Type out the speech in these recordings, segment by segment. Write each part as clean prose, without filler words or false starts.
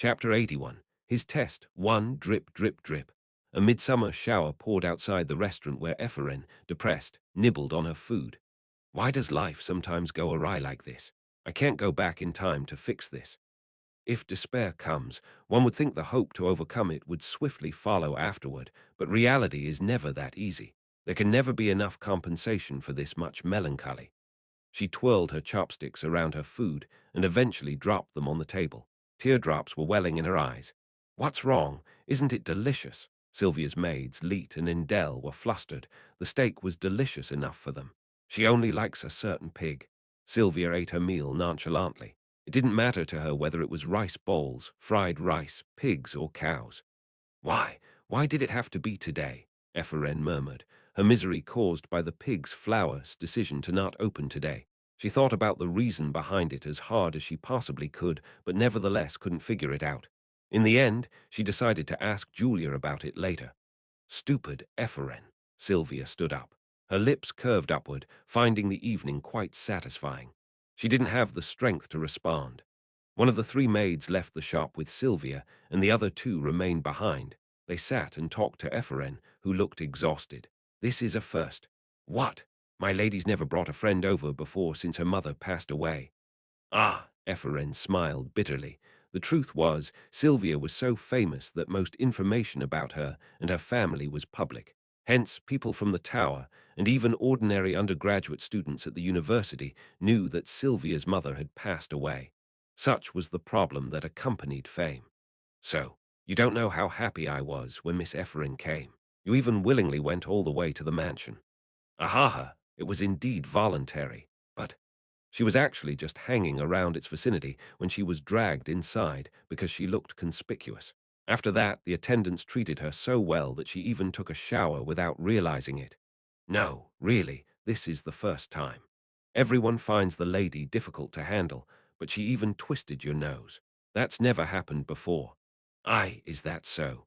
Chapter 81. His test. 1. Drip, drip, drip. A midsummer shower poured outside the restaurant where Ephraim, depressed, nibbled on her food. Why does life sometimes go awry like this? I can't go back in time to fix this. If despair comes, one would think the hope to overcome it would swiftly follow afterward, but reality is never that easy. There can never be enough compensation for this much melancholy. She twirled her chopsticks around her food and eventually dropped them on the table. Teardrops were welling in her eyes. What's wrong? Isn't it delicious? Sylvia's maids, Leet and Indel, were flustered. The steak was delicious enough for them. She only likes a certain pig. Sylvia ate her meal nonchalantly. It didn't matter to her whether it was rice bowls, fried rice, pigs, or cows. Why? Why did it have to be today? Ephraim murmured, her misery caused by the pig's flour's decision to not open today. She thought about the reason behind it as hard as she possibly could, but nevertheless couldn't figure it out. In the end, she decided to ask Julia about it later. Stupid Ephraim. Sylvia stood up. Her lips curved upward, finding the evening quite satisfying. She didn't have the strength to respond. One of the three maids left the shop with Sylvia, and the other two remained behind. They sat and talked to Ephraim, who looked exhausted. This is a first. What? My lady's never brought a friend over before since her mother passed away. Ah, Ephraim smiled bitterly. The truth was, Sylvia was so famous that most information about her and her family was public. Hence, people from the tower, and even ordinary undergraduate students at the university, knew that Sylvia's mother had passed away. Such was the problem that accompanied fame. So, you don't know how happy I was when Miss Ephraim came. You even willingly went all the way to the mansion. Ahaha, it was indeed voluntary, but she was actually just hanging around its vicinity when she was dragged inside because she looked conspicuous. After that, the attendants treated her so well that she even took a shower without realizing it. No, really, this is the first time. Everyone finds the lady difficult to handle, but she even twisted your nose. That's never happened before. Aye, is that so?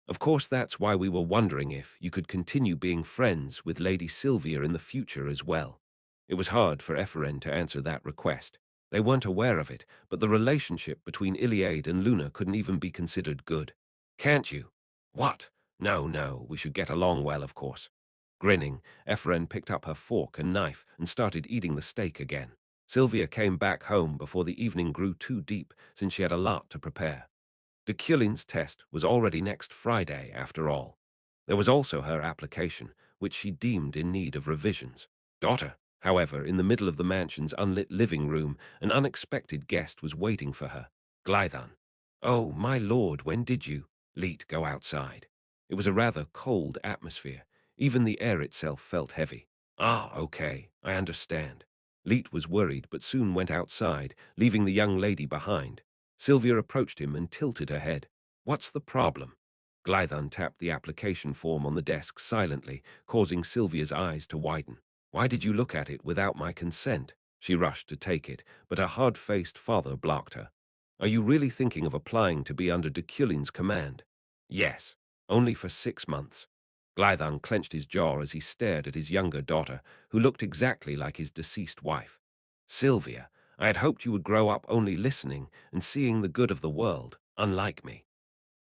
Of course, that's why we were wondering if you could continue being friends with Lady Sylvia in the future as well. It was hard for Ephraim to answer that request. They weren't aware of it, but the relationship between Iliade and Luna couldn't even be considered good. Can't you? What? No, no, we should get along well, of course. Grinning, Ephraim picked up her fork and knife and started eating the steak again. Sylvia came back home before the evening grew too deep, since she had a lot to prepare. Deculein's test was already next Friday, after all. There was also her application, which she deemed in need of revisions. Daughter, however, in the middle of the mansion's unlit living room, an unexpected guest was waiting for her. Glython. Oh, my lord, when did you, Leet, go outside? It was a rather cold atmosphere. Even the air itself felt heavy. Ah, okay, I understand. Leet was worried, but soon went outside, leaving the young lady behind. Sylvia approached him and tilted her head. What's the problem? Glython tapped the application form on the desk silently, causing Sylvia's eyes to widen. Why did you look at it without my consent? She rushed to take it, but her hard-faced father blocked her. Are you really thinking of applying to be under Deculein's command? Yes, only for 6 months. Glython clenched his jaw as he stared at his younger daughter, who looked exactly like his deceased wife. Sylvia, I had hoped you would grow up only listening and seeing the good of the world, unlike me.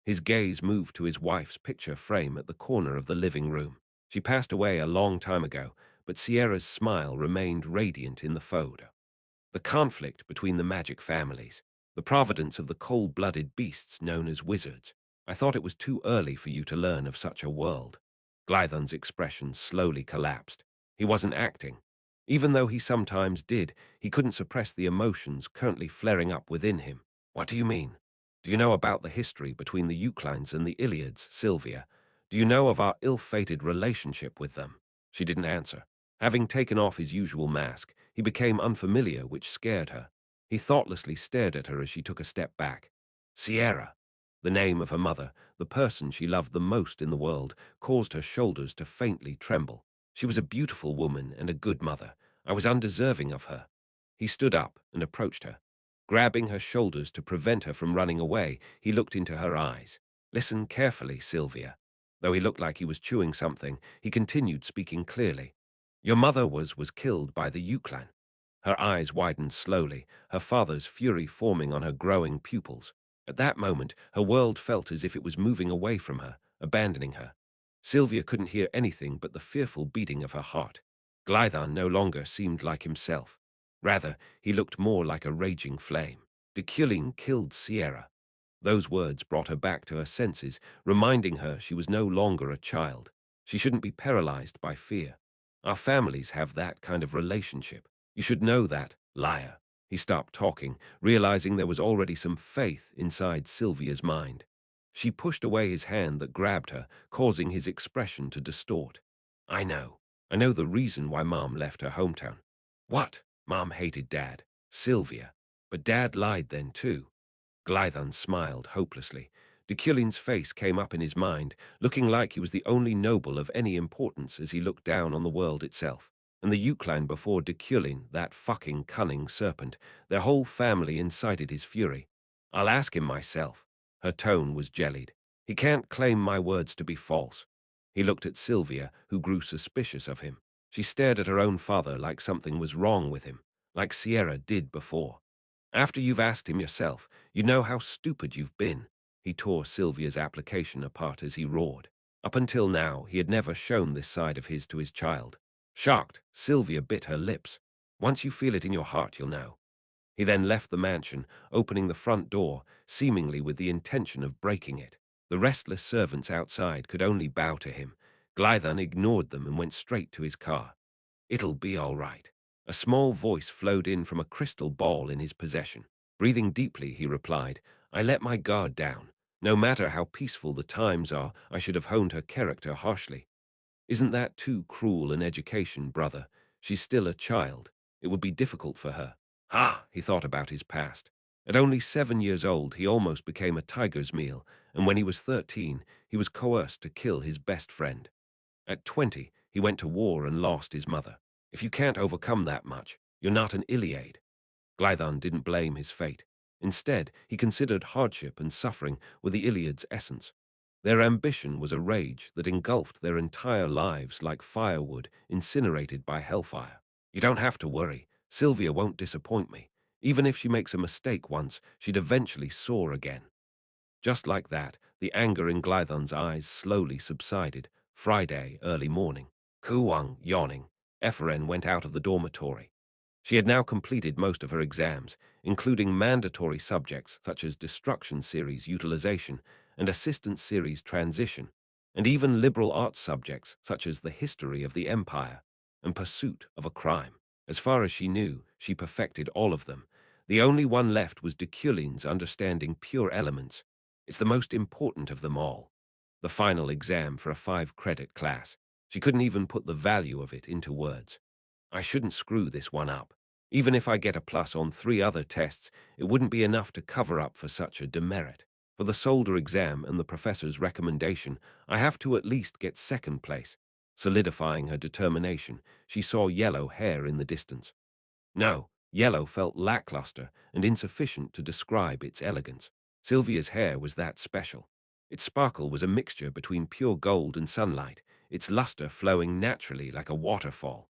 His gaze moved to his wife's picture frame at the corner of the living room. She passed away a long time ago, but Sierra's smile remained radiant in the photo. The conflict between the magic families, the providence of the cold-blooded beasts known as wizards. I thought it was too early for you to learn of such a world. Glython's expression slowly collapsed. He wasn't acting. Even though he sometimes did, he couldn't suppress the emotions currently flaring up within him. What do you mean? Do you know about the history between the Euclines and the Iliads, Sylvia? Do you know of our ill-fated relationship with them? She didn't answer. Having taken off his usual mask, he became unfamiliar, which scared her. He thoughtlessly stared at her as she took a step back. Sierra, the name of her mother, the person she loved the most in the world, caused her shoulders to faintly tremble. She was a beautiful woman and a good mother. I was undeserving of her. He stood up and approached her. Grabbing her shoulders to prevent her from running away, he looked into her eyes. Listen carefully, Sylvia. Though he looked like he was chewing something, he continued speaking clearly. Your mother was killed by the Eucline. Her eyes widened slowly, her father's fury forming on her growing pupils. At that moment, her world felt as if it was moving away from her, abandoning her. Sylvia couldn't hear anything but the fearful beating of her heart. Glython no longer seemed like himself. Rather, he looked more like a raging flame. Deculein killed Sierra. Those words brought her back to her senses, reminding her she was no longer a child. She shouldn't be paralyzed by fear. Our families have that kind of relationship. You should know that, liar. He stopped talking, realizing there was already some faith inside Sylvia's mind. She pushed away his hand that grabbed her, causing his expression to distort. I know. I know the reason why Mom left her hometown. What? Mom hated Dad. Sylvia. But Dad lied then too. Glython smiled hopelessly. Deculein's face came up in his mind, looking like he was the only noble of any importance as he looked down on the world itself. And the Eucline before Deculein, that fucking cunning serpent, their whole family incited his fury. I'll ask him myself. Her tone was jellied. He can't claim my words to be false. He looked at Sylvia, who grew suspicious of him. She stared at her own father like something was wrong with him, like Sierra did before. After you've asked him yourself, you know how stupid you've been. He tore Sylvia's application apart as he roared. Up until now, he had never shown this side of his to his child. Shocked, Sylvia bit her lips. Once you feel it in your heart, you'll know. He then left the mansion, opening the front door, seemingly with the intention of breaking it. The restless servants outside could only bow to him. Glython ignored them and went straight to his car. It'll be all right. A small voice flowed in from a crystal ball in his possession. Breathing deeply, he replied, I let my guard down. No matter how peaceful the times are, I should have honed her character harshly. Isn't that too cruel an education, brother? She's still a child. It would be difficult for her. Ah, he thought about his past. At only 7 years old, he almost became a tiger's meal, and when he was 13, he was coerced to kill his best friend. At 20, he went to war and lost his mother. If you can't overcome that much, you're not an Iliad. Glython didn't blame his fate. Instead, he considered hardship and suffering were the Iliad's essence. Their ambition was a rage that engulfed their entire lives like firewood incinerated by hellfire. You don't have to worry. Sylvia won't disappoint me. Even if she makes a mistake once, she'd eventually soar again. Just like that, the anger in Glython's eyes slowly subsided. Friday, early morning. Kuwang, yawning. Ephraim went out of the dormitory. She had now completed most of her exams, including mandatory subjects such as Destruction Series Utilization and Assistance Series Transition, and even liberal arts subjects such as the History of the Empire and Pursuit of a Crime. As far as she knew, she perfected all of them. The only one left was Deculein's Understanding Pure Elements. It's the most important of them all. The final exam for a 5-credit class. She couldn't even put the value of it into words. I shouldn't screw this one up. Even if I get a plus on 3 other tests, it wouldn't be enough to cover up for such a demerit. For the solder exam and the professor's recommendation, I have to at least get 2nd place. Solidifying her determination, she saw yellow hair in the distance. No, yellow felt lackluster and insufficient to describe its elegance. Sylvia's hair was that special. Its sparkle was a mixture between pure gold and sunlight, its luster flowing naturally like a waterfall.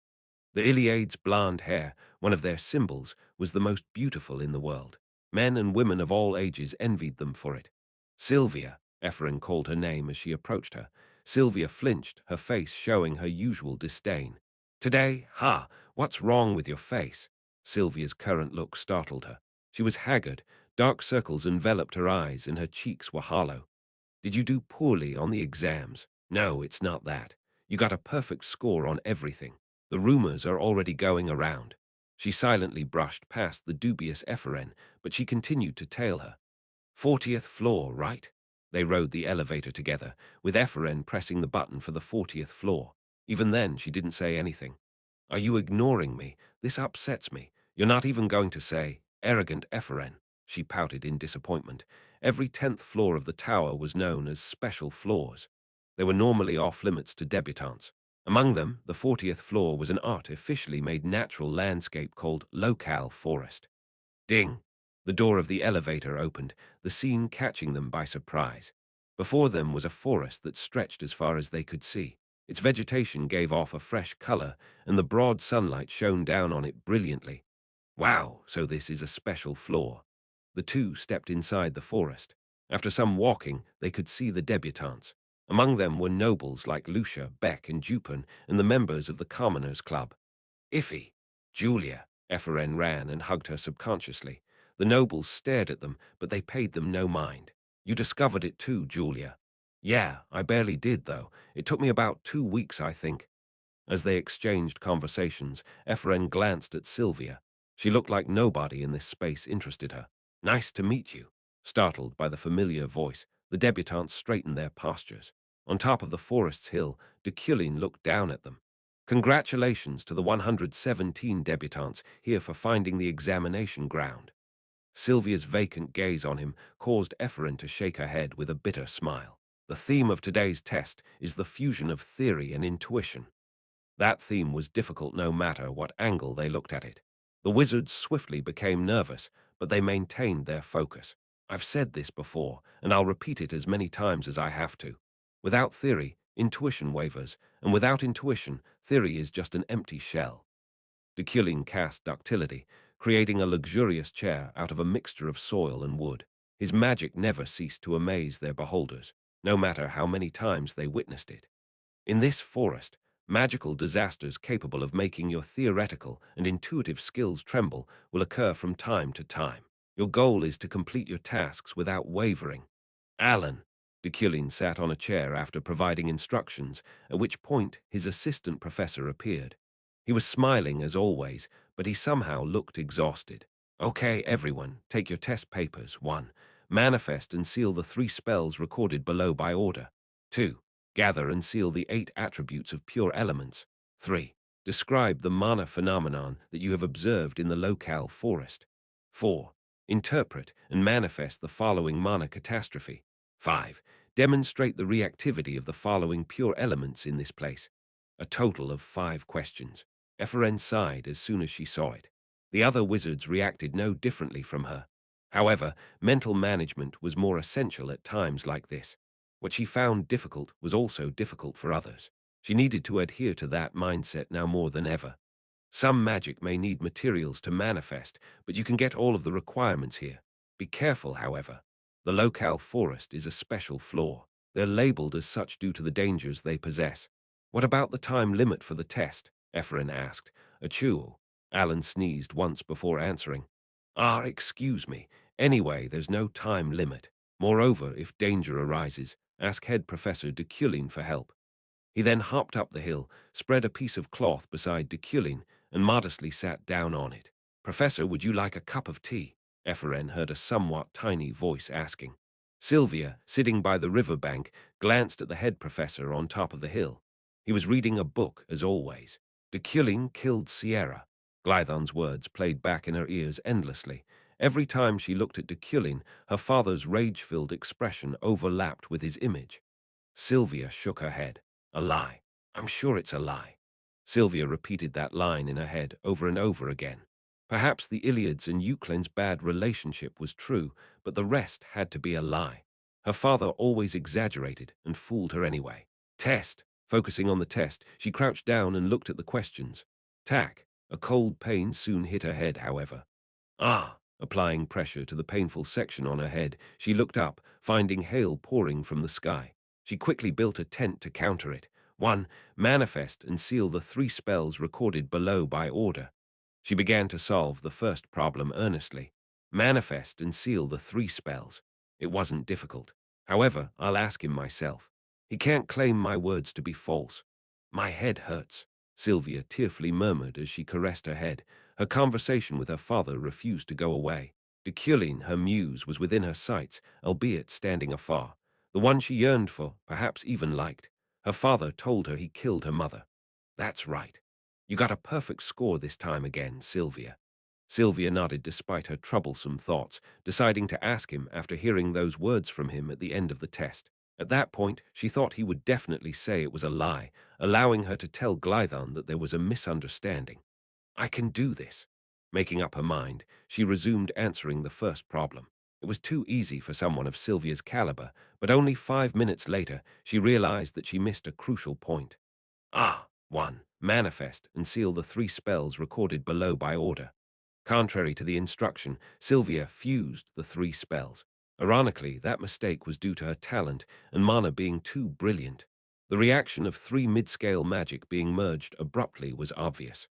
The Iliad's blonde hair, one of their symbols, was the most beautiful in the world. Men and women of all ages envied them for it. Sylvia, Ephraim called her name as she approached her. Sylvia flinched, her face showing her usual disdain. Today, what's wrong with your face? Sylvia's current look startled her. She was haggard, dark circles enveloped her eyes and her cheeks were hollow. Did you do poorly on the exams? No, it's not that. You got a perfect score on everything. The rumors are already going around. She silently brushed past the dubious Ephraim, but she continued to tail her. 40th floor, right? They rode the elevator together, with Ephraim pressing the button for the 40th floor. Even then, she didn't say anything. Are you ignoring me? This upsets me. You're not even going to say, arrogant Ephraim. She pouted in disappointment. Every 10th floor of the tower was known as special floors. They were normally off-limits to debutantes. Among them, the 40th floor was an artificially made natural landscape called locale forest. Ding! The door of the elevator opened, the scene catching them by surprise. Before them was a forest that stretched as far as they could see. Its vegetation gave off a fresh color, and the broad sunlight shone down on it brilliantly. Wow, so this is a special floor. The two stepped inside the forest. After some walking, they could see the debutantes. Among them were nobles like Lucia, Beck, and Dupin, and the members of the Commoners' Club. Iffy! Julia! Ephraim ran and hugged her subconsciously. The nobles stared at them, but they paid them no mind. You discovered it too, Julia. Yeah, I barely did, though. It took me about 2 weeks, I think. As they exchanged conversations, Ephraim glanced at Sylvia. She looked like nobody in this space interested her. Nice to meet you. Startled by the familiar voice, the debutantes straightened their postures. On top of the forest's hill, Deculein looked down at them. Congratulations to the 117 debutantes here for finding the examination ground. Sylvia's vacant gaze on him caused Ephraim to shake her head with a bitter smile. The theme of today's test is the fusion of theory and intuition. That theme was difficult no matter what angle they looked at it. The wizards swiftly became nervous, but they maintained their focus. I've said this before, and I'll repeat it as many times as I have to. Without theory, intuition wavers, and without intuition, theory is just an empty shell. Deculein cast ductility, creating a luxurious chair out of a mixture of soil and wood. His magic never ceased to amaze their beholders, no matter how many times they witnessed it. In this forest, magical disasters capable of making your theoretical and intuitive skills tremble will occur from time to time. Your goal is to complete your tasks without wavering. Alan. Deculein sat on a chair after providing instructions, at which point his assistant professor appeared. He was smiling as always, but he somehow looked exhausted. Okay, everyone, take your test papers. 1. Manifest and seal the 3 spells recorded below by order. 2. Gather and seal the 8 attributes of pure elements. 3. Describe the mana phenomenon that you have observed in the locale forest. 4. Interpret and manifest the following mana catastrophe. 5. Demonstrate the reactivity of the following pure elements in this place. A total of 5 questions. Ephraim sighed as soon as she saw it. The other wizards reacted no differently from her. However, mental management was more essential at times like this. What she found difficult was also difficult for others. She needed to adhere to that mindset now more than ever. Some magic may need materials to manifest, but you can get all of the requirements here. Be careful, however. The locale forest is a special floor. They're labeled as such due to the dangers they possess. What about the time limit for the test? Ephraim asked. Achoo. Alan sneezed once before answering. Excuse me. Anyway, there's no time limit. Moreover, if danger arises, ask Head Professor Deculein for help. He then hopped up the hill, spread a piece of cloth beside Deculein, and modestly sat down on it. Professor, would you like a cup of tea? Ephraim heard a somewhat tiny voice asking. Sylvia, sitting by the river bank, glanced at the head professor on top of the hill. He was reading a book, as always. Deculein killed Sierra. Glython's words played back in her ears endlessly. Every time she looked at Deculein, her father's rage-filled expression overlapped with his image. Sylvia shook her head. A lie. I'm sure it's a lie. Sylvia repeated that line in her head over and over again. Perhaps the Iliad's and Euclid's bad relationship was true, but the rest had to be a lie. Her father always exaggerated and fooled her anyway. Test. Focusing on the test, she crouched down and looked at the questions. Tack. A cold pain soon hit her head, however. Applying pressure to the painful section on her head, she looked up, finding hail pouring from the sky. She quickly built a tent to counter it. 1. Manifest and seal the 3 spells recorded below by order. She began to solve the first problem earnestly. Manifest and seal the 3 spells. It wasn't difficult. However, I'll ask him myself. He can't claim my words to be false. My head hurts, Sylvia tearfully murmured as she caressed her head. Her conversation with her father refused to go away. Deculein, her muse, was within her sights, albeit standing afar. The one she yearned for, perhaps even liked. Her father told her he killed her mother. That's right. You got a perfect score this time again, Sylvia. Sylvia nodded despite her troublesome thoughts, deciding to ask him after hearing those words from him at the end of the test. At that point, she thought he would definitely say it was a lie, allowing her to tell Glython that there was a misunderstanding. I can do this. Making up her mind, she resumed answering the first problem. It was too easy for someone of Sylvia's caliber, but only 5 minutes later, she realized that she missed a crucial point. 1. Manifest and seal the 3 spells recorded below by order. Contrary to the instruction, Sylvia fused the 3 spells. Ironically, that mistake was due to her talent and mana being too brilliant. The reaction of 3 mid-scale magic being merged abruptly was obvious.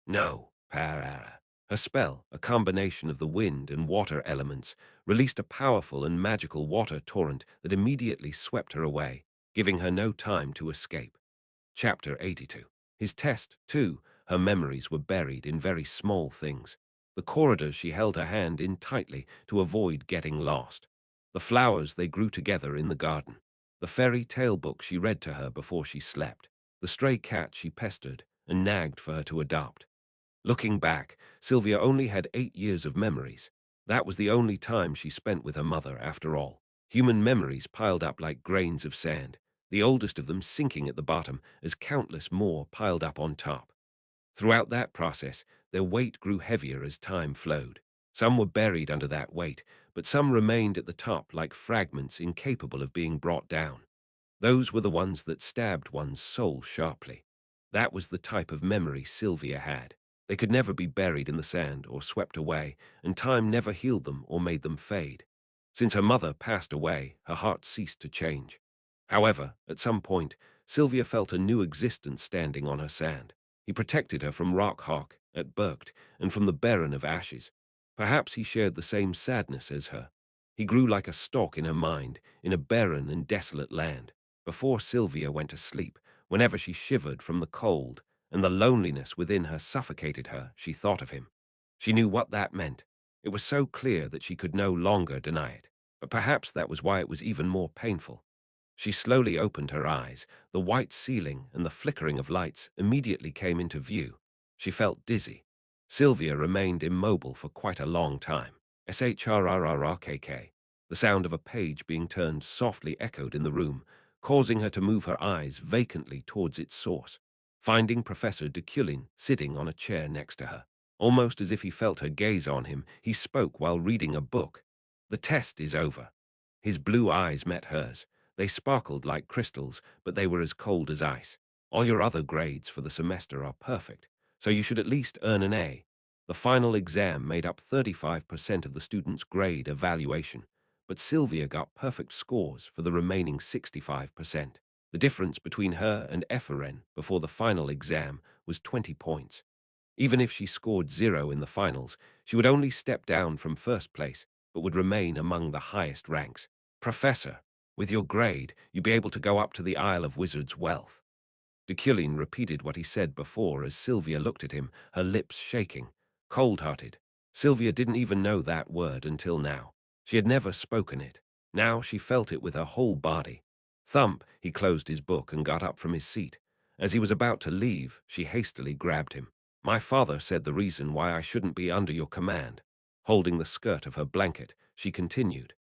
No, Parara. Her spell, a combination of the wind and water elements, released a powerful and magical water torrent that immediately swept her away, giving her no time to escape. Chapter 82. His test, too, her memories were buried in very small things. The corridors she held her hand in tightly to avoid getting lost. The flowers they grew together in the garden. The fairy tale book she read to her before she slept. The stray cat she pestered and nagged for her to adopt. Looking back, Sylvia only had 8 years of memories. That was the only time she spent with her mother, after all. Human memories piled up like grains of sand, the oldest of them sinking at the bottom as countless more piled up on top. Throughout that process, their weight grew heavier as time flowed. Some were buried under that weight, but some remained at the top like fragments incapable of being brought down. Those were the ones that stabbed one's soul sharply. That was the type of memory Sylvia had. They could never be buried in the sand or swept away, and time never healed them or made them fade. Since her mother passed away, her heart ceased to change. However, at some point, Sylvia felt a new existence standing on her sand. He protected her from Rockhawk at Burgt and from the Baron of Ashes. Perhaps he shared the same sadness as her. He grew like a stalk in her mind, in a barren and desolate land. Before Sylvia went to sleep, whenever she shivered from the cold and the loneliness within her suffocated her, she thought of him. She knew what that meant. It was so clear that she could no longer deny it. But perhaps that was why it was even more painful. She slowly opened her eyes. The white ceiling and the flickering of lights immediately came into view. She felt dizzy. Sylvia remained immobile for quite a long time. SHRRRKK. The sound of a page being turned softly echoed in the room, causing her to move her eyes vacantly towards its source, finding Professor Deculein sitting on a chair next to her. Almost as if he felt her gaze on him, he spoke while reading a book. The test is over. His blue eyes met hers. They sparkled like crystals, but they were as cold as ice. All your other grades for the semester are perfect, so you should at least earn an A. The final exam made up 35% of the student's grade evaluation, but Sylvia got perfect scores for the remaining 65%. The difference between her and Eferen before the final exam was 20 points. Even if she scored 0 in the finals, she would only step down from first place, but would remain among the highest ranks. Professor, with your grade, you'd be able to go up to the Isle of Wizards' Wealth. Deculein repeated what he said before as Sylvia looked at him, her lips shaking. Cold-hearted. Sylvia didn't even know that word until now. She had never spoken it. Now she felt it with her whole body. Thump, he closed his book and got up from his seat. As he was about to leave, she hastily grabbed him. My father said the reason why I shouldn't be under your command. Holding the skirt of her blanket, she continued.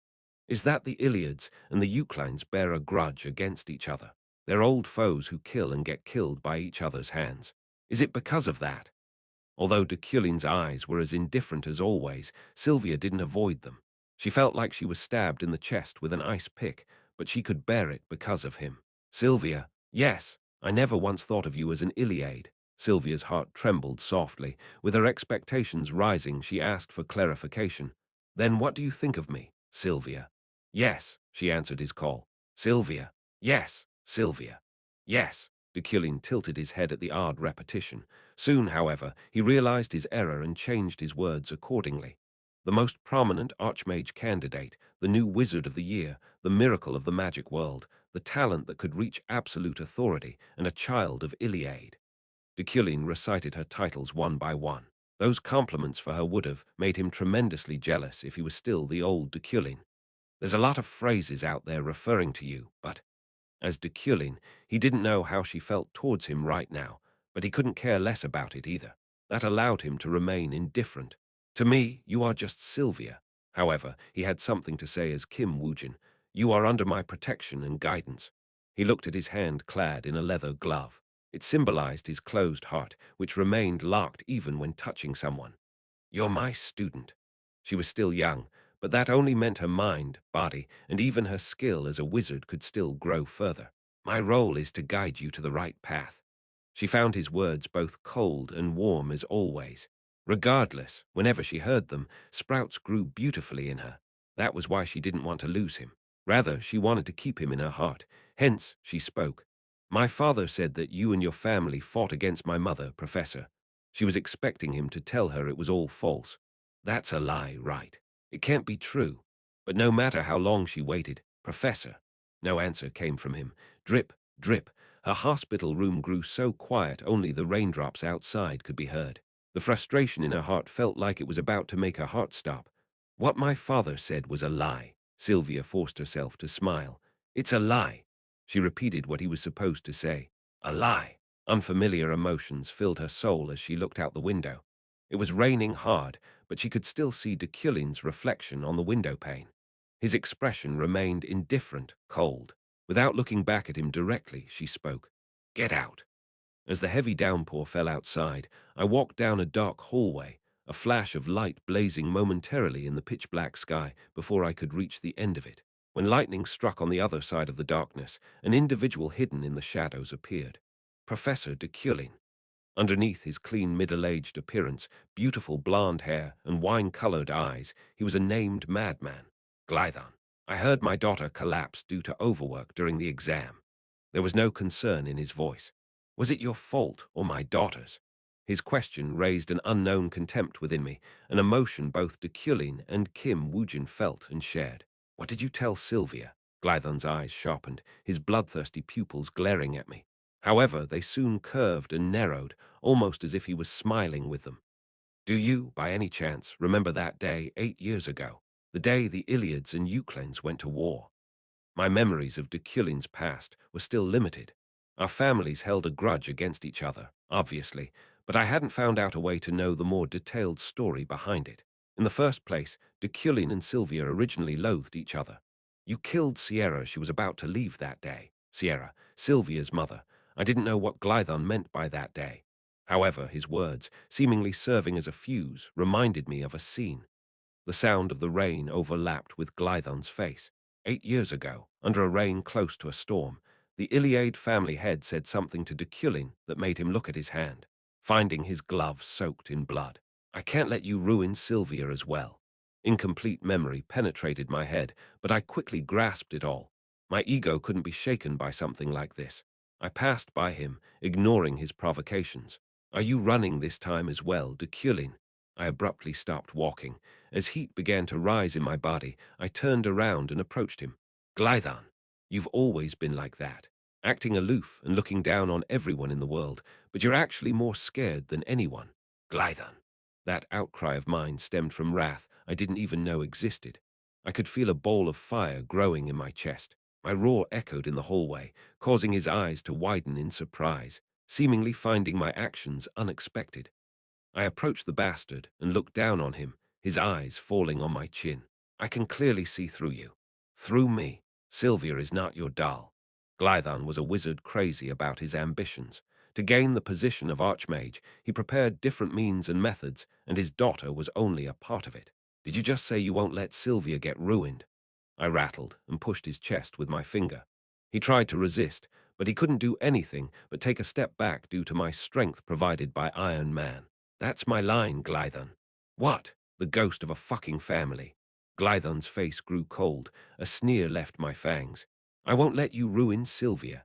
Is that the Iliads and the Euclines bear a grudge against each other? They're old foes who kill and get killed by each other's hands. Is it because of that? Although Deculein's eyes were as indifferent as always, Sylvia didn't avoid them. She felt like she was stabbed in the chest with an ice pick, but she could bear it because of him. Sylvia, yes, I never once thought of you as an Iliad. Sylvia's heart trembled softly. With her expectations rising, she asked for clarification. Then what do you think of me, Sylvia? Yes, she answered his call. Sylvia. Yes, Sylvia. Yes. Deculein tilted his head at the odd repetition. Soon, however, he realized his error and changed his words accordingly. The most prominent Archmage candidate, the new Wizard of the Year, the miracle of the magic world, the talent that could reach absolute authority, and a child of Iliad. Deculein recited her titles one by one. Those compliments for her would have made him tremendously jealous if he was still the old Deculein. There's a lot of phrases out there referring to you, but as Deculein, he didn't know how she felt towards him right now, but he couldn't care less about it either. That allowed him to remain indifferent. To me, you are just Sylvia. However, he had something to say as Kim Woojin. You are under my protection and guidance. He looked at his hand clad in a leather glove. It symbolized his closed heart, which remained locked even when touching someone. You're my student. She was still young, but that only meant her mind, body, and even her skill as a wizard could still grow further. My role is to guide you to the right path. She found his words both cold and warm as always. Regardless, whenever she heard them, sprouts grew beautifully in her. That was why she didn't want to lose him. Rather, she wanted to keep him in her heart. Hence, she spoke. My father said that you and your family fought against my mother, Professor. She was expecting him to tell her it was all false. That's a lie, right? It can't be true. But no matter how long she waited, Professor, no answer came from him. Drip, drip. Her hospital room grew so quiet only the raindrops outside could be heard. The frustration in her heart felt like it was about to make her heart stop. What my father said was a lie. Sylvia forced herself to smile. It's a lie. She repeated what he was supposed to say. A lie. Unfamiliar emotions filled her soul as she looked out the window. It was raining hard, but she could still see Deculein's reflection on the window pane. His expression remained indifferent, cold. Without looking back at him directly, she spoke. Get out. As the heavy downpour fell outside, I walked down a dark hallway, a flash of light blazing momentarily in the pitch-black sky before I could reach the end of it. When lightning struck on the other side of the darkness, an individual hidden in the shadows appeared. Professor Deculein. Underneath his clean middle-aged appearance, beautiful blonde hair, and wine-colored eyes, he was a named madman. Glython. I heard my daughter collapse due to overwork during the exam. There was no concern in his voice. Was it your fault or my daughter's? His question raised an unknown contempt within me, an emotion both Deculein and Kim Woojin felt and shared. What did you tell Sylvia? Glython's eyes sharpened, his bloodthirsty pupils glaring at me. However, they soon curved and narrowed, almost as if he was smiling with them. Do you, by any chance, remember that day 8 years ago? The day the Iliads and Euclens went to war? My memories of Deculein's past were still limited. Our families held a grudge against each other, obviously, but I hadn't found out a way to know the more detailed story behind it. In the first place, Deculein and Sylvia originally loathed each other. You killed Sierra. She was about to leave that day. Sierra, Sylvia's mother. I didn't know what Glython meant by that day. However, his words, seemingly serving as a fuse, reminded me of a scene. The sound of the rain overlapped with Glython's face. 8 years ago, under a rain close to a storm, the Iliad family head said something to Deculein that made him look at his hand, finding his glove soaked in blood. I can't let you ruin Sylvia as well. Incomplete memory penetrated my head, but I quickly grasped it all. My ego couldn't be shaken by something like this. I passed by him, ignoring his provocations. Are you running this time as well, Deculein? I abruptly stopped walking. As heat began to rise in my body, I turned around and approached him. Glython, you've always been like that, acting aloof and looking down on everyone in the world, but you're actually more scared than anyone. Glython. That outcry of mine stemmed from wrath I didn't even know existed. I could feel a ball of fire growing in my chest. My roar echoed in the hallway, causing his eyes to widen in surprise, seemingly finding my actions unexpected. I approached the bastard and looked down on him, his eyes falling on my chin. I can clearly see through you. Through me. Sylvia is not your doll. Glython was a wizard crazy about his ambitions. To gain the position of Archmage, he prepared different means and methods, and his daughter was only a part of it. Did you just say you won't let Sylvia get ruined? I rattled and pushed his chest with my finger. He tried to resist, but he couldn't do anything but take a step back due to my strength provided by Iron Man. That's my line, Glython. What? The ghost of a fucking family. Glython's face grew cold. A sneer left my fangs. I won't let you ruin Sylvia.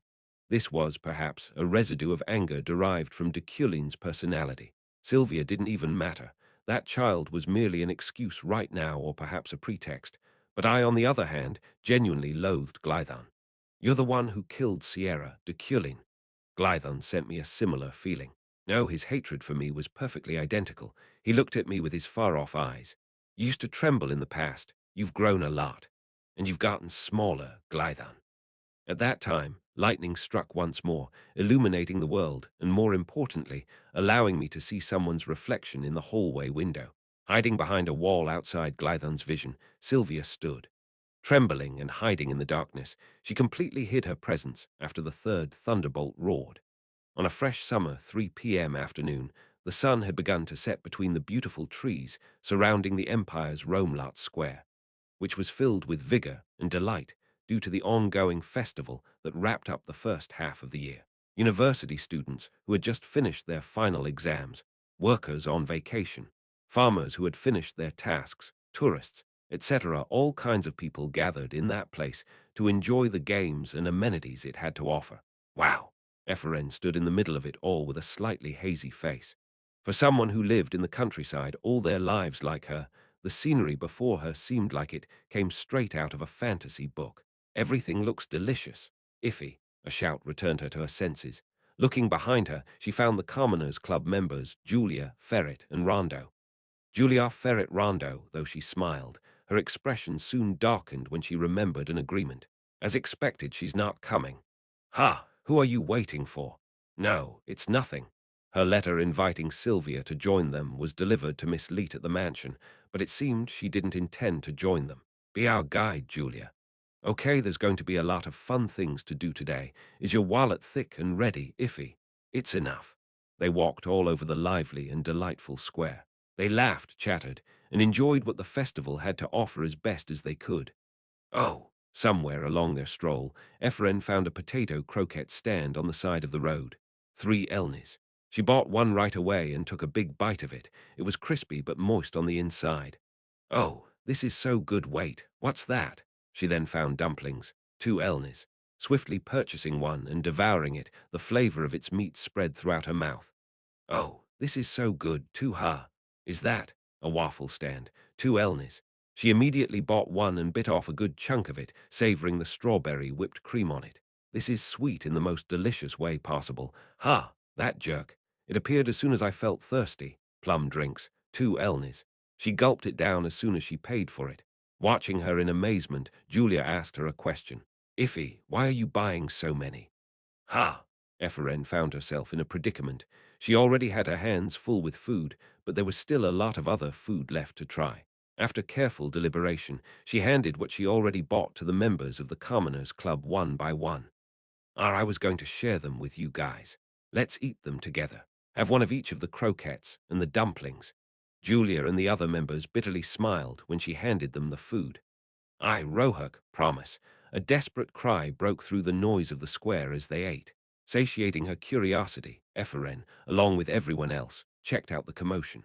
This was, perhaps, a residue of anger derived from Deculein's personality. Sylvia didn't even matter. That child was merely an excuse right now, or perhaps a pretext. But I, on the other hand, genuinely loathed Glython. You're the one who killed Sierra, Deculein. Glython sent me a similar feeling. No, his hatred for me was perfectly identical. He looked at me with his far-off eyes. You used to tremble in the past. You've grown a lot. And you've gotten smaller, Glython. At that time, lightning struck once more, illuminating the world, and more importantly, allowing me to see someone's reflection in the hallway window. Hiding behind a wall outside Glython's vision, Sylvia stood. Trembling and hiding in the darkness, she completely hid her presence after the third thunderbolt roared. On a fresh summer 3 p.m. afternoon, the sun had begun to set between the beautiful trees surrounding the Empire's Romelot Square, which was filled with vigor and delight due to the ongoing festival that wrapped up the first half of the year. University students who had just finished their final exams workers on vacation, farmers who had finished their tasks, tourists, etc. All kinds of people gathered in that place to enjoy the games and amenities it had to offer. Wow! Ephraim stood in the middle of it all with a slightly hazy face. For someone who lived in the countryside all their lives like her, the scenery before her seemed like it came straight out of a fantasy book. Everything looks delicious. Iffy, a shout returned her to her senses. Looking behind her, she found the Commoners Club members, Julia, Ferret, and Rondo. Julia Ferret Rondo, though she smiled, her expression soon darkened when she remembered an agreement. As expected, she's not coming. Ha! Who are you waiting for? No, it's nothing. Her letter inviting Sylvia to join them was delivered to Miss Leet at the mansion, but it seemed she didn't intend to join them. Be our guide, Julia. Okay, there's going to be a lot of fun things to do today. Is your wallet thick and ready, Iffy? It's enough. They walked all over the lively and delightful square. They laughed, chattered, and enjoyed what the festival had to offer as best as they could. Oh, somewhere along their stroll, Ephraim found a potato croquette stand on the side of the road. 3 elnies. She bought one right away and took a big bite of it. It was crispy but moist on the inside. Oh, this is so good. Wait, what's that? She then found dumplings, 2 elnies. Swiftly purchasing one and devouring it, the flavor of its meat spread throughout her mouth. Oh, this is so good, too, ha. Is that a waffle stand? 2 elnies. She immediately bought one and bit off a good chunk of it, savoring the strawberry whipped cream on it. This is sweet in the most delicious way possible. Ha, that jerk. It appeared as soon as I felt thirsty. Plum drinks, 2 elnies. She gulped it down as soon as she paid for it. Watching her in amazement, Julia asked her a question. Iffy, why are you buying so many? Ha! Ephraim found herself in a predicament. She already had her hands full with food, but there was still a lot of other food left to try. After careful deliberation, she handed what she already bought to the members of the Commoners Club one by one. I was going to share them with you guys. Let's eat them together. Have one of each of the croquettes and the dumplings. Julia and the other members bitterly smiled when she handed them the food. I, Rohuk, promise. A desperate cry broke through the noise of the square as they ate. Satiating her curiosity, Ephraim, along with everyone else, checked out the commotion.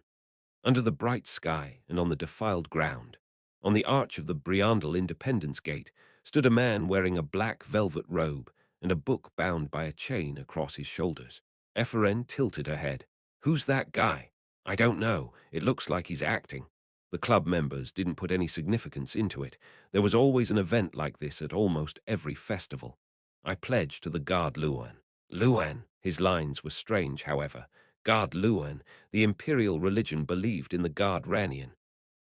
Under the bright sky and on the defiled ground, on the arch of the Briandal Independence Gate, stood a man wearing a black velvet robe and a book bound by a chain across his shoulders. Ephraim tilted her head. Who's that guy? I don't know. It looks like he's acting. The club members didn't put any significance into it. There was always an event like this at almost every festival. I pledged to the guard Luan. Luan, his lines were strange, however. God Luan, the imperial religion believed in the God Ranian.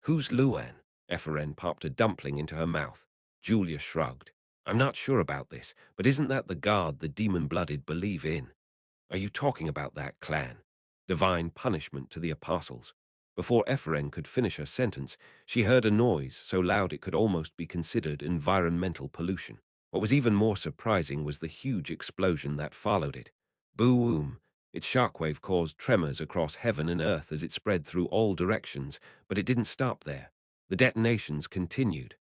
Who's Luan? Ephraim popped a dumpling into her mouth. Julia shrugged. I'm not sure about this, but isn't that the God the demon-blooded believe in? Are you talking about that clan? Divine punishment to the apostles. Before Ephraim could finish her sentence, she heard a noise so loud it could almost be considered environmental pollution. What was even more surprising was the huge explosion that followed it. Boom! Its shockwave caused tremors across heaven and earth as it spread through all directions, but it didn't stop there. The detonations continued.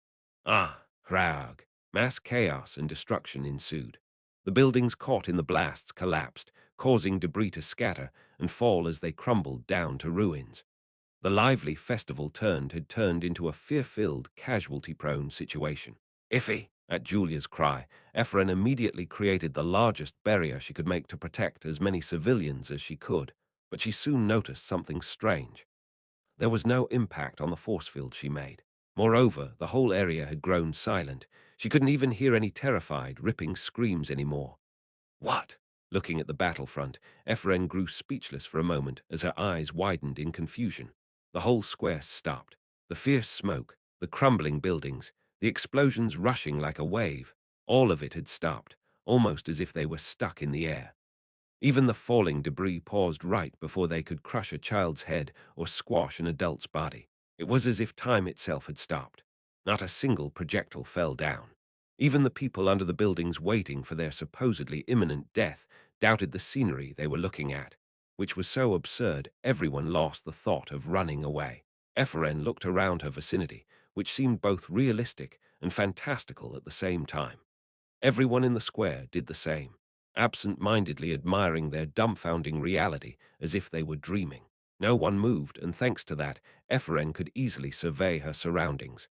Hrag! Mass chaos and destruction ensued. The buildings caught in the blasts collapsed, causing debris to scatter and fall as they crumbled down to ruins. The lively festival had turned into a fear-filled, casualty-prone situation. Iffy! At Julia's cry, Ephraim immediately created the largest barrier she could make to protect as many civilians as she could, but she soon noticed something strange. There was no impact on the force field she made. Moreover, the whole area had grown silent. She couldn't even hear any terrified, ripping screams anymore. What? Looking at the battlefront, Ephraim grew speechless for a moment as her eyes widened in confusion. The whole square stopped. The fierce smoke, the crumbling buildings, the explosions rushing like a wave, all of it had stopped, almost as if they were stuck in the air. Even the falling debris paused right before they could crush a child's head or squash an adult's body. It was as if time itself had stopped. Not a single projectile fell down. Even the people under the buildings waiting for their supposedly imminent death doubted the scenery they were looking at, which was so absurd everyone lost the thought of running away. Ephraim looked around her vicinity, which seemed both realistic and fantastical at the same time. Everyone in the square did the same, absent-mindedly admiring their dumbfounding reality as if they were dreaming. No one moved, and thanks to that, Ephraim could easily survey her surroundings.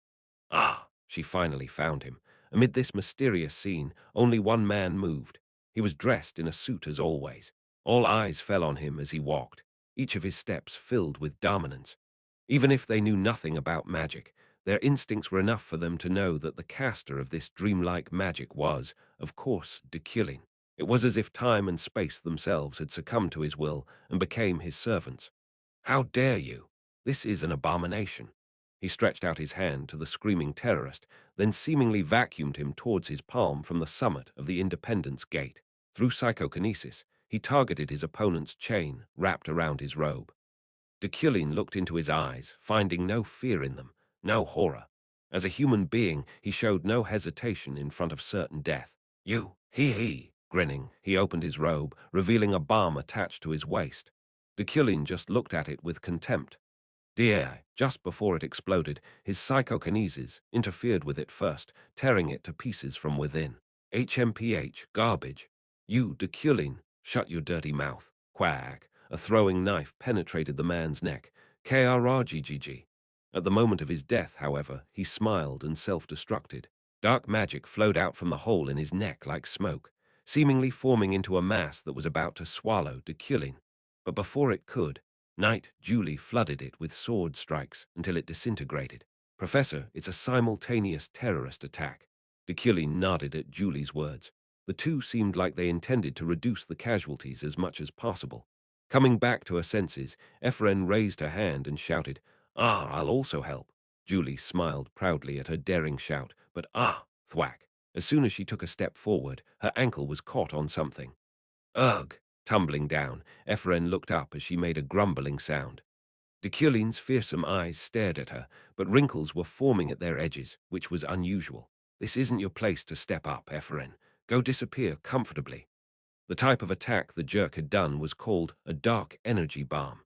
Ah, she finally found him. Amid this mysterious scene, only one man moved. He was dressed in a suit as always. All eyes fell on him as he walked, each of his steps filled with dominance. Even if they knew nothing about magic, their instincts were enough for them to know that the caster of this dreamlike magic was, of course, Deculein. It was as if time and space themselves had succumbed to his will and became his servants. How dare you? This is an abomination. He stretched out his hand to the screaming terrorist, then seemingly vacuumed him towards his palm from the summit of the Independence Gate. Through psychokinesis, he targeted his opponent's chain wrapped around his robe. Deculein looked into his eyes, finding no fear in them, no horror. As a human being, he showed no hesitation in front of certain death. You, he. Grinning, he opened his robe, revealing a balm attached to his waist. Deculein just looked at it with contempt. Dear, just before it exploded, his psychokinesis interfered with it first, tearing it to pieces from within. HMPH, garbage. You, Deculein, shut your dirty mouth. Quack. A throwing knife penetrated the man's neck. KRRGGG. At the moment of his death, however, he smiled and self-destructed. Dark magic flowed out from the hole in his neck like smoke, seemingly forming into a mass that was about to swallow Deculein. But before it could, Knight Julie flooded it with sword strikes until it disintegrated. Professor, it's a simultaneous terrorist attack. Deculein nodded at Julie's words. The two seemed like they intended to reduce the casualties as much as possible. Coming back to her senses, Ephraim raised her hand and shouted, "Ah, I'll also help." Julie smiled proudly at her daring shout, but thwack. As soon as she took a step forward, her ankle was caught on something. Ugh! Tumbling down, Ephraim looked up as she made a grumbling sound. Deculein's fearsome eyes stared at her, but wrinkles were forming at their edges, which was unusual. This isn't your place to step up, Ephraim. Go disappear comfortably. The type of attack the jerk had done was called a dark energy bomb.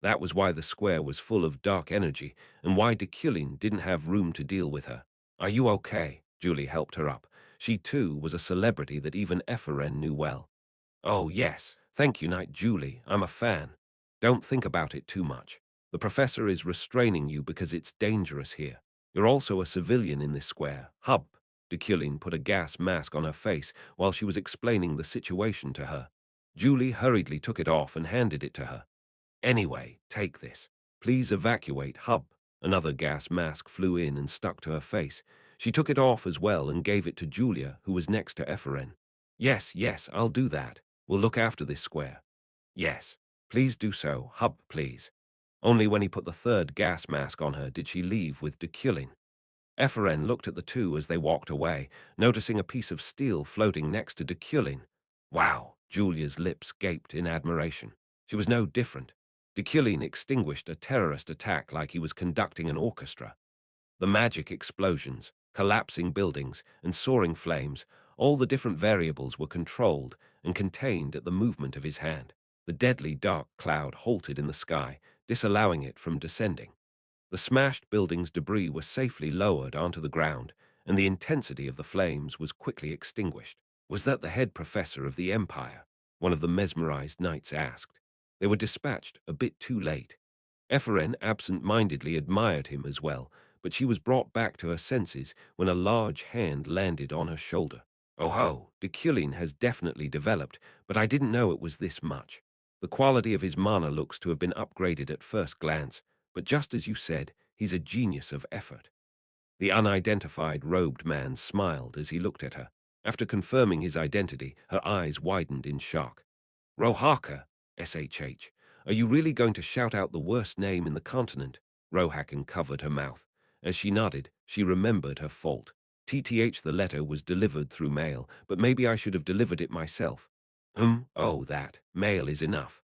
That was why the square was full of dark energy, and why Deculein didn't have room to deal with her. Are you okay? Julie helped her up. She, too, was a celebrity that even Ephraim knew well. Oh, yes. Thank you, Knight Julie. I'm a fan. Don't think about it too much. The professor is restraining you because it's dangerous here. You're also a civilian in this square. Hub. Deculein put a gas mask on her face while she was explaining the situation to her. Julie hurriedly took it off and handed it to her. Anyway, take this. Please evacuate Hub. Another gas mask flew in and stuck to her face. She took it off as well and gave it to Julia, who was next to Ephraim. Yes, I'll do that. We'll look after this square. Yes, please do so, Hub, please. Only when he put the third gas mask on her did she leave with Deculein. Ephraim looked at the two as they walked away, noticing a piece of steel floating next to Deculein. Wow, Julia's lips gaped in admiration. She was no different. Deculein extinguished a terrorist attack like he was conducting an orchestra. The magic explosions, collapsing buildings, and soaring flames, all the different variables were controlled and contained at the movement of his hand. The deadly dark cloud halted in the sky, disallowing it from descending. The smashed building's debris was safely lowered onto the ground, and the intensity of the flames was quickly extinguished. Was that the head professor of the Empire? One of the mesmerized knights asked. They were dispatched a bit too late. Ephraim absent-mindedly admired him as well, but she was brought back to her senses when a large hand landed on her shoulder. Oh ho, Deculein has definitely developed, but I didn't know it was this much. The quality of his mana looks to have been upgraded at first glance, but just as you said, he's a genius of effort. The unidentified robed man smiled as he looked at her. After confirming his identity, her eyes widened in shock. Rohaka, SHH. Are you really going to shout out the worst name in the continent? Rohakan covered her mouth. As she nodded, she remembered her fault. TTH, the letter was delivered through mail, but maybe I should have delivered it myself. Oh, that. Mail is enough.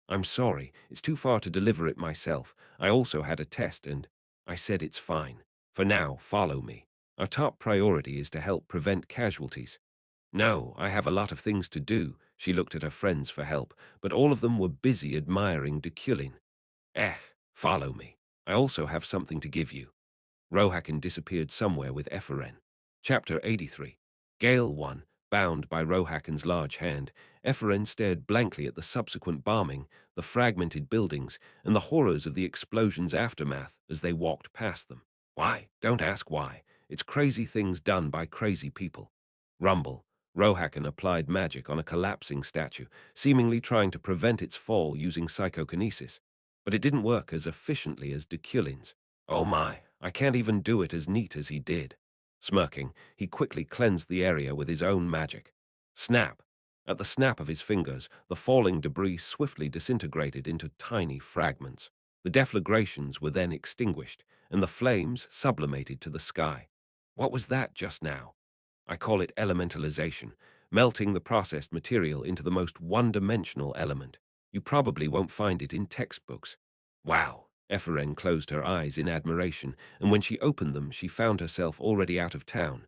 I'm sorry, it's too far to deliver it myself. I also had a test and I said it's fine. For now, follow me. Our top priority is to help prevent casualties. No, I have a lot of things to do. She looked at her friends for help, but all of them were busy admiring Deculein. Follow me. I also have something to give you. Rohakan disappeared somewhere with Ephraim. Chapter 83. Gale 1. Bound by Rohakan's large hand, Ephraim stared blankly at the subsequent bombing, the fragmented buildings, and the horrors of the explosion's aftermath as they walked past them. Why? Don't ask why. It's crazy things done by crazy people. Rumble. Rohakan applied magic on a collapsing statue, seemingly trying to prevent its fall using psychokinesis. But it didn't work as efficiently as Deculein's. Oh my, I can't even do it as neat as he did. Smirking, he quickly cleansed the area with his own magic. Snap! At the snap of his fingers, the falling debris swiftly disintegrated into tiny fragments. The deflagrations were then extinguished, and the flames sublimated to the sky. What was that just now? I call it elementalization, melting the processed material into the most one-dimensional element. You probably won't find it in textbooks. Wow! Ephraim closed her eyes in admiration, and when she opened them, she found herself already out of town.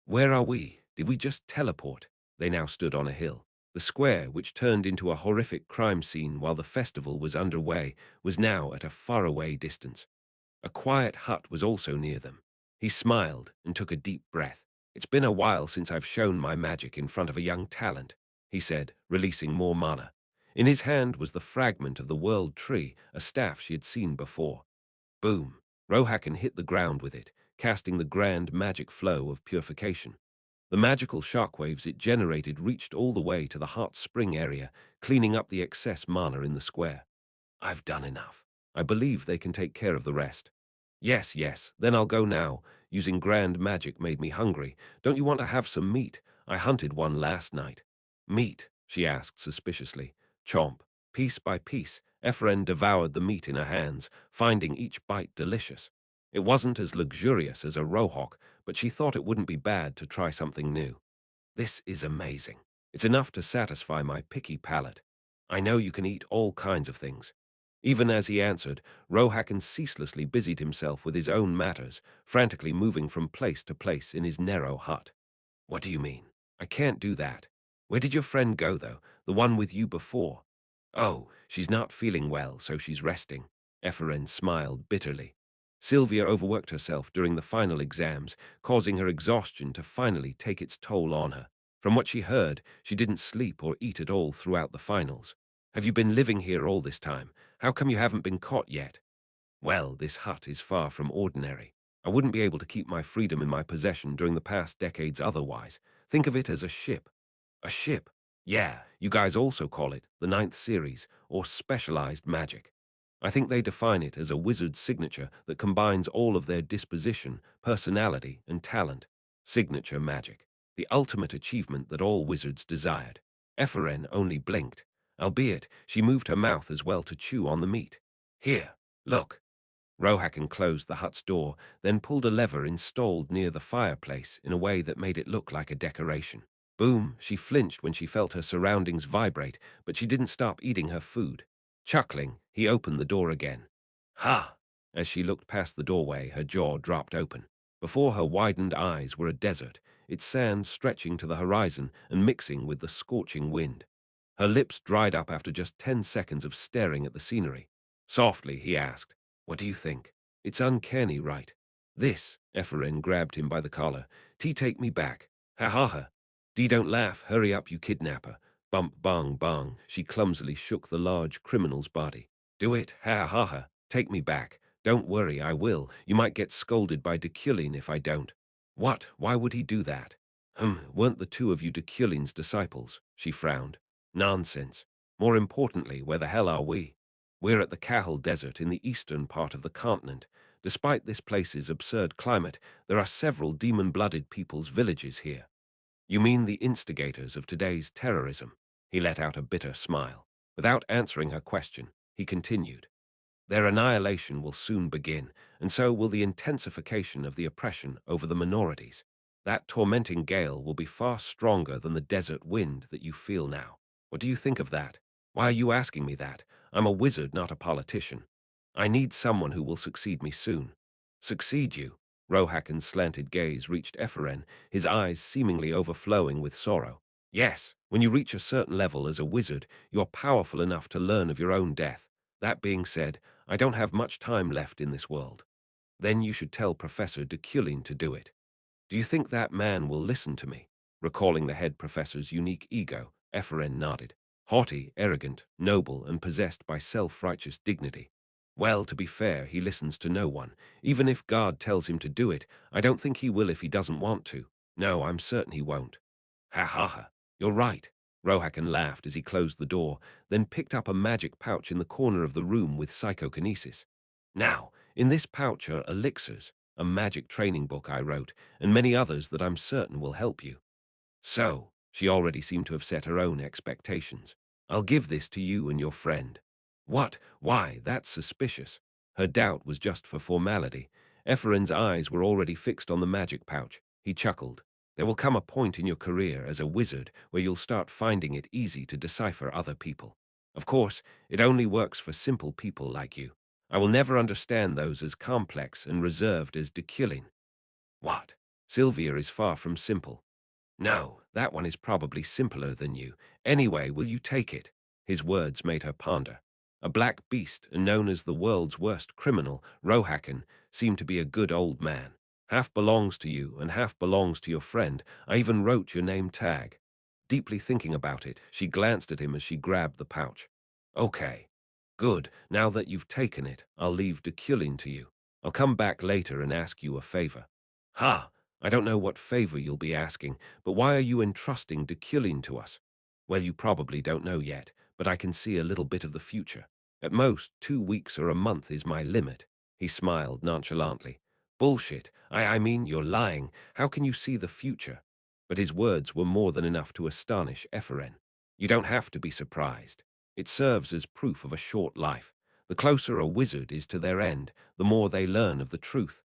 Where are we? Did we just teleport? They now stood on a hill. The square, which turned into a horrific crime scene while the festival was underway, was now at a faraway distance. A quiet hut was also near them. He smiled and took a deep breath. It's been a while since I've shown my magic in front of a young talent, he said, releasing more mana. In his hand was the fragment of the world tree, a staff she had seen before. Boom! Rohakan hit the ground with it, casting the grand magic flow of purification. The magical shockwaves it generated reached all the way to the hot spring area, cleaning up the excess mana in the square. I've done enough. I believe they can take care of the rest. Yes, yes, then I'll go now. Using grand magic made me hungry. Don't you want to have some meat? I hunted one last night. Meat? She asked suspiciously. Chomp. Piece by piece, Ephraim devoured the meat in her hands, finding each bite delicious. It wasn't as luxurious as a rohawk, but she thought it wouldn't be bad to try something new. This is amazing. It's enough to satisfy my picky palate. I know you can eat all kinds of things. Even as he answered, Rohakan ceaselessly busied himself with his own matters, frantically moving from place to place in his narrow hut. What do you mean? I can't do that. Where did your friend go, though? The one with you before? Oh, she's not feeling well, so she's resting. Ephraim smiled bitterly. Sylvia overworked herself during the final exams, causing her exhaustion to finally take its toll on her. From what she heard, she didn't sleep or eat at all throughout the finals. Have you been living here all this time? How come you haven't been caught yet? Well, this hut is far from ordinary. I wouldn't be able to keep my freedom in my possession during the past decades otherwise. Think of it as a ship. A ship? Yeah, you guys also call it the ninth series, or specialized magic. I think they define it as a wizard's signature that combines all of their disposition, personality, and talent. Signature magic. The ultimate achievement that all wizards desired. Ephraim only blinked, albeit she moved her mouth as well to chew on the meat. Here, look. Rohakan closed the hut's door, then pulled a lever installed near the fireplace in a way that made it look like a decoration. Boom, she flinched when she felt her surroundings vibrate, but she didn't stop eating her food. Chuckling, he opened the door again. Ha! As she looked past the doorway, her jaw dropped open. Before her widened eyes were a desert, its sand stretching to the horizon and mixing with the scorching wind. Her lips dried up after just 10 seconds of staring at the scenery. Softly, he asked, what do you think? It's uncanny, right? This, Ephraim grabbed him by the collar. Take me back. Ha ha ha. Don't laugh. Hurry up, you kidnapper. Bump, bang, bang. She clumsily shook the large criminal's body. Do it. Ha ha ha. Take me back. Don't worry, I will. You might get scolded by Deculein if I don't. What? Why would he do that? Weren't the two of you Deculein's disciples? She frowned. Nonsense. More importantly, where the hell are we? We're at the Cahal Desert in the eastern part of the continent. Despite this place's absurd climate, there are several demon-blooded people's villages here. You mean the instigators of today's terrorism? He let out a bitter smile. Without answering her question, he continued. Their annihilation will soon begin, and so will the intensification of the oppression over the minorities. That tormenting gale will be far stronger than the desert wind that you feel now. What do you think of that? Why are you asking me that? I'm a wizard, not a politician. I need someone who will succeed me soon. Succeed you? Rohakan's slanted gaze reached Ephraim, his eyes seemingly overflowing with sorrow. Yes, when you reach a certain level as a wizard, you're powerful enough to learn of your own death. That being said, I don't have much time left in this world. Then you should tell Professor Deculein to do it. Do you think that man will listen to me? Recalling the head professor's unique ego, Ephraim nodded. Haughty, arrogant, noble, and possessed by self-righteous dignity. Well, to be fair, he listens to no one. Even if God tells him to do it, I don't think he will if he doesn't want to. No, I'm certain he won't. Ha ha ha. You're right. Rohakan laughed as he closed the door, then picked up a magic pouch in the corner of the room with psychokinesis. Now, in this pouch are elixirs, a magic training book I wrote, and many others that I'm certain will help you. So, she already seemed to have set her own expectations. I'll give this to you and your friend. What? Why, that's suspicious. Her doubt was just for formality. Ephraim's eyes were already fixed on the magic pouch. He chuckled. There will come a point in your career as a wizard where you'll start finding it easy to decipher other people. Of course, it only works for simple people like you. I will never understand those as complex and reserved as Deculein. What? Sylvia is far from simple. No, that one is probably simpler than you. Anyway, will you take it? His words made her ponder. A black beast, and known as the world's worst criminal, Rohakan, seemed to be a good old man. Half belongs to you, and half belongs to your friend. I even wrote your name tag. Deeply thinking about it, she glanced at him as she grabbed the pouch. Okay. Good. Now that you've taken it, I'll leave Deculein to you. I'll come back later and ask you a favor. Ha! I don't know what favor you'll be asking, but why are you entrusting Deculein to us? Well, you probably don't know yet, but I can see a little bit of the future. At most, 2 weeks or a month is my limit. He smiled nonchalantly. Bullshit. I mean, you're lying. How can you see the future? But his words were more than enough to astonish Ephraim. You don't have to be surprised. It serves as proof of a short life. The closer a wizard is to their end, the more they learn of the truth.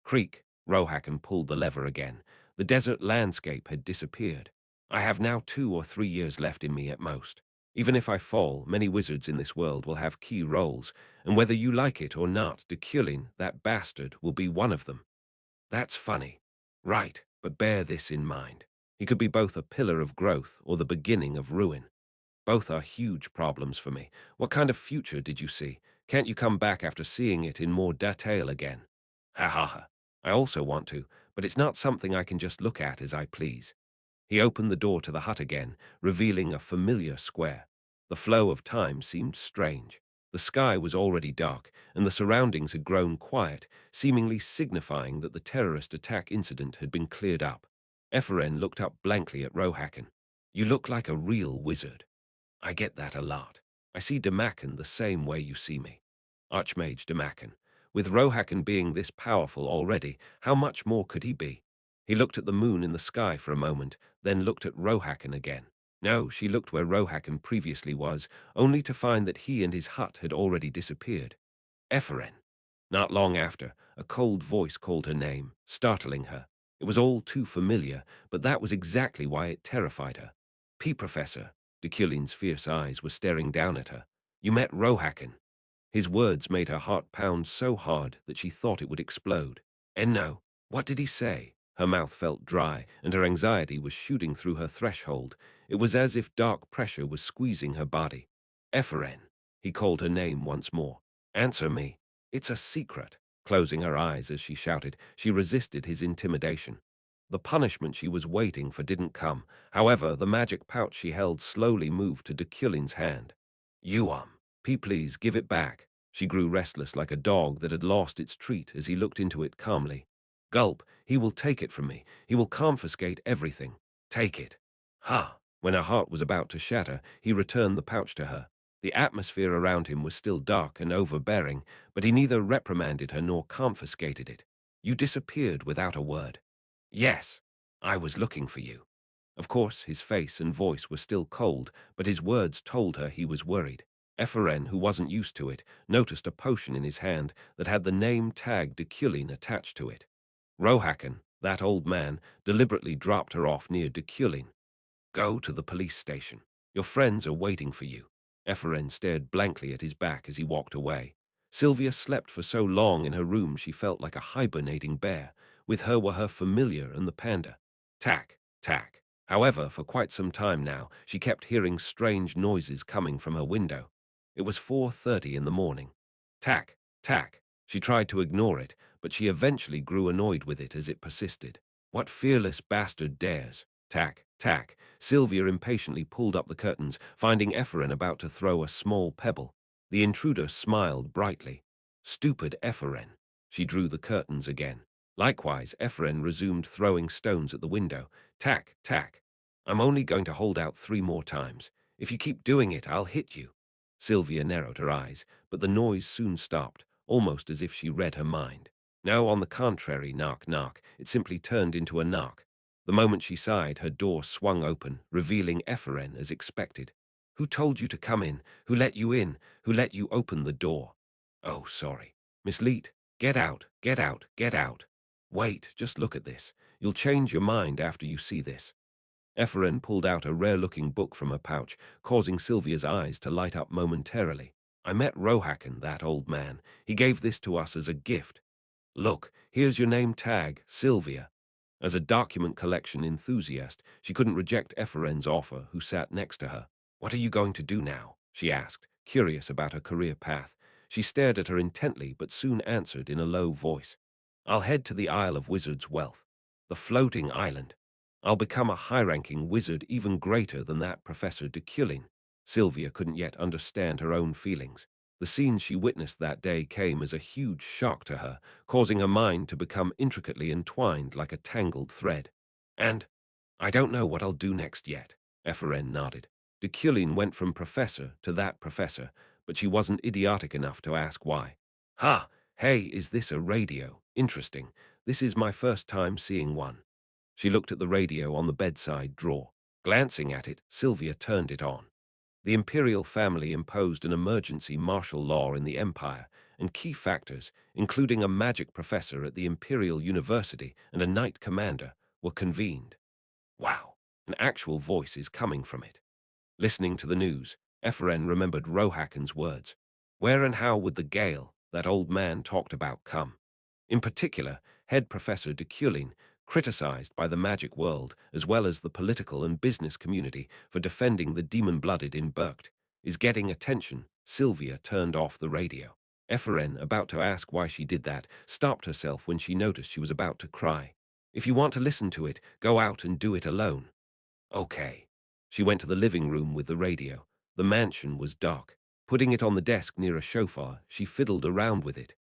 Creak. Rohakan pulled the lever again. The desert landscape had disappeared. I have now 2 or 3 years left in me at most. Even if I fall, many wizards in this world will have key roles, and whether you like it or not, Deculein, that bastard, will be one of them. That's funny. Right, but bear this in mind. He could be both a pillar of growth or the beginning of ruin. Both are huge problems for me. What kind of future did you see? Can't you come back after seeing it in more detail again? Ha ha ha. I also want to, but it's not something I can just look at as I please. He opened the door to the hut again, revealing a familiar square. The flow of time seemed strange. The sky was already dark, and the surroundings had grown quiet, seemingly signifying that the terrorist attack incident had been cleared up. Ephraim looked up blankly at Rohakan. You look like a real wizard. I get that a lot. I see Demakan the same way you see me. Archmage Demakan. With Rohakan being this powerful already, how much more could he be? He looked at the moon in the sky for a moment, then looked at Rohakan again. No, she looked where Rohakan previously was, only to find that he and his hut had already disappeared. Ephraim. Not long after, a cold voice called her name, startling her. It was all too familiar, but that was exactly why it terrified her. Professor. Deculein's fierce eyes were staring down at her. You met Rohakan. His words made her heart pound so hard that she thought it would explode. And no, what did he say? Her mouth felt dry, and her anxiety was shooting through her threshold. It was as if dark pressure was squeezing her body. Ephraim. He called her name once more. Answer me. It's a secret. Closing her eyes as she shouted, she resisted his intimidation. The punishment she was waiting for didn't come. However, the magic pouch she held slowly moved to Deculein's hand. Please give it back. She grew restless like a dog that had lost its treat as he looked into it calmly. Gulp, he will take it from me. He will confiscate everything. Take it. Ha! When her heart was about to shatter, he returned the pouch to her. The atmosphere around him was still dark and overbearing, but he neither reprimanded her nor confiscated it. You disappeared without a word. Yes, I was looking for you. Of course, his face and voice were still cold, but his words told her he was worried. Ephraim, who wasn't used to it, noticed a potion in his hand that had the name tag Deculein attached to it. Rohakan, that old man, deliberately dropped her off near Deculein. Go to the police station. Your friends are waiting for you. Ephraim stared blankly at his back as he walked away. Sylvia slept for so long in her room she felt like a hibernating bear. With her were her familiar and the panda. Tack, tack. However, for quite some time now, she kept hearing strange noises coming from her window. It was 4:30 in the morning. Tack, tack. She tried to ignore it, but she eventually grew annoyed with it as it persisted. What fearless bastard dares? Tack, tack. Sylvia impatiently pulled up the curtains, finding Ephraim about to throw a small pebble. The intruder smiled brightly. Stupid Ephraim. She drew the curtains again. Likewise, Ephraim resumed throwing stones at the window. Tack, tack. I'm only going to hold out 3 more times. If you keep doing it, I'll hit you. Sylvia narrowed her eyes, but the noise soon stopped, almost as if she read her mind. No, on the contrary, knock, knock. It simply turned into a knock. The moment she sighed, her door swung open, revealing Ephraim as expected. Who told you to come in? Who let you in? Who let you open the door? Oh, sorry. Miss Leet, get out, get out, get out. Wait, just look at this. You'll change your mind after you see this. Ephraim pulled out a rare-looking book from her pouch, causing Sylvia's eyes to light up momentarily. I met Rohakan, that old man. He gave this to us as a gift. Look, here's your name tag, Sylvia. As a document collection enthusiast, she couldn't reject Ephraim's offer, who sat next to her. What are you going to do now? She asked, curious about her career path. She stared at her intently, but soon answered in a low voice. I'll head to the Isle of Wizards' Wealth, the floating island. I'll become a high-ranking wizard even greater than that Professor Deculein. Sylvia couldn't yet understand her own feelings. The scenes she witnessed that day came as a huge shock to her, causing her mind to become intricately entwined like a tangled thread. And I don't know what I'll do next yet, Ephraim nodded. Deculein went from professor to that professor, but she wasn't idiotic enough to ask why. Ha! Hey, is this a radio? Interesting. This is my first time seeing one. She looked at the radio on the bedside drawer. Glancing at it, Sylvia turned it on. The imperial family imposed an emergency martial law in the empire, and key factors, including a magic professor at the Imperial University and a knight commander, were convened. Wow, an actual voice is coming from it. Listening to the news, Ephraim remembered Rohakan's words. Where and how would the gale that old man talked about come? In particular, head Professor Deculein, criticized by the magic world as well as the political and business community for defending the demon-blooded in Berkt, is getting attention. Sylvia turned off the radio. Ephraim, about to ask why she did that, stopped herself when she noticed she was about to cry. If you want to listen to it, go out and do it alone. Okay. She went to the living room with the radio. The mansion was dark. Putting it on the desk near a shofar, she fiddled around with it.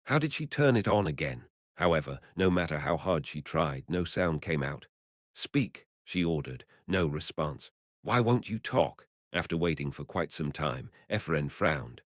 How did she turn it on again? However, no matter how hard she tried, no sound came out. Speak, she ordered. No response. Why won't you talk? After waiting for quite some time, Ephraim frowned.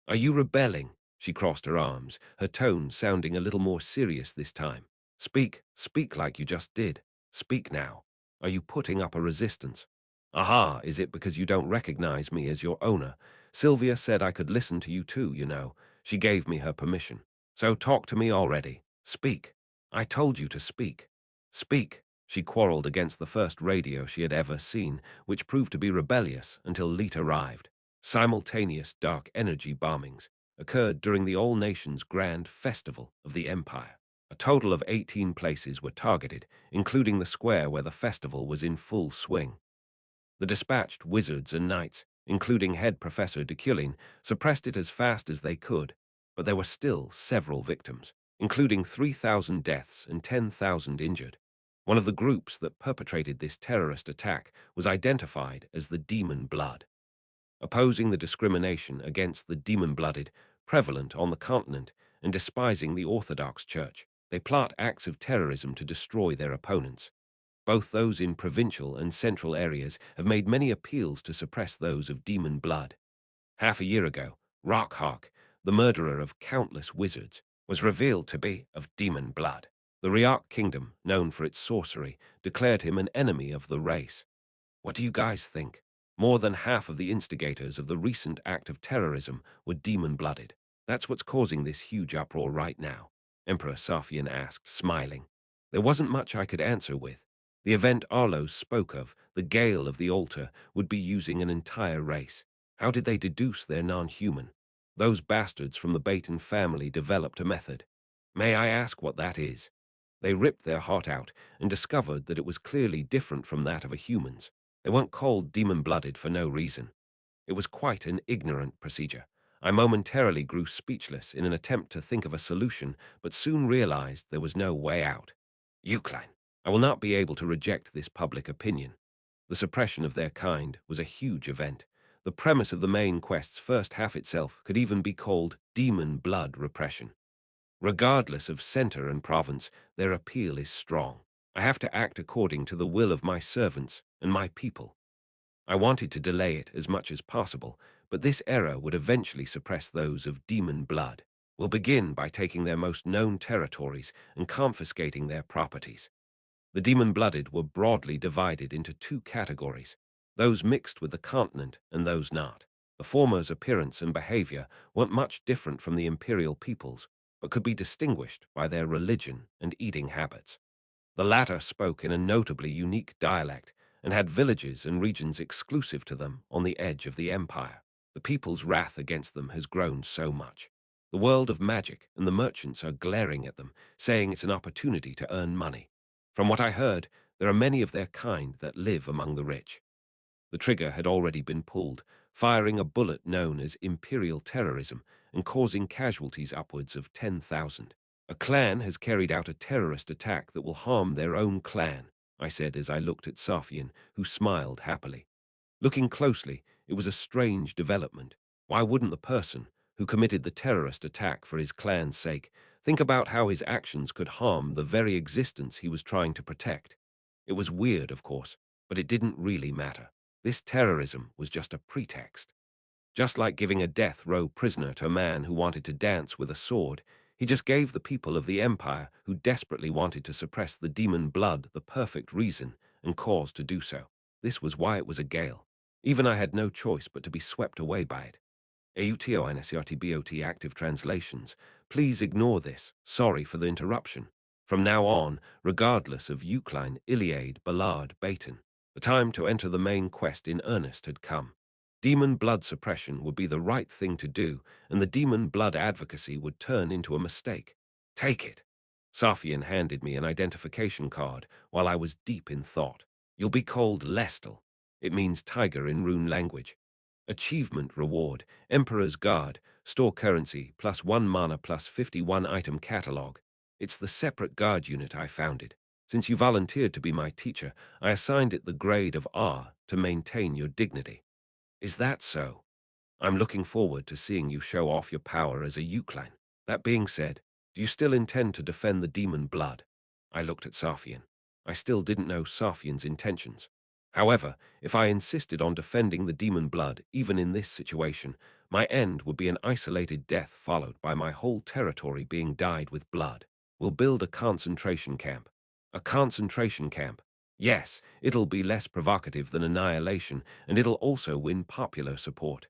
Are you rebelling? She crossed her arms, her tone sounding a little more serious this time. Speak, speak like you just did. Speak now. Are you putting up a resistance? Aha, is it because you don't recognize me as your owner? Sylvia said I could listen to you too, you know. She gave me her permission. So talk to me already. Speak. I told you to speak. Speak. She quarreled against the first radio she had ever seen, which proved to be rebellious until Leet arrived. Simultaneous dark energy bombings occurred during the All Nations Grand Festival of the Empire. A total of 18 places were targeted, including the square where the festival was in full swing. The dispatched wizards and knights, including head Professor Deculein, suppressed it as fast as they could, but there were still several victims, including 3,000 deaths and 10,000 injured. One of the groups that perpetrated this terrorist attack was identified as the Demon Blood. Opposing the discrimination against the demon-blooded prevalent on the continent and despising the Orthodox Church, they plot acts of terrorism to destroy their opponents. Both those in provincial and central areas have made many appeals to suppress those of demon blood. Half a year ago, Rockhawk, the murderer of countless wizards, was revealed to be of demon blood. The Riak kingdom, known for its sorcery, declared him an enemy of the race. What do you guys think? More than half of the instigators of the recent act of terrorism were demon-blooded. That's what's causing this huge uproar right now, Emperor Safian asked, smiling. There wasn't much I could answer with. The event Arlo spoke of, the Gale of the Altar, would be using an entire race. How did they deduce they're non-human? Those bastards from the Baton family developed a method. May I ask what that is? They ripped their heart out and discovered that it was clearly different from that of a human's. They weren't called demon-blooded for no reason. It was quite an ignorant procedure. I momentarily grew speechless in an attempt to think of a solution, but soon realized there was no way out. Eucline, I will not be able to reject this public opinion. The suppression of their kind was a huge event. The premise of the main quest's first half itself could even be called demon blood repression. Regardless of center and province, their appeal is strong. I have to act according to the will of my servants and my people. I wanted to delay it as much as possible, but this era would eventually suppress those of demon blood. We'll begin by taking their most known territories and confiscating their properties. The demon-blooded were broadly divided into two categories, those mixed with the continent and those not. The former's appearance and behavior weren't much different from the imperial peoples, but could be distinguished by their religion and eating habits. The latter spoke in a notably unique dialect and had villages and regions exclusive to them on the edge of the empire. The people's wrath against them has grown so much. The world of magic and the merchants are glaring at them, saying it's an opportunity to earn money. From what I heard, there are many of their kind that live among the rich. The trigger had already been pulled, firing a bullet known as imperial terrorism and causing casualties upwards of 10,000. A clan has carried out a terrorist attack that will harm their own clan, I said as I looked at Safian, who smiled happily. Looking closely, it was a strange development. Why wouldn't the person who committed the terrorist attack for his clan's sake think about how his actions could harm the very existence he was trying to protect? It was weird, of course, but it didn't really matter. This terrorism was just a pretext. Just like giving a death row prisoner to a man who wanted to dance with a sword, he just gave the people of the empire who desperately wanted to suppress the demon blood the perfect reason and cause to do so. This was why it was a gale. Even I had no choice but to be swept away by it. AUTONSERTBOT active translations. Please ignore this. Sorry for the interruption. From now on, regardless of Eucline, Iliad, Ballard, Baton, the time to enter the main quest in earnest had come. Demon blood suppression would be the right thing to do, and the demon blood advocacy would turn into a mistake. Take it. Safian handed me an identification card while I was deep in thought. You'll be called Lestal. It means tiger in rune language. Achievement reward, Emperor's Guard, store currency, +1 mana +51 item catalog. It's the separate guard unit I founded. Since you volunteered to be my teacher, I assigned it the grade of R to maintain your dignity. Is that so? I'm looking forward to seeing you show off your power as a Eucline. That being said, do you still intend to defend the demon blood? I looked at Safian. I still didn't know Safian's intentions. However, if I insisted on defending the demon blood, even in this situation, my end would be an isolated death followed by my whole territory being dyed with blood. We'll build a concentration camp. A concentration camp. Yes, it'll be less provocative than annihilation, and it'll also win popular support.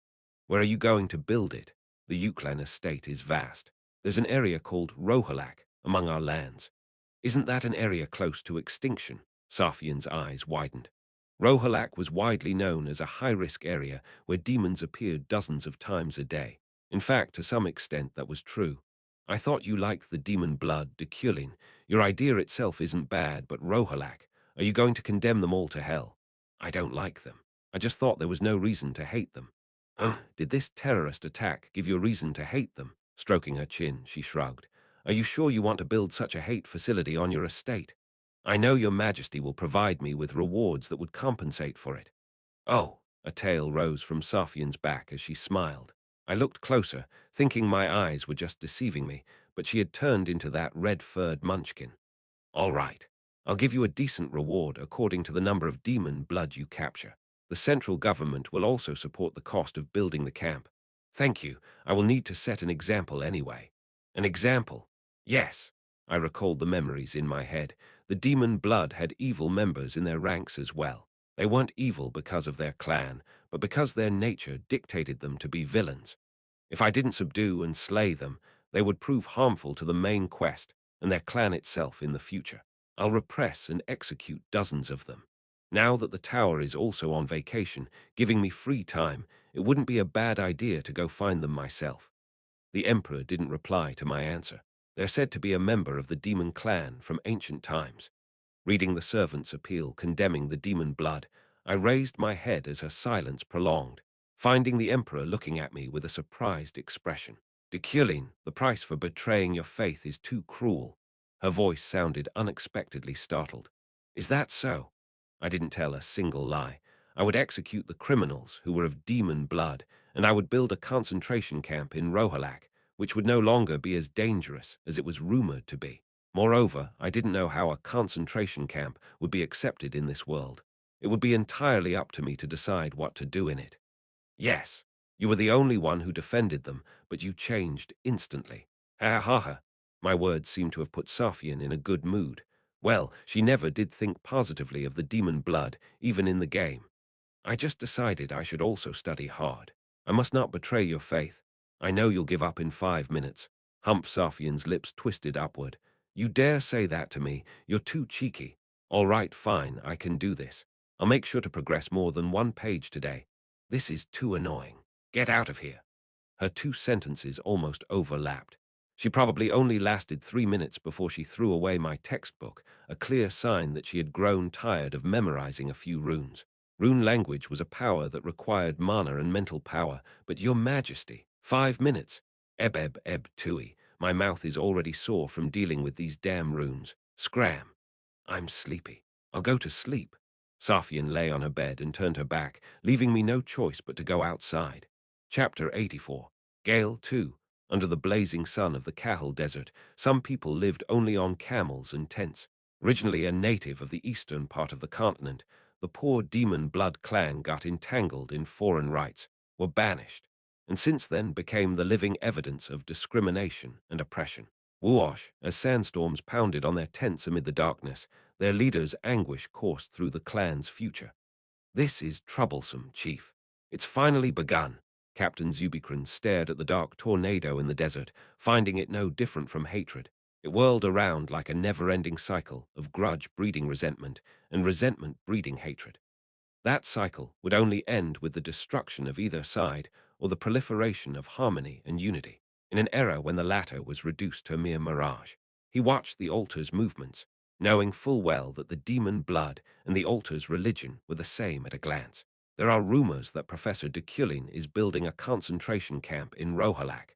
Where are you going to build it? The Euclan estate is vast. There's an area called Rohalak among our lands. Isn't that an area close to extinction? Safian's eyes widened. Rohalak was widely known as a high-risk area where demons appeared dozens of times a day. In fact, to some extent that was true. I thought you liked the demon blood, Deculein. Your idea itself isn't bad, but Rohalak, are you going to condemn them all to hell? I don't like them. I just thought there was no reason to hate them. Did this terrorist attack give you a reason to hate them? Stroking her chin, she shrugged. Are you sure you want to build such a hate facility on your estate? I know your majesty will provide me with rewards that would compensate for it. Oh, a tail rose from Safian's back as she smiled. I looked closer, thinking my eyes were just deceiving me, but she had turned into that red-furred munchkin. All right, I'll give you a decent reward according to the number of demon blood you capture. The central government will also support the cost of building the camp. Thank you. I will need to set an example anyway. An example? Yes. I recalled the memories in my head. The demon blood had evil members in their ranks as well. They weren't evil because of their clan, but because their nature dictated them to be villains. If I didn't subdue and slay them, they would prove harmful to the main quest and their clan itself in the future. I'll repress and execute dozens of them. Now that the tower is also on vacation, giving me free time, it wouldn't be a bad idea to go find them myself. The Emperor didn't reply to my answer. They're said to be a member of the demon clan from ancient times. Reading the servant's appeal condemning the demon blood, I raised my head as her silence prolonged, finding the Emperor looking at me with a surprised expression. Deculein, the price for betraying your faith is too cruel. Her voice sounded unexpectedly startled. Is that so? I didn't tell a single lie. I would execute the criminals who were of demon blood, and I would build a concentration camp in Rohalak, which would no longer be as dangerous as it was rumored to be. Moreover, I didn't know how a concentration camp would be accepted in this world. It would be entirely up to me to decide what to do in it. Yes, you were the only one who defended them, but you changed instantly. Ha ha ha. My words seemed to have put Safian in a good mood. Well, she never did think positively of the demon blood, even in the game. I just decided I should also study hard. I must not betray your faith. I know you'll give up in 5 minutes. Humph Safian's lips twisted upward. You dare say that to me? You're too cheeky. All right, fine, I can do this. I'll make sure to progress more than one page today. This is too annoying. Get out of here. Her two sentences almost overlapped. She probably only lasted 3 minutes before she threw away my textbook, a clear sign that she had grown tired of memorizing a few runes. Rune language was a power that required mana and mental power, but your majesty, 5 minutes. Eb tui. My mouth is already sore from dealing with these damn runes. Scram. I'm sleepy. I'll go to sleep. Safian lay on her bed and turned her back, leaving me no choice but to go outside. Chapter 84. Gale 2. Under the blazing sun of the Kahul Desert, some people lived only on camels and tents. Originally a native of the eastern part of the continent, the poor demon blood clan got entangled in foreign rites, were banished, and since then became the living evidence of discrimination and oppression. Whoosh, as sandstorms pounded on their tents amid the darkness, their leader's anguish coursed through the clan's future. This is troublesome, Chief. It's finally begun. Captain Zubikron stared at the dark tornado in the desert, finding it no different from hatred. It whirled around like a never-ending cycle of grudge breeding resentment and resentment breeding hatred. That cycle would only end with the destruction of either side or the proliferation of harmony and unity, in an era when the latter was reduced to a mere mirage. He watched the altar's movements, knowing full well that the demon blood and the altar's religion were the same at a glance. There are rumors that Professor Deculein is building a concentration camp in Rohalak.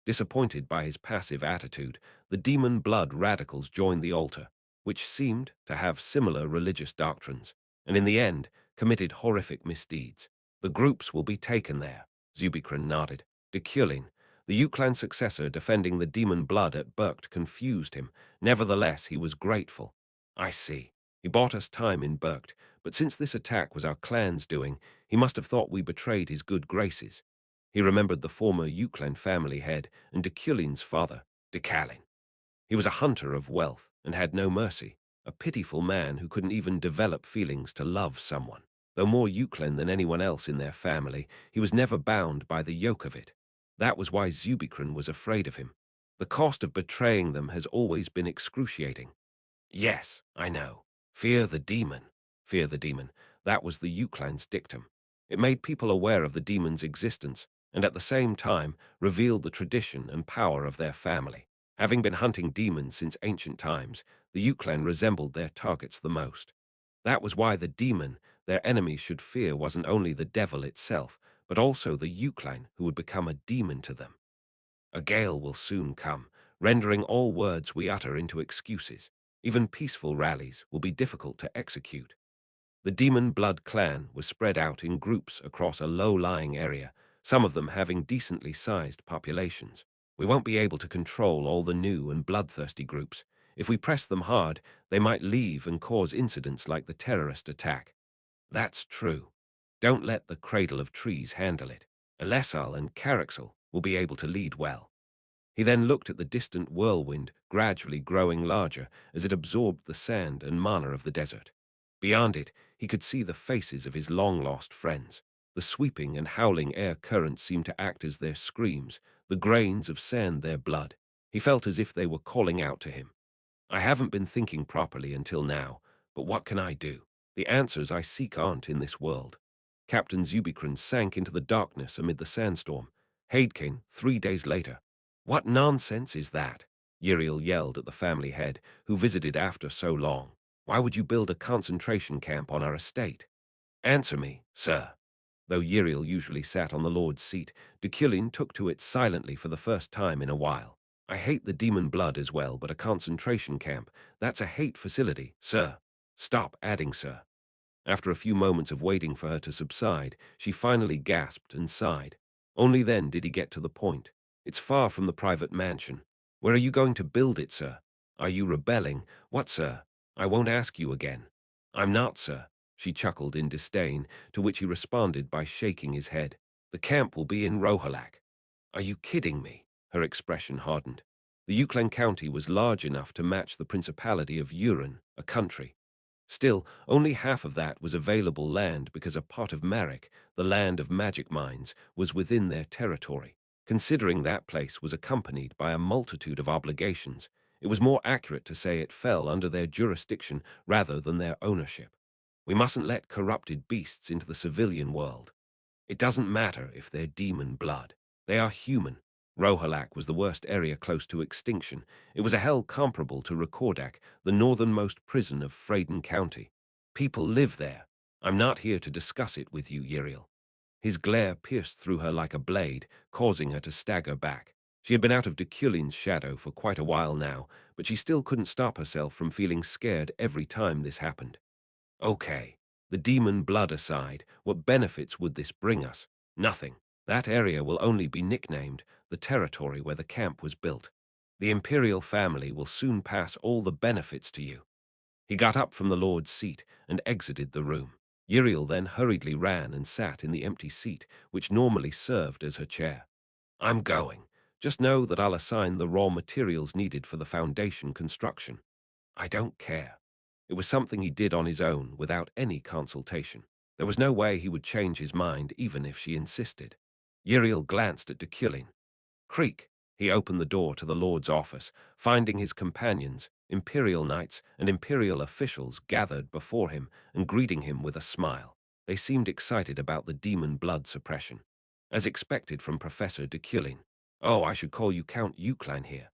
Disappointed by his passive attitude, the demon blood radicals joined the altar, which seemed to have similar religious doctrines, and in the end committed horrific misdeeds. The groups will be taken there. Zubikron nodded. Deculein, the Euclan successor defending the demon blood at Burkt, confused him. Nevertheless, he was grateful. I see. He bought us time in Burkt, but since this attack was our clan's doing, he must have thought we betrayed his good graces. He remembered the former Euclan family head and Deculein's father, Deculein. He was a hunter of wealth and had no mercy, a pitiful man who couldn't even develop feelings to love someone. Though more Euclan than anyone else in their family, he was never bound by the yoke of it. That was why Zubikron was afraid of him. The cost of betraying them has always been excruciating. Yes, I know. Fear the demon. Fear the demon. That was the Euclan's dictum. It made people aware of the demon's existence, and at the same time revealed the tradition and power of their family. Having been hunting demons since ancient times, the Euclan resembled their targets the most. That was why the demon their enemies should fear wasn't only the devil itself, but also the Euclan who would become a demon to them. A gale will soon come, rendering all words we utter into excuses. Even peaceful rallies will be difficult to execute. The Demon Blood clan was spread out in groups across a low-lying area, some of them having decently sized populations. We won't be able to control all the new and bloodthirsty groups. If we press them hard, they might leave and cause incidents like the terrorist attack. That's true. Don't let the Cradle of Trees handle it. Elessal and Caraxel will be able to lead well. He then looked at the distant whirlwind, gradually growing larger as it absorbed the sand and mana of the desert. Beyond it, he could see the faces of his long-lost friends. The sweeping and howling air currents seemed to act as their screams, the grains of sand their blood. He felt as if they were calling out to him. I haven't been thinking properly until now, but what can I do? The answers I seek aren't in this world. Captain Zubikron sank into the darkness amid the sandstorm. Haidkane, 3 days later. What nonsense is that? Uriel yelled at the family head, who visited after so long. Why would you build a concentration camp on our estate? Answer me, sir. Though Uriel usually sat on the Lord's seat, Deculein took to it silently for the first time in a while. I hate the demon blood as well, but a concentration camp, that's a hate facility, sir. Stop adding, sir. After a few moments of waiting for her to subside, she finally gasped and sighed. Only then did he get to the point. It's far from the private mansion. Where are you going to build it, sir? Are you rebelling? What, sir? I won't ask you again. I'm not, sir. She chuckled in disdain, to which he responded by shaking his head. The camp will be in Rohalak. Are you kidding me? Her expression hardened. The Yukon County was large enough to match the Principality of Urin, a country. Still, only half of that was available land because a pot of Marek, the land of magic mines, was within their territory. Considering that place was accompanied by a multitude of obligations, it was more accurate to say it fell under their jurisdiction rather than their ownership. We mustn't let corrupted beasts into the civilian world. It doesn't matter if they're demon blood. They are human. Rohalak was the worst area close to extinction. It was a hell comparable to Rekordak, the northernmost prison of Freyden County. People live there. I'm not here to discuss it with you, Uriel. His glare pierced through her like a blade, causing her to stagger back. She had been out of Deculein's shadow for quite a while now, but she still couldn't stop herself from feeling scared every time this happened. Okay, the demon blood aside, what benefits would this bring us? Nothing. That area will only be nicknamed the territory where the camp was built. The imperial family will soon pass all the benefits to you. He got up from the Lord's seat and exited the room. Uriel then hurriedly ran and sat in the empty seat, which normally served as her chair. I'm going. Just know that I'll assign the raw materials needed for the foundation construction. I don't care. It was something he did on his own, without any consultation. There was no way he would change his mind, even if she insisted. Uriel glanced at Deculein. Creak. He opened the door to the Lord's office, finding his companions, Imperial knights and Imperial officials, gathered before him and greeting him with a smile. They seemed excited about the demon blood suppression. As expected from Professor Deculein. Oh, I should call you Count Euclin here.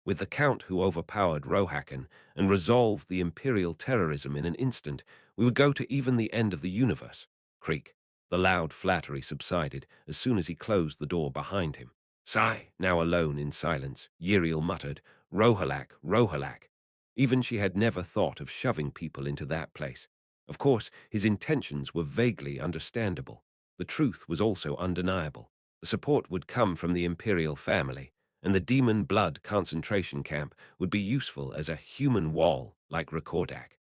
With the Count who overpowered Rohakan and resolved the imperial terrorism in an instant, we would go to even the end of the universe. Creak. The loud flattery subsided as soon as he closed the door behind him. Sigh. Now alone in silence, Uriel muttered, Rohalak, Rohalak. Even she had never thought of shoving people into that place. Of course, his intentions were vaguely understandable. The truth was also undeniable. The support would come from the imperial family, and the demon blood concentration camp would be useful as a human wall like Rekordak.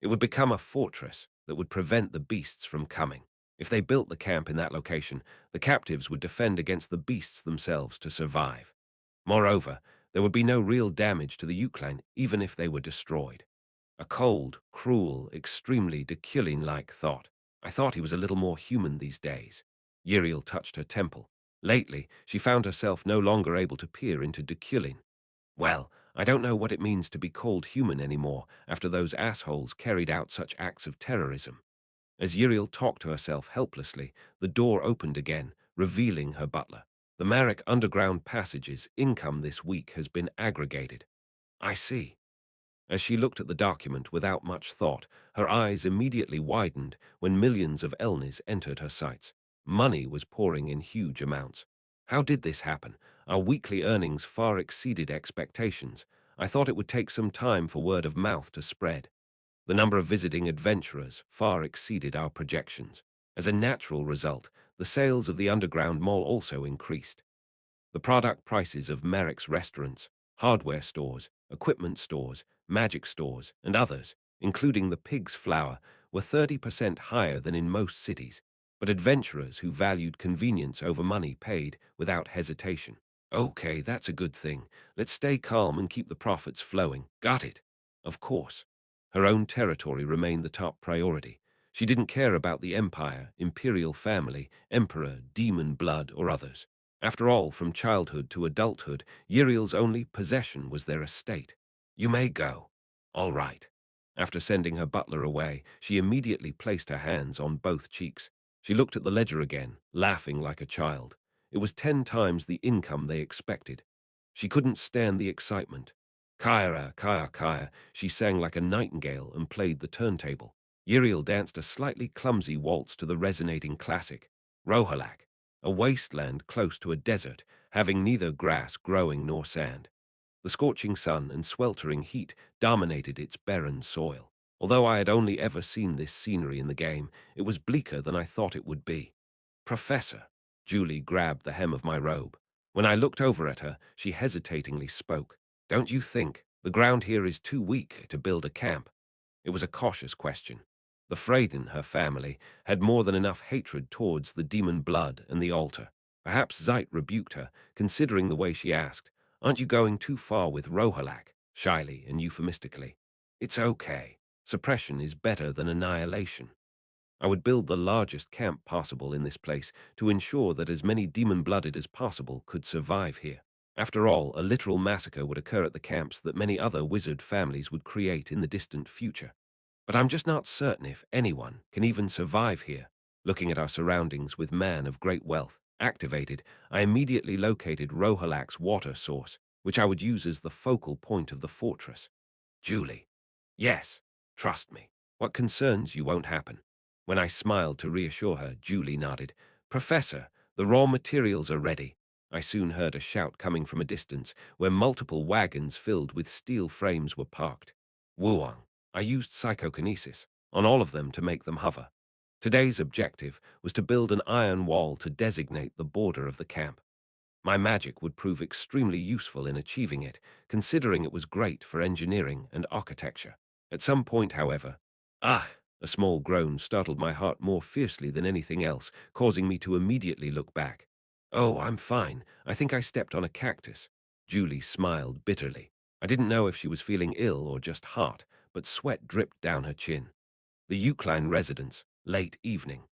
It would become a fortress that would prevent the beasts from coming. If they built the camp in that location, the captives would defend against the beasts themselves to survive. Moreover, there would be no real damage to the Yukon even if they were destroyed. A cold, cruel, extremely Deculein-like thought. I thought he was a little more human these days. Uriel touched her temple. Lately, she found herself no longer able to peer into Deculein. Well, I don't know what it means to be called human anymore after those assholes carried out such acts of terrorism. As Uriel talked to herself helplessly, the door opened again, revealing her butler. The Marek underground passage's income this week has been aggregated. I see. As she looked at the document without much thought, her eyes immediately widened when millions of Elnis entered her sights. Money was pouring in huge amounts. How did this happen? Our weekly earnings far exceeded expectations. I thought it would take some time for word of mouth to spread. The number of visiting adventurers far exceeded our projections. As a natural result, the sales of the underground mall also increased. The product prices of Marek's restaurants, hardware stores, equipment stores, magic stores, and others, including the pig's flour, were 30% higher than in most cities, but adventurers who valued convenience over money paid without hesitation. Okay, that's a good thing. Let's stay calm and keep the profits flowing. Got it. Of course. Her own territory remained the top priority. She didn't care about the empire, imperial family, emperor, demon blood, or others. After all, from childhood to adulthood, Uriel's only possession was their estate. You may go. All right. After sending her butler away, she immediately placed her hands on both cheeks. She looked at the ledger again, laughing like a child. It was 10 times the income they expected. She couldn't stand the excitement. Kyra, Kyra, Kyra, she sang like a nightingale and played the turntable. Uriel danced a slightly clumsy waltz to the resonating classic, Rohalak, a wasteland close to a desert, having neither grass growing nor sand. The scorching sun and sweltering heat dominated its barren soil. Although I had only ever seen this scenery in the game, it was bleaker than I thought it would be. Professor, Julie grabbed the hem of my robe. When I looked over at her, she hesitatingly spoke. Don't you think the ground here is too weak to build a camp? It was a cautious question. The Freyden, her family, had more than enough hatred towards the demon blood and the altar. Perhaps Zeit rebuked her, considering the way she asked, Aren't you going too far with Rohalak? Shyly and euphemistically. It's okay. Suppression is better than annihilation. I would build the largest camp possible in this place to ensure that as many demon-blooded as possible could survive here. After all, a literal massacre would occur at the camps that many other wizard families would create in the distant future. But I'm just not certain if anyone can even survive here. Looking at our surroundings with man of great wealth activated, I immediately located Rohalak's water source, which I would use as the focal point of the fortress. Julie. Yes, trust me. What concerns you won't happen. When I smiled to reassure her, Julie nodded. Professor, the raw materials are ready. I soon heard a shout coming from a distance, where multiple wagons filled with steel frames were parked. Wuong. I used psychokinesis on all of them to make them hover. Today's objective was to build an iron wall to designate the border of the camp. My magic would prove extremely useful in achieving it, considering it was great for engineering and architecture. At some point, however, a small groan startled my heart more fiercely than anything else, causing me to immediately look back. Oh, I'm fine. I think I stepped on a cactus. Julie smiled bitterly. I didn't know if she was feeling ill or just hot, but sweat dripped down her chin. The Eucline residence, late evening.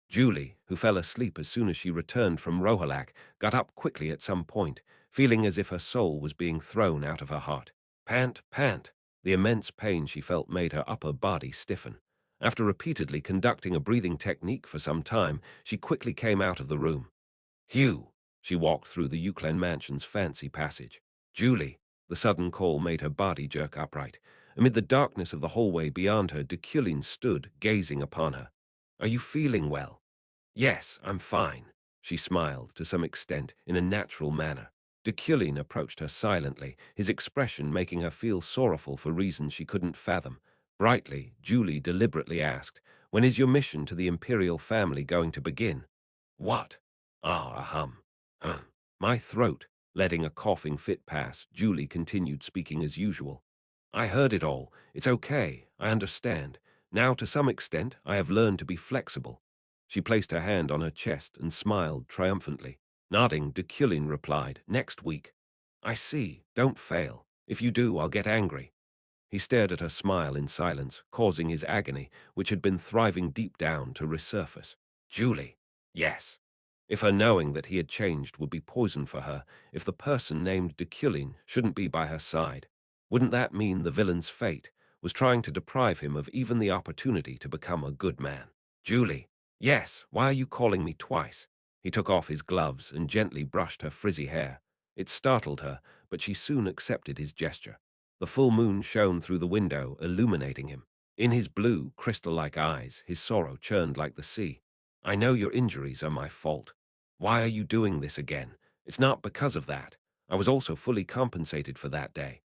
Julie, who fell asleep as soon as she returned from Rohalak, got up quickly at some point, feeling as if her soul was being thrown out of her heart. Pant, pant. The immense pain she felt made her upper body stiffen. After repeatedly conducting a breathing technique for some time, she quickly came out of the room. Hugh! She walked through the Euclid mansion's fancy passage. Julie! The sudden call made her body jerk upright. Amid the darkness of the hallway beyond her, Deculein stood, gazing upon her. Are you feeling well? Yes, I'm fine. She smiled, to some extent, in a natural manner. Deculein approached her silently, his expression making her feel sorrowful for reasons she couldn't fathom. Brightly, Julie deliberately asked, When is your mission to the imperial family going to begin? What? Ah, a hum. My throat. Letting a coughing fit pass, Julie continued speaking as usual. I heard it all. It's okay. I understand. Now, to some extent, I have learned to be flexible. She placed her hand on her chest and smiled triumphantly. Nodding, Deculein replied, Next week. I see. Don't fail. If you do, I'll get angry. He stared at her smile in silence, causing his agony, which had been thriving deep down, to resurface. Julie. Yes. If her knowing that he had changed would be poison for her, if the person named Deculein shouldn't be by her side, wouldn't that mean the villain's fate was trying to deprive him of even the opportunity to become a good man? Julie. Yes, why are you calling me twice? He took off his gloves and gently brushed her frizzy hair. It startled her, but she soon accepted his gesture. The full moon shone through the window, illuminating him. In his blue, crystal-like eyes, his sorrow churned like the sea. I know your injuries are my fault. Why are you doing this again? It's not because of that. I was also fully compensated for that day.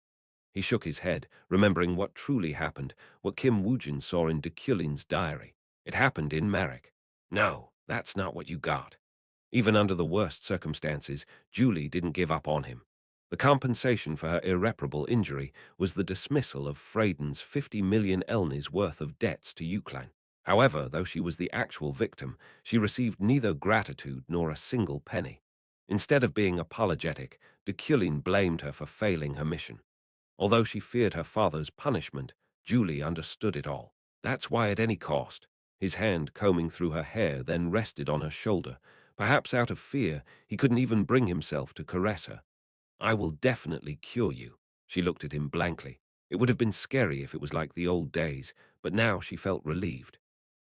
He shook his head, remembering what truly happened, what Kim Woojin saw in Deculein's diary. It happened in Marek. No, that's not what you got. Even under the worst circumstances, Julie didn't give up on him. The compensation for her irreparable injury was the dismissal of Freyden's 50 million Elnis worth of debts to Eucline. However, though she was the actual victim, she received neither gratitude nor a single penny. Instead of being apologetic, Deculein blamed her for failing her mission. Although she feared her father's punishment, Julie understood it all. That's why at any cost. His hand combing through her hair then rested on her shoulder. Perhaps out of fear, he couldn't even bring himself to caress her. I will definitely cure you. She looked at him blankly. It would have been scary if it was like the old days, but now she felt relieved.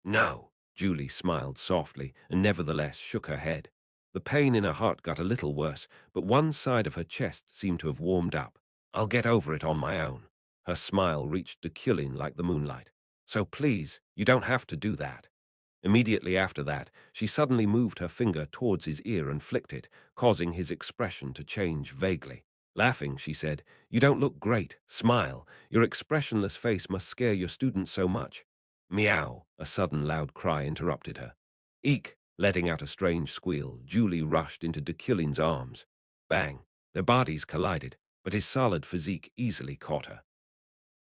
No, Julie smiled softly and nevertheless shook her head. The pain in her heart got a little worse, but one side of her chest seemed to have warmed up. I'll get over it on my own. Her smile reached Deculein like the moonlight. So please, you don't have to do that. Immediately after that, she suddenly moved her finger towards his ear and flicked it, causing his expression to change vaguely. Laughing, she said, "You don't look great. Smile. Your expressionless face must scare your students so much." Meow, a sudden loud cry interrupted her. Eek! Letting out a strange squeal, Julie rushed into Deculein's arms. Bang! Their bodies collided, but his solid physique easily caught her.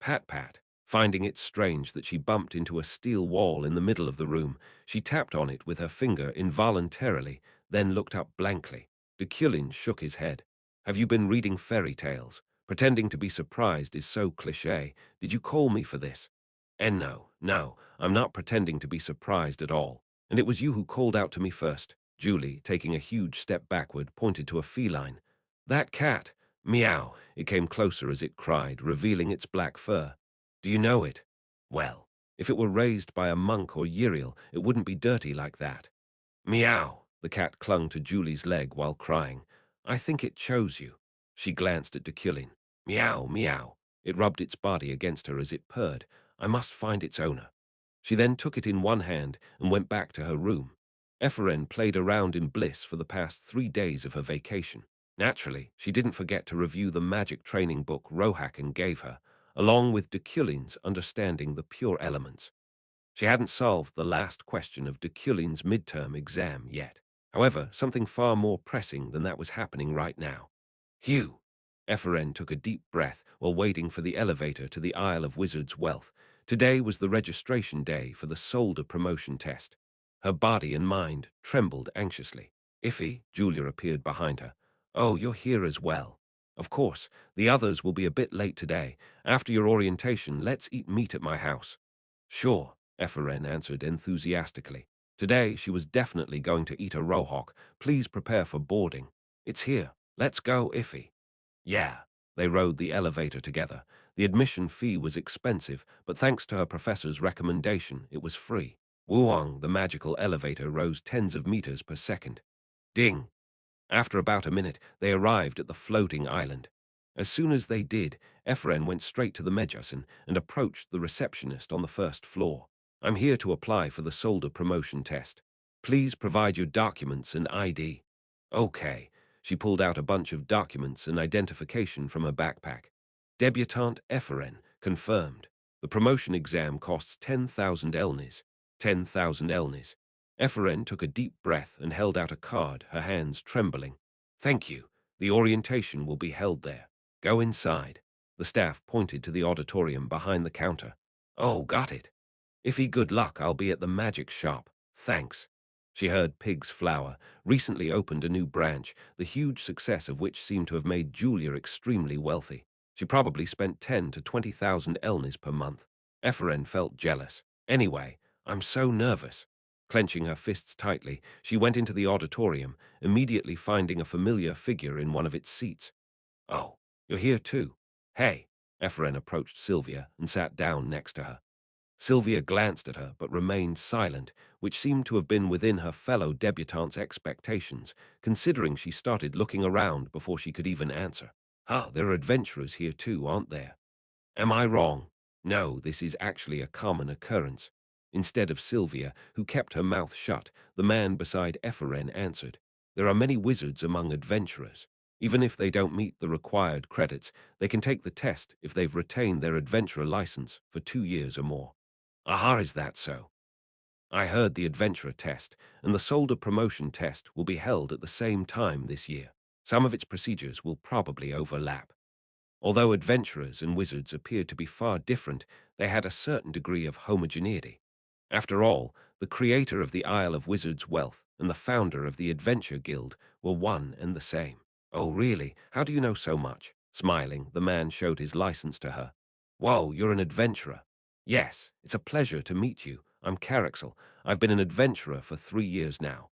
Pat-pat. Finding it strange that she bumped into a steel wall in the middle of the room, she tapped on it with her finger involuntarily, then looked up blankly. Deculein shook his head. "Have you been reading fairy tales? Pretending to be surprised is so cliché. Did you call me for this?" "And no, I'm not pretending to be surprised at all. And it was you who called out to me first." Julie, taking a huge step backward, pointed to a feline. "That cat! Meow!" It came closer as it cried, revealing its black fur. "Do you know it?" "Well, if it were raised by a monk or Uriel, it wouldn't be dirty like that." "Meow!" The cat clung to Julie's leg while crying. "I think it chose you." She glanced at Deculein. "Meow, meow." It rubbed its body against her as it purred. "I must find its owner." She then took it in one hand and went back to her room. Ephraim played around in bliss for the past 3 days of her vacation. Naturally, she didn't forget to review the magic training book Rohakan gave her, along with Deculein's Understanding the Pure Elements. She hadn't solved the last question of Deculein's midterm exam yet. However, something far more pressing than that was happening right now. Hugh! Ephraim took a deep breath while waiting for the elevator to the Isle of Wizards' Wealth. Today was the registration day for the soldier promotion test. Her body and mind trembled anxiously. Iffy, Julia appeared behind her. "Oh, you're here as well. Of course, the others will be a bit late today. After your orientation, let's eat meat at my house." "Sure," Ephraim answered enthusiastically. Today she was definitely going to eat a rohawk. "Please prepare for boarding." "It's here. Let's go, Iffy." Yeah. They rode the elevator together. The admission fee was expensive, but thanks to her professor's recommendation, it was free. Wuong, the magical elevator, rose tens of meters per second. Ding! After about a minute, they arrived at the floating island. As soon as they did, Ephraim went straight to the Medjusin and approached the receptionist on the first floor. "I'm here to apply for the soldier promotion test. Please provide your documents and ID." "Okay." She pulled out a bunch of documents and identification from her backpack. "Debutante Ephraim, confirmed. The promotion exam costs 10,000 elnis." 10,000 elnis. Ephraim took a deep breath and held out a card, her hands trembling. "Thank you. The orientation will be held there. Go inside." The staff pointed to the auditorium behind the counter. "Oh, got it. Iffy, good luck. I'll be at the magic shop. Thanks." She heard Pig's Flower recently opened a new branch, the huge success of which seemed to have made Julia extremely wealthy. She probably spent 10 to 20,000 elnis per month. Ephraim felt jealous. "Anyway, I'm so nervous." Clenching her fists tightly, she went into the auditorium, immediately finding a familiar figure in one of its seats. "Oh, you're here too. Hey." Ephraim approached Sylvia and sat down next to her. Sylvia glanced at her but remained silent, which seemed to have been within her fellow debutante's expectations, considering she started looking around before she could even answer. "Ah, there are adventurers here too, aren't there?" "Am I wrong?" "No, this is actually a common occurrence." Instead of Sylvia, who kept her mouth shut, the man beside Ephraim answered. "There are many wizards among adventurers. Even if they don't meet the required credits, they can take the test if they've retained their adventurer license for 2 years or more." "Aha, is that so?" "I heard the adventurer test and the soldier promotion test will be held at the same time this year. Some of its procedures will probably overlap." Although adventurers and wizards appeared to be far different, they had a certain degree of homogeneity. After all, the creator of the Isle of Wizards' Wealth and the founder of the Adventure Guild were one and the same. "Oh, really? How do you know so much?" Smiling, the man showed his license to her. "Whoa, you're an adventurer." "Yes, it's a pleasure to meet you. I'm Caraxel. I've been an adventurer for 3 years now."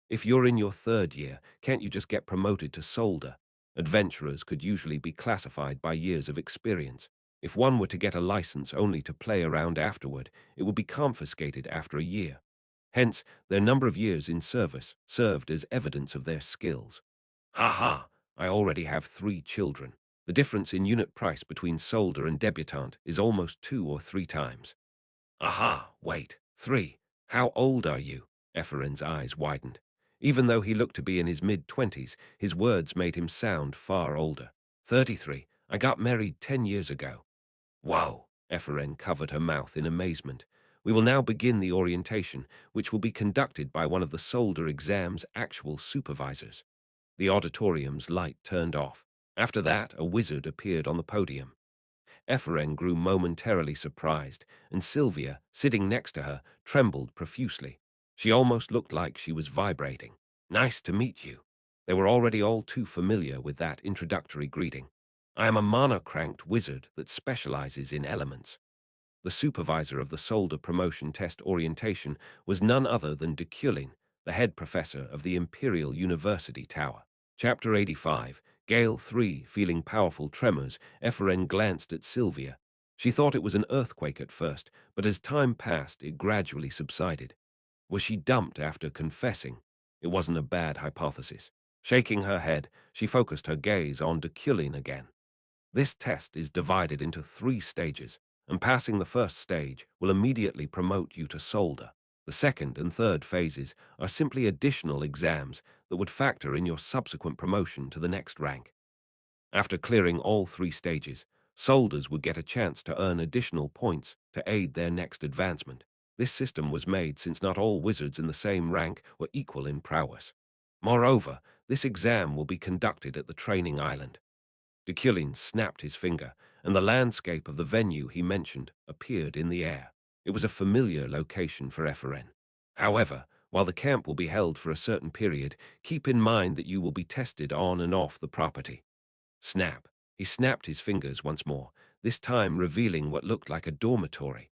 "If you're in your 3rd year, can't you just get promoted to soldier?" Adventurers could usually be classified by years of experience. If one were to get a license only to play around afterward, it would be confiscated after a year. Hence, their number of years in service served as evidence of their skills. "Ha ha! I already have 3 children. The difference in unit price between soldier and debutante is almost 2 or 3 times." "Aha! Wait. 3. How old are you?" Ephraim's eyes widened. Even though he looked to be in his mid-20s, his words made him sound far older. 33. I got married 10 years ago. Whoa! Eferen covered her mouth in amazement. We will now begin the orientation, which will be conducted by one of the solder exam's actual supervisors. The auditorium's light turned off. After that, a wizard appeared on the podium. Eferen grew momentarily surprised, and Sylvia, sitting next to her, trembled profusely. She almost looked like she was vibrating. Nice to meet you. They were already all too familiar with that introductory greeting. I am a mana-cranked wizard that specializes in elements. The supervisor of the solder promotion test orientation was none other than Deculein, the head professor of the Imperial University Tower. Chapter 85, Gale 3, feeling powerful tremors, Eferen glanced at Sylvia. She thought it was an earthquake at first, but as time passed, it gradually subsided. Was she dumped after confessing? It wasn't a bad hypothesis. Shaking her head, she focused her gaze on Deculein again. This test is divided into 3 stages, and passing the first stage will immediately promote you to solder. The second and third phases are simply additional exams that would factor in your subsequent promotion to the next rank. After clearing all 3 stages, solders would get a chance to earn additional points to aid their next advancement. This system was made since not all wizards in the same rank were equal in prowess. Moreover, this exam will be conducted at the training island. Deculein snapped his finger, and the landscape of the venue he mentioned appeared in the air. It was a familiar location for Eferen. However, while the camp will be held for a certain period, keep in mind that you will be tested on and off the property. Snap. He snapped his fingers once more, this time revealing what looked like a dormitory.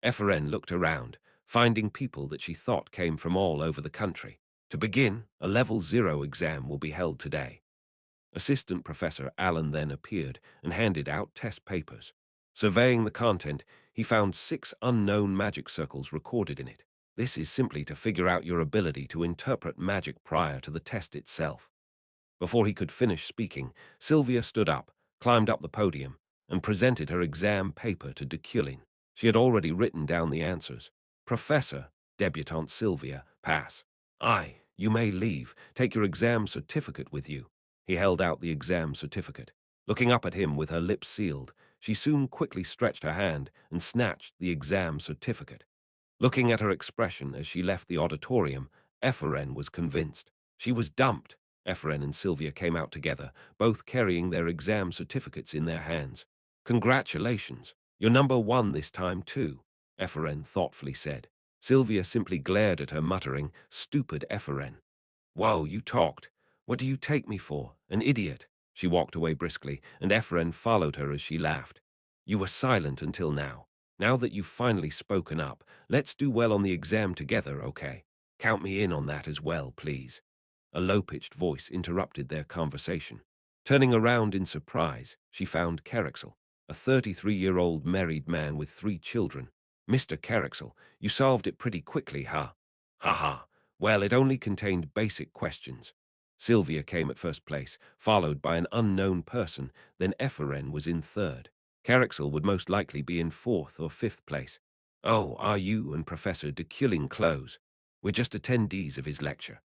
Eferen looked around, finding people that she thought came from all over the country. To begin, a Level 0 exam will be held today. Assistant Professor Allen then appeared and handed out test papers. Surveying the content, he found 6 unknown magic circles recorded in it. This is simply to figure out your ability to interpret magic prior to the test itself. Before he could finish speaking, Sylvia stood up, climbed up the podium, and presented her exam paper to Deculein. She had already written down the answers. Professor, debutante Sylvia, pass. Aye, you may leave. Take your exam certificate with you. He held out the exam certificate. Looking up at him with her lips sealed, she soon quickly stretched her hand and snatched the exam certificate. Looking at her expression as she left the auditorium, Eferen was convinced. She was dumped. Eferen and Sylvia came out together, both carrying their exam certificates in their hands. Congratulations. You're number 1 this time too, Eferen thoughtfully said. Sylvia simply glared at her, muttering, "Stupid Eferen." Whoa, you talked. What do you take me for? An idiot? She walked away briskly, and Efren followed her as she laughed. You were silent until now. Now that you've finally spoken up, let's do well on the exam together, okay? Count me in on that as well, please. A low-pitched voice interrupted their conversation. Turning around in surprise, she found Carixel, a 33-year-old married man with 3 children. Mr. Carixel, you solved it pretty quickly, huh? Ha ha. Well, it only contained basic questions. Sylvia came at first place, followed by an unknown person, then Eferen was in 3rd. Carixel would most likely be in 4th or 5th place. Oh, are you and Professor Deculein close? We're just attendees of his lecture.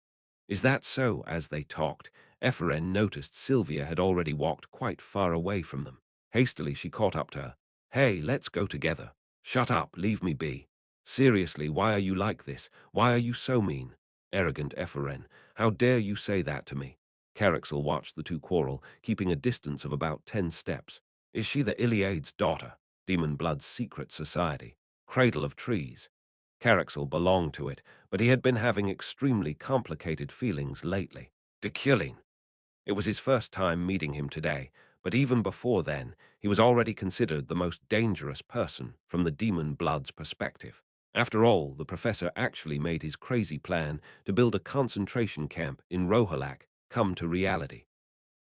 Is that so? As they talked, Eferen noticed Sylvia had already walked quite far away from them. Hastily, she caught up to her. Hey, let's go together. Shut up, leave me be. Seriously, why are you like this? Why are you so mean? Arrogant Eferen, how dare you say that to me? Carixel watched the 2 quarrel, keeping a distance of about 10 steps. Is she the Iliade's daughter? Demon Blood's secret society. Cradle of trees. Carixel belonged to it, but he had been having extremely complicated feelings lately. Deculein. It was his first time meeting him today, but even before then, he was already considered the most dangerous person from the Demon Blood's perspective. After all, the professor actually made his crazy plan to build a concentration camp in Rohalak come to reality.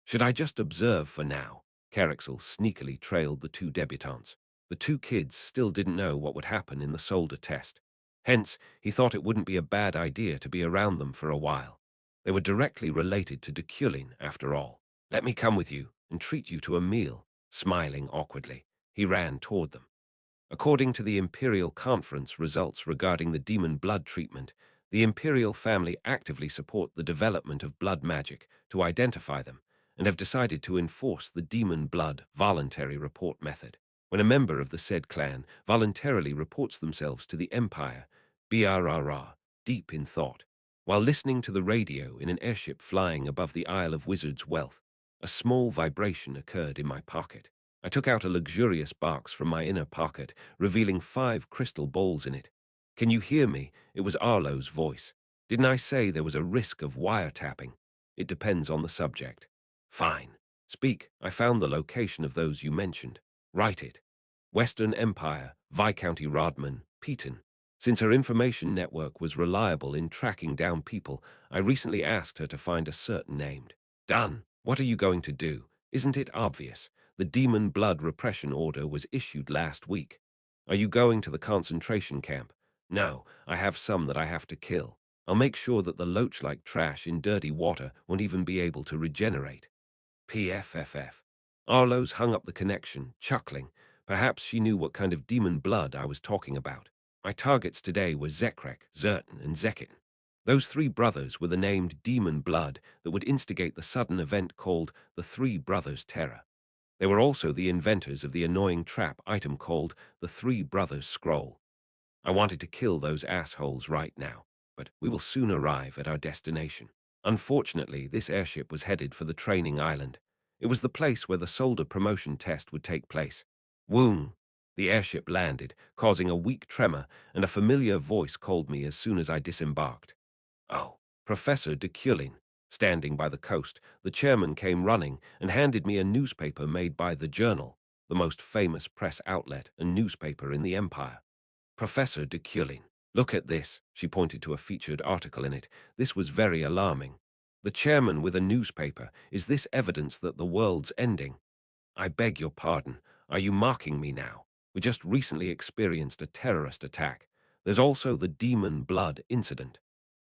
Should I just observe for now? Carixel sneakily trailed the 2 debutantes. The 2 kids still didn't know what would happen in the solder test. Hence, he thought it wouldn't be a bad idea to be around them for a while. They were directly related to Deculein, after all. Let me come with you and treat you to a meal. Smiling awkwardly, he ran toward them. According to the Imperial Conference results regarding the demon blood treatment, the Imperial family actively support the development of blood magic to identify them and have decided to enforce the demon blood voluntary report method. When a member of the said clan voluntarily reports themselves to the Empire, BRRR, deep in thought, while listening to the radio in an airship flying above the Isle of Wizards' Wealth, a small vibration occurred in my pocket. I took out a luxurious box from my inner pocket, revealing 5 crystal balls in it. "Can you hear me?" It was Arlo's voice. "Didn't I say there was a risk of wiretapping? It depends on the subject." "Fine. Speak. I found the location of those you mentioned." "Write it. Western Empire, Viscounty Rodman, Peaton." Since her information network was reliable in tracking down people, I recently asked her to find a certain named. "Done. What are you going to do? Isn't it obvious? The demon blood repression order was issued last week. Are you going to the concentration camp?" "No, I have some that I have to kill. I'll make sure that the loach-like trash in dirty water won't even be able to regenerate." PFFF. Arlo's hung up the connection, chuckling. Perhaps she knew what kind of demon blood I was talking about. My targets today were Zekrek, Zertin, and Zekin. Those 3 brothers were the named demon blood that would instigate the sudden event called the Three Brothers Terror. They were also the inventors of the annoying trap item called the Three Brothers Scroll. I wanted to kill those assholes right now, but we will soon arrive at our destination. Unfortunately, this airship was headed for the training island. It was the place where the soldier promotion test would take place. Woom! The airship landed, causing a weak tremor, and a familiar voice called me as soon as I disembarked. "Oh, Professor Deculein." Standing by the coast, the chairman came running and handed me a newspaper made by The Journal, the most famous press outlet and newspaper in the Empire. "Professor Deculein, look at this." She pointed to a featured article in it. This was very alarming. "The chairman with a newspaper. Is this evidence that the world's ending?" "I beg your pardon. Are you mocking me now? We just recently experienced a terrorist attack. There's also the demon blood incident.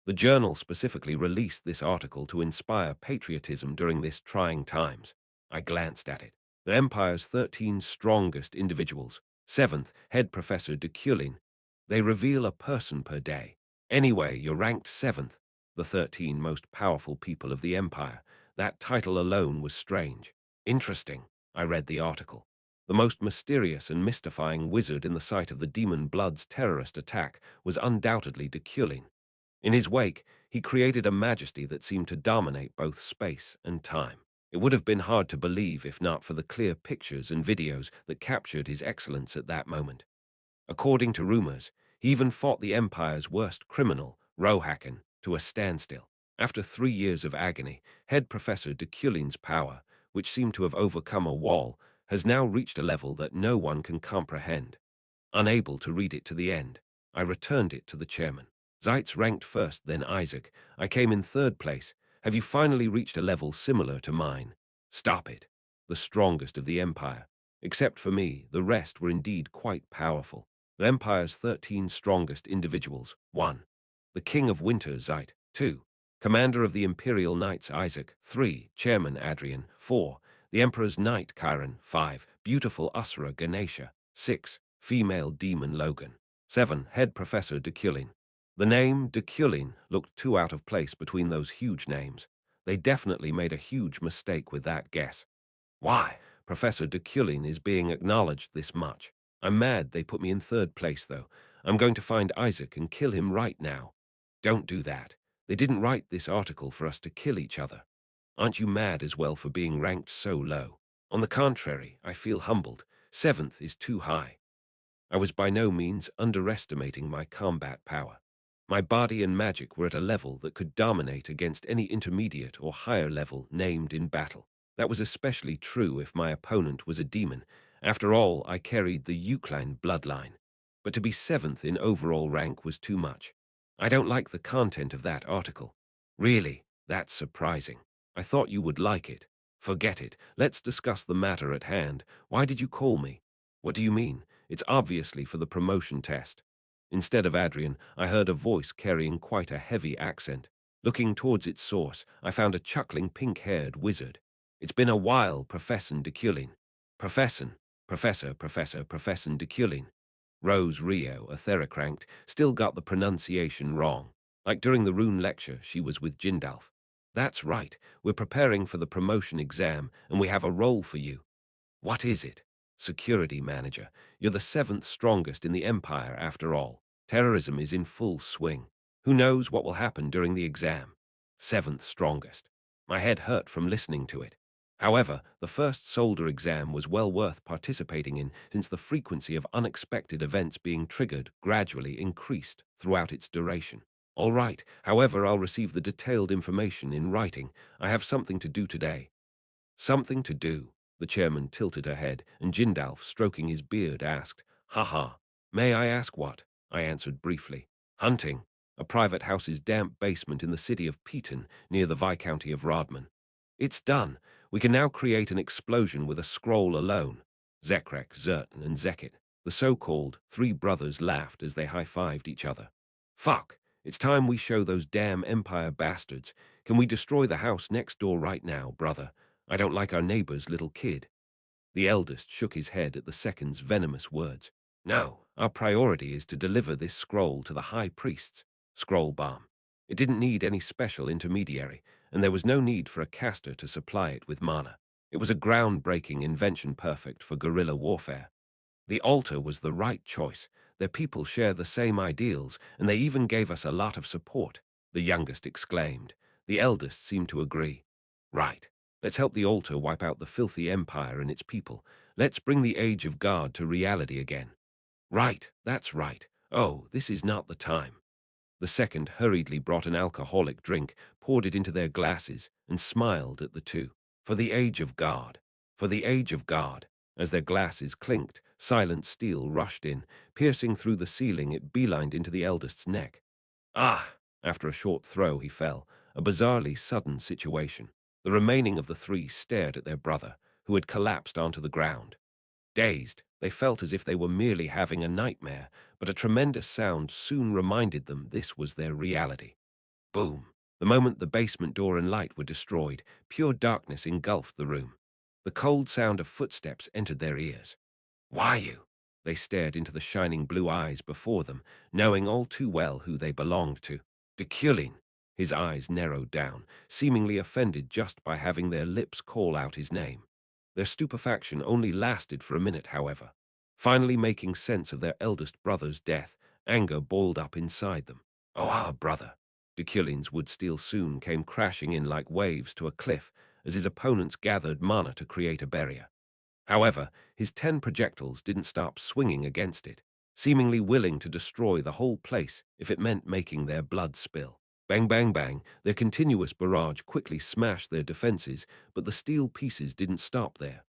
The journal specifically released this article to inspire patriotism during this trying times." I glanced at it. The Empire's 13 strongest individuals. 7th, Head Professor Deculein. They reveal a person per day. Anyway, you're ranked 7th. The 13 most powerful people of the Empire. That title alone was strange. Interesting. I read the article. The most mysterious and mystifying wizard in the sight of the Demon Blood's terrorist attack was undoubtedly Deculein. In his wake, he created a majesty that seemed to dominate both space and time. It would have been hard to believe if not for the clear pictures and videos that captured his excellence at that moment. According to rumors, he even fought the Empire's worst criminal, Rohakan, to a standstill. After 3 years of agony, Head Professor Deculein's power, which seemed to have overcome a wall, has now reached a level that no one can comprehend. Unable to read it to the end, I returned it to the chairman. "Zeitz ranked first, then Isaac. I came in 3rd place. Have you finally reached a level similar to mine?" "Stop it." The strongest of the Empire. Except for me, the rest were indeed quite powerful. The Empire's 13 strongest individuals. 1. The King of Winter, Zeit. 2. Commander of the Imperial Knights, Isaac. 3. Chairman, Adrian. 4. The Emperor's Knight, Chiron. 5. Beautiful Usra, Ganesha. 6. Female Demon, Logan. 7. Head Professor Deculein. The name Deculein looked too out of place between those huge names. They definitely made a huge mistake with that guess. Why? Professor Deculein is being acknowledged this much. I'm mad they put me in 3rd place, though. I'm going to find Isaac and kill him right now. Don't do that. They didn't write this article for us to kill each other. Aren't you mad as well for being ranked so low? On the contrary, I feel humbled. 7th is too high. I was by no means underestimating my combat power. My body and magic were at a level that could dominate against any intermediate or higher level named in battle. That was especially true if my opponent was a demon. After all, I carried the Deculein bloodline. But to be 7th in overall rank was too much. I don't like the content of that article. Really, that's surprising. I thought you would like it. Forget it. Let's discuss the matter at hand. Why did you call me? What do you mean? It's obviously for the promotion test. Instead of Adrian, I heard a voice carrying quite a heavy accent. Looking towards its source, I found a chuckling pink-haired wizard. "It's been a while, Professor Deculein." Professor Deculein. Rose Rio, a theracranked, still got the pronunciation wrong. Like during the rune lecture, she was with Jindalf. That's right. We're preparing for the promotion exam, and we have a role for you. What is it? Security manager. You're the seventh strongest in the Empire, after all. Terrorism is in full swing. Who knows what will happen during the exam? Seventh strongest. My head hurt from listening to it. However, the first soldier exam was well worth participating in, since the frequency of unexpected events being triggered gradually increased throughout its duration. All right, however, I'll receive the detailed information in writing. I have something to do today. Something to do. The chairman tilted her head, and Jindalf, stroking his beard, asked, "Ha. May I ask what?" I answered briefly. "Hunting. A private house's damp basement in the city of Peaton, near the Viscounty of Rodman. It's done. We can now create an explosion with a scroll alone." Zekrek, Zertan, and Zekit, the so-called three brothers, laughed as they high-fived each other. "Fuck. It's time we show those damn Empire bastards. Can we destroy the house next door right now, brother? I don't like our neighbor's little kid." The eldest shook his head at the second's venomous words. "No, our priority is to deliver this scroll to the high priest's scroll bomb. It didn't need any special intermediary, and there was no need for a caster to supply it with mana. It was a groundbreaking invention perfect for guerrilla warfare. The altar was the right choice. Their people share the same ideals, and they even gave us a lot of support," the youngest exclaimed. The eldest seemed to agree. "Right. Let's help the altar wipe out the filthy empire and its people. Let's bring the age of God to reality again." "Right, that's right. Oh, this is not the time." The second hurriedly brought an alcoholic drink, poured it into their glasses, and smiled at the two. "For the age of God. For the age of God." As their glasses clinked, silent steel rushed in. Piercing through the ceiling, it beelined into the eldest's neck. Ah! After a short throw, he fell. A bizarrely sudden situation. The remaining of the three stared at their brother, who had collapsed onto the ground. Dazed, they felt as if they were merely having a nightmare, but a tremendous sound soon reminded them this was their reality. Boom! The moment the basement door and light were destroyed, pure darkness engulfed the room. The cold sound of footsteps entered their ears. "Why you?" They stared into the shining blue eyes before them, knowing all too well who they belonged to. Deculein. His eyes narrowed down, seemingly offended just by having their lips call out his name. Their stupefaction only lasted for a minute, however. Finally making sense of their eldest brother's death, anger boiled up inside them. "Oh, our brother." Deculein's wood steel soon came crashing in like waves to a cliff as his opponents gathered mana to create a barrier. However, his 10 projectiles didn't stop swinging against it, seemingly willing to destroy the whole place if it meant making their blood spill. Bang, bang, bang, their continuous barrage quickly smashed their defenses, but the steel pieces didn't stop there.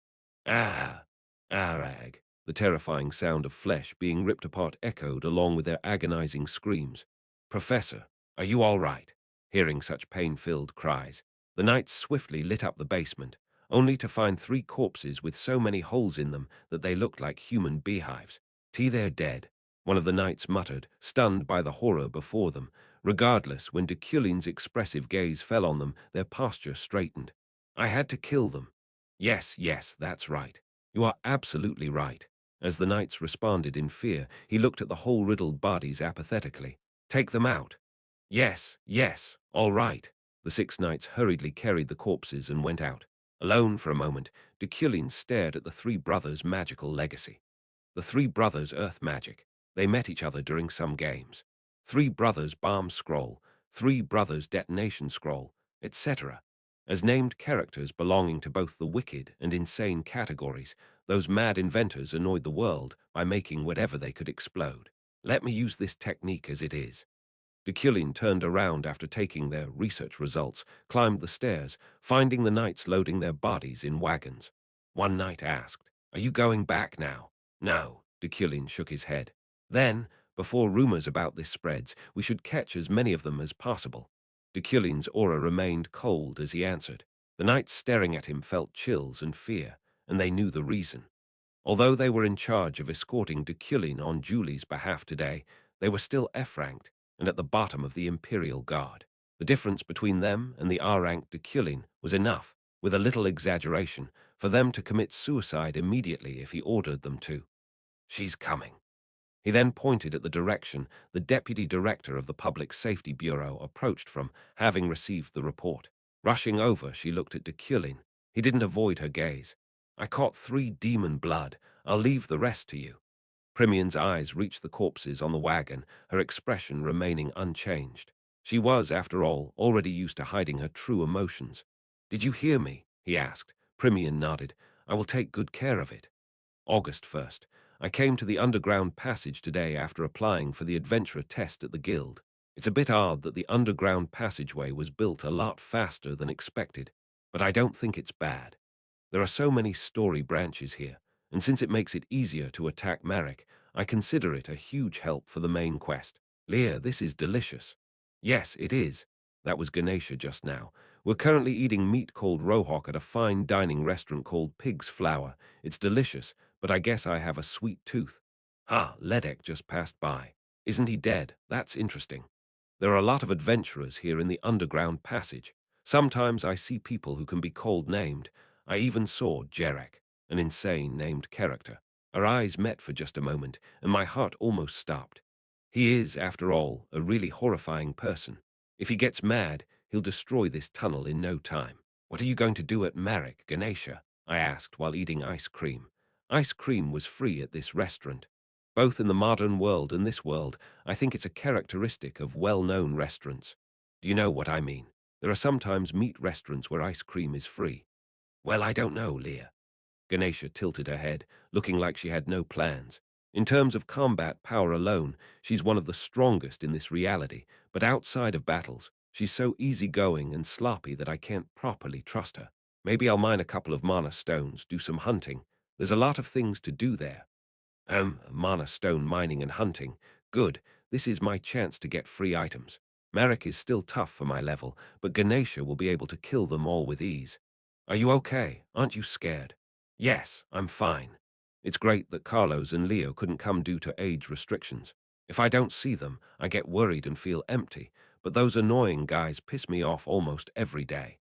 Ah! Arag! The terrifying sound of flesh being ripped apart echoed along with their agonizing screams. "Professor, are you all right?" Hearing such pain-filled cries, the knights swiftly lit up the basement, only to find 3 corpses with so many holes in them that they looked like human beehives. They're dead," one of the knights muttered, stunned by the horror before them. Regardless, when Deculein's expressive gaze fell on them, their posture straightened. "I had to kill them." Yes, that's right. You are absolutely right." As the knights responded in fear, he looked at the whole riddled bodies apathetically. "Take them out." Yes, all right." The 6 knights hurriedly carried the corpses and went out. Alone for a moment, Deculein stared at the 3 brothers' magical legacy. The 3 brothers' earth magic. They met each other during some games. 3 brothers' bomb scroll, 3 brothers' detonation scroll, etc. As named characters belonging to both the wicked and insane categories, those mad inventors annoyed the world by making whatever they could explode. "Let me use this technique as it is." Deculein turned around after taking their research results, climbed the stairs, finding the knights loading their bodies in wagons. One knight asked, "Are you going back now?" "No," Deculein shook his head. "Then, before rumors about this spreads, we should catch as many of them as possible." Deculein's aura remained cold as he answered. The knights staring at him felt chills and fear, and they knew the reason. Although they were in charge of escorting Deculein on Julie's behalf today, they were still F-ranked and at the bottom of the Imperial Guard. The difference between them and the R-rank Deculein was enough, with a little exaggeration, for them to commit suicide immediately if he ordered them to. "She's coming." He then pointed at the direction the Deputy Director of the Public Safety Bureau approached from, having received the report. Rushing over, she looked at Deculein. He didn't avoid her gaze. I caught 3 demon blood. I'll leave the rest to you. Primian's eyes reached the corpses on the wagon, her expression remaining unchanged. She was, after all, already used to hiding her true emotions. "Did you hear me?" he asked. Primian nodded. "I will take good care of it." August 1st. I came to the underground passage today after applying for the adventurer test at the guild. It's a bit odd that the underground passageway was built a lot faster than expected, but I don't think it's bad. There are so many story branches here, and since it makes it easier to attack Marek, I consider it a huge help for the main quest. Leah, this is delicious. Yes, it is. That was Ganesha just now. We're currently eating meat called rohok at a fine dining restaurant called Pig's Flour. It's delicious, but I guess I have a sweet tooth. Ah, Ledek just passed by. Isn't he dead? That's interesting. There are a lot of adventurers here in the underground passage. Sometimes I see people who can be called named. I even saw Jarek, an insane named character. Our eyes met for just a moment, and my heart almost stopped. He is, after all, a really horrifying person. If he gets mad, he'll destroy this tunnel in no time. "What are you going to do at Marek, Ganesha?" I asked while eating ice cream. Ice cream was free at this restaurant. Both in the modern world and this world, I think it's a characteristic of well-known restaurants. Do you know what I mean? There are sometimes meat restaurants where ice cream is free. Well, I don't know, Leah. Ganesha tilted her head, looking like she had no plans. In terms of combat power alone, she's one of the strongest in this reality, but outside of battles, she's so easygoing and sloppy that I can't properly trust her. Maybe I'll mine a couple of mana stones, do some hunting. There's a lot of things to do there. Mana stone mining and hunting. Good, this is my chance to get free items. Marek is still tough for my level, but Ganesha will be able to kill them all with ease. Are you okay? Aren't you scared? Yes, I'm fine. It's great that Carlos and Leo couldn't come due to age restrictions. If I don't see them, I get worried and feel empty, but those annoying guys piss me off almost every day.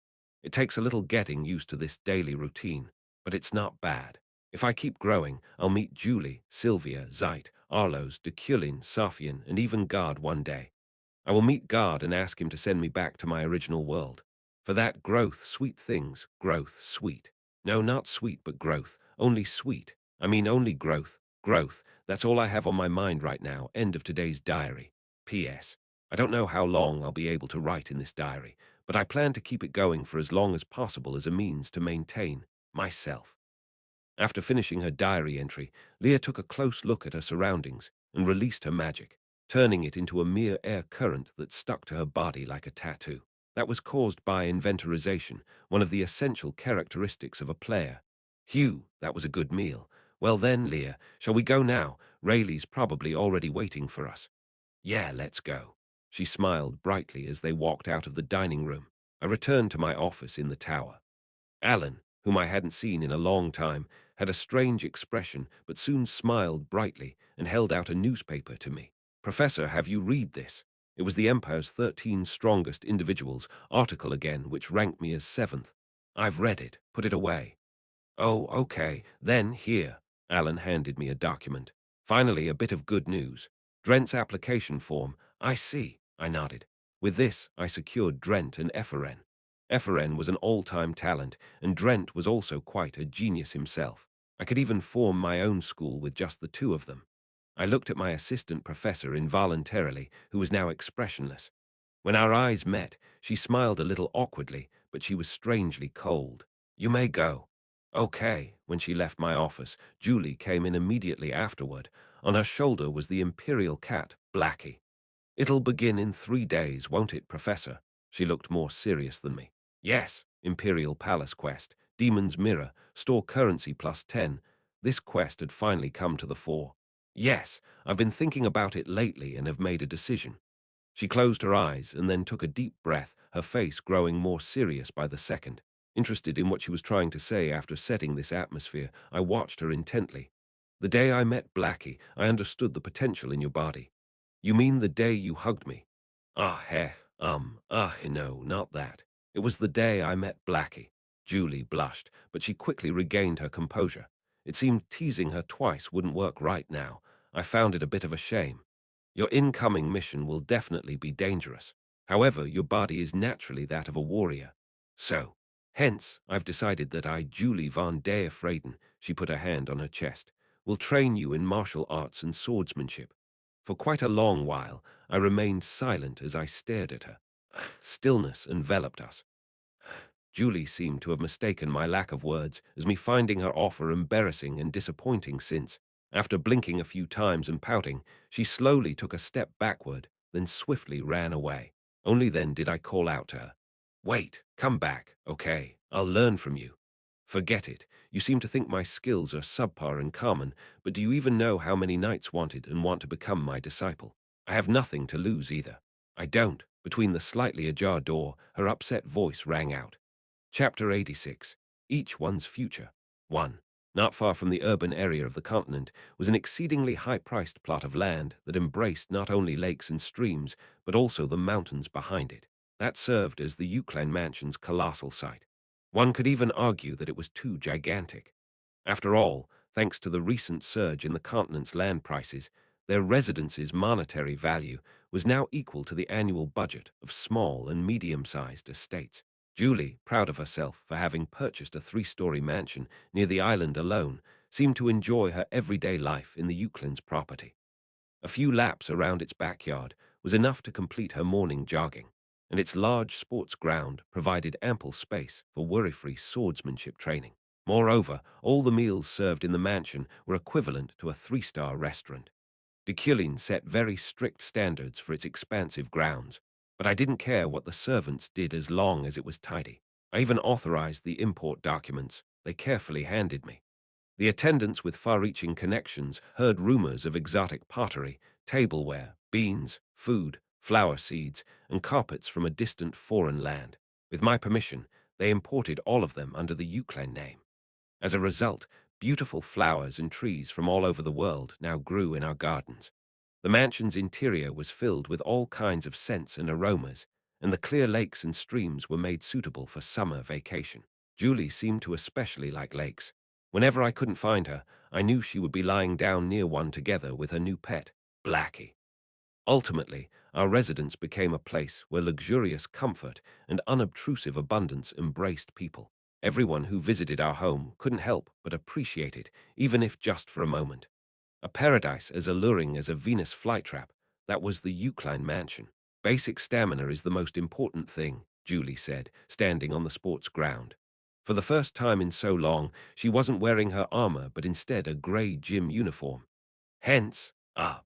It takes a little getting used to this daily routine, but it's not bad. If I keep growing, I'll meet Julie, Sylvia, Zeit, Arlos, Deculein, Safian, and even Guard one day. I will meet Guard and ask him to send me back to my original world. For that growth, sweet things, growth, sweet. No, not sweet, but growth. Only sweet. I mean only growth. Growth. That's all I have on my mind right now. End of today's diary. P.S. I don't know how long I'll be able to write in this diary, but I plan to keep it going for as long as possible as a means to maintain myself. After finishing her diary entry, Leah took a close look at her surroundings and released her magic, turning it into a mere air current that stuck to her body like a tattoo. That was caused by inventorization, one of the essential characteristics of a player. Hugh, that was a good meal. Well then, Leah, shall we go now? Rayleigh's probably already waiting for us. Yeah, let's go. She smiled brightly as they walked out of the dining room. I returned to my office in the tower. Alan, whom I hadn't seen in a long time, had a strange expression but soon smiled brightly and held out a newspaper to me. "Professor, have you read this?" It was the Empire's 13 Strongest Individuals article again, which ranked me as 7th. "I've read it. Put it away." "Oh, okay. Then, here." Alan handed me a document. "Finally, a bit of good news. Drent's application form." "I see," I nodded. With this, I secured Drent and Epheren. Epheren was an all-time talent, and Drent was also quite a genius himself. I could even form my own school with just the two of them. I looked at my assistant professor involuntarily, who was now expressionless. When our eyes met, she smiled a little awkwardly, but she was strangely cold. "You may go." "Okay." When she left my office, Julie came in immediately afterward. On her shoulder was the imperial cat, Blackie. "It'll begin in 3 days, won't it, Professor?" She looked more serious than me. "Yes, Imperial Palace quest, Demon's Mirror, store currency +10. This quest had finally come to the fore. "Yes, I've been thinking about it lately and have made a decision." She closed her eyes and then took a deep breath, her face growing more serious by the second. Interested in what she was trying to say after setting this atmosphere, I watched her intently. "The day I met Blackie, I understood the potential in your body." "You mean the day you hugged me?" No, not that. It was the day I met Blackie." Julie blushed, but she quickly regained her composure. It seemed teasing her twice wouldn't work right now. I found it a bit of a shame. "Your incoming mission will definitely be dangerous. However, your body is naturally that of a warrior." So, hence, I've decided that I, Julie von der Freyden, she put her hand on her chest, will train you in martial arts and swordsmanship. For quite a long while, I remained silent as I stared at her. Stillness enveloped us. Julie seemed to have mistaken my lack of words as me finding her offer embarrassing and disappointing since, after blinking a few times and pouting, she slowly took a step backward, then swiftly ran away. Only then did I call out to her. Wait, come back, okay? I'll learn from you. Forget it. You seem to think my skills are subpar and common, but do you even know how many knights wanted and want to become my disciple? I have nothing to lose either. I don't. Between the slightly ajar door, her upset voice rang out. Chapter 86. Each one's future. 1. Not far from the urban area of the continent was an exceedingly high-priced plot of land that embraced not only lakes and streams, but also the mountains behind it. That served as the Deculein mansion's colossal site. One could even argue that it was too gigantic. After all, thanks to the recent surge in the continent's land prices, their residence's monetary value was now equal to the annual budget of small and medium-sized estates. Julie, proud of herself for having purchased a 3-story mansion near the island alone, seemed to enjoy her everyday life in the Euclid's property. A few laps around its backyard was enough to complete her morning jogging, and its large sports ground provided ample space for worry-free swordsmanship training. Moreover, all the meals served in the mansion were equivalent to a 3-star restaurant. Deculein set very strict standards for its expansive grounds, but I didn't care what the servants did as long as it was tidy. I even authorized the import documents they carefully handed me. The attendants with far-reaching connections heard rumors of exotic pottery, tableware, beans, food, flower seeds, and carpets from a distant foreign land. With my permission, they imported all of them under the Euclid name. As a result, beautiful flowers and trees from all over the world now grew in our gardens. The mansion's interior was filled with all kinds of scents and aromas, and the clear lakes and streams were made suitable for summer vacation. Julie seemed to especially like lakes. Whenever I couldn't find her, I knew she would be lying down near one together with her new pet, Blackie. Ultimately, our residence became a place where luxurious comfort and unobtrusive abundance embraced people. Everyone who visited our home couldn't help but appreciate it, even if just for a moment. A paradise as alluring as a Venus flytrap, that was the Euclid mansion. Basic stamina is the most important thing, Julie said, standing on the sports ground. For the first time in so long, she wasn't wearing her armor, but instead a gray gym uniform. Hence,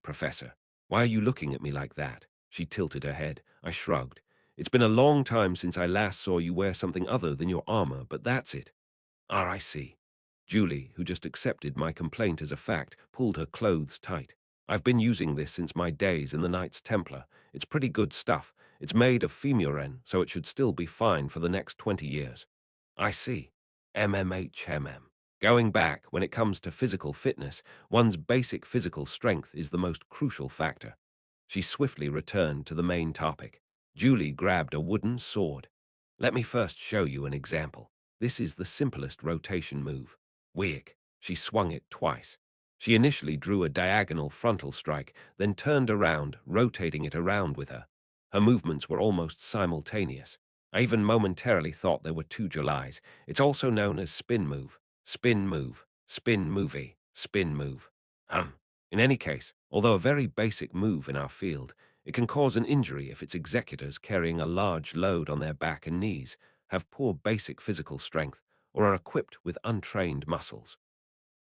Professor, why are you looking at me like that? She tilted her head. I shrugged. It's been a long time since I last saw you wear something other than your armor, but that's it. I see. Julie, who just accepted my complaint as a fact, pulled her clothes tight. I've been using this since my days in the Knights Templar. It's pretty good stuff. It's made of femuren, so it should still be fine for the next 20 years. I see. MMHMM. Going back, when it comes to physical fitness, one's basic physical strength is the most crucial factor. She swiftly returned to the main topic. Julie grabbed a wooden sword. Let me first show you an example. This is the simplest rotation move. Weak. She swung it twice. She initially drew a diagonal frontal strike, then turned around, rotating it around with her. Her movements were almost simultaneous. I even momentarily thought there were two Julys. It's also known as spin move, spin move, spin movie, spin move. In any case, although a very basic move in our field, it can cause an injury if its executors carrying a large load on their back and knees have poor basic physical strength or are equipped with untrained muscles.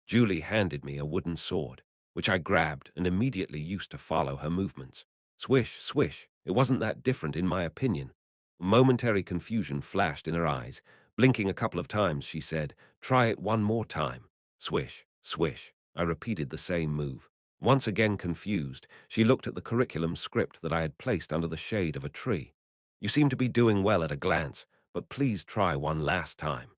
Julie handed me a wooden sword, which I grabbed and immediately used to follow her movements. Swish, swish, it wasn't that different in my opinion. Momentary confusion flashed in her eyes. Blinking a couple of times, she said, "Try it one more time." Swish, swish. I repeated the same move. Once again confused, she looked at the curriculum script that I had placed under the shade of a tree. "You seem to be doing well at a glance, but please try one last time."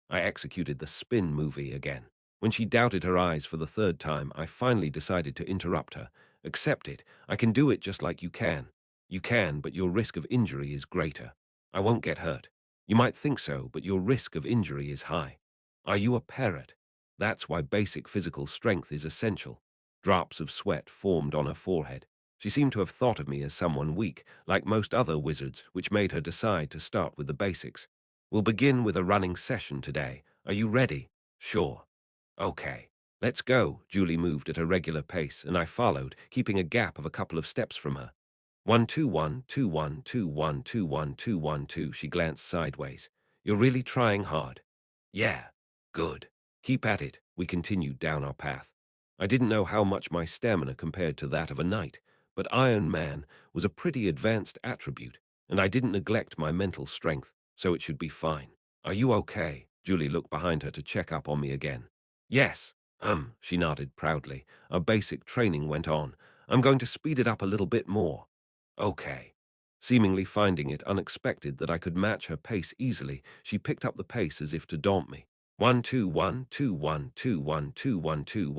I executed the spin movie again. When she doubted her eyes for the third time, I finally decided to interrupt her. "Accept it. I can do it just like you can. You can, but your risk of injury is greater. I won't get hurt. You might think so, but your risk of injury is high. Are you a parrot? That's why basic physical strength is essential." Drops of sweat formed on her forehead. She seemed to have thought of me as someone weak, like most other wizards, which made her decide to start with the basics. We'll begin with a running session today. Are you ready? Sure. Okay. Let's go. Julie moved at a regular pace, and I followed, keeping a gap of a couple of steps from her. 1 2 1 2 1 2 1 2 1 2 1 2. She glanced sideways. You're really trying hard. Yeah. Good. Keep at it. We continued down our path. I didn't know how much my stamina compared to that of a knight, but Iron Man was a pretty advanced attribute, and I didn't neglect my mental strength, so it should be fine. Are you okay? Julie looked behind her to check up on me again. Yes. She nodded proudly. Our basic training went on. I'm going to speed it up a little bit more. Okay. Seemingly finding it unexpected that I could match her pace easily, she picked up the pace as if to daunt me. 1 2 1 2 1 2 1 2 1 2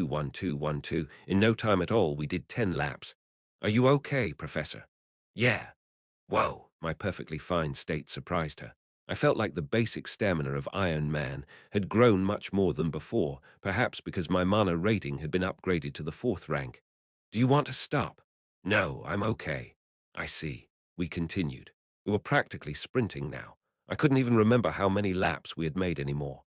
1 2 1 2. In no time at all, we did 10 laps. Are you okay, Professor? Yeah. Whoa, my perfectly fine state surprised her. I felt like the basic stamina of Iron Man had grown much more than before, perhaps because my mana rating had been upgraded to the 4th rank. Do you want to stop? No, I'm okay. I see. We continued. We were practically sprinting now. I couldn't even remember how many laps we had made anymore.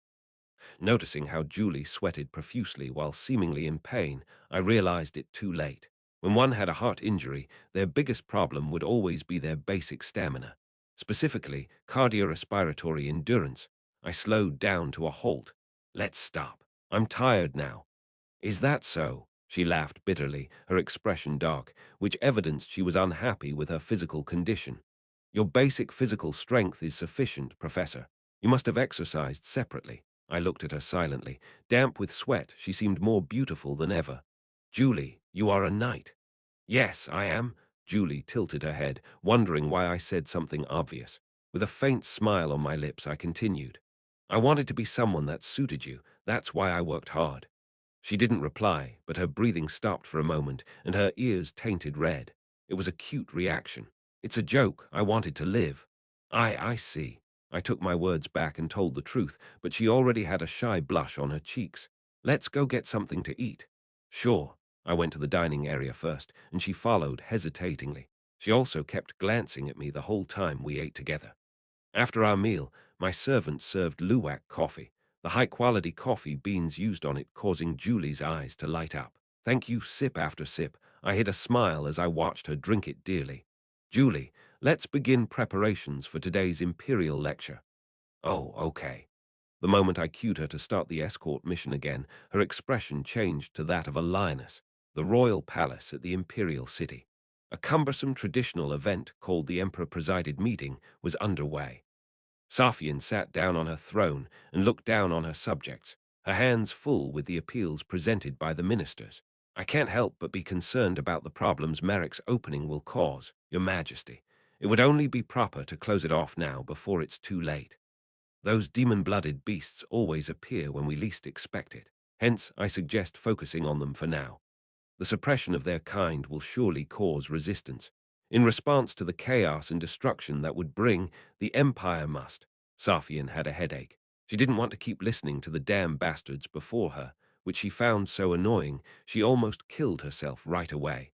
Noticing how Julie sweated profusely while seemingly in pain, I realized it too late. When one had a heart injury, their biggest problem would always be their basic stamina, specifically cardiorespiratory endurance. I slowed down to a halt. Let's stop. I'm tired now. Is that so? She laughed bitterly, her expression dark, which evidenced she was unhappy with her physical condition. Your basic physical strength is sufficient, Professor. You must have exercised separately. I looked at her silently. Damp with sweat, she seemed more beautiful than ever. Julie, you are a knight. Yes, I am. Julie tilted her head, wondering why I said something obvious. With a faint smile on my lips, I continued. I wanted to be someone that suited you. That's why I worked hard. She didn't reply, but her breathing stopped for a moment, and her ears tainted red. It was a cute reaction. It's a joke. I wanted to live. I see. I took my words back and told the truth, but she already had a shy blush on her cheeks. Let's go get something to eat. Sure. I went to the dining area first, and she followed hesitatingly. She also kept glancing at me the whole time we ate together. After our meal, my servant served luwak coffee, the high-quality coffee beans used on it causing Julie's eyes to light up. Thank you, sip after sip. I hid a smile as I watched her drink it dearly. Julie, let's begin preparations for today's Imperial lecture. Oh, okay. The moment I cued her to start the escort mission again, her expression changed to that of a lioness. The royal palace at the Imperial City. A cumbersome traditional event called the Emperor-Presided Meeting was underway. Safian sat down on her throne and looked down on her subjects, her hands full with the appeals presented by the ministers. I can't help but be concerned about the problems Marik's opening will cause, Your Majesty. It would only be proper to close it off now before it's too late. Those demon-blooded beasts always appear when we least expect it. Hence, I suggest focusing on them for now. The suppression of their kind will surely cause resistance. In response to the chaos and destruction that would bring, the Empire must. Safian had a headache. She didn't want to keep listening to the damn bastards before her, which she found so annoying she almost killed herself right away.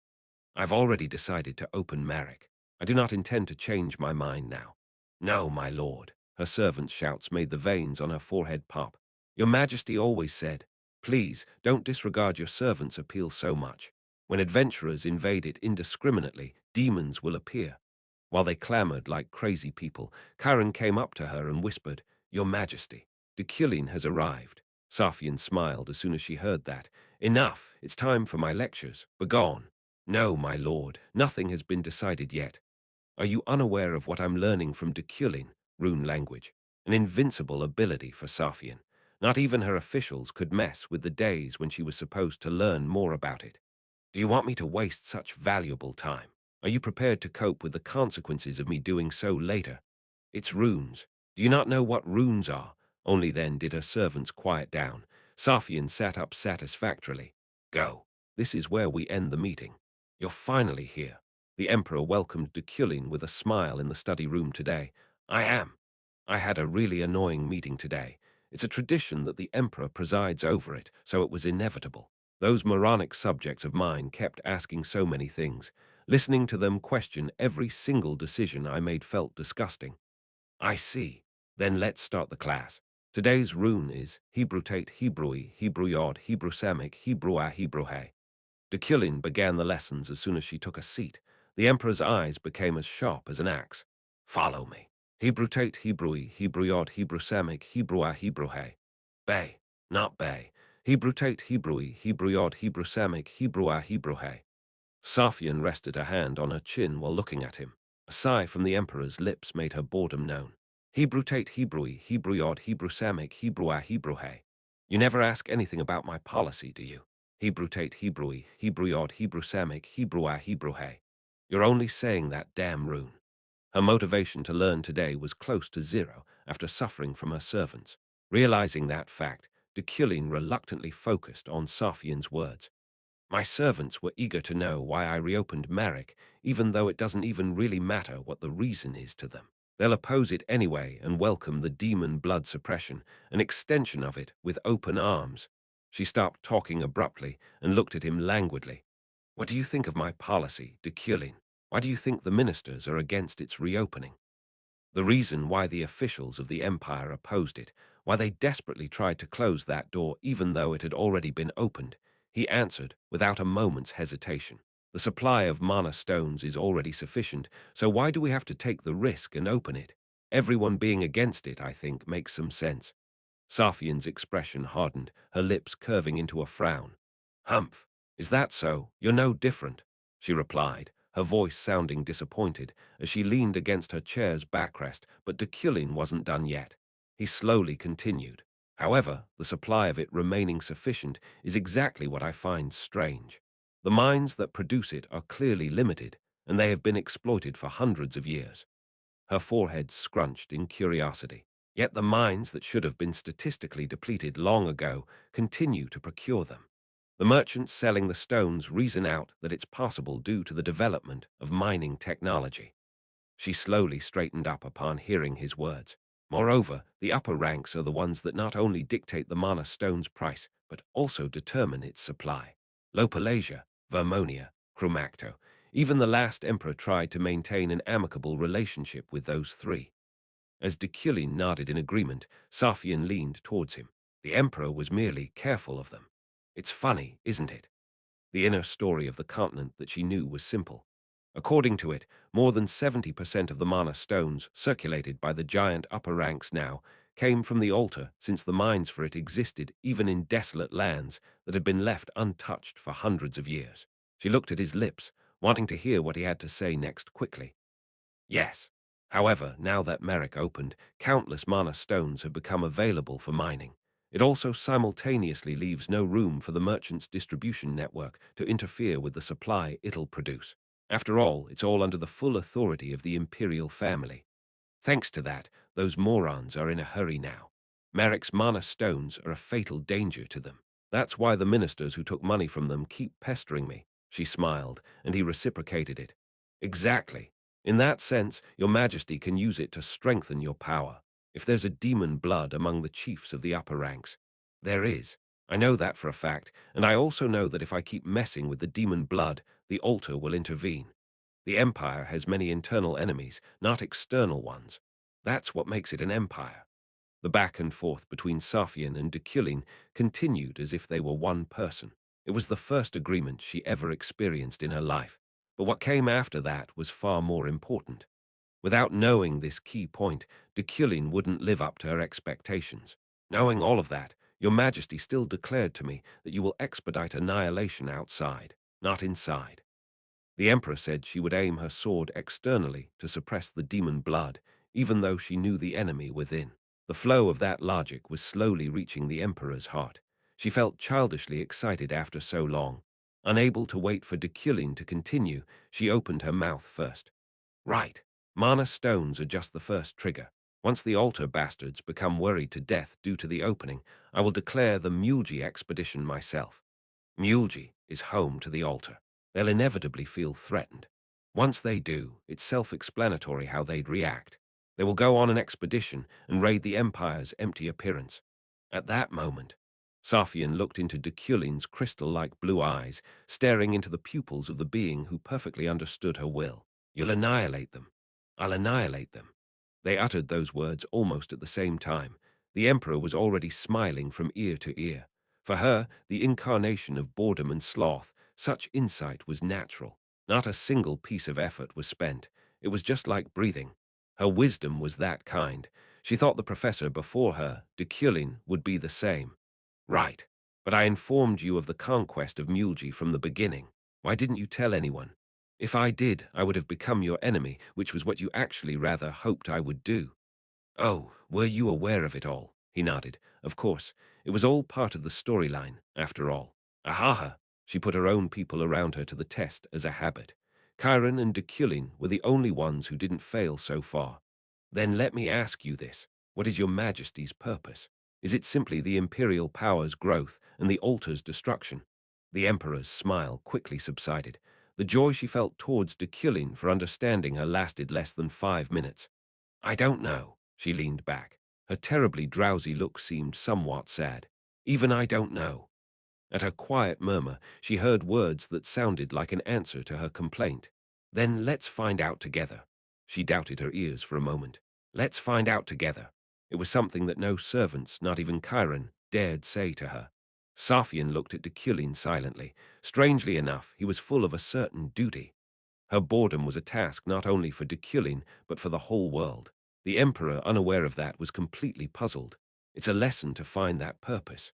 I've already decided to open Marik. I do not intend to change my mind now. No, my lord. Her servant's shouts made the veins on her forehead pop. Your Majesty always said, please, don't disregard your servant's appeal so much. When adventurers invade it indiscriminately, demons will appear. While they clamored like crazy people, Karen came up to her and whispered, Your Majesty, Deculein has arrived. Safian smiled as soon as she heard that. Enough, it's time for my lectures. Begone. No, my lord, nothing has been decided yet. Are you unaware of what I'm learning from Deculein, rune language? An invincible ability for Safian. Not even her officials could mess with the days when she was supposed to learn more about it. Do you want me to waste such valuable time? Are you prepared to cope with the consequences of me doing so later? It's runes. Do you not know what runes are? Only then did her servants quiet down. Safian sat up satisfactorily. Go. This is where we end the meeting. You're finally here. The Emperor welcomed Deculein with a smile in the study room today. I am. I had a really annoying meeting today. It's a tradition that the Emperor presides over it, so it was inevitable. Those moronic subjects of mine kept asking so many things. Listening to them question every single decision I made felt disgusting. I see. Then let's start the class. Today's rune is Hebrew Tate Hebrui, Hebrew Yod, Hebrew Semic, Hebrew Hebrew He. Deculein began the lessons as soon as she took a seat. The emperor's eyes became as sharp as an axe. Follow me. Hebrew Tate Hebrui, Hebrew Yod, Hebrew Semic, Hebrew Hebrew He. Bay, not bay. Hebrew Tate Hebrui, Hebrew Yod, Hebrew Semic, Hebrew Hebrew He. Safian rested a hand on her chin while looking at him. A sigh from the emperor's lips made her boredom known. Hebrew Tate Hebrui, Hebrew Yod, Hebrew Semic, Hebrew Hebrew He. You never ask anything about my policy, do you? Hebrew Tate Hebrui, Hebrew Yod, Hebrew Semic, Hebrew Hebrew He. You're only saying that damn rune. Her motivation to learn today was close to zero after suffering from her servants. Realizing that fact, Deculein reluctantly focused on Safian's words. My servants were eager to know why I reopened Marek, even though it doesn't even really matter what the reason is to them. They'll oppose it anyway and welcome the demon blood suppression, an extension of it, with open arms. She stopped talking abruptly and looked at him languidly. What do you think of my policy, Deculein? Why do you think the ministers are against its reopening? The reason why the officials of the empire opposed it, why they desperately tried to close that door even though it had already been opened, he answered without a moment's hesitation. The supply of mana stones is already sufficient, so why do we have to take the risk and open it? Everyone being against it, I think, makes some sense. Safian's expression hardened, her lips curving into a frown. Humph, is that so? You're no different, she replied, her voice sounding disappointed as she leaned against her chair's backrest, but Deculein wasn't done yet. He slowly continued. However, the supply of it remaining sufficient is exactly what I find strange. The mines that produce it are clearly limited, and they have been exploited for hundreds of years. Her forehead scrunched in curiosity. Yet the mines that should have been statistically depleted long ago continue to procure them. The merchants selling the stones reason out that it's possible due to the development of mining technology. She slowly straightened up upon hearing his words. Moreover, the upper ranks are the ones that not only dictate the mana stone's price, but also determine its supply. Lopalasia, Vermonia, Chromacto. Even the last emperor tried to maintain an amicable relationship with those three. As Deculein nodded in agreement, Safian leaned towards him. The emperor was merely careful of them. It's funny, isn't it? The inner story of the continent that she knew was simple. According to it, more than 70% of the mana stones circulated by the giant upper ranks now came from the altar, since the mines for it existed even in desolate lands that had been left untouched for hundreds of years. She looked at his lips, wanting to hear what he had to say next quickly. Yes. However, now that Marek opened, countless mana stones have become available for mining. It also simultaneously leaves no room for the merchant's distribution network to interfere with the supply it'll produce. After all, it's all under the full authority of the imperial family. Thanks to that, those morons are in a hurry now. Marek's mana stones are a fatal danger to them. That's why the ministers who took money from them keep pestering me. She smiled, and he reciprocated it. Exactly. In that sense, your majesty can use it to strengthen your power. If there's a demon blood among the chiefs of the upper ranks, there is. I know that for a fact, and I also know that if I keep messing with the demon blood, the altar will intervene. The empire has many internal enemies, not external ones. That's what makes it an empire. The back and forth between Safian and Deculein continued as if they were one person. It was the first agreement she ever experienced in her life. But what came after that was far more important. Without knowing this key point, Deculein wouldn't live up to her expectations. Knowing all of that, your majesty still declared to me that you will expedite annihilation outside, not inside. The emperor said she would aim her sword externally to suppress the demon blood, even though she knew the enemy within. The flow of that logic was slowly reaching the emperor's heart. She felt childishly excited after so long. Unable to wait for Deculein to continue, she opened her mouth first. Right. Mana stones are just the first trigger. Once the altar bastards become worried to death due to the opening, I will declare the Mulgi expedition myself. Mulgi is home to the altar. They'll inevitably feel threatened. Once they do, it's self-explanatory how they'd react. They will go on an expedition and raid the Empire's empty appearance. At that moment, Safian looked into Deculein's crystal-like blue eyes, staring into the pupils of the being who perfectly understood her will. You'll annihilate them. I'll annihilate them. They uttered those words almost at the same time. The Emperor was already smiling from ear to ear. For her, the incarnation of boredom and sloth, such insight was natural. Not a single piece of effort was spent. It was just like breathing. Her wisdom was that kind. She thought the professor before her, Deculein, would be the same. Right. But I informed you of the conquest of Mulgi from the beginning. Why didn't you tell anyone? If I did, I would have become your enemy, which was what you actually rather hoped I would do. Oh, were you aware of it all? He nodded. Of course, it was all part of the storyline, after all. Ahaha! She put her own people around her to the test as a habit. Chiron and Deculein were the only ones who didn't fail so far. Then let me ask you this. What is your Majesty's purpose? Is it simply the imperial power's growth and the altar's destruction? The Emperor's smile quickly subsided. The joy she felt towards Deculein for understanding her lasted less than 5 minutes. I don't know. She leaned back. Her terribly drowsy look seemed somewhat sad. Even I don't know. At her quiet murmur, she heard words that sounded like an answer to her complaint. Then let's find out together. She doubted her ears for a moment. Let's find out together. It was something that no servants, not even Chiron, dared say to her. Saphion looked at Deculein silently. Strangely enough, he was full of a certain duty. Her boredom was a task not only for Deculein, but for the whole world. The Emperor, unaware of that, was completely puzzled. It's a lesson to find that purpose.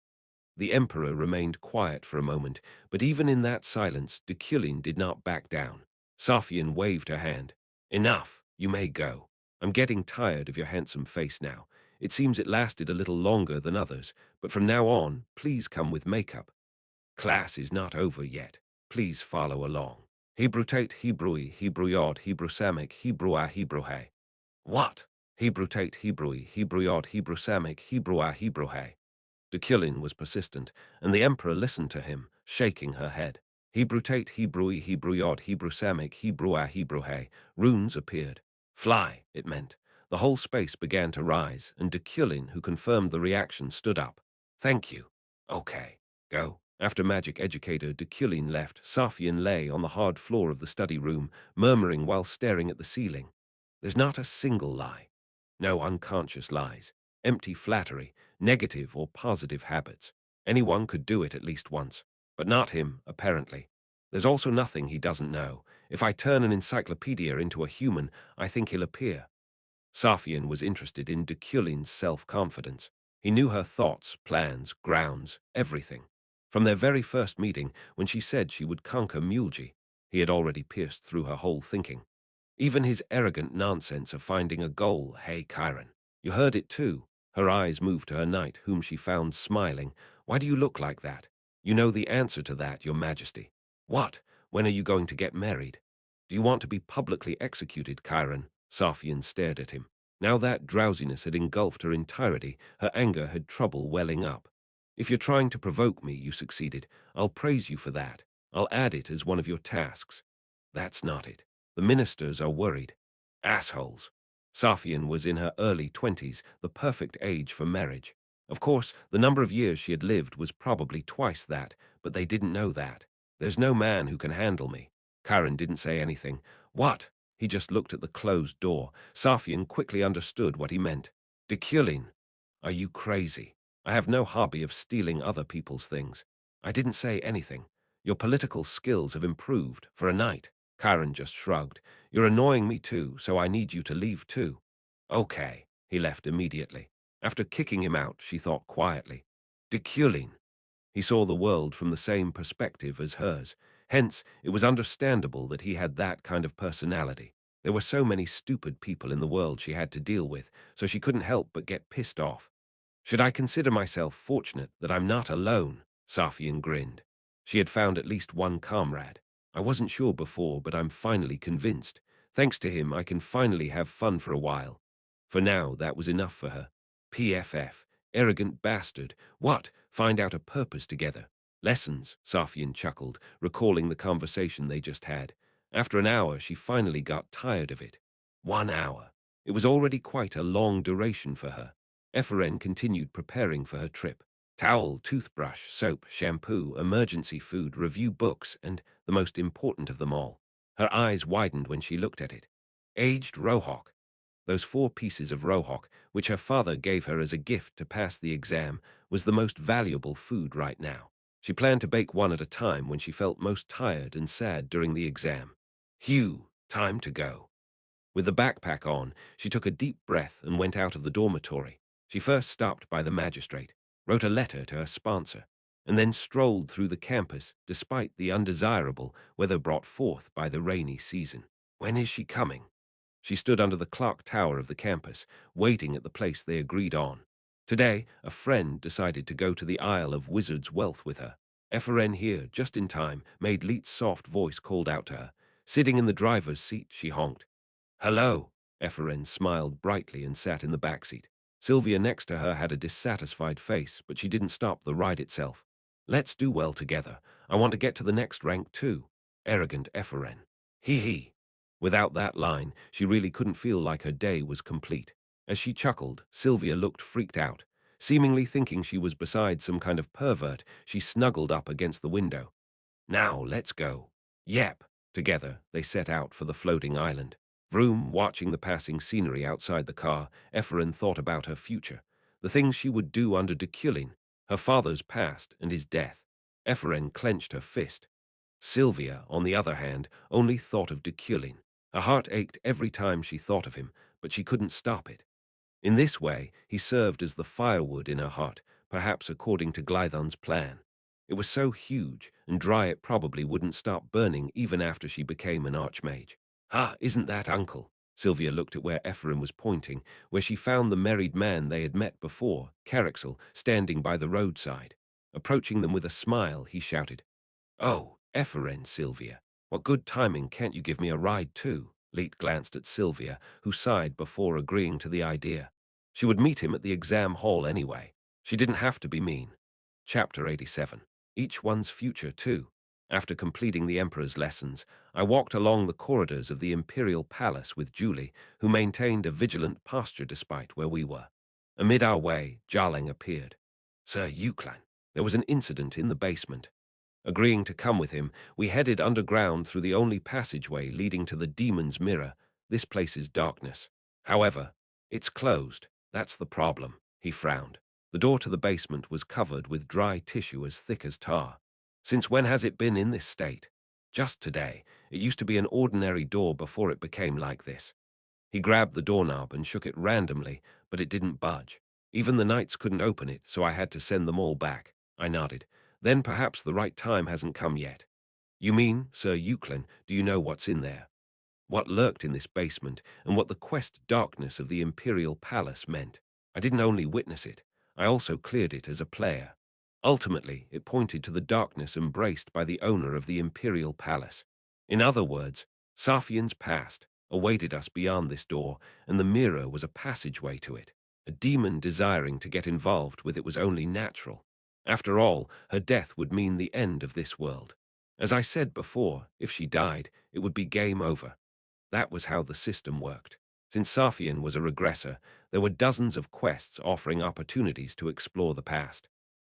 The Emperor remained quiet for a moment, but even in that silence, Deculein did not back down. Saphion waved her hand. Enough, you may go. I'm getting tired of your handsome face now. It seems it lasted a little longer than others, but from now on, please come with makeup. Class is not over yet. Please follow along. Hebrutate Hebrui, Hebruyod, Hebrusamic, Hebrua, Hebruhe. What? Hebrutate Hebrui, Hebruyod, Hebrusamic, Hebrua, Hebruhe. Deculein was persistent, and the Emperor listened to him, shaking her head. Hebrutate Hebrui, Hebruyod, Hebrusamic, Hebrua, Hebruhe. Runes appeared. Fly, it meant. The whole space began to rise, and Deculein, who confirmed the reaction, stood up. Thank you. Okay, go. After magic educator Deculein left, Saphion lay on the hard floor of the study room, murmuring while staring at the ceiling. There's not a single lie. No unconscious lies. Empty flattery, negative or positive habits. Anyone could do it at least once, but not him, apparently. There's also nothing he doesn't know. If I turn an encyclopedia into a human, I think he'll appear. Saphion was interested in Deculein's self-confidence. He knew her thoughts, plans, grounds, everything. From their very first meeting, when she said she would conquer Mulgi, he had already pierced through her whole thinking. Even his arrogant nonsense of finding a goal, hey, Chiron. You heard it too. Her eyes moved to her knight, whom she found smiling. Why do you look like that? You know the answer to that, your majesty. What? When are you going to get married? Do you want to be publicly executed, Chiron? Saphion stared at him. Now that drowsiness had engulfed her entirety, her anger had trouble welling up. If you're trying to provoke me, you succeeded. I'll praise you for that. I'll add it as one of your tasks. That's not it. The ministers are worried. Assholes. Saphion was in her early 20s, the perfect age for marriage. Of course, the number of years she had lived was probably twice that, but they didn't know that. There's no man who can handle me. Chiron didn't say anything. What? He just looked at the closed door. Saphion quickly understood what he meant. Deculein, are you crazy? I have no hobby of stealing other people's things. I didn't say anything. Your political skills have improved for a night. Chiron just shrugged. You're annoying me too, so I need you to leave too. Okay. He left immediately. After kicking him out, she thought quietly. Deculein. He saw the world from the same perspective as hers. Hence, it was understandable that he had that kind of personality. There were so many stupid people in the world she had to deal with, so she couldn't help but get pissed off. Should I consider myself fortunate that I'm not alone? Saphion grinned. She had found at least one comrade. I wasn't sure before, but I'm finally convinced. Thanks to him, I can finally have fun for a while. For now, that was enough for her. PFF, arrogant bastard. What? Find out a purpose together. Lessons, Saphion chuckled, recalling the conversation they just had. After an hour, she finally got tired of it. 1 hour. It was already quite a long duration for her. Ephraim continued preparing for her trip. Towel, toothbrush, soap, shampoo, emergency food, review books, and, the most important of them all, her eyes widened when she looked at it. Aged Rohawk. Those 4 pieces of rohok, which her father gave her as a gift to pass the exam, was the most valuable food right now. She planned to bake one at a time when she felt most tired and sad during the exam. Phew, time to go. With the backpack on, she took a deep breath and went out of the dormitory. She first stopped by the magistrate, wrote a letter to her sponsor, and then strolled through the campus despite the undesirable weather brought forth by the rainy season. When is she coming? She stood under the clock tower of the campus, waiting at the place they agreed on. Today, a friend decided to go to the Isle of Wizard's Wealth with her. Efren here, just in time, made Leet's soft voice called out to her. Sitting in the driver's seat, she honked. Hello. Efren smiled brightly and sat in the back seat. Sylvia next to her had a dissatisfied face, but she didn't stop the ride itself. Let's do well together. I want to get to the next rank too. Arrogant Efren. Hee hee. Without that line, she really couldn't feel like her day was complete. As she chuckled, Sylvia looked freaked out. Seemingly thinking she was beside some kind of pervert, she snuggled up against the window. Now, let's go. Yep. Together, they set out for the floating island. Vroom, watching the passing scenery outside the car, Efren thought about her future, the things she would do under Deculein, her father's past and his death. Efren clenched her fist. Sylvia, on the other hand, only thought of Deculein. Her heart ached every time she thought of him, but she couldn't stop it. In this way, he served as the firewood in her heart, perhaps according to Glython's plan. It was so huge and dry it probably wouldn't stop burning even after she became an archmage. Ah, isn't that uncle? Sylvia looked at where Ephraim was pointing, where she found the married man they had met before, Carixel, standing by the roadside. Approaching them with a smile, he shouted, Oh, Ephraim, Sylvia. What good timing, can't you give me a ride too? Leet glanced at Sylvia, who sighed before agreeing to the idea. She would meet him at the exam hall anyway. She didn't have to be mean. Chapter 87. Each one's future too. After completing the Emperor's lessons, I walked along the corridors of the Imperial Palace with Julie, who maintained a vigilant posture despite where we were. Amid our way, Jarling appeared. Sir Euclan, there was an incident in the basement. Agreeing to come with him, we headed underground through the only passageway leading to the Demon's Mirror. This place is darkness. However, it's closed. That's the problem. He frowned. The door to the basement was covered with dry tissue as thick as tar. Since when has it been in this state? Just today. It used to be an ordinary door before it became like this. He grabbed the doorknob and shook it randomly, but it didn't budge. Even the knights couldn't open it, so I had to send them all back. I nodded. Then perhaps the right time hasn't come yet. You mean, Sir Euclin, do you know what's in there? What lurked in this basement, and what the quest darkness of the Imperial Palace meant? I didn't only witness it, I also cleared it as a player. Ultimately, it pointed to the darkness embraced by the owner of the Imperial Palace. In other words, Safian's past awaited us beyond this door, and the mirror was a passageway to it. A demon desiring to get involved with it was only natural. After all, her death would mean the end of this world. As I said before, if she died, it would be game over. That was how the system worked. Since Safian was a regressor, there were dozens of quests offering opportunities to explore the past.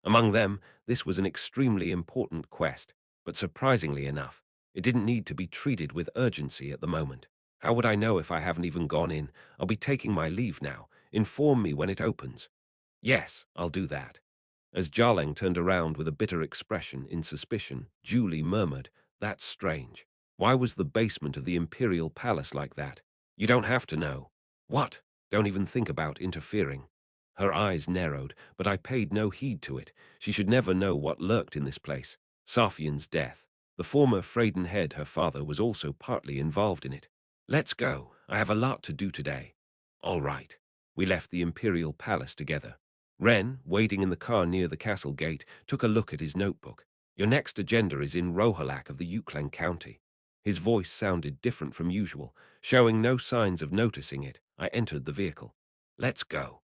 Among them, this was an extremely important quest, but surprisingly enough, it didn't need to be treated with urgency at the moment. How would I know if I haven't even gone in? I'll be taking my leave now. Inform me when it opens. Yes, I'll do that. As Jarling turned around with a bitter expression in suspicion, Julie murmured, That's strange. Why was the basement of the Imperial Palace like that? You don't have to know. What? Don't even think about interfering. Her eyes narrowed, but I paid no heed to it. She should never know what lurked in this place. Safian's death. The former Freyden head, her father, was also partly involved in it. Let's go. I have a lot to do today. All right. We left the Imperial Palace together. Ren, waiting in the car near the castle gate, took a look at his notebook. Your next agenda is in Rohalak of the Euclan County. His voice sounded different from usual. Showing no signs of noticing it, I entered the vehicle. Let's go.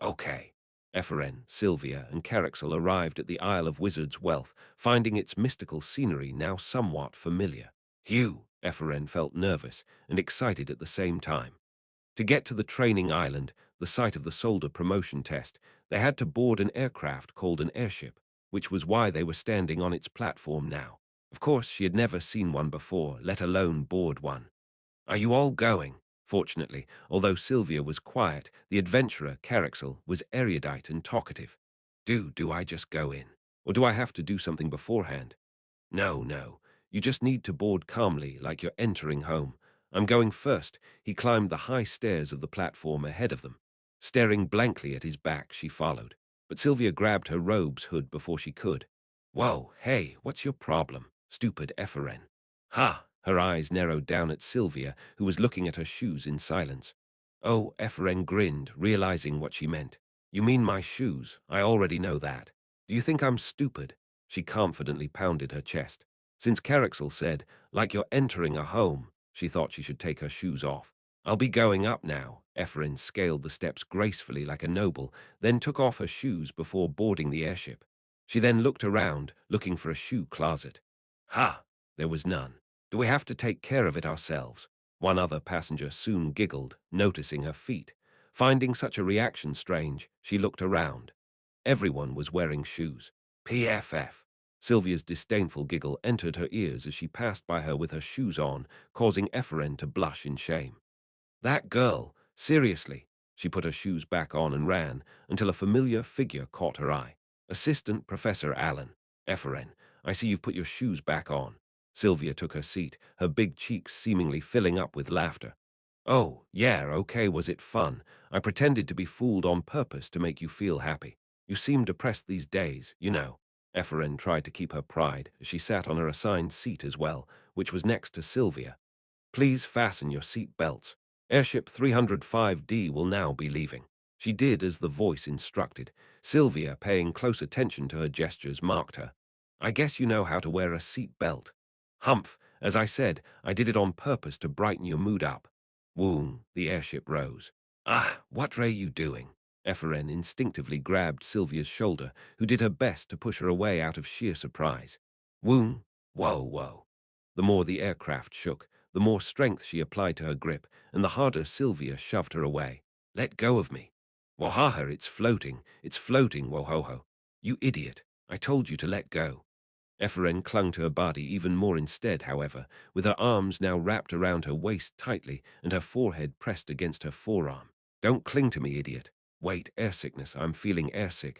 Okay. Eferen, Sylvia, and Carixel arrived at the Isle of Wizard's Wealth, finding its mystical scenery now somewhat familiar. Hugh, Eferen felt nervous and excited at the same time. To get to the training island, the site of the soldier promotion test, they had to board an aircraft called an airship, which was why they were standing on its platform now. Of course, she had never seen one before, let alone board one. Are you all going? Fortunately, although Sylvia was quiet, the adventurer, Carexel, was erudite and talkative. Do I just go in? Or do I have to do something beforehand? No, no. You just need to board calmly, like you're entering home. I'm going first. He climbed the high stairs of the platform ahead of them. Staring blankly at his back, she followed. But Sylvia grabbed her robe's hood before she could. Whoa, hey, what's your problem? Stupid Epheren. Ha! Her eyes narrowed down at Sylvia, who was looking at her shoes in silence. Oh, Epheren grinned, realizing what she meant. You mean my shoes? I already know that. Do you think I'm stupid? She confidently pounded her chest. Since Carexel said, like you're entering a home, she thought she should take her shoes off. I'll be going up now. Ephraim scaled the steps gracefully like a noble, then took off her shoes before boarding the airship. She then looked around, looking for a shoe closet. Ha! There was none. Do we have to take care of it ourselves? One other passenger soon giggled, noticing her feet. Finding such a reaction strange, she looked around. Everyone was wearing shoes. PFF. Sylvia's disdainful giggle entered her ears as she passed by her with her shoes on, causing Ephraim to blush in shame. That girl, seriously. She put her shoes back on and ran until a familiar figure caught her eye. Assistant Professor Allen. Ephraim, I see you've put your shoes back on. Sylvia took her seat, her big cheeks seemingly filling up with laughter. Oh, yeah, okay, was it fun? I pretended to be fooled on purpose to make you feel happy. You seem depressed these days, you know. Ephraim tried to keep her pride as she sat on her assigned seat as well, which was next to Sylvia. Please fasten your seat belts. Airship 305D will now be leaving. She did as the voice instructed. Sylvia, paying close attention to her gestures, marked her. I guess you know how to wear a seat belt. Humph, as I said, I did it on purpose to brighten your mood up. Woom, the airship rose. Ah, what are you doing? Ephraim instinctively grabbed Sylvia's shoulder, who did her best to push her away out of sheer surprise. Woom, whoa, whoa. The more the aircraft shook, the more strength she applied to her grip, and the harder Sylvia shoved her away. Let go of me. Wahaha, it's floating, wohoho. You idiot, I told you to let go. Ephraim clung to her body even more instead, however, with her arms now wrapped around her waist tightly and her forehead pressed against her forearm. Don't cling to me, idiot. Wait, air sickness, I'm feeling airsick.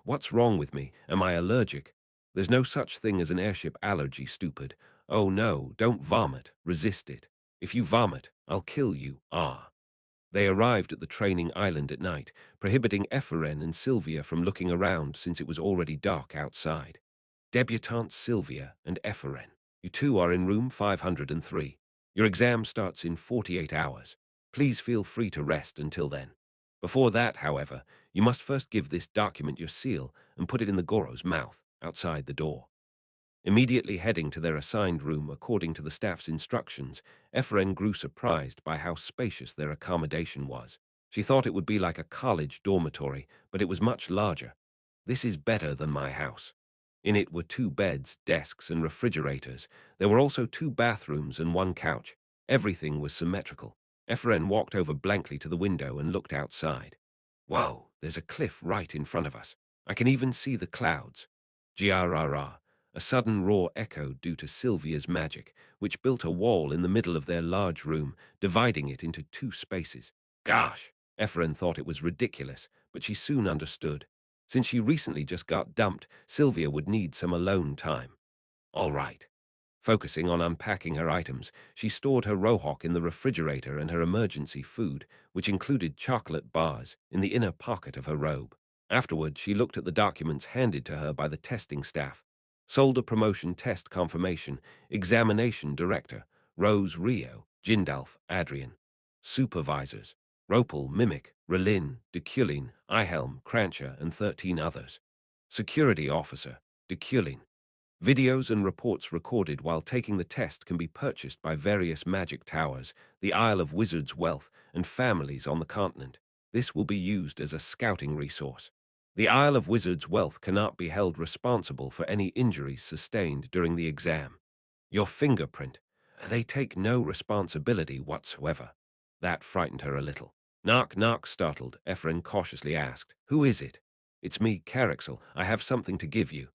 What's wrong with me? Am I allergic? There's no such thing as an airship allergy, stupid. Oh no, don't vomit, resist it. If you vomit, I'll kill you, ah. They arrived at the training island at night, prohibiting Ephraim and Sylvia from looking around since it was already dark outside. Debutante Sylvia and Ephraim, you two are in room 503. Your exam starts in 48 hours. Please feel free to rest until then. Before that, however, you must first give this document your seal and put it in the Goro's mouth, outside the door. Immediately heading to their assigned room according to the staff's instructions, Ephraim grew surprised by how spacious their accommodation was. She thought it would be like a college dormitory, but it was much larger. This is better than my house. In it were 2 beds, desks, and refrigerators. There were also 2 bathrooms and 1 couch. Everything was symmetrical. Ephraim walked over blankly to the window and looked outside. Whoa, there's a cliff right in front of us. I can even see the clouds. Giarara. A sudden roar echoed due to Sylvia's magic, which built a wall in the middle of their large room, dividing it into 2 spaces. Gosh! Ephraim thought it was ridiculous, but she soon understood. Since she recently just got dumped, Sylvia would need some alone time. All right. Focusing on unpacking her items, she stored her rohok in the refrigerator and her emergency food, which included chocolate bars, in the inner pocket of her robe. Afterward, she looked at the documents handed to her by the testing staff. Solder Promotion Test Confirmation, Examination Director, Rose Rio, Jindalf, Adrian. Supervisors, Ropel, Mimic, Relin, Deculein, Ihelm, Crancher, and 13 others. Security Officer, Deculein. Videos and reports recorded while taking the test can be purchased by various magic towers, the Isle of Wizards' Wealth, and families on the continent. This will be used as a scouting resource. The Isle of Wizards' Wealth cannot be held responsible for any injuries sustained during the exam. Your fingerprint. They take no responsibility whatsoever. That frightened her a little. Knock, knock, startled, Ephraim cautiously asked. Who is it? It's me, Carexel. I have something to give you.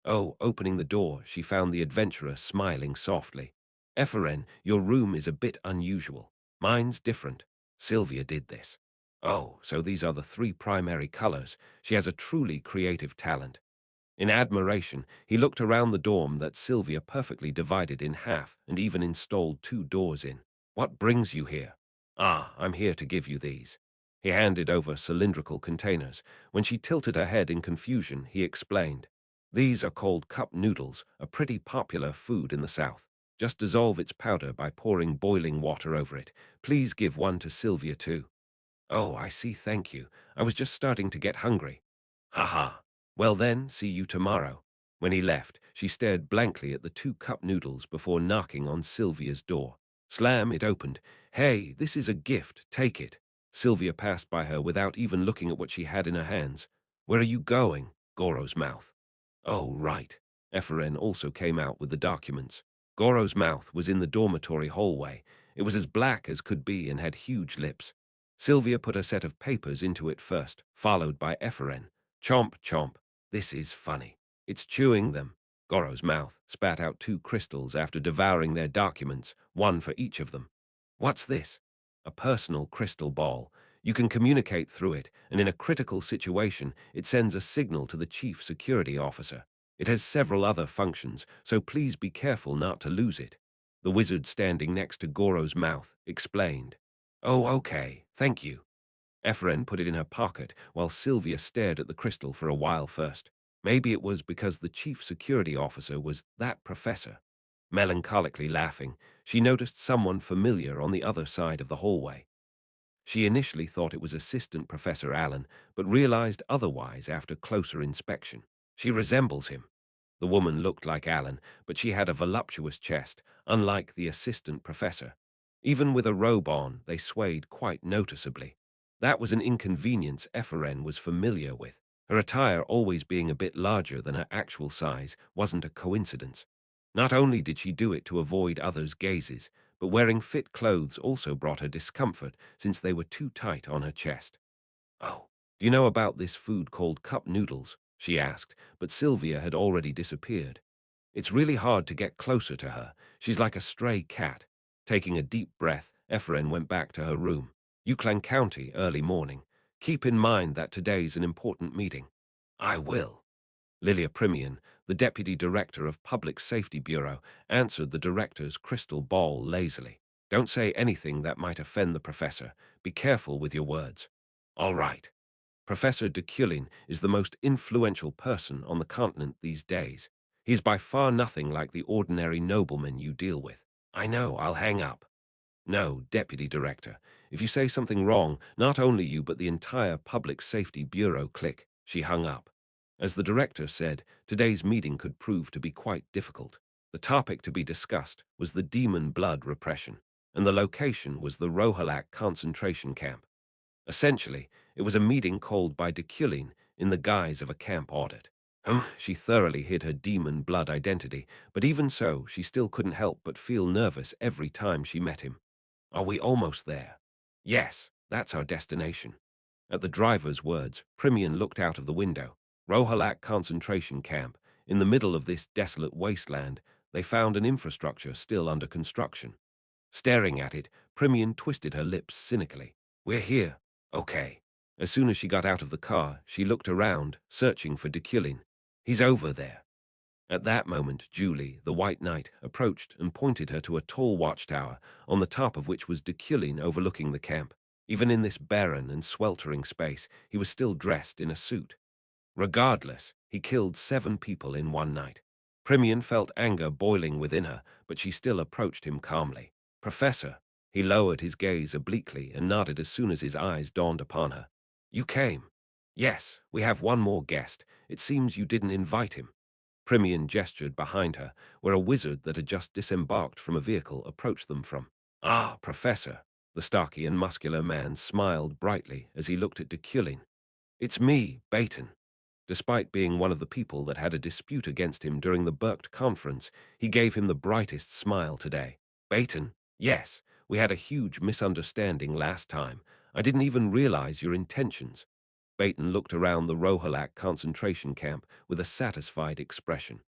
Oh, opening the door, she found the adventurer smiling softly. Ephraim, your room is a bit unusual. Mine's different. Sylvia did this. Oh, so these are the three primary colors. She has a truly creative talent. In admiration, he looked around the dorm that Sylvia perfectly divided in half and even installed two doors in. What brings you here? Ah, I'm here to give you these. He handed over cylindrical containers. When she tilted her head in confusion, he explained. These are called cup noodles, a pretty popular food in the South. Just dissolve its powder by pouring boiling water over it. Please give one to Sylvia too. Oh, I see, thank you. I was just starting to get hungry. Ha ha. Well then, see you tomorrow. When he left, she stared blankly at the two cup noodles before knocking on Sylvia's door. Slam, it opened. Hey, this is a gift, take it. Sylvia passed by her without even looking at what she had in her hands. Where are you going? Goro's mouth. Oh, right. Eferen also came out with the documents. Goro's mouth was in the dormitory hallway. It was as black as could be and had huge lips. Sylvia put a set of papers into it first, followed by Eferen. Chomp, chomp. This is funny. It's chewing them. Goro's mouth spat out two crystals after devouring their documents, one for each of them. What's this? A personal crystal ball. You can communicate through it, and in a critical situation, it sends a signal to the chief security officer. It has several other functions, so please be careful not to lose it. The wizard standing next to Goro's mouth explained. Oh, okay, thank you. Efren put it in her pocket while Sylvia stared at the crystal for a while first. Maybe it was because the chief security officer was that professor. Melancholically laughing, she noticed someone familiar on the other side of the hallway. She initially thought it was Assistant Professor Allen, but realized otherwise after closer inspection. She resembles him. The woman looked like Allen, but she had a voluptuous chest, unlike the assistant professor. Even with a robe on, they swayed quite noticeably. That was an inconvenience Eferen was familiar with. Her attire always being a bit larger than her actual size wasn't a coincidence. Not only did she do it to avoid others' gazes, but wearing fit clothes also brought her discomfort since they were too tight on her chest. Oh, do you know about this food called cup noodles? She asked, but Sylvia had already disappeared. It's really hard to get closer to her. She's like a stray cat. Taking a deep breath, Efren went back to her room. Yuklan County, early morning. Keep in mind that today's an important meeting. I will. Lilia Primian, the Deputy Director of Public Safety Bureau, answered the director's crystal ball lazily. Don't say anything that might offend the professor. Be careful with your words. All right. Professor Deculein is the most influential person on the continent these days. He's by far nothing like the ordinary nobleman you deal with. I know, I'll hang up. No, Deputy Director. If you say something wrong, not only you but the entire Public Safety Bureau click. She hung up. As the director said, today's meeting could prove to be quite difficult. The topic to be discussed was the demon blood repression, and the location was the Rohalak concentration camp. Essentially, it was a meeting called by Deculein in the guise of a camp audit. She thoroughly hid her demon blood identity, but even so, she still couldn't help but feel nervous every time she met him. Are we almost there? Yes, that's our destination. At the driver's words, Primian looked out of the window. Rohalak concentration camp. In the middle of this desolate wasteland, they found an infrastructure still under construction. Staring at it, Primian twisted her lips cynically. We're here. Okay. As soon as she got out of the car, she looked around, searching for Deculein. He's over there. At that moment, Julie, the White Knight, approached and pointed her to a tall watchtower, on the top of which was Deculein overlooking the camp. Even in this barren and sweltering space, he was still dressed in a suit. Regardless, he killed 7 people in one night. Primian felt anger boiling within her, but she still approached him calmly. Professor, he lowered his gaze obliquely and nodded as soon as his eyes dawned upon her. You came. Yes, we have one more guest. It seems you didn't invite him. Primian gestured behind her, where a wizard that had just disembarked from a vehicle approached them from. Ah, Professor. The stocky and muscular man smiled brightly as he looked at Deculein. It's me, Baton. Despite being one of the people that had a dispute against him during the Burkt conference, he gave him the brightest smile today. Baton, yes, we had a huge misunderstanding last time. I didn't even realize your intentions. Baton looked around the Rohalak concentration camp with a satisfied expression.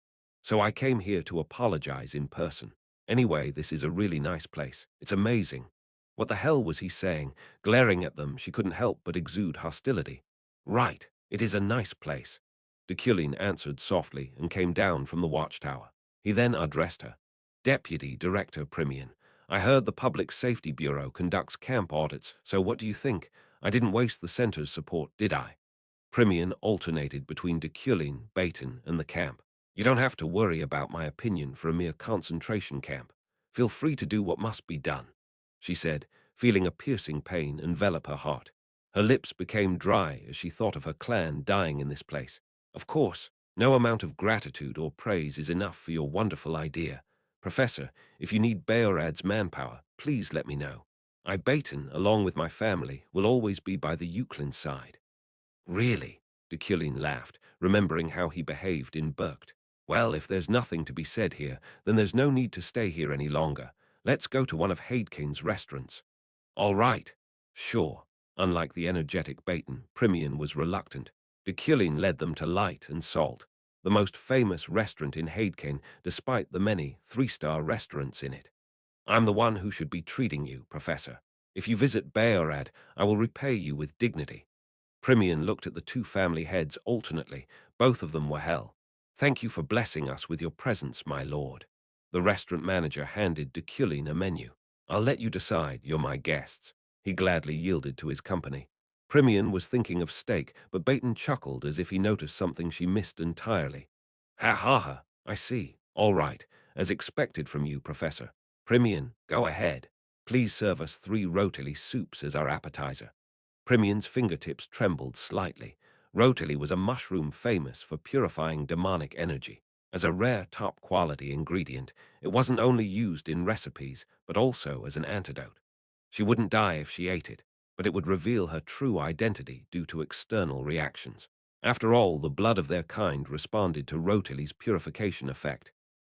So I came here to apologize in person. Anyway, this is a really nice place. It's amazing. What the hell was he saying? Glaring at them, she couldn't help but exude hostility. Right, it is a nice place. Deculein answered softly and came down from the watchtower. He then addressed her. Deputy Director Primian, I heard the Public Safety Bureau conducts camp audits, so what do you think? I didn't waste the center's support, did I? Primian alternated between Deculein, Baton, and the camp. You don't have to worry about my opinion for a mere concentration camp. Feel free to do what must be done, she said, feeling a piercing pain envelop her heart. Her lips became dry as she thought of her clan dying in this place. Of course, no amount of gratitude or praise is enough for your wonderful idea. Professor, if you need Bayorad's manpower, please let me know. I, Baton, along with my family, will always be by the Euclid's side. Really? Deculein laughed, remembering how he behaved in Burkt. Well, if there's nothing to be said here, then there's no need to stay here any longer. Let's go to one of Hadekine's restaurants. All right. Sure. Unlike the energetic Baton, Primian was reluctant. Deculein led them to Light and Salt, the most famous restaurant in Hadekine, despite the many three-star restaurants in it. I'm the one who should be treating you, Professor. If you visit Bayorad, I will repay you with dignity. Primian looked at the two family heads alternately. Both of them were hell. Thank you for blessing us with your presence, my lord. The restaurant manager handed Deculein a menu. I'll let you decide, you're my guests. He gladly yielded to his company. Primian was thinking of steak, but Baton chuckled as if he noticed something she missed entirely. Ha ha ha, I see. All right, as expected from you, Professor. Primian, go ahead. Please serve us 3 rotili soups as our appetizer. Primian's fingertips trembled slightly. Rotili was a mushroom famous for purifying demonic energy. As a rare top-quality ingredient, it wasn't only used in recipes, but also as an antidote. She wouldn't die if she ate it, but it would reveal her true identity due to external reactions. After all, the blood of their kind responded to Rotili's purification effect.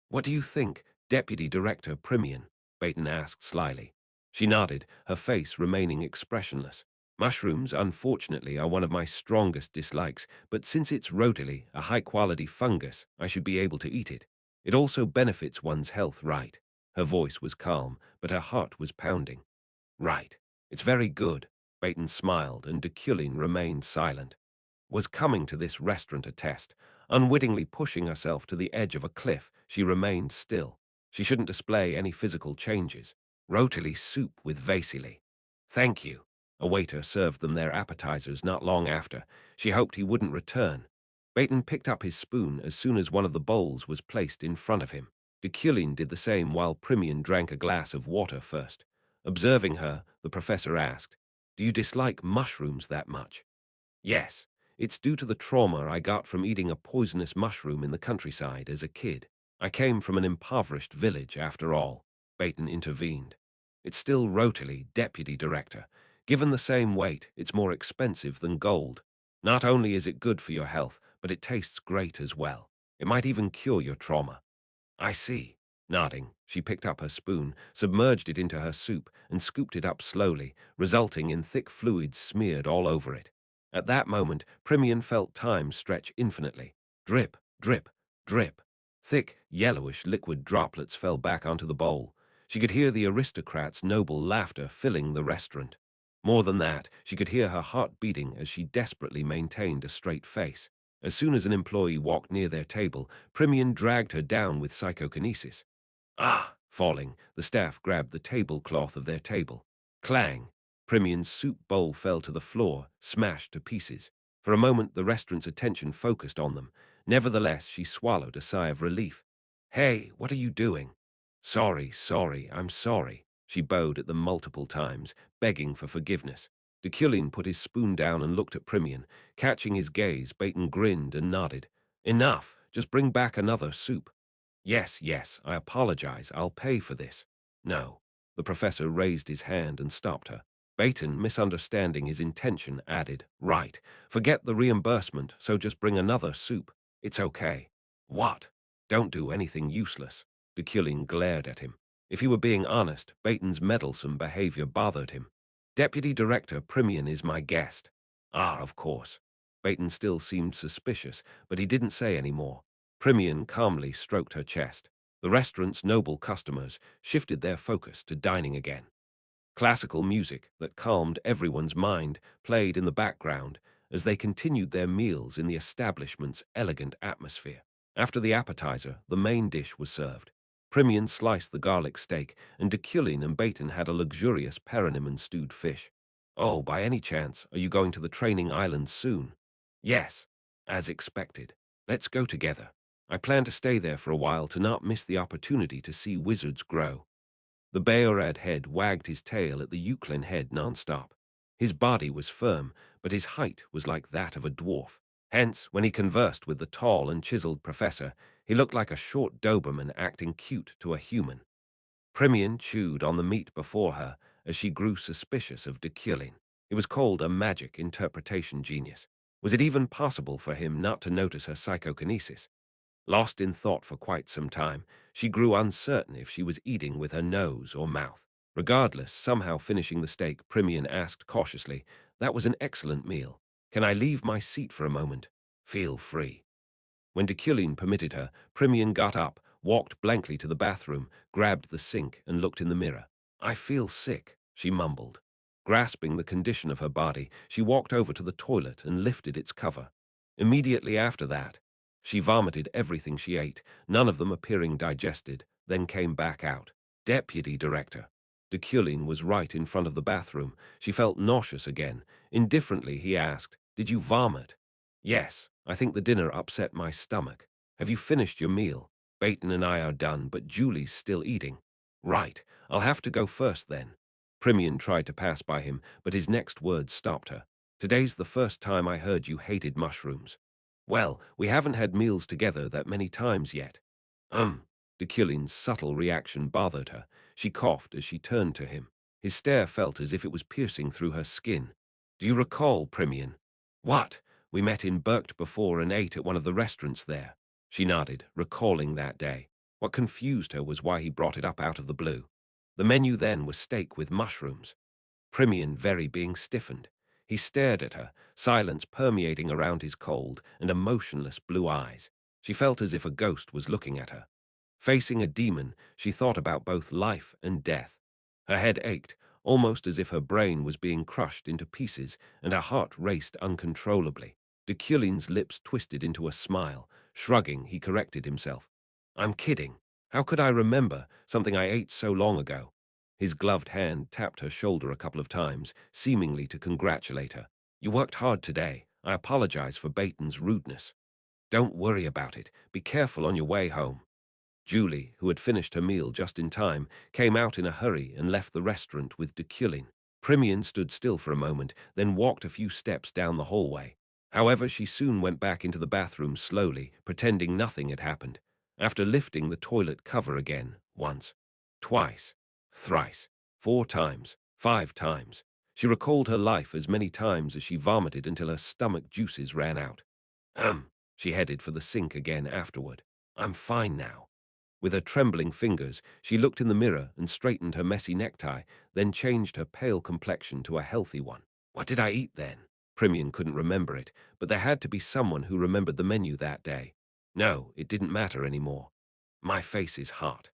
What do you think, Deputy Director Primian? Baton asked slyly. She nodded, her face remaining expressionless. Mushrooms, unfortunately, are one of my strongest dislikes, but since it's Rotili, a high-quality fungus, I should be able to eat it. It also benefits one's health, right? Her voice was calm, but her heart was pounding. Right. It's very good. Baton smiled, and Deculein remained silent. Was coming to this restaurant a test? Unwittingly pushing herself to the edge of a cliff, she remained still. She shouldn't display any physical changes. Rotili soup with vasili. Thank you. A waiter served them their appetizers not long after. She hoped he wouldn't return. Baton picked up his spoon as soon as one of the bowls was placed in front of him. Deculein did the same while Primian drank a glass of water first. Observing her, the professor asked, "Do you dislike mushrooms that much?" "Yes. It's due to the trauma I got from eating a poisonous mushroom in the countryside as a kid. I came from an impoverished village, after all," Baton intervened. "It's still Rotili, deputy director. Given the same weight, it's more expensive than gold. Not only is it good for your health, but it tastes great as well. It might even cure your trauma." "I see." Nodding, she picked up her spoon, submerged it into her soup, and scooped it up slowly, resulting in thick fluids smeared all over it. At that moment, Primian felt time stretch infinitely. Drip, drip, drip. Thick, yellowish liquid droplets fell back onto the bowl. She could hear the aristocrat's noble laughter filling the restaurant. More than that, she could hear her heart beating as she desperately maintained a straight face. As soon as an employee walked near their table, Primian dragged her down with psychokinesis. Ah! Falling, the staff grabbed the tablecloth of their table. Clang! Primian's soup bowl fell to the floor, smashed to pieces. For a moment, the restaurant's attention focused on them. Nevertheless, she swallowed a sigh of relief. "Hey, what are you doing?" "Sorry, sorry, I'm sorry." She bowed at them multiple times, begging for forgiveness. Deculein put his spoon down and looked at Primian. Catching his gaze, Baton grinned and nodded. "Enough. Just bring back another soup." "Yes, yes, I apologize. I'll pay for this." "No." The professor raised his hand and stopped her. Baton, misunderstanding his intention, added, "Right. Forget the reimbursement, so just bring another soup. It's okay." "What?" "Don't do anything useless." Deculein glared at him. If he were being honest, Baton's meddlesome behavior bothered him. "Deputy Director Primian is my guest." "Ah, of course." Baton still seemed suspicious, but he didn't say any more. Primian calmly stroked her chest. The restaurant's noble customers shifted their focus to dining again. Classical music that calmed everyone's mind played in the background as they continued their meals in the establishment's elegant atmosphere. After the appetizer, the main dish was served. Primian sliced the garlic steak, and Deculein and Baton had a luxurious perinym and stewed fish. Oh, by any chance, are you going to the training islands soon? Yes, as expected. Let's go together. I plan to stay there for a while to not miss the opportunity to see wizards grow. The Bayorad head wagged his tail at the Euclid head non-stop. His body was firm, but his height was like that of a dwarf. Hence, when he conversed with the tall and chiseled professor, he looked like a short Doberman acting cute to a human. Primian chewed on the meat before her as she grew suspicious of Deculein. He was called a magic interpretation genius. Was it even possible for him not to notice her psychokinesis? Lost in thought for quite some time, she grew uncertain if she was eating with her nose or mouth. Regardless, somehow finishing the steak, Primian asked cautiously, "That was an excellent meal. Can I leave my seat for a moment?" "Feel free." When Deculein permitted her, Primian got up, walked blankly to the bathroom, grabbed the sink, and looked in the mirror. "I feel sick," she mumbled. Grasping the condition of her body, she walked over to the toilet and lifted its cover. Immediately after that, she vomited everything she ate, none of them appearing digested, then came back out. Deputy Director. Deculein was right in front of the bathroom. She felt nauseous again. Indifferently, he asked, "Did you vomit?" "Yes, I think the dinner upset my stomach. Have you finished your meal? Baton and I are done, but Julie's still eating." "Right, I'll have to go first then." Primian tried to pass by him, but his next words stopped her. "Today's the first time I heard you hated mushrooms." "Well, we haven't had meals together that many times yet." Deculein's subtle reaction bothered her. She coughed as she turned to him. His stare felt as if it was piercing through her skin. "Do you recall, Primian?" "What? We met in Burkt before and ate at one of the restaurants there." She nodded, recalling that day. What confused her was why he brought it up out of the blue. The menu then was steak with mushrooms. Primian very being stiffened. He stared at her, silence permeating around his cold and emotionless blue eyes. She felt as if a ghost was looking at her. Facing a demon, she thought about both life and death. Her head ached, almost as if her brain was being crushed into pieces, and her heart raced uncontrollably. Deculein's lips twisted into a smile. Shrugging, he corrected himself. "I'm kidding. How could I remember something I ate so long ago?" His gloved hand tapped her shoulder a couple of times, seemingly to congratulate her. "You worked hard today. I apologize for Baton's rudeness." "Don't worry about it. Be careful on your way home." Julie, who had finished her meal just in time, came out in a hurry and left the restaurant with Deculein. Primian stood still for a moment, then walked a few steps down the hallway. However, she soon went back into the bathroom slowly, pretending nothing had happened. After lifting the toilet cover again, once, twice, thrice, 4 times, 5 times. She recalled her life as many times as she vomited until her stomach juices ran out. She headed for the sink again afterward. "I'm fine now." With her trembling fingers, she looked in the mirror and straightened her messy necktie, then changed her pale complexion to a healthy one. What did I eat then? Primian couldn't remember it, but there had to be someone who remembered the menu that day. No, it didn't matter anymore. My face is hot.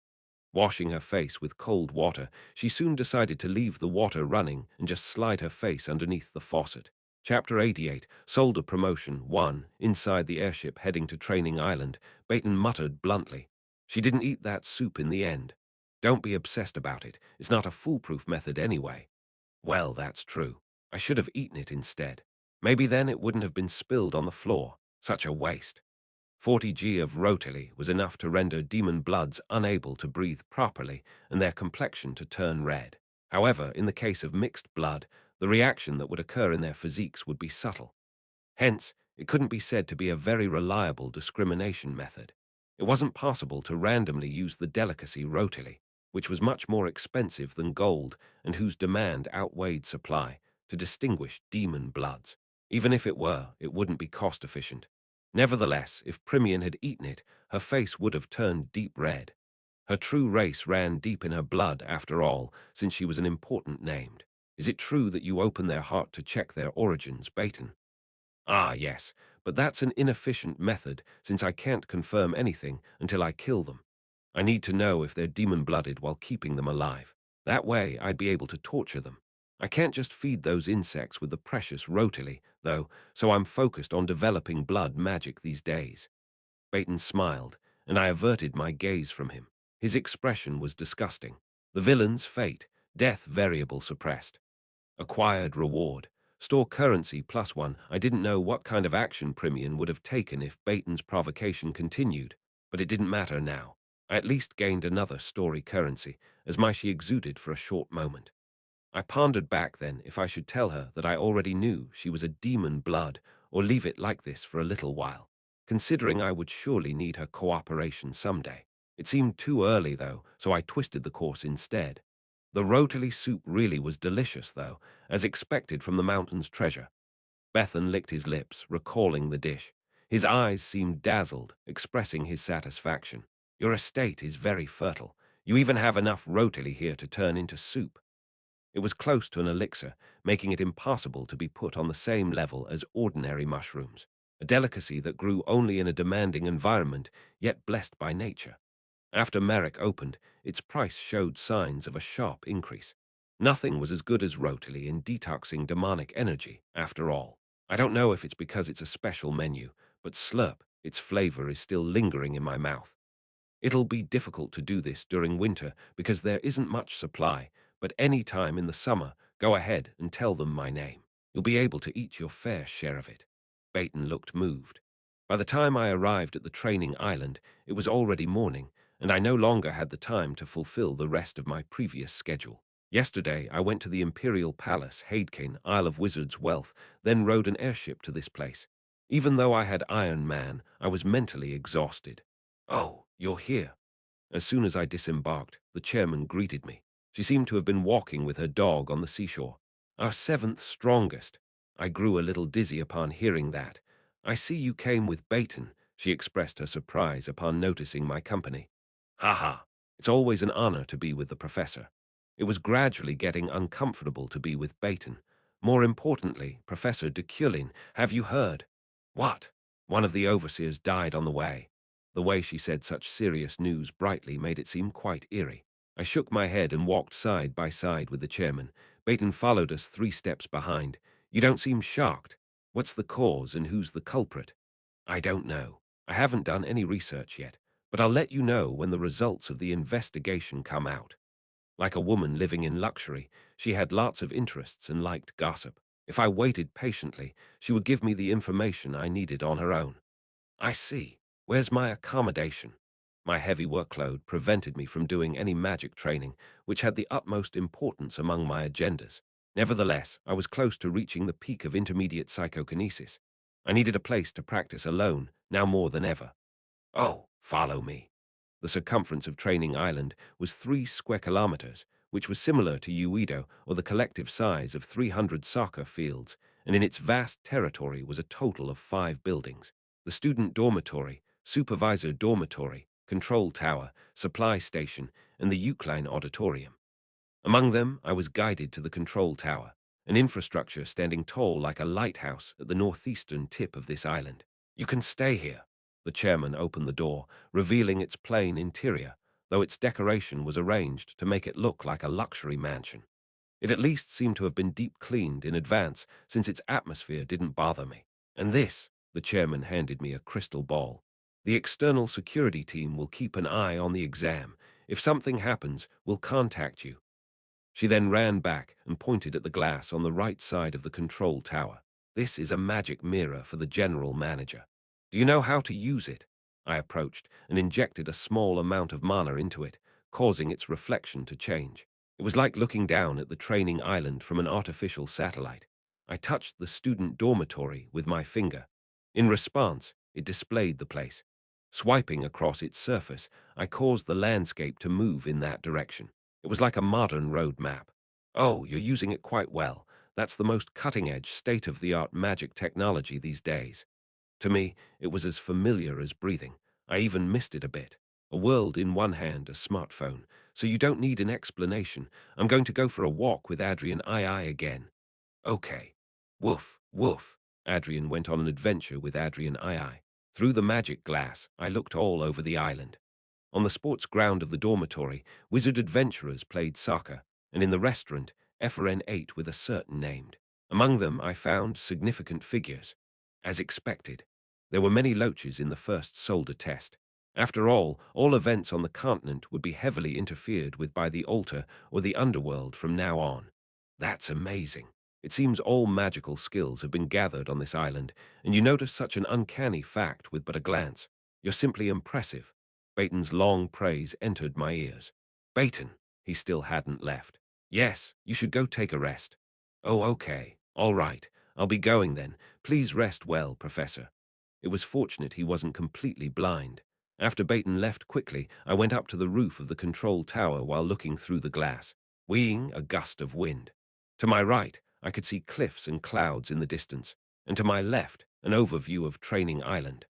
Washing her face with cold water, she soon decided to leave the water running and just slide her face underneath the faucet. Chapter 88, Solder Promotion 1, inside the airship heading to Training Island, Baton muttered bluntly. She didn't eat that soup in the end. Don't be obsessed about it. It's not a foolproof method anyway. Well, that's true. I should have eaten it instead. Maybe then it wouldn't have been spilled on the floor. Such a waste. 40 g of rotily was enough to render demon bloods unable to breathe properly and their complexion to turn red. However, in the case of mixed blood, the reaction that would occur in their physiques would be subtle. Hence, it couldn't be said to be a very reliable discrimination method. It wasn't possible to randomly use the delicacy rotily, which was much more expensive than gold and whose demand outweighed supply, to distinguish demon bloods. Even if it were, it wouldn't be cost-efficient. Nevertheless, if Primian had eaten it, her face would have turned deep red. Her true race ran deep in her blood, after all, since she was an important named. Is it true that you open their heart to check their origins, Baton? Ah, yes, but that's an inefficient method, since I can't confirm anything until I kill them. I need to know if they're demon-blooded while keeping them alive. That way, I'd be able to torture them. I can't just feed those insects with the precious rotily, though, so I'm focused on developing blood magic these days. Baton smiled, and I averted my gaze from him. His expression was disgusting. The villain's fate, death variable suppressed. Acquired reward. Store currency +1. I didn't know what kind of action Primian would have taken if Baton's provocation continued, but it didn't matter now. I at least gained another story currency, as my she exuded for a short moment. I pondered back then if I should tell her that I already knew she was a demon blood, or leave it like this for a little while, considering I would surely need her cooperation someday. It seemed too early, though, so I twisted the course instead. The rotily soup really was delicious, though, as expected from the mountain's treasure. Bethan licked his lips, recalling the dish. His eyes seemed dazzled, expressing his satisfaction. Your estate is very fertile. You even have enough rotily here to turn into soup. It was close to an elixir, making it impossible to be put on the same level as ordinary mushrooms, a delicacy that grew only in a demanding environment, yet blessed by nature. After Merrick opened, its price showed signs of a sharp increase. Nothing was as good as Rotily in detoxing demonic energy, after all. I don't know if it's because it's a special menu, but slurp, its flavor is still lingering in my mouth. It'll be difficult to do this during winter because there isn't much supply, but any time in the summer, go ahead and tell them my name. You'll be able to eat your fair share of it. Baton looked moved. By the time I arrived at the training island, it was already morning, and I no longer had the time to fulfill the rest of my previous schedule. Yesterday, I went to the Imperial Palace, Hadekane, Isle of Wizards' Wealth, then rode an airship to this place. Even though I had Iron Man, I was mentally exhausted. Oh, you're here. As soon as I disembarked, the chairman greeted me. She seemed to have been walking with her dog on the seashore. Our seventh strongest. I grew a little dizzy upon hearing that. I see you came with Baton, she expressed her surprise upon noticing my company. Ha ha, it's always an honor to be with the professor. It was gradually getting uncomfortable to be with Baton. More importantly, Professor Deculein, have you heard? What? One of the overseers died on the way. The way she said such serious news brightly made it seem quite eerie. I shook my head and walked side by side with the chairman. Baton followed us 3 steps behind. You don't seem shocked. What's the cause and who's the culprit? I don't know. I haven't done any research yet, but I'll let you know when the results of the investigation come out. Like a woman living in luxury, she had lots of interests and liked gossip. If I waited patiently, she would give me the information I needed on her own. I see. Where's my accommodation? My heavy workload prevented me from doing any magic training, which had the utmost importance among my agendas. Nevertheless, I was close to reaching the peak of intermediate psychokinesis. I needed a place to practice alone, now more than ever. Oh, follow me. The circumference of Training Island was 3 square kilometers, which was similar to Uedo, or the collective size of 300 soccer fields, and in its vast territory was a total of 5 buildings. The student dormitory, supervisor dormitory, control tower, supply station, and the Eucline auditorium. Among them, I was guided to the control tower, an infrastructure standing tall like a lighthouse at the northeastern tip of this island. You can stay here. The chairman opened the door, revealing its plain interior, though its decoration was arranged to make it look like a luxury mansion. It at least seemed to have been deep cleaned in advance, since its atmosphere didn't bother me. And this, the chairman handed me a crystal ball. The external security team will keep an eye on the exam. If something happens, we'll contact you. She then ran back and pointed at the glass on the right side of the control tower. This is a magic mirror for the general manager. Do you know how to use it? I approached and injected a small amount of mana into it, causing its reflection to change. It was like looking down at the training island from an artificial satellite. I touched the student dormitory with my finger. In response, it displayed the place. Swiping across its surface, I caused the landscape to move in that direction. It was like a modern road map. Oh, you're using it quite well. That's the most cutting-edge, state-of-the-art magic technology these days. To me, it was as familiar as breathing. I even missed it a bit. A world in one hand, a smartphone. So you don't need an explanation. I'm going to go for a walk with Adrian II again. Okay. Woof, woof. Adrian went on an adventure with Adrian II. Through the magic glass, I looked all over the island. On the sports ground of the dormitory, wizard adventurers played soccer. and in the restaurant, FRN ate with a certain named. Among them, I found significant figures. As expected, there were many loaches in the first solder test. After all events on the continent would be heavily interfered with by the altar or the underworld from now on. That's amazing. It seems all magical skills have been gathered on this island, and you notice such an uncanny fact with but a glance. You're simply impressive. Baton's long praise entered my ears. Baton, he still hadn't left. Yes, you should go take a rest. Oh, okay. All right. I'll be going then. Please rest well, Professor. It was fortunate he wasn't completely blind. After Baton left quickly, I went up to the roof of the control tower while looking through the glass, wheeing a gust of wind. To my right, I could see cliffs and clouds in the distance, and to my left, an overview of Training Island.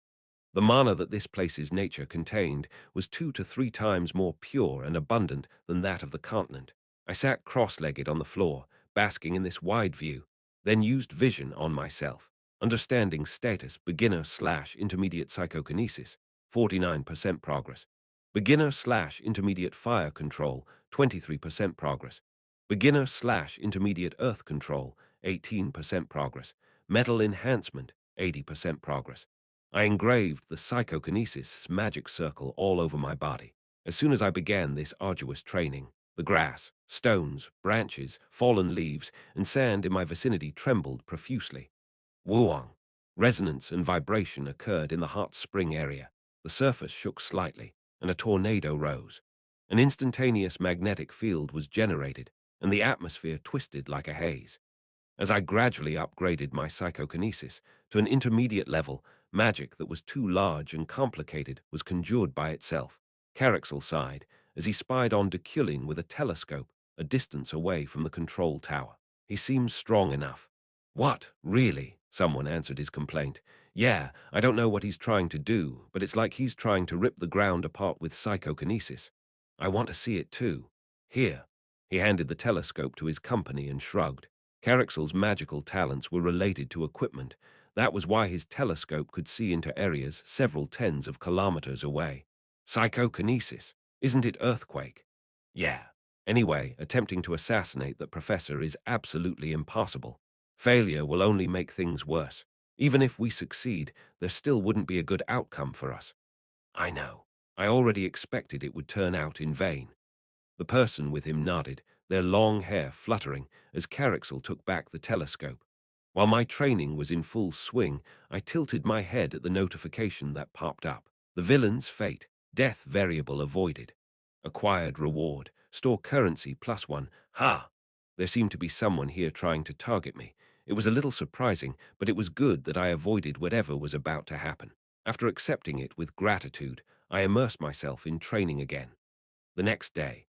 The mana that this place's nature contained was 2 to 3 times more pure and abundant than that of the continent. I sat cross-legged on the floor, basking in this wide view, then used vision on myself. Understanding status, beginner/intermediate psychokinesis, 49% progress. Beginner/intermediate fire control, 23% progress. Beginner/intermediate earth control, 18% progress. Metal enhancement, 80% progress. I engraved the psychokinesis magic circle all over my body. As soon as I began this arduous training, the grass, stones, branches, fallen leaves, and sand in my vicinity trembled profusely. Wuong. Resonance and vibration occurred in the hot spring area. The surface shook slightly, and a tornado rose. An instantaneous magnetic field was generated, and the atmosphere twisted like a haze. As I gradually upgraded my psychokinesis to an intermediate level, magic that was too large and complicated was conjured by itself. Caraxel sighed as he spied on Deculein with a telescope a distance away from the control tower. He seems strong enough. What, really? Someone answered his complaint. Yeah, I don't know what he's trying to do, but it's like he's trying to rip the ground apart with psychokinesis. I want to see it too. Here. He handed the telescope to his company and shrugged. Caraxel's magical talents were related to equipment. That was why his telescope could see into areas several tens of kilometers away. Psychokinesis. Isn't it earthquake? Yeah. Anyway, attempting to assassinate that professor is absolutely impossible. Failure will only make things worse. Even if we succeed, there still wouldn't be a good outcome for us. I know. I already expected it would turn out in vain. The person with him nodded, their long hair fluttering as Caraxel took back the telescope. While my training was in full swing, I tilted my head at the notification that popped up. The villain's fate, death variable avoided. Acquired reward, store currency +1. Ha! There seemed to be someone here trying to target me. It was a little surprising, but it was good that I avoided whatever was about to happen. After accepting it with gratitude, I immersed myself in training again. The next day,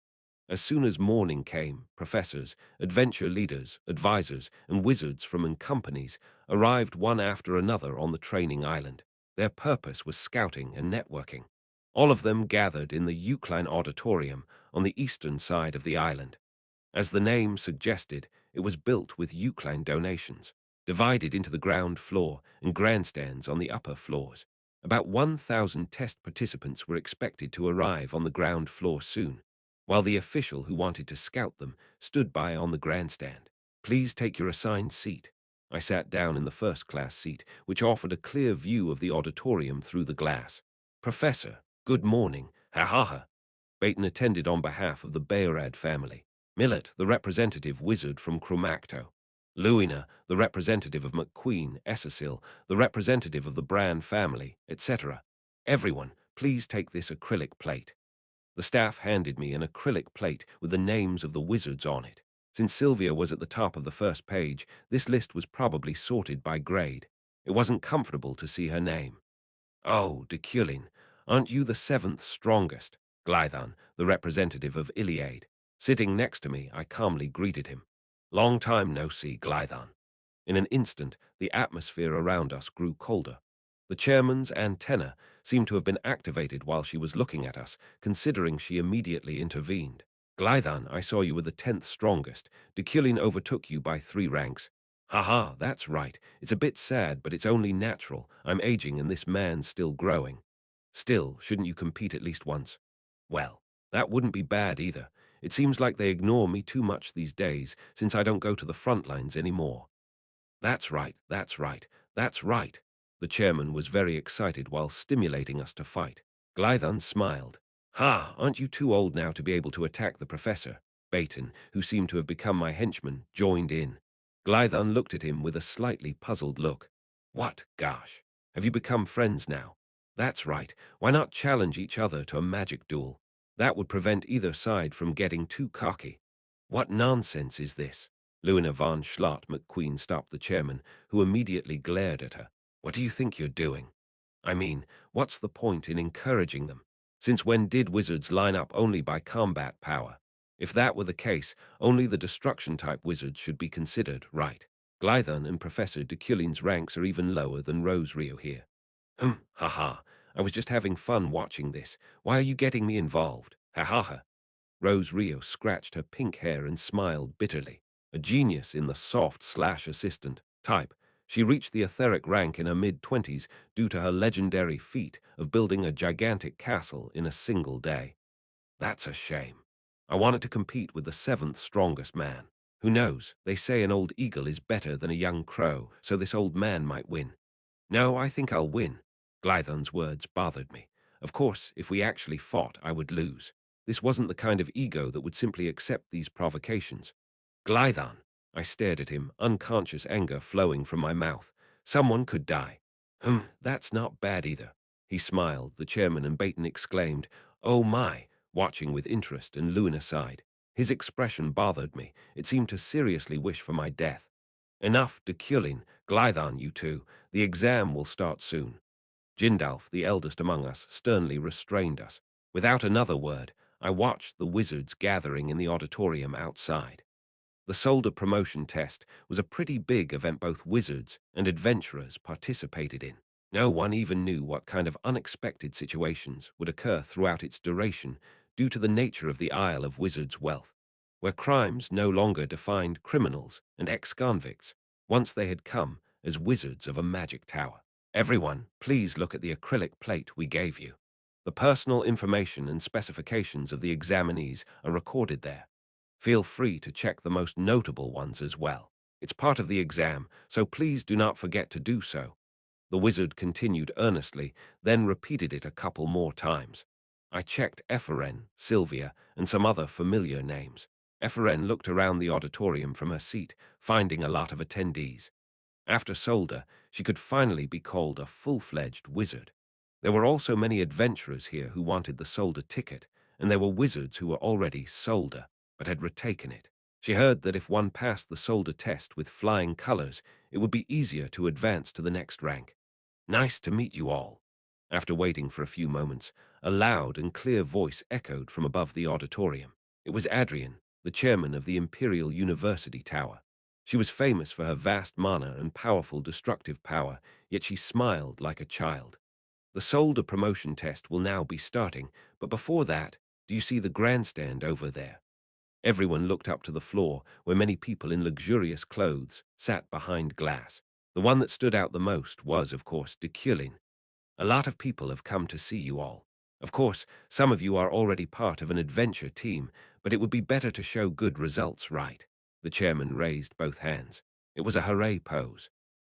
as soon as morning came, professors, adventure leaders, advisors, and wizards from companies arrived one after another on the training island. Their purpose was scouting and networking. All of them gathered in the Euclid Auditorium on the eastern side of the island. As the name suggested, it was built with Euclid donations, divided into the ground floor and grandstands on the upper floors. About 1,000 test participants were expected to arrive on the ground floor soon, while the official who wanted to scout them stood by on the grandstand. Please take your assigned seat. I sat down in the first-class seat, which offered a clear view of the auditorium through the glass. Professor, good morning. Ha ha ha. Baton attended on behalf of the Bayerad family. Millet, the representative wizard from Chromacto. Luina, the representative of McQueen, Essesil, the representative of the Brand family, etc. Everyone, please take this acrylic plate. The staff handed me an acrylic plate with the names of the wizards on it. Since Sylvia was at the top of the first page, this list was probably sorted by grade. It wasn't comfortable to see her name. Oh, Deculein, aren't you the 7th strongest? Glython, the representative of Iliade. Sitting next to me, I calmly greeted him. Long time no see, Glython. In an instant, the atmosphere around us grew colder. The chairman's antenna seemed to have been activated while she was looking at us, considering she immediately intervened. Glython, I saw you were the 10th strongest. Deculein overtook you by 3 ranks. Haha, that's right. It's a bit sad, but it's only natural. I'm aging and this man's still growing. Still, shouldn't you compete at least once? Well, that wouldn't be bad either. It seems like they ignore me too much these days, since I don't go to the front lines anymore. That's right, that's right, that's right. The chairman was very excited while stimulating us to fight. Glython smiled. Ha, aren't you too old now to be able to attack the professor? Baton, who seemed to have become my henchman, joined in. Glython looked at him with a slightly puzzled look. What, gosh? Have you become friends now? That's right. Why not challenge each other to a magic duel? That would prevent either side from getting too cocky. What nonsense is this? Luna von Schlott McQueen stopped the chairman, who immediately glared at her. What do you think you're doing? I mean, what's the point in encouraging them? Since when did wizards line up only by combat power? If that were the case, only the destruction-type wizards should be considered, right? Glython and Professor Deculein's ranks are even lower than Rose Rio here. Ha. I was just having fun watching this. Why are you getting me involved? Ha ha ha. Rose Rio scratched her pink hair and smiled bitterly. A genius in the soft/assistant type, she reached the etheric rank in her mid-20s due to her legendary feat of building a gigantic castle in a single day. That's a shame. I wanted to compete with the seventh strongest man. Who knows, they say an old eagle is better than a young crow, so this old man might win. No, I think I'll win. Glython's words bothered me. Of course, if we actually fought, I would lose. This wasn't the kind of ego that would simply accept these provocations. Glython! I stared at him, unconscious anger flowing from my mouth. Someone could die. That's not bad either. He smiled. The chairman and Baton exclaimed, "Oh my," watching with interest, and Luna sighed. His expression bothered me. It seemed to seriously wish for my death. Enough, Deculein. Glython, you two. The exam will start soon. Jindalf, the eldest among us, sternly restrained us. Without another word, I watched the wizards gathering in the auditorium outside. The soldier promotion test was a pretty big event both wizards and adventurers participated in. No one even knew what kind of unexpected situations would occur throughout its duration due to the nature of the Isle of Wizards' wealth, where crimes no longer defined criminals and ex-convicts once they had come as wizards of a magic tower. Everyone, please look at the acrylic plate we gave you. The personal information and specifications of the examinees are recorded there. Feel free to check the most notable ones as well. It's part of the exam, so please do not forget to do so. The wizard continued earnestly, then repeated it a couple more times. I checked Epheren, Sylvia, and some other familiar names. Epheren looked around the auditorium from her seat, finding a lot of attendees. After Solder, she could finally be called a full-fledged wizard. There were also many adventurers here who wanted the Solder ticket, and there were wizards who were already Solder, but had retaken it. She heard that if one passed the Solder test with flying colors, it would be easier to advance to the next rank. Nice to meet you all. After waiting for a few moments, a loud and clear voice echoed from above the auditorium. It was Adrian, the chairman of the Imperial University Tower. She was famous for her vast mana and powerful destructive power, yet she smiled like a child. The Solder promotion test will now be starting, but before that, do you see the grandstand over there? Everyone looked up to the floor, where many people in luxurious clothes sat behind glass. The one that stood out the most was, of course, Deculein. A lot of people have come to see you all. Of course, some of you are already part of an adventure team, but it would be better to show good results, right? The chairman raised both hands. It was a hooray pose.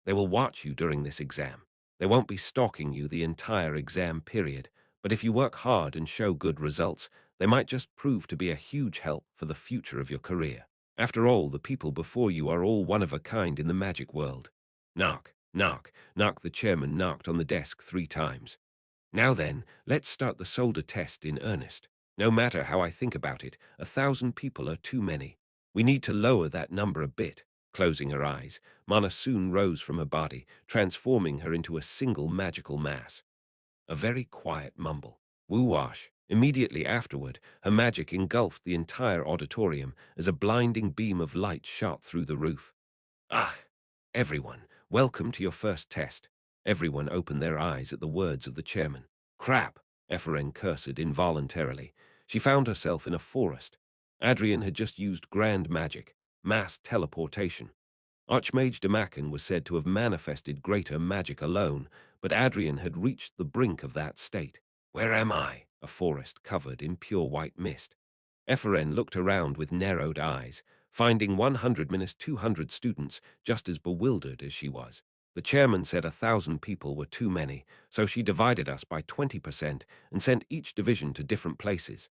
They will watch you during this exam. They won't be stalking you the entire exam period, but if you work hard and show good results, they might just prove to be a huge help for the future of your career. After all, the people before you are all one of a kind in the magic world. Knock, knock, knock. The chairman knocked on the desk 3 times. Now then, let's start the solder test in earnest. No matter how I think about it, 1,000 people are too many. We need to lower that number a bit. Closing her eyes, Mana soon rose from her body, transforming her into a single magical mass. A very quiet mumble. Woo-wash. Immediately afterward, her magic engulfed the entire auditorium as a blinding beam of light shot through the roof. Ah! Everyone, welcome to your first test. Everyone opened their eyes at the words of the chairman. Crap! Epheren cursed involuntarily. She found herself in a forest. Adrian had just used grand magic, mass teleportation. Archmage Demacan was said to have manifested greater magic alone, but Adrian had reached the brink of that state. Where am I? A forest covered in pure white mist. Eferen looked around with narrowed eyes, finding 100 minus 200 students just as bewildered as she was. The chairman said 1,000 people were too many, so she divided us by 20% and sent each division to different places.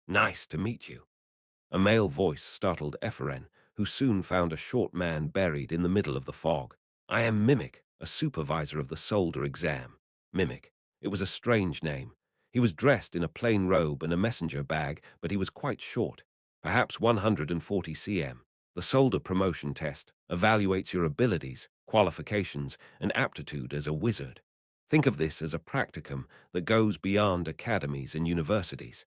Nice to meet you. A male voice startled Eferen, who soon found a short man buried in the middle of the fog. I am Mimic, a supervisor of the soldier exam. Mimic. It was a strange name. He was dressed in a plain robe and a messenger bag, but he was quite short, perhaps 140 cm. The soldier promotion test evaluates your abilities, qualifications, and aptitude as a wizard. Think of this as a practicum that goes beyond academies and universities.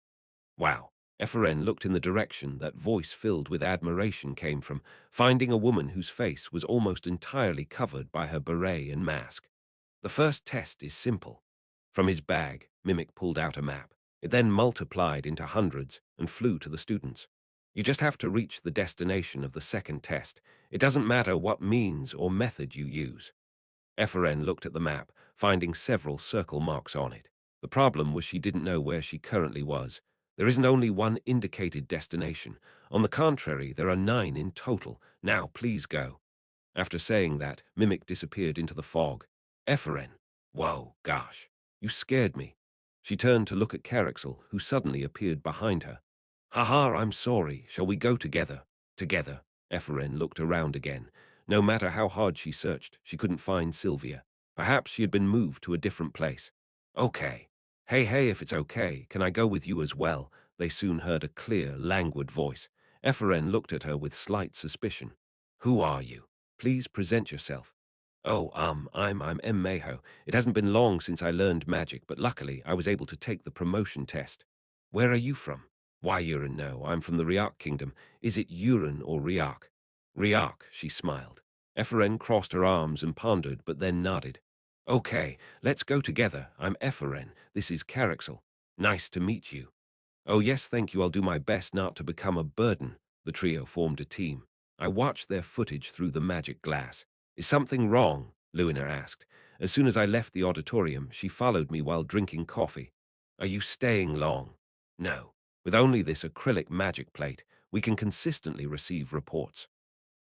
Wow. Eferen looked in the direction that voice filled with admiration came from, finding a woman whose face was almost entirely covered by her beret and mask. The first test is simple. From his bag, Mimic pulled out a map. It then multiplied into hundreds and flew to the students. You just have to reach the destination of the second test. It doesn't matter what means or method you use. Eferen looked at the map, finding several circle marks on it. The problem was she didn't know where she currently was. There isn't only one indicated destination. On the contrary, there are 9 in total. Now, please go. After saying that, Mimic disappeared into the fog. Eferen. Whoa, gosh. You scared me. She turned to look at Carixel, who suddenly appeared behind her. Haha, I'm sorry. Shall we go together? Together. Eferen looked around again. No matter how hard she searched, she couldn't find Sylvia. Perhaps she had been moved to a different place. Okay. Hey, if it's okay, can I go with you as well? They soon heard a clear, languid voice. Eferen looked at her with slight suspicion. Who are you? Please present yourself. Oh, I'm M. Maho. It hasn't been long since I learned magic, but luckily I was able to take the promotion test. Where are you from? Why, Yurin, no, I'm from the Riak Kingdom. Is it Yurin or Riak? Riak, she smiled. Eferen crossed her arms and pondered, but then nodded. Okay, let's go together. I'm Eferen. This is Carixel. Nice to meet you. Oh yes, thank you. I'll do my best not to become a burden. The trio formed a team. I watched their footage through the magic glass. Is something wrong? Luina asked. As soon as I left the auditorium, she followed me while drinking coffee. Are you staying long? No. With only this acrylic magic plate, we can consistently receive reports.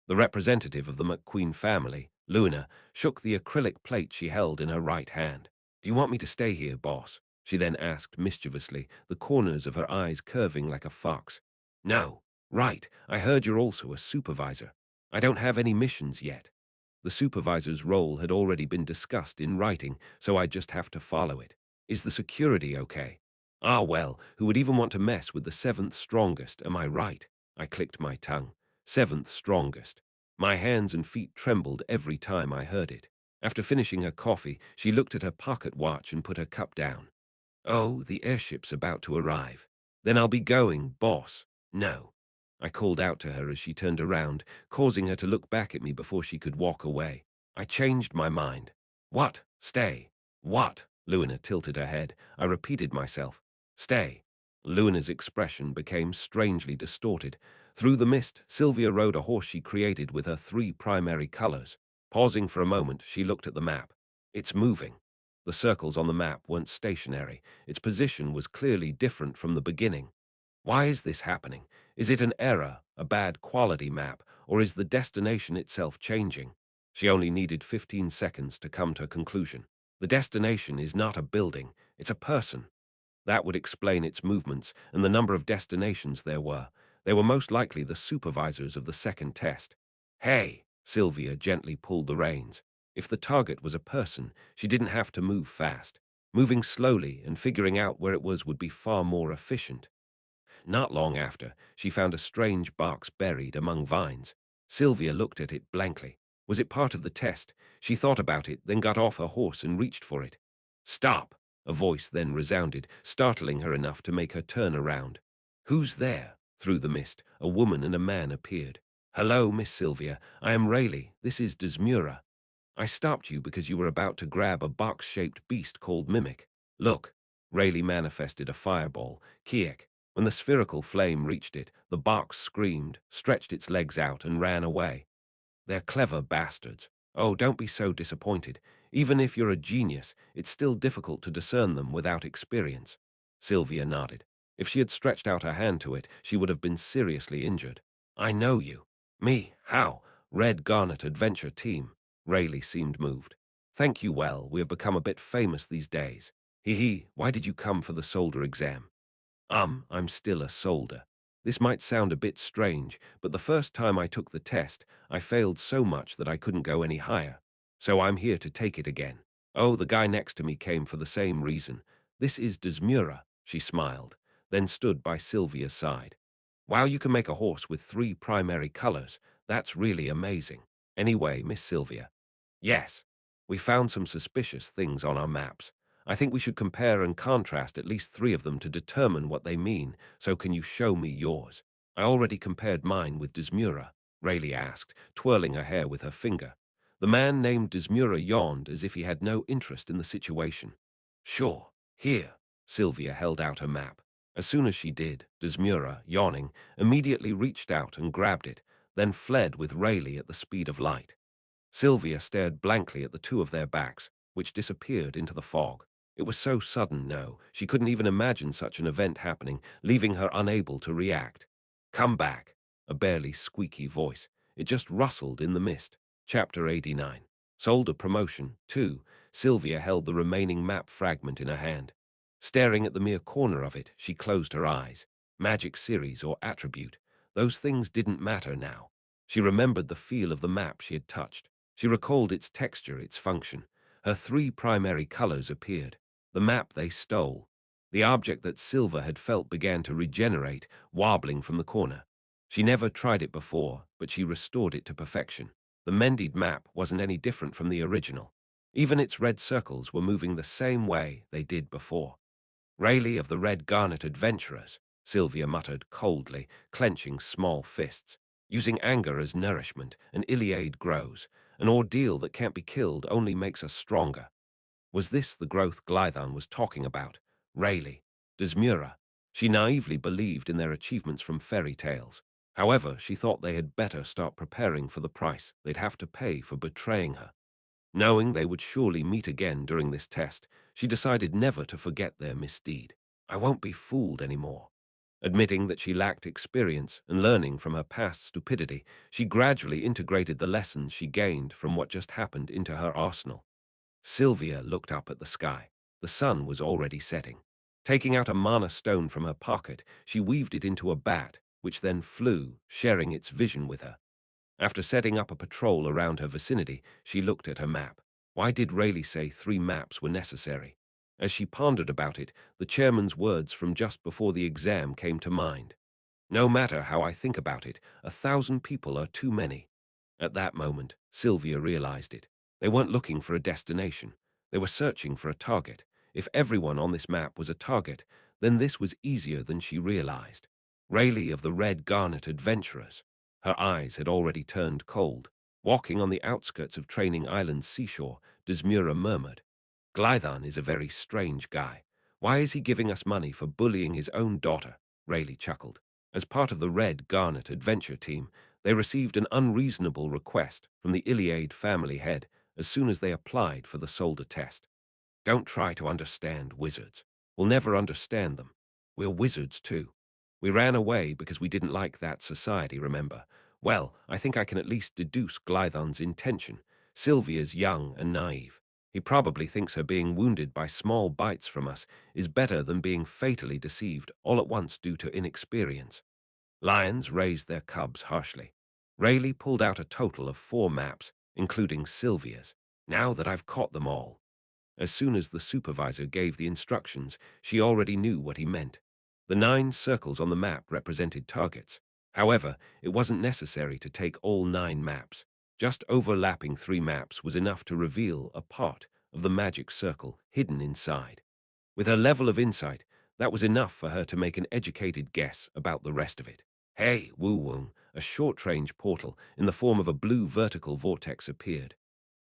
The representative of the McQueen family, Luna, shook the acrylic plate she held in her right hand. Do you want me to stay here, boss? She then asked mischievously, the corners of her eyes curving like a fox. No. Right, I heard you're also a supervisor. I don't have any missions yet. The supervisor's role had already been discussed in writing, so I just have to follow it. Is the security okay? Ah, well, who would even want to mess with the 7th strongest, am I right? I clicked my tongue. 7th strongest. My hands and feet trembled every time I heard it. After finishing her coffee, she looked at her pocket watch and put her cup down. Oh, the airship's about to arrive. Then I'll be going, boss. No. I called out to her as she turned around, causing her to look back at me before she could walk away. I changed my mind. What? Stay. What? Luina tilted her head. I repeated myself. Stay. Luina's expression became strangely distorted. Through the mist, Sylvia rode a horse she created with her 3 primary colors. Pausing for a moment, she looked at the map. It's moving. The circles on the map weren't stationary. Its position was clearly different from the beginning. Why is this happening? Is it an error, a bad quality map, or is the destination itself changing? She only needed 15 seconds to come to a conclusion. The destination is not a building, it's a person. That would explain its movements and the number of destinations there were. They were most likely the supervisors of the second test. Hey! Sylvia gently pulled the reins. If the target was a person, she didn't have to move fast. Moving slowly and figuring out where it was would be far more efficient. Not long after, she found a strange box buried among vines. Sylvia looked at it blankly. Was it part of the test? She thought about it, then got off her horse and reached for it. Stop! A voice then resounded, startling her enough to make her turn around. Who's there? Through the mist, a woman and a man appeared. Hello, Miss Sylvia. I am Rayleigh. This is Desmura. I stopped you because you were about to grab a box-shaped beast called Mimic. Look. Rayleigh manifested a fireball, Kiek. When the spherical flame reached it, the box screamed, stretched its legs out, and ran away. They're clever bastards. Oh, don't be so disappointed. Even if you're a genius, it's still difficult to discern them without experience. Sylvia nodded. If she had stretched out her hand to it, she would have been seriously injured. I know you. Me? How? Red Garnet Adventure Team. Rayleigh seemed moved. Thank you well, we have become a bit famous these days. Hee, why did you come for the solder exam? I'm still a solder. This might sound a bit strange, but the first time I took the test, I failed so much that I couldn't go any higher. So I'm here to take it again. Oh, the guy next to me came for the same reason. This is Desmura, she smiled, then stood by Sylvia's side. Wow, you can make a horse with 3 primary colors. That's really amazing. Anyway, Miss Sylvia. Yes, we found some suspicious things on our maps. I think we should compare and contrast at least 3 of them to determine what they mean, so can you show me yours? I already compared mine with Desmura, Rayleigh asked, twirling her hair with her finger. The man named Desmura yawned as if he had no interest in the situation. Sure, here. Sylvia held out her map. As soon as she did, Desmura, yawning, immediately reached out and grabbed it, then fled with Rayleigh at the speed of light. Sylvia stared blankly at the 2 of their backs, which disappeared into the fog. It was so sudden, no, she couldn't even imagine such an event happening, leaving her unable to react. Come back, a barely squeaky voice. It just rustled in the mist. Chapter 89. Solder Promotion 2. Sylvia held the remaining map fragment in her hand. Staring at the mere corner of it, she closed her eyes. Magic series or attribute. Those things didn't matter now. She remembered the feel of the map she had touched. She recalled its texture, its function. Her 3 primary colors appeared. The map they stole. The object that Silver had felt began to regenerate, wobbling from the corner. She never tried it before, but she restored it to perfection. The mended map wasn't any different from the original. Even its red circles were moving the same way they did before. Rayleigh of the Red Garnet Adventurers, Sylvia muttered coldly, clenching small fists. Using anger as nourishment, an Iliad grows. An ordeal that can't be killed only makes us stronger. Was this the growth Glython was talking about? Rayleigh, Desmura. She naively believed in their achievements from fairy tales. However, she thought they had better start preparing for the price they'd have to pay for betraying her. Knowing they would surely meet again during this test, she decided never to forget their misdeed. I won't be fooled anymore. Admitting that she lacked experience and learning from her past stupidity, she gradually integrated the lessons she gained from what just happened into her arsenal. Sylvia looked up at the sky. The sun was already setting. Taking out a mana stone from her pocket, she weaved it into a bat, which then flew, sharing its vision with her. After setting up a patrol around her vicinity, she looked at her map. Why did Rayleigh say 3 maps were necessary? As she pondered about it, the chairman's words from just before the exam came to mind. No matter how I think about it, 1,000 people are too many. At that moment, Sylvia realized it. They weren't looking for a destination. They were searching for a target. If everyone on this map was a target, then this was easier than she realized. Rayleigh of the Red Garnet Adventurers. Her eyes had already turned cold. Walking on the outskirts of Training Island's seashore, Desmura murmured, Glython is a very strange guy. Why is he giving us money for bullying his own daughter? Rayleigh chuckled. As part of the Red Garnet Adventure Team, they received an unreasonable request from the Iliad family head as soon as they applied for the solder test. Don't try to understand wizards. We'll never understand them. We're wizards too. We ran away because we didn't like that society, remember? Well, I think I can at least deduce Glython's intention. Sylvia's young and naive. He probably thinks her being wounded by small bites from us is better than being fatally deceived all at once due to inexperience. Lions raised their cubs harshly. Rayleigh pulled out a total of 4 maps, including Sylvia's. Now that I've caught them all. As soon as the supervisor gave the instructions, she already knew what he meant. The 9 circles on the map represented targets. However, it wasn't necessary to take all 9 maps. Just overlapping 3 maps was enough to reveal a part of the magic circle hidden inside. With her level of insight, that was enough for her to make an educated guess about the rest of it. Hey, woo-woo, a short-range portal in the form of a blue vertical vortex appeared.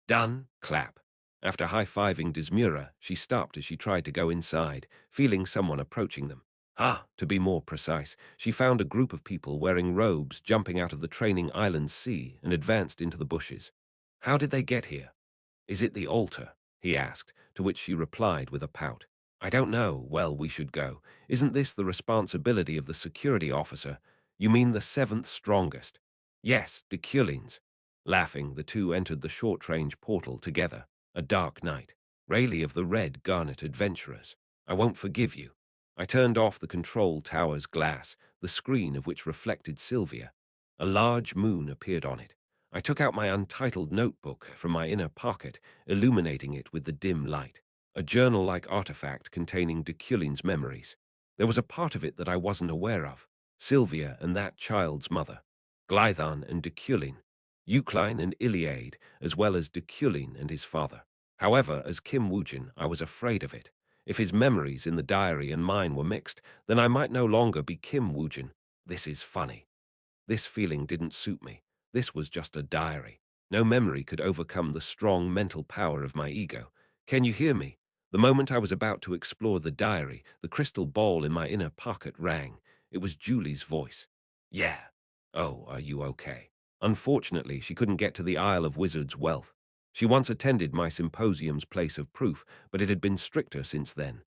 Done, clap. After high-fiving Desmura, she stopped as she tried to go inside, feeling someone approaching them. To be more precise, she found a group of people wearing robes jumping out of the Training Island sea and advanced into the bushes. How did they get here? Is it the altar? He asked, to which she replied with a pout. I don't know. Well, we should go. Isn't this the responsibility of the security officer? You mean the seventh strongest? Yes, Deculein's. Laughing, the two entered the short-range portal together. A dark night. Rayleigh of the Red Garnet Adventurers. I won't forgive you. I turned off the control tower's glass, the screen of which reflected Sylvia. A large moon appeared on it. I took out my untitled notebook from my inner pocket, illuminating it with the dim light. A journal-like artifact containing Deculein's memories. There was a part of it that I wasn't aware of. Sylvia and that child's mother. Glython and Deculein. Eucline and Iliade, as well as Deculein and his father. However, as Kim Woojin, I was afraid of it. If his memories in the diary and mine were mixed, then I might no longer be Kim Woojin. This is funny. This feeling didn't suit me. This was just a diary. No memory could overcome the strong mental power of my ego. Can you hear me? The moment I was about to explore the diary, the crystal ball in my inner pocket rang. It was Julie's voice. Yeah. Oh, are you okay? Unfortunately, she couldn't get to the Isle of Wizards' Wealth. She once attended my symposium's place of proof, but it had been stricter since then.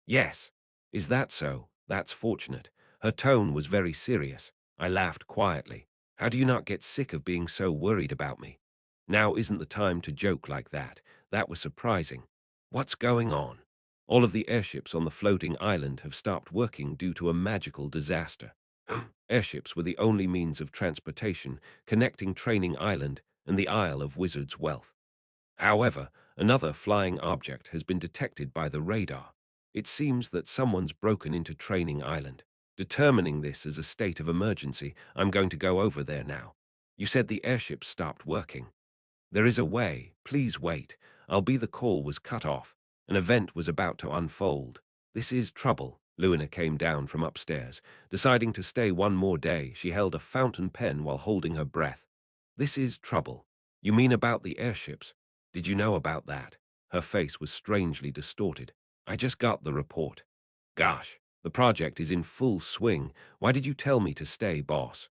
Yes. Is that so? That's fortunate. Her tone was very serious. I laughed quietly. How do you not get sick of being so worried about me? Now isn't the time to joke like that. That was surprising. What's going on? All of the airships on the floating island have stopped working due to a magical disaster. Airships were the only means of transportation connecting Training Island and the Isle of Wizards' Wealth. However, another flying object has been detected by the radar. It seems that someone's broken into Training Island. Determining this as a state of emergency, I'm going to go over there now. You said the airship stopped working. There is a way. Please wait. The call was cut off. An event was about to unfold. This is trouble. Luina came down from upstairs. Deciding to stay one more day, she held a fountain pen while holding her breath. This is trouble. You mean about the airships? Did you know about that? Her face was strangely distorted. I just got the report. Gosh, the project is in full swing. Why did you tell me to stay, boss?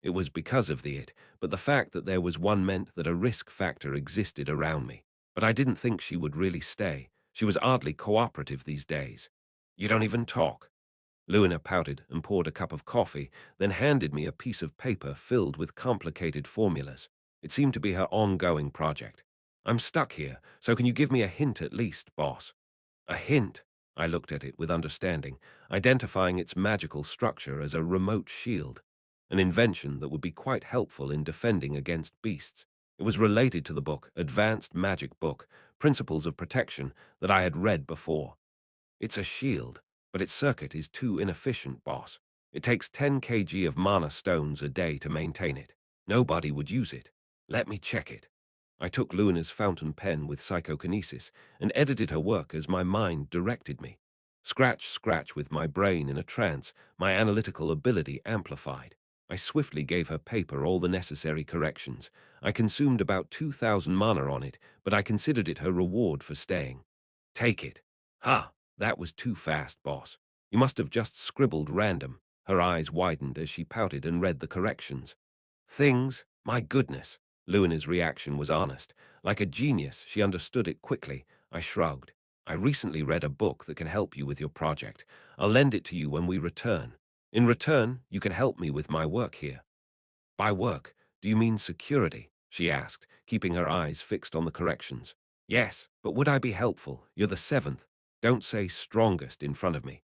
It was because of the it, but the fact that there was one meant that a risk factor existed around me. But I didn't think she would really stay. She was oddly cooperative these days. You don't even talk. Luina pouted and poured a cup of coffee, then handed me a piece of paper filled with complicated formulas. It seemed to be her ongoing project. I'm stuck here, so can you give me a hint at least, boss? A hint? I looked at it with understanding, identifying its magical structure as a remote shield, an invention that would be quite helpful in defending against beasts. It was related to the book, Advanced Magic Book, Principles of Protection, that I had read before. It's a shield, but its circuit is too inefficient, boss. It takes 10 kg of mana stones a day to maintain it. Nobody would use it. Let me check it. I took Luina's fountain pen with psychokinesis and edited her work as my mind directed me. Scratch, scratch with my brain in a trance, my analytical ability amplified. I swiftly gave her paper all the necessary corrections. I consumed about 2,000 mana on it, but I considered it her reward for staying. Take it. Ha! That was too fast, boss. You must have just scribbled random. Her eyes widened as she pouted and read the corrections. Things? My goodness. Luina's reaction was honest. Like a genius, she understood it quickly. I shrugged. I recently read a book that can help you with your project. I'll lend it to you when we return. In return, you can help me with my work here. By work, do you mean security? She asked, keeping her eyes fixed on the corrections. Yes, but would I be helpful? You're the seventh. Don't say strongest in front of me.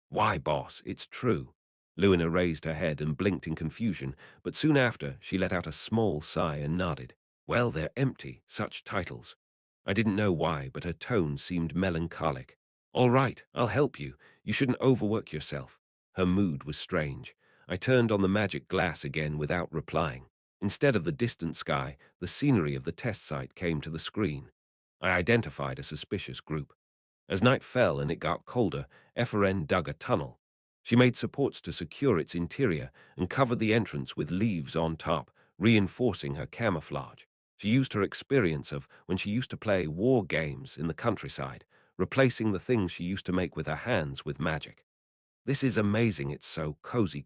Why, boss, it's true. Luina raised her head and blinked in confusion, but soon after she let out a small sigh and nodded. Well, they're empty, such titles. I didn't know why, but her tone seemed melancholic. All right, I'll help you. You shouldn't overwork yourself. Her mood was strange. I turned on the magic glass again without replying. Instead of the distant sky, the scenery of the test site came to the screen. I identified a suspicious group. As night fell and it got colder, Ephraim dug a tunnel. She made supports to secure its interior and covered the entrance with leaves on top, reinforcing her camouflage. She used her experience of when she used to play war games in the countryside, replacing the things she used to make with her hands with magic. This is amazing, it's so cozy.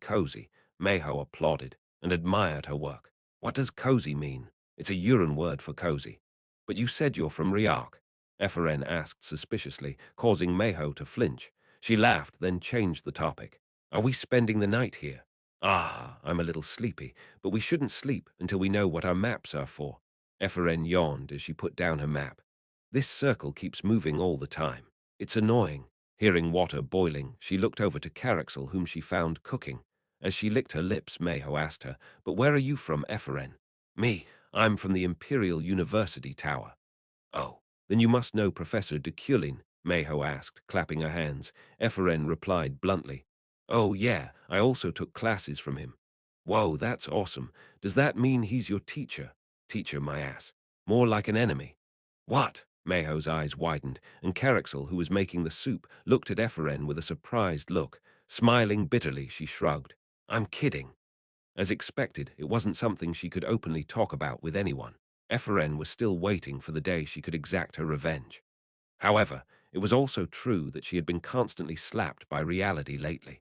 Mayho applauded and admired her work. What does cozy mean? It's a Uran word for cozy. But you said you're from Riark. Ephraim asked suspiciously, causing Mayho to flinch. She laughed, then changed the topic. Are we spending the night here? Ah, I'm a little sleepy, but we shouldn't sleep until we know what our maps are for. Ephraim yawned as she put down her map. This circle keeps moving all the time. It's annoying. Hearing water boiling, she looked over to Caraxel, whom she found cooking. As she licked her lips, Mayho asked her, But where are you from, Ephraim? Me, I'm from the Imperial University Tower. Oh, then you must know Professor Deculein, Mayho asked, clapping her hands. Ephraim replied bluntly, Oh yeah, I also took classes from him. Whoa, that's awesome. Does that mean he's your teacher? Teacher, my ass. More like an enemy. What? Mayho's eyes widened, and Caraxel, who was making the soup, looked at Ephraim with a surprised look. Smiling bitterly, she shrugged. I'm kidding. As expected, it wasn't something she could openly talk about with anyone. Ephraim was still waiting for the day she could exact her revenge. However, it was also true that she had been constantly slapped by reality lately.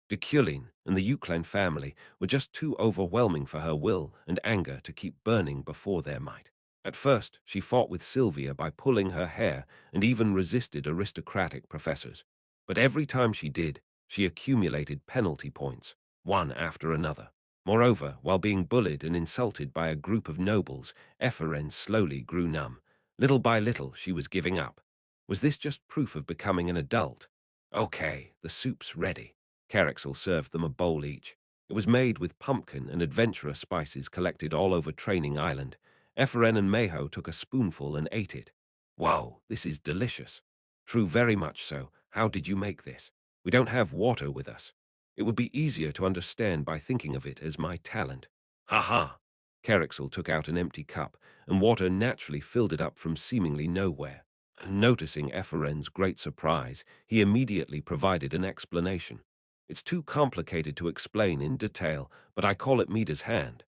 Deculein and the Euclid family were just too overwhelming for her will and anger to keep burning before their might. At first, she fought with Sylvia by pulling her hair and even resisted aristocratic professors. But every time she did, she accumulated penalty points, one after another. Moreover, while being bullied and insulted by a group of nobles, Ephraim slowly grew numb. Little by little, she was giving up. Was this just proof of becoming an adult? Okay, the soup's ready. Caraxel served them a bowl each. It was made with pumpkin and adventurous spices collected all over Training Island. Ephraim and Mayho took a spoonful and ate it. Whoa, this is delicious. True, very much so. How did you make this? We don't have water with us. It would be easier to understand by thinking of it as my talent. Ha ha! Caraxel took out an empty cup, and water naturally filled it up from seemingly nowhere. Noticing Ephraim's great surprise, he immediately provided an explanation. It's too complicated to explain in detail, but I call it Mida's hand.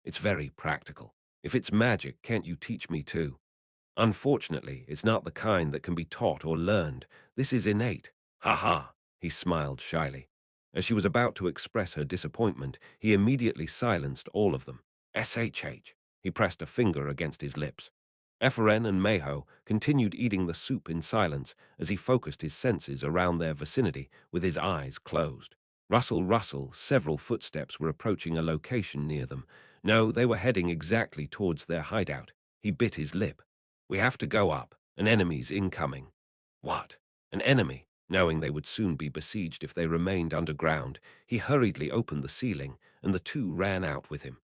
It's very practical. If it's magic, can't you teach me too? Unfortunately, it's not the kind that can be taught or learned. This is innate. Ha ha, he smiled shyly. As she was about to express her disappointment, he immediately silenced all of them. SHH. He pressed a finger against his lips. Ephraim and Mayho continued eating the soup in silence as he focused his senses around their vicinity with his eyes closed. Rustle, several footsteps were approaching a location near them. No, they were heading exactly towards their hideout. He bit his lip. We have to go up. An enemy's incoming. What? An enemy? Knowing they would soon be besieged if they remained underground, he hurriedly opened the ceiling, and the two ran out with him.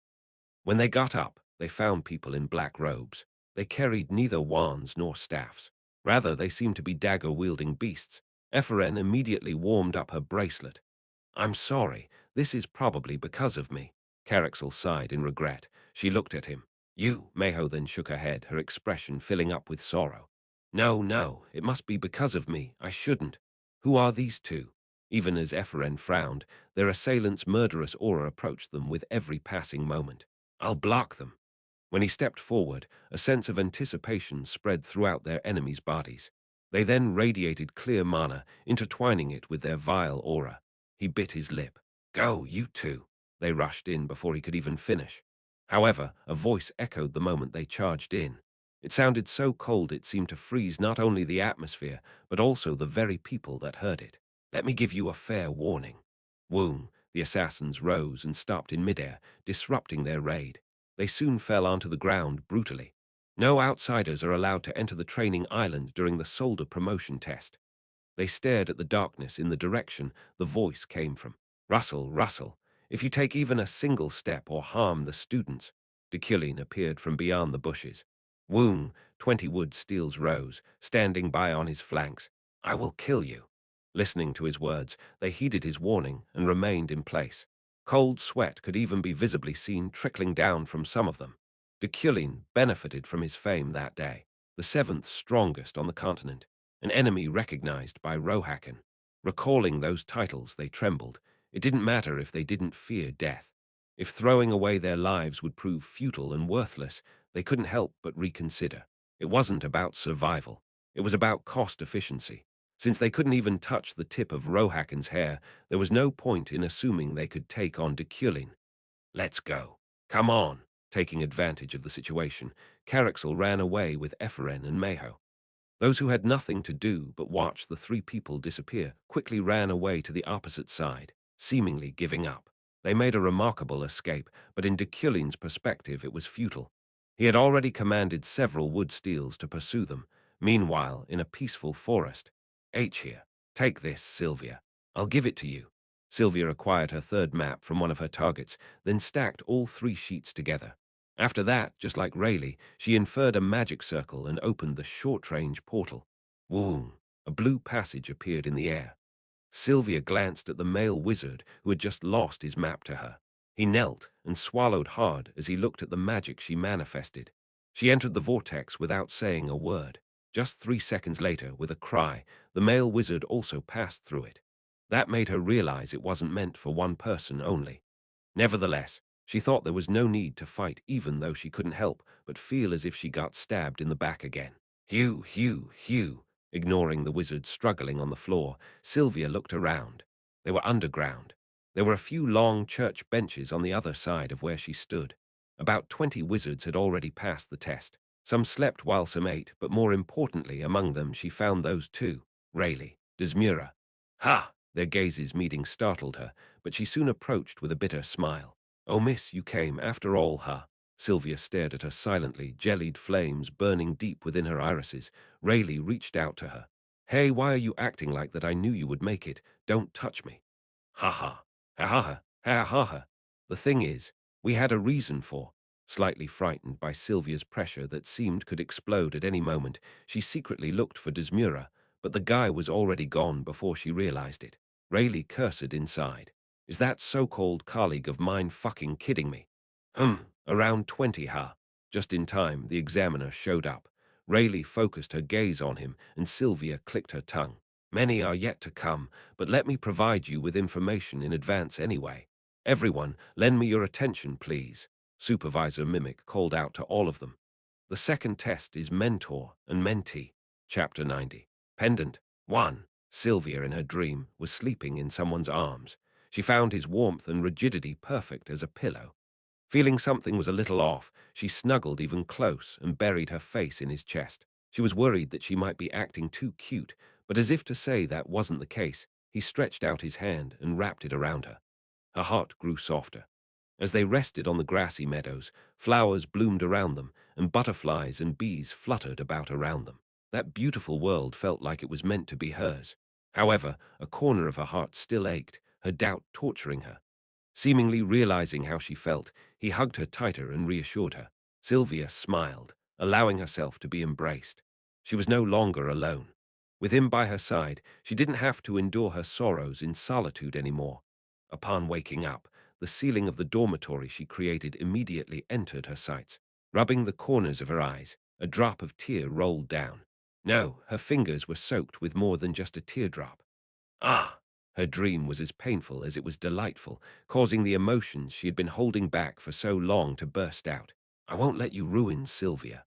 When they got up, they found people in black robes. They carried neither wands nor staffs. Rather, they seemed to be dagger-wielding beasts. Ephraim immediately warmed up her bracelet. I'm sorry, this is probably because of me. Caraxel sighed in regret. She looked at him. You, Mayho then shook her head, her expression filling up with sorrow. No, it must be because of me. I shouldn't. Who are these two? Even as Ephraim frowned, their assailant's murderous aura approached them with every passing moment. I'll block them. When he stepped forward, a sense of anticipation spread throughout their enemies' bodies. They then radiated clear mana, intertwining it with their vile aura. He bit his lip. Go, you two. They rushed in before he could even finish. However, a voice echoed the moment they charged in. It sounded so cold it seemed to freeze not only the atmosphere, but also the very people that heard it. Let me give you a fair warning. Woom, the assassins rose and stopped in midair, disrupting their raid. They soon fell onto the ground brutally. No outsiders are allowed to enter the training island during the soldier promotion test. They stared at the darkness in the direction the voice came from. Russell, if you take even a single step or harm the students. Deculein appeared from beyond the bushes. Woom, 20 wood steels rose, standing by on his flanks. I will kill you. Listening to his words, they heeded his warning and remained in place. Cold sweat could even be visibly seen trickling down from some of them. Deculein benefited from his fame that day, the seventh strongest on the continent, an enemy recognized by Rohakan. Recalling those titles, they trembled. It didn't matter if they didn't fear death. If throwing away their lives would prove futile and worthless, they couldn't help but reconsider. It wasn't about survival. It was about cost efficiency. Since they couldn't even touch the tip of Rohakan's hair, there was no point in assuming they could take on Deculein. Let's go. Come on. Taking advantage of the situation, Caraxel ran away with Ephraim and Mayho. Those who had nothing to do but watch the three people disappear quickly ran away to the opposite side, seemingly giving up. They made a remarkable escape, but in Deculein's perspective it was futile. He had already commanded several wood steels to pursue them. Meanwhile, in a peaceful forest, "H here. Take this, Sylvia. I'll give it to you." Sylvia acquired her third map from one of her targets, then stacked all three sheets together. After that, just like Rayleigh, she inferred a magic circle and opened the short-range portal. Whoom! A blue passage appeared in the air. Sylvia glanced at the male wizard who had just lost his map to her. He knelt and swallowed hard as he looked at the magic she manifested. She entered the vortex without saying a word. Just 3 seconds later, with a cry, the male wizard also passed through it. That made her realize it wasn't meant for one person only. Nevertheless, she thought there was no need to fight even though she couldn't help but feel as if she got stabbed in the back again. Hugh, Hugh, Hugh. Ignoring the wizard struggling on the floor, Sylvia looked around. They were underground. There were a few long church benches on the other side of where she stood. About 20 wizards had already passed the test. Some slept while some ate, but more importantly among them she found those two, Rayleigh, Desmura. Ha! Their gazes meeting startled her, but she soon approached with a bitter smile. "Oh, miss, you came after all, huh?" Sylvia stared at her silently, jellied flames burning deep within her irises. Rayleigh reached out to her. "Hey, why are you acting like that? I knew you would make it. Don't touch me." "Ha ha. Ha ha ha. Ha ha ha. The thing is, we had a reason for." Slightly frightened by Sylvia's pressure that seemed could explode at any moment, she secretly looked for Desmura, but the guy was already gone before she realized it. Rayleigh cursed inside. "Is that so-called colleague of mine fucking kidding me?" Around 20, huh?" Just in time, the examiner showed up. Rayleigh focused her gaze on him, and Sylvia clicked her tongue. "Many are yet to come, but let me provide you with information in advance anyway. Everyone, lend me your attention, please." Supervisor Mimic called out to all of them. The second test is Mentor and Mentee. Chapter 90. Pendant 1. Sylvia, in her dream, was sleeping in someone's arms. She found his warmth and rigidity perfect as a pillow. Feeling something was a little off, she snuggled even close and buried her face in his chest. She was worried that she might be acting too cute, but as if to say that wasn't the case, he stretched out his hand and wrapped it around her. Her heart grew softer. As they rested on the grassy meadows, flowers bloomed around them, and butterflies and bees fluttered about around them. That beautiful world felt like it was meant to be hers. However, a corner of her heart still ached, her doubt torturing her. Seemingly realizing how she felt, he hugged her tighter and reassured her. Sylvia smiled, allowing herself to be embraced. She was no longer alone. With him by her side, she didn't have to endure her sorrows in solitude anymore. Upon waking up, the ceiling of the dormitory she created immediately entered her sights. Rubbing the corners of her eyes, a drop of tear rolled down. No, her fingers were soaked with more than just a teardrop. Ah! Her dream was as painful as it was delightful, causing the emotions she had been holding back for so long to burst out. "I won't let you ruin Sylvia."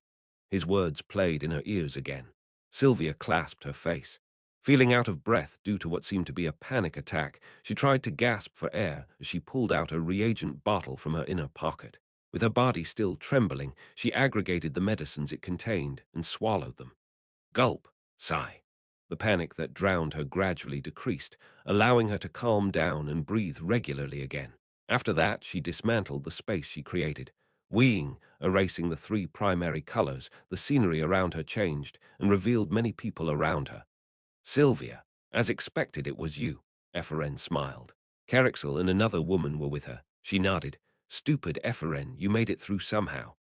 His words played in her ears again. Sylvia clasped her face. Feeling out of breath due to what seemed to be a panic attack, she tried to gasp for air as she pulled out a reagent bottle from her inner pocket. With her body still trembling, she aggregated the medicines it contained and swallowed them. Gulp, sigh. The panic that drowned her gradually decreased, allowing her to calm down and breathe regularly again. After that, she dismantled the space she created. Weeing, erasing the three primary colors, the scenery around her changed and revealed many people around her. "Sylvia, as expected it was you," Ephraim smiled. Carixel and another woman were with her. She nodded. "Stupid Ephraim, you made it through somehow."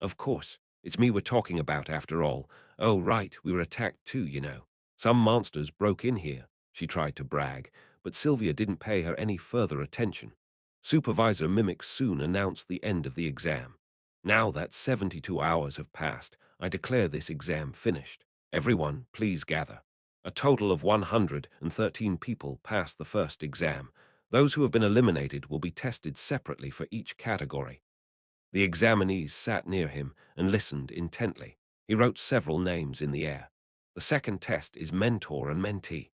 "Of course. It's me we're talking about after all. Oh, right, we were attacked too, you know. Some monsters broke in here," she tried to brag, but Sylvia didn't pay her any further attention. Supervisor Mimic soon announced the end of the exam. "Now that 72 hours have passed, I declare this exam finished. Everyone, please gather." A total of 113 people passed the first exam. Those who have been eliminated will be tested separately for each category. The examinees sat near him and listened intently. He wrote several names in the air. The second test is Mentor and Mentee.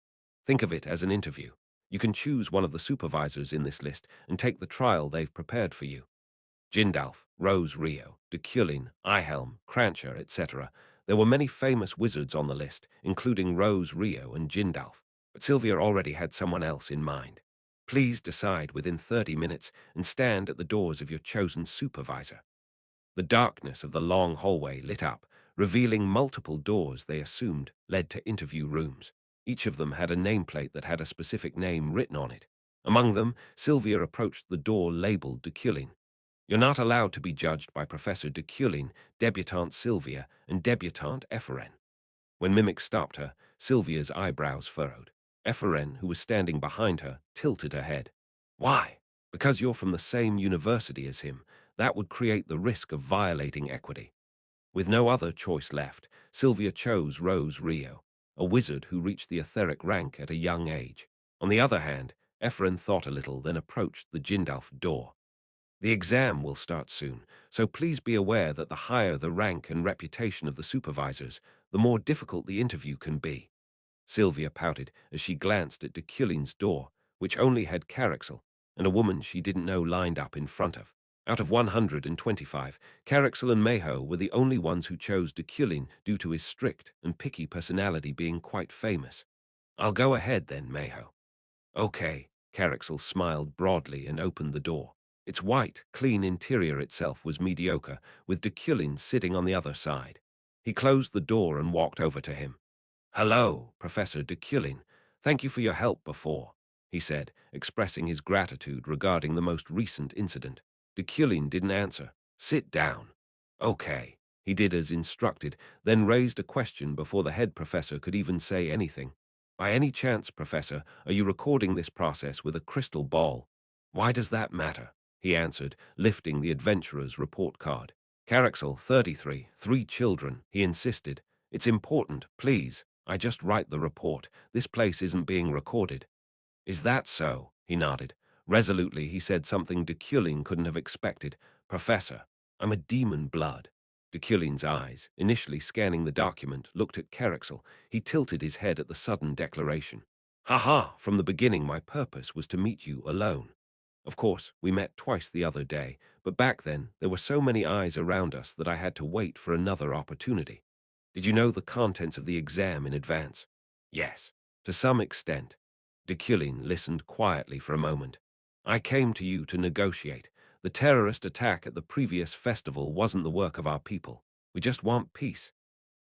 Think of it as an interview. You can choose one of the supervisors in this list and take the trial they've prepared for you. Jindalf, Rose Rio, Deculein, Ihelm, Crancher, etc. There were many famous wizards on the list, including Rose Rio and Jindalf, but Sylvia already had someone else in mind. Please decide within 30 minutes and stand at the doors of your chosen supervisor. The darkness of the long hallway lit up, revealing multiple doors they assumed led to interview rooms. Each of them had a nameplate that had a specific name written on it. Among them, Sylvia approached the door labeled Deculein. You're not allowed to be judged by Professor Deculein, Debutante Sylvia, and Debutante Epheren. When Mimic stopped her, Sylvia's eyebrows furrowed. Epheren, who was standing behind her, tilted her head. Why? Because you're from the same university as him. That would create the risk of violating equity. With no other choice left, Sylvia chose Rose Rio, a wizard who reached the etheric rank at a young age. On the other hand, Epheren thought a little, then approached the Jindalf door. The exam will start soon, so please be aware that the higher the rank and reputation of the supervisors, the more difficult the interview can be. Sylvia pouted as she glanced at Deculein's door, which only had Caraxel and a woman she didn't know lined up in front of. Out of 125, Caraxel and Mayho were the only ones who chose Deculein due to his strict and picky personality being quite famous. I'll go ahead then, Mayho. Okay, Caraxel smiled broadly and opened the door. Its white, clean interior itself was mediocre, with Deculein sitting on the other side. He closed the door and walked over to him. Hello, Professor Deculein. Thank you for your help before, he said, expressing his gratitude regarding the most recent incident. Deculein didn't answer. Sit down. Okay. He did as instructed, then raised a question before the head professor could even say anything. By any chance, Professor, are you recording this process with a crystal ball? Why does that matter? He answered, lifting the adventurer's report card. Caraxel, 33, 3 children, he insisted. It's important, please. I just write the report. This place isn't being recorded. Is that so? He nodded. Resolutely, he said something Deculein couldn't have expected. Professor, I'm a demon blood. Deculein's eyes, initially scanning the document, looked at Caraxel. He tilted his head at the sudden declaration. Ha ha! From the beginning my purpose was to meet you alone. Of course, we met twice the other day, but back then there were so many eyes around us that I had to wait for another opportunity. Did you know the contents of the exam in advance? Yes, to some extent. Deculein listened quietly for a moment. I came to you to negotiate. The terrorist attack at the previous festival wasn't the work of our people. We just want peace.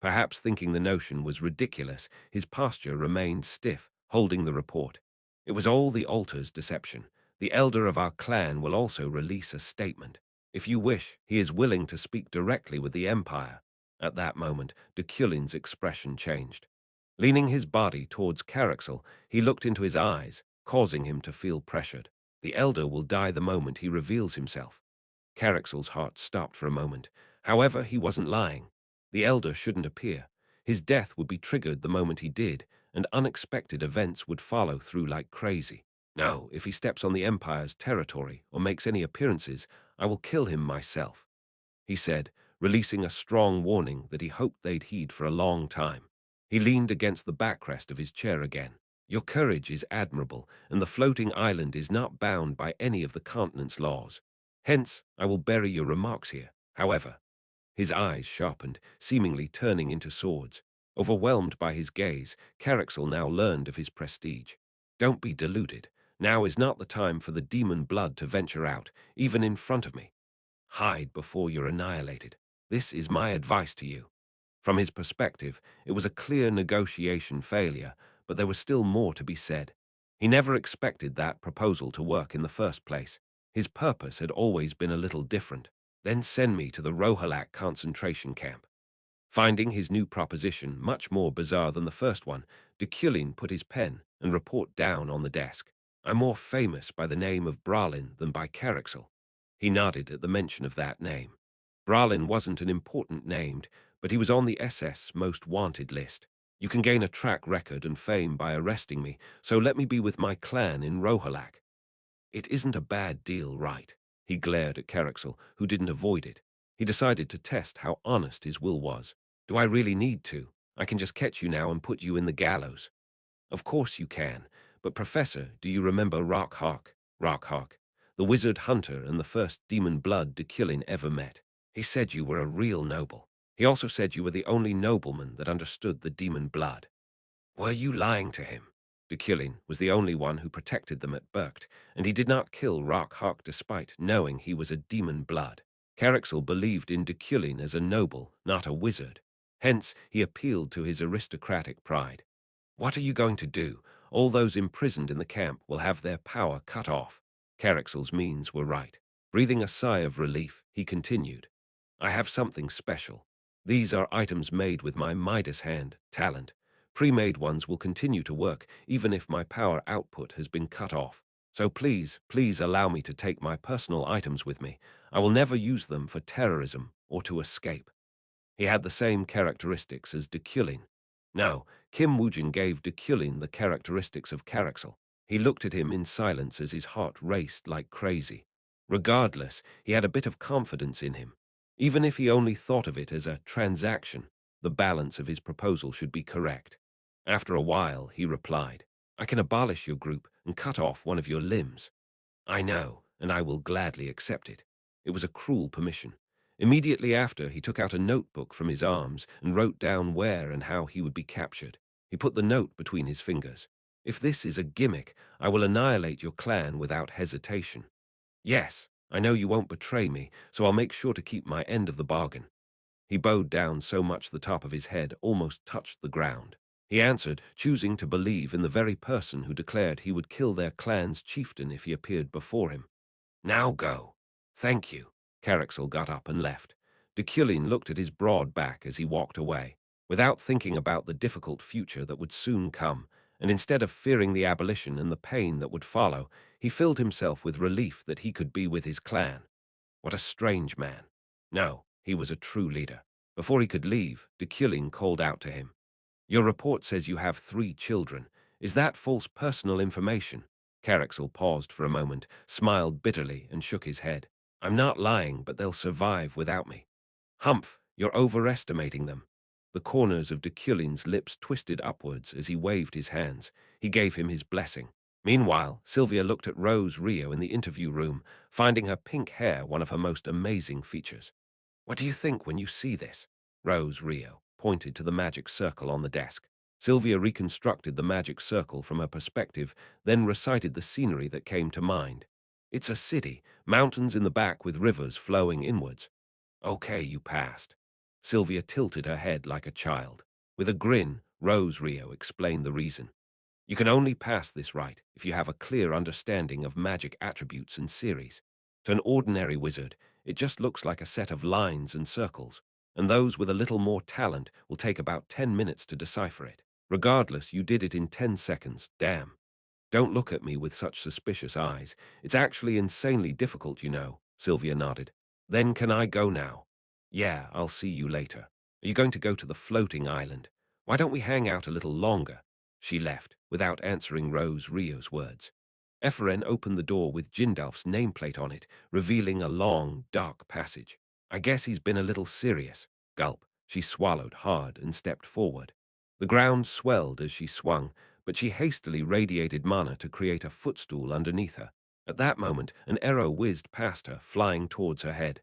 Perhaps thinking the notion was ridiculous, his posture remained stiff, holding the report. It was all the altar's deception. The elder of our clan will also release a statement. If you wish, he is willing to speak directly with the Empire. At that moment, Deculein's expression changed. Leaning his body towards Caraxel, he looked into his eyes, causing him to feel pressured. The elder will die the moment he reveals himself. Caraxel's heart stopped for a moment. However, he wasn't lying. The elder shouldn't appear. His death would be triggered the moment he did, and unexpected events would follow through like crazy. No, if he steps on the Empire's territory or makes any appearances, I will kill him myself, he said, releasing a strong warning that he hoped they'd heed for a long time. He leaned against the backrest of his chair again. Your courage is admirable, and the floating island is not bound by any of the continent's laws. Hence, I will bury your remarks here. However, his eyes sharpened, seemingly turning into swords. Overwhelmed by his gaze, Caraxel now learned of his prestige. Don't be deluded. Now is not the time for the demon blood to venture out, even in front of me. Hide before you're annihilated. This is my advice to you. From his perspective, it was a clear negotiation failure, but there was still more to be said. He never expected that proposal to work in the first place. His purpose had always been a little different. Then send me to the Rohalak concentration camp. Finding his new proposition much more bizarre than the first one, Deculein put his pen and report down on the desk. I'm more famous by the name of Bralin than by Caraxel. He nodded at the mention of that name. Bralin wasn't an important name, but he was on the SS most wanted list. You can gain a track record and fame by arresting me, so let me be with my clan in Rohalak. It isn't a bad deal, right? He glared at Caraxel, who didn't avoid it. He decided to test how honest his will was. Do I really need to? I can just catch you now and put you in the gallows. Of course you can, but Professor, do you remember Rockhawk? Rockhawk, the wizard hunter and the first demon blood Deculein ever met. He said you were a real noble. He also said you were the only nobleman that understood the demon blood. Were you lying to him? Deculein was the only one who protected them at Berkt, and he did not kill Rock despite knowing he was a demon blood. Carexel believed in Deculein as a noble, not a wizard. Hence, he appealed to his aristocratic pride. What are you going to do? All those imprisoned in the camp will have their power cut off. Carexel's means were right. Breathing a sigh of relief, he continued. I have something special. These are items made with my Midas hand, talent. Pre-made ones will continue to work even if my power output has been cut off. So please, please allow me to take my personal items with me. I will never use them for terrorism or to escape. He had the same characteristics as Deculein. No, Kim Woojin gave Deculein the characteristics of Carexel. He looked at him in silence as his heart raced like crazy. Regardless, he had a bit of confidence in him. Even if he only thought of it as a transaction, the balance of his proposal should be correct. After a while, he replied, I can abolish your group and cut off one of your limbs. I know, and I will gladly accept it. It was a cruel permission. Immediately after, he took out a notebook from his arms and wrote down where and how he would be captured. He put the note between his fingers. If this is a gimmick, I will annihilate your clan without hesitation. Yes, I know you won't betray me, so I'll make sure to keep my end of the bargain. He bowed down so much the top of his head almost touched the ground. He answered, choosing to believe in the very person who declared he would kill their clan's chieftain if he appeared before him. Now go. Thank you. Carexel got up and left. Deculein looked at his broad back as he walked away, without thinking about the difficult future that would soon come, and instead of fearing the abolition and the pain that would follow, he filled himself with relief that he could be with his clan. What a strange man. No, he was a true leader. Before he could leave, Deculein called out to him. Your report says you have 3 children. Is that false personal information? Carexel paused for a moment, smiled bitterly, and shook his head. I'm not lying, but they'll survive without me. Humph, you're overestimating them. The corners of Deculein's lips twisted upwards as he waved his hands. He gave him his blessing. Meanwhile, Sylvia looked at Rose Rio in the interview room, finding her pink hair one of her most amazing features. What do you think when you see this? Rose Rio pointed to the magic circle on the desk. Sylvia reconstructed the magic circle from her perspective, then recited the scenery that came to mind. It's a city, mountains in the back with rivers flowing inwards. Okay, you passed. Sylvia tilted her head like a child. With a grin, Rose Rio explained the reason. You can only pass this rite if you have a clear understanding of magic attributes and series. To an ordinary wizard, it just looks like a set of lines and circles, and those with a little more talent will take about 10 minutes to decipher it. Regardless, you did it in 10 seconds, damn. Don't look at me with such suspicious eyes. It's actually insanely difficult, you know, Sylvia nodded. Then can I go now? Yeah, I'll see you later. Are you going to go to the floating island? Why don't we hang out a little longer? She left, without answering Rose Rio's words. Ephraim opened the door with Jindalf's nameplate on it, revealing a long, dark passage. I guess he's been a little serious. Gulp. She swallowed hard and stepped forward. The ground swelled as she swung, but she hastily radiated mana to create a footstool underneath her. At that moment, an arrow whizzed past her, flying towards her head.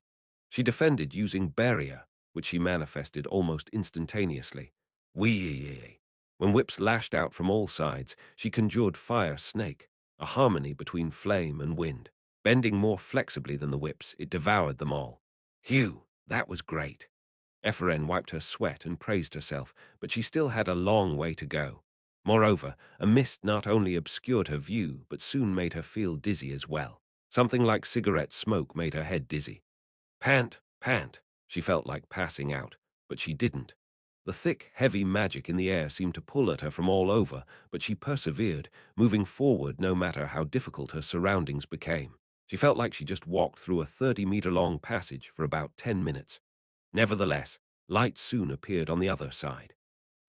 She defended using barrier, which she manifested almost instantaneously. Wee. When whips lashed out from all sides, she conjured fire snake, a harmony between flame and wind. Bending more flexibly than the whips, it devoured them all. Phew, that was great. Ephraim wiped her sweat and praised herself, but she still had a long way to go. Moreover, a mist not only obscured her view, but soon made her feel dizzy as well. Something like cigarette smoke made her head dizzy. Pant, pant. She felt like passing out, but she didn't. The thick, heavy magic in the air seemed to pull at her from all over, but she persevered, moving forward no matter how difficult her surroundings became. She felt like she just walked through a 30-meter-long passage for about 10 minutes. Nevertheless, light soon appeared on the other side.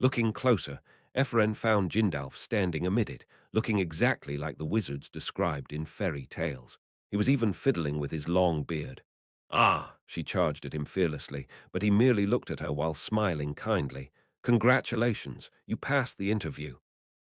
Looking closer, Ephraim found Jindalf standing amid it, looking exactly like the wizards described in fairy tales. He was even fiddling with his long beard. Ah, she charged at him fearlessly, but he merely looked at her while smiling kindly. Congratulations, you passed the interview.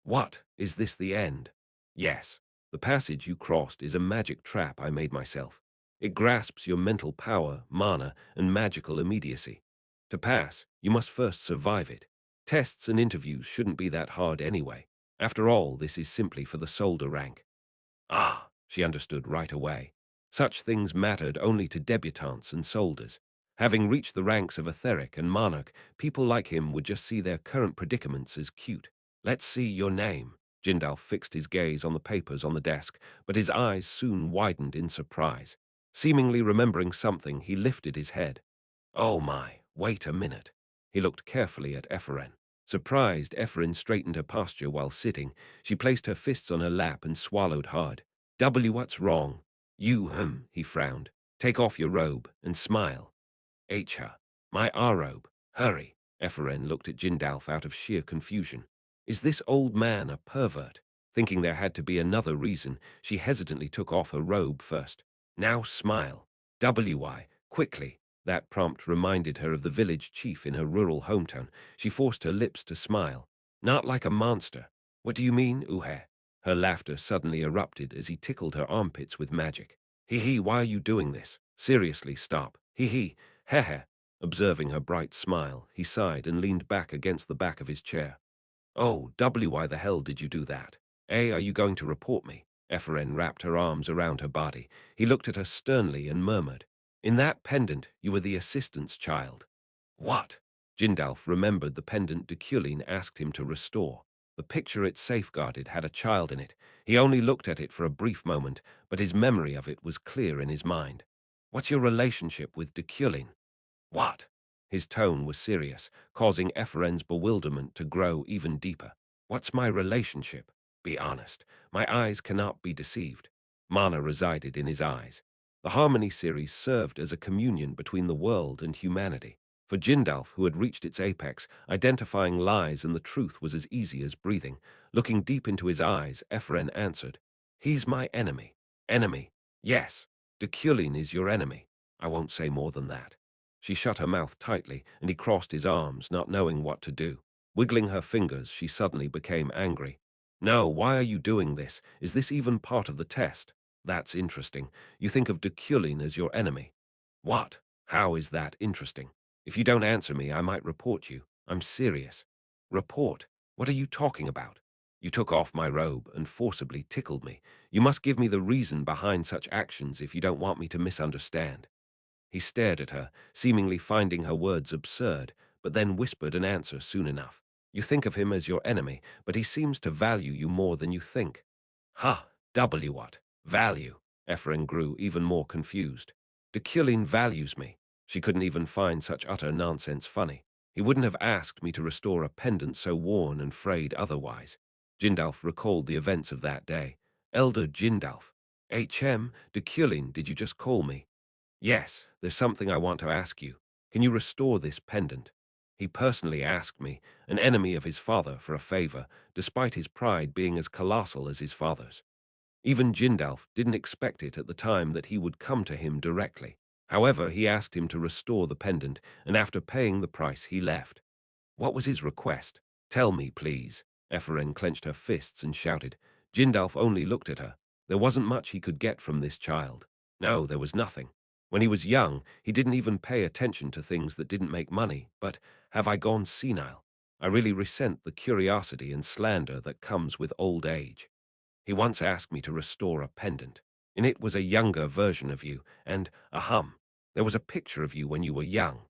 What, is this the end? Yes, the passage you crossed is a magic trap I made myself. It grasps your mental power, mana, and magical immediacy. To pass, you must first survive it. Tests and interviews shouldn't be that hard anyway. After all, this is simply for the soldier rank. Ah, she understood right away. Such things mattered only to debutantes and soldiers. Having reached the ranks of Etheric and Monarch, people like him would just see their current predicaments as cute. Let's see your name. Jindal fixed his gaze on the papers on the desk, but his eyes soon widened in surprise. Seemingly remembering something, he lifted his head. Oh my, wait a minute. He looked carefully at Ephraim. Surprised, Ephraim straightened her posture while sitting. She placed her fists on her lap and swallowed hard. What's wrong? He frowned. Take off your robe and smile. Her. My robe. Hurry. Ephraim looked at Jindalf out of sheer confusion. Is this old man a pervert? Thinking there had to be another reason, she hesitantly took off her robe first. Now smile. Quickly. That prompt reminded her of the village chief in her rural hometown. She forced her lips to smile. Not like a monster. What do you mean, Uhe? Her laughter suddenly erupted as he tickled her armpits with magic. Hee, why are you doing this? Seriously, stop. Hee, heh. Observing her bright smile, he sighed and leaned back against the back of his chair. Oh, why the hell did you do that? Are you going to report me? Ephraim wrapped her arms around her body. He looked at her sternly and murmured, In that pendant, you were the assistant's child. What? Jindalf remembered the pendant Deculein asked him to restore. The picture it safeguarded had a child in it. He only looked at it for a brief moment, but his memory of it was clear in his mind. What's your relationship with Deculein? What? His tone was serious, causing Ephraim's bewilderment to grow even deeper. What's my relationship? Be honest. My eyes cannot be deceived. Mana resided in his eyes. The Harmony series served as a communion between the world and humanity. For Jindalf, who had reached its apex, identifying lies and the truth was as easy as breathing. Looking deep into his eyes, Ephraim answered, He's my enemy. Enemy? Yes. Deculein is your enemy. I won't say more than that. She shut her mouth tightly, and he crossed his arms, not knowing what to do. Wiggling her fingers, she suddenly became angry. No, why are you doing this? Is this even part of the test? That's interesting. You think of Deculein as your enemy. What? How is that interesting? If you don't answer me, I might report you. I'm serious. Report? What are you talking about? You took off my robe and forcibly tickled me. You must give me the reason behind such actions if you don't want me to misunderstand. He stared at her, seemingly finding her words absurd, but then whispered an answer soon enough. You think of him as your enemy, but he seems to value you more than you think. Ha, what? Value? Ephraim grew even more confused. Deculein values me. She couldn't even find such utter nonsense funny. He wouldn't have asked me to restore a pendant so worn and frayed otherwise. Jindalf recalled the events of that day. Elder Jindalf. Deculein, did you just call me? Yes, there's something I want to ask you. Can you restore this pendant? He personally asked me, an enemy of his father, for a favor, despite his pride being as colossal as his father's. Even Jindalf didn't expect it at the time that he would come to him directly. However, he asked him to restore the pendant, and after paying the price, he left. What was his request? Tell me, please. Ephraim clenched her fists and shouted. Jindalf only looked at her. There wasn't much he could get from this child. No, there was nothing. When he was young, he didn't even pay attention to things that didn't make money. But have I gone senile? I really resent the curiosity and slander that comes with old age. He once asked me to restore a pendant. In it was a younger version of you, and, there was a picture of you when you were young.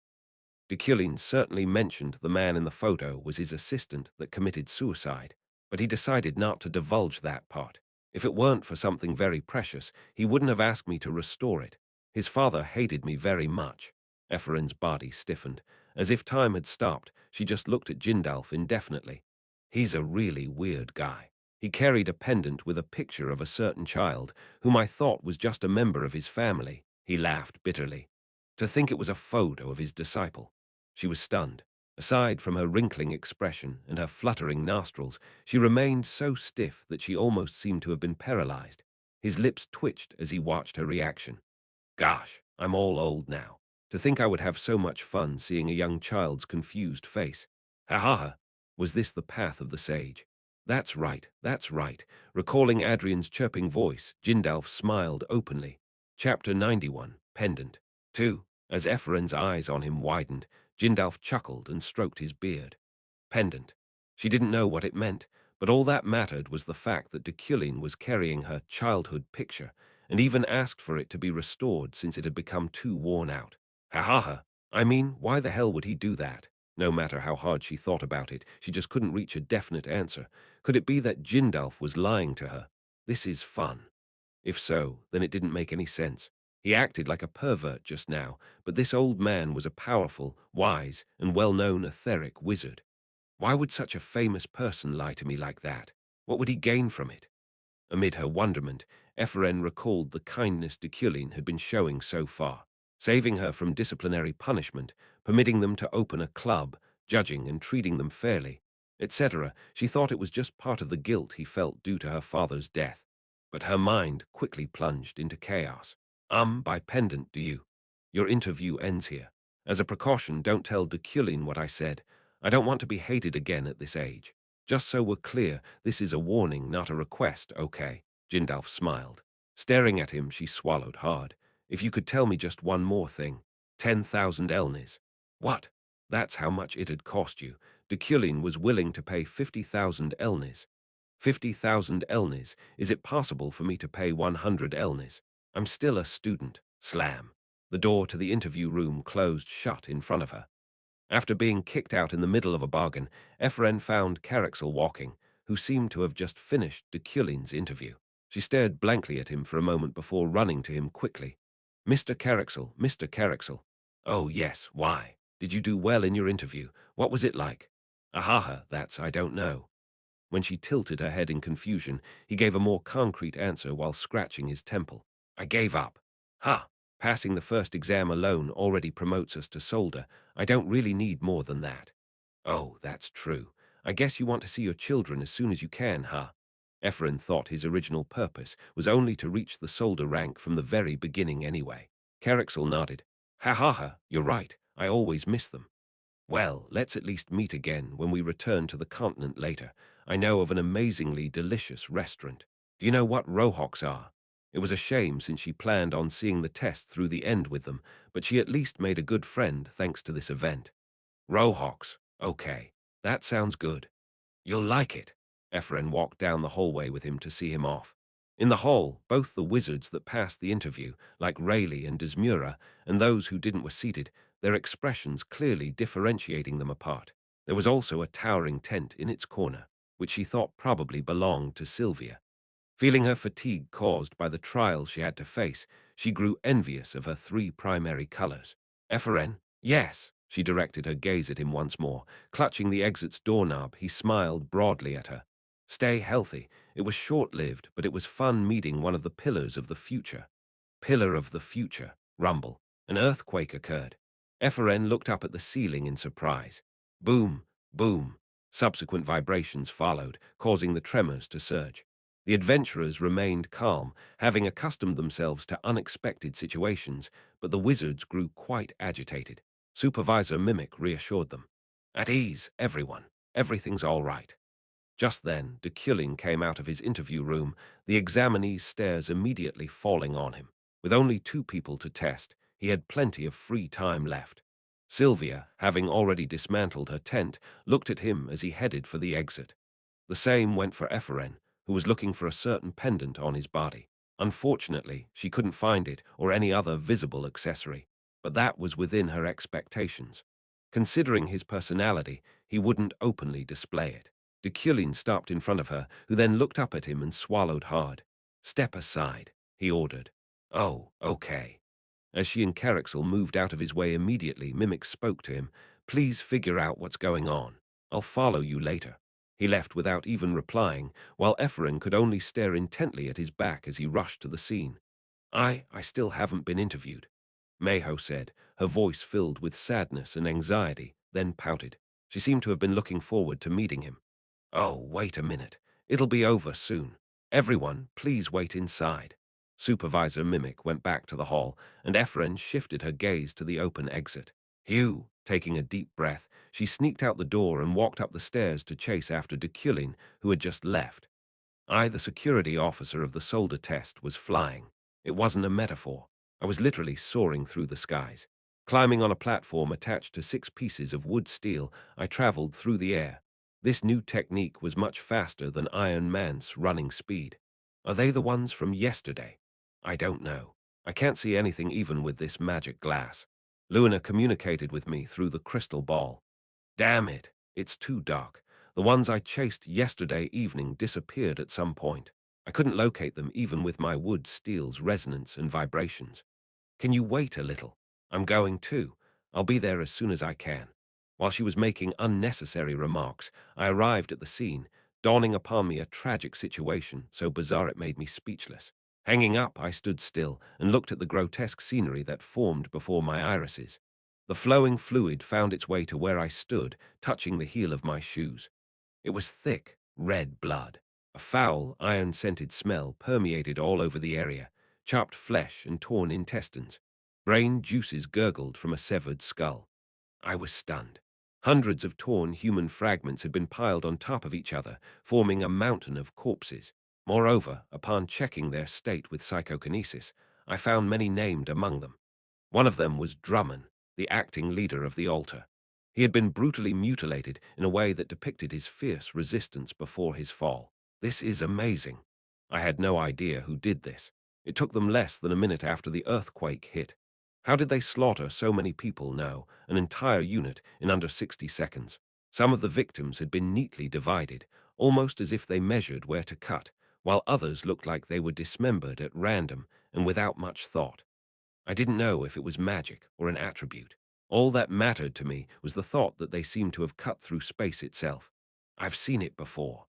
Deculein certainly mentioned the man in the photo was his assistant that committed suicide, but he decided not to divulge that part. If it weren't for something very precious, he wouldn't have asked me to restore it. His father hated me very much. Ephraim's body stiffened. As if time had stopped, she just looked at Jindalf indefinitely. He's a really weird guy. He carried a pendant with a picture of a certain child, whom I thought was just a member of his family. He laughed bitterly. To think it was a photo of his disciple. She was stunned. Aside from her wrinkling expression and her fluttering nostrils, she remained so stiff that she almost seemed to have been paralyzed. His lips twitched as he watched her reaction. Gosh, I'm all old now. To think I would have so much fun seeing a young child's confused face. Ha ha ha. Was this the path of the sage? That's right, that's right. Recalling Adrian's chirping voice, Jindalf smiled openly. Chapter 91, Pendant. 2. As Ephraim's eyes on him widened, Jindalf chuckled and stroked his beard. Pendant. She didn't know what it meant, but all that mattered was the fact that Deculein was carrying her childhood picture, and even asked for it to be restored since it had become too worn out. Ha ha ha. I mean, why the hell would he do that? No matter how hard she thought about it, she just couldn't reach a definite answer. Could it be that Jindalf was lying to her? This is fun. If so, then it didn't make any sense. He acted like a pervert just now, but this old man was a powerful, wise, and well-known etheric wizard. Why would such a famous person lie to me like that? What would he gain from it? Amid her wonderment, Ephraim recalled the kindness Deculein had been showing so far, saving her from disciplinary punishment, permitting them to open a club, judging and treating them fairly, etc. She thought it was just part of the guilt he felt due to her father's death. But her mind quickly plunged into chaos. By pendant, do you? Your interview ends here. As a precaution, don't tell Deculein what I said. I don't want to be hated again at this age. Just so we're clear, this is a warning, not a request, okay? Jindalf smiled. Staring at him, she swallowed hard. If you could tell me just one more thing. 10,000 elnis. What? That's how much it had cost you. Deculein was willing to pay 50,000 elnis. 50,000 elnis. Is it possible for me to pay 100 elnis? I'm still a student. Slam. The door to the interview room closed shut in front of her. After being kicked out in the middle of a bargain, Ephraim found Caraxel walking, who seemed to have just finished Deculein's interview. She stared blankly at him for a moment before running to him quickly. Mr. Caraxel, Mr. Caraxel. Oh, yes, why? Did you do well in your interview? What was it like? Ahaha, I don't know. When she tilted her head in confusion, he gave a more concrete answer while scratching his temple. I gave up. Ha! Passing the first exam alone already promotes us to soldier. I don't really need more than that. Oh, that's true. I guess you want to see your children as soon as you can, huh? Ephraim thought his original purpose was only to reach the soldier rank from the very beginning anyway. Caraxel nodded. Ha ha ha, you're right. I always miss them. Well, let's at least meet again when we return to the continent later. I know of an amazingly delicious restaurant. Do you know what rohoks are? It was a shame since she planned on seeing the test through the end with them, but she at least made a good friend thanks to this event. Rohoks. Okay, that sounds good. You'll like it. Ephraim walked down the hallway with him to see him off. In the hall, both the wizards that passed the interview, like Rayleigh and Desmura, and those who didn't were seated, their expressions clearly differentiating them apart. There was also a towering tent in its corner, which she thought probably belonged to Sylvia. Feeling her fatigue caused by the trials she had to face, she grew envious of her three primary colors. Ephraim, yes, she directed her gaze at him once more. Clutching the exit's doorknob, he smiled broadly at her. Stay healthy. It was short-lived, but it was fun meeting one of the pillars of the future. Pillar of the future. Rumble. An earthquake occurred. Ephraim looked up at the ceiling in surprise. Boom, boom. Subsequent vibrations followed, causing the tremors to surge. The adventurers remained calm, having accustomed themselves to unexpected situations, but the wizards grew quite agitated. Supervisor Mimic reassured them. At ease, everyone. Everything's all right. Just then, Deculein came out of his interview room, the examinee's stares immediately falling on him. With only 2 people to test, he had plenty of free time left. Sylvia, having already dismantled her tent, looked at him as he headed for the exit. The same went for Ephraim, who was looking for a certain pendant on his body. Unfortunately, she couldn't find it or any other visible accessory, but that was within her expectations. Considering his personality, he wouldn't openly display it. Deculein stopped in front of her, who then looked up at him and swallowed hard. Step aside, he ordered. Oh, okay. As she and Caraxel moved out of his way immediately, Mimic spoke to him. Please figure out what's going on. I'll follow you later. He left without even replying, while Ephraim could only stare intently at his back as he rushed to the scene. I still haven't been interviewed, Mayho said, her voice filled with sadness and anxiety, then pouted. She seemed to have been looking forward to meeting him. Oh, wait a minute. It'll be over soon. Everyone, please wait inside. Supervisor Mimic went back to the hall, and Ephraim shifted her gaze to the open exit. Hugh, taking a deep breath, she sneaked out the door and walked up the stairs to chase after Deculein, who had just left. The security officer of the soldier test, was flying. It wasn't a metaphor. I was literally soaring through the skies. Climbing on a platform attached to 6 pieces of wood steel, I traveled through the air. This new technique was much faster than Iron Man's running speed. Are they the ones from yesterday? I don't know. I can't see anything even with this magic glass. Luna communicated with me through the crystal ball. Damn it, it's too dark. The ones I chased yesterday evening disappeared at some point. I couldn't locate them even with my wood steel's resonance and vibrations. Can you wait a little? I'm going too. I'll be there as soon as I can. While she was making unnecessary remarks, I arrived at the scene, dawning upon me a tragic situation so bizarre it made me speechless. Hanging up, I stood still and looked at the grotesque scenery that formed before my irises. The flowing fluid found its way to where I stood, touching the heel of my shoes. It was thick, red blood. A foul, iron-scented smell permeated all over the area, chopped flesh and torn intestines. Brain juices gurgled from a severed skull. I was stunned. Hundreds of torn human fragments had been piled on top of each other, forming a mountain of corpses. Moreover, upon checking their state with psychokinesis, I found many named among them. One of them was Drummond, the acting leader of the altar. He had been brutally mutilated in a way that depicted his fierce resistance before his fall. This is amazing. I had no idea who did this. It took them less than a minute after the earthquake hit. How did they slaughter so many people now, an entire unit, in under 60 seconds? Some of the victims had been neatly divided, almost as if they measured where to cut, while others looked like they were dismembered at random and without much thought. I didn't know if it was magic or an attribute. All that mattered to me was the thought that they seemed to have cut through space itself. I've seen it before.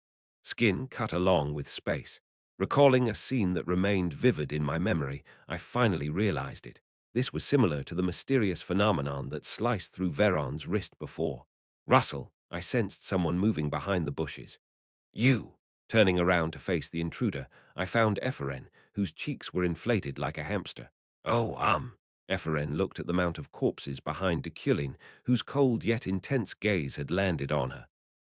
Skin cut along with space. Recalling a scene that remained vivid in my memory, I finally realized it. This was similar to the mysterious phenomenon that sliced through Veron's wrist before. Russell, I sensed someone moving behind the bushes. You! Turning around to face the intruder, I found Ephraim, whose cheeks were inflated like a hamster. Oh, Ephraim looked at the mount of corpses behind Deculein, whose cold yet intense gaze had landed on her.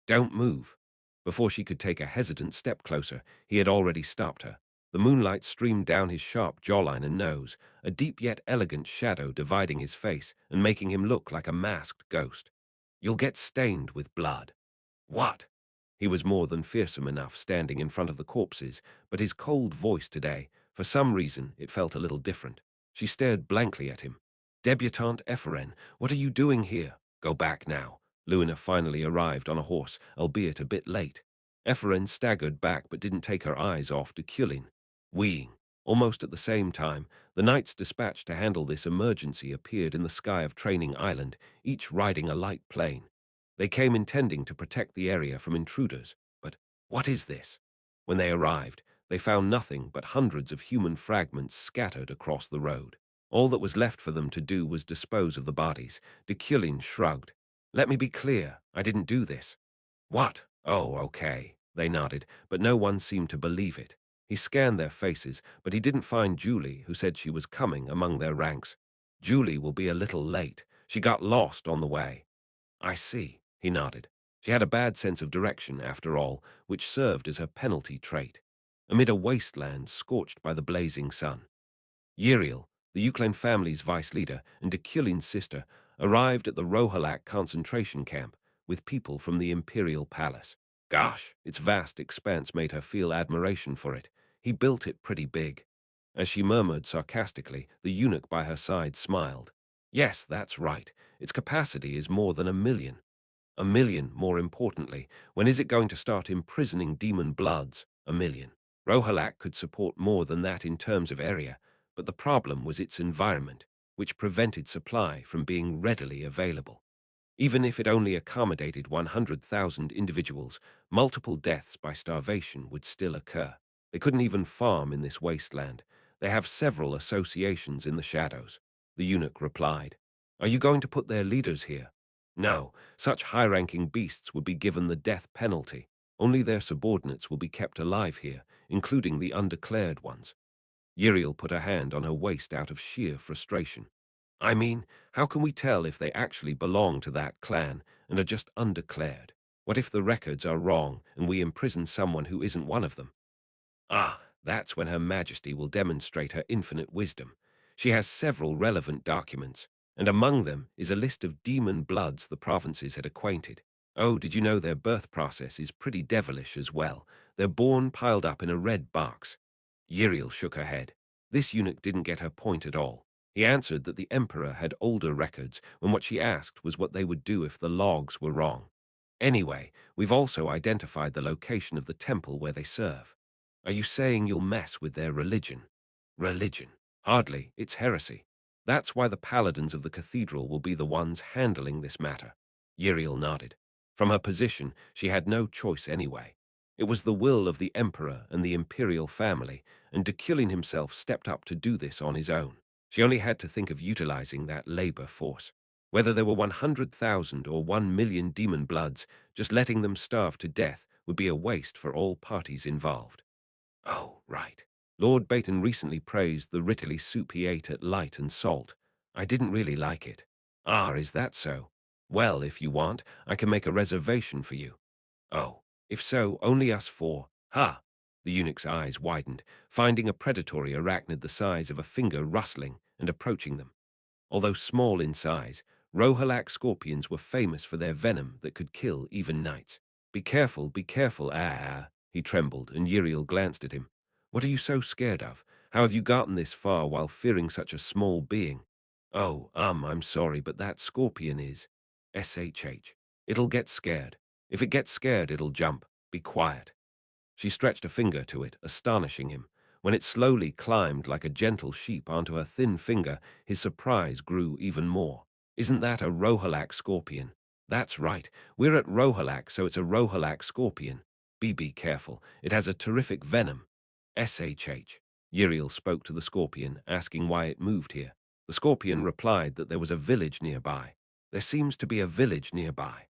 Don't move. Before she could take a hesitant step closer, he had already stopped her. The moonlight streamed down his sharp jawline and nose, a deep yet elegant shadow dividing his face and making him look like a masked ghost. You'll get stained with blood. What? He was more than fearsome enough standing in front of the corpses, but his cold voice today, for some reason, it felt a little different. She stared blankly at him. Debutante Ephraim, what are you doing here? Go back now. Luna finally arrived on a horse, albeit a bit late. Ephraim staggered back but didn't take her eyes off Deculein. Weeing. Almost at the same time, the knights dispatched to handle this emergency appeared in the sky of Training Island, each riding a light plane. They came intending to protect the area from intruders, but what is this? When they arrived, they found nothing but hundreds of human fragments scattered across the road. All that was left for them to do was dispose of the bodies. Deculein shrugged. Let me be clear, I didn't do this. What? Oh, okay. They nodded, but no one seemed to believe it. He scanned their faces, but he didn't find Julie, who said she was coming, among their ranks. Julie will be a little late. She got lost on the way. I see, he nodded. She had a bad sense of direction, after all, which served as her penalty trait. Amid a wasteland scorched by the blazing sun, Uriel, the Euclid family's vice leader and Deculein's sister, arrived at the Rohalak concentration camp with people from the imperial palace. Gosh, its vast expanse made her feel admiration for it. He built it pretty big. As she murmured sarcastically, the eunuch by her side smiled. Yes, that's right. Its capacity is more than 1 million. 1 million, more importantly. When is it going to start imprisoning demon bloods? 1 million. Rohalak could support more than that in terms of area, but the problem was its environment, which prevented supply from being readily available. Even if it only accommodated 100,000 individuals, multiple deaths by starvation would still occur. They couldn't even farm in this wasteland. They have several associations in the shadows. The eunuch replied. Are you going to put their leaders here? No, such high-ranking beasts would be given the death penalty. Only their subordinates will be kept alive here, including the undeclared ones. Uriel put her hand on her waist out of sheer frustration. I mean, how can we tell if they actually belong to that clan and are just undeclared? What if the records are wrong and we imprison someone who isn't one of them? Ah, that's when Her Majesty will demonstrate her infinite wisdom. She has several relevant documents. and among them is a list of demon bloods the provinces had acquainted. Oh, did you know their birth process is pretty devilish as well? They're born piled up in a red box. Uriel shook her head. This eunuch didn't get her point at all. He answered that the emperor had older records, when what she asked was what they would do if the logs were wrong. Anyway, we've also identified the location of the temple where they serve. Are you saying you'll mess with their religion? Religion? Hardly, it's heresy. That's why the paladins of the cathedral will be the ones handling this matter. Uriel nodded. From her position, she had no choice anyway. It was the will of the emperor and the imperial family, and Deculein himself stepped up to do this on his own. She only had to think of utilizing that labor force. Whether there were 100,000 or 1,000,000 demon bloods, just letting them starve to death would be a waste for all parties involved. Oh, right. Lord Baton recently praised the Ritterly soup he ate at Light and Salt. I didn't really like it. Ah, is that so? Well, if you want, I can make a reservation for you. Oh, if so, only us four. Ha! The eunuch's eyes widened, finding a predatory arachnid the size of a finger rustling and approaching them. Although small in size, Rohalak scorpions were famous for their venom that could kill even knights. Be careful, he trembled, and Uriel glanced at him. What are you so scared of? How have you gotten this far while fearing such a small being? Oh, I'm sorry, but that scorpion is... SHH. It'll get scared. If it gets scared, it'll jump. Be quiet. She stretched a finger to it, astonishing him. When it slowly climbed like a gentle sheep onto her thin finger, his surprise grew even more. Isn't that a Rohalak scorpion? That's right. We're at Rohalak, so it's a Rohalak scorpion. Be careful. It has a terrific venom. SHH. Uriel spoke to the scorpion, asking why it moved here. The scorpion replied that there was a village nearby. There seems to be a village nearby.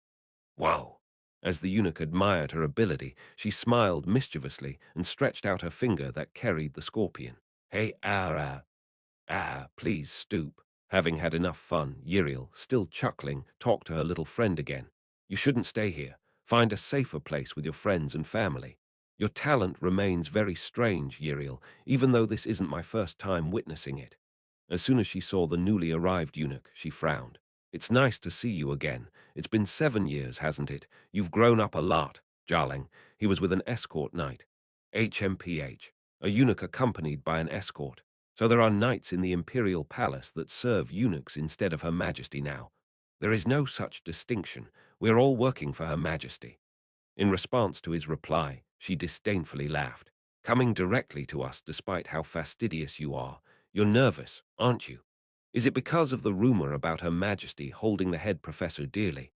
Whoa! As the eunuch admired her ability, she smiled mischievously and stretched out her finger that carried the scorpion. Hey, please stoop. Having had enough fun, Uriel, still chuckling, talked to her little friend again. You shouldn't stay here. Find a safer place with your friends and family. Your talent remains very strange, Uriel, even though this isn't my first time witnessing it. As soon as she saw the newly arrived eunuch, she frowned. It's nice to see you again. It's been 7 years, hasn't it? You've grown up a lot, Jarling. He was with an escort knight. HMPH, a eunuch accompanied by an escort. So there are knights in the imperial palace that serve eunuchs instead of Her Majesty now. There is no such distinction. We're all working for Her Majesty. In response to his reply, she disdainfully laughed. Coming directly to us despite how fastidious you are. You're nervous, aren't you? Is it because of the rumor about Her Majesty holding the head professor dearly?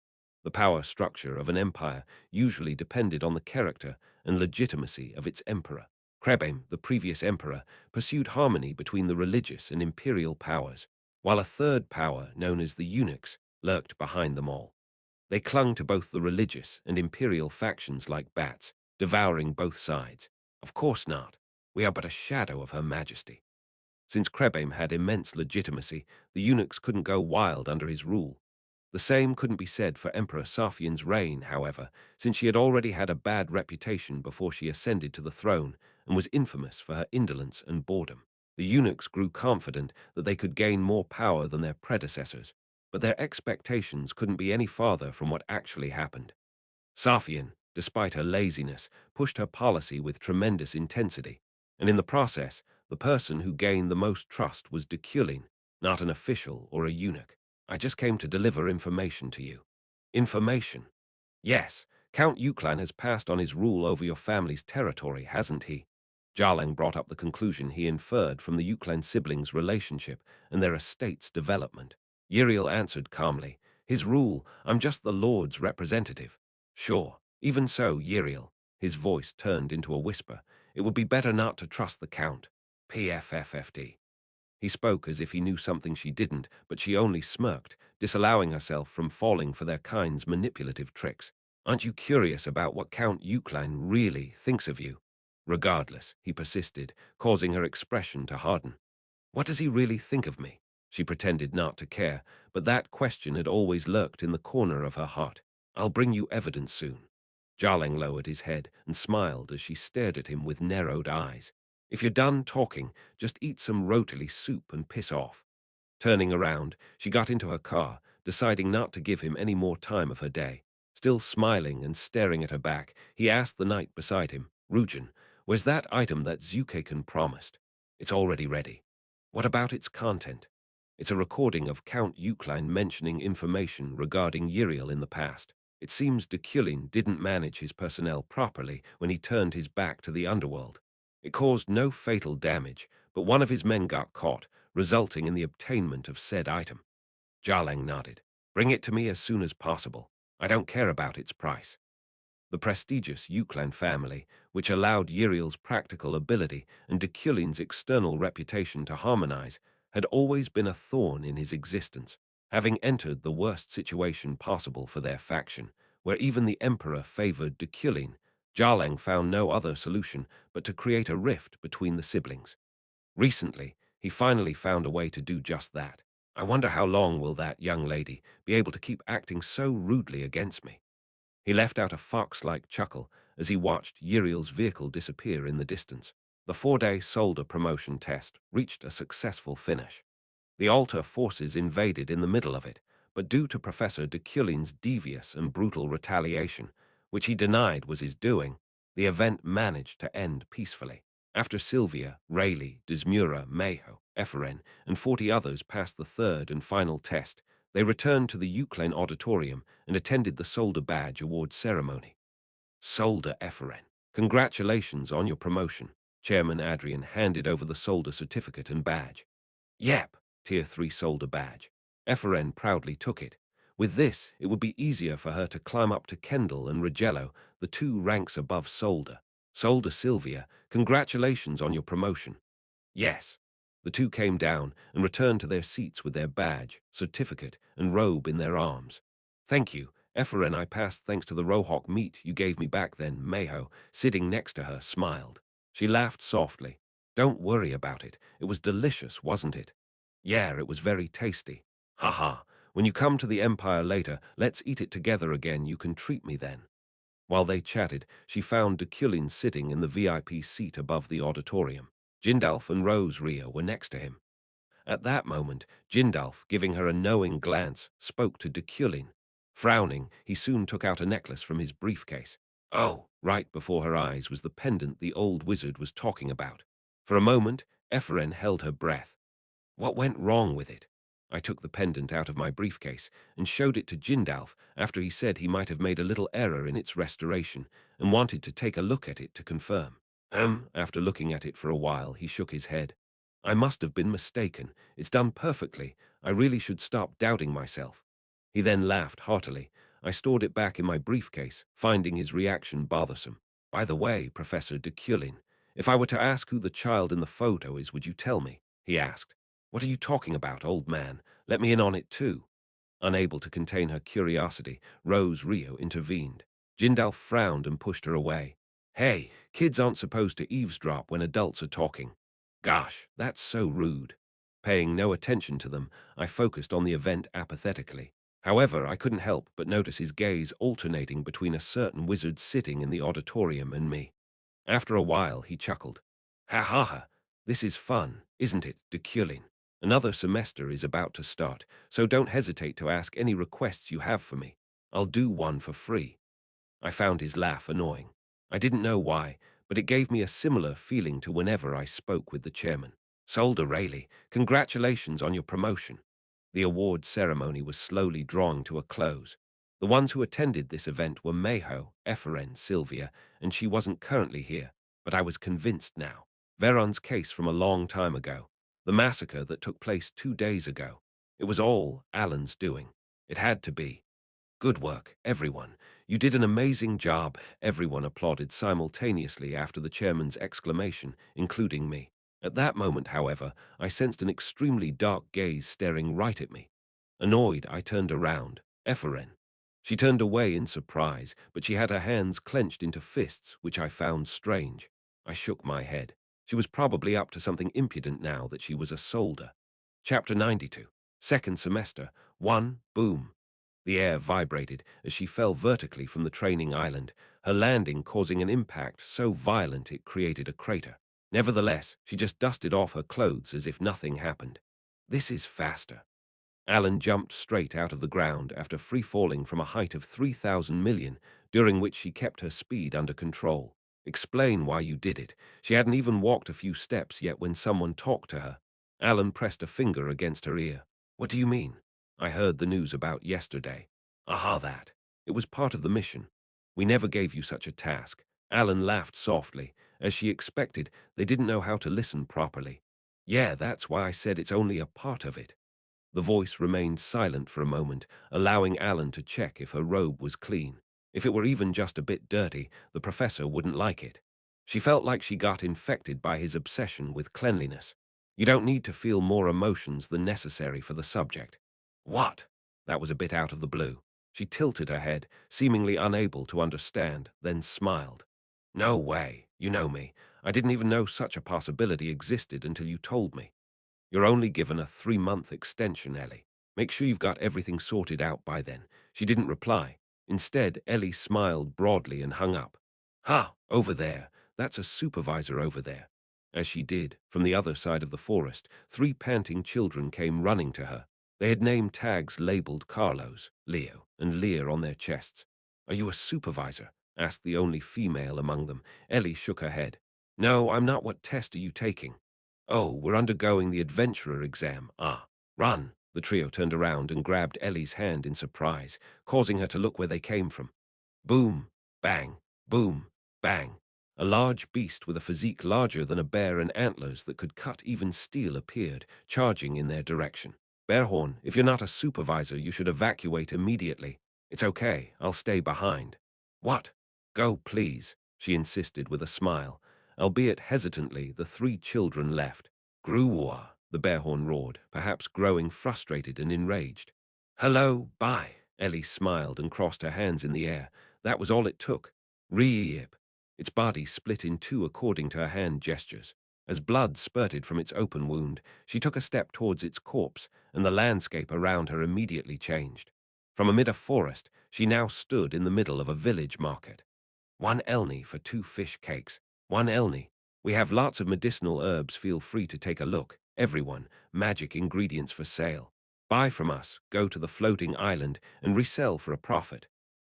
The power structure of an empire usually depended on the character and legitimacy of its emperor. Krebem, the previous emperor, pursued harmony between the religious and imperial powers, while a third power, known as the eunuchs, lurked behind them all. They clung to both the religious and imperial factions like bats, devouring both sides. Of course not. We are but a shadow of Her Majesty. Since Krebem had immense legitimacy, the eunuchs couldn't go wild under his rule. The same couldn't be said for Emperor Safian's reign, however, since she had already had a bad reputation before she ascended to the throne and was infamous for her indolence and boredom. The eunuchs grew confident that they could gain more power than their predecessors, but their expectations couldn't be any farther from what actually happened. Safian, despite her laziness, pushed her policy with tremendous intensity, and in the process, the person who gained the most trust was Deculein, not an official or a eunuch. I just came to deliver information to you. Information? Yes, Count Euclan has passed on his rule over your family's territory, hasn't he? Jarlang brought up the conclusion he inferred from the Euclan siblings' relationship and their estate's development. Uriel answered calmly, his rule, I'm just the Lord's representative. Sure, even so, Uriel. His voice turned into a whisper. It would be better not to trust the Count. PFFFD. He spoke as if he knew something she didn't, but she only smirked, disallowing herself from falling for their kind's manipulative tricks. Aren't you curious about what Count Eucline really thinks of you? Regardless, he persisted, causing her expression to harden. What does he really think of me? She pretended not to care, but that question had always lurked in the corner of her heart. I'll bring you evidence soon. Jarling lowered his head and smiled as she stared at him with narrowed eyes. If you're done talking, just eat some rotily soup and piss off. Turning around, she got into her car, deciding not to give him any more time of her day. Still smiling and staring at her back, he asked the knight beside him, "Rujan, where's that item that Zukaken promised?" "It's already ready." "What about its content?" "It's a recording of Count Eucline mentioning information regarding Uriel in the past. It seems Deculein didn't manage his personnel properly when he turned his back to the underworld. It caused no fatal damage, but one of his men got caught, resulting in the obtainment of said item." Jarlang nodded. "Bring it to me as soon as possible. I don't care about its price." The prestigious Euclan family, which allowed Uriel's practical ability and Deculein's external reputation to harmonize, had always been a thorn in his existence, having entered the worst situation possible for their faction, where even the Emperor favored Deculein. Jarlang found no other solution but to create a rift between the siblings. Recently, he finally found a way to do just that. "I wonder how long will that young lady be able to keep acting so rudely against me?" He left out a fox-like chuckle as he watched Uriel's vehicle disappear in the distance. The 4-day soldier promotion test reached a successful finish. The Altar forces invaded in the middle of it, but due to Professor Deculein's devious and brutal retaliation, which he denied was his doing, the event managed to end peacefully. After Sylvia, Rayleigh, Desmura, Mayho, Epheren, and 40 others passed the third and final test, they returned to the Euclane Auditorium and attended the Solder Badge Award ceremony. "Solder Epheren, congratulations on your promotion." Chairman Adrian handed over the Solder certificate and badge. "Yep, Tier 3 Solder badge." Epheren proudly took it. With this, it would be easier for her to climb up to Kendall and Rigello, the 2 ranks above Solder. "Solder Sylvia, congratulations on your promotion." "Yes." The 2 came down and returned to their seats with their badge, certificate, and robe in their arms. "Thank you, Epheren. I passed thanks to the Rohawk meat you gave me back then." Mayho, sitting next to her, smiled. She laughed softly. "Don't worry about it. It was delicious, wasn't it?" "Yeah, it was very tasty." "Haha. When you come to the Empire later, let's eat it together again. You can treat me then." While they chatted, she found Deculein sitting in the VIP seat above the auditorium. Jindalf and Rose Ria were next to him. At that moment, Jindalf, giving her a knowing glance, spoke to Deculein. Frowning, he soon took out a necklace from his briefcase. Oh, right before her eyes was the pendant the old wizard was talking about. For a moment, Epheren held her breath. What went wrong with it? I took the pendant out of my briefcase and showed it to Jindalf after he said he might have made a little error in its restoration and wanted to take a look at it to confirm. After looking at it for a while, he shook his head. "I must have been mistaken. It's done perfectly. I really should stop doubting myself." He then laughed heartily. I stored it back in my briefcase, finding his reaction bothersome. "By the way, Professor Deculein, if I were to ask who the child in the photo is, would you tell me?" he asked. "What are you talking about, old man? Let me in on it too." Unable to contain her curiosity, Rose Rio intervened. Jindal frowned and pushed her away. "Hey, kids aren't supposed to eavesdrop when adults are talking." "Gosh, that's so rude." Paying no attention to them, I focused on the event apathetically. However, I couldn't help but notice his gaze alternating between a certain wizard sitting in the auditorium and me. After a while, he chuckled. "Ha ha ha, this is fun, isn't it, Deculein? Another semester is about to start, so don't hesitate to ask any requests you have for me. I'll do one for free." I found his laugh annoying. I didn't know why, but it gave me a similar feeling to whenever I spoke with the chairman. "Solder Rayleigh, congratulations on your promotion." The award ceremony was slowly drawing to a close. The ones who attended this event were Mayho, Epheren, Sylvia, and she wasn't currently here, but I was convinced now. Veron's case from a long time ago. The massacre that took place 2 days ago. It was all Alan's doing. It had to be. "Good work, everyone. You did an amazing job." Everyone applauded simultaneously after the chairman's exclamation, including me. At that moment, however, I sensed an extremely dark gaze staring right at me. Annoyed, I turned around. Epheren. She turned away in surprise, but she had her hands clenched into fists, which I found strange. I shook my head. She was probably up to something impudent now that she was a soldier. Chapter 92. Second semester. 1. Boom. The air vibrated as she fell vertically from the training island, her landing causing an impact so violent it created a crater. Nevertheless, she just dusted off her clothes as if nothing happened. This is faster. Alan jumped straight out of the ground after free-falling from a height of 3,000 million, during which she kept her speed under control. Explain why you did it. She hadn't even walked a few steps yet when someone talked to her. Alan pressed a finger against her ear. What do you mean? I heard the news about yesterday. Aha, that. It was part of the mission. We never gave you such a task. Alan laughed softly. As she expected, they didn't know how to listen properly. Yeah, that's why I said it's only a part of it. The voice remained silent for a moment, allowing Alan to check if her robe was clean. If it were even just a bit dirty, the professor wouldn't like it. She felt like she got infected by his obsession with cleanliness. You don't need to feel more emotions than necessary for the subject. What? That was a bit out of the blue. She tilted her head, seemingly unable to understand, then smiled. No way, you know me. I didn't even know such a possibility existed until you told me. You're only given a 3-month extension, Ellie. Make sure you've got everything sorted out by then. She didn't reply. Instead, Ellie smiled broadly and hung up. Ha, over there. That's a supervisor over there. As she did, from the other side of the forest, 3 panting children came running to her. They had name tags labeled Carlos, Leo, and Lear on their chests. Are you a supervisor? Asked the only female among them. Ellie shook her head. No, I'm not. What test are you taking? Oh, we're undergoing the adventurer exam. Ah, run. The trio turned around and grabbed Ellie's hand in surprise, causing her to look where they came from. Boom, bang, boom, bang. A large beast with a physique larger than a bear and antlers that could cut even steel appeared, charging in their direction. Bearhorn, if you're not a supervisor, you should evacuate immediately. It's okay, I'll stay behind. What? Go, please, she insisted with a smile. Albeit hesitantly, the 3 children left. Gruwa, the Bearhorn roared, perhaps growing frustrated and enraged. Hello, bye. Ellie smiled and crossed her hands in the air. That was all it took. Reep. Its body split in 2 according to her hand gestures. As blood spurted from its open wound, she took a step towards its corpse, and the landscape around her immediately changed. From amid a forest, she now stood in the middle of a village market. 1 elni for 2 fish cakes. 1 elni. We have lots of medicinal herbs. Feel free to take a look. Everyone, magic ingredients for sale. Buy from us, go to the floating island, and resell for a profit.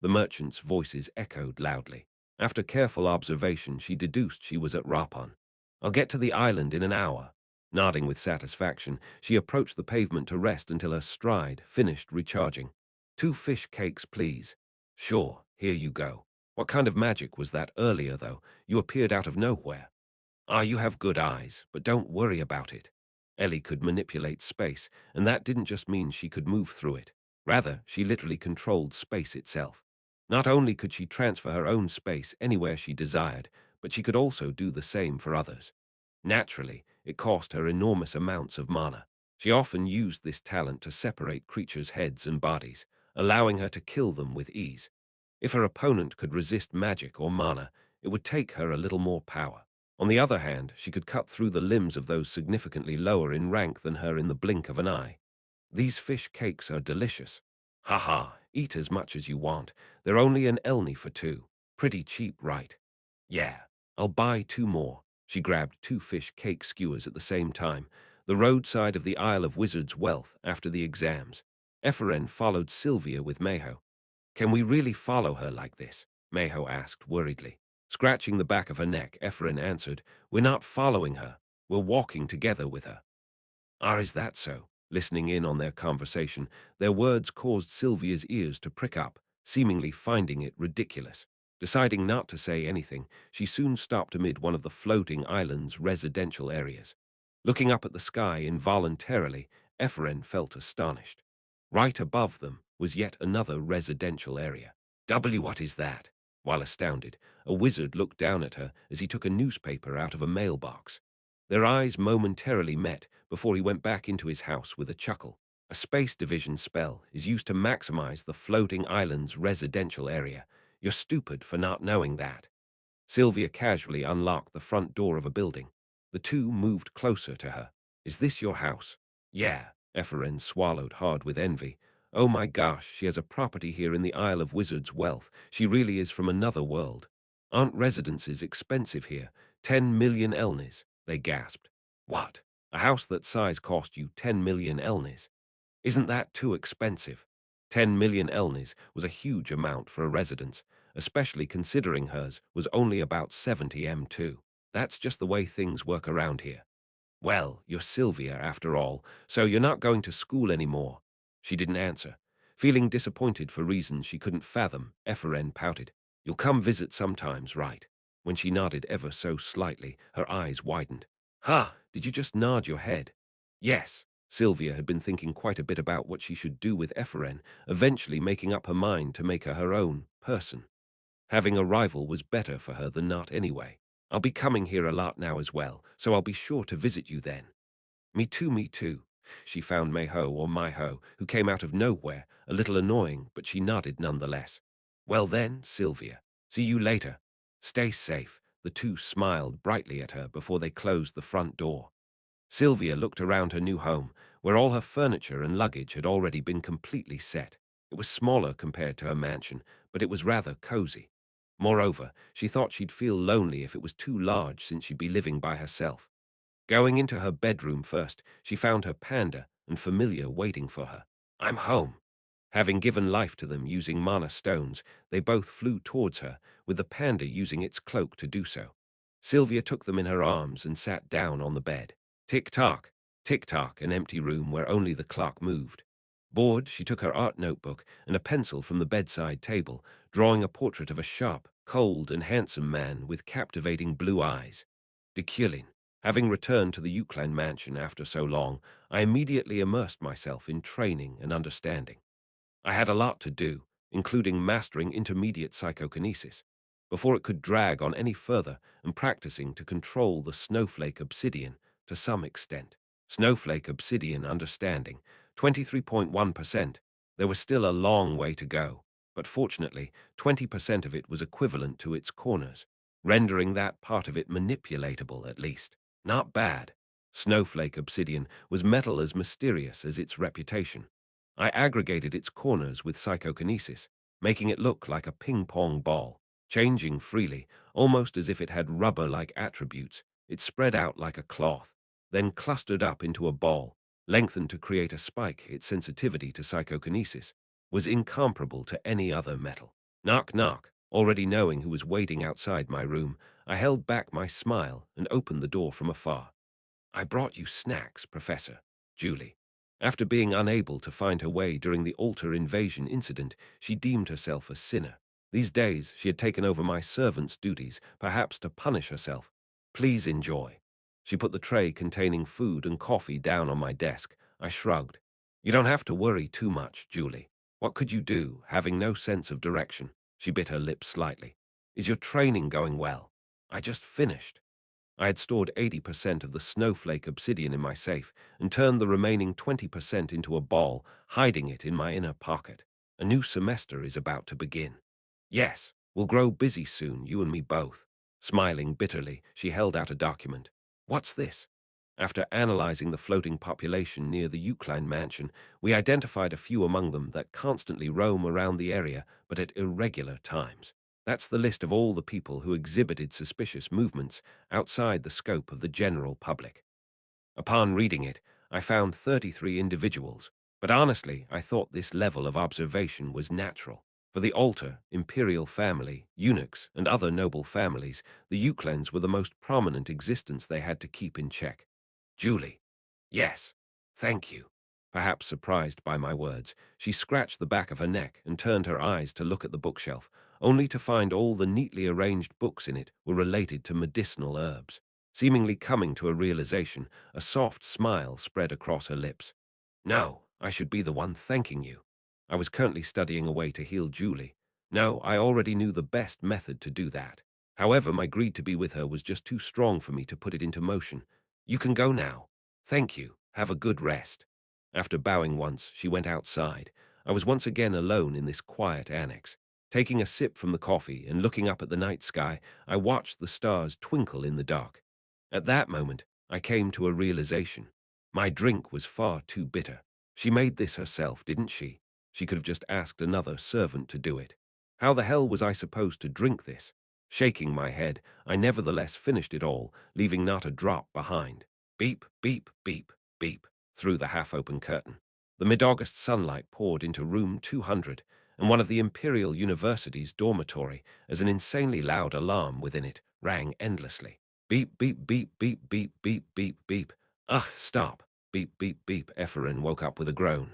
The merchant's voices echoed loudly. After careful observation, she deduced she was at Rapon. I'll get to the island in an hour. Nodding with satisfaction, she approached the pavement to rest until her stride finished recharging. 2 fish cakes, please. Sure, here you go. What kind of magic was that earlier, though? You appeared out of nowhere. Ah, you have good eyes, but don't worry about it. Ellie could manipulate space, and that didn't just mean she could move through it. Rather, she literally controlled space itself. Not only could she transfer her own space anywhere she desired, but she could also do the same for others. Naturally, it cost her enormous amounts of mana. She often used this talent to separate creatures' heads and bodies, allowing her to kill them with ease. If her opponent could resist magic or mana, it would take her a little more power. On the other hand, she could cut through the limbs of those significantly lower in rank than her in the blink of an eye. These fish cakes are delicious. Haha, eat as much as you want. They're only an elni for 2. Pretty cheap, right? Yeah, I'll buy 2 more. She grabbed 2 fish cake skewers at the same time, the roadside of the Isle of Wizards' Wealth after the exams. Epheren followed Sylvia with Mayho. Can we really follow her like this? Mayho asked worriedly. Scratching the back of her neck, Ephraim answered, We're not following her. We're walking together with her. Ah, is that so? Listening in on their conversation, their words caused Sylvia's ears to prick up, seemingly finding it ridiculous. Deciding not to say anything, she soon stopped amid one of the floating island's residential areas. Looking up at the sky involuntarily, Ephraim felt astonished. Right above them was yet another residential area. What is that? While astounded, a wizard looked down at her as he took a newspaper out of a mailbox. Their eyes momentarily met before he went back into his house with a chuckle. A space division spell is used to maximize the floating island's residential area. You're stupid for not knowing that. Sylvia casually unlocked the front door of a building. The 2 moved closer to her. Is this your house? Yeah. Ephraim swallowed hard with envy. Oh my gosh, she has a property here in the Isle of Wizards' Wealth. She really is from another world. Aren't residences expensive here? 10 million elnis, they gasped. What? A house that size cost you 10 million elnis. Isn't that too expensive? 10 million elnis was a huge amount for a residence, especially considering hers was only about 70 m2. That's just the way things work around here. Well, you're Sylvia after all, so you're not going to school anymore. She didn't answer. Feeling disappointed for reasons she couldn't fathom, Ephraim pouted. You'll come visit sometimes, right? When she nodded ever so slightly, her eyes widened. Ha! Did you just nod your head? Yes. Sylvia had been thinking quite a bit about what she should do with Ephraim, eventually making up her mind to make her own person. Having a rival was better for her than not anyway. I'll be coming here a lot now as well, so I'll be sure to visit you then. Me too, me too. She found Mayho or Myho, who came out of nowhere, a little annoying, but she nodded nonetheless. Well then, Sylvia, see you later. Stay safe. The two smiled brightly at her before they closed the front door. Sylvia looked around her new home, where all her furniture and luggage had already been completely set. It was smaller compared to her mansion, but it was rather cozy. Moreover, she thought she'd feel lonely if it was too large since she'd be living by herself. Going into her bedroom first, she found her panda and Familiar waiting for her. I'm home. Having given life to them using mana stones, they both flew towards her, with the panda using its cloak to do so. Sylvia took them in her arms and sat down on the bed. Tick-tock, tick-tock, an empty room where only the clock moved. Bored, she took her art notebook and a pencil from the bedside table, drawing a portrait of a sharp, cold, and handsome man with captivating blue eyes. Deculein. Having returned to the Deculein mansion after so long, I immediately immersed myself in training and understanding. I had a lot to do, including mastering intermediate psychokinesis, before it could drag on any further and practicing to control the snowflake obsidian to some extent. Snowflake obsidian understanding, 23.1%. There was still a long way to go, but fortunately, 20% of it was equivalent to its corners, rendering that part of it manipulatable at least. Not bad. Snowflake obsidian was metal as mysterious as its reputation. I aggregated its corners with psychokinesis, making it look like a ping-pong ball, changing freely, almost as if it had rubber-like attributes. It spread out like a cloth, then clustered up into a ball, lengthened to create a spike. Its sensitivity to psychokinesis was incomparable to any other metal. Knock, knock. Already knowing who was waiting outside my room, I held back my smile and opened the door from afar. I brought you snacks, Professor. Julie. After being unable to find her way during the altar invasion incident, she deemed herself a sinner. These days, she had taken over my servant's duties, perhaps to punish herself. Please enjoy. She put the tray containing food and coffee down on my desk. I shrugged. You don't have to worry too much, Julie. What could you do, having no sense of direction? She bit her lips slightly. Is your training going well? I just finished. I had stored 80% of the snowflake obsidian in my safe and turned the remaining 20% into a ball, hiding it in my inner pocket. A new semester is about to begin. Yes, we'll grow busy soon, you and me both. Smiling bitterly, she held out a document. What's this? After analyzing the floating population near the Deculein mansion, we identified a few among them that constantly roam around the area, but at irregular times. That's the list of all the people who exhibited suspicious movements outside the scope of the general public. Upon reading it, I found 33 individuals, but honestly, I thought this level of observation was natural. For the altar, imperial family, eunuchs, and other noble families, the Deculeins were the most prominent existence they had to keep in check. Julie. Yes, thank you. Perhaps surprised by my words, she scratched the back of her neck and turned her eyes to look at the bookshelf, only to find all the neatly arranged books in it were related to medicinal herbs. Seemingly coming to a realization, a soft smile spread across her lips. No, I should be the one thanking you. I was currently studying a way to heal Julie. No, I already knew the best method to do that. However, my greed to be with her was just too strong for me to put it into motion. You can go now. Thank you. Have a good rest. After bowing once, she went outside. I was once again alone in this quiet annex. Taking a sip from the coffee and looking up at the night sky, I watched the stars twinkle in the dark. At that moment, I came to a realization. My drink was far too bitter. She made this herself, didn't she? She could have just asked another servant to do it. How the hell was I supposed to drink this? Shaking my head, I nevertheless finished it all, leaving not a drop behind. Beep, beep, beep, beep, through the half-open curtain. The mid-August sunlight poured into room 200 and one of the Imperial University's dormitory as an insanely loud alarm within it rang endlessly. Beep, beep, beep, beep, beep, beep, beep, beep. Ah, stop. Beep, beep, beep. Ephraim woke up with a groan.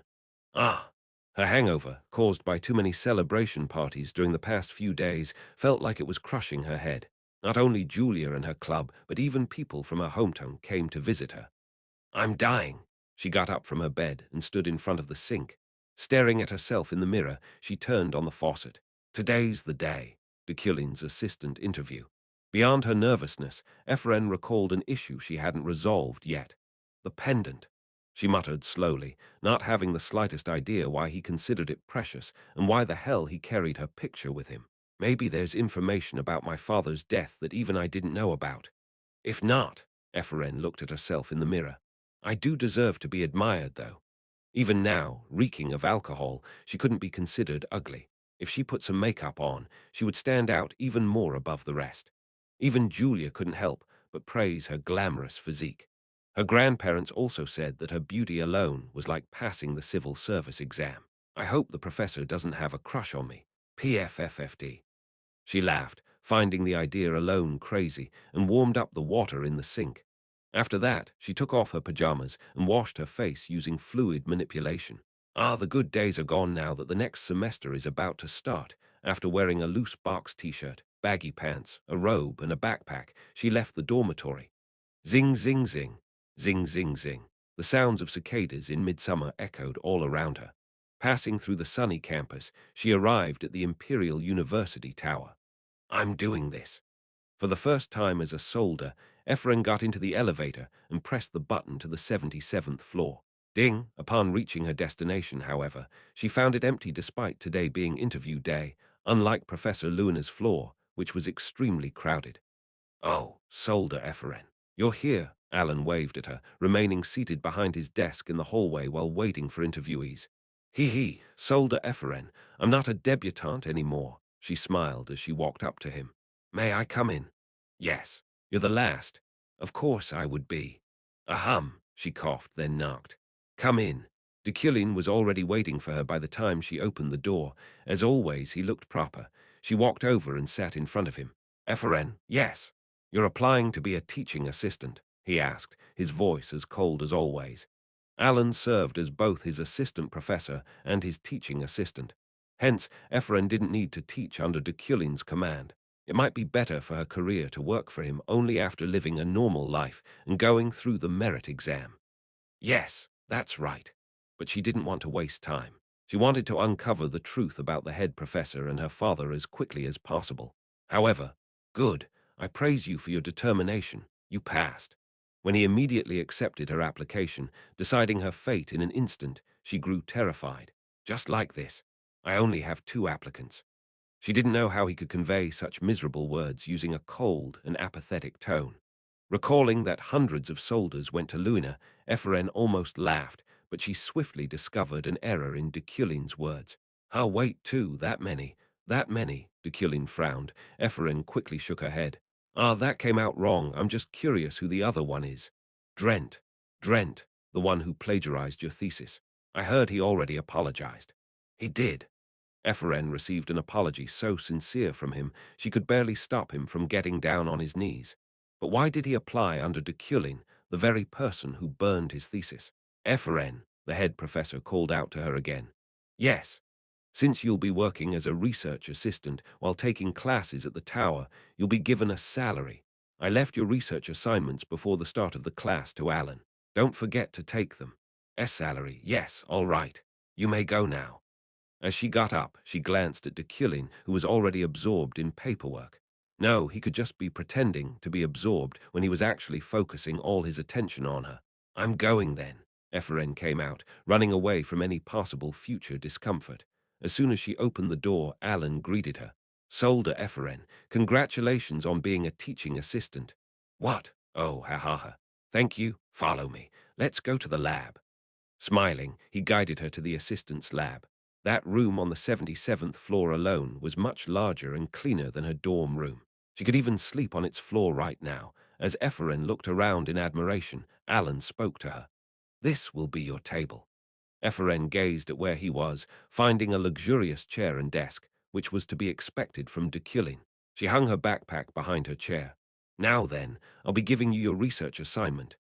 Ah. Her hangover, caused by too many celebration parties during the past few days, felt like it was crushing her head. Not only Julia and her club, but even people from her hometown came to visit her. I'm dying. She got up from her bed and stood in front of the sink. Staring at herself in the mirror, she turned on the faucet. Today's the day. Deculein's assistant interview. Beyond her nervousness, Ephraim recalled an issue she hadn't resolved yet. The pendant. She muttered slowly, not having the slightest idea why he considered it precious and why the hell he carried her picture with him. Maybe there's information about my father's death that even I didn't know about. If not, Ephraim looked at herself in the mirror. I do deserve to be admired, though. Even now, reeking of alcohol, she couldn't be considered ugly. If she put some makeup on, she would stand out even more above the rest. Even Julia couldn't help but praise her glamorous physique. Her grandparents also said that her beauty alone was like passing the civil service exam. I hope the professor doesn't have a crush on me. PFFFD. She laughed, finding the idea alone crazy, and warmed up the water in the sink. After that, she took off her pajamas and washed her face using fluid manipulation. Ah, the good days are gone now that the next semester is about to start. After wearing a loose box t-shirt, baggy pants, a robe, and a backpack, she left the dormitory. Zing, zing, zing. Zing, zing, zing. The sounds of cicadas in midsummer echoed all around her. Passing through the sunny campus, she arrived at the Imperial University Tower. I'm doing this. For the first time as a soldier, Ephraim got into the elevator and pressed the button to the 77th floor. Ding! Upon reaching her destination, however, she found it empty despite today being interview day, unlike Professor Luna's floor, which was extremely crowded. Oh, soldier Ephraim, you're here, Alan waved at her, remaining seated behind his desk in the hallway while waiting for interviewees. Hee, soldier Ephraim, I'm not a debutante anymore, she smiled as she walked up to him. May I come in? Yes. You're the last. Of course I would be. Ahem, she coughed, then knocked. Come in. Deculein was already waiting for her by the time she opened the door. As always, he looked proper. She walked over and sat in front of him. Ephraim, yes. You're applying to be a teaching assistant, he asked, his voice as cold as always. Alan served as both his assistant professor and his teaching assistant. Hence, Ephraim didn't need to teach under Deculein's command. It might be better for her career to work for him only after living a normal life and going through the merit exam. Yes, that's right. But she didn't want to waste time. She wanted to uncover the truth about the head professor and her father as quickly as possible. However, good, I praise you for your determination. You passed. When he immediately accepted her application, deciding her fate in an instant, she grew terrified. Just like this. I only have 2 applicants. She didn't know how he could convey such miserable words using a cold and apathetic tone. Recalling that hundreds of soldiers went to Luna, Ephraim almost laughed, but she swiftly discovered an error in Deculein's words. Ah, wait, too, that many. Deculein frowned. Ephraim quickly shook her head. Ah, that came out wrong. I'm just curious who the other one is. Drent. The one who plagiarized your thesis. I heard he already apologized. He did. Ephraim received an apology so sincere from him, she could barely stop him from getting down on his knees. But why did he apply under Deculein, the very person who burned his thesis? Ephraim, the head professor called out to her again. Yes. Since you'll be working as a research assistant while taking classes at the tower, you'll be given a salary. I left your research assignments before the start of the class to Alan. Don't forget to take them. Salary, yes, all right. You may go now. As she got up, she glanced at Deculein, who was already absorbed in paperwork. No, he could just be pretending to be absorbed when he was actually focusing all his attention on her. I'm going then. Ephraim came out, running away from any possible future discomfort. As soon as she opened the door, Alan greeted her. Soldier Ephraim, congratulations on being a teaching assistant. What? Oh, ha ha ha. Thank you. Follow me. Let's go to the lab. Smiling, he guided her to the assistant's lab. That room on the 77th floor alone was much larger and cleaner than her dorm room. She could even sleep on its floor right now, As Ephraim looked around in admiration, Alan spoke to her. "This will be your table." Ephraim gazed at where he was, finding a luxurious chair and desk, which was to be expected from Deculein. She hung her backpack behind her chair. "Now then, I'll be giving you your research assignment."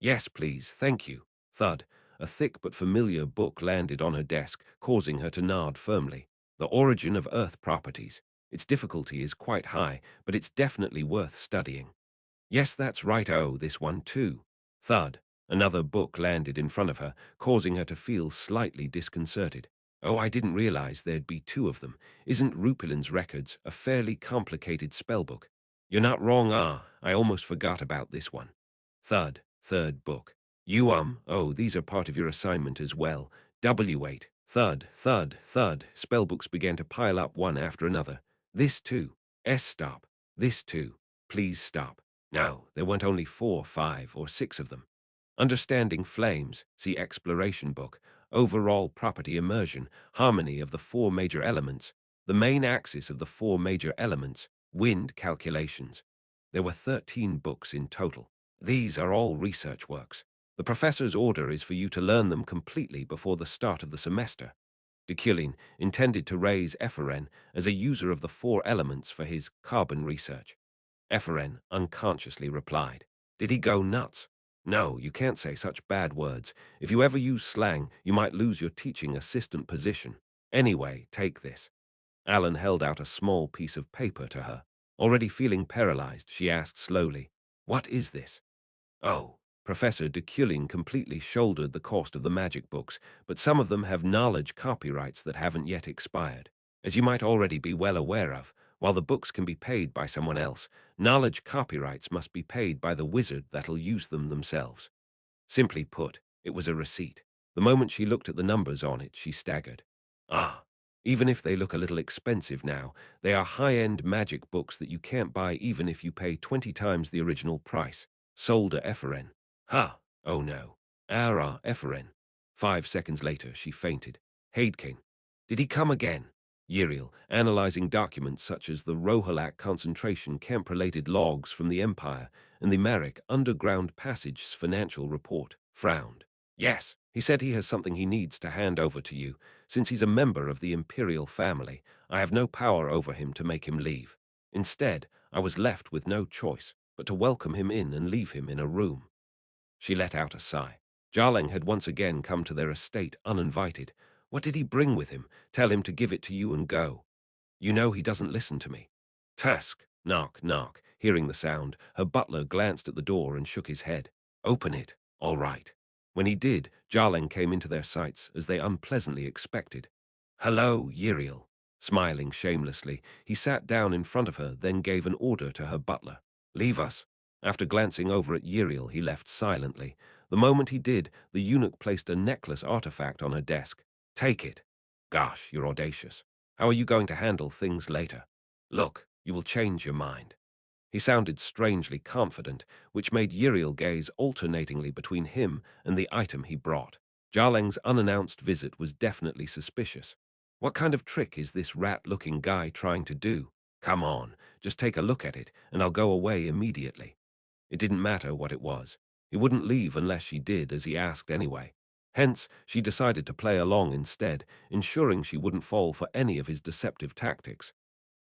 "Yes, please, thank you." Thud. A thick but familiar book landed on her desk, causing her to nod firmly. "The Origin of Earth Properties. Its difficulty is quite high, but it's definitely worth studying." "Yes, that's right. Oh, this one too." Thud. Another book landed in front of her, causing her to feel slightly disconcerted. "Oh, I didn't realize there'd be two of them. Isn't Rupilin's Records a fairly complicated spellbook?" "You're not wrong. I almost forgot about this one." Thud. Third book. Oh, these are part of your assignment as well. W8. Thud, thud, thud. Spellbooks began to pile up one after another. "This too." Stop. "This too." "Please stop." No, there weren't only 4, 5, or 6 of them. Understanding Flames, see Exploration Book, Overall Property Immersion, Harmony of the 4 Major Elements, the main axis of the 4 major elements, Wind Calculations. There were 13 books in total. These are all research works. The professor's order is for you to learn them completely before the start of the semester. Deculein intended to raise Ephraim as a user of the 4 elements for his carbon research. Ephraim unconsciously replied. Did he go nuts? No, you can't say such bad words. If you ever use slang, you might lose your teaching assistant position. Anyway, take this. Alan held out a small piece of paper to her. Already feeling paralyzed, she asked slowly, "What is this?" "Oh." Professor Deculein completely shouldered the cost of the magic books, but some of them have knowledge copyrights that haven't yet expired. As you might already be well aware of, while the books can be paid by someone else, knowledge copyrights must be paid by the wizard that'll use them themselves. Simply put, it was a receipt. The moment she looked at the numbers on it, she staggered. Ah, even if they look a little expensive now, they are high-end magic books that you can't buy even if you pay 20 times the original price. Sold to Ephraim. Ha! Oh no. Ephraim. 5 seconds later, she fainted. Haidkin. Did he come again? Uriel, analyzing documents such as the Rohalak concentration camp-related logs from the Empire and the Marek Underground Passage's financial report, frowned. Yes, he said he has something he needs to hand over to you. Since he's a member of the Imperial family, I have no power over him to make him leave. Instead, I was left with no choice but to welcome him in and leave him in a room. She let out a sigh. Jarling had once again come to their estate uninvited. What did he bring with him? Tell him to give it to you and go. You know he doesn't listen to me. Tusk. Knock, knock. Hearing the sound, her butler glanced at the door and shook his head. Open it. All right. When he did, Jarling came into their sights as they unpleasantly expected. Hello, Uriel. Smiling shamelessly, he sat down in front of her, then gave an order to her butler. Leave us. After glancing over at Uriel, he left silently. The moment he did, the eunuch placed a necklace artifact on her desk. Take it. Gosh, you're audacious. How are you going to handle things later? Look, you will change your mind. He sounded strangely confident, which made Uriel gaze alternatingly between him and the item he brought. Jarling's unannounced visit was definitely suspicious. What kind of trick is this rat-looking guy trying to do? Come on, just take a look at it, and I'll go away immediately. It didn't matter what it was. He wouldn't leave unless she did, as he asked anyway. Hence, she decided to play along instead, ensuring she wouldn't fall for any of his deceptive tactics.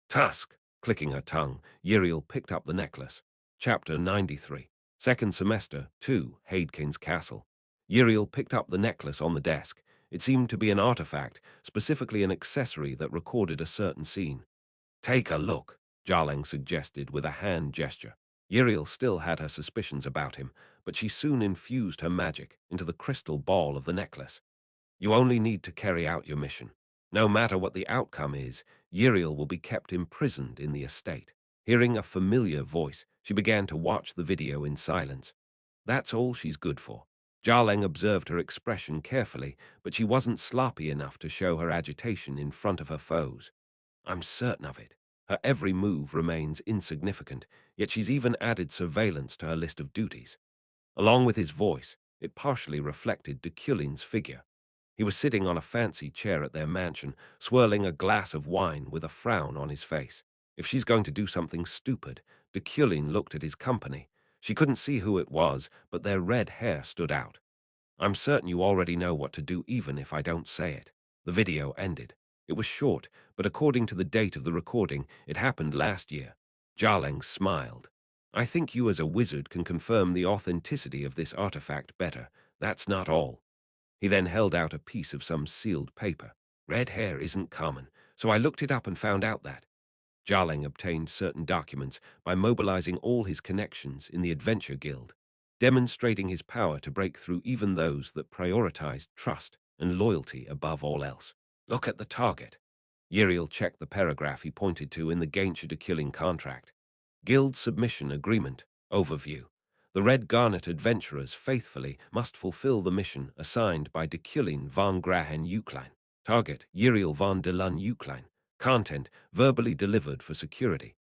Tusk! Clicking her tongue, Uriel picked up the necklace. Chapter 93. Second semester, 2, Haidkin's Castle. Uriel picked up the necklace on the desk. It seemed to be an artifact, specifically an accessory that recorded a certain scene. Take a look, Jarling suggested with a hand gesture. Uriel still had her suspicions about him, but she soon infused her magic into the crystal ball of the necklace. You only need to carry out your mission. No matter what the outcome is, Uriel will be kept imprisoned in the estate. Hearing a familiar voice, she began to watch the video in silence. That's all she's good for. Jarling observed her expression carefully, but she wasn't sloppy enough to show her agitation in front of her foes. I'm certain of it. Her every move remains insignificant, yet she's even added surveillance to her list of duties. Along with his voice, it partially reflected Deculein's figure. He was sitting on a fancy chair at their mansion, swirling a glass of wine with a frown on his face. If she's going to do something stupid, Deculein looked at his company. She couldn't see who it was, but their red hair stood out. I'm certain you already know what to do even if I don't say it. The video ended. It was short, but according to the date of the recording, it happened last year. Jarling smiled. I think you as a wizard can confirm the authenticity of this artifact better. That's not all. He then held out a piece of some sealed paper. Red hair isn't common, so I looked it up and found out that. Jarling obtained certain documents by mobilizing all his connections in the Adventure Guild, demonstrating his power to break through even those that prioritized trust and loyalty above all else. Look at the target. Uriel checked the paragraph he pointed to in the Gainshire Deculein contract. Guild Submission Agreement Overview. The Red Garnet adventurers faithfully must fulfill the mission assigned by Deculein von Grahen Uklein. Target Uriel von de Lun Uklein. Content verbally delivered for security.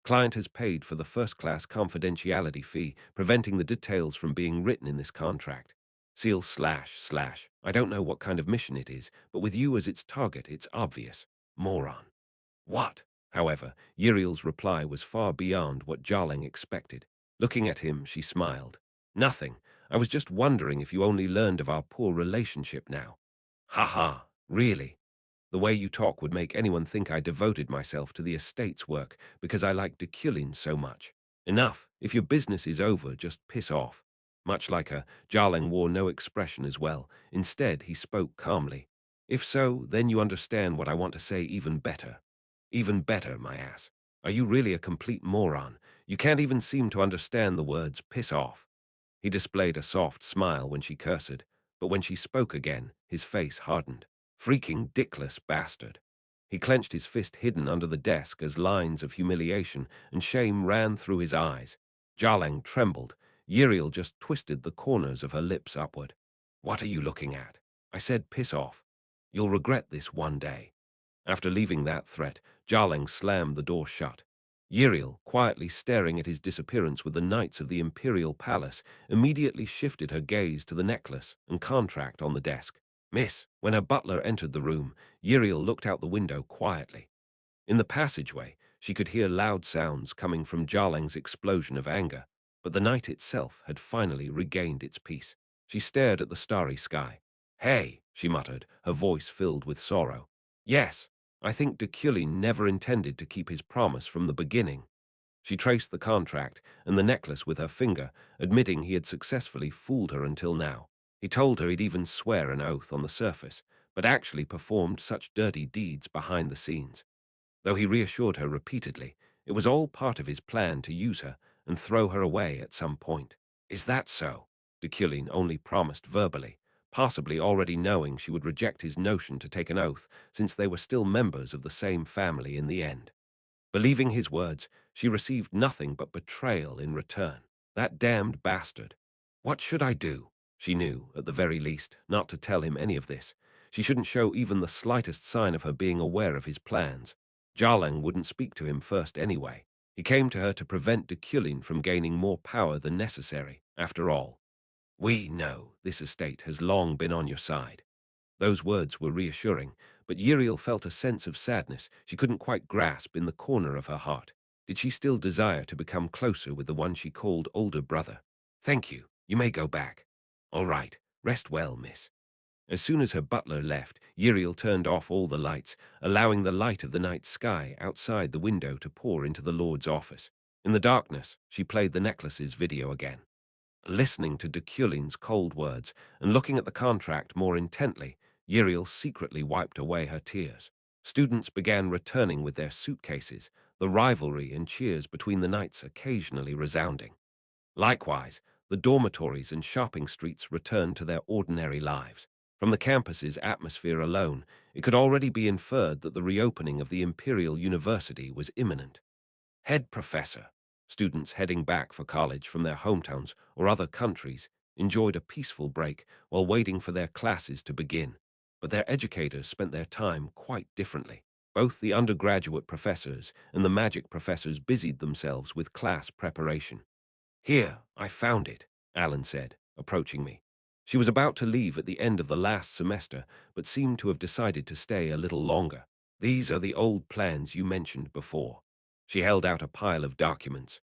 Client has paid for the first-class confidentiality fee, preventing the details from being written in this contract. Seal // I don't know what kind of mission it is, but with you as its target, it's obvious. Moron. What? However, Uriel's reply was far beyond what Jarling expected. Looking at him, she smiled. Nothing. I was just wondering if you only learned of our poor relationship now. Ha ha, really? The way you talk would make anyone think I devoted myself to the estate's work because I like Deculein so much. Enough. If your business is over, just piss off. Much like her, Jarling wore no expression as well. Instead, he spoke calmly. If so, then you understand what I want to say even better. Even better, my ass. Are you really a complete moron? You can't even seem to understand the words piss off. He displayed a soft smile when she cursed, but when she spoke again, his face hardened. Freaking dickless bastard. He clenched his fist hidden under the desk as lines of humiliation and shame ran through his eyes. Jarling trembled. Uriel just twisted the corners of her lips upward. What are you looking at? I said piss off. You'll regret this one day. After leaving that threat, Jarling slammed the door shut. Uriel, quietly staring at his disappearance with the knights of the Imperial Palace, immediately shifted her gaze to the necklace and contract on the desk. Miss, when her butler entered the room, Uriel looked out the window quietly. In the passageway, she could hear loud sounds coming from Jarling's explosion of anger, but the night itself had finally regained its peace. She stared at the starry sky. Hey, she muttered, her voice filled with sorrow. Yes, I think Deculein never intended to keep his promise from the beginning. She traced the contract and the necklace with her finger, admitting he had successfully fooled her until now. He told her he'd even swear an oath on the surface, but actually performed such dirty deeds behind the scenes. Though he reassured her repeatedly, it was all part of his plan to use her and throw her away at some point. Is that so? Deculein only promised verbally, possibly already knowing she would reject his notion to take an oath since they were still members of the same family in the end. Believing his words, she received nothing but betrayal in return. That damned bastard. What should I do? She knew, at the very least, not to tell him any of this. She shouldn't show even the slightest sign of her being aware of his plans. Jarling wouldn't speak to him first anyway. He came to her to prevent Deculein from gaining more power than necessary, after all. We know this estate has long been on your side. Those words were reassuring, but Uriel felt a sense of sadness she couldn't quite grasp in the corner of her heart. Did she still desire to become closer with the one she called older brother? Thank you. You may go back. All right. Rest well, miss. As soon as her butler left, Uriel turned off all the lights, allowing the light of the night sky outside the window to pour into the Lord's office. In the darkness, she played the necklace's video again. Listening to Deculein's cold words and looking at the contract more intently, Uriel secretly wiped away her tears. Students began returning with their suitcases, the rivalry and cheers between the knights occasionally resounding. Likewise, the dormitories and shopping streets returned to their ordinary lives. From the campus's atmosphere alone, it could already be inferred that the reopening of the Imperial University was imminent. Head professor. Students heading back for college from their hometowns or other countries enjoyed a peaceful break while waiting for their classes to begin. But their educators spent their time quite differently. Both the undergraduate professors and the magic professors busied themselves with class preparation. Here, I found it, Alan said, approaching me. She was about to leave at the end of the last semester, but seemed to have decided to stay a little longer. These are the old plans you mentioned before. She held out a pile of documents.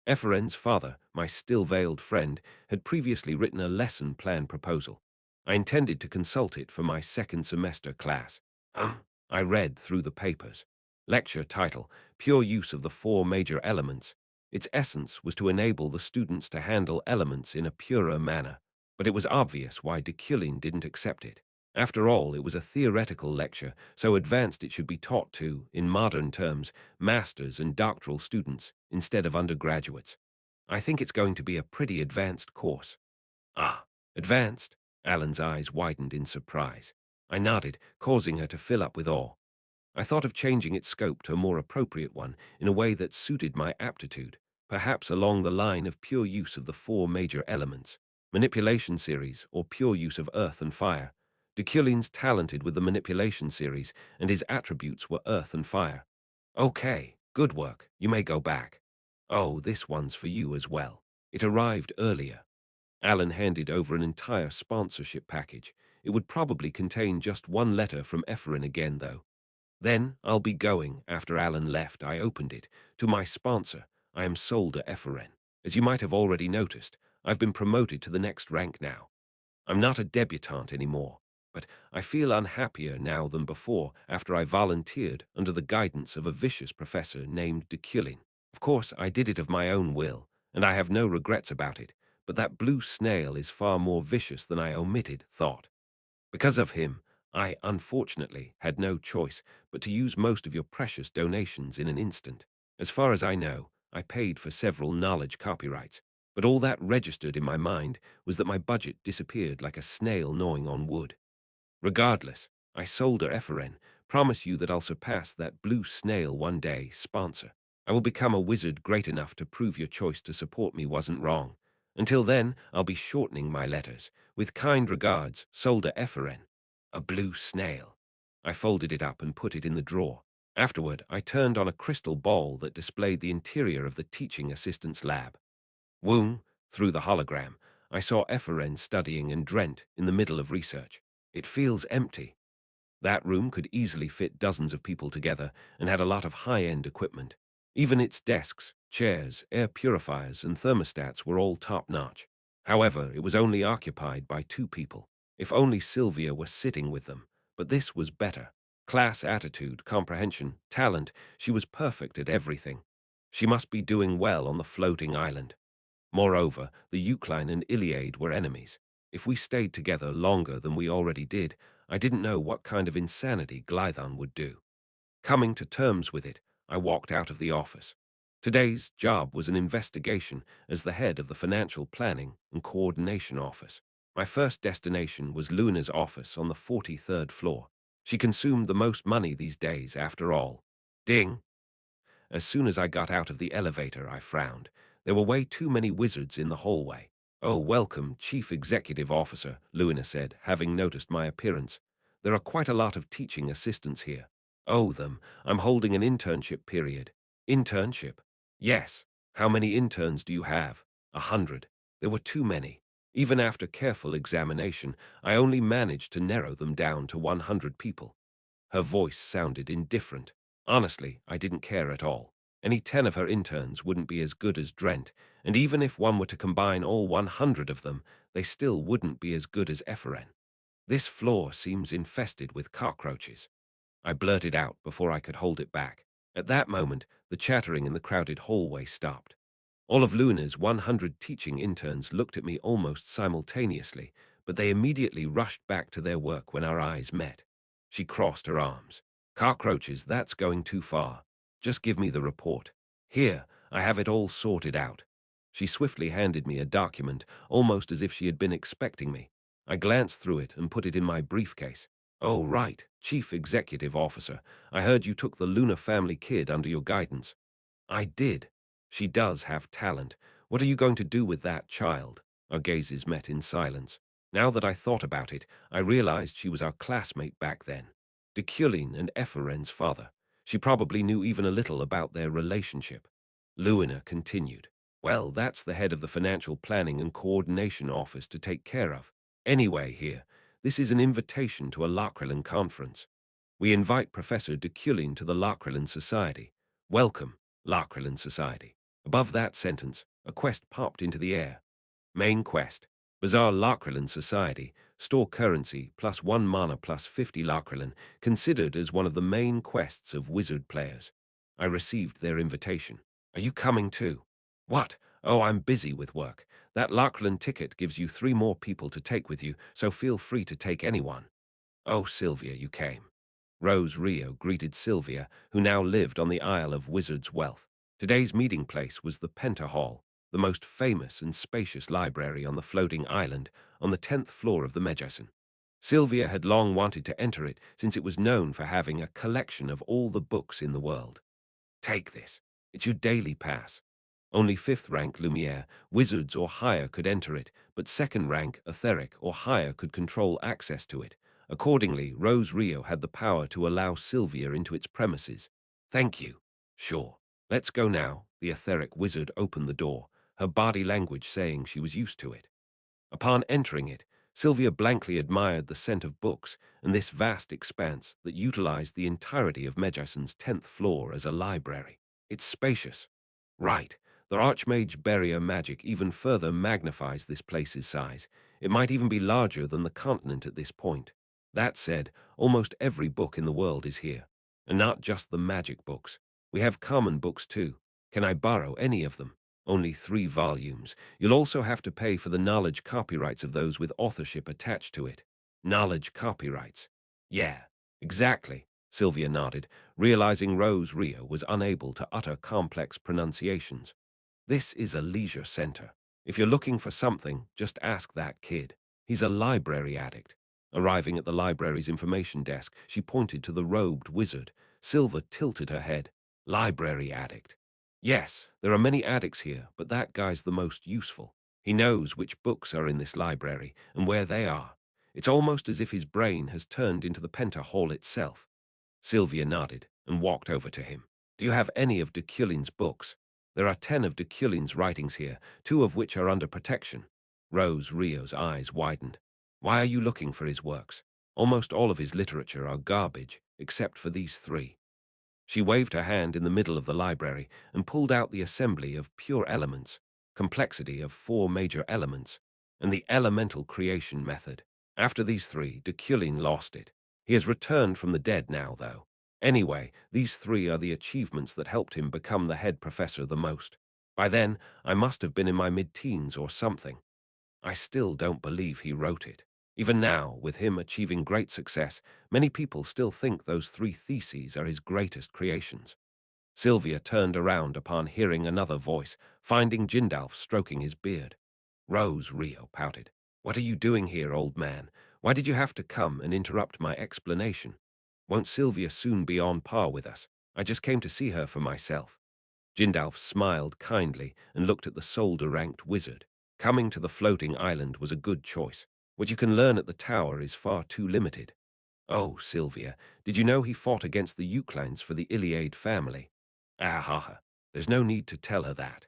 Ephraim's father, my still-veiled friend, had previously written a lesson plan proposal. I intended to consult it for my second semester class. I read through the papers. Lecture title, Pure Use of the Four Major Elements. Its essence was to enable the students to handle elements in a purer manner, but it was obvious why Deculein didn't accept it. After all, it was a theoretical lecture, so advanced it should be taught to, in modern terms, masters and doctoral students instead of undergraduates. I think it's going to be a pretty advanced course. Ah, advanced? Alan's eyes widened in surprise. I nodded, causing her to fill up with awe. I thought of changing its scope to a more appropriate one in a way that suited my aptitude, perhaps along the line of pure use of the four major elements, manipulation series, or pure use of earth and fire. Deculein's talented with the manipulation series, and his attributes were earth and fire. Okay, good work. You may go back. Oh, this one's for you as well. It arrived earlier. Alan handed over an entire sponsorship package. It would probably contain just one letter from Ephraim again, though. Then I'll be going. After Alan left, I opened it. To my sponsor, I am Solder Ephraim. As you might have already noticed, I've been promoted to the next rank now. I'm not a debutante anymore, but I feel unhappier now than before after I volunteered under the guidance of a vicious professor named Deculein. Of course, I did it of my own will, and I have no regrets about it, but that blue snail is far more vicious than I omitted thought. Because of him, I unfortunately had no choice but to use most of your precious donations in an instant. As far as I know, I paid for several knowledge copyrights, but all that registered in my mind was that my budget disappeared like a snail gnawing on wood. Regardless, I Solder Ephraim, promise you that I'll surpass that blue snail one day, sponsor. I will become a wizard great enough to prove your choice to support me wasn't wrong. Until then, I'll be shortening my letters. With kind regards, Solder Ephraim. A blue snail. I folded it up and put it in the drawer. Afterward, I turned on a crystal ball that displayed the interior of the teaching assistant's lab. Woom, through the hologram, I saw Ephraim studying and Drent in the middle of research. It feels empty. That room could easily fit dozens of people together and had a lot of high-end equipment. Even its desks, chairs, air purifiers, and thermostats were all top-notch. However, it was only occupied by two people. If only Sylvia were sitting with them. But this was better. Class attitude, comprehension, talent, she was perfect at everything. She must be doing well on the floating island. Moreover, the Eucline and Iliad were enemies. If we stayed together longer than we already did, I didn't know what kind of insanity Glython would do. Coming to terms with it, I walked out of the office. Today's job was an investigation as the head of the Financial Planning and Coordination Office. My first destination was Luna's office on the 43rd floor. She consumed the most money these days, after all. Ding! As soon as I got out of the elevator, I frowned. There were way too many wizards in the hallway. "Oh, welcome, Chief Executive Officer," Luna said, having noticed my appearance. "There are quite a lot of teaching assistants here." "Oh, them. I'm holding an internship period." "Internship?" "Yes. How many interns do you have?" 100. There were too many. Even after careful examination, I only managed to narrow them down to 100 people. Her voice sounded indifferent. Honestly, I didn't care at all. Any 10 of her interns wouldn't be as good as Drent, and even if one were to combine all 100 of them, they still wouldn't be as good as Ephraim. "This floor seems infested with cockroaches," I blurted out before I could hold it back. At that moment, the chattering in the crowded hallway stopped. All of Luna's 100 teaching interns looked at me almost simultaneously, but they immediately rushed back to their work when our eyes met. She crossed her arms. "Cockroaches, that's going too far. Just give me the report. Here, I have it all sorted out." She swiftly handed me a document, almost as if she had been expecting me. I glanced through it and put it in my briefcase. "Oh, right, Chief Executive Officer. I heard you took the Luna family kid under your guidance." "I did. She does have talent. What are you going to do with that child?" Our gazes met in silence. Now that I thought about it, I realized she was our classmate back then. Deculein and Ephraim's father. She probably knew even a little about their relationship. Luna continued. "Well, that's the head of the Financial Planning and Coordination Office to take care of. Anyway, here, this is an invitation to a Locrilan conference. We invite Professor Deculein to the Locrilan Society. Welcome, Locrilan Society. Above that sentence, a quest popped into the air. Main quest. Bizarre Lakrelin Society. Store currency plus 1 mana plus 50 Lakrelin, considered as one of the main quests of wizard players. I received their invitation. Are you coming too? What? Oh, I'm busy with work. That Lakrelin ticket gives you 3 more people to take with you, so feel free to take anyone. Oh, Sylvia, you came. Rose Rio greeted Sylvia, who now lived on the Isle of Wizard's Wealth. Today's meeting place was the Penta Hall, the most famous and spacious library on the floating island on the 10th floor of the Medjason. Sylvia had long wanted to enter it since it was known for having a collection of all the books in the world. Take this. It's your daily pass. Only 5th rank Lumiere, wizards or higher could enter it, but 2nd rank Etheric or higher could control access to it. Accordingly, Rose Rio had the power to allow Sylvia into its premises. Thank you. Sure. Let's go now. The etheric wizard opened the door, her body language saying she was used to it. Upon entering it, Sylvia blankly admired the scent of books and this vast expanse that utilized the entirety of Medjason's 10th floor as a library. It's spacious. Right. The Archmage barrier magic even further magnifies this place's size. It might even be larger than the continent at this point. That said, almost every book in the world is here. And not just the magic books. We have common books too. Can I borrow any of them? Only 3 volumes. You'll also have to pay for the knowledge copyrights of those with authorship attached to it. Knowledge copyrights. Yeah, exactly, Sylvia nodded, realizing Rose Rio was unable to utter complex pronunciations. This is a leisure center. If you're looking for something, just ask that kid. He's a library addict. Arriving at the library's information desk, she pointed to the robed wizard. Silva tilted her head. Library addict. Yes, there are many addicts here, but that guy's the most useful. He knows which books are in this library and where they are. It's almost as if his brain has turned into the Penta Hall itself. Sylvia nodded and walked over to him. Do you have any of Deculein's books? There are 10 of Deculein's writings here, 2 of which are under protection. Rose Rio's eyes widened. Why are you looking for his works? Almost all of his literature are garbage, except for these 3. She waved her hand in the middle of the library and pulled out the assembly of pure elements, complexity of 4 major elements, and the elemental creation method. After these 3, Deculein lost it. He has returned from the dead now, though. Anyway, these 3 are the achievements that helped him become the head professor the most. By then, I must have been in my mid-teens or something. I still don't believe he wrote it. Even now, with him achieving great success, many people still think those 3 theses are his greatest creations. Sylvia turned around upon hearing another voice, finding Jindalf stroking his beard. Rose Rio pouted. What are you doing here, old man? Why did you have to come and interrupt my explanation? Won't Sylvia soon be on par with us? I just came to see her for myself. Jindalf smiled kindly and looked at the soldier-ranked wizard. Coming to the floating island was a good choice. What you can learn at the tower is far too limited. Oh, Sylvia, did you know he fought against the Deculeins for the Iliad family? Ah ha ha, there's no need to tell her that.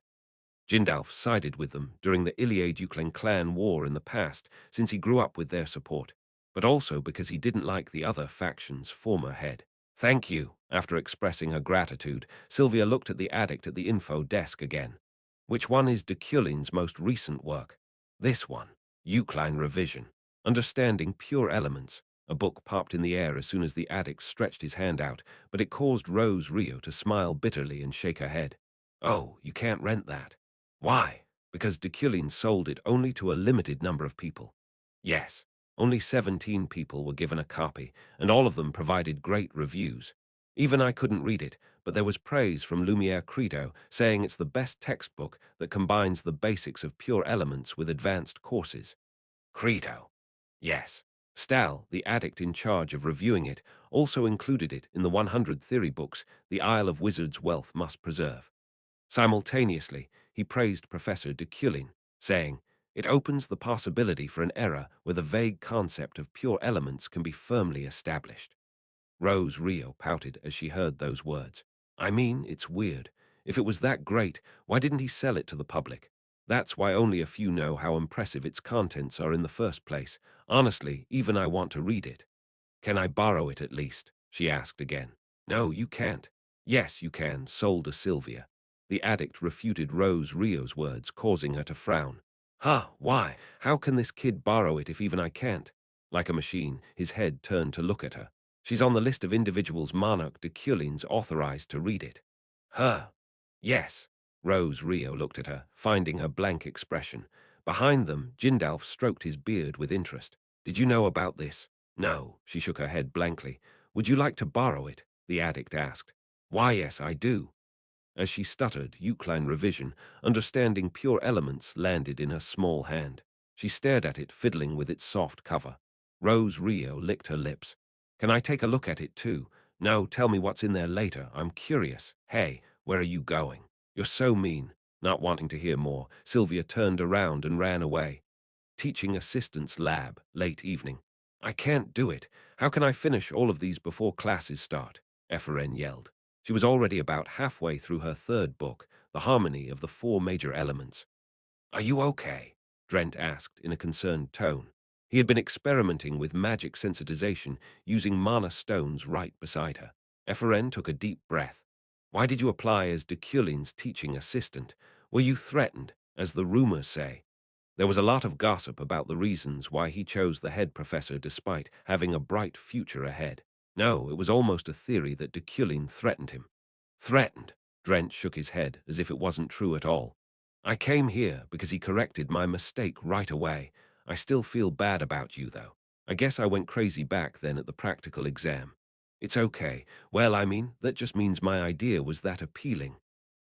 Jindalf sided with them during the Iliad-Deculein clan war in the past, since he grew up with their support, but also because he didn't like the other faction's former head. Thank you. After expressing her gratitude, Sylvia looked at the addict at the info desk again. Which one is Deculein's most recent work? This one. Deculein Revision. Understanding Pure Elements. A book popped in the air as soon as the addict stretched his hand out, but it caused Rose Rio to smile bitterly and shake her head. Oh, you can't rent that. Why? Because Deculein sold it only to a limited number of people. Yes, only 17 people were given a copy, and all of them provided great reviews. Even I couldn't read it, but there was praise from Lumiere Credo saying it's the best textbook that combines the basics of pure elements with advanced courses. Credo. Yes. Stal, the addict in charge of reviewing it, also included it in the 100 theory books the Isle of Wizard's Wealth must preserve. Simultaneously, he praised Professor Deculein, saying, it opens the possibility for an era where the vague concept of pure elements can be firmly established. Rose Rio pouted as she heard those words. I mean, it's weird. If it was that great, why didn't he sell it to the public? That's why only a few know how impressive its contents are in the first place. Honestly, even I want to read it. Can I borrow it at least? She asked again. No, you can't. Yes, you can, Solda Sylvia. The addict refuted Rose Rio's words, causing her to frown. Huh, why? How can this kid borrow it if even I can't? Like a machine, his head turned to look at her. She's on the list of individuals Monarch Deculeins authorized to read it. Her? Yes. Rose Rio looked at her, finding her blank expression. Behind them, Jindalf stroked his beard with interest. Did you know about this? No, she shook her head blankly. Would you like to borrow it? The addict asked. Why, yes, I do. As she stuttered, Eucline revision, understanding pure elements, landed in her small hand. She stared at it, fiddling with its soft cover. Rose Rio licked her lips. Can I take a look at it too? No, tell me what's in there later. I'm curious. Hey, where are you going? You're so mean. Not wanting to hear more, Sylvia turned around and ran away. Teaching assistant's lab, late evening. I can't do it. How can I finish all of these before classes start? Ephraim yelled. She was already about halfway through her third book, The Harmony of the Four Major Elements. Are you okay? Drent asked in a concerned tone. He had been experimenting with magic sensitization using mana stones right beside her. Ephraim took a deep breath. Why did you apply as Deculein's teaching assistant? Were you threatened, as the rumors say? There was a lot of gossip about the reasons why he chose the head professor despite having a bright future ahead. No, it was almost a theory that Deculein threatened him. Threatened? Drent shook his head as if it wasn't true at all. I came here because he corrected my mistake right away. I still feel bad about you, though. I guess I went crazy back then at the practical exam. It's okay. Well, I mean, that just means my idea was that appealing.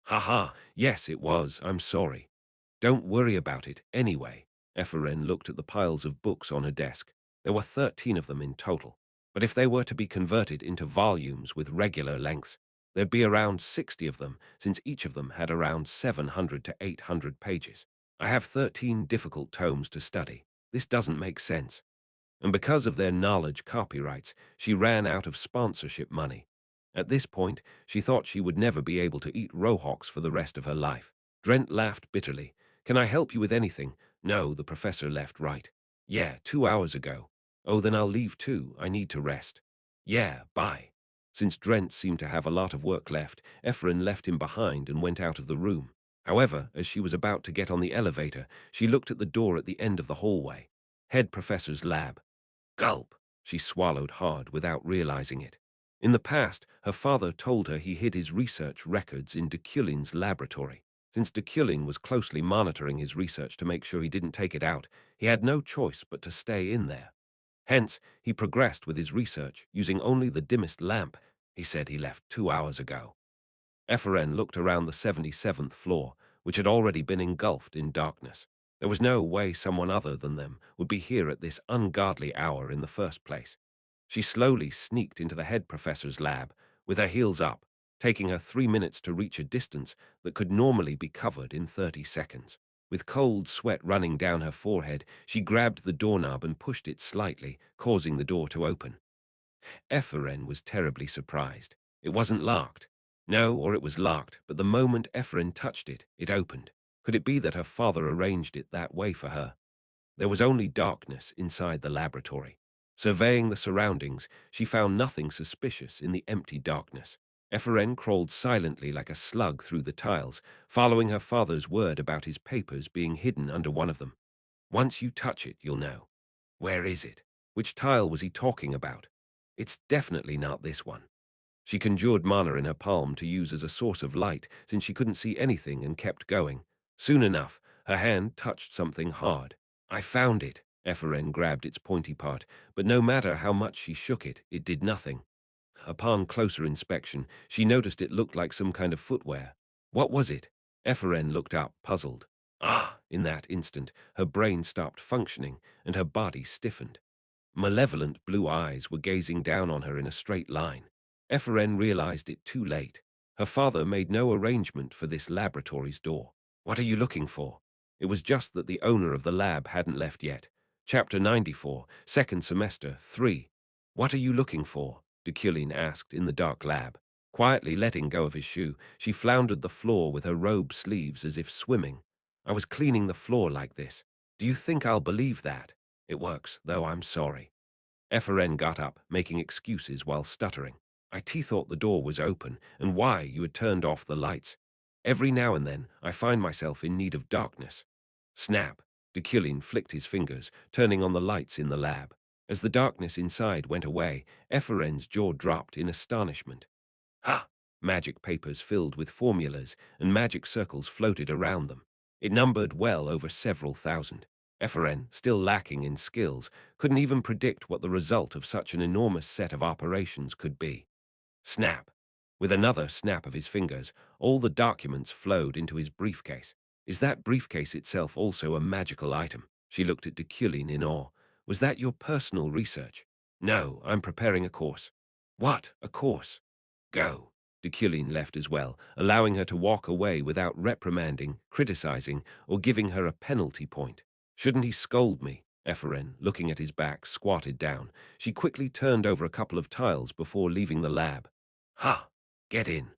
Haha, yes, it was. I'm sorry. Don't worry about it, anyway. Ephraim looked at the piles of books on her desk. There were 13 of them in total. But if they were to be converted into volumes with regular lengths, there'd be around 60 of them, since each of them had around 700 to 800 pages. I have 13 difficult tomes to study. This doesn't make sense. And because of their knowledge copyrights, she ran out of sponsorship money. At this point, she thought she would never be able to eat rohawks for the rest of her life. Drent laughed bitterly. Can I help you with anything? No, the professor left right. Yeah, 2 hours ago. Oh, then I'll leave too. I need to rest. Yeah, bye. Since Drent seemed to have a lot of work left, Ephraim left him behind and went out of the room. However, as she was about to get on the elevator, she looked at the door at the end of the hallway. Head professor's lab. Gulp! She swallowed hard without realizing it. In the past, her father told her he hid his research records in Deculein's laboratory. Since Deculein was closely monitoring his research to make sure he didn't take it out, he had no choice but to stay in there. Hence, he progressed with his research, using only the dimmest lamp. He said he left 2 hours ago. Ephraim looked around the 77th floor, which had already been engulfed in darkness. There was no way someone other than them would be here at this ungodly hour in the first place. She slowly sneaked into the head professor's lab, with her heels up, taking her 3 minutes to reach a distance that could normally be covered in 30 seconds. With cold sweat running down her forehead, she grabbed the doorknob and pushed it slightly, causing the door to open. Ephraim was terribly surprised. It wasn't locked. No, or it was locked, but the moment Ephraim touched it, it opened. Could it be that her father arranged it that way for her? There was only darkness inside the laboratory. Surveying the surroundings, she found nothing suspicious in the empty darkness. Ephraim crawled silently like a slug through the tiles, following her father's word about his papers being hidden under one of them. Once you touch it, you'll know. Where is it? Which tile was he talking about? It's definitely not this one. She conjured mana in her palm to use as a source of light since she couldn't see anything and kept going. Soon enough, her hand touched something hard. I found it. Ephraim grabbed its pointy part, but no matter how much she shook it, it did nothing. Upon closer inspection, she noticed it looked like some kind of footwear. What was it? Ephraim looked up, puzzled. Ah! In that instant, her brain stopped functioning and her body stiffened. Malevolent blue eyes were gazing down on her in a straight line. Ephraim realized it too late. Her father made no arrangement for this laboratory's door. What are you looking for? It was just that the owner of the lab hadn't left yet. Chapter 94, second semester, 3. What are you looking for? Deculein asked in the dark lab. Quietly letting go of his shoe, she floundered the floor with her robe sleeves as if swimming. I was cleaning the floor like this. Do you think I'll believe that? It works, though I'm sorry. Ephraim got up, making excuses while stuttering. I thought the door was open, and why you had turned off the lights. Every now and then, I find myself in need of darkness. Snap! Deculein flicked his fingers, turning on the lights in the lab. As the darkness inside went away, Epheren's jaw dropped in astonishment. Ha! Magic papers filled with formulas and magic circles floated around them. It numbered well over several thousand. Epheren, still lacking in skills, couldn't even predict what the result of such an enormous set of operations could be. Snap! With another snap of his fingers, all the documents flowed into his briefcase. Is that briefcase itself also a magical item? She looked at Deculein in awe. Was that your personal research? No, I'm preparing a course. What? A course? Go. Deculein left as well, allowing her to walk away without reprimanding, criticizing, or giving her a penalty point. Shouldn't he scold me? Epheren, looking at his back, squatted down. She quickly turned over a couple of tiles before leaving the lab. Ha! Get in.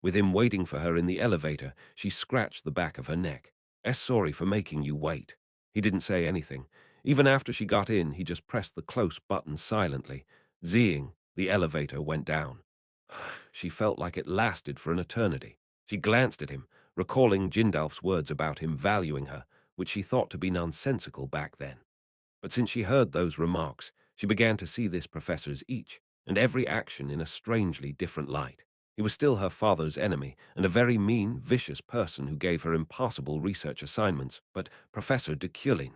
With him waiting for her in the elevator, she scratched the back of her neck. Sorry for making you wait. He didn't say anything. Even after she got in, he just pressed the close button silently. Zing, the elevator went down. She felt like it lasted for an eternity. She glanced at him, recalling Jindalf's words about him valuing her, which she thought to be nonsensical back then. But since she heard those remarks, she began to see this professor's each and every action in a strangely different light. He was still her father's enemy and a very mean, vicious person who gave her impossible research assignments, but Professor Deculein.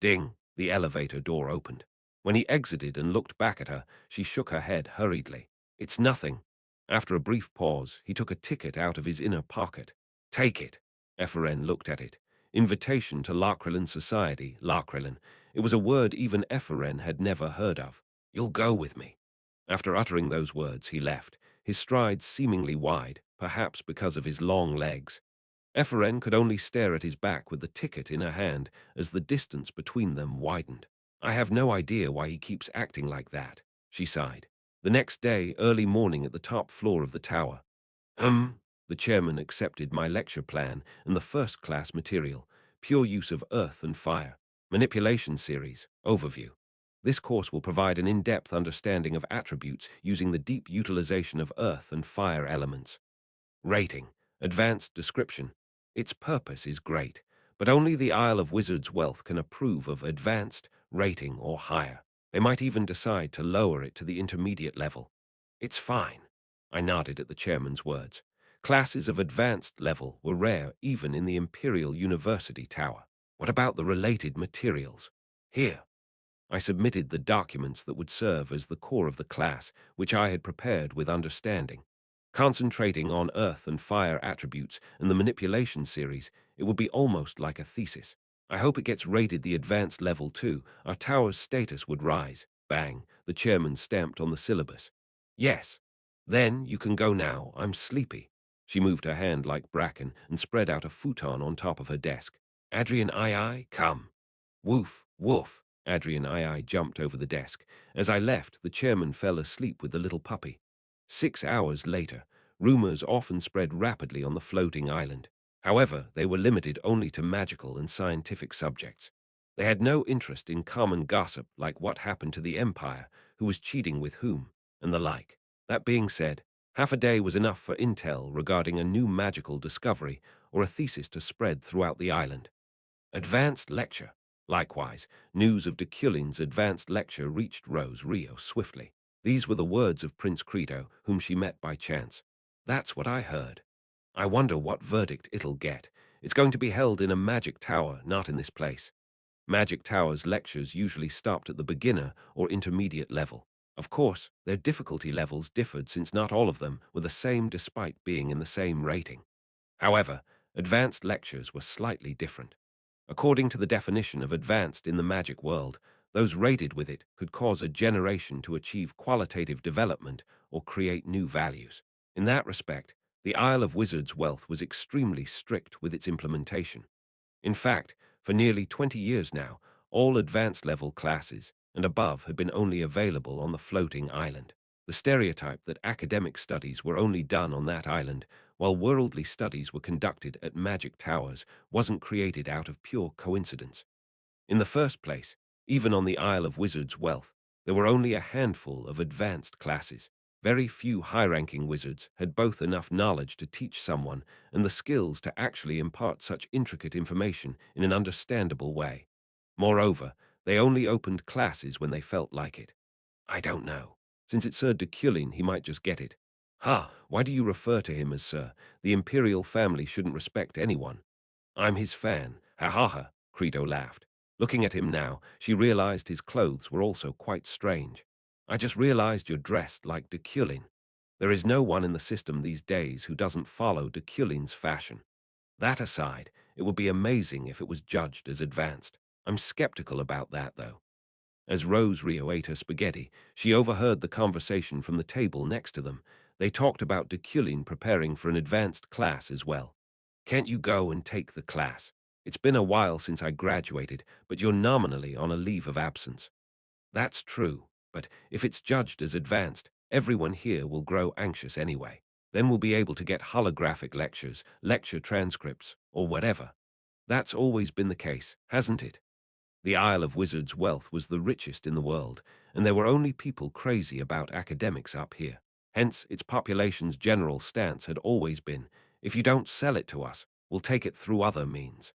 Ding! The elevator door opened. When he exited and looked back at her, she shook her head hurriedly. It's nothing. After a brief pause, he took a ticket out of his inner pocket. Take it. Epheren looked at it. Invitation to Lakrelin Society, Lakrelin. It was a word even Epheren had never heard of. You'll go with me. After uttering those words, he left, his strides seemingly wide, perhaps because of his long legs. Epheren could only stare at his back with the ticket in her hand as the distance between them widened. I have no idea why he keeps acting like that, she sighed. The next day, early morning at the top floor of the tower. The chairman accepted my lecture plan and the first-class material, pure use of earth and fire, manipulation series, overview. This course will provide an in-depth understanding of attributes using the deep utilization of earth and fire elements. Rating, advanced description. Its purpose is great, but only the Isle of Wizards' Wealth can approve of advanced, rating, or higher. They might even decide to lower it to the intermediate level. It's fine. I nodded at the chairman's words. Classes of advanced level were rare even in the Imperial University Tower. What about the related materials? Here. I submitted the documents that would serve as the core of the class, which I had prepared with understanding. Concentrating on earth and fire attributes and the manipulation series, it would be almost like a thesis. I hope it gets rated the advanced level too. Our tower's status would rise. Bang, the chairman stamped on the syllabus. Yes. Then you can go now. I'm sleepy. She moved her hand like Bracken and spread out a futon on top of her desk. Adrian II, come. Woof, woof. Adrian II jumped over the desk. As I left, the chairman fell asleep with the little puppy. 6 hours later, rumors often spread rapidly on the floating island. However, they were limited only to magical and scientific subjects. They had no interest in common gossip like what happened to the Empire, who was cheating with whom, and the like. That being said, half a day was enough for intel regarding a new magical discovery or a thesis to spread throughout the island. Advanced lecture. Likewise, news of Deculein's advanced lecture reached Rose Rio swiftly. These were the words of Prince Credo, whom she met by chance. That's what I heard. I wonder what verdict it'll get. It's going to be held in a magic tower, not in this place. Magic Tower's lectures usually stopped at the beginner or intermediate level. Of course, their difficulty levels differed since not all of them were the same despite being in the same rating. However, advanced lectures were slightly different. According to the definition of advanced in the magic world, those rated with it could cause a generation to achieve qualitative development or create new values. In that respect, the Isle of Wizards' Wealth was extremely strict with its implementation. In fact, for nearly 20 years now, all advanced level classes and above had been only available on the floating island. The stereotype that academic studies were only done on that island, while worldly studies were conducted at magic towers, wasn't created out of pure coincidence. In the first place, even on the Isle of Wizards' Wealth, there were only a handful of advanced classes. Very few high-ranking wizards had both enough knowledge to teach someone and the skills to actually impart such intricate information in an understandable way. Moreover, they only opened classes when they felt like it. I don't know. Since it's Sir Deculein, he might just get it. Ha! Why do you refer to him as Sir? The imperial family shouldn't respect anyone. I'm his fan. Ha ha ha, Credo laughed. Looking at him now, she realized his clothes were also quite strange. I just realized you're dressed like Deculein. There is no one in the system these days who doesn't follow Deculein's fashion. That aside, it would be amazing if it was judged as advanced. I'm skeptical about that, though. As Rose Rio ate her spaghetti, she overheard the conversation from the table next to them. They talked about Deculein preparing for an advanced class as well. Can't you go and take the class? It's been a while since I graduated, but you're nominally on a leave of absence. That's true, but if it's judged as advanced, everyone here will grow anxious anyway. Then we'll be able to get holographic lectures, lecture transcripts, or whatever. That's always been the case, hasn't it? The Isle of Wizards' wealth was the richest in the world, and there were only people crazy about academics up here. Hence, its population's general stance had always been, if you don't sell it to us, we'll take it through other means.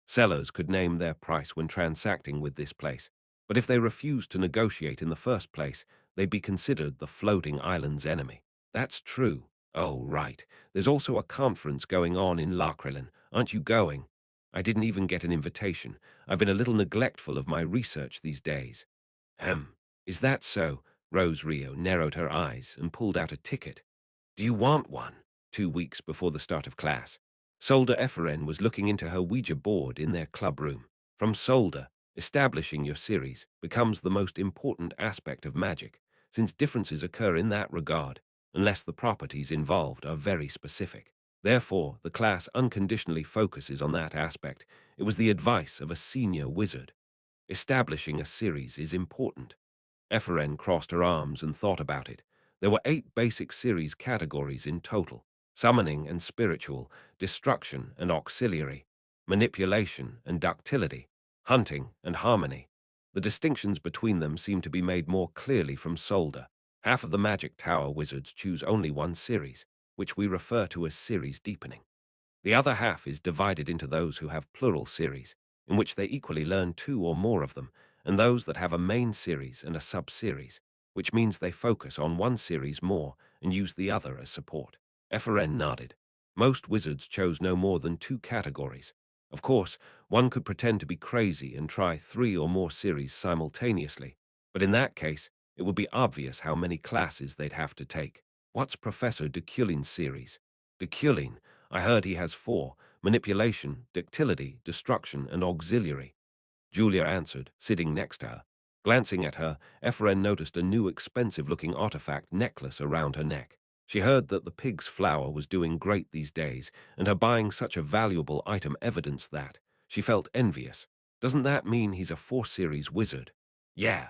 Sellers could name their price when transacting with this place, but if they refused to negotiate in the first place, they'd be considered the floating island's enemy. That's true. Oh, right. There's also a conference going on in Lakrelin. Aren't you going? I didn't even get an invitation. I've been a little neglectful of my research these days. Is that so? Rose Rio narrowed her eyes and pulled out a ticket. Do you want one? 2 weeks before the start of class, Solder Eferen was looking into her Ouija board in their club room. From Solder, establishing your series becomes the most important aspect of magic, since differences occur in that regard, unless the properties involved are very specific. Therefore, the class unconditionally focuses on that aspect. It was the advice of a senior wizard. Establishing a series is important. Eferen crossed her arms and thought about it. There were 8 basic series categories in total: summoning and spiritual, destruction and auxiliary, manipulation and ductility, hunting and harmony. The distinctions between them seem to be made more clearly from Solder. Half of the Magic Tower wizards choose only one series, which we refer to as series deepening. The other half is divided into those who have plural series, in which they equally learn 2 or more of them, and those that have a main series and a sub-series, which means they focus on one series more and use the other as support. Eferen nodded. Most wizards chose no more than 2 categories. Of course, one could pretend to be crazy and try 3 or more series simultaneously, but in that case, it would be obvious how many classes they'd have to take. What's Professor Deculein's series? Deculein, I heard he has 4: manipulation, ductility, destruction, and auxiliary. Julia answered, sitting next to her. Glancing at her, Efren noticed a new expensive-looking artifact necklace around her neck. She heard that the pig's flower was doing great these days, and her buying such a valuable item evidenced that. She felt envious. Doesn't that mean he's a 4-series wizard? Yeah.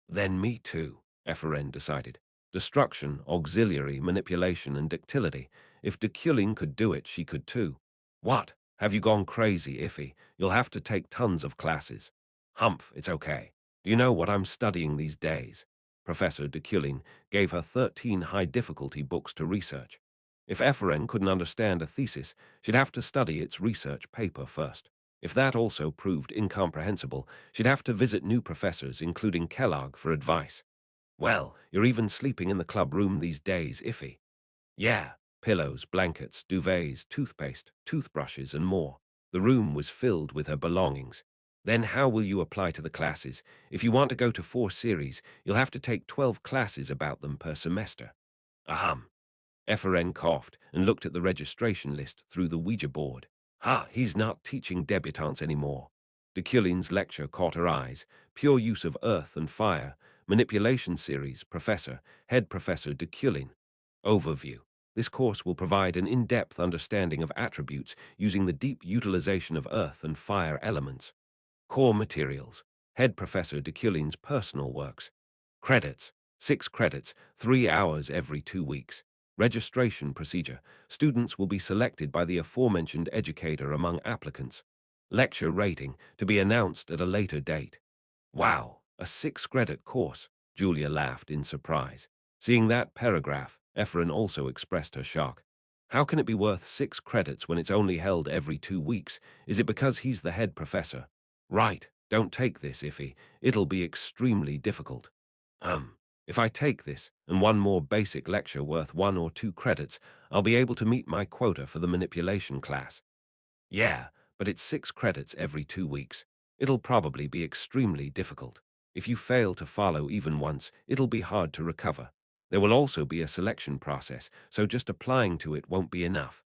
Then me too, Efren decided. Destruction, auxiliary, manipulation, and ductility. If Deculein could do it, she could too. What? Have you gone crazy, Iffy? You'll have to take tons of classes. Humph, it's okay. Do you know what I'm studying these days? Professor Deculein gave her 13 high-difficulty books to research. If Eferen couldn't understand a thesis, she'd have to study its research paper first. If that also proved incomprehensible, she'd have to visit new professors, including Kellogg, for advice. Well, you're even sleeping in the club room these days, Iffy. Yeah, pillows, blankets, duvets, toothpaste, toothbrushes, and more. The room was filled with her belongings. Then how will you apply to the classes? If you want to go to 4 series, you'll have to take 12 classes about them per semester. Ahem. Eferen coughed and looked at the registration list through the Ouija board. He's not teaching debutantes anymore. Deculein's lecture caught her eyes. Pure use of earth and fire. Manipulation series, Professor, Head Professor Deculein. Overview. This course will provide an in-depth understanding of attributes using the deep utilization of earth and fire elements. Core materials. Head Professor Deculein's personal works. Credits. 6 credits, 3 hours every 2 weeks. Registration procedure. Students will be selected by the aforementioned educator among applicants. Lecture rating to be announced at a later date. Wow, a 6-credit course. Julia laughed in surprise. Seeing that paragraph, Ephraim also expressed her shock. How can it be worth 6 credits when it's only held every 2 weeks? Is it because he's the head professor? Right, don't take this, Iffy. It'll be extremely difficult. Um, if I take this and one more basic lecture worth 1 or 2 credits, I'll be able to meet my quota for the manipulation class. Yeah, but it's 6 credits every 2 weeks. It'll probably be extremely difficult. If you fail to follow even once, it'll be hard to recover. There will also be a selection process, so just applying to it won't be enough.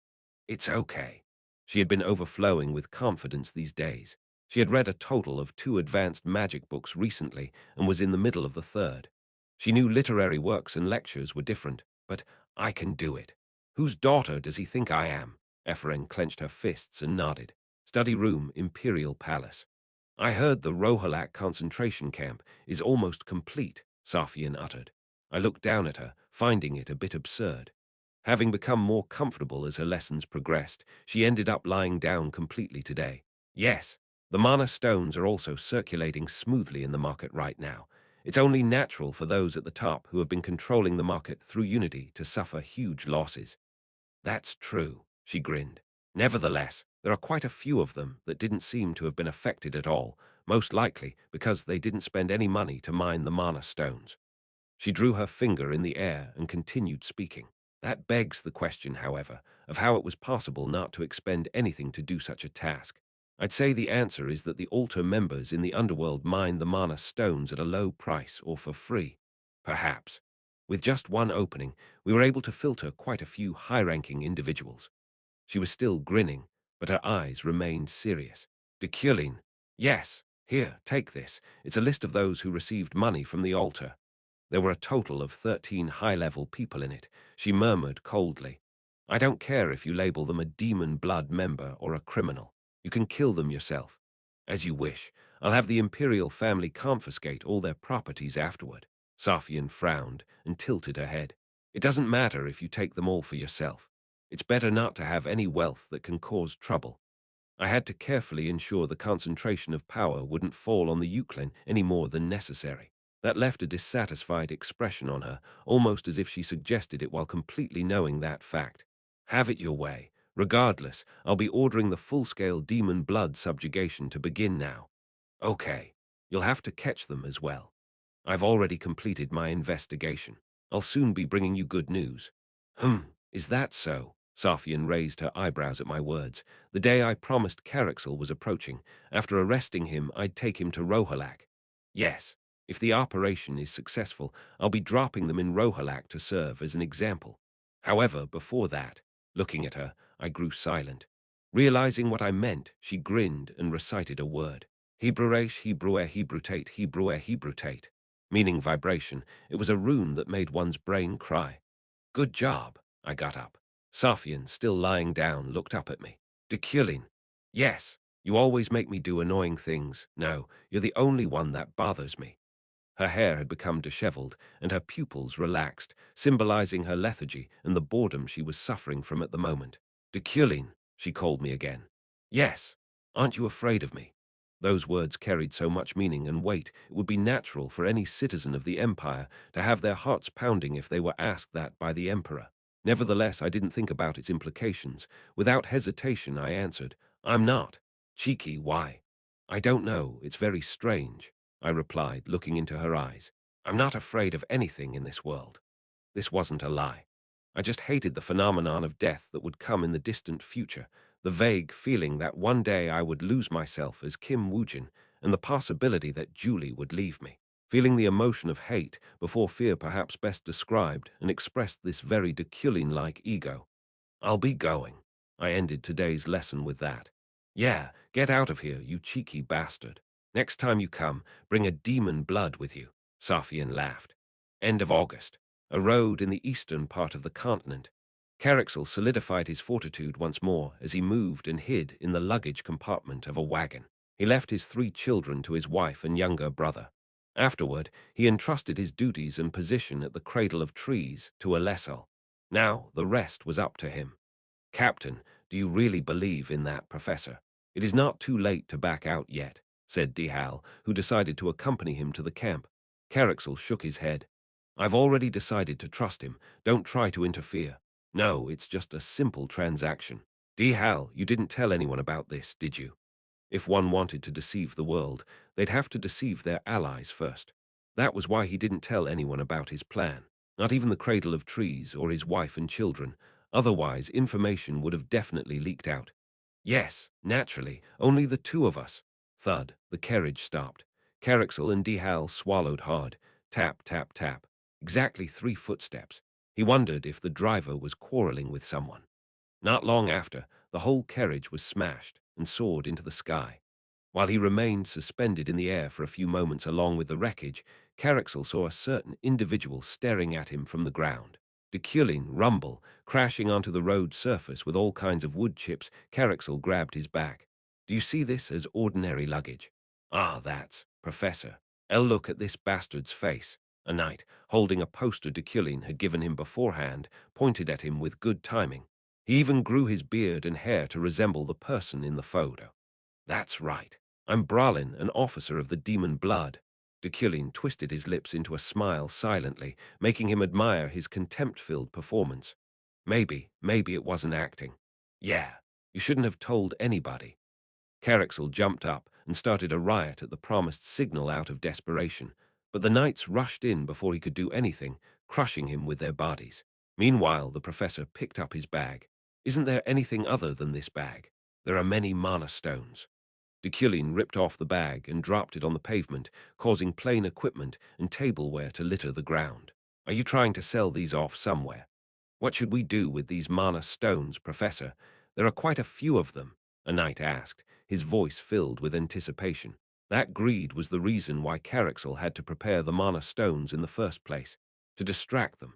It's okay. She had been overflowing with confidence these days. She had read a total of 2 advanced magic books recently and was in the middle of the third. She knew literary works and lectures were different, but I can do it. Whose daughter does he think I am? Ephraim clenched her fists and nodded. Study room, Imperial Palace. I heard the Rohalak concentration camp is almost complete, Safian uttered. I looked down at her, finding it a bit absurd. Having become more comfortable as her lessons progressed, she ended up lying down completely today. Yes, the mana stones are also circulating smoothly in the market right now. It's only natural for those at the top who have been controlling the market through Unity to suffer huge losses. That's true, she grinned. Nevertheless, there are quite a few of them that didn't seem to have been affected at all, most likely because they didn't spend any money to mine the mana stones. She drew her finger in the air and continued speaking. That begs the question, however, of how it was possible not to expend anything to do such a task. I'd say the answer is that the altar members in the underworld mined the mana stones at a low price or for free. Perhaps. With just one opening, we were able to filter quite a few high-ranking individuals. She was still grinning, but her eyes remained serious. Deculein. Yes, here, take this. It's a list of those who received money from the altar. There were a total of 13 high-level people in it. She murmured coldly. I don't care if you label them a demon blood member or a criminal. You can kill them yourself. As you wish. I'll have the imperial family confiscate all their properties afterward. Safian frowned and tilted her head. It doesn't matter if you take them all for yourself. It's better not to have any wealth that can cause trouble. I had to carefully ensure the concentration of power wouldn't fall on the Euclid any more than necessary. That left a dissatisfied expression on her, almost as if she suggested it while completely knowing that fact. Have it your way. Regardless, I'll be ordering the full-scale demon blood subjugation to begin now. Okay, you'll have to catch them as well. I've already completed my investigation. I'll soon be bringing you good news. Is that so? Safian raised her eyebrows at my words. The day I promised Caraxel was approaching. After arresting him, I'd take him to Rohalak. Yes, if the operation is successful, I'll be dropping them in Rohalak to serve as an example. However, before that, looking at her, I grew silent. Realizing what I meant, she grinned and recited a word. Hebrewesh, Hebrewe, Hebrutate, Hebrewe, Hebrutate. Meaning vibration. It was a rune that made one's brain cry. Good job. I got up. Safian, still lying down, looked up at me. Deculein. Yes, you always make me do annoying things. No, you're the only one that bothers me. Her hair had become disheveled, and her pupils relaxed, symbolizing her lethargy and the boredom she was suffering from at the moment. Deculein, she called me again. Yes, aren't you afraid of me? Those words carried so much meaning and weight, it would be natural for any citizen of the Empire to have their hearts pounding if they were asked that by the Emperor. Nevertheless, I didn't think about its implications. Without hesitation, I answered, I'm not. Cheeky, why? I don't know, it's very strange, I replied, looking into her eyes. I'm not afraid of anything in this world. This wasn't a lie. I just hated the phenomenon of death that would come in the distant future, the vague feeling that one day I would lose myself as Kim Woojin, and the possibility that Julie would leave me. Feeling the emotion of hate, before fear perhaps best described, and expressed this very Deculein-like ego. I'll be going. I ended today's lesson with that. Yeah, get out of here, you cheeky bastard. Next time you come, bring a demon blood with you. Safian laughed. End of August. A road in the eastern part of the continent. Caraxel solidified his fortitude once more as he moved and hid in the luggage compartment of a wagon. He left his 3 children to his wife and younger brother. Afterward, he entrusted his duties and position at the Cradle of Trees to Alessal. Now, the rest was up to him. Captain, do you really believe in that, Professor? It is not too late to back out yet, said Dihal, who decided to accompany him to the camp. Caraxel shook his head. I've already decided to trust him. Don't try to interfere. No, it's just a simple transaction. Hal, you didn't tell anyone about this, did you? If one wanted to deceive the world, they'd have to deceive their allies first. That was why he didn't tell anyone about his plan, not even the Cradle of Trees or his wife and children. Otherwise, information would have definitely leaked out. Yes, naturally, only the two of us. Thud, the carriage stopped. Carricksel and Hal swallowed hard. Tap, tap, tap. Exactly 3 footsteps. He wondered if the driver was quarreling with someone. Not long after, the whole carriage was smashed and soared into the sky. While he remained suspended in the air for a few moments along with the wreckage, Carricksel saw a certain individual staring at him from the ground. Deculein rumble, crashing onto the road surface with all kinds of wood chips. Carricksel grabbed his back. Do you see this as ordinary luggage? Ah, that's Professor. Look at this bastard's face. A knight, holding a poster Deculein had given him beforehand, pointed at him with good timing. He even grew his beard and hair to resemble the person in the photo. That's right. I'm Bralin, an officer of the Demon Blood. Deculein twisted his lips into a smile silently, making him admire his contempt-filled performance. Maybe it wasn't acting. Yeah, you shouldn't have told anybody. Carricksel jumped up and started a riot at the promised signal out of desperation, but the knights rushed in before he could do anything, crushing him with their bodies. Meanwhile, the professor picked up his bag. Isn't there anything other than this bag? There are many mana stones. Deculein ripped off the bag and dropped it on the pavement, causing plain equipment and tableware to litter the ground. Are you trying to sell these off somewhere? What should we do with these mana stones, Professor? There are quite a few of them, a knight asked, his voice filled with anticipation. That greed was the reason why Carricksel had to prepare the mana stones in the first place, to distract them.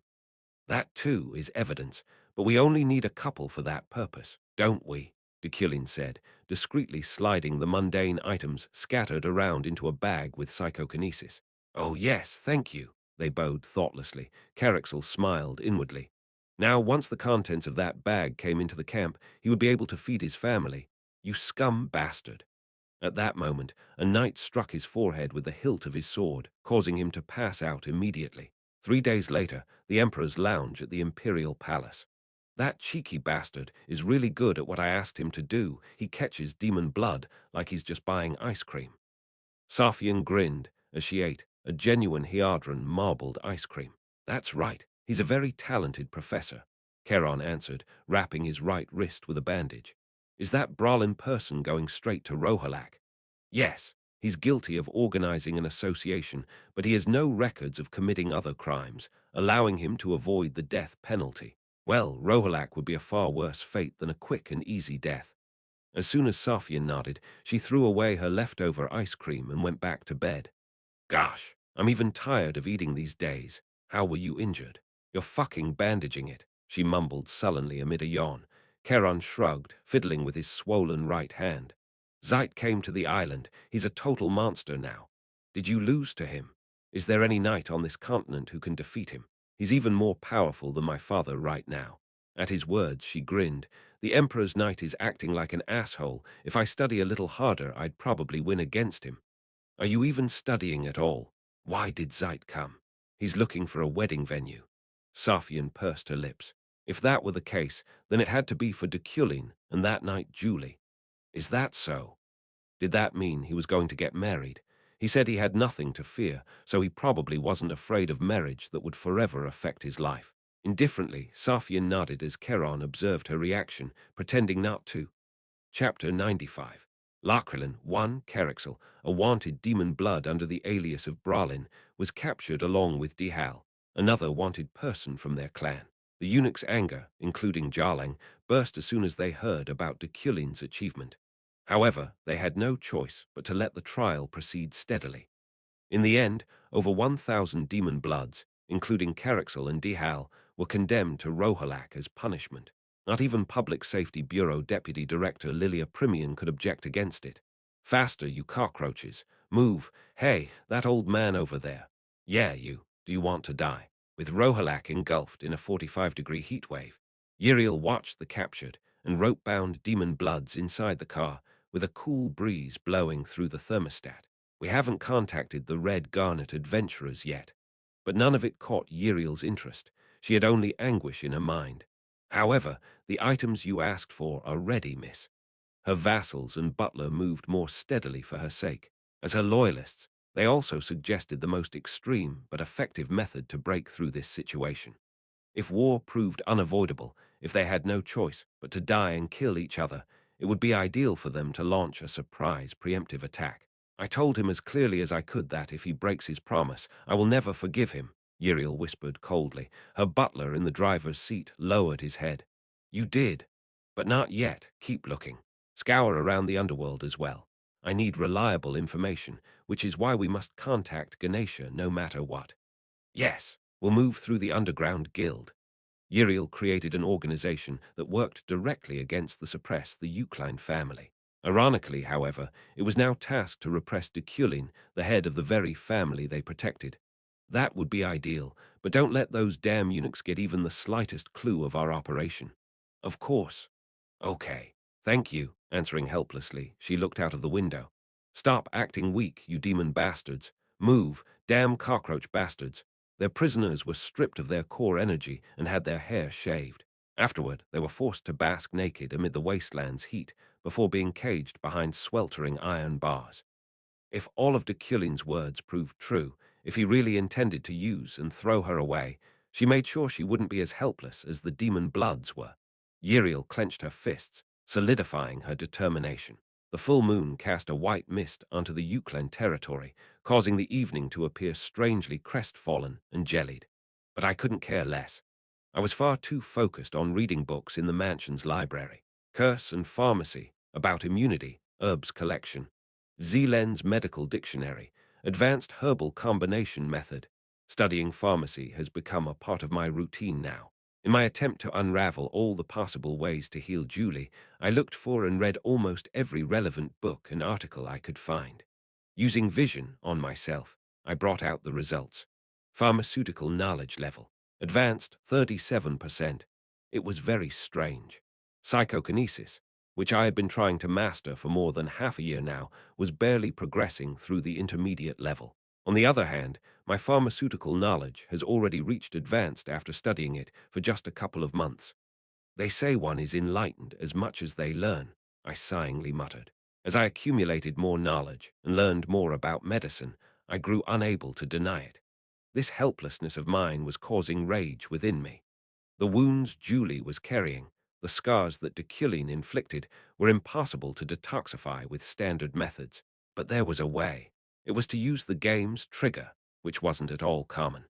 That, too, is evidence, but we only need a couple for that purpose, don't we? Deculein said, discreetly sliding the mundane items scattered around into a bag with psychokinesis. Oh yes, thank you, they bowed thoughtlessly. Carricksel smiled inwardly. Now, once the contents of that bag came into the camp, he would be able to feed his family. You scum bastard. At that moment, a knight struck his forehead with the hilt of his sword, causing him to pass out immediately. 3 days later, the Emperor's lounge at the Imperial Palace. That cheeky bastard is really good at what I asked him to do. He catches demon blood like he's just buying ice cream. Safian grinned as she ate a genuine Hiadran marbled ice cream. That's right, he's a very talented professor, Charon answered, wrapping his right wrist with a bandage. Is that Bralin person going straight to Rohalak? Yes, he's guilty of organizing an association, but he has no records of committing other crimes, allowing him to avoid the death penalty. Well, Rohalak would be a far worse fate than a quick and easy death. As soon as Safian nodded, she threw away her leftover ice cream and went back to bed. Gosh, I'm even tired of eating these days. How were you injured? You're fucking bandaging it, she mumbled sullenly amid a yawn. Charon shrugged, fiddling with his swollen right hand. Zeit came to the island. He's a total monster now. Did you lose to him? Is there any knight on this continent who can defeat him? He's even more powerful than my father right now. At his words, she grinned. The Emperor's knight is acting like an asshole. If I study a little harder, I'd probably win against him. Are you even studying at all? Why did Zeit come? He's looking for a wedding venue. Safian pursed her lips. If that were the case, then it had to be for Deculein and that night Julie. Is that so? Did that mean he was going to get married? He said he had nothing to fear, so he probably wasn't afraid of marriage that would forever affect his life. Indifferently, Safian nodded as Charon observed her reaction, pretending not to. Chapter 95. Lachrilin, one Carricksel, a wanted demon blood under the alias of Bralin, was captured along with Dihal, another wanted person from their clan. The eunuch's anger, including Jarlang, burst as soon as they heard about Deculein's achievement. However, they had no choice but to let the trial proceed steadily. In the end, over 1,000 demon bloods, including Carricksel and Dihal, were condemned to Rohalak as punishment. Not even Public Safety Bureau Deputy Director Lilia Primian could object against it. Faster, you cockroaches. Move. Hey, that old man over there. Yeah, you. Do you want to die? With Rohalak engulfed in a 45-degree heat wave. Yiriel watched the captured and rope-bound demon bloods inside the car, with a cool breeze blowing through the thermostat. We haven't contacted the Red Garnet adventurers yet. but none of it caught Uriel's interest. She had only anguish in her mind. However, the items you asked for are ready, miss. Her vassals and butler moved more steadily for her sake. As her loyalists, they also suggested the most extreme but effective method to break through this situation. If war proved unavoidable, if they had no choice but to die and kill each other, it would be ideal for them to launch a surprise preemptive attack. I told him as clearly as I could that if he breaks his promise, I will never forgive him, Uriel whispered coldly. Her butler in the driver's seat lowered his head. You did, but not yet. Keep looking. Scour around the underworld as well. I need reliable information, which is why we must contact Ganesha no matter what. Yes, we'll move through the underground guild. Uriel created an organization that worked directly against the suppress the Deculein family. Ironically, however, it was now tasked to repress Deculein, the head of the very family they protected. That would be ideal, but don't let those damn eunuchs get even the slightest clue of our operation. Of course. Okay. Thank you. Answering helplessly, she looked out of the window. Stop acting weak, you demon bastards. Move, damn cockroach bastards. Their prisoners were stripped of their core energy and had their hair shaved. Afterward, they were forced to bask naked amid the wasteland's heat before being caged behind sweltering iron bars. If all of Deculein's words proved true, if he really intended to use and throw her away, she made sure she wouldn't be as helpless as the demon bloods were. Uriel clenched her fists, solidifying her determination. The full moon cast a white mist onto the Deculein territory, causing the evening to appear strangely crestfallen and jellied. But I couldn't care less. I was far too focused on reading books in the mansion's library. Curse and Pharmacy, about immunity, herbs collection. Zelen's Medical Dictionary, Advanced Herbal Combination Method. Studying pharmacy has become a part of my routine now. In my attempt to unravel all the possible ways to heal Julie, I looked for and read almost every relevant book and article I could find. Using vision on myself, I brought out the results. Pharmaceutical knowledge level, advanced 37%. It was very strange. Psychokinesis, which I had been trying to master for more than half a year now, was barely progressing through the intermediate level. On the other hand, my pharmaceutical knowledge has already reached advanced after studying it for just a couple of months. They say one is enlightened as much as they learn, I sighingly muttered. As I accumulated more knowledge and learned more about medicine, I grew unable to deny it. This helplessness of mine was causing rage within me. The wounds Julie was carrying, the scars that Deculein inflicted, were impossible to detoxify with standard methods. But there was a way. It was to use the game's trigger, which wasn't at all common.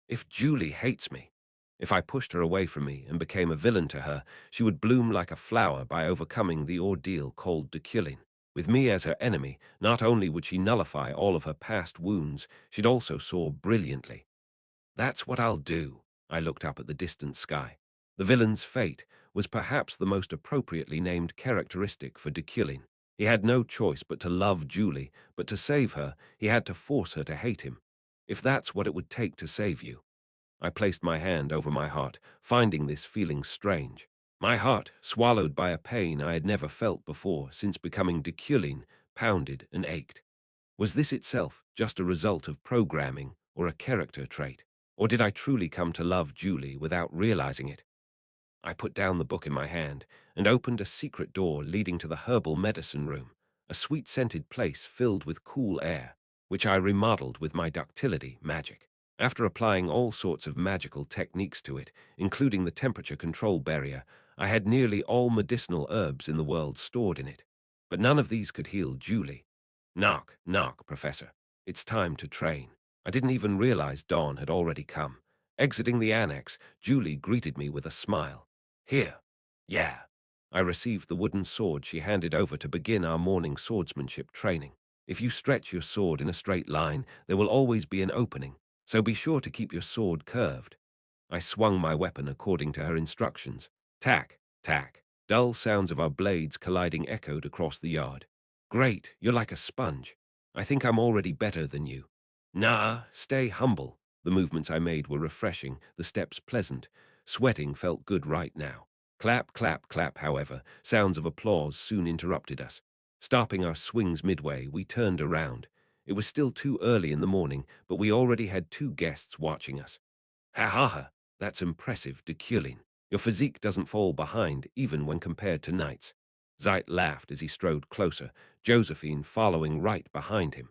If Julie hates me, if I pushed her away from me and became a villain to her, she would bloom like a flower by overcoming the ordeal called Deculein. With me as her enemy, not only would she nullify all of her past wounds, she'd also soar brilliantly. That's what I'll do. I looked up at the distant sky. The villain's fate was perhaps the most appropriately named characteristic for Deculein. He had no choice but to love Julie, but to save her, he had to force her to hate him. If that's what it would take to save you. I placed my hand over my heart, finding this feeling strange. My heart, swallowed by a pain I had never felt before since becoming Deculein, pounded and ached. Was this itself just a result of programming or a character trait? Or did I truly come to love Julie without realizing it? I put down the book in my hand and opened a secret door leading to the herbal medicine room, a sweet-scented place filled with cool air, which I remodeled with my ductility magic. After applying all sorts of magical techniques to it, including the temperature control barrier, I had nearly all medicinal herbs in the world stored in it. But none of these could heal Julie. Knock, knock, Professor. It's time to train. I didn't even realize dawn had already come. Exiting the annex, Julie greeted me with a smile. Here. Yeah. I received the wooden sword she handed over to begin our morning swordsmanship training. If you stretch your sword in a straight line, there will always be an opening, so be sure to keep your sword curved. I swung my weapon according to her instructions. Tack, tack. Dull sounds of our blades colliding echoed across the yard. Great, you're like a sponge. I think I'm already better than you. Nah, stay humble. The movements I made were refreshing, the steps pleasant. Sweating felt good right now. Clap, clap, clap, however, sounds of applause soon interrupted us. Stopping our swings midway, we turned around. It was still too early in the morning, but we already had 2 guests watching us. Ha ha ha, that's impressive, Deculein. Your physique doesn't fall behind, even when compared to Knight's. Zeit laughed as he strode closer, Josephine following right behind him.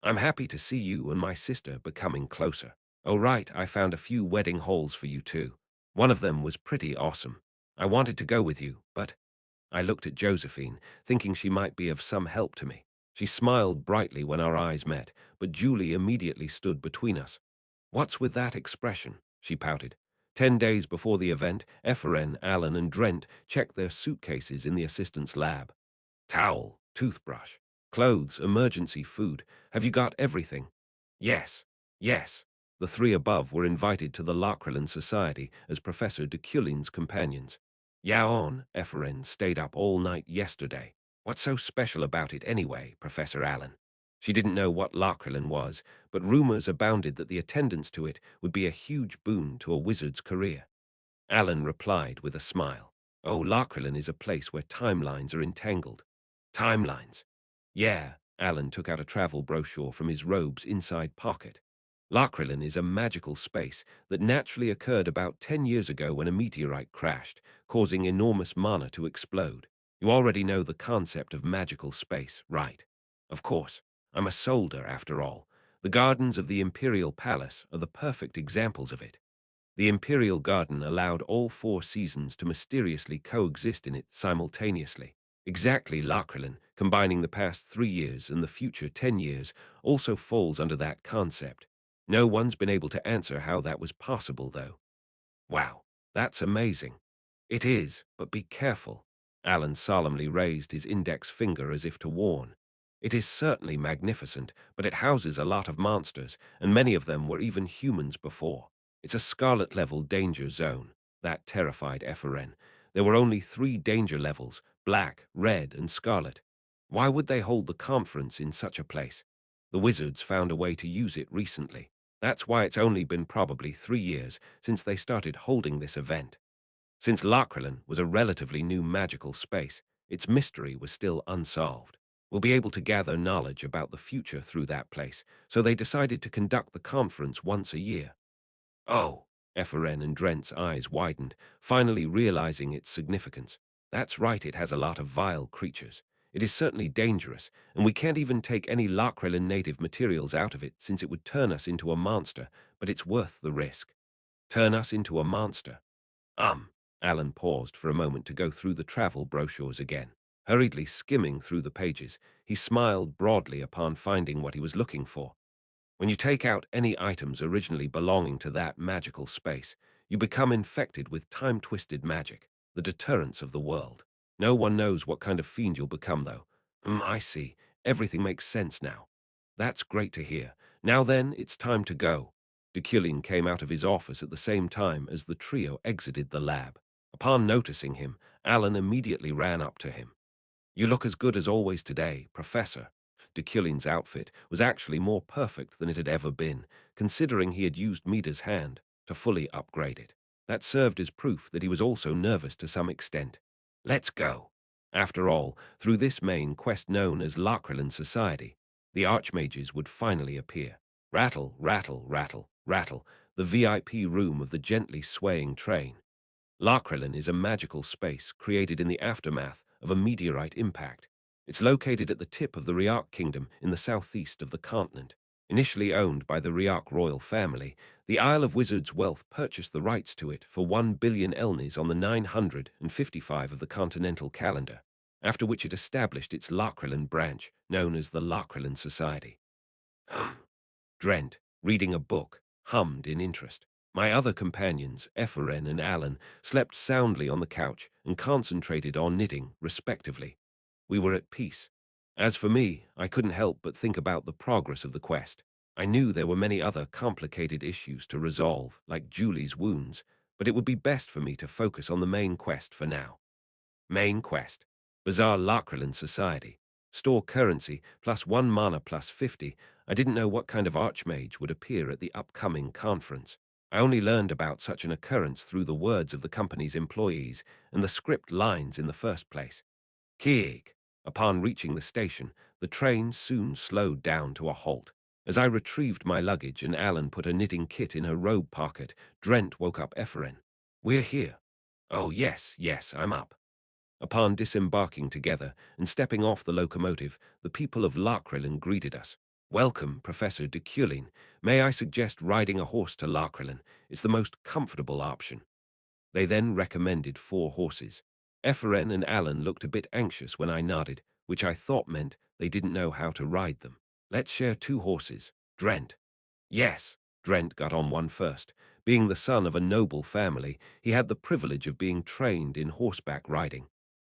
I'm happy to see you and my sister becoming closer. Oh right, I found a few wedding halls for you too. One of them was pretty awesome. I wanted to go with you, but I looked at Josephine, thinking she might be of some help to me. She smiled brightly when our eyes met, but Julie immediately stood between us. What's with that expression? She pouted. 10 days before the event, Eferen, Alan, and Drent checked their suitcases in the assistant's lab. Towel, toothbrush, clothes, emergency food. Have you got everything? Yes, yes. The 3 above were invited to the Lachrylan Society as Professor Deculein's companions. Yaon, Eferen, stayed up all night yesterday. What's so special about it anyway, Professor Allen? She didn't know what Lachrylan was, but rumors abounded that the attendance to it would be a huge boon to a wizard's career. Alan replied with a smile. Oh, Lachrylan is a place where timelines are entangled. Timelines? Yeah, Alan took out a travel brochure from his robe's inside pocket. Lachrylan is a magical space that naturally occurred about 10 years ago when a meteorite crashed, causing enormous mana to explode. You already know the concept of magical space, right? Of course. I'm a soldier, after all. The gardens of the Imperial Palace are the perfect examples of it. The Imperial Garden allowed all 4 seasons to mysteriously coexist in it simultaneously. Exactly, Lachrylan, combining the past 3 years and the future 10 years, also falls under that concept. No one's been able to answer how that was possible, though. Wow, that's amazing. It is, but be careful. Alan solemnly raised his index finger as if to warn. It is certainly magnificent, but it houses a lot of monsters, and many of them were even humans before. It's a scarlet-level danger zone. That terrified Eferen. There were only 3 danger levels, black, red, and scarlet. Why would they hold the conference in such a place? The wizards found a way to use it recently. That's why it's only been probably 3 years since they started holding this event. Since Lachrylan was a relatively new magical space, its mystery was still unsolved. We'll be able to gather knowledge about the future through that place, so they decided to conduct the conference once a year. Oh, Eferen and Drent's eyes widened, finally realizing its significance. That's right, it has a lot of vile creatures. It is certainly dangerous, and we can't even take any Lachrylan native materials out of it since it would turn us into a monster, but it's worth the risk. Turn us into a monster? Alan paused for a moment to go through the travel brochures again. Hurriedly skimming through the pages, he smiled broadly upon finding what he was looking for. When you take out any items originally belonging to that magical space, you become infected with time-twisted magic, the deterrence of the world. No one knows what kind of fiend you'll become, though. I see. Everything makes sense now. That's great to hear. Now then, it's time to go. Deculein came out of his office at the same time as the trio exited the lab. Upon noticing him, Alan immediately ran up to him. You look as good as always today, Professor. Deculein's outfit was actually more perfect than it had ever been, considering he had used Mida's hand to fully upgrade it. That served as proof that he was also nervous to some extent. Let's go. After all, through this main quest known as Lachrylan Society, the Archmages would finally appear. Rattle, rattle, rattle, rattle, the VIP room of the gently swaying train. Lachrylan is a magical space created in the aftermath of a meteorite impact. It's located at the tip of the Riak Kingdom in the southeast of the continent. Initially owned by the Riak royal family, the Isle of Wizards' wealth purchased the rights to it for 1 billion elnis on the 955 of the continental calendar, after which it established its Lachrylan branch, known as the Lachrylan Society. Drent, reading a book, hummed in interest. My other companions, Eferen and Alan, slept soundly on the couch and concentrated on knitting, respectively. We were at peace. As for me, I couldn't help but think about the progress of the quest. I knew there were many other complicated issues to resolve, like Julie's wounds, but it would be best for me to focus on the main quest for now. Main quest. Bizarre Lachrylan Society. Store currency, plus 1 mana plus 50. I didn't know what kind of archmage would appear at the upcoming conference. I only learned about such an occurrence through the words of the company's employees and the script lines in the first place. Kieg. Upon reaching the station, The train soon slowed down to a halt. As I retrieved my luggage and Alan put a knitting kit in her robe pocket, Drent woke up Ephraim. "We're here." "Oh, yes, yes, I'm up." Upon disembarking together and stepping off the locomotive, the people of Larkrelin greeted us. "Welcome, Professor Deculein. May I suggest riding a horse to Larkrelin? It's the most comfortable option." They then recommended 4 horses. Ephraim and Alan looked a bit anxious when I nodded, which I thought meant they didn't know how to ride them. "Let's share 2 horses. Drent." "Yes." Drent got on one first. Being the son of a noble family, he had the privilege of being trained in horseback riding.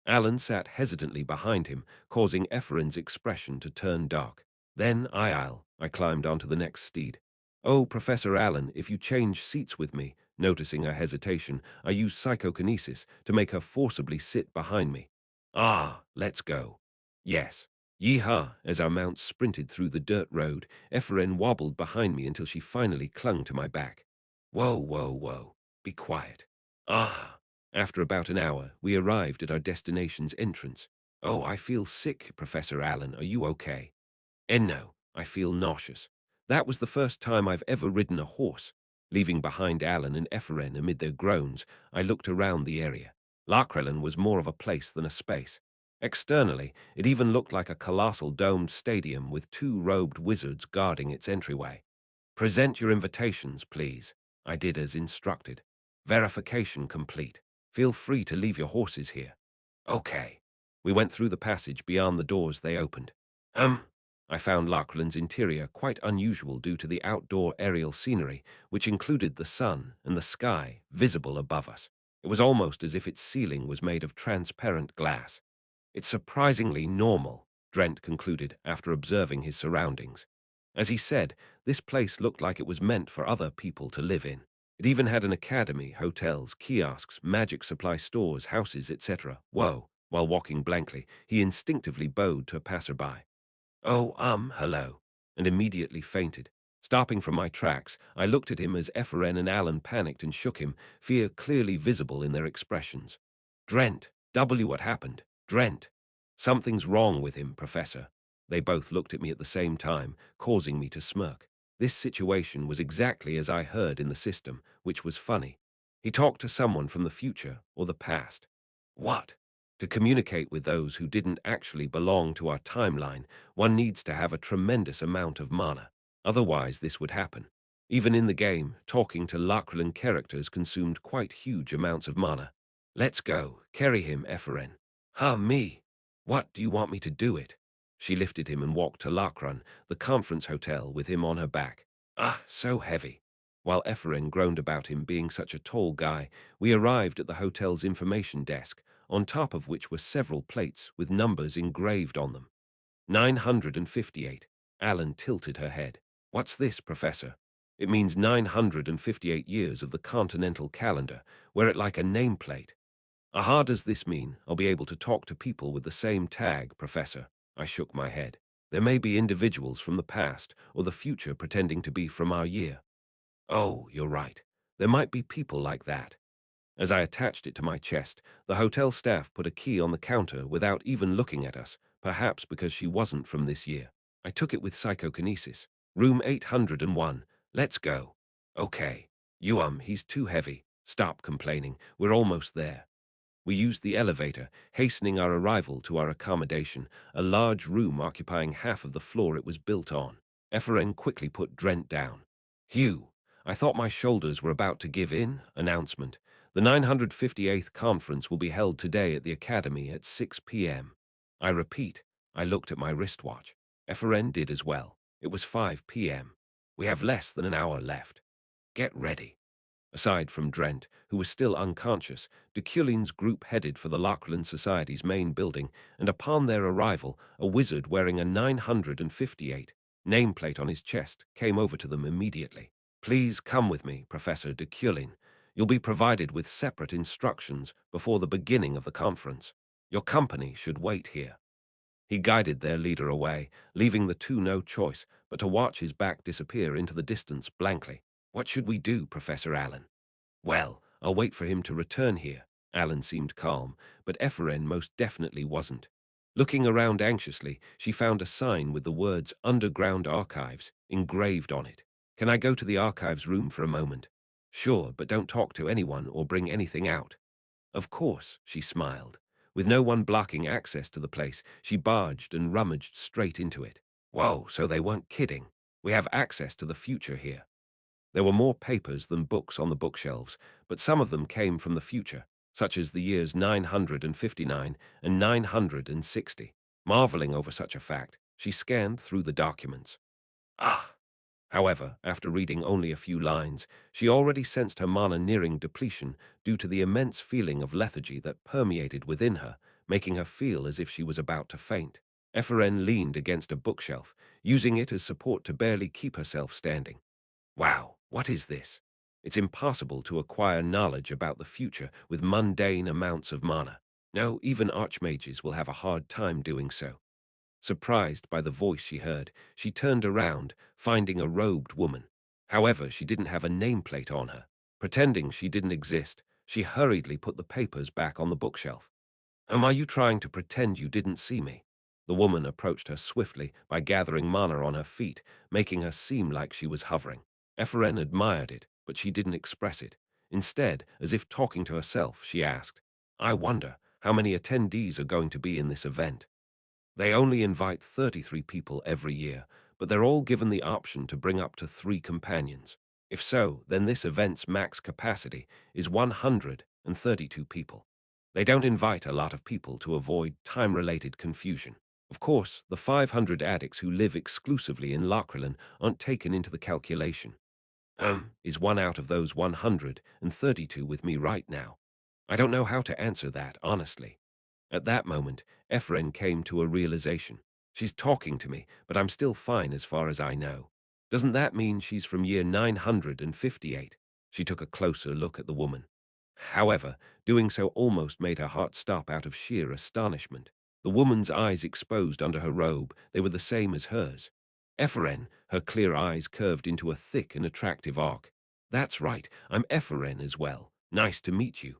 Alan sat hesitantly behind him, causing Ephraim's expression to turn dark. Then I climbed onto the next steed. "Oh, Professor Alan, if you change seats with me," noticing her hesitation, I used psychokinesis to make her forcibly sit behind me. "Ah, let's go." "Yes." Yeehaw! As our mounts sprinted through the dirt road, Ephraim wobbled behind me until she finally clung to my back. "Whoa, whoa, whoa. Be quiet." "Ah." After about an hour, we arrived at our destination's entrance. "Oh, I feel sick, Professor Allen. Are you okay?" "No, I feel nauseous." That was the first time I've ever ridden a horse. Leaving behind Alan and Ephraim amid their groans, I looked around the area. Larkrelin was more of a place than a space. Externally, it even looked like a colossal domed stadium with 2 robed wizards guarding its entryway. "Present your invitations, please." I did as instructed. "Verification complete. Feel free to leave your horses here." "Okay." We went through the passage beyond the doors they opened. I found Larkland's interior quite unusual due to the outdoor aerial scenery, which included the sun and the sky visible above us. It was almost as if its ceiling was made of transparent glass. "It's surprisingly normal," Drent concluded after observing his surroundings. As he said, this place looked like it was meant for other people to live in. It even had an academy, hotels, kiosks, magic supply stores, houses, etc. Whoa! While walking blankly, he instinctively bowed to a passerby. "Oh, hello," and immediately fainted. Stopping from my tracks, I looked at him as Ephraim and Alan panicked and shook him, fear clearly visible in their expressions. "Drent, what happened? Drent." "Something's wrong with him, Professor." They both looked at me at the same time, causing me to smirk. This situation was exactly as I heard in the system, which was funny. He talked to someone from the future or the past. What? To communicate with those who didn't actually belong to our timeline, one needs to have a tremendous amount of mana. Otherwise, this would happen. Even in the game, talking to Lakrelin characters consumed quite huge amounts of mana. "Let's go. Carry him, Ephraim." Me? What, do you want me to do it?" She lifted him and walked to Lakran, the conference hotel, with him on her back. So heavy. While Ephraim groaned about him being such a tall guy, we arrived at the hotel's information desk, on top of which were several plates with numbers engraved on them. 958. Alan tilted her head. "What's this, Professor?" "It means 958 years of the continental calendar. Wear it like a nameplate." Does this mean I'll be able to talk to people with the same tag, Professor?" I shook my head. "There may be individuals from the past or the future pretending to be from our year." "Oh, you're right. There might be people like that." As I attached it to my chest, the hotel staff put a key on the counter without even looking at us, perhaps because she wasn't from this year. I took it with psychokinesis. "Room 801. Let's go." "Okay." He's too heavy. Stop complaining. We're almost there." We used the elevator, hastening our arrival to our accommodation, a large room occupying half of the floor it was built on. Ephraim quickly put Drent down. "Hugh, I thought my shoulders were about to give in." Announcement. "The 958th conference will be held today at the Academy at 6 p.m. I repeat, I looked at my wristwatch. Ephraim did as well. It was 5 p.m. "We have less than an hour left. Get ready." Aside from Drent, who was still unconscious, Deculein's group headed for the Lachlan Society's main building, and upon their arrival, a wizard wearing a 958 nameplate on his chest came over to them immediately. "Please come with me, Professor Deculein. You'll be provided with separate instructions before the beginning of the conference. Your company should wait here." He guided their leader away, leaving the two no choice but to watch his back disappear into the distance blankly. "What should we do, Professor Allen?" "Well, I'll wait for him to return here." Alan seemed calm, but Ephraim most definitely wasn't. Looking around anxiously, she found a sign with the words Underground Archives engraved on it. Can I go to the archives room for a moment? Sure, but don't talk to anyone or bring anything out. Of course, she smiled. With no one blocking access to the place, she barged and rummaged straight into it. Whoa, so they weren't kidding. We have access to the future here. There were more papers than books on the bookshelves, but some of them came from the future, such as the years 959 and 960. Marveling over such a fact, she scanned through the documents. Ah! However, after reading only a few lines, she already sensed her mana nearing depletion due to the immense feeling of lethargy that permeated within her, making her feel as if she was about to faint. Ephraim leaned against a bookshelf, using it as support to barely keep herself standing. Wow, what is this? It's impossible to acquire knowledge about the future with mundane amounts of mana. No, even archmages will have a hard time doing so. Surprised by the voice she heard, she turned around, finding a robed woman. However, she didn't have a nameplate on her. Pretending she didn't exist, she hurriedly put the papers back on the bookshelf. Are you trying to pretend you didn't see me? The woman approached her swiftly by gathering mana on her feet, making her seem like she was hovering. Ephraim admired it, but she didn't express it. Instead, as if talking to herself, she asked, I wonder how many attendees are going to be in this event. They only invite 33 people every year, but they're all given the option to bring up to 3 companions. If so, then this event's max capacity is 132 people. They don't invite a lot of people to avoid time-related confusion. Of course, the 500 addicts who live exclusively in Locrilan aren't taken into the calculation. Is one out of those 132 with me right now? I don't know how to answer that, honestly. At that moment, Ephraim came to a realization. She's talking to me, but I'm still fine as far as I know. Doesn't that mean she's from year 958? She took a closer look at the woman. However, doing so almost made her heart stop out of sheer astonishment. The woman's eyes exposed under her robe, they were the same as hers. Ephraim, her clear eyes curved into a thick and attractive arc. That's right, I'm Ephraim as well. Nice to meet you.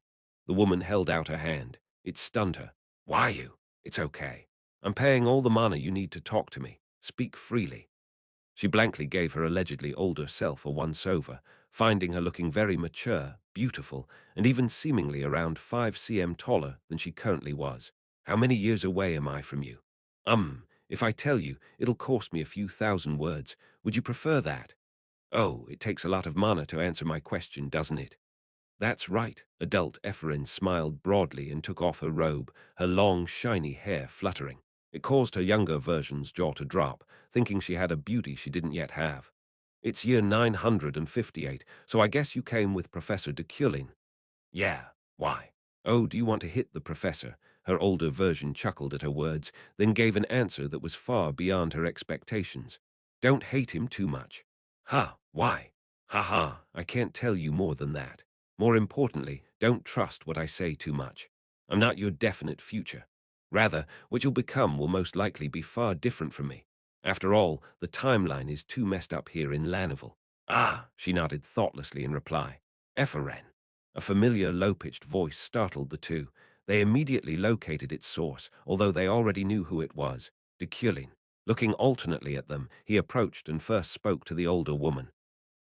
The woman held out her hand. It stunned her. Why you? It's okay. I'm paying all the mana you need to talk to me. Speak freely. She blankly gave her allegedly older self a once-over, finding her looking very mature, beautiful, and even seemingly around 5 cm taller than she currently was. How many years away am I from you? If I tell you, it'll cost me a few thousand words. Would you prefer that? Oh, it takes a lot of mana to answer my question, doesn't it? That's right. Adult Ephraim smiled broadly and took off her robe, her long, shiny hair fluttering. It caused her younger version's jaw to drop, thinking she had a beauty she didn't yet have. It's year 958, so I guess you came with Professor Deculein. Yeah, why? Oh, do you want to hit the professor? Her older version chuckled at her words, then gave an answer that was far beyond her expectations. Don't hate him too much. Ha, why? Ha ha, I can't tell you more than that. More importantly, don't trust what I say too much. I'm not your definite future. Rather, what you'll become will most likely be far different from me. After all, the timeline is too messed up here in Lanival. Ah, she nodded thoughtlessly in reply. Ephraim. A familiar low-pitched voice startled the two. They immediately located its source, although they already knew who it was, Deculein. Looking alternately at them, he approached and first spoke to the older woman.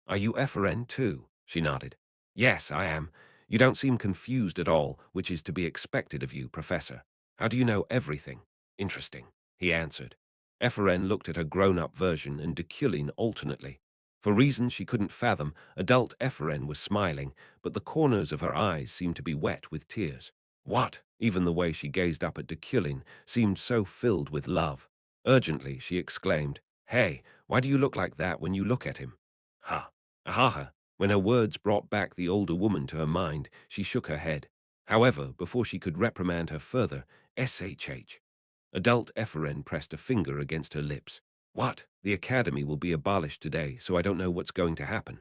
Are you Ephraim too? She nodded. Yes, I am. You don't seem confused at all, which is to be expected of you, Professor. How do you know everything? Interesting, he answered. Ephraim looked at her grown-up version and Deculein alternately. For reasons she couldn't fathom, adult Ephraim was smiling, but the corners of her eyes seemed to be wet with tears. What? Even the way she gazed up at Deculein seemed so filled with love. Urgently, she exclaimed, Hey, why do you look like that when you look at him? Ha! Ahaha! When her words brought back the older woman to her mind, she shook her head. However, before she could reprimand her further, SHH. Adult Ephraim pressed a finger against her lips. What? The academy will be abolished today, so I don't know what's going to happen.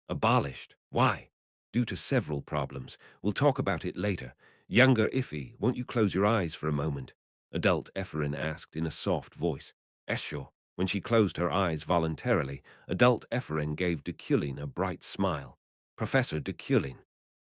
Abolished? Why? Due to several problems. We'll talk about it later. Younger Iffy, won't you close your eyes for a moment? Adult Ephraim asked in a soft voice. Sure. When she closed her eyes voluntarily, adult Ephraim gave Deculein a bright smile. Professor Deculein.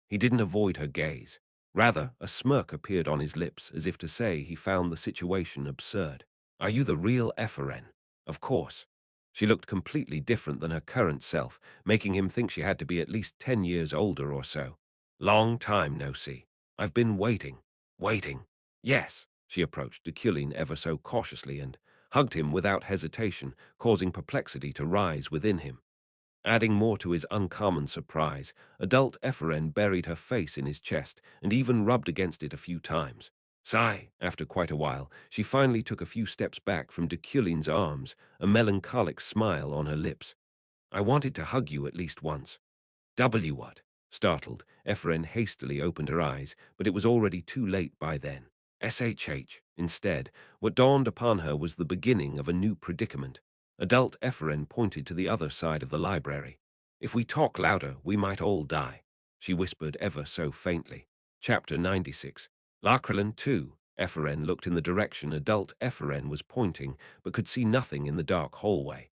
He didn't avoid her gaze. Rather, a smirk appeared on his lips, as if to say he found the situation absurd. Are you the real Epheren? Of course. She looked completely different than her current self, making him think she had to be at least 10 years older or so. Long time no see. I've been waiting. Waiting. Yes. She approached Deculein ever so cautiously and hugged him without hesitation, causing perplexity to rise within him. Adding more to his uncommon surprise, adult Epheren buried her face in his chest and even rubbed against it a few times. Sigh, after quite a while, she finally took a few steps back from Deculein's arms, a melancholic smile on her lips. I wanted to hug you at least once. W what? Startled, Ephraim hastily opened her eyes, but it was already too late by then. SHH. Instead, what dawned upon her was the beginning of a new predicament. Adult Ephraim pointed to the other side of the library. If we talk louder, we might all die, she whispered ever so faintly. Chapter 96. Lakrelin 2. Ephraim looked in the direction adult Ephraim was pointing, but could see nothing in the dark hallway.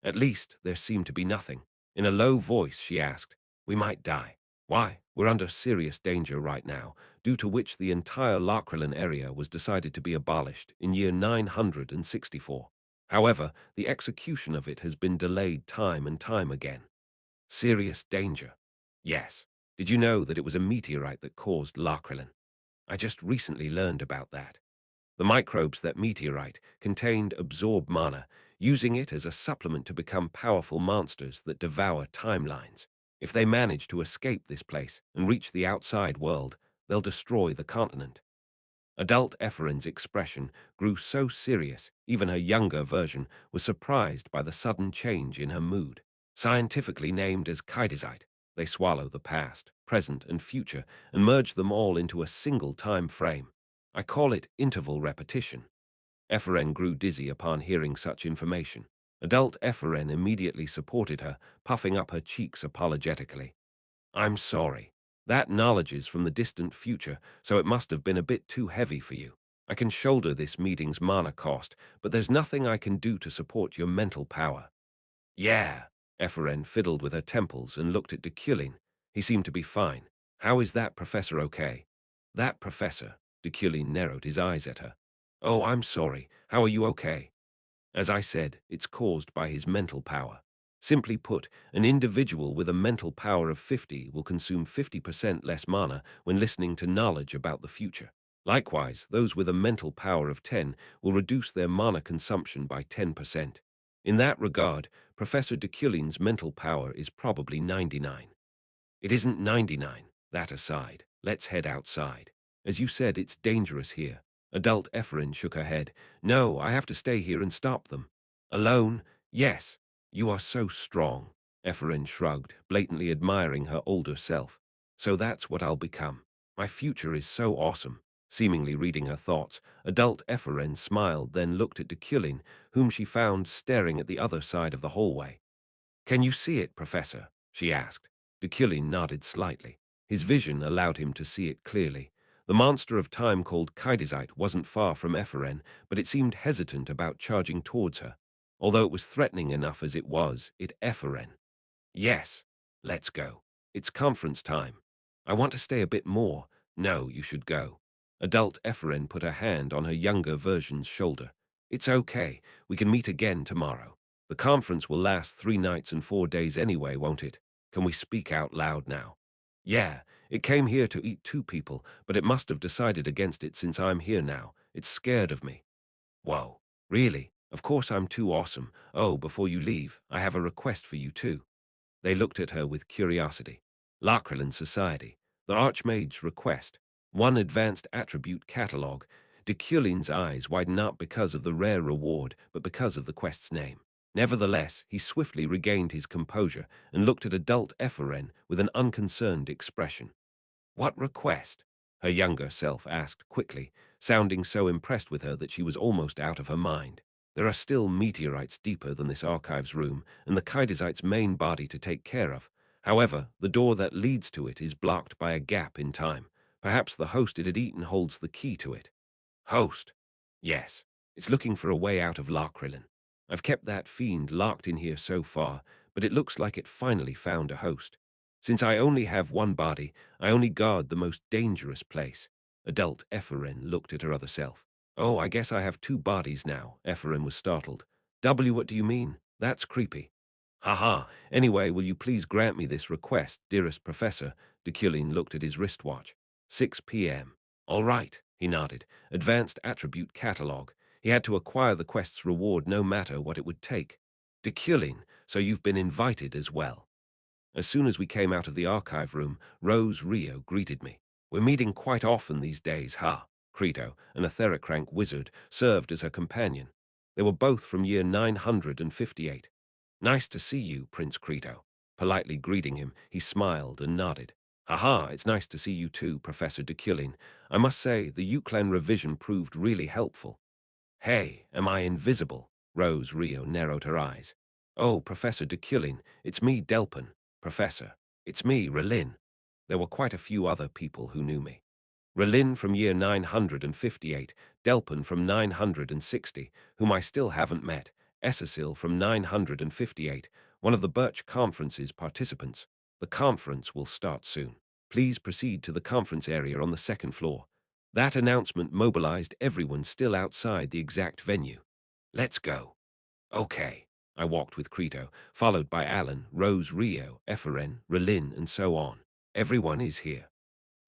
At least, there seemed to be nothing. In a low voice, she asked, we might die. Why? We're under serious danger right now, due to which the entire Lakrelin area was decided to be abolished in year 964. However, the execution of it has been delayed time and time again. Serious danger. Yes. Did you know that it was a meteorite that caused Lakrelin? I just recently learned about that. The microbes that meteorite contained absorb mana, using it as a supplement to become powerful monsters that devour timelines. If they manage to escape this place and reach the outside world, they'll destroy the continent. Adult Epherin's expression grew so serious, even her younger version was surprised by the sudden change in her mood. Scientifically named as Kaidesite, they swallow the past, present, and future and merge them all into a single time frame. I call it interval repetition. Epheren grew dizzy upon hearing such information. Adult Epheren immediately supported her, puffing up her cheeks apologetically. I'm sorry. That knowledge is from the distant future, so it must have been a bit too heavy for you. I can shoulder this meeting's mana cost, but there's nothing I can do to support your mental power. Yeah. Epheren fiddled with her temples and looked at Deculein. He seemed to be fine. How is that professor okay? That professor? Deculein narrowed his eyes at her. Oh, I'm sorry. How are you okay? As I said, it's caused by his mental power. Simply put, an individual with a mental power of 50 will consume 50% less mana when listening to knowledge about the future. Likewise, those with a mental power of 10 will reduce their mana consumption by 10%. In that regard, Professor Deculein's mental power is probably 99. It isn't 99. That aside, let's head outside. As you said, it's dangerous here. Adult Ephraim shook her head. No, I have to stay here and stop them. Alone? Yes. You are so strong. Ephraim shrugged, blatantly admiring her older self. So that's what I'll become. My future is so awesome. Seemingly reading her thoughts, adult Ephraim smiled, then looked at Deculein, whom she found staring at the other side of the hallway. Can you see it, Professor? She asked. Deculein nodded slightly. His vision allowed him to see it clearly. The monster of time called Kaidesite wasn't far from Epheren, but it seemed hesitant about charging towards her. Although it was threatening enough as it was, it Epheren. Yes, let's go. It's conference time. I want to stay a bit more. No, you should go. Adult Epheren put a hand on her younger version's shoulder. It's okay. We can meet again tomorrow. The conference will last 3 nights and 4 days anyway, won't it? Can we speak out loud now? Yeah, it came here to eat 2 people, but it must have decided against it since I'm here now. It's scared of me. Whoa, really? Of course I'm too awesome. Oh, before you leave, I have a request for you too. They looked at her with curiosity. Lakrelin Society, the Archmage's request, one advanced attribute catalogue. Deculein's eyes widened not because of the rare reward, but because of the quest's name. Nevertheless, he swiftly regained his composure and looked at adult Epheren with an unconcerned expression. What request? Her younger self asked quickly, sounding so impressed with her that she was almost out of her mind. There are still meteorites deeper than this archives room and the Kaidesite's main body to take care of. However, the door that leads to it is blocked by a gap in time. Perhaps the host it had eaten holds the key to it. Host? Yes. It's looking for a way out of Lakrelin. I've kept that fiend locked in here so far, but it looks like it finally found a host. Since I only have one body, I only guard the most dangerous place. Adult Ephraim looked at her other self. Oh, I guess I have two bodies now. Ephraim was startled. What do you mean? That's creepy. Haha. Anyway, will you please grant me this request, dearest Professor? Deculein looked at his wristwatch. 6 p.m. All right, he nodded. Advanced attribute catalog. He had to acquire the quest's reward no matter what it would take. Deculein, so you've been invited as well. As soon as we came out of the archive room, Rose Rio greeted me. We're meeting quite often these days, huh? Crito, an Etherocrank wizard, served as her companion. They were both from year 958. Nice to see you, Prince Crito. Politely greeting him, he smiled and nodded. Haha, it's nice to see you too, Professor Deculein. I must say, the Euclid revision proved really helpful. Hey, am I invisible? Rose Rio narrowed her eyes. Oh, Professor Deculein, it's me, Delpin. Professor, it's me, Relin. There were quite a few other people who knew me. Relin from year 958, Delpin from 960, whom I still haven't met, Essesil from 958, one of the Birch Conference's participants. The conference will start soon. Please proceed to the conference area on the second floor. That announcement mobilized everyone still outside the exact venue. Let's go. Okay. I walked with Crito, followed by Alan, Rose Rio, Ephraim, Relin, and so on. Everyone is here.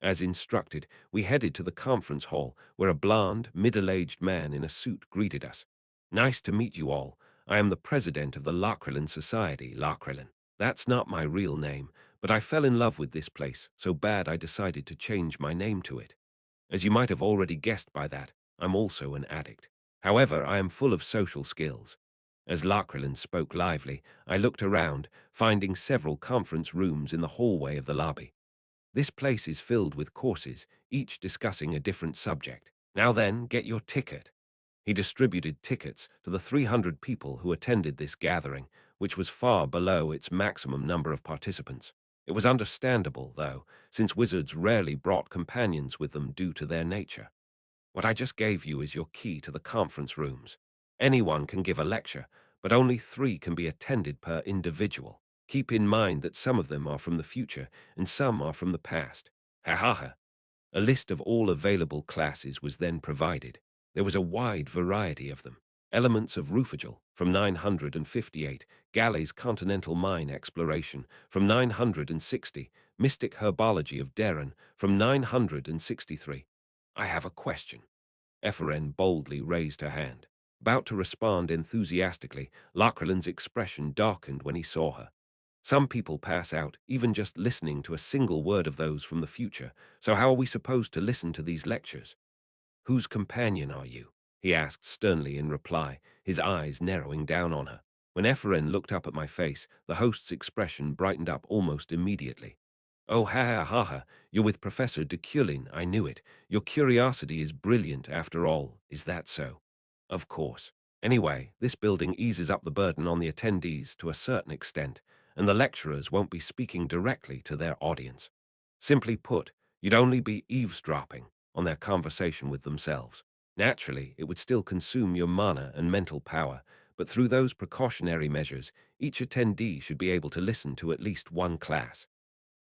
As instructed, we headed to the conference hall, where a blond, middle-aged man in a suit greeted us. Nice to meet you all. I am the president of the Lachrylan Society, Lachrylan. That's not my real name, but I fell in love with this place so bad I decided to change my name to it. As you might have already guessed by that, I'm also an addict. However, I am full of social skills. As Lachrylan spoke lively, I looked around, finding several conference rooms in the hallway of the lobby. This place is filled with courses, each discussing a different subject. Now then, get your ticket. He distributed tickets to the 300 people who attended this gathering, which was far below its maximum number of participants. It was understandable, though, since wizards rarely brought companions with them due to their nature. What I just gave you is your key to the conference rooms. Anyone can give a lecture, but only 3 can be attended per individual. Keep in mind that some of them are from the future and some are from the past. Ha ha ha. A list of all available classes was then provided. There was a wide variety of them. Elements of Rufagel from 958, Galley's Continental Mine Exploration from 960, Mystic Herbology of Darren from 963. I have a question. Ephraim boldly raised her hand. About to respond enthusiastically, Lachrylan's expression darkened when he saw her. Some people pass out, even just listening to a single word of those from the future, so how are we supposed to listen to these lectures? Whose companion are you? He asked sternly in reply, his eyes narrowing down on her. When Ephraim looked up at my face, the host's expression brightened up almost immediately. Oh, ha ha ha ha, you're with Professor Deculein, I knew it. Your curiosity is brilliant after all, is that so? Of course. Anyway, this building eases up the burden on the attendees to a certain extent, and the lecturers won't be speaking directly to their audience. Simply put, you'd only be eavesdropping on their conversation with themselves. Naturally, it would still consume your mana and mental power, but through those precautionary measures, each attendee should be able to listen to at least one class.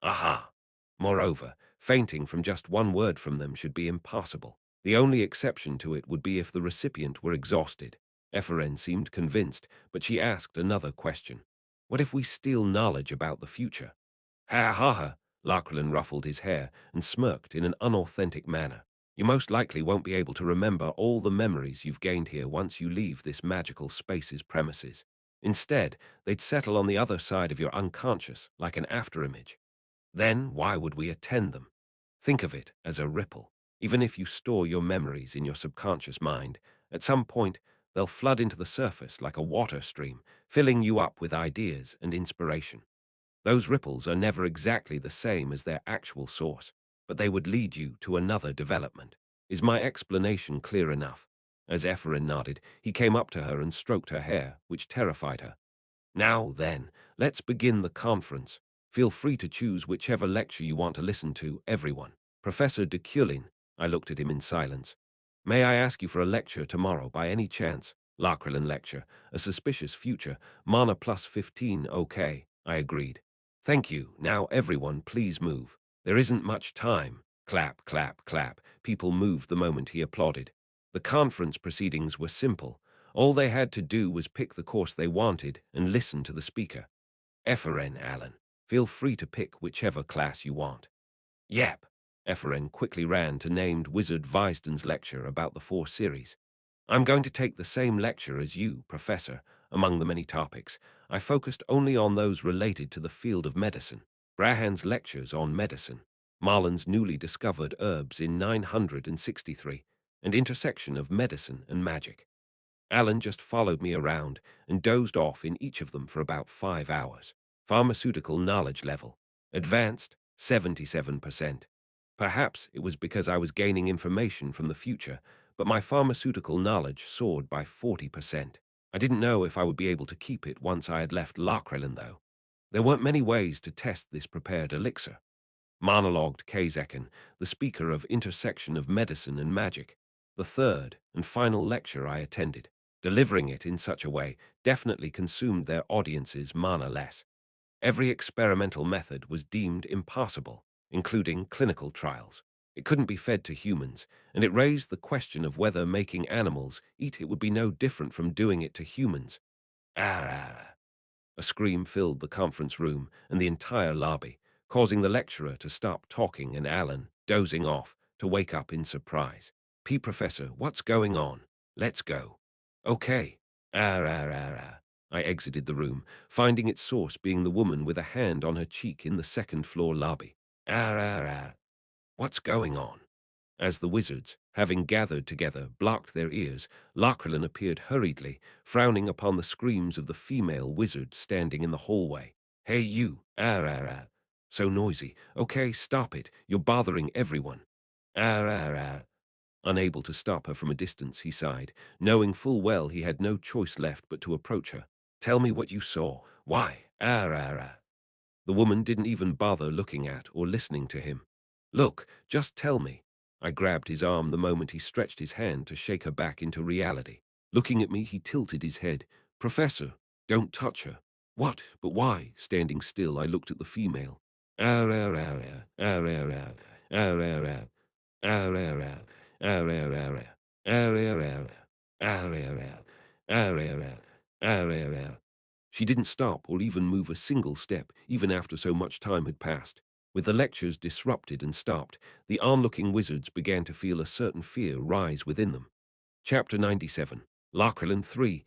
Aha! Moreover, fainting from just one word from them should be impossible. The only exception to it would be if the recipient were exhausted. Ephraim seemed convinced, but she asked another question. What if we steal knowledge about the future? Ha ha ha! Lachlan ruffled his hair and smirked in an unauthentic manner. You most likely won't be able to remember all the memories you've gained here once you leave this magical space's premises. Instead, they'd settle on the other side of your unconscious, like an afterimage. Then why would we attend them? Think of it as a ripple. Even if you store your memories in your subconscious mind, at some point they'll flood into the surface like a water stream, filling you up with ideas and inspiration. Those ripples are never exactly the same as their actual source, but they would lead you to another development. Is my explanation clear enough? As Ephraim nodded, he came up to her and stroked her hair, which terrified her. Now then, let's begin the conference. Feel free to choose whichever lecture you want to listen to, everyone. Professor Deculein, I looked at him in silence. May I ask you for a lecture tomorrow by any chance? Lachrylan lecture, a suspicious future, mana plus 15, okay, I agreed. Thank you. Now everyone, please move. There isn't much time. Clap, clap, clap. People moved the moment he applauded. The conference proceedings were simple. All they had to do was pick the course they wanted and listen to the speaker. Eferen, Alan. Feel free to pick whichever class you want. Yep. Eferen quickly ran to named Wizard Weisden's lecture about the 4 series. I'm going to take the same lecture as you, Professor. Among the many topics, I focused only on those related to the field of medicine. Brahan's lectures on medicine, Marlin's newly discovered herbs in 963, and intersection of medicine and magic. Alan just followed me around and dozed off in each of them for about 5 hours. Pharmaceutical knowledge level. Advanced, 77%. Perhaps it was because I was gaining information from the future, but my pharmaceutical knowledge soared by 40%. I didn't know if I would be able to keep it once I had left Larkrelin, though. There weren't many ways to test this prepared elixir. Monologued Kazekon, the speaker of Intersection of Medicine and Magic, the third and final lecture I attended. Delivering it in such a way definitely consumed their audience's mana less. Every experimental method was deemed impossible, including clinical trials. It couldn't be fed to humans, and it raised the question of whether making animals eat it would be no different from doing it to humans. Ah! A scream filled the conference room and the entire lobby, causing the lecturer to stop talking and Alan, dozing off, to wake up in surprise. Professor, what's going on? Let's go. Okay. I exited the room, finding its source being the woman with a hand on her cheek in the second-floor lobby. What's going on? As the wizards, having gathered together, blocked their ears, Larkrelin appeared hurriedly, frowning upon the screams of the female wizard standing in the hallway. Hey you, so noisy. Okay, stop it. You're bothering everyone. Unable to stop her from a distance, he sighed, knowing full well he had no choice left but to approach her. Tell me what you saw. Why? The woman didn't even bother looking at or listening to him. Look, just tell me. I grabbed his arm the moment he stretched his hand to shake her back into reality. Looking at me, he tilted his head. Professor, don't touch her. What? But why? Standing still, I looked at the female. She didn't stop or even move a single step, even after so much time had passed. With the lectures disrupted and stopped, the onlooking wizards began to feel a certain fear rise within them. Chapter 97. Larkrelin 3.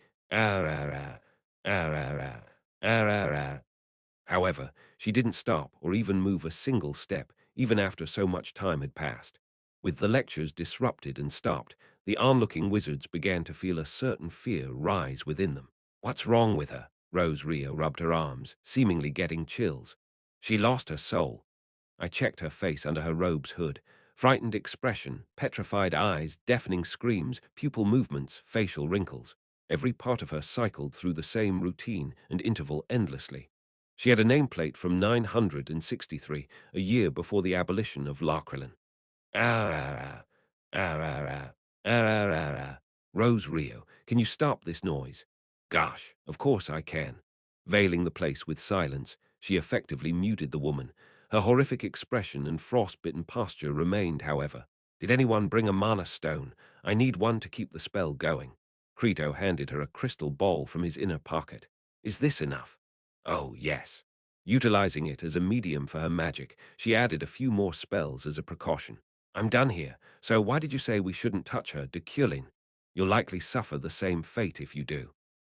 However, she didn't stop or even move a single step, even after so much time had passed. With the lectures disrupted and stopped, the onlooking wizards began to feel a certain fear rise within them. What's wrong with her? Rose Rio rubbed her arms, seemingly getting chills. She lost her soul. I checked her face under her robe's hood. Frightened expression, petrified eyes, deafening screams, pupil movements, facial wrinkles. Every part of her cycled through the same routine and interval endlessly. She had a nameplate from 963, a year before the abolition of Larkrelin. Ah, ah, ah. Rose Rio, can you stop this noise? Gosh, of course I can. Veiling the place with silence, she effectively muted the woman. Her horrific expression and frostbitten posture remained, however. Did anyone bring a mana stone? I need one to keep the spell going. Crito handed her a crystal ball from his inner pocket. Is this enough? Oh, yes. Utilizing it as a medium for her magic, she added a few more spells as a precaution. I'm done here, so why did you say we shouldn't touch her, Deculein? You'll likely suffer the same fate if you do.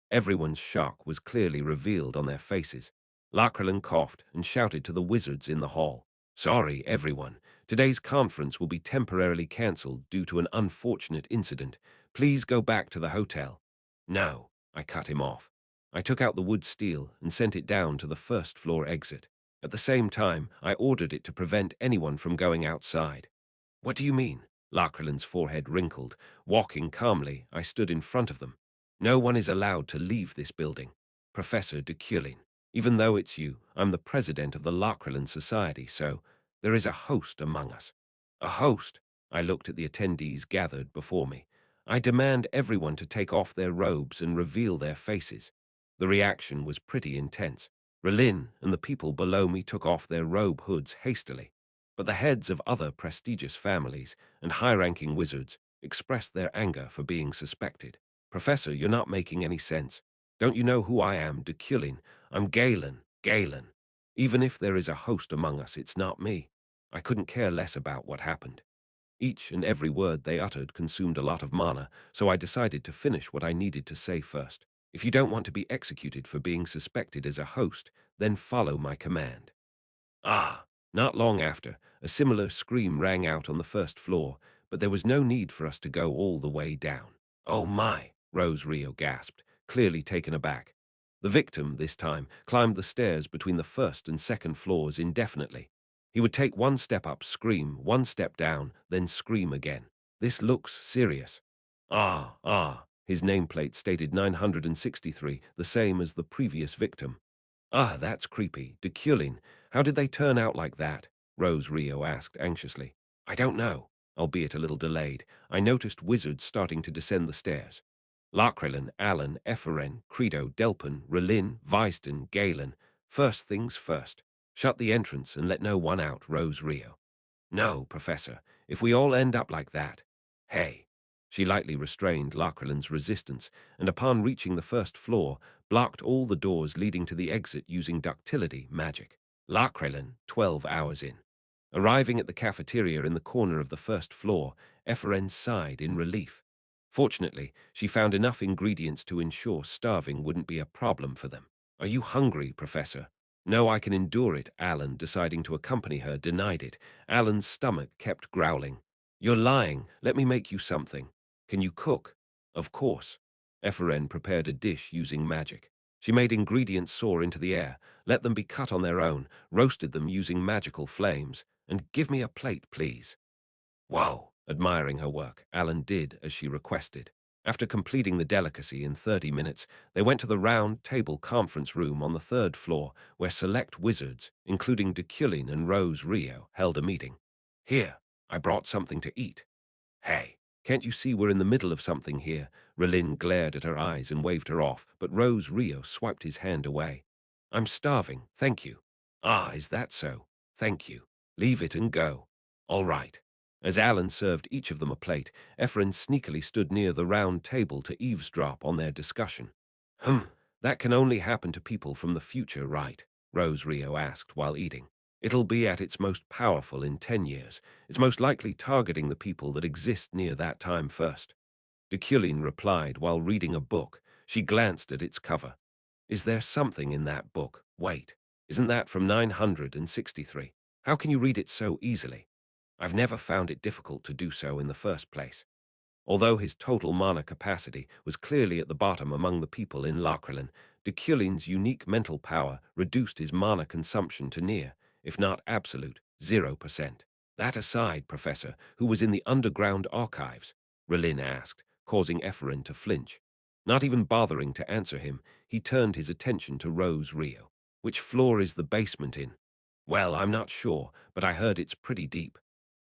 Everyone's shock was clearly revealed on their faces. Larkrelin coughed and shouted to the wizards in the hall. Sorry, everyone. Today's conference will be temporarily cancelled due to an unfortunate incident. Please go back to the hotel. No, I cut him off. I took out the wood steel and sent it down to the first-floor exit. At the same time, I ordered it to prevent anyone from going outside. What do you mean? Larkrelin's forehead wrinkled. Walking calmly, I stood in front of them. No one is allowed to leave this building. Professor Deculein. Even though it's you, I'm the president of the Larkrelin Society, so there is a host among us. A host? I looked at the attendees gathered before me. I demand everyone to take off their robes and reveal their faces. The reaction was pretty intense. Relin and the people below me took off their robe hoods hastily, but the heads of other prestigious families and high-ranking wizards expressed their anger for being suspected. Professor, you're not making any sense. Don't you know who I am, Deculein? I'm Galen, Galen. Even if there is a host among us, it's not me. I couldn't care less about what happened. Each and every word they uttered consumed a lot of mana, so I decided to finish what I needed to say first. If you don't want to be executed for being suspected as a host, then follow my command. Ah! Not long after, a similar scream rang out on the first floor, but there was no need for us to go all the way down. Oh my! Rose Rio gasped, clearly taken aback. The victim, this time, climbed the stairs between the first and second floors indefinitely. He would take one step up, scream, one step down, then scream again. This looks serious. His nameplate stated 963, the same as the previous victim. Ah, that's creepy. Deculein, how did they turn out like that? Rose Rio asked anxiously. I don't know, albeit a little delayed. I noticed wizards starting to descend the stairs. Lachrylan, Alan, Epheren, Credo, Delpin, Relin, Weiston, Galen. First things first. Shut the entrance and let no one out, Rose Rio. No, Professor, if we all end up like that. Hey. She lightly restrained Lachrylan's resistance, and upon reaching the first floor, blocked all the doors leading to the exit using ductility magic. Lachrylan, 12 hours in. Arriving at the cafeteria in the corner of the first floor, Epheren sighed in relief. Fortunately, she found enough ingredients to ensure starving wouldn't be a problem for them. Are you hungry, Professor? No, I can endure it, Alan, deciding to accompany her, denied it. Alan's stomach kept growling. You're lying. Let me make you something. Can you cook? Of course. Epheren prepared a dish using magic. She made ingredients soar into the air, let them be cut on their own, roasted them using magical flames, and give me a plate, please. Whoa! Admiring her work, Alan did as she requested. After completing the delicacy in 30 minutes, they went to the round table conference room on the third floor, where select wizards, including Deculein and Rose Rio, held a meeting. Here, I brought something to eat. Hey, can't you see we're in the middle of something here? Relin glared at her eyes and waved her off, but Rose Rio swiped his hand away. I'm starving, thank you. Ah, is that so? Thank you. Leave it and go. All right. As Alan served each of them a plate, Ephron sneakily stood near the round table to eavesdrop on their discussion. That can only happen to people from the future, right? Rose Rio asked while eating. It'll be at its most powerful in 10 years. It's most likely targeting the people that exist near that time first. Deculein replied while reading a book. She glanced at its cover. Is there something in that book? Wait, isn't that from 963? How can you read it so easily? I've never found it difficult to do so in the first place. Although his total mana capacity was clearly at the bottom among the people in Lachrylan, Deculein's unique mental power reduced his mana consumption to near, if not absolute, 0%. That aside, Professor, who was in the underground archives? Relin asked, causing Epheren to flinch. Not even bothering to answer him, he turned his attention to Rose Rio. Which floor is the basement in? Well, I'm not sure, but I heard it's pretty deep.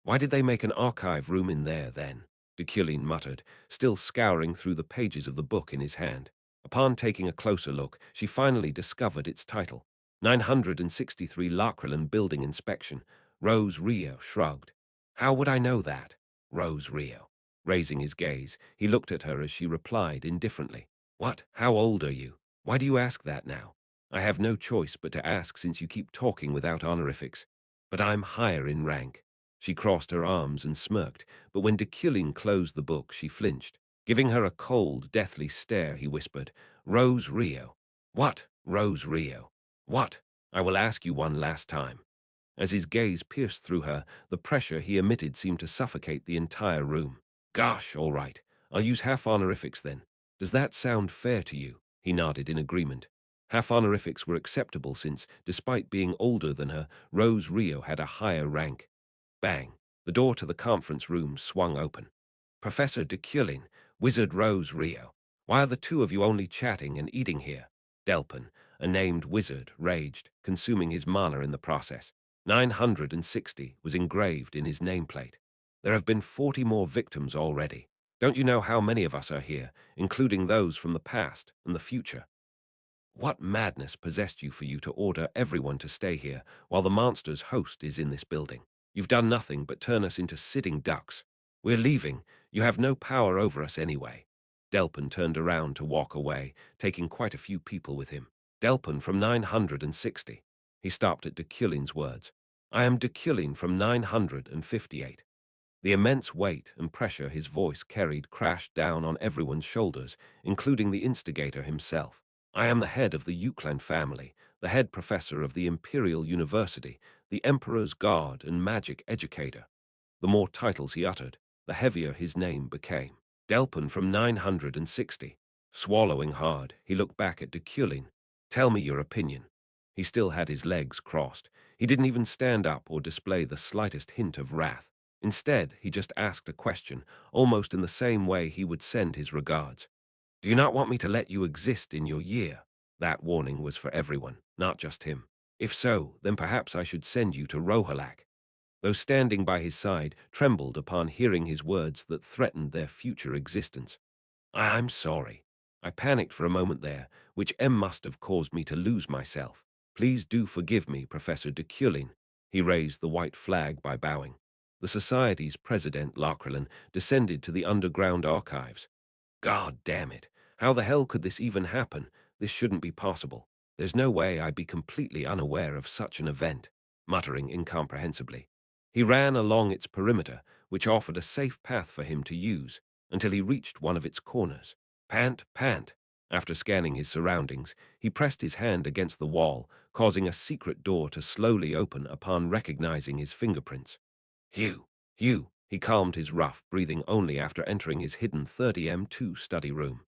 Why did they make an archive room in there, then? Deculein muttered, still scouring through the pages of the book in his hand. Upon taking a closer look, she finally discovered its title, 963 Lachrylan Building Inspection. Rose Rio shrugged. How would I know that? Rose Rio. Raising his gaze, he looked at her as she replied indifferently. What? How old are you? Why do you ask that now? I have no choice but to ask since you keep talking without honorifics. But I'm higher in rank. She crossed her arms and smirked, but when Deculein closed the book, she flinched. Giving her a cold, deathly stare, he whispered, Rose Rio. What? Rose Rio. What? I will ask you one last time. As his gaze pierced through her, the pressure he emitted seemed to suffocate the entire room. Gosh, all right. I'll use half honorifics then. Does that sound fair to you? He nodded in agreement. Half honorifics were acceptable since, despite being older than her, Rose Rio had a higher rank. Bang! The door to the conference room swung open. Professor Deculein, Wizard Rose Rio. Why are the two of you only chatting and eating here? Delpin, a named wizard, raged, consuming his mana in the process. 960 was engraved in his nameplate. There have been 40 more victims already. Don't you know how many of us are here, including those from the past and the future? What madness possessed you for you to order everyone to stay here while the monster's host is in this building? You've done nothing but turn us into sitting ducks. We're leaving. You have no power over us anyway. Delpin turned around to walk away, taking quite a few people with him. Delpin from 960. He stopped at Deculein's words. I am Deculein from 958. The immense weight and pressure his voice carried crashed down on everyone's shoulders, including the instigator himself. I am the head of the Euclid family, the head professor of the Imperial University, the Emperor's guard and magic educator. The more titles he uttered, the heavier his name became. Delpin from 960. Swallowing hard, he looked back at Deculein. Tell me your opinion. He still had his legs crossed. He didn't even stand up or display the slightest hint of wrath. Instead, he just asked a question, almost in the same way he would send his regards. Do you not want me to let you exist in your year? That warning was for everyone, not just him. If so, then perhaps I should send you to Rohalak. Those standing by his side trembled upon hearing his words that threatened their future existence. I'm sorry. I panicked for a moment there, which M must have caused me to lose myself. Please do forgive me, Professor Deculein. He raised the white flag by bowing. The Society's president, Lachrylan, descended to the underground archives. God damn it. How the hell could this even happen? This shouldn't be possible. There's no way I'd be completely unaware of such an event, muttering incomprehensibly. He ran along its perimeter, which offered a safe path for him to use, until he reached one of its corners. Pant, pant. After scanning his surroundings, he pressed his hand against the wall, causing a secret door to slowly open upon recognizing his fingerprints. Hugh, Hugh, he calmed his rough breathing only after entering his hidden 30M2 study room.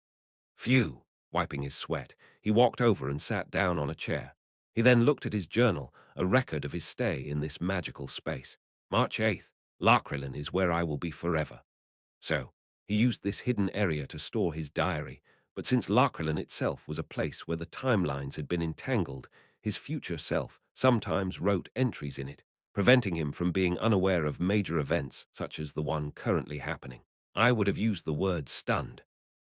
Phew, wiping his sweat, he walked over and sat down on a chair. He then looked at his journal, a record of his stay in this magical space. March 8th, Lachrylan is where I will be forever. So, he used this hidden area to store his diary, but since Lachrylan itself was a place where the timelines had been entangled, his future self sometimes wrote entries in it, preventing him from being unaware of major events such as the one currently happening. I would have used the word stunned.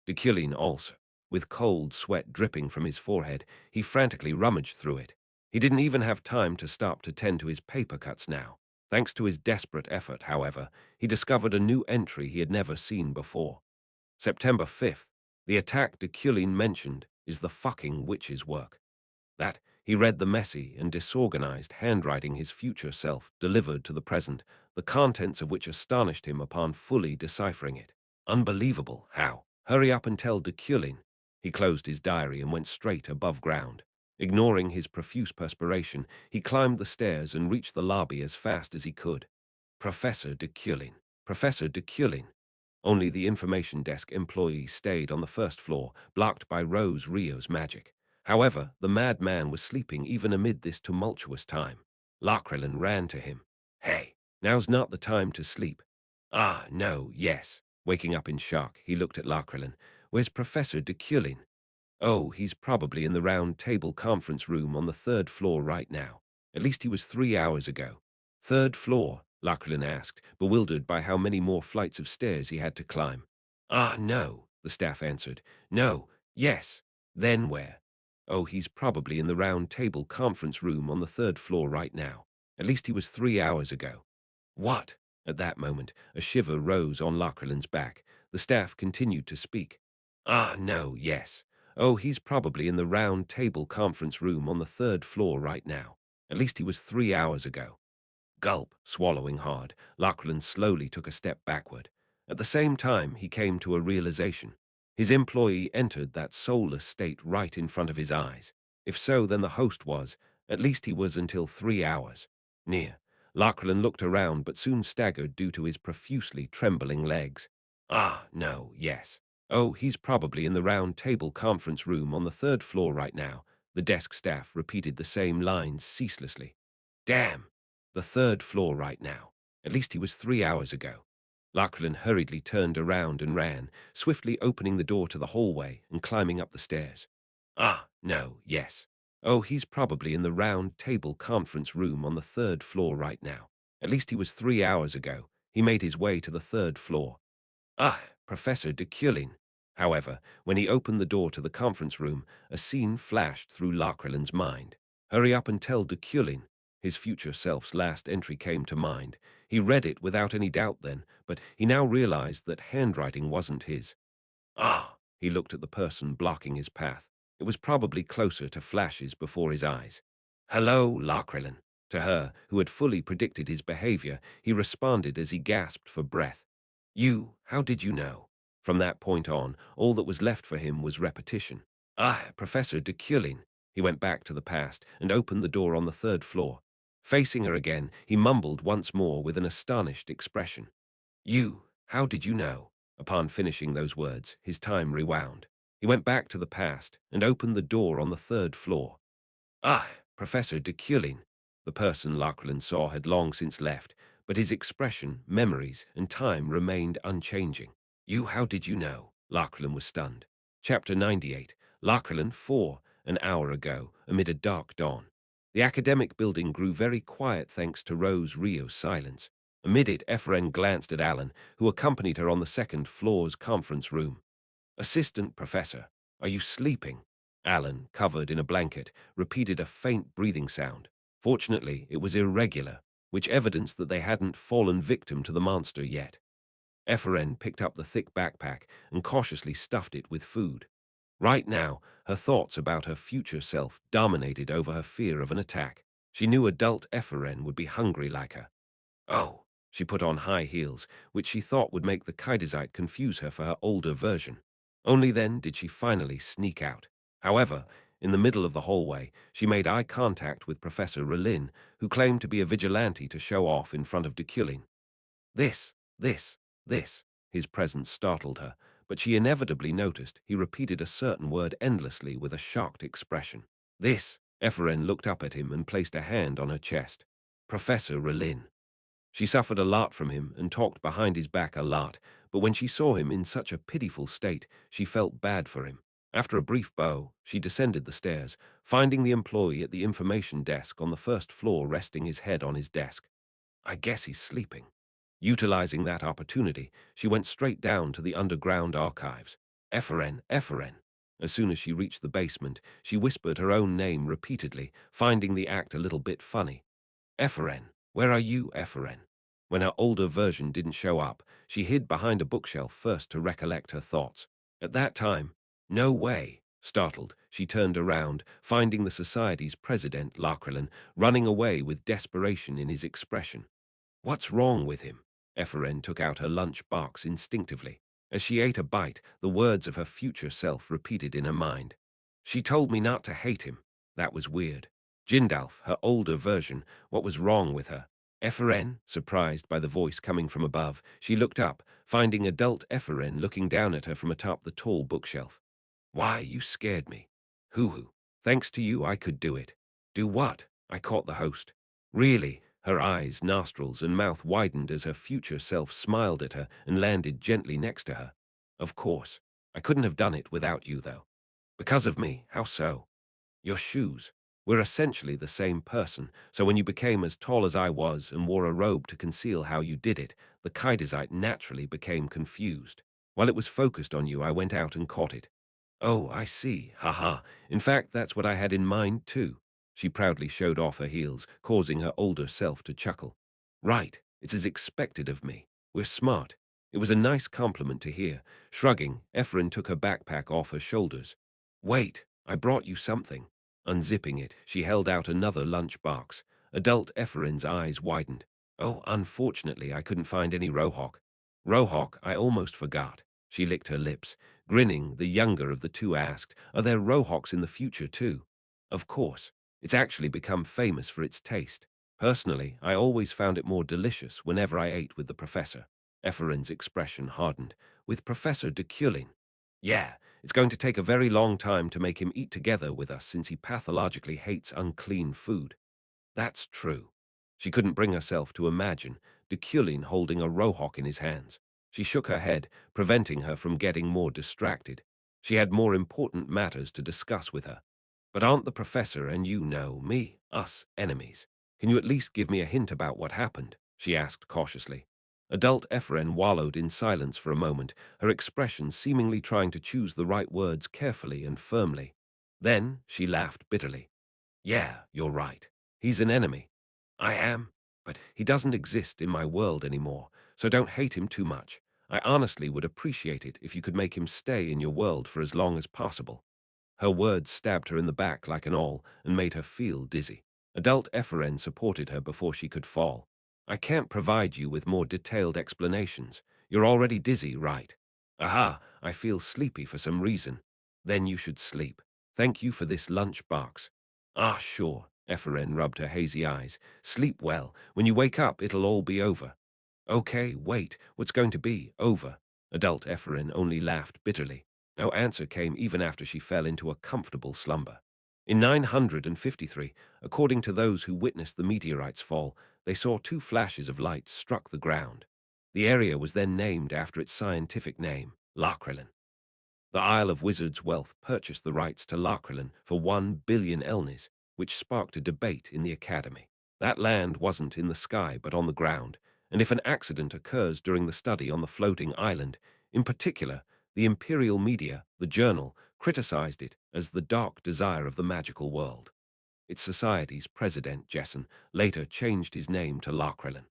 Deculein also, with cold sweat dripping from his forehead, he frantically rummaged through it. He didn't even have time to stop to tend to his paper cuts now. Thanks to his desperate effort, however, he discovered a new entry he had never seen before. September 5th, the attack Deculein mentioned is the fucking witch's work. That, he read the messy and disorganized handwriting his future self delivered to the present, the contents of which astonished him upon fully deciphering it. Unbelievable, how? Hurry up and tell Deculein. He closed his diary and went straight above ground. Ignoring his profuse perspiration, he climbed the stairs and reached the lobby as fast as he could. Professor Deculein. Professor Deculein. Only the information desk employee stayed on the first floor, blocked by Rose Rio's magic. However, the madman was sleeping even amid this tumultuous time. Lachrylan ran to him. Hey, now's not the time to sleep. Ah, no, yes. Waking up in shock, he looked at Lachrylan. Where's Professor Deculein? Oh, he's probably in the round table conference room on the third floor right now. At least he was 3 hours ago. Third floor? Lachlan asked, bewildered by how many more flights of stairs he had to climb. Ah, no, the staff answered. No, yes. Then where? Oh, he's probably in the round table conference room on the third floor right now. At least he was 3 hours ago. What? At that moment, a shiver rose on Lachrylan's back. The staff continued to speak. Ah, no, yes. Oh, he's probably in the round table conference room on the third floor right now. At least he was 3 hours ago. Gulp, swallowing hard, Lachlan slowly took a step backward. At the same time, he came to a realization. His employee entered that soulless state right in front of his eyes. If so, then the host was. At least he was until 3 hours. Near. Lachlan looked around but soon staggered due to his profusely trembling legs. Ah, no, yes. Oh, he's probably in the round table conference room on the third floor right now. The desk staff repeated the same lines ceaselessly. Damn! The third floor right now. At least he was 3 hours ago. Lachlan hurriedly turned around and ran, swiftly opening the door to the hallway and climbing up the stairs. Ah, no, yes. Oh, he's probably in the round table conference room on the third floor right now. At least he was 3 hours ago. He made his way to the third floor. Ah, Professor Deculein. However, when he opened the door to the conference room, a scene flashed through Larkrillen's mind. Hurry up and tell Deculein. His future self's last entry came to mind. He read it without any doubt then, but he now realized that handwriting wasn't his. Ah! He looked at the person blocking his path. It was probably closer to flashes before his eyes. Hello, Larkrillen. To her, who had fully predicted his behavior, he responded as he gasped for breath. You, how did you know? From that point on, all that was left for him was repetition. Ah, Professor Deculein. He went back to the past and opened the door on the third floor. Facing her again, he mumbled once more with an astonished expression. You, how did you know? Upon finishing those words, his time rewound. He went back to the past and opened the door on the third floor. Ah, Professor Deculein. The person Larkrillen saw had long since left, but his expression, memories, and time remained unchanging. You, how did you know? Larkrillen was stunned. Chapter 98. Larkrillen 4, an hour ago, amid a dark dawn. The academic building grew very quiet thanks to Rose Rio's silence. Amid it, Ephraim glanced at Alan, who accompanied her on the second floor's conference room. Assistant Professor, are you sleeping? Alan, covered in a blanket, repeated a faint breathing sound. Fortunately, it was irregular, which evidenced that they hadn't fallen victim to the monster yet. Ephraim picked up the thick backpack and cautiously stuffed it with food. Right now, her thoughts about her future self dominated over her fear of an attack. She knew adult Ephraim would be hungry like her. Oh, she put on high heels, which she thought would make the Kaiderzite confuse her for her older version. Only then did she finally sneak out. However, in the middle of the hallway, she made eye contact with Professor Relin, who claimed to be a vigilante to show off in front of Deculein. This, this. His presence startled her, but she inevitably noticed he repeated a certain word endlessly with a shocked expression. This. Ephraim looked up at him and placed a hand on her chest. Professor Relin. She suffered a lot from him and talked behind his back a lot, but when she saw him in such a pitiful state, she felt bad for him. After a brief bow, she descended the stairs, finding the employee at the information desk on the first floor resting his head on his desk. I guess he's sleeping. Utilizing that opportunity, she went straight down to the underground archives. Ephraim. As soon as she reached the basement, she whispered her own name repeatedly, finding the act a little bit funny. Ephraim, where are you, Ephraim? When her older version didn't show up, she hid behind a bookshelf first to recollect her thoughts. At that time, no way. Startled, she turned around, finding the society's president, Larkrillen, running away with desperation in his expression. What's wrong with him? Ephraim took out her lunch box instinctively. As she ate a bite, the words of her future self repeated in her mind. She told me not to hate him. That was weird. Jindalf, her older version, what was wrong with her? Ephraim, surprised by the voice coming from above, she looked up, finding adult Ephraim looking down at her from atop the tall bookshelf. Why, you scared me. Hoo-hoo. Thanks to you, I could do it. Do what? I caught the host. Really? Her eyes, nostrils, and mouth widened as her future self smiled at her and landed gently next to her. Of course. I couldn't have done it without you, though. Because of me? How so? Your shoes. We're essentially the same person, so when you became as tall as I was and wore a robe to conceal how you did it, the Kaiderzite naturally became confused. While it was focused on you, I went out and caught it. Oh, I see. Haha. In fact, that's what I had in mind, too. She proudly showed off her heels, causing her older self to chuckle. Right. It's as expected of me. We're smart. It was a nice compliment to hear. Shrugging, Ephraim took her backpack off her shoulders. Wait, I brought you something. Unzipping it, she held out another lunch box. Adult Ephraim's eyes widened. Oh, unfortunately, I couldn't find any Rohawk. Rohawk, I almost forgot. She licked her lips. Grinning, the younger of the two asked, are there Rohawks in the future too? Of course. It's actually become famous for its taste. Personally, I always found it more delicious whenever I ate with the professor. Ephraim's expression hardened. With Professor Deculein. Yeah, it's going to take a very long time to make him eat together with us since he pathologically hates unclean food. That's true. She couldn't bring herself to imagine Deculein holding a Rohawk in his hands. She shook her head, preventing her from getting more distracted. She had more important matters to discuss with her. But aren't the professor and you know me, us, enemies? Can you at least give me a hint about what happened? She asked cautiously. Adult Ephraim wallowed in silence for a moment, her expression seemingly trying to choose the right words carefully and firmly. Then she laughed bitterly. Yeah, you're right. He's an enemy. I am, but he doesn't exist in my world anymore, so don't hate him too much. I honestly would appreciate it if you could make him stay in your world for as long as possible. Her words stabbed her in the back like an awl and made her feel dizzy. Adult Ephraim supported her before she could fall. I can't provide you with more detailed explanations. You're already dizzy, right? Aha, I feel sleepy for some reason. Then you should sleep. Thank you for this lunch box. Ah, sure, Ephraim rubbed her hazy eyes. Sleep well. When you wake up, it'll all be over. Okay, wait, what's going to be over? Adult Ephraim only laughed bitterly. No answer came even after she fell into a comfortable slumber. In 953, according to those who witnessed the meteorite's fall, they saw two flashes of light struck the ground. The area was then named after its scientific name, Lakrelin. The Isle of Wizards' Wealth purchased the rights to Lakrelin for 1 billion elnis, which sparked a debate in the Academy. That land wasn't in the sky but on the ground, and if an accident occurs during the study on the floating island, in particular, the imperial media, the journal, criticized it as the dark desire of the magical world. Its society's president, Jessen, later changed his name to Lakrelin.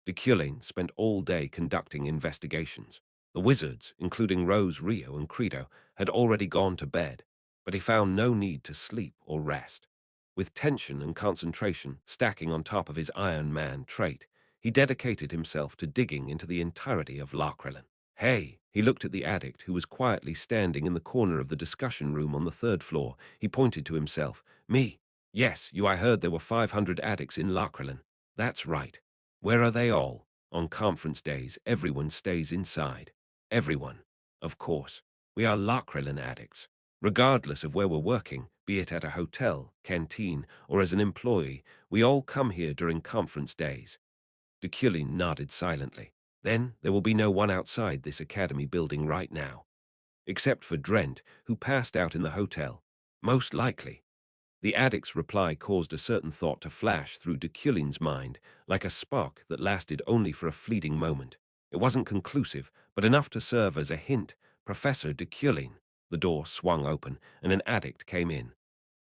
Deculein spent all day conducting investigations. The wizards, including Rose, Rio, and Credo, had already gone to bed, but he found no need to sleep or rest. With tension and concentration stacking on top of his Iron Man trait, he dedicated himself to digging into the entirety of Lakrelin. Hey, he looked at the addict who was quietly standing in the corner of the discussion room on the third floor. He pointed to himself. Me? Yes, you. I heard there were 500 addicts in Lakrelin. That's right. Where are they all? On conference days, everyone stays inside. Everyone. Of course. We are Lakrelin addicts. Regardless of where we're working, be it at a hotel, canteen, or as an employee, we all come here during conference days. Deculein nodded silently. Then there will be no one outside this academy building right now. Except for Drent, who passed out in the hotel. Most likely. The addict's reply caused a certain thought to flash through Deculein's mind, like a spark that lasted only for a fleeting moment. It wasn't conclusive, but enough to serve as a hint. Professor Deculein. The door swung open, and an addict came in.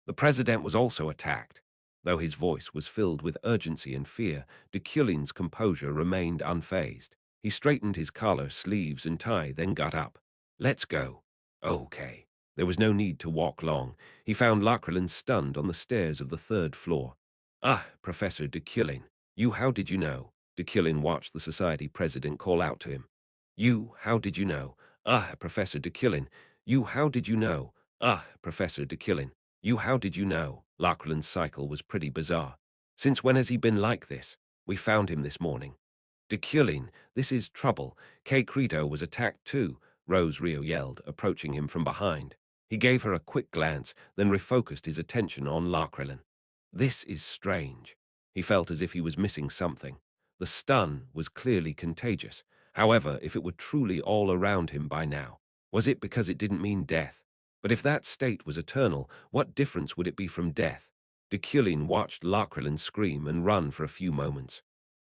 The president was also attacked. Though his voice was filled with urgency and fear, Deculein's composure remained unfazed. He straightened his collar, sleeves, and tie, then got up. Let's go. Okay. There was no need to walk long. He found Lakrelin stunned on the stairs of the third floor. Ah, Professor Deculein. You, how did you know? Deculein watched the society president call out to him. You, how did you know? Ah, Professor Deculein. You, how did you know? Ah, Professor Deculein. You, how did you know? Lakrellin's cycle was pretty bizarre. Since when has he been like this? We found him this morning. Deculein, this is trouble. K. Credo was attacked too, Rose Rio yelled, approaching him from behind. He gave her a quick glance, then refocused his attention on Lakrelin. This is strange. He felt as if he was missing something. The stun was clearly contagious. However, if it were truly all around him by now, was it because it didn't mean death? But if that state was eternal, what difference would it be from death? Deculein watched Lakrelin scream and run for a few moments.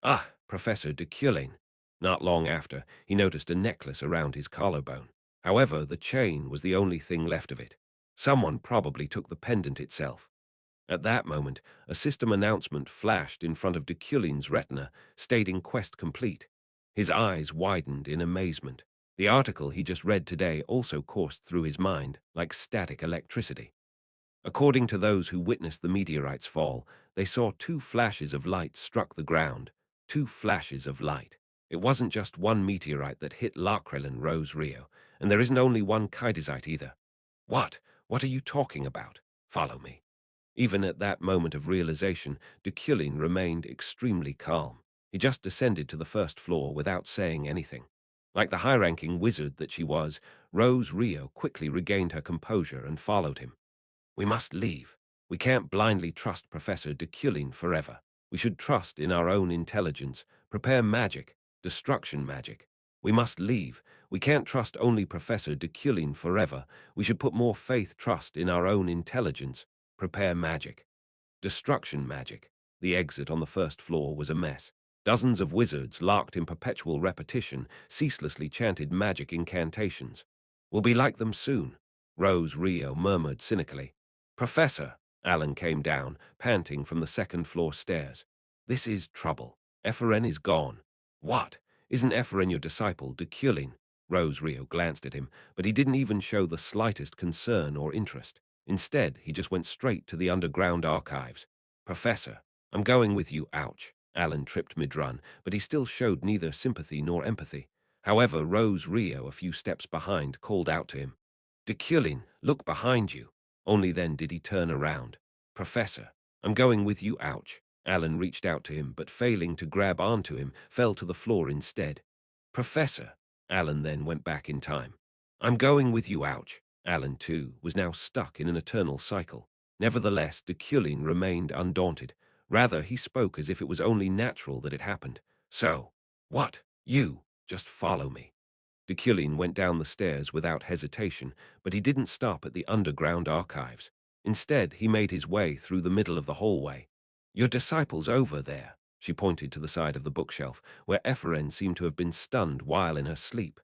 Ah, Professor Deculein. Not long after, he noticed a necklace around his collarbone. However, the chain was the only thing left of it. Someone probably took the pendant itself. At that moment, a system announcement flashed in front of Deculein's retina, stating quest complete. His eyes widened in amazement. The article he just read today also coursed through his mind like static electricity. According to those who witnessed the meteorite's fall, they saw two flashes of light struck the ground. Two flashes of light. It wasn't just one meteorite that hit Lakrelin, Rose Rio, and there isn't only one Kaidesite either. What? What are you talking about? Follow me. Even at that moment of realization, Deculein remained extremely calm. He just descended to the first floor without saying anything. Like the high-ranking wizard that she was, Rose Rio quickly regained her composure and followed him. We must leave. We can't blindly trust Professor Deculein forever. We should trust in our own intelligence, prepare magic, destruction magic. We must leave. We can't trust only Professor Deculein forever. We should put more faith trust in our own intelligence, prepare magic. Destruction magic. The exit on the first floor was a mess. Dozens of wizards, locked in perpetual repetition, ceaselessly chanted magic incantations. We'll be like them soon, Rose Rio murmured cynically. Professor, Alan came down, panting from the second-floor stairs. This is trouble. Ephraim is gone. What? Isn't Ephraim your disciple, Deculein? Rose Rio glanced at him, but he didn't even show the slightest concern or interest. Instead, he just went straight to the underground archives. Professor, I'm going with you, ouch. Alan tripped mid-run, but he still showed neither sympathy nor empathy. However, Rose Rio, a few steps behind, called out to him. Deculein, look behind you. Only then did he turn around. Professor, I'm going with you, ouch. Alan reached out to him, but failing to grab onto him, fell to the floor instead. Professor, Alan then went back in time. I'm going with you, ouch. Alan, too, was now stuck in an eternal cycle. Nevertheless, Deculein remained undaunted. Rather, he spoke as if it was only natural that it happened. So, what? You, just follow me. Deculein went down the stairs without hesitation, but he didn't stop at the underground archives. Instead, he made his way through the middle of the hallway. Your disciple's over there. She pointed to the side of the bookshelf, where Ephraim seemed to have been stunned while in her sleep.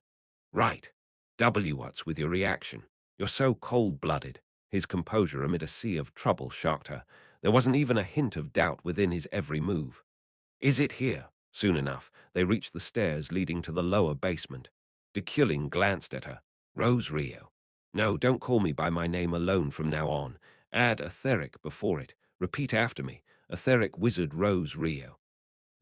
Right. What's with your reaction? You're so cold-blooded. His composure amid a sea of trouble shocked her. There wasn't even a hint of doubt within his every move. Is it here? Soon enough, they reached the stairs leading to the lower basement. Deculein glanced at her. Rose Rio. No, don't call me by my name alone from now on. Add etheric before it. Repeat after me. Etheric wizard Rose Rio.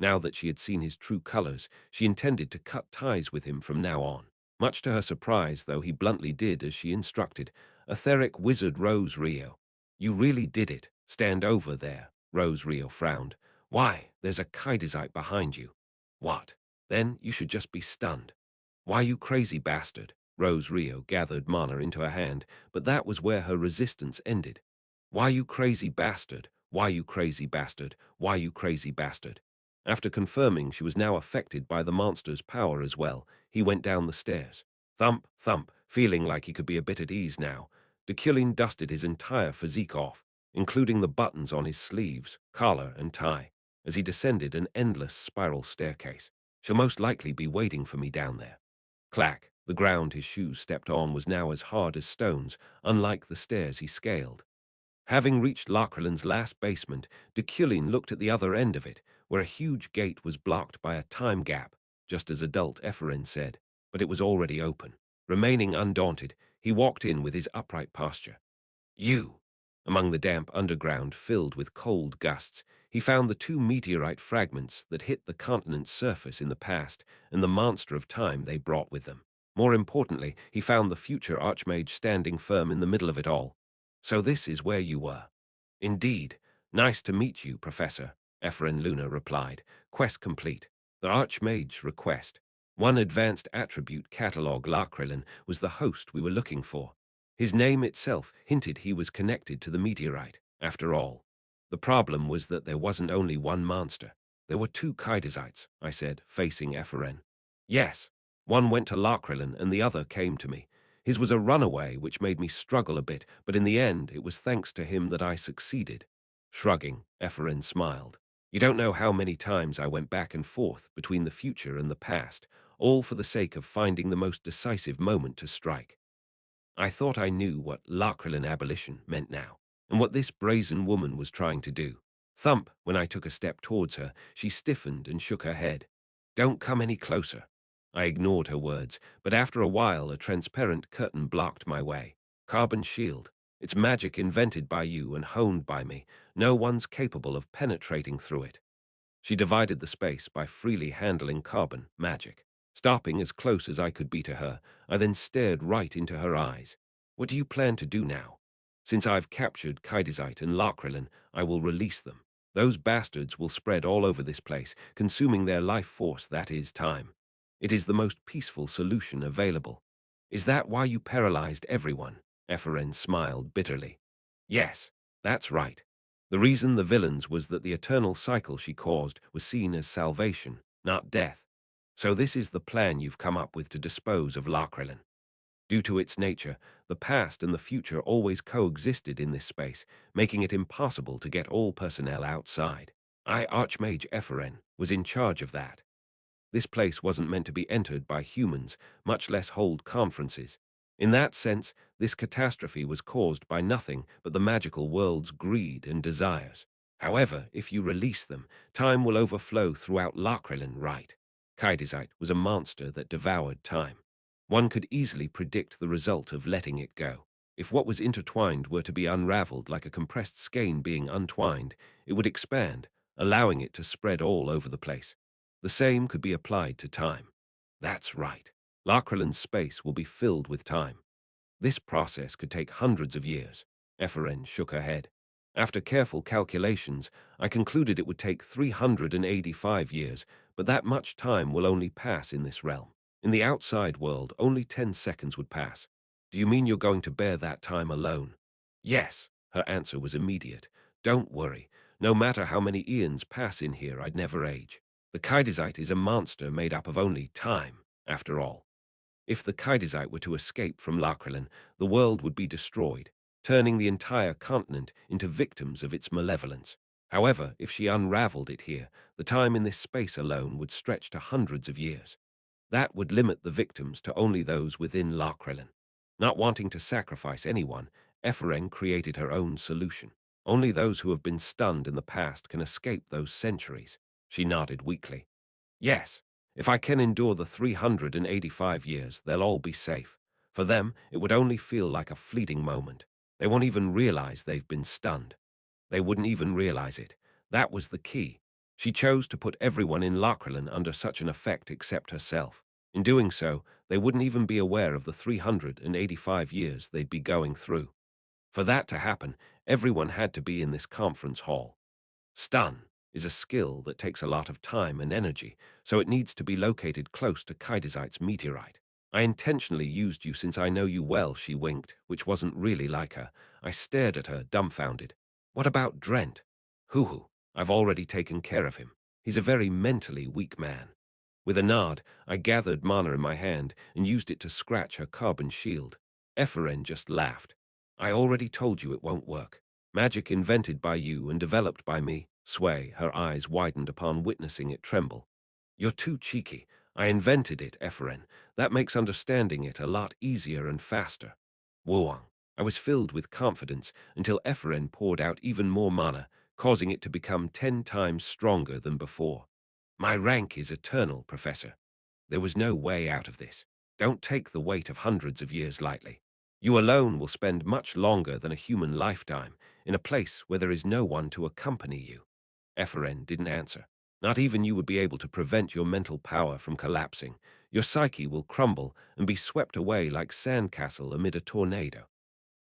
Now that she had seen his true colors, she intended to cut ties with him from now on. Much to her surprise, though, he bluntly did as she instructed. Etheric wizard Rose Rio. You really did it. Stand over there. Rose Rio frowned. Why, there's a Kaidizite behind you. What? Then you should just be stunned. Why, you crazy bastard. Rose Rio gathered mana into her hand, but that was where her resistance ended. Why, you crazy bastard? Why, you crazy bastard? Why, you crazy bastard? After confirming she was now affected by the monster's power as well, he went down the stairs. Thump, thump, feeling like he could be a bit at ease now. Deculein dusted his entire physique off, including the buttons on his sleeves, collar, and tie, as he descended an endless spiral staircase. She'll most likely be waiting for me down there. Clack, the ground his shoes stepped on was now as hard as stones, unlike the stairs he scaled. Having reached Lachrylin's last basement, Deculein looked at the other end of it, where a huge gate was blocked by a time gap, just as adult Ephraim said, but it was already open. Remaining undaunted, he walked in with his upright posture. You! Among the damp underground filled with cold gusts, he found the two meteorite fragments that hit the continent's surface in the past and the monster of time they brought with them. More importantly, he found the future Archmage standing firm in the middle of it all. So this is where you were. Indeed. Nice to meet you, Professor, Ephraim Luna replied. Quest complete. The Archmage's request. One advanced attribute catalog Lachryllin was the host we were looking for. His name itself hinted he was connected to the meteorite, after all. The problem was that there wasn't only one monster. There were two Kaidizites, I said, facing Ephraim. Yes. One went to Lachryllin and the other came to me. His was a runaway, which made me struggle a bit, but in the end it was thanks to him that I succeeded. Shrugging, Ephraim smiled. You don't know how many times I went back and forth between the future and the past, all for the sake of finding the most decisive moment to strike. I thought I knew what Lachryllin abolition meant now, and what this brazen woman was trying to do. Thump, when I took a step towards her, she stiffened and shook her head. Don't come any closer. I ignored her words, but after a while a transparent curtain blocked my way. Carbon shield. It's magic invented by you and honed by me. No one's capable of penetrating through it. She divided the space by freely handling carbon magic. Stopping as close as I could be to her, I then stared right into her eyes. What do you plan to do now? Since I've captured Kaidizite and Lachryllin, I will release them. Those bastards will spread all over this place, consuming their life force, that is, time. It is the most peaceful solution available. Is that why you paralyzed everyone? Ephraim smiled bitterly. Yes, that's right. The reason the villains was that the eternal cycle she caused was seen as salvation, not death. So this is the plan you've come up with to dispose of Lachryllin. Due to its nature, the past and the future always coexisted in this space, making it impossible to get all personnel outside. I, Archmage Ephraim, was in charge of that. This place wasn't meant to be entered by humans, much less hold conferences. In that sense, this catastrophe was caused by nothing but the magical world's greed and desires. However, if you release them, time will overflow throughout Lakrelin, right? Kaidizite was a monster that devoured time. One could easily predict the result of letting it go. If what was intertwined were to be unraveled like a compressed skein being untwined, it would expand, allowing it to spread all over the place. The same could be applied to time. That's right. Lakralin's space will be filled with time. This process could take hundreds of years. Epheren shook her head. After careful calculations, I concluded it would take 385 years, but that much time will only pass in this realm. In the outside world, only 10 seconds would pass. Do you mean you're going to bear that time alone? Yes, her answer was immediate. Don't worry. No matter how many eons pass in here, I'd never age. The Kaidizite is a monster made up of only time, after all. If the Kaidizite were to escape from Lakrelin, the world would be destroyed, turning the entire continent into victims of its malevolence. However, if she unraveled it here, the time in this space alone would stretch to hundreds of years. That would limit the victims to only those within Lakrelin. Not wanting to sacrifice anyone, Epheren created her own solution. Only those who have been stunned in the past can escape those centuries. She nodded weakly. Yes, if I can endure the 385 years, they'll all be safe. For them, it would only feel like a fleeting moment. They won't even realize they've been stunned. They wouldn't even realize it. That was the key. She chose to put everyone in Lakrelin under such an effect except herself. In doing so, they wouldn't even be aware of the 385 years they'd be going through. For that to happen, everyone had to be in this conference hall. Stun is a skill that takes a lot of time and energy, so it needs to be located close to Kaidizite's meteorite. I intentionally used you since I know you well, she winked, which wasn't really like her. I stared at her, dumbfounded. What about Drent? Hoo-hoo, I've already taken care of him. He's a very mentally weak man. With a nod, I gathered mana in my hand and used it to scratch her carbon shield. Epheren just laughed. I already told you it won't work. Magic invented by you and developed by me. Sway, her eyes widened upon witnessing it tremble. You're too cheeky. I invented it, Epheren. That makes understanding it a lot easier and faster. Wuang. I was filled with confidence until Epheren poured out even more mana, causing it to become 10 times stronger than before. My rank is eternal, Professor. There was no way out of this. Don't take the weight of hundreds of years lightly. You alone will spend much longer than a human lifetime in a place where there is no one to accompany you. Epheren didn't answer. Not even you would be able to prevent your mental power from collapsing. Your psyche will crumble and be swept away like sandcastle amid a tornado.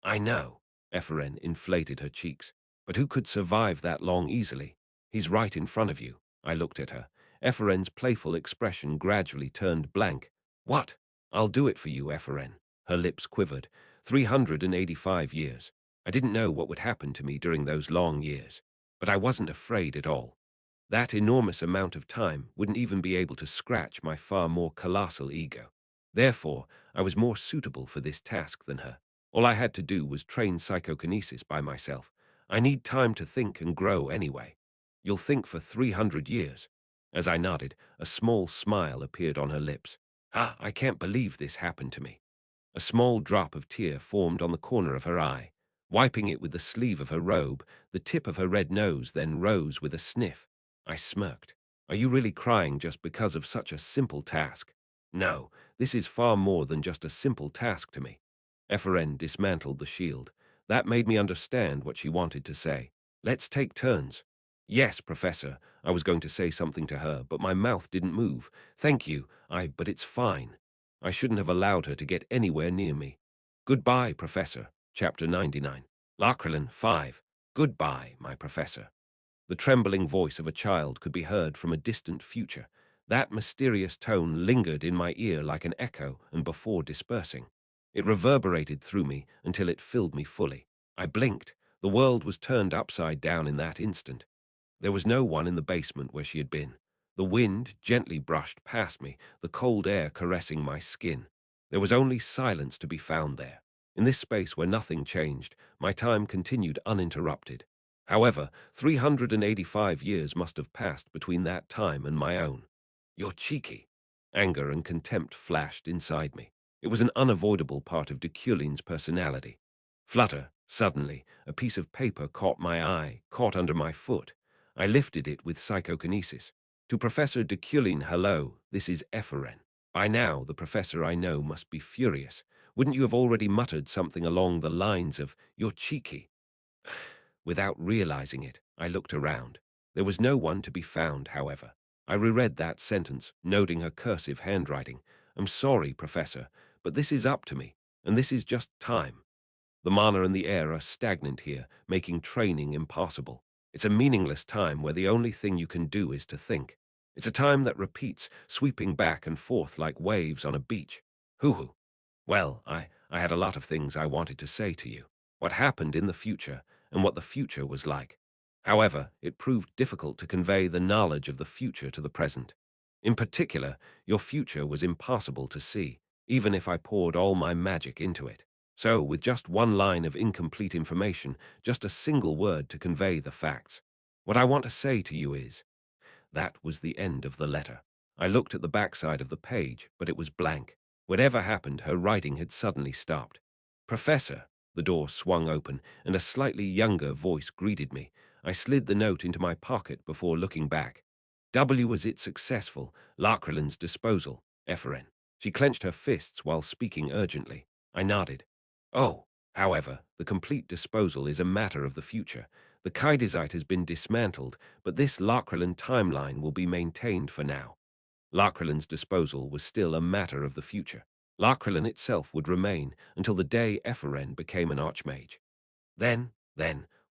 I know, Epheren inflated her cheeks. But who could survive that long easily? He's right in front of you. I looked at her. Epheren's playful expression gradually turned blank. What? I'll do it for you, Epheren. Her lips quivered. 385 years. I didn't know what would happen to me during those long years. But I wasn't afraid at all. That enormous amount of time wouldn't even be able to scratch my far more colossal ego. Therefore, I was more suitable for this task than her. All I had to do was train psychokinesis by myself. I need time to think and grow anyway. You'll think for 300 years. As I nodded, a small smile appeared on her lips. Ah, I can't believe this happened to me. A small drop of tear formed on the corner of her eye. Wiping it with the sleeve of her robe, the tip of her red nose then rose with a sniff. I smirked. Are you really crying just because of such a simple task? No, this is far more than just a simple task to me. Epheren dismantled the shield. That made me understand what she wanted to say. Let's take turns. Yes, Professor. I was going to say something to her, but my mouth didn't move. Thank you. But it's fine. I shouldn't have allowed her to get anywhere near me. Goodbye, Professor. Chapter 99. Lakrelin 5. Goodbye, my professor. The trembling voice of a child could be heard from a distant future. That mysterious tone lingered in my ear like an echo and before dispersing. It reverberated through me until it filled me fully. I blinked. The world was turned upside down in that instant. There was no one in the basement where she had been. The wind gently brushed past me, the cold air caressing my skin. There was only silence to be found there. In this space where nothing changed, my time continued uninterrupted. However, 385 years must have passed between that time and my own. You're cheeky. Anger and contempt flashed inside me. It was an unavoidable part of Deculein's personality. Flutter, suddenly, a piece of paper caught my eye, caught under my foot. I lifted it with psychokinesis. To Professor Deculein, hello, this is Epheren. By now, the professor I know must be furious. Wouldn't you have already muttered something along the lines of, "You're cheeky"? Without realizing it, I looked around. There was no one to be found, however. I reread that sentence, noting her cursive handwriting. I'm sorry, Professor, but this is up to me, and this is just time. The mana and the air are stagnant here, making training impossible. It's a meaningless time where the only thing you can do is to think. It's a time that repeats, sweeping back and forth like waves on a beach. Hoo-hoo. Well, I had a lot of things I wanted to say to you. What happened in the future, and what the future was like. However, it proved difficult to convey the knowledge of the future to the present. In particular, your future was impossible to see, even if I poured all my magic into it. So, with just one line of incomplete information, just a single word to convey the facts, what I want to say to you is, that was the end of the letter. I looked at the backside of the page, but it was blank. Whatever happened, her writing had suddenly stopped. Professor, the door swung open, and a slightly younger voice greeted me. I slid the note into my pocket before looking back. Was it successful? Lachrelin's disposal, Epheren. She clenched her fists while speaking urgently. I nodded. Oh, however, the complete disposal is a matter of the future. The Kaidizite has been dismantled, but this Lachrelan timeline will be maintained for now. Lachrelan's disposal was still a matter of the future. Lachrelan itself would remain until the day Epheren became an archmage. Then,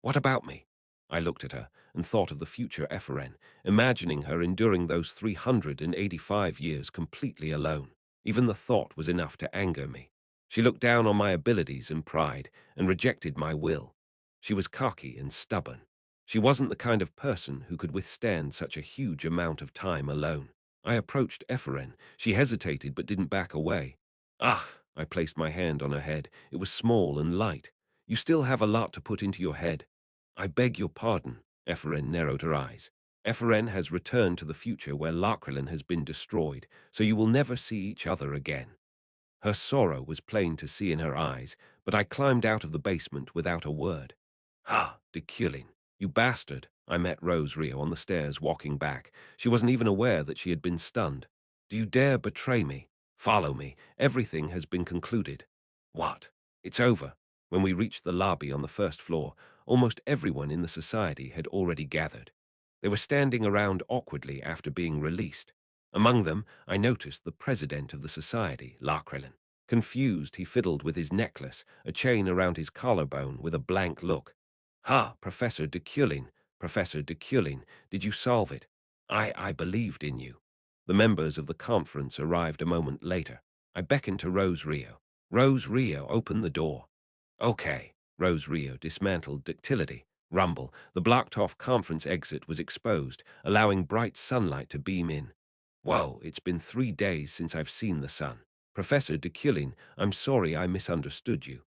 what about me? I looked at her and thought of the future Epheren, imagining her enduring those 385 years completely alone. Even the thought was enough to anger me. She looked down on my abilities and pride and rejected my will. She was cocky and stubborn. She wasn't the kind of person who could withstand such a huge amount of time alone. I approached Epheren. She hesitated but didn't back away. Ah, I placed my hand on her head. It was small and light. You still have a lot to put into your head. I beg your pardon. Epheren narrowed her eyes. Epheren has returned to the future where Lachrelan has been destroyed, so you will never see each other again. Her sorrow was plain to see in her eyes, but I climbed out of the basement without a word. Ha, Deculein, you bastard! I met Rose Rio on the stairs walking back. She wasn't even aware that she had been stunned. Do you dare betray me? Follow me. Everything has been concluded. What? It's over. When we reached the lobby on the first floor, almost everyone in the society had already gathered. They were standing around awkwardly after being released. Among them, I noticed the president of the society, Lachrelan. Confused, he fiddled with his necklace, a chain around his collarbone, with a blank look. Ha, Professor Deculein, Professor Deculein, did you solve it? I believed in you. The members of the conference arrived a moment later. I beckoned to Rose Rio. Rose Rio, open the door. Okay. Rose Rio dismantled ductility. Rumble. The blocked-off conference exit was exposed, allowing bright sunlight to beam in. Whoa, it's been 3 days since I've seen the sun. Professor Deculein, I'm sorry I misunderstood you.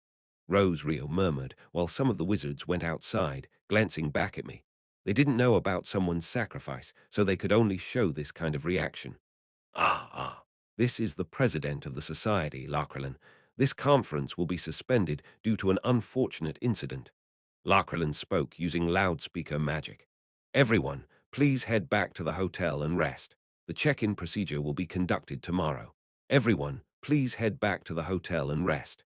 Rose Rio murmured, while some of the wizards went outside, glancing back at me. They didn't know about someone's sacrifice, so they could only show this kind of reaction. Ah. This is the president of the society, Lachrelan. This conference will be suspended due to an unfortunate incident. Lachrelan spoke using loudspeaker magic. Everyone, please head back to the hotel and rest. The check-in procedure will be conducted tomorrow. Everyone, please head back to the hotel and rest.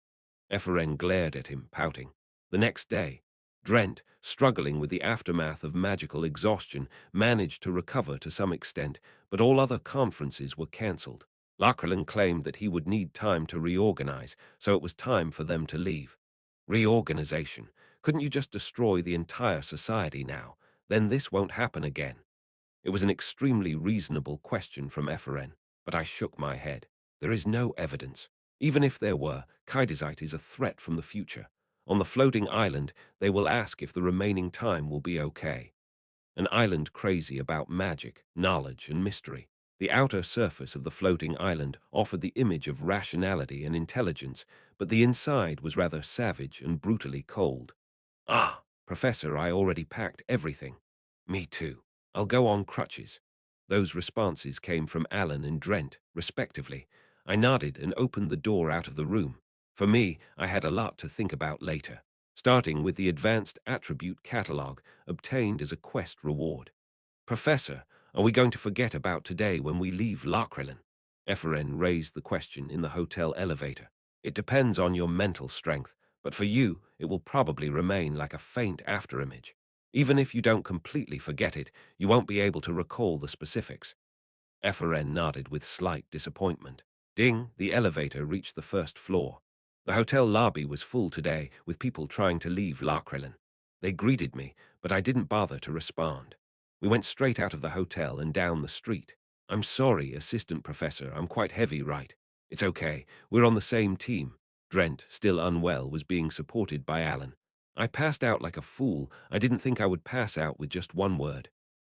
Epheren glared at him, pouting. The next day, Drent, struggling with the aftermath of magical exhaustion, managed to recover to some extent, but all other conferences were cancelled. Lachrelan claimed that he would need time to reorganize, so it was time for them to leave. Reorganization. Couldn't you just destroy the entire society now? Then this won't happen again. It was an extremely reasonable question from Epheren, but I shook my head. There is no evidence. Even if there were, Kaidizite is a threat from the future. On the floating island, they will ask if the remaining time will be okay. An island crazy about magic, knowledge, and mystery. The outer surface of the floating island offered the image of rationality and intelligence, but the inside was rather savage and brutally cold. Ah, Professor, I already packed everything. Me too. I'll go on crutches. Those responses came from Alan and Drent, respectively. I nodded and opened the door out of the room. For me, I had a lot to think about later, starting with the advanced attribute catalog obtained as a quest reward. Professor, are we going to forget about today when we leave Lochrillan? Ephraim raised the question in the hotel elevator. It depends on your mental strength, but for you, it will probably remain like a faint afterimage. Even if you don't completely forget it, you won't be able to recall the specifics. Ephraim nodded with slight disappointment. Ding, the elevator reached the first floor. The hotel lobby was full today, with people trying to leave Lochrillan. They greeted me, but I didn't bother to respond. We went straight out of the hotel and down the street. I'm sorry, assistant professor, I'm quite heavy, right? It's okay, we're on the same team. Drent, still unwell, was being supported by Alan. I passed out like a fool. I didn't think I would pass out with just one word.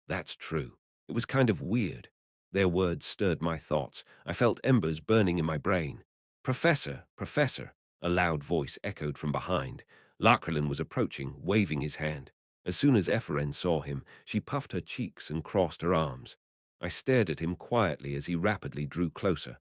That's true. It was kind of weird. Their words stirred my thoughts. I felt embers burning in my brain. Professor, Professor, a loud voice echoed from behind. Lochrillan was approaching, waving his hand. As soon as Ephraim saw him, she puffed her cheeks and crossed her arms. I stared at him quietly as he rapidly drew closer.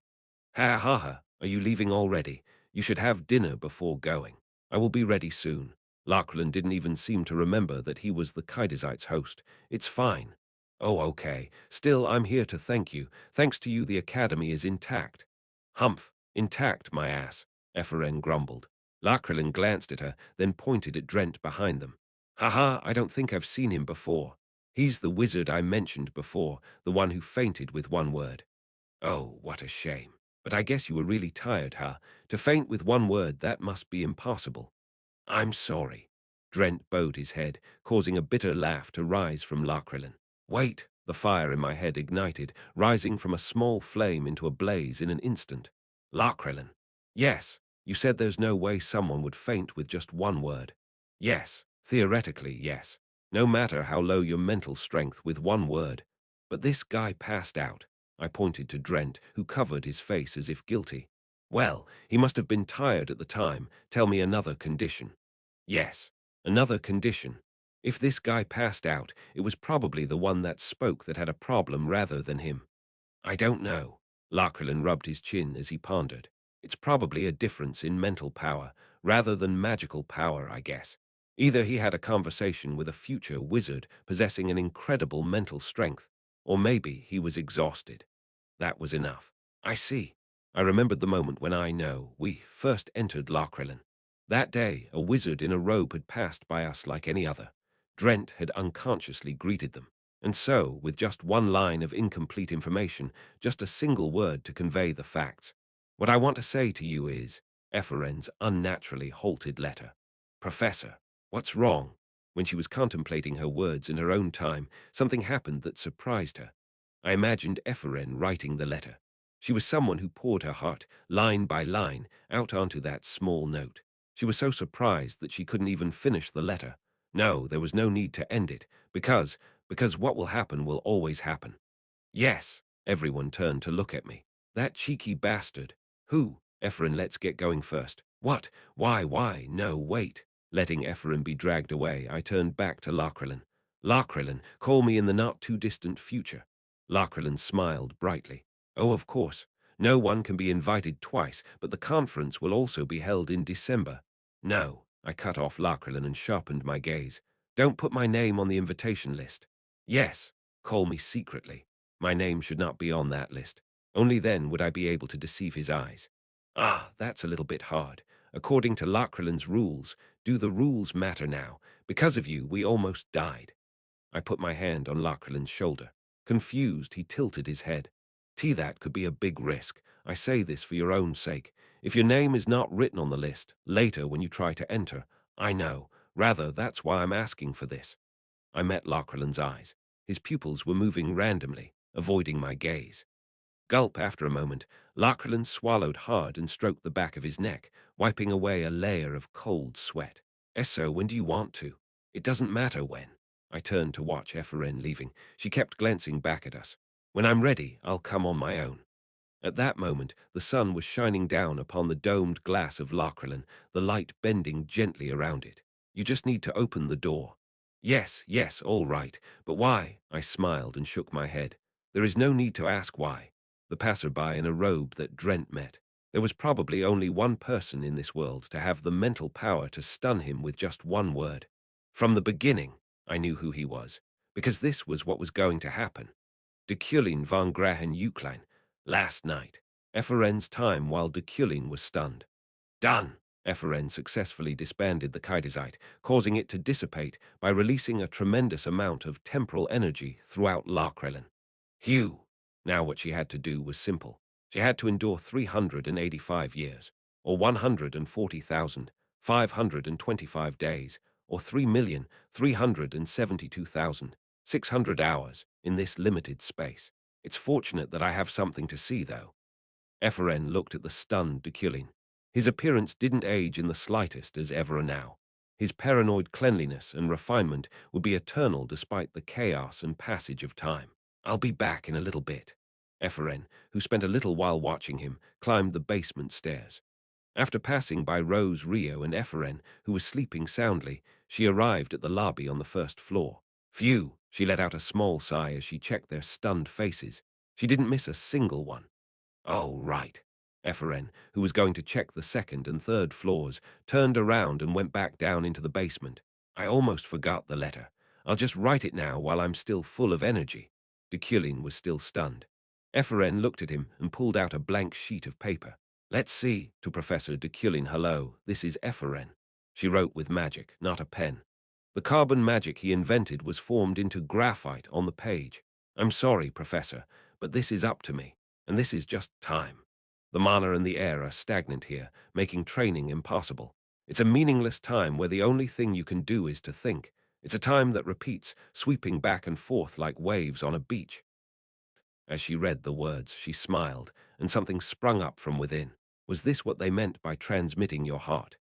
Ha ha ha, are you leaving already? You should have dinner before going. I will be ready soon. Lochrillan didn't even seem to remember that he was the Kaiderzite's host. It's fine. Oh, okay. Still, I'm here to thank you. Thanks to you, the academy is intact. Humph, intact, my ass, Ephraim grumbled. Lochrillan glanced at her, then pointed at Drent behind them. Ha, I don't think I've seen him before. He's the wizard I mentioned before, the one who fainted with one word. Oh, what a shame. But I guess you were really tired, huh? To faint with one word, that must be impossible. I'm sorry. Drent bowed his head, causing a bitter laugh to rise from Lochrillan. Wait, the fire in my head ignited, rising from a small flame into a blaze in an instant. Lochrillan. Yes, you said there's no way someone would faint with just one word. Yes, theoretically, yes. No matter how low your mental strength with one word. But this guy passed out. I pointed to Drent, who covered his face as if guilty. Well, he must have been tired at the time. Tell me another condition. Yes, another condition. If this guy passed out, it was probably the one that spoke that had a problem rather than him. I don't know. Lochrillan rubbed his chin as he pondered. It's probably a difference in mental power, rather than magical power, I guess. Either he had a conversation with a future wizard possessing an incredible mental strength, or maybe he was exhausted. That was enough. I see. I remembered the moment when we first entered Lochrillan. That day, a wizard in a robe had passed by us like any other. Drent had unconsciously greeted them. And so, with just one line of incomplete information, just a single word to convey the facts. What I want to say to you is, Ephraim's unnaturally halted letter. Professor, what's wrong? When she was contemplating her words in her own time, something happened that surprised her. I imagined Ephraim writing the letter. She was someone who poured her heart, line by line, out onto that small note. She was so surprised that she couldn't even finish the letter. No, there was no need to end it, because what will happen will always happen. Yes, everyone turned to look at me. That cheeky bastard. Who? Ephraim, let's get going first. What? Why? No, wait. Letting Ephraim be dragged away, I turned back to Lochrillan. Lochrillan, call me in the not-too-distant future. Lochrillan smiled brightly. Oh, of course. No one can be invited twice, but the conference will also be held in December. No, I cut off Lochrillan and sharpened my gaze. Don't put my name on the invitation list. Yes, call me secretly. My name should not be on that list. Only then would I be able to deceive his eyes. Ah, that's a little bit hard. According to Lochrillan's rules, do the rules matter now? Because of you, we almost died. I put my hand on Lochrillan's shoulder. Confused, he tilted his head. That could be a big risk. I say this for your own sake. If your name is not written on the list, later when you try to enter, I know. Rather, that's why I'm asking for this. I met Lochrillan's eyes. His pupils were moving randomly, avoiding my gaze. Gulp after a moment, Lochrillan swallowed hard and stroked the back of his neck, wiping away a layer of cold sweat. So when do you want to? It doesn't matter when. I turned to watch Ephraim leaving. She kept glancing back at us. When I'm ready, I'll come on my own. At that moment, the sun was shining down upon the domed glass of Lochrillan, the light bending gently around it. You just need to open the door. Yes, yes, all right. But why? I smiled and shook my head. There is no need to ask why. The passerby in a robe that Drent met. There was probably only one person in this world to have the mental power to stun him with just one word. From the beginning, I knew who he was, because this was what was going to happen. Deculein van Grahen Uklein, last night. Efferen's time while Deculein was stunned. Done! Efferen successfully disbanded the Kaidizite, causing it to dissipate by releasing a tremendous amount of temporal energy throughout Larkrelin. Phew! Now what she had to do was simple. She had to endure 385 years, or 140,525 days, or 3,372,600 hours in this limited space. It's fortunate that I have something to see, though. Efferen looked at the stunned Deculein. His appearance didn't age in the slightest as ever now. His paranoid cleanliness and refinement would be eternal despite the chaos and passage of time. I'll be back in a little bit. Efferen, who spent a little while watching him, climbed the basement stairs. After passing by Rose, Rio, and Efferen, who was sleeping soundly, she arrived at the lobby on the first floor. Phew! She let out a small sigh as she checked their stunned faces. She didn't miss a single one. Oh, right. Efferen, who was going to check the second and third floors, turned around and went back down into the basement. I almost forgot the letter. I'll just write it now while I'm still full of energy. Deculein was still stunned. Efferen looked at him and pulled out a blank sheet of paper. Let's see, to Professor Deculein, hello, this is Efferen. She wrote with magic, not a pen. The carbon magic he invented was formed into graphite on the page. I'm sorry, Professor, but this is up to me. And this is just time. The mana and the air are stagnant here, making training impossible. It's a meaningless time where the only thing you can do is to think. It's a time that repeats, sweeping back and forth like waves on a beach. As she read the words, she smiled, and something sprung up from within. Was this what they meant by transmitting your heart?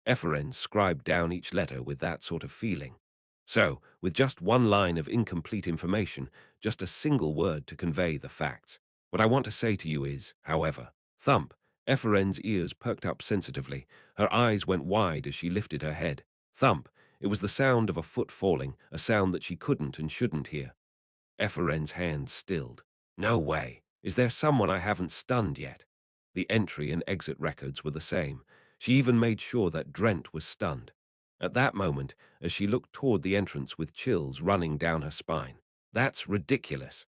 Efferen scribed down each letter with that sort of feeling. So, with just one line of incomplete information, just a single word to convey the facts. What I want to say to you is, however, thump. Efferen's ears perked up sensitively. Her eyes went wide as she lifted her head. Thump. It was the sound of a foot falling, a sound that she couldn't and shouldn't hear. Efferen's hands stilled. No way. Is there someone I haven't stunned yet? The entry and exit records were the same. She even made sure that Drent was stunned. At that moment, as she looked toward the entrance with chills running down her spine. That's ridiculous.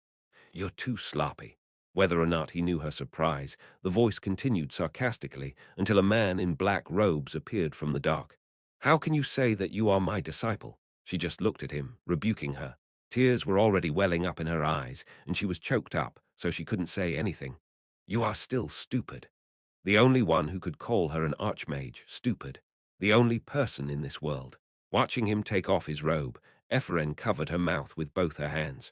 You're too sloppy. Whether or not he knew her surprise, the voice continued sarcastically until a man in black robes appeared from the dark. How can you say that you are my disciple? She just looked at him, rebuking her. Tears were already welling up in her eyes, and she was choked up, so she couldn't say anything. You are still stupid. The only one who could call her an archmage stupid. The only person in this world. Watching him take off his robe, Efferen covered her mouth with both her hands.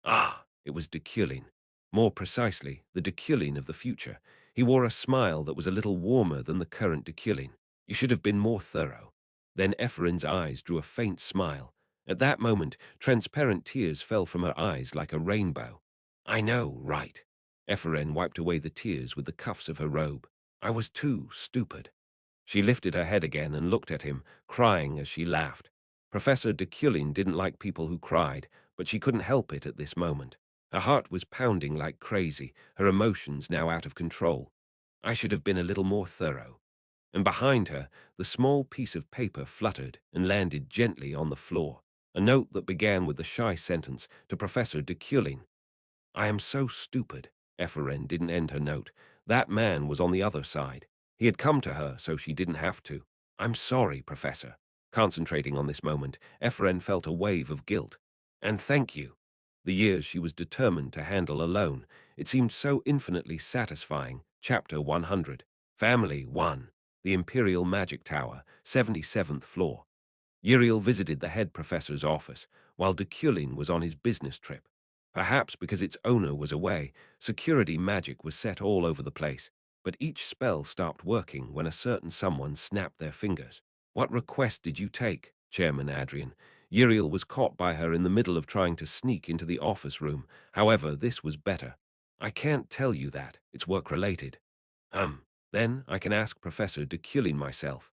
Ah, it was Deculein. More precisely, the Deculein of the future. He wore a smile that was a little warmer than the current Deculein. You should have been more thorough. Then Efferen's eyes drew a faint smile. At that moment, transparent tears fell from her eyes like a rainbow. I know, right. Efferen wiped away the tears with the cuffs of her robe. I was too stupid. She lifted her head again and looked at him, crying as she laughed. Professor Deculein didn't like people who cried, but she couldn't help it at this moment. Her heart was pounding like crazy, her emotions now out of control. I should have been a little more thorough. And behind her, the small piece of paper fluttered and landed gently on the floor, a note that began with the shy sentence to Professor Deculein. I am so stupid. Efferen didn't end her note. That man was on the other side. He had come to her so she didn't have to. I'm sorry, Professor. Concentrating on this moment, Efferen felt a wave of guilt. And thank you. The years she was determined to handle alone. It seemed so infinitely satisfying. Chapter 100. Family 1. The Imperial Magic Tower, 77th floor. Uriel visited the head professor's office, while Deculein was on his business trip. Perhaps because its owner was away, security magic was set all over the place, but each spell stopped working when a certain someone snapped their fingers. What request did you take, Chairman Adrian? Uriel was caught by her in the middle of trying to sneak into the office room. However, this was better. I can't tell you that. It's work-related. Then I can ask Professor Deculein myself.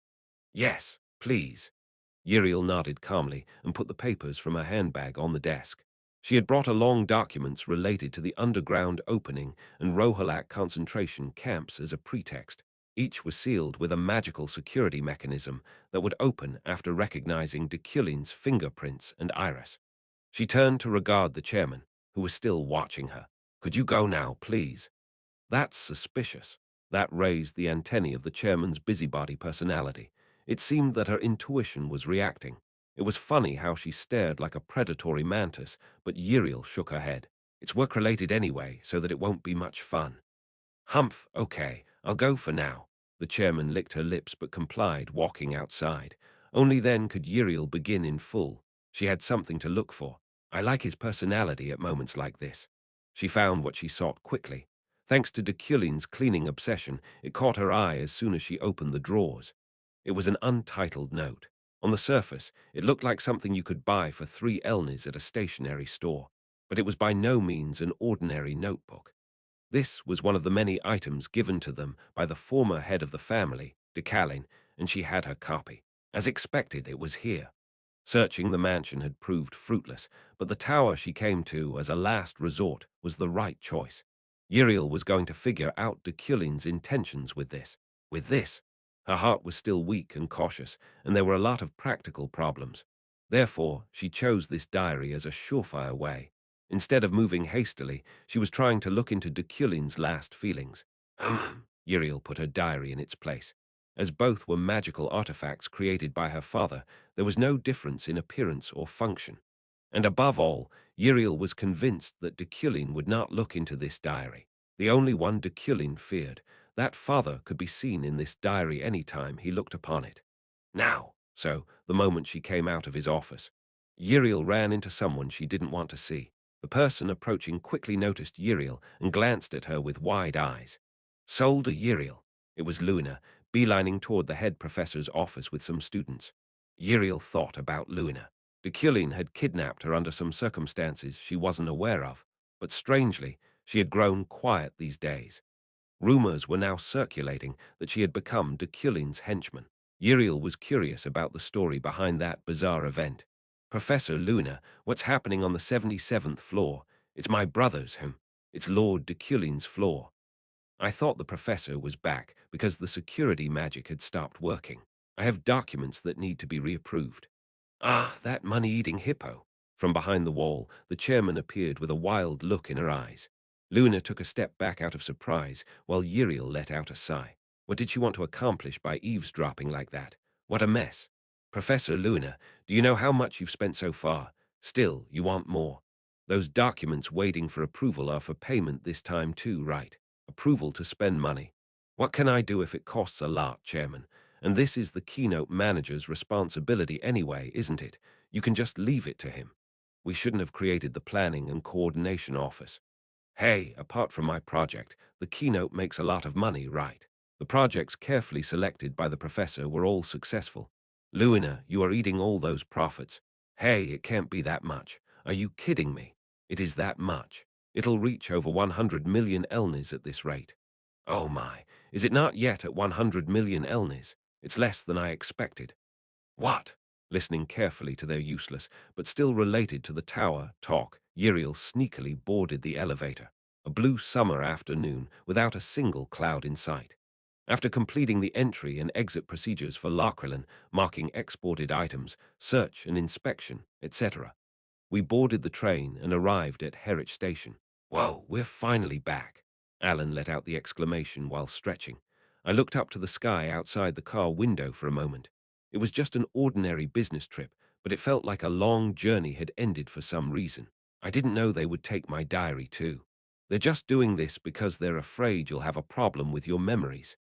Yes, please. Uriel nodded calmly and put the papers from her handbag on the desk. She had brought along documents related to the underground opening and Rohalak concentration camps as a pretext. Each was sealed with a magical security mechanism that would open after recognizing Deculein's fingerprints and iris. She turned to regard the chairman, who was still watching her. "Could you go now, please?" That's suspicious. That raised the antennae of the chairman's busybody personality. It seemed that her intuition was reacting. It was funny how she stared like a predatory mantis, but Uriel shook her head. "It's work-related anyway, so that it won't be much fun." "Humph, okay, I'll go for now." The chairman licked her lips but complied, walking outside. Only then could Uriel begin in full. She had something to look for. "I like his personality at moments like this." She found what she sought quickly. Thanks to Deculein's cleaning obsession, it caught her eye as soon as she opened the drawers. It was an untitled note. On the surface, it looked like something you could buy for 3 elnis at a stationery store, but it was by no means an ordinary notebook. This was one of the many items given to them by the former head of the family, Deculein, and she had her copy. As expected, it was here. Searching the mansion had proved fruitless, but the tower she came to as a last resort was the right choice. Uriel was going to figure out Deculein's intentions with this. With this, her heart was still weak and cautious, and there were a lot of practical problems. Therefore, she chose this diary as a surefire way. Instead of moving hastily, she was trying to look into Deculein's last feelings. Uriel put her diary in its place. As both were magical artifacts created by her father, there was no difference in appearance or function. And above all, Uriel was convinced that Deculein would not look into this diary. The only one Deculein feared, that father could be seen in this diary any time he looked upon it. Now, so, the moment she came out of his office, Uriel ran into someone she didn't want to see. The person approaching quickly noticed Uriel and glanced at her with wide eyes. "Soldier Uriel." It was Luna, beelining toward the head professor's office with some students. Uriel thought about Luna. Deculein had kidnapped her under some circumstances she wasn't aware of, but strangely, she had grown quiet these days. Rumors were now circulating that she had become Deculein's henchman. Uriel was curious about the story behind that bizarre event. "Professor Luna, what's happening on the 77th floor? It's my brother's, It's Lord Deculein's floor." I thought the professor was back because the security magic had stopped working. "I have documents that need to be reapproved." "Ah, that money-eating hippo." From behind the wall, the chairman appeared with a wild look in her eyes. Luna took a step back out of surprise, while Uriel let out a sigh. What did she want to accomplish by eavesdropping like that? What a mess. "Professor Luna, do you know how much you've spent so far? Still, you want more. Those documents waiting for approval are for payment this time too, right? Approval to spend money. What can I do if it costs a lot, Chairman? And this is the keynote manager's responsibility anyway, isn't it? You can just leave it to him. We shouldn't have created the planning and coordination office." "Hey, apart from my project, the keynote makes a lot of money, right? The projects carefully selected by the professor were all successful. Luna, you are eating all those profits." "Hey, it can't be that much. Are you kidding me? It is that much. It'll reach over 100 million elnis at this rate." "Oh my, is it not yet at 100 million elnis? It's less than I expected." "What?" Listening carefully to their useless, but still related to the tower, talk, Uriel sneakily boarded the elevator. A blue summer afternoon without a single cloud in sight. After completing the entry and exit procedures for Lakrelin, marking exported items, search and inspection, etc., we boarded the train and arrived at Herich Station. "Whoa, we're finally back." Alan let out the exclamation while stretching. I looked up to the sky outside the car window for a moment. It was just an ordinary business trip, but it felt like a long journey had ended for some reason. "I didn't know they would take my diary too. They're just doing this because they're afraid you'll have a problem with your memories."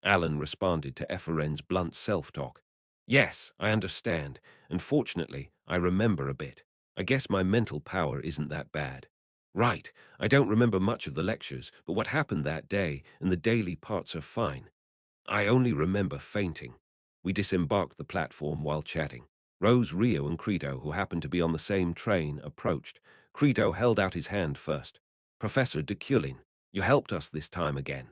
Alan responded to Ephren's blunt self-talk. "Yes, I understand, and fortunately, I remember a bit. I guess my mental power isn't that bad." "Right, I don't remember much of the lectures, but what happened that day and the daily parts are fine. I only remember fainting." We disembarked the platform while chatting. Rose, Rio, and Credo, who happened to be on the same train, approached. Credo held out his hand first. "Professor Deculein, you helped us this time again."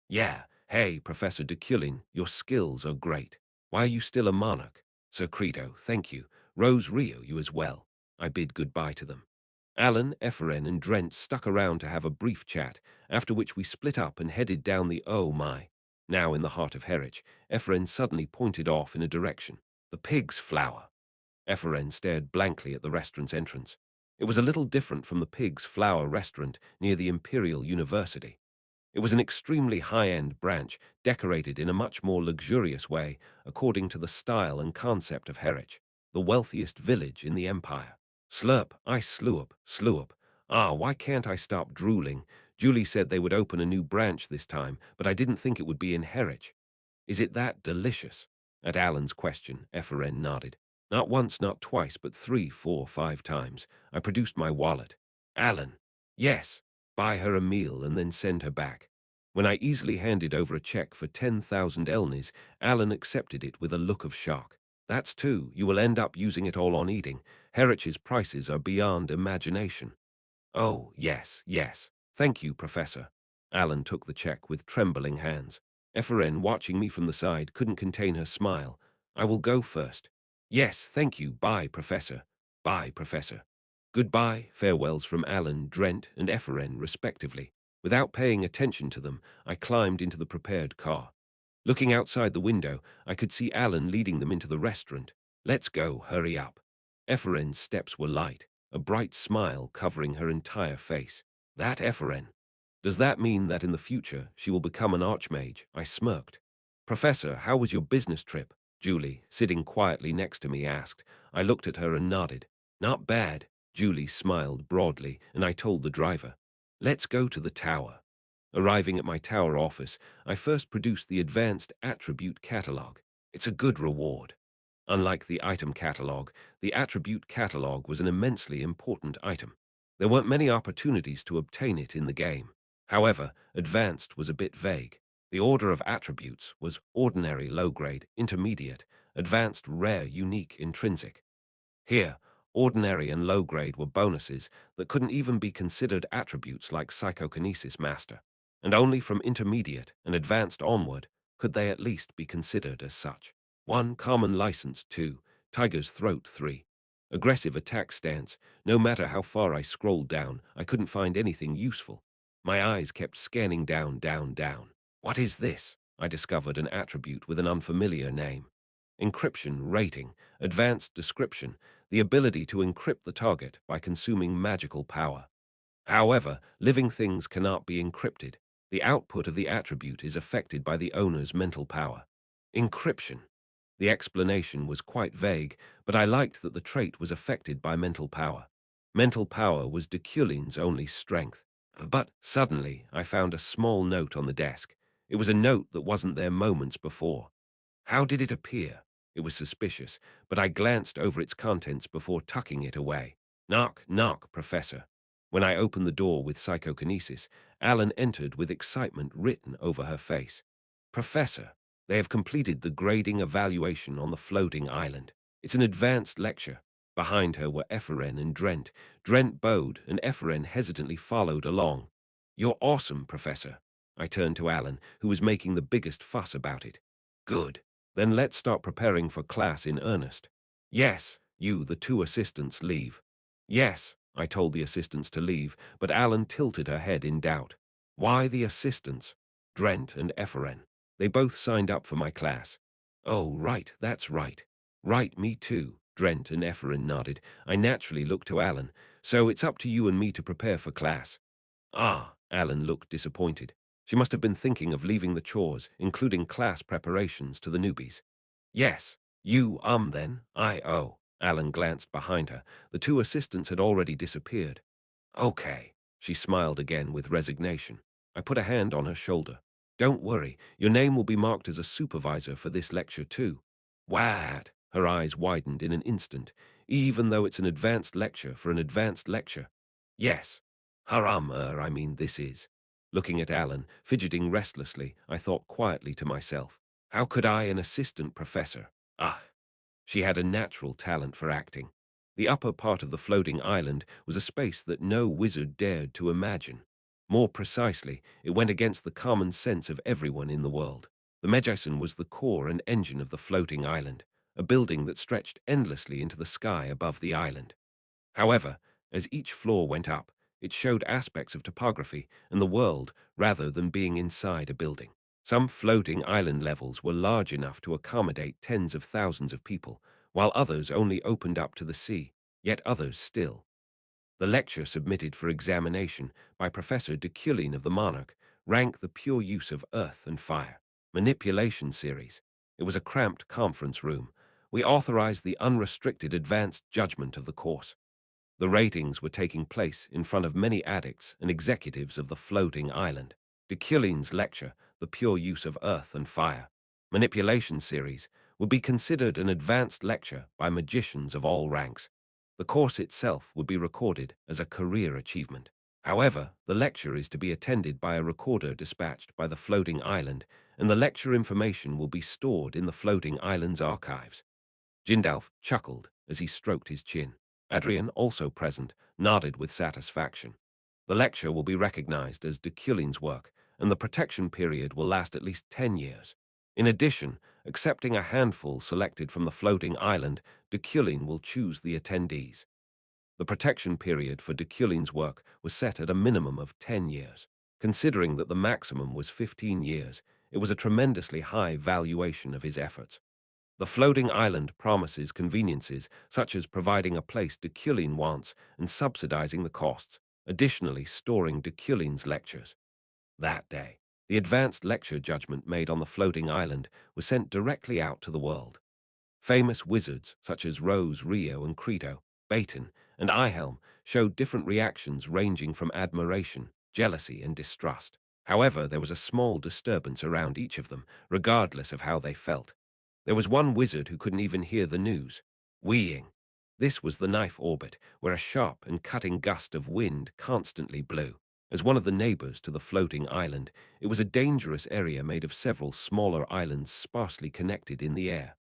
"Yeah, hey, Professor Deculein, your skills are great. Why are you still a monarch?" Sir Credo, thank you. Rose Rio, you as well. I bid goodbye to them. Alan, Ephraim, and Drent stuck around to have a brief chat, after which we split up and headed down the oh my. Now in the heart of Herich, Ephraim suddenly pointed off in a direction. The pig's flower. Ephraim stared blankly at the restaurant's entrance. It was a little different from the Pig's Flower restaurant near the Imperial University. It was an extremely high-end branch, decorated in a much more luxurious way, according to the style and concept of Herich, the wealthiest village in the empire. Slurp, I slew up. Ah, why can't I stop drooling? Julie said they would open a new branch this time, but I didn't think it would be in Herich. Is it that delicious? At Alan's question, Ephraim nodded. Not once, not twice, but 3, 4, 5 times. I produced my wallet. Alan. Yes. Buy her a meal and then send her back. When I easily handed over a check for 10,000 elnis, Alan accepted it with a look of shock. That's two. You will end up using it all on eating. Herich's prices are beyond imagination. Oh, yes, yes. Thank you, Professor. Alan took the check with trembling hands. Ephraim, watching me from the side, couldn't contain her smile. I will go first. Yes, thank you. Bye, Professor. Bye, Professor. Goodbye, farewells from Alan, Drent, and Ephraim, respectively. Without paying attention to them, I climbed into the prepared car. Looking outside the window, I could see Alan leading them into the restaurant. Let's go, hurry up. Ephraim's steps were light, a bright smile covering her entire face. That Ephraim. Does that mean that in the future she will become an archmage? I smirked. Professor, how was your business trip? Julie, sitting quietly next to me, asked. I looked at her and nodded. Not bad. Julie smiled broadly, and I told the driver. Let's go to the tower. Arriving at my tower office, I first produced the Advanced Attribute Catalog. It's a good reward. Unlike the item catalog, the attribute catalog was an immensely important item. There weren't many opportunities to obtain it in the game. However, advanced was a bit vague. The order of attributes was ordinary, low-grade, intermediate, advanced, rare, unique, intrinsic. Here, ordinary and low-grade were bonuses that couldn't even be considered attributes like Psychokinesis Master, and only from intermediate and advanced onward could they at least be considered as such. 1. Common License. 2. Tiger's Throat. 3. Aggressive Attack Stance. No matter how far I scrolled down, I couldn't find anything useful. My eyes kept scanning down, down, down. What is this? I discovered an attribute with an unfamiliar name. Encryption. Rating. Advanced Description. The ability to encrypt the target by consuming magical power. However, living things cannot be encrypted. The output of the attribute is affected by the owner's mental power. Encryption. The explanation was quite vague, but I liked that the trait was affected by mental power. Mental power was Deculein's only strength. But suddenly, I found a small note on the desk. It was a note that wasn't there moments before. How did it appear? It was suspicious, but I glanced over its contents before tucking it away. Knock, knock, Professor. When I opened the door with psychokinesis, Alan entered with excitement written over her face. Professor, they have completed the grading evaluation on the floating island. It's an advanced lecture. Behind her were Ephraim and Drent. Drent bowed, and Ephraim hesitantly followed along. You're awesome, Professor. I turned to Alan, who was making the biggest fuss about it. Good. Then let's start preparing for class in earnest. Yes, you, the two assistants, leave. Yes, I told the assistants to leave, but Alan tilted her head in doubt. Why the assistants? Drent and Ephraim. They both signed up for my class. Oh, right, that's right. Right, me too. Drent and Ephraim nodded. I naturally looked to Alan. So it's up to you and me to prepare for class. Ah, Alan looked disappointed. She must have been thinking of leaving the chores, including class preparations, to the newbies. Yes, you, then, I. Alan glanced behind her. The two assistants had already disappeared. Okay. She smiled again with resignation. I put a hand on her shoulder. Don't worry, your name will be marked as a supervisor for this lecture too. What? Her eyes widened in an instant, even though it's an advanced lecture for an advanced lecture. Yes. This is. Looking at Alan, fidgeting restlessly, I thought quietly to myself, how could I, an assistant professor? Ah, she had a natural talent for acting. The upper part of the floating island was a space that no wizard dared to imagine. More precisely, it went against the common sense of everyone in the world. The Medjason was the core and engine of the floating island, a building that stretched endlessly into the sky above the island. However, as each floor went up, it showed aspects of topography and the world rather than being inside a building. Some floating island levels were large enough to accommodate tens of thousands of people, while others only opened up to the sea, yet others still. The lecture submitted for examination by Professor Deculein of the Monarch ranked the pure use of earth and fire. Manipulation series. It was a cramped conference room. We authorized the unrestricted advanced judgment of the course. The ratings were taking place in front of many addicts and executives of the floating island. Deculein's lecture, The Pure Use of Earth and Fire, Manipulation Series, would be considered an advanced lecture by magicians of all ranks. The course itself would be recorded as a career achievement. However, the lecture is to be attended by a recorder dispatched by the floating island, and the lecture information will be stored in the floating island's archives. Jindalf chuckled as he stroked his chin. Adrian, also present, nodded with satisfaction. The lecture will be recognized as Deculein's work, and the protection period will last at least 10 years. In addition, accepting a handful selected from the floating island, Deculein will choose the attendees. The protection period for Deculein's work was set at a minimum of 10 years. Considering that the maximum was 15 years, it was a tremendously high valuation of his efforts. The floating island promises conveniences such as providing a place Deculein wants and subsidizing the costs, additionally storing Deculein's lectures. That day, the advanced lecture judgment made on the floating island was sent directly out to the world. Famous wizards such as Rose, Rio, and Creto, Baton, and Ihelm showed different reactions ranging from admiration, jealousy, and distrust. However, there was a small disturbance around each of them, regardless of how they felt. There was one wizard who couldn't even hear the news. Wheeing. This was the knife orbit, where a sharp and cutting gust of wind constantly blew. As one of the neighbors to the floating island, it was a dangerous area made of several smaller islands sparsely connected in the air.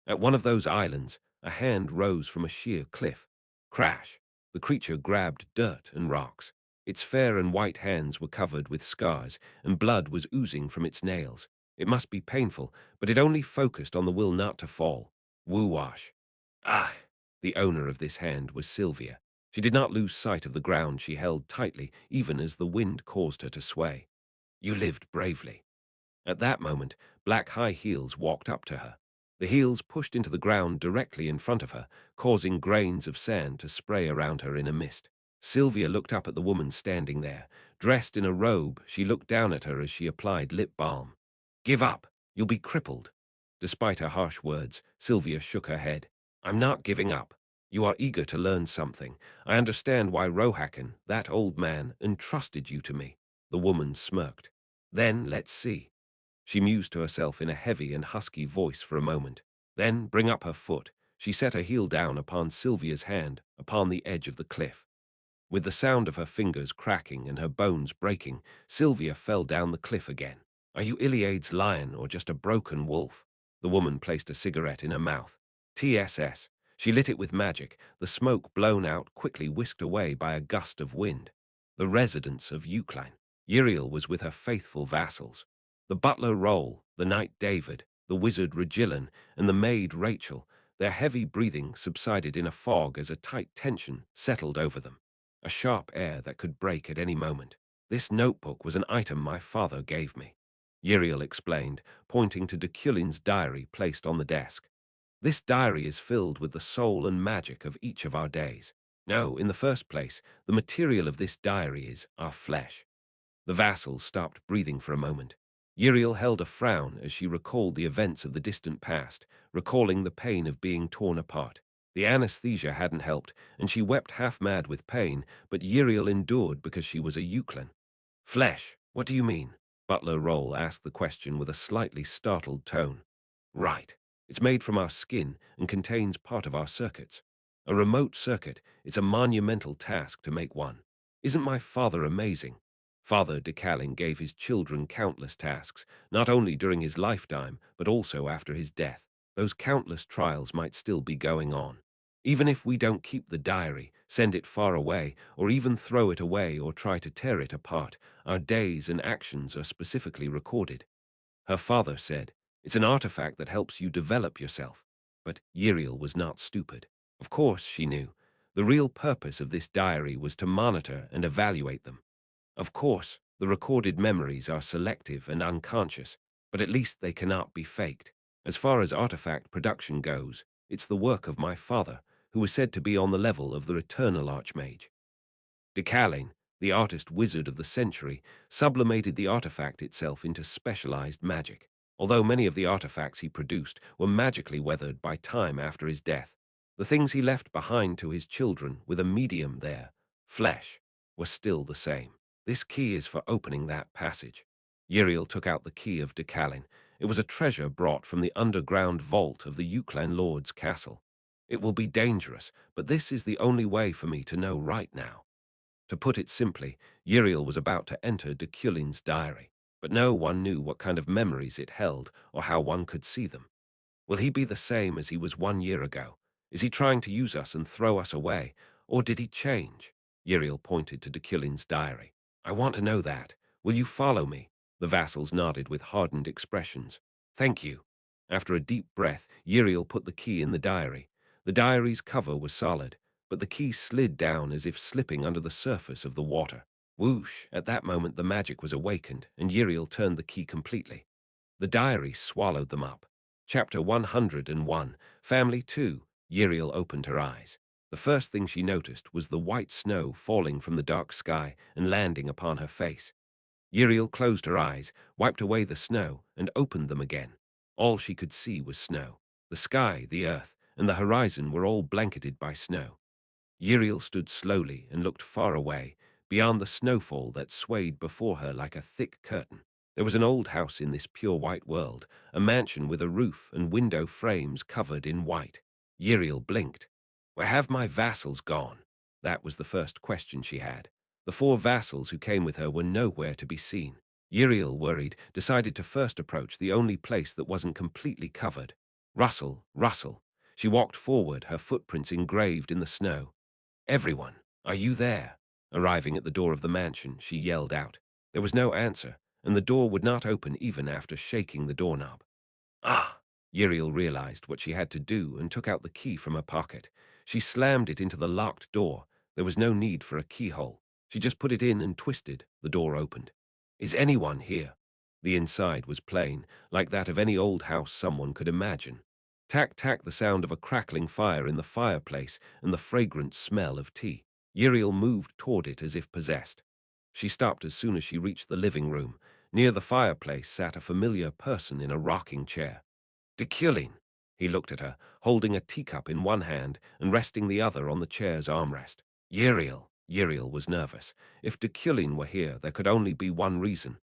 At one of those islands, a hand rose from a sheer cliff. Crash! The creature grabbed dirt and rocks. Its fair and white hands were covered with scars, and blood was oozing from its nails. It must be painful, but it only focused on the will not to fall. Woo-wash. Ah! The owner of this hand was Sylvia. She did not lose sight of the ground she held tightly, even as the wind caused her to sway. You lived bravely. At that moment, black high heels walked up to her. The heels pushed into the ground directly in front of her, causing grains of sand to spray around her in a mist. Sylvia looked up at the woman standing there. Dressed in a robe, she looked down at her as she applied lip balm. Give up. You'll be crippled. Despite her harsh words, Sylvia shook her head. I'm not giving up. You are eager to learn something. I understand why Rohakan, that old man, entrusted you to me. The woman smirked. Then let's see. She mused to herself in a heavy and husky voice for a moment. Then, bring up her foot. She set her heel down upon Sylvia's hand, upon the edge of the cliff. With the sound of her fingers cracking and her bones breaking, Sylvia fell down the cliff again. Are you Iliade's lion or just a broken wolf? The woman placed a cigarette in her mouth. TSS. She lit it with magic, the smoke blown out quickly whisked away by a gust of wind. The residence of Eucline. Uriel was with her faithful vassals. The butler Roll, the knight David, the wizard Regillon, and the maid Rachel, their heavy breathing subsided in a fog as a tight tension settled over them. A sharp air that could break at any moment. This notebook was an item my father gave me. Uriel explained, pointing to Deculein's diary placed on the desk. This diary is filled with the soul and magic of each of our days. No, in the first place, the material of this diary is our flesh. The vassals stopped breathing for a moment. Uriel held a frown as she recalled the events of the distant past, recalling the pain of being torn apart. The anesthesia hadn't helped, and she wept half-mad with pain, but Uriel endured because she was a Euclid. Flesh, what do you mean? Butler Roll asked the question with a slightly startled tone. Right. It's made from our skin and contains part of our circuits. A remote circuit, it's a monumental task to make one. Isn't my father amazing? Father Deculein gave his children countless tasks, not only during his lifetime, but also after his death. Those countless trials might still be going on. Even if we don't keep the diary, send it far away, or even throw it away or try to tear it apart, our days and actions are specifically recorded. Her father said, it's an artifact that helps you develop yourself. But Uriel was not stupid. Of course, she knew. The real purpose of this diary was to monitor and evaluate them. Of course, the recorded memories are selective and unconscious, but at least they cannot be faked. As far as artifact production goes, it's the work of my father, who was said to be on the level of the eternal Archmage. Deculein, the artist wizard of the century, sublimated the artifact itself into specialized magic. Although many of the artifacts he produced were magically weathered by time after his death, the things he left behind to his children with a medium there, flesh, were still the same. This key is for opening that passage. Uriel took out the key of Deculein. It was a treasure brought from the underground vault of the Euclan Lord's castle. It will be dangerous, but this is the only way for me to know right now. To put it simply, Uriel was about to enter Deculein's diary, but no one knew what kind of memories it held or how one could see them. Will he be the same as he was 1 year ago? Is he trying to use us and throw us away, or did he change? Uriel pointed to Deculein's diary. I want to know that. Will you follow me? The vassals nodded with hardened expressions. Thank you. After a deep breath, Uriel put the key in the diary. The diary's cover was solid, but the key slid down as if slipping under the surface of the water. Whoosh! At that moment the magic was awakened, and Uriel turned the key completely. The diary swallowed them up. Chapter 101, Family 2. Uriel opened her eyes. The first thing she noticed was the white snow falling from the dark sky and landing upon her face. Uriel closed her eyes, wiped away the snow, and opened them again. All she could see was snow. The sky, the earth, and the horizon were all blanketed by snow. Uriel stood slowly and looked far away, beyond the snowfall that swayed before her like a thick curtain. There was an old house in this pure white world, a mansion with a roof and window frames covered in white. Uriel blinked. Where have my vassals gone? That was the first question she had. The 4 vassals who came with her were nowhere to be seen. Uriel, worried, decided to first approach the only place that wasn't completely covered. Rustle, rustle. She walked forward, her footprints engraved in the snow. Everyone, are you there? Arriving at the door of the mansion, she yelled out. There was no answer, and the door would not open even after shaking the doorknob. Ah! Uriel realized what she had to do and took out the key from her pocket. She slammed it into the locked door. There was no need for a keyhole. She just put it in and twisted. The door opened. Is anyone here? The inside was plain, like that of any old house someone could imagine. Tack, tack, the sound of a crackling fire in the fireplace and the fragrant smell of tea. Uriel moved toward it as if possessed. She stopped as soon as she reached the living room. Near the fireplace sat a familiar person in a rocking chair. Deculein. He looked at her, holding a teacup in one hand and resting the other on the chair's armrest. Uriel. Uriel was nervous. If Deculein were here, there could only be one reason.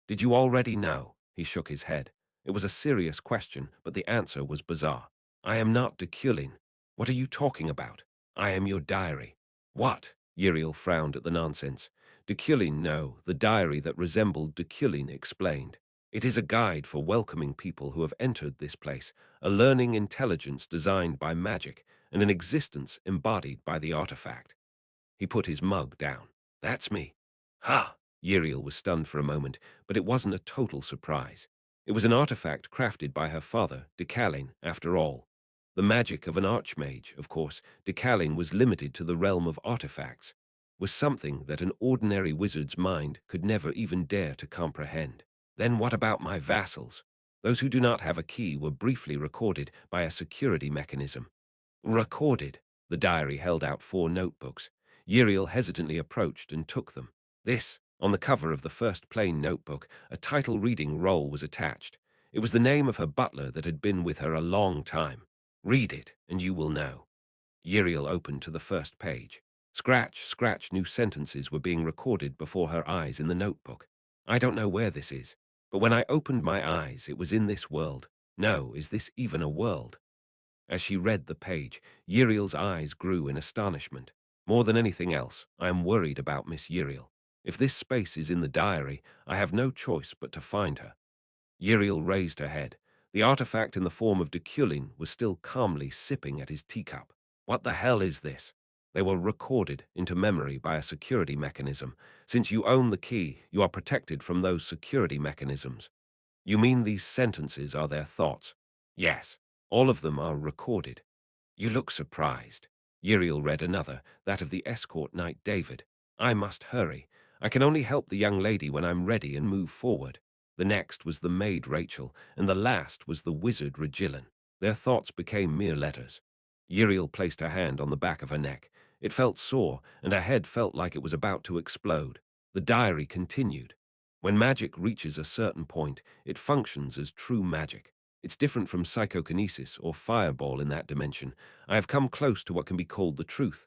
Did you already know? He shook his head. It was a serious question, but the answer was bizarre. I am not Deculein. What are you talking about? I am your diary. What? Uriel frowned at the nonsense. Deculein, no, the diary that resembled Deculein explained. It is a guide for welcoming people who have entered this place, a learning intelligence designed by magic, and an existence embodied by the artifact. He put his mug down. That's me. Ha! Uriel was stunned for a moment, but it wasn't a total surprise. It was an artifact crafted by her father, Deculein, after all. The magic of an archmage, of course, Deculein was limited to the realm of artifacts, was something that an ordinary wizard's mind could never even dare to comprehend. Then what about my vassals? Those who do not have a key were briefly recorded by a security mechanism. Recorded? The diary held out 4 notebooks. Uriel hesitantly approached and took them. This, on the cover of the first plain notebook, a title reading roll was attached. It was the name of her butler that had been with her a long time. Read it, and you will know. Uriel opened to the first page. Scratch, scratch, new sentences were being recorded before her eyes in the notebook. I don't know where this is, but when I opened my eyes, it was in this world. No, is this even a world? As she read the page, Uriel's eyes grew in astonishment. More than anything else, I am worried about Miss Uriel. If this space is in the diary, I have no choice but to find her. Uriel raised her head. The artifact in the form of Deculein was still calmly sipping at his teacup. What the hell is this? They were recorded into memory by a security mechanism. Since you own the key, you are protected from those security mechanisms. You mean these sentences are their thoughts? Yes. All of them are recorded. You look surprised. Uriel read another, that of the escort knight David. I must hurry. I can only help the young lady when I'm ready and move forward. The next was the maid Rachel, and the last was the wizard Regillin. Their thoughts became mere letters. Uriel placed her hand on the back of her neck. It felt sore, and her head felt like it was about to explode. The diary continued. When magic reaches a certain point, it functions as true magic. It's different from psychokinesis or fireball in that dimension. I have come close to what can be called the truth.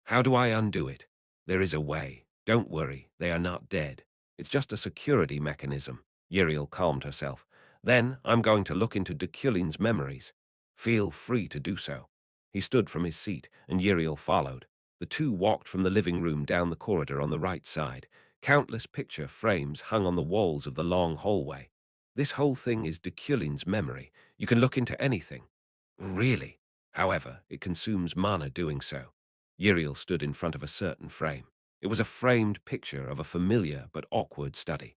How do I undo it? There is a way. Don't worry, they are not dead. It's just a security mechanism. Uriel calmed herself. Then I'm going to look into Deculein's memories. Feel free to do so. He stood from his seat, and Uriel followed. The two walked from the living room down the corridor on the right side. Countless picture frames hung on the walls of the long hallway. This whole thing is Deculein's memory. You can look into anything. Really? However, it consumes mana doing so. Uriel stood in front of a certain frame. It was a framed picture of a familiar but awkward study.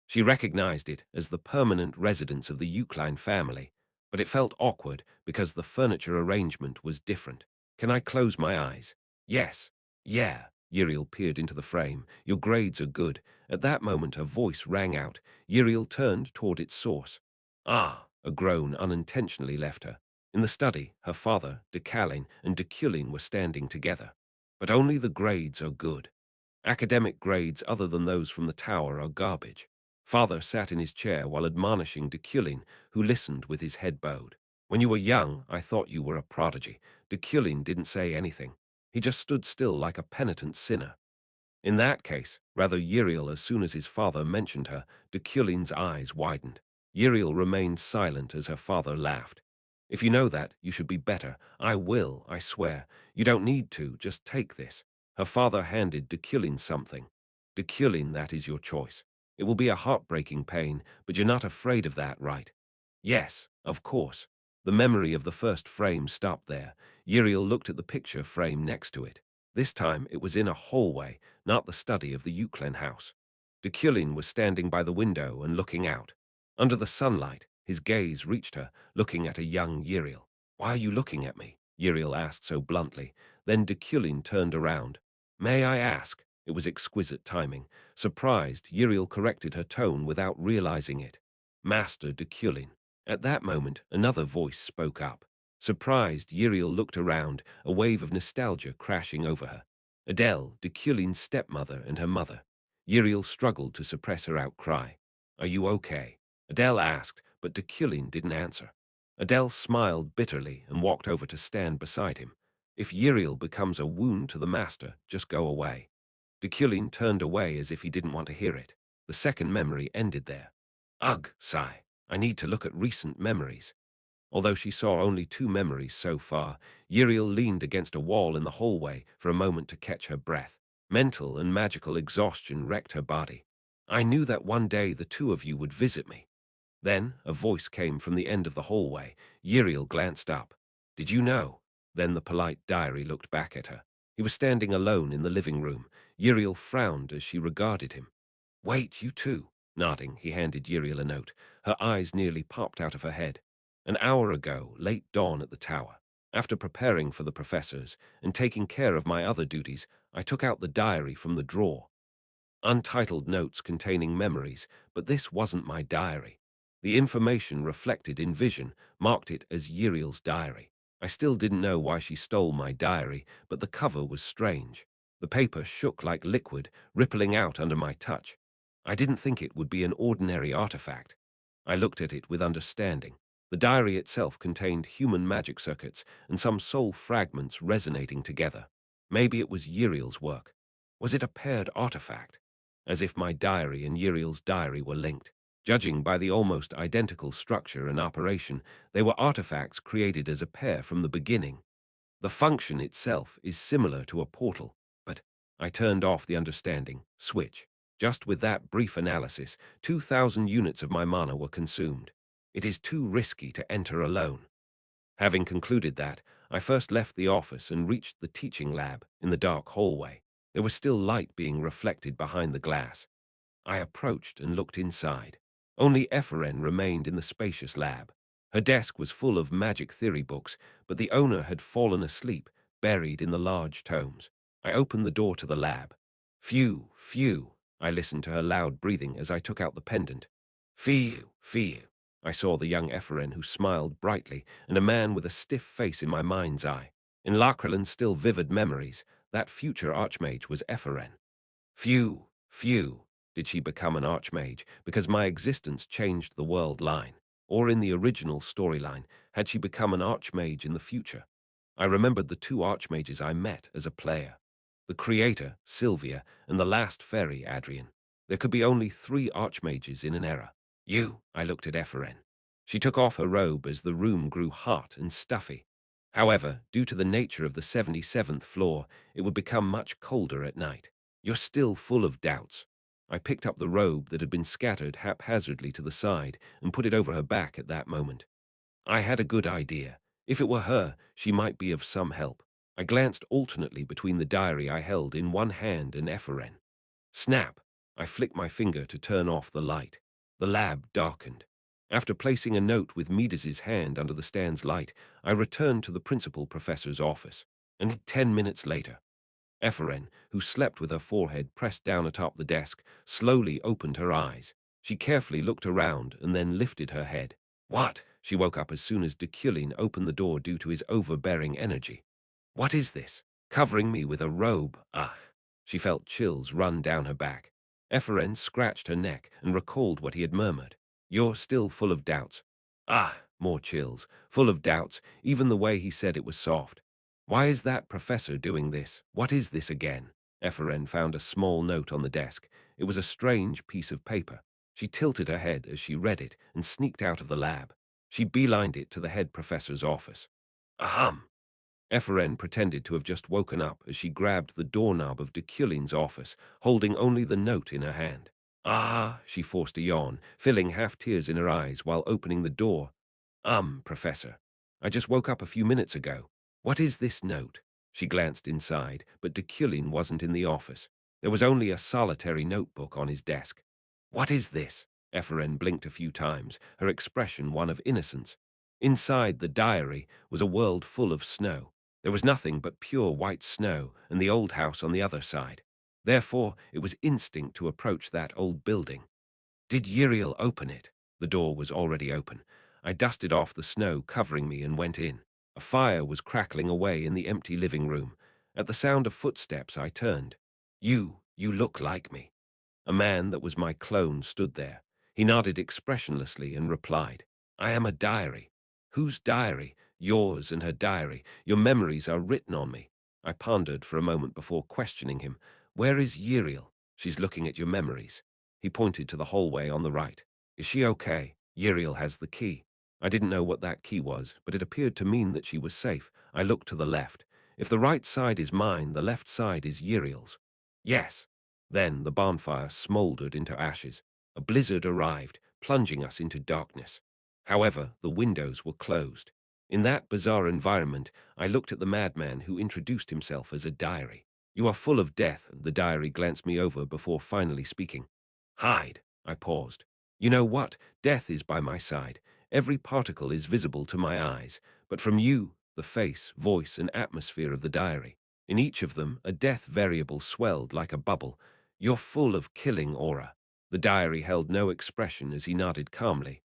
She recognized it as the permanent residence of the Deculein family, but it felt awkward because the furniture arrangement was different. Can I close my eyes? Yes. Yeah. Uriel peered into the frame. Your grades are good. At that moment, a voice rang out. Uriel turned toward its source. Ah! A groan unintentionally left her. In the study, her father, Deculein, and Deculein were standing together. But only the grades are good. Academic grades other than those from the tower are garbage. Father sat in his chair while admonishing Deculein, who listened with his head bowed. When you were young, I thought you were a prodigy. Deculein didn't say anything. He just stood still like a penitent sinner. In that case, rather Uriel, as soon as his father mentioned her, Deculein's eyes widened. Uriel remained silent as her father laughed. If you know that, you should be better. I will, I swear. You don't need to, just take this. Her father handed Deculein something. Deculein, that is your choice. It will be a heartbreaking pain, but you're not afraid of that, right? Yes, of course. The memory of the first frame stopped there. Uriel looked at the picture frame next to it. This time it was in a hallway, not the study of the Deculein house. Deculein was standing by the window and looking out. Under the sunlight, his gaze reached her, looking at a young Uriel. Why are you looking at me? Uriel asked so bluntly. Then Deculein turned around. May I ask? It was exquisite timing. Surprised, Uriel corrected her tone without realizing it. Master Deculein. At that moment, another voice spoke up. Surprised, Uriel looked around, a wave of nostalgia crashing over her. Adele, Deculein's stepmother, and her mother. Uriel struggled to suppress her outcry. Are you okay? Adele asked, but Deculein didn't answer. Adele smiled bitterly and walked over to stand beside him. If Uriel becomes a wound to the master, just go away. Deculein turned away as if he didn't want to hear it. The second memory ended there. Ugh, sigh. I need to look at recent memories. Although she saw only two memories so far, Uriel leaned against a wall in the hallway for a moment to catch her breath. Mental and magical exhaustion wrecked her body. I knew that one day the two of you would visit me. Then a voice came from the end of the hallway. Uriel glanced up. Did you know? Then the polite diary looked back at her. He was standing alone in the living room. Uriel frowned as she regarded him. Wait, you too. Nodding, he handed Uriel a note. Her eyes nearly popped out of her head. An hour ago, late dawn at the tower. After preparing for the professors and taking care of my other duties, I took out the diary from the drawer. Untitled notes containing memories, but this wasn't my diary. The information reflected in vision marked it as Uriel's diary. I still didn't know why she stole my diary, but the cover was strange. The paper shook like liquid, rippling out under my touch. I didn't think it would be an ordinary artifact. I looked at it with understanding. The diary itself contained human magic circuits and some soul fragments resonating together. Maybe it was Uriel's work. Was it a paired artifact? As if my diary and Uriel's diary were linked. Judging by the almost identical structure and operation, they were artifacts created as a pair from the beginning. The function itself is similar to a portal, but I turned off the understanding switch. Just with that brief analysis, 2,000 units of my mana were consumed. It is too risky to enter alone. Having concluded that, I first left the office and reached the teaching lab in the dark hallway. There was still light being reflected behind the glass. I approached and looked inside. Only Epheren remained in the spacious lab. Her desk was full of magic theory books, but the owner had fallen asleep, buried in the large tomes. I opened the door to the lab. Phew, phew. I listened to her loud breathing as I took out the pendant. Phew, phew. I saw the young Ephraim who smiled brightly, and a man with a stiff face in my mind's eye. In Lachrelan's still vivid memories, that future archmage was Ephraim. Phew, phew. Did she become an archmage because my existence changed the world line? Or in the original storyline, had she become an archmage in the future? I remembered the two archmages I met as a player. The creator, Sylvia, and the last fairy, Adrian. There could be only three archmages in an era. I looked at Ephraim. She took off her robe as the room grew hot and stuffy. However, due to the nature of the 77th floor, it would become much colder at night. You're still full of doubts. I picked up the robe that had been scattered haphazardly to the side and put it over her back at that moment. I had a good idea. If it were her, she might be of some help. I glanced alternately between the diary I held in one hand and Ephraim. Snap! I flicked my finger to turn off the light. The lab darkened. After placing a note with Midas's hand under the stand's light, I returned to the principal professor's office. And 10 minutes later, Ephraim, who slept with her forehead pressed down atop the desk, slowly opened her eyes. She carefully looked around and then lifted her head. What? She woke up as soon as Deculein opened the door due to his overbearing energy. What is this? Covering me with a robe? Ah! She felt chills run down her back. Ephraim scratched her neck and recalled what he had murmured. You're still full of doubts. Ah! More chills. Full of doubts, even the way he said it was soft. Why is that professor doing this? What is this again? Ephraim found a small note on the desk. It was a strange piece of paper. She tilted her head as she read it and sneaked out of the lab. She beelined it to the head professor's office. Ahem! Ephraim pretended to have just woken up as she grabbed the doorknob of Deculein's office, holding only the note in her hand. Ah, she forced a yawn, filling half tears in her eyes while opening the door. Professor. I just woke up a few minutes ago. What is this note? She glanced inside, but Deculein wasn't in the office. There was only a solitary notebook on his desk. What is this? Ephraim blinked a few times, her expression one of innocence. Inside the diary was a world full of snow. There was nothing but pure white snow and the old house on the other side. Therefore, it was instinct to approach that old building. Did Uriel open it? The door was already open. I dusted off the snow covering me and went in. A fire was crackling away in the empty living room. At the sound of footsteps, I turned. You look like me. A man that was my clone stood there. He nodded expressionlessly and replied, I am a diary. Whose diary? Yours and her diary. Your memories are written on me. I pondered for a moment before questioning him. Where is Uriel? She's looking at your memories. He pointed to the hallway on the right. Is she okay? Uriel has the key. I didn't know what that key was, but it appeared to mean that she was safe. I looked to the left. If the right side is mine, the left side is Uriel's. Yes. Then the bonfire smoldered into ashes. A blizzard arrived, plunging us into darkness. However, the windows were closed. In that bizarre environment, I looked at the madman who introduced himself as a diary. You are full of death, the diary glanced me over before finally speaking. Hide, I paused. You know what? Death is by my side. Every particle is visible to my eyes. But from you, the face, voice, and atmosphere of the diary. In each of them, a death variable swelled like a bubble. You're full of killing aura. The diary held no expression as he nodded calmly.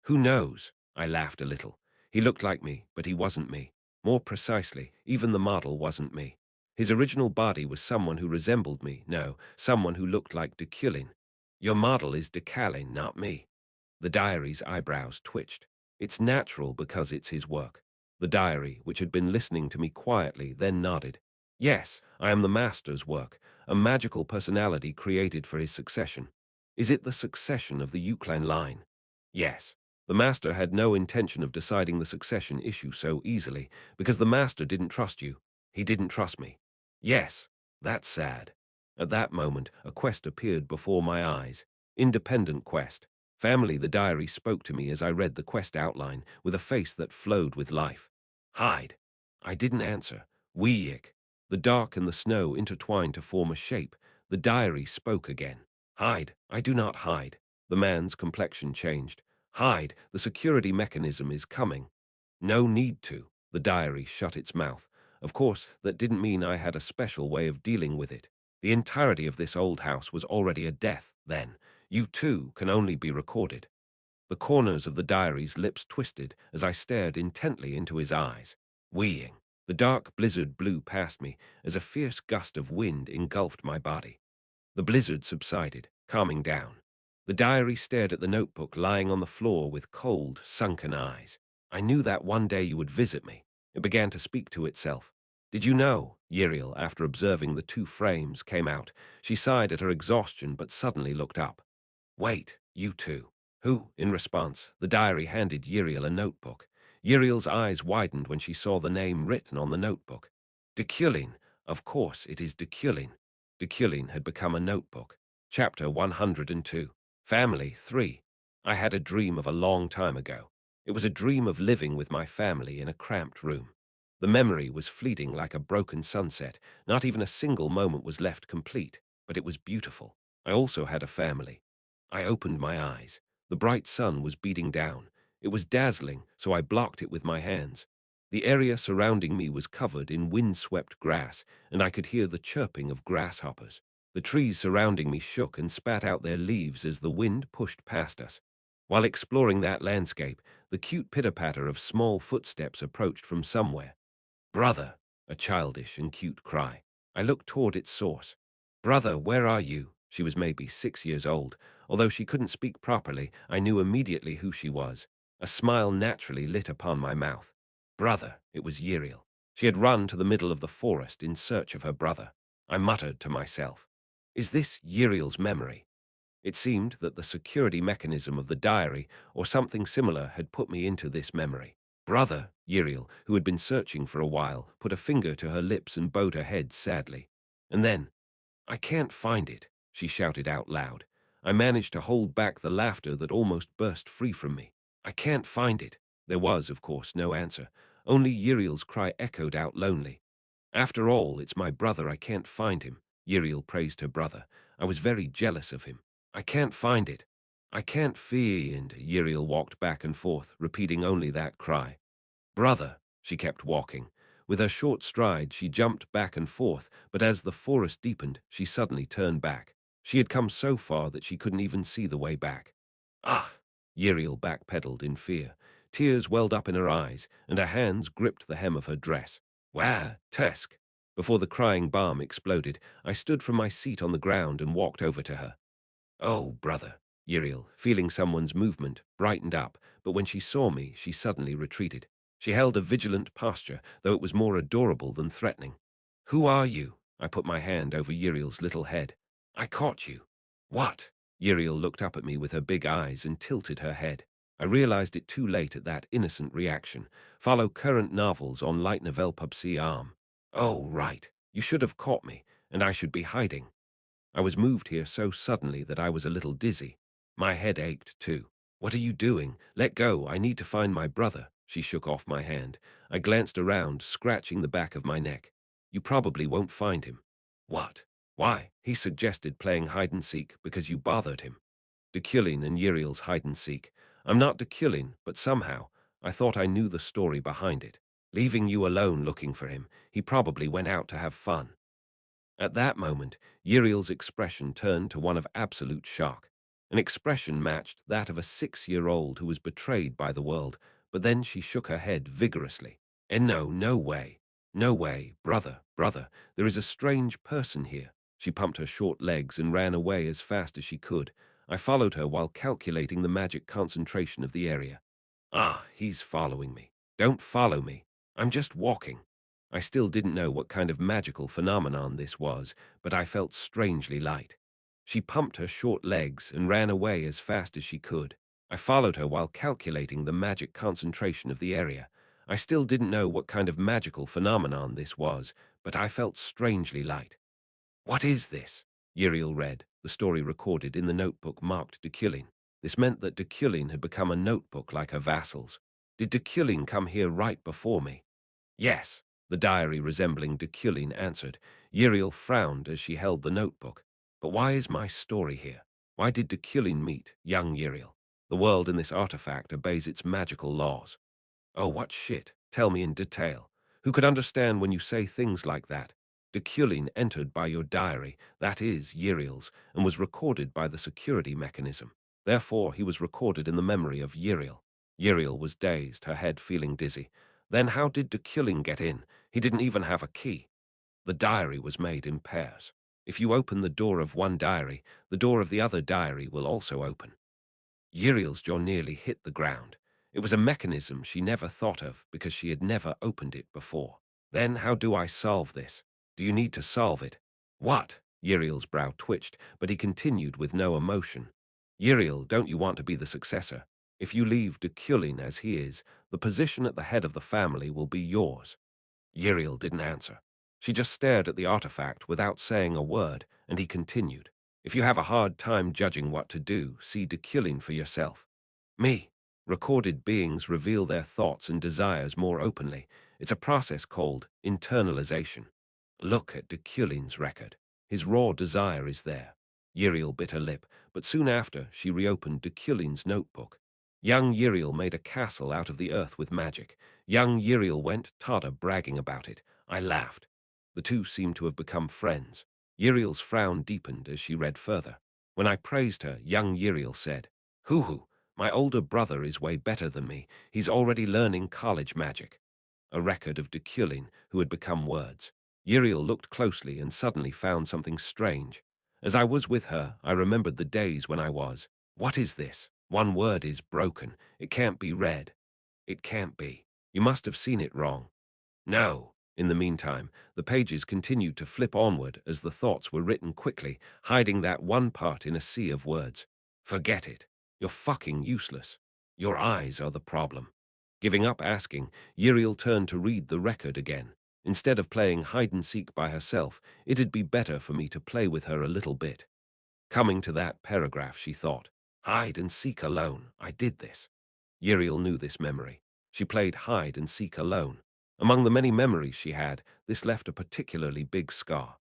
Who knows? I laughed a little. He looked like me, but he wasn't me. More precisely, even the model wasn't me. His original body was someone who resembled me, no, someone who looked like Deculein. Your model is Deculein, not me. The diary's eyebrows twitched. It's natural because it's his work. The diary, which had been listening to me quietly, then nodded. Yes, I am the master's work, a magical personality created for his succession. Is it the succession of the Euclid line? Yes. The master had no intention of deciding the succession issue so easily, because the master didn't trust you. He didn't trust me. Yes, that's sad. At that moment, a quest appeared before my eyes. Independent quest. Family, the diary spoke to me as I read the quest outline with a face that flowed with life. Hide. I didn't answer. Weeyik. The dark and the snow intertwined to form a shape. The diary spoke again. Hide. I do not hide. The man's complexion changed. Hide, the security mechanism is coming. No need to. The diary shut its mouth. Of course, that didn't mean I had a special way of dealing with it. The entirety of this old house was already a death, then. You too can only be recorded. The corners of the diary's lips twisted as I stared intently into his eyes. Weeing. The dark blizzard blew past me as a fierce gust of wind engulfed my body. The blizzard subsided, calming down. The diary stared at the notebook lying on the floor with cold, sunken eyes. I knew that one day you would visit me. It began to speak to itself. Did you know? Uriel, after observing the two frames, came out. She sighed at her exhaustion but suddenly looked up. Wait, you two. Who? In response, the diary handed Uriel a notebook. Uriel's eyes widened when she saw the name written on the notebook. Deculein. Of course, it is Deculein. Deculein had become a notebook. Chapter 102. Family 3. I had a dream of a long time ago. It was a dream of living with my family in a cramped room. The memory was fleeting like a broken sunset. Not even a single moment was left complete, but it was beautiful. I also had a family. I opened my eyes. The bright sun was beating down. It was dazzling, so I blocked it with my hands. The area surrounding me was covered in wind-swept grass, and I could hear the chirping of grasshoppers. The trees surrounding me shook and spat out their leaves as the wind pushed past us. While exploring that landscape, the cute pitter-patter of small footsteps approached from somewhere. Brother, a childish and cute cry. I looked toward its source. Brother, where are you? She was maybe 6 years old. Although she couldn't speak properly, I knew immediately who she was. A smile naturally lit upon my mouth. Brother, it was Uriel. She had run to the middle of the forest in search of her brother. I muttered to myself, is this Uriel's memory? It seemed that the security mechanism of the diary or something similar had put me into this memory. Brother, Uriel, who had been searching for a while, put a finger to her lips and bowed her head sadly. And then, I can't find it, she shouted out loud. I managed to hold back the laughter that almost burst free from me. I can't find it. There was, of course, no answer. Only Uriel's cry echoed out lonely. After all, it's my brother, I can't find him. Uriel praised her brother. I was very jealous of him. I can't find it. I can't find. Uriel walked back and forth, repeating only that cry. Brother, she kept walking. With her short stride, she jumped back and forth, but as the forest deepened, she suddenly turned back. She had come so far that she couldn't even see the way back. Ah! Uriel backpedaled in fear. Tears welled up in her eyes, and her hands gripped the hem of her dress. Where? Tusk! Before the crying bomb exploded, I stood from my seat on the ground and walked over to her. Oh, brother, Uriel, feeling someone's movement, brightened up, but when she saw me, she suddenly retreated. She held a vigilant posture, though it was more adorable than threatening. Who are you? I put my hand over Uriel's little head. I caught you. What? Uriel looked up at me with her big eyes and tilted her head. I realized it too late at that innocent reaction. Follow current novels on Light Novel PubC arm. Oh, right. You should have caught me, and I should be hiding. I was moved here so suddenly that I was a little dizzy. My head ached, too. What are you doing? Let go. I need to find my brother. She shook off my hand. I glanced around, scratching the back of my neck. You probably won't find him. What? Why? He suggested playing hide-and-seek because you bothered him. Deculein and Uriel's hide-and-seek. I'm not Deculein, but somehow, I thought I knew the story behind it. Leaving you alone looking for him, he probably went out to have fun. At that moment, Uriel's expression turned to one of absolute shock. An expression matched that of a 6-year-old who was betrayed by the world, but then she shook her head vigorously. And no way. No way, brother, there is a strange person here. She pumped her short legs and ran away as fast as she could. I followed her while calculating the magic concentration of the area. Ah, he's following me. Don't follow me. I'm just walking. I still didn't know what kind of magical phenomenon this was, but I felt strangely light. She pumped her short legs and ran away as fast as she could. I followed her while calculating the magic concentration of the area. I still didn't know what kind of magical phenomenon this was, but I felt strangely light. What is this? Uriel read, the story recorded in the notebook marked Deculein. This meant that Deculein had become a notebook like her vassals. Did Deculein come here right before me? Yes, the diary resembling Deculein answered. Uriel frowned as she held the notebook. But why is my story here? Why did Deculein meet young Uriel? The world in this artifact obeys its magical laws. Oh, what shit. Tell me in detail. Who could understand when you say things like that? Deculein entered by your diary, that is, Uriel's, and was recorded by the security mechanism. Therefore, he was recorded in the memory of Uriel. Uriel was dazed, her head feeling dizzy. Then how did Deculein get in? He didn't even have a key. The diary was made in pairs. If you open the door of one diary, the door of the other diary will also open. Uriel's jaw nearly hit the ground. It was a mechanism she never thought of because she had never opened it before. Then how do I solve this? Do you need to solve it? What? Uriel's brow twitched, but he continued with no emotion. Uriel, don't you want to be the successor? If you leave Deculein as he is, the position at the head of the family will be yours. Uriel didn't answer. She just stared at the artifact without saying a word, and he continued. If you have a hard time judging what to do, see Deculein for yourself. Me. Recorded beings reveal their thoughts and desires more openly. It's a process called internalization. Look at Deculein's record. His raw desire is there. Uriel bit her lip, but soon after she reopened Deculein's notebook. Young Uriel made a castle out of the earth with magic. Young Uriel went Tada bragging about it. I laughed. The two seemed to have become friends. Uriel's frown deepened as she read further. When I praised her, young Uriel said, Hoo-hoo, my older brother is way better than me. He's already learning college magic. A record of Deculein, who had become words. Uriel looked closely and suddenly found something strange. As I was with her, I remembered the days when I was. What is this? One word is broken. It can't be read. It can't be. You must have seen it wrong. No. In the meantime, the pages continued to flip onward as the thoughts were written quickly, hiding that one part in a sea of words. Forget it. You're fucking useless. Your eyes are the problem. Giving up asking, Uriel turned to read the record again. Instead of playing hide-and-seek by herself, it'd be better for me to play with her a little bit. Coming to that paragraph, she thought, hide and seek alone. I did this. Uriel knew this memory. She played hide and seek alone. Among the many memories she had, this left a particularly big scar.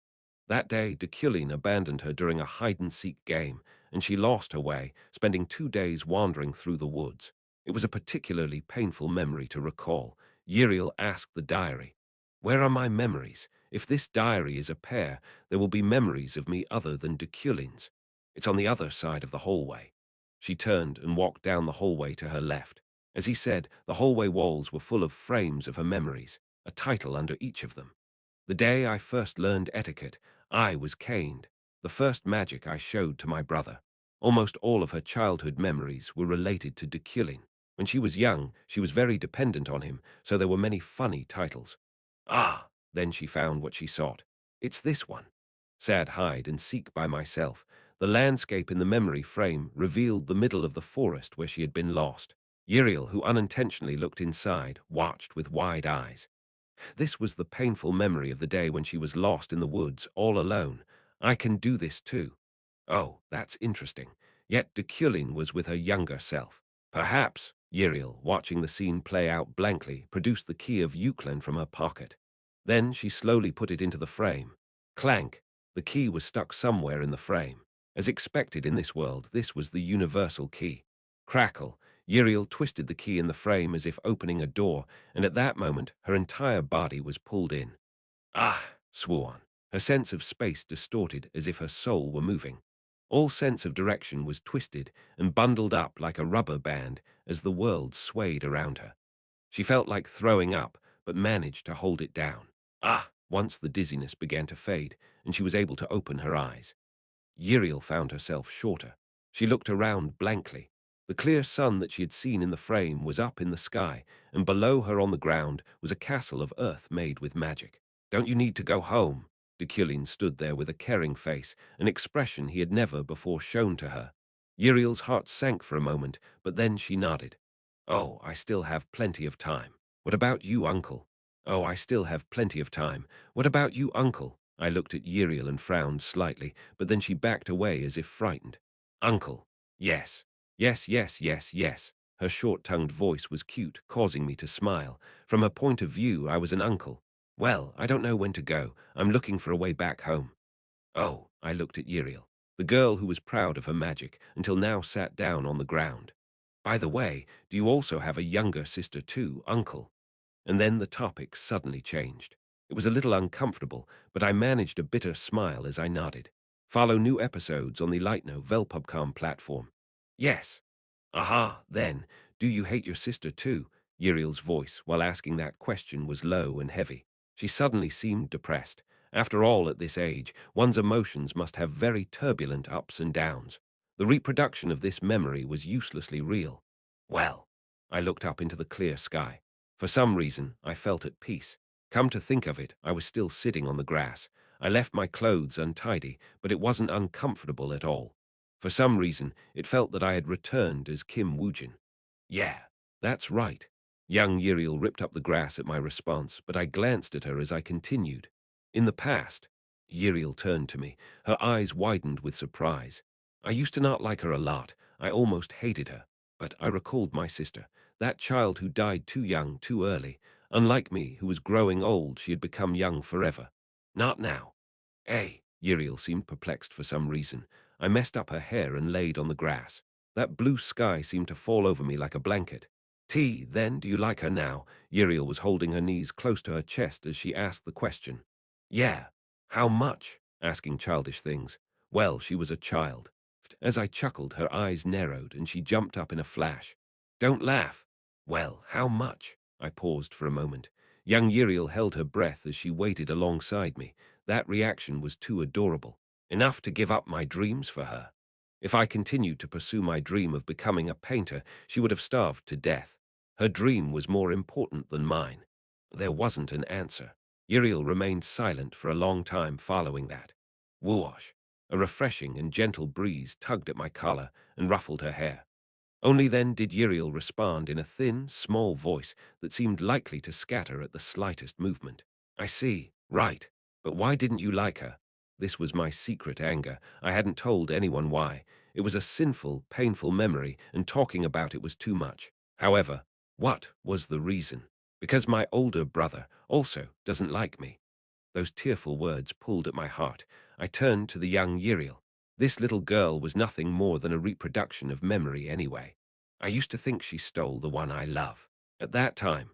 That day, Deculein abandoned her during a hide-and-seek game, and she lost her way, spending 2 days wandering through the woods. It was a particularly painful memory to recall. Uriel asked the diary, where are my memories? If this diary is a pair, there will be memories of me other than Deculein's. It's on the other side of the hallway. She turned and walked down the hallway to her left. As he said, the hallway walls were full of frames of her memories, a title under each of them. The day I first learned etiquette, I was caned. The first magic I showed to my brother. Almost all of her childhood memories were related to Deculein. When she was young, she was very dependent on him, so there were many funny titles. Ah, then she found what she sought. It's this one. Sad hide and seek by myself. The landscape in the memory frame revealed the middle of the forest where she had been lost. Uriel, who unintentionally looked inside, watched with wide eyes. This was the painful memory of the day when she was lost in the woods, all alone. I can do this too. Oh, that's interesting. Yet Deculein was with her younger self. Perhaps, Uriel, watching the scene play out blankly, produced the key of Euclid from her pocket. Then she slowly put it into the frame. Clank! The key was stuck somewhere in the frame. As expected in this world, this was the universal key. Crackle! Uriel twisted the key in the frame as if opening a door, and at that moment her entire body was pulled in. Ah! Swan. Her sense of space distorted as if her soul were moving. All sense of direction was twisted and bundled up like a rubber band as the world swayed around her. She felt like throwing up, but managed to hold it down. Ah! Once the dizziness began to fade, and she was able to open her eyes. Uriel found herself shorter. She looked around blankly. The clear sun that she had seen in the frame was up in the sky, and below her on the ground was a castle of earth made with magic. Don't you need to go home? Deculein stood there with a caring face, an expression he had never before shown to her. Uriel's heart sank for a moment, but then she nodded. Oh, I still have plenty of time. What about you, uncle? Oh, I still have plenty of time. What about you, uncle? I looked at Uriel and frowned slightly, but then she backed away as if frightened. Uncle. Yes. Yes, yes, yes, yes. Her short-tongued voice was cute, causing me to smile. From her point of view, I was an uncle. Well, I don't know when to go. I'm looking for a way back home. Oh, I looked at Uriel. The girl who was proud of her magic, until now sat down on the ground. By the way, do you also have a younger sister too, uncle? And then the topic suddenly changed. It was a little uncomfortable, but I managed a bitter smile as I nodded. Follow new episodes on the Lightno Velpubcom platform. Yes. Aha, then, do you hate your sister too? Uriel's voice, while asking that question, was low and heavy. She suddenly seemed depressed. After all, at this age, one's emotions must have very turbulent ups and downs. The reproduction of this memory was uselessly real. Well, I looked up into the clear sky. For some reason, I felt at peace. Come to think of it, I was still sitting on the grass. I left my clothes untidy, but it wasn't uncomfortable at all. For some reason, it felt that I had returned as Kim Woojin. Yeah, that's right. Young Uriel ripped up the grass at my response, but I glanced at her as I continued. In the past, Uriel turned to me, her eyes widened with surprise. I used to not like her a lot. I almost hated her. But I recalled my sister, that child who died too young, too early. Unlike me, who was growing old, she had become young forever. Not now. Hey, Uriel seemed perplexed for some reason. I messed up her hair and laid on the grass. That blue sky seemed to fall over me like a blanket. Then, do you like her now? Uriel was holding her knees close to her chest as she asked the question. Yeah. How much? Asking childish things. Well, she was a child. As I chuckled, her eyes narrowed and she jumped up in a flash. Don't laugh. Well, how much? I paused for a moment. Young Uriel held her breath as she waited alongside me. That reaction was too adorable. Enough to give up my dreams for her. If I continued to pursue my dream of becoming a painter, she would have starved to death. Her dream was more important than mine. There wasn't an answer. Uriel remained silent for a long time following that. Whoosh! A refreshing and gentle breeze tugged at my collar and ruffled her hair. Only then did Uriel respond in a thin, small voice that seemed likely to scatter at the slightest movement. I see, right. But why didn't you like her? This was my secret anger. I hadn't told anyone why. It was a sinful, painful memory, and talking about it was too much. However, what was the reason? Because my older brother also doesn't like me. Those tearful words pulled at my heart. I turned to the young Uriel. This little girl was nothing more than a reproduction of memory anyway. I used to think she stole the one I love. At that time,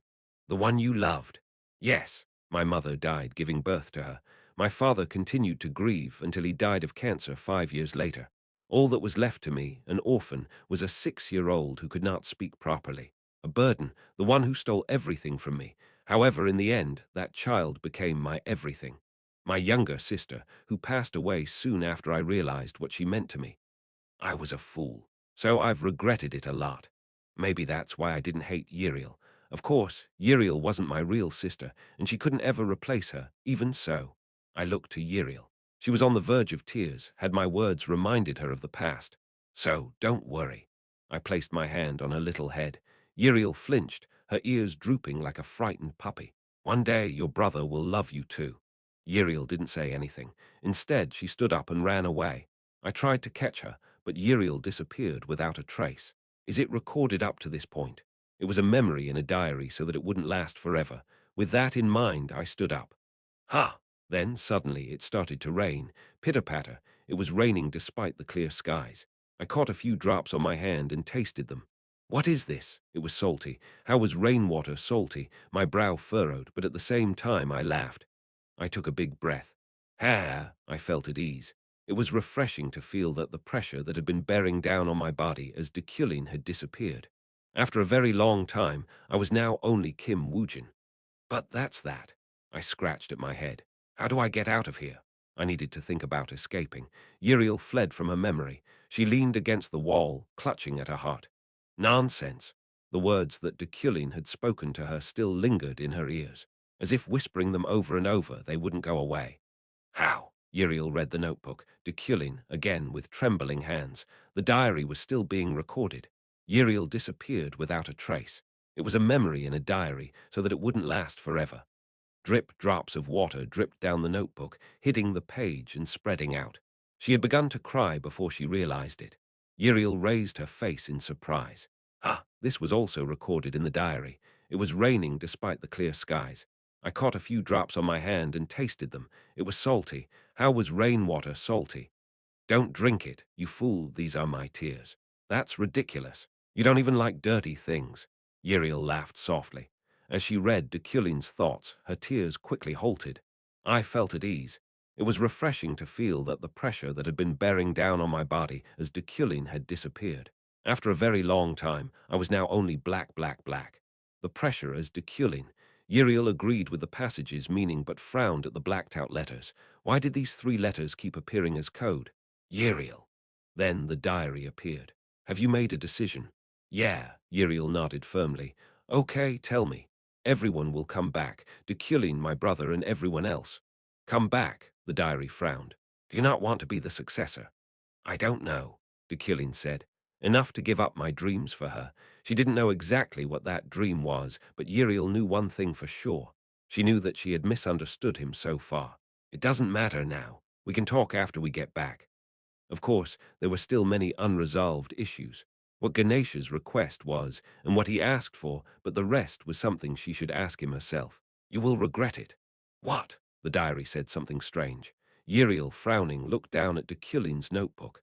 the one you loved. Yes, my mother died giving birth to her. My father continued to grieve until he died of cancer 5 years later. All that was left to me, an orphan, was a 6-year-old who could not speak properly. A burden, the one who stole everything from me. However, in the end, that child became my everything. My younger sister, who passed away soon after I realized what she meant to me. I was a fool, so I've regretted it a lot. Maybe that's why I didn't hate Uriel. Of course, Uriel wasn't my real sister, and she couldn't ever replace her. Even so, I looked to Uriel. She was on the verge of tears, had my words reminded her of the past. So, don't worry. I placed my hand on her little head. Uriel flinched, her ears drooping like a frightened puppy. One day your brother will love you too. Uriel didn't say anything. Instead, she stood up and ran away. I tried to catch her, but Uriel disappeared without a trace. Is it recorded up to this point? It was a memory in a diary so that it wouldn't last forever. With that in mind, I stood up. Ha! Then, suddenly, it started to rain. Pitter-patter. It was raining despite the clear skies. I caught a few drops on my hand and tasted them. What is this? It was salty. How was rainwater salty? My brow furrowed, but at the same time I laughed. I took a big breath. I felt at ease. It was refreshing to feel that the pressure that had been bearing down on my body as Deculein had disappeared. After a very long time, I was now only Kim Woojin. But that's that. I scratched at my head. How do I get out of here? I needed to think about escaping. Uriel fled from her memory. She leaned against the wall, clutching at her heart. Nonsense. The words that Deculein had spoken to her still lingered in her ears. As if whispering them over and over, they wouldn't go away. How? Uriel read the notebook. Deculein, again with trembling hands. The diary was still being recorded. Uriel disappeared without a trace. It was a memory in a diary, so that it wouldn't last forever. Drip drops of water dripped down the notebook, hitting the page and spreading out. She had begun to cry before she realized it. Uriel raised her face in surprise. This was also recorded in the diary. It was raining despite the clear skies. I caught a few drops on my hand and tasted them. It was salty. How was rainwater salty? Don't drink it, you fool, these are my tears. That's ridiculous. You don't even like dirty things. Uriel laughed softly. As she read Deculein's thoughts, her tears quickly halted. I felt at ease. It was refreshing to feel that the pressure that had been bearing down on my body as Deculein had disappeared. After a very long time, I was now only black, black, black. The pressure as Deculein. Uriel agreed with the passage's meaning but frowned at the blacked-out letters. Why did these 3 letters keep appearing as code? Uriel. Then the diary appeared. Have you made a decision? Yeah, Uriel nodded firmly. Okay, tell me. Everyone will come back. Deculein, my brother, and everyone else. Come back, the diary frowned. Do you not want to be the successor? I don't know, Deculein said. Enough to give up my dreams for her. She didn't know exactly what that dream was, but Uriel knew one thing for sure. She knew that she had misunderstood him so far. It doesn't matter now. We can talk after we get back. Of course, there were still many unresolved issues. What Ganesha's request was, and what he asked for, but the rest was something she should ask him herself. You will regret it. What? The diary said something strange. Uriel, frowning, looked down at Deculein's notebook.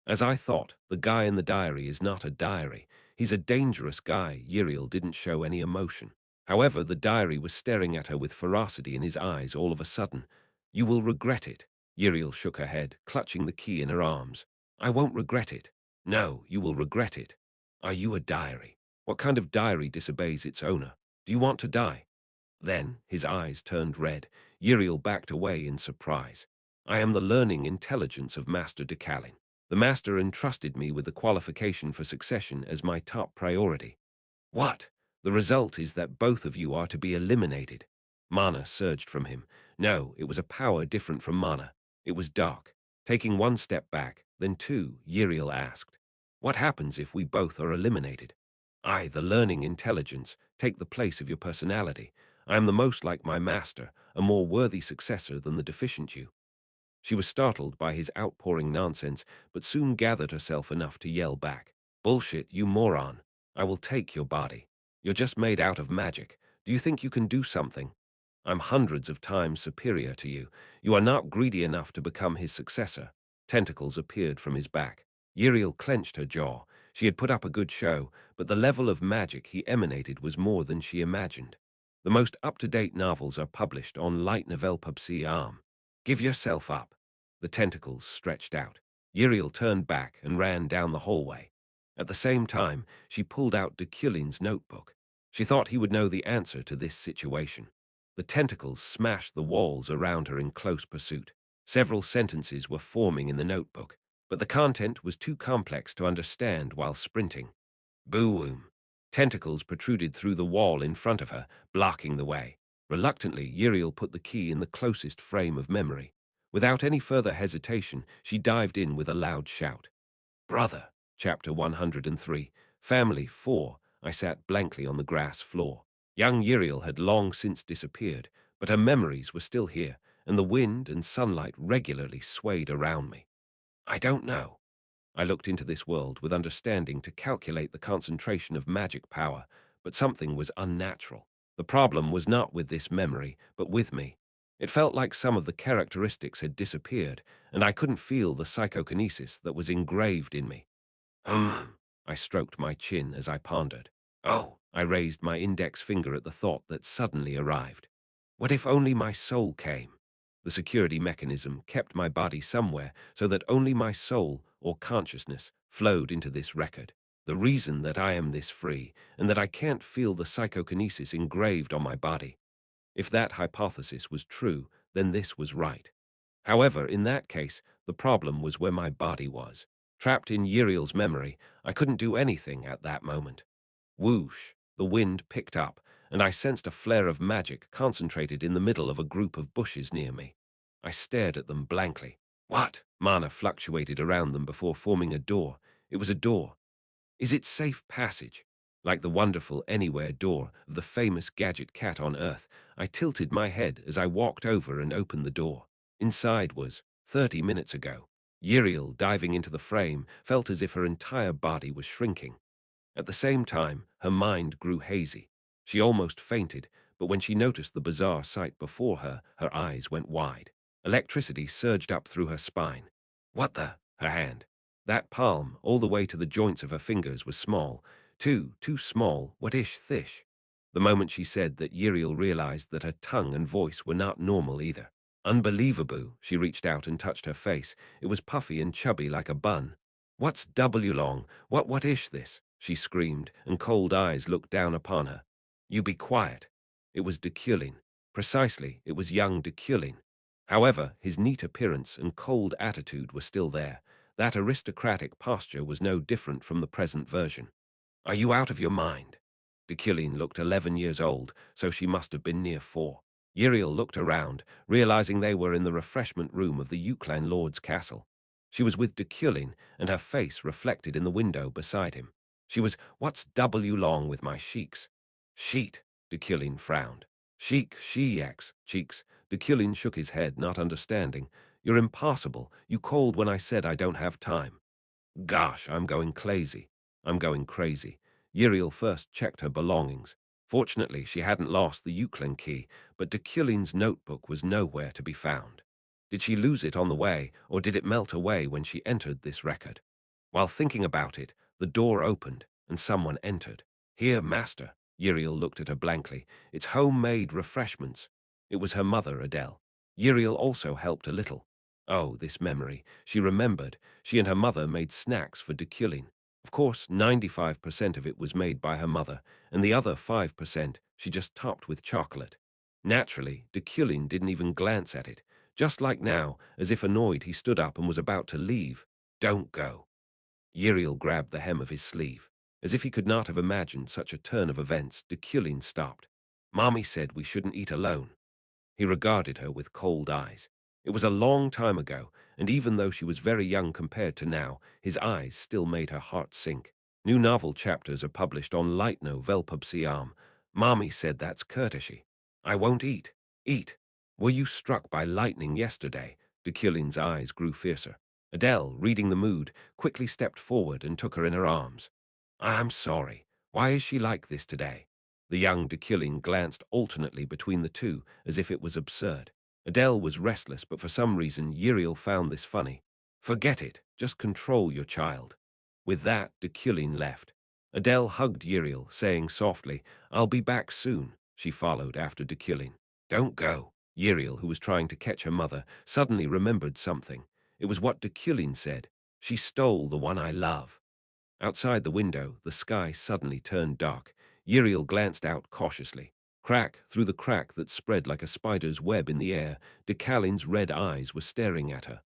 As I thought, the guy in the diary is not a diary. He's a dangerous guy. Uriel didn't show any emotion. However, the diary was staring at her with ferocity in his eyes all of a sudden. You will regret it. Uriel shook her head, clutching the key in her arms. I won't regret it. No, you will regret it. Are you a diary? What kind of diary disobeys its owner? Do you want to die? Then his eyes turned red. Uriel backed away in surprise. I am the learning intelligence of Master Deculein. The master entrusted me with the qualification for succession as my top priority. What? The result is that both of you are to be eliminated. Mana surged from him. No, it was a power different from mana. It was dark. Taking one step back, then 2, Uriel asked, what happens if we both are eliminated? I, the learning intelligence, take the place of your personality. I am the most like my master, a more worthy successor than the deficient you. She was startled by his outpouring nonsense, but soon gathered herself enough to yell back. Bullshit, you moron. I will take your body. You're just made out of magic. Do you think you can do something? I'm hundreds of times superior to you. You are not greedy enough to become his successor. Tentacles appeared from his back. Uriel clenched her jaw. She had put up a good show, but the level of magic he emanated was more than she imagined. The most up-to-date novels are published on Light Novel Pubc Arm. Give yourself up. The tentacles stretched out. Uriel turned back and ran down the hallway. At the same time, she pulled out Deculein's notebook. She thought he would know the answer to this situation. The tentacles smashed the walls around her in close pursuit. Several sentences were forming in the notebook, but the content was too complex to understand while sprinting. Boom! Tentacles protruded through the wall in front of her, blocking the way. Reluctantly, Uriel put the key in the closest frame of memory. Without any further hesitation, she dived in with a loud shout. Brother, Chapter 103, Family 4. I sat blankly on the grass floor. Young Uriel had long since disappeared, but her memories were still here, and the wind and sunlight regularly swayed around me. I don't know. I looked into this world with understanding to calculate the concentration of magic power, but something was unnatural. The problem was not with this memory, but with me. It felt like some of the characteristics had disappeared, and I couldn't feel the psychokinesis that was engraved in me. I stroked my chin as I pondered. Oh, I raised my index finger at the thought that suddenly arrived. What if only my soul came? The security mechanism kept my body somewhere so that only my soul or consciousness flowed into this record. The reason that I am this free and that I can't feel the psychokinesis engraved on my body. If that hypothesis was true, then this was right. However, in that case, the problem was where my body was. Trapped in Uriel's memory, I couldn't do anything at that moment. Whoosh! The wind picked up, and I sensed a flare of magic concentrated in the middle of a group of bushes near me. I stared at them blankly. What? Mana fluctuated around them before forming a door. It was a door. Is it safe passage? Like the wonderful anywhere door of the famous gadget cat on Earth, I tilted my head as I walked over and opened the door. Inside was 30 minutes ago. Uriel, diving into the frame, felt as if her entire body was shrinking. At the same time, her mind grew hazy. She almost fainted, but when she noticed the bizarre sight before her, her eyes went wide. Electricity surged up through her spine. What the? Her hand. That palm, all the way to the joints of her fingers, was small. Too small, what-ish thish. The moment she said that, Uriel realized that her tongue and voice were not normal either. Unbelievable, she reached out and touched her face. It was puffy and chubby like a bun. What's W long? What-ish this? She screamed, and cold eyes looked down upon her. You be quiet. It was Deculein. Precisely, it was young Deculein. However, his neat appearance and cold attitude were still there. That aristocratic posture was no different from the present version. Are you out of your mind? Deculein looked 11 years old, so she must have been near 4. Uriel looked around, realizing they were in the refreshment room of the Euclan Lord's castle. She was with Deculein, and her face reflected in the window beside him. She was, what's W long with my sheiks? Sheet, Deculein frowned. Sheik, she-yaks, cheeks. Deculein shook his head, not understanding. You're impossible. You called when I said I don't have time. Gosh, I'm going crazy. I'm going crazy. Uriel first checked her belongings. Fortunately, she hadn't lost the Euclid key, but Deculein's notebook was nowhere to be found. Did she lose it on the way, or did it melt away when she entered this record? While thinking about it, the door opened, and someone entered. Here, master. Uriel looked at her blankly. It's homemade refreshments. It was her mother, Adele. Uriel also helped a little. Oh, this memory. She remembered. She and her mother made snacks for Deculein. Of course, 95% of it was made by her mother, and the other 5% she just topped with chocolate. Naturally, Deculein didn't even glance at it. Just like now, as if annoyed, he stood up and was about to leave. Don't go. Uriel grabbed the hem of his sleeve. As if he could not have imagined such a turn of events, Deculein stopped. Mommy said we shouldn't eat alone. He regarded her with cold eyes. It was a long time ago, and even though she was very young compared to now, his eyes still made her heart sink. New novel chapters are published on Lightno Velpub. Mommy said that's courtesy. I won't eat. Eat. Were you struck by lightning yesterday? Deculein's eyes grew fiercer. Adele, reading the mood, quickly stepped forward and took her in her arms. I'm sorry. Why is she like this today? The young Deculein glanced alternately between the two, as if it was absurd. Adele was restless, but for some reason Uriel found this funny. Forget it. Just control your child. With that, Deculein left. Adele hugged Uriel, saying softly, I'll be back soon. She followed after Deculein. Don't go. Uriel, who was trying to catch her mother, suddenly remembered something. It was what Deculein said. She stole the one I love. Outside the window, the sky suddenly turned dark. Uriel glanced out cautiously. Through the crack that spread like a spider's web in the air, Decalein's red eyes were staring at her.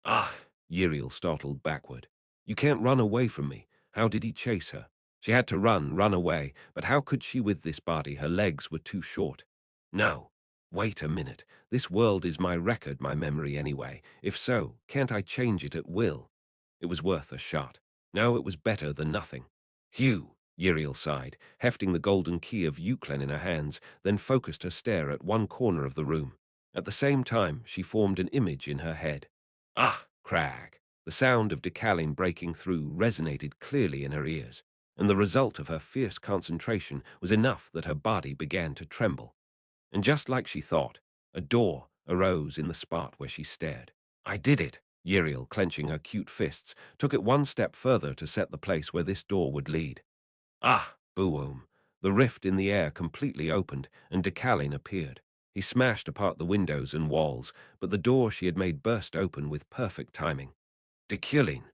Ah! Uriel startled backward. You can't run away from me. How did he chase her? She had to run away, but how could she with this body? Her legs were too short. No. Wait a minute. This world is my record, my memory anyway. If so, can't I change it at will? It was worth a shot. No, it was better than nothing. Hugh, Uriel sighed, hefting the golden key of Euclid in her hands, then focused her stare at one corner of the room. At the same time, she formed an image in her head. Ah, crack! The sound of Deculein breaking through resonated clearly in her ears, and the result of her fierce concentration was enough that her body began to tremble. And just like she thought, a door arose in the spot where she stared. I did it! Uriel, clenching her cute fists, took it one step further to set the place where this door would lead. Ah, boom! The rift in the air completely opened, and Deculein appeared. He smashed apart the windows and walls, but the door she had made burst open with perfect timing. Deculein!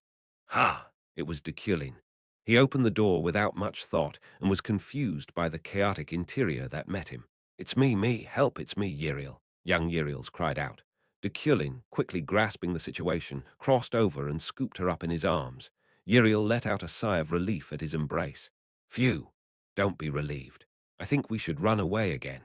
Ha! It was Deculein. He opened the door without much thought and was confused by the chaotic interior that met him. It's me, help, it's me, Uriel, young Uriels cried out. Deculein, quickly grasping the situation, crossed over and scooped her up in his arms. Uriel let out a sigh of relief at his embrace. Phew! Don't be relieved. I think we should run away again.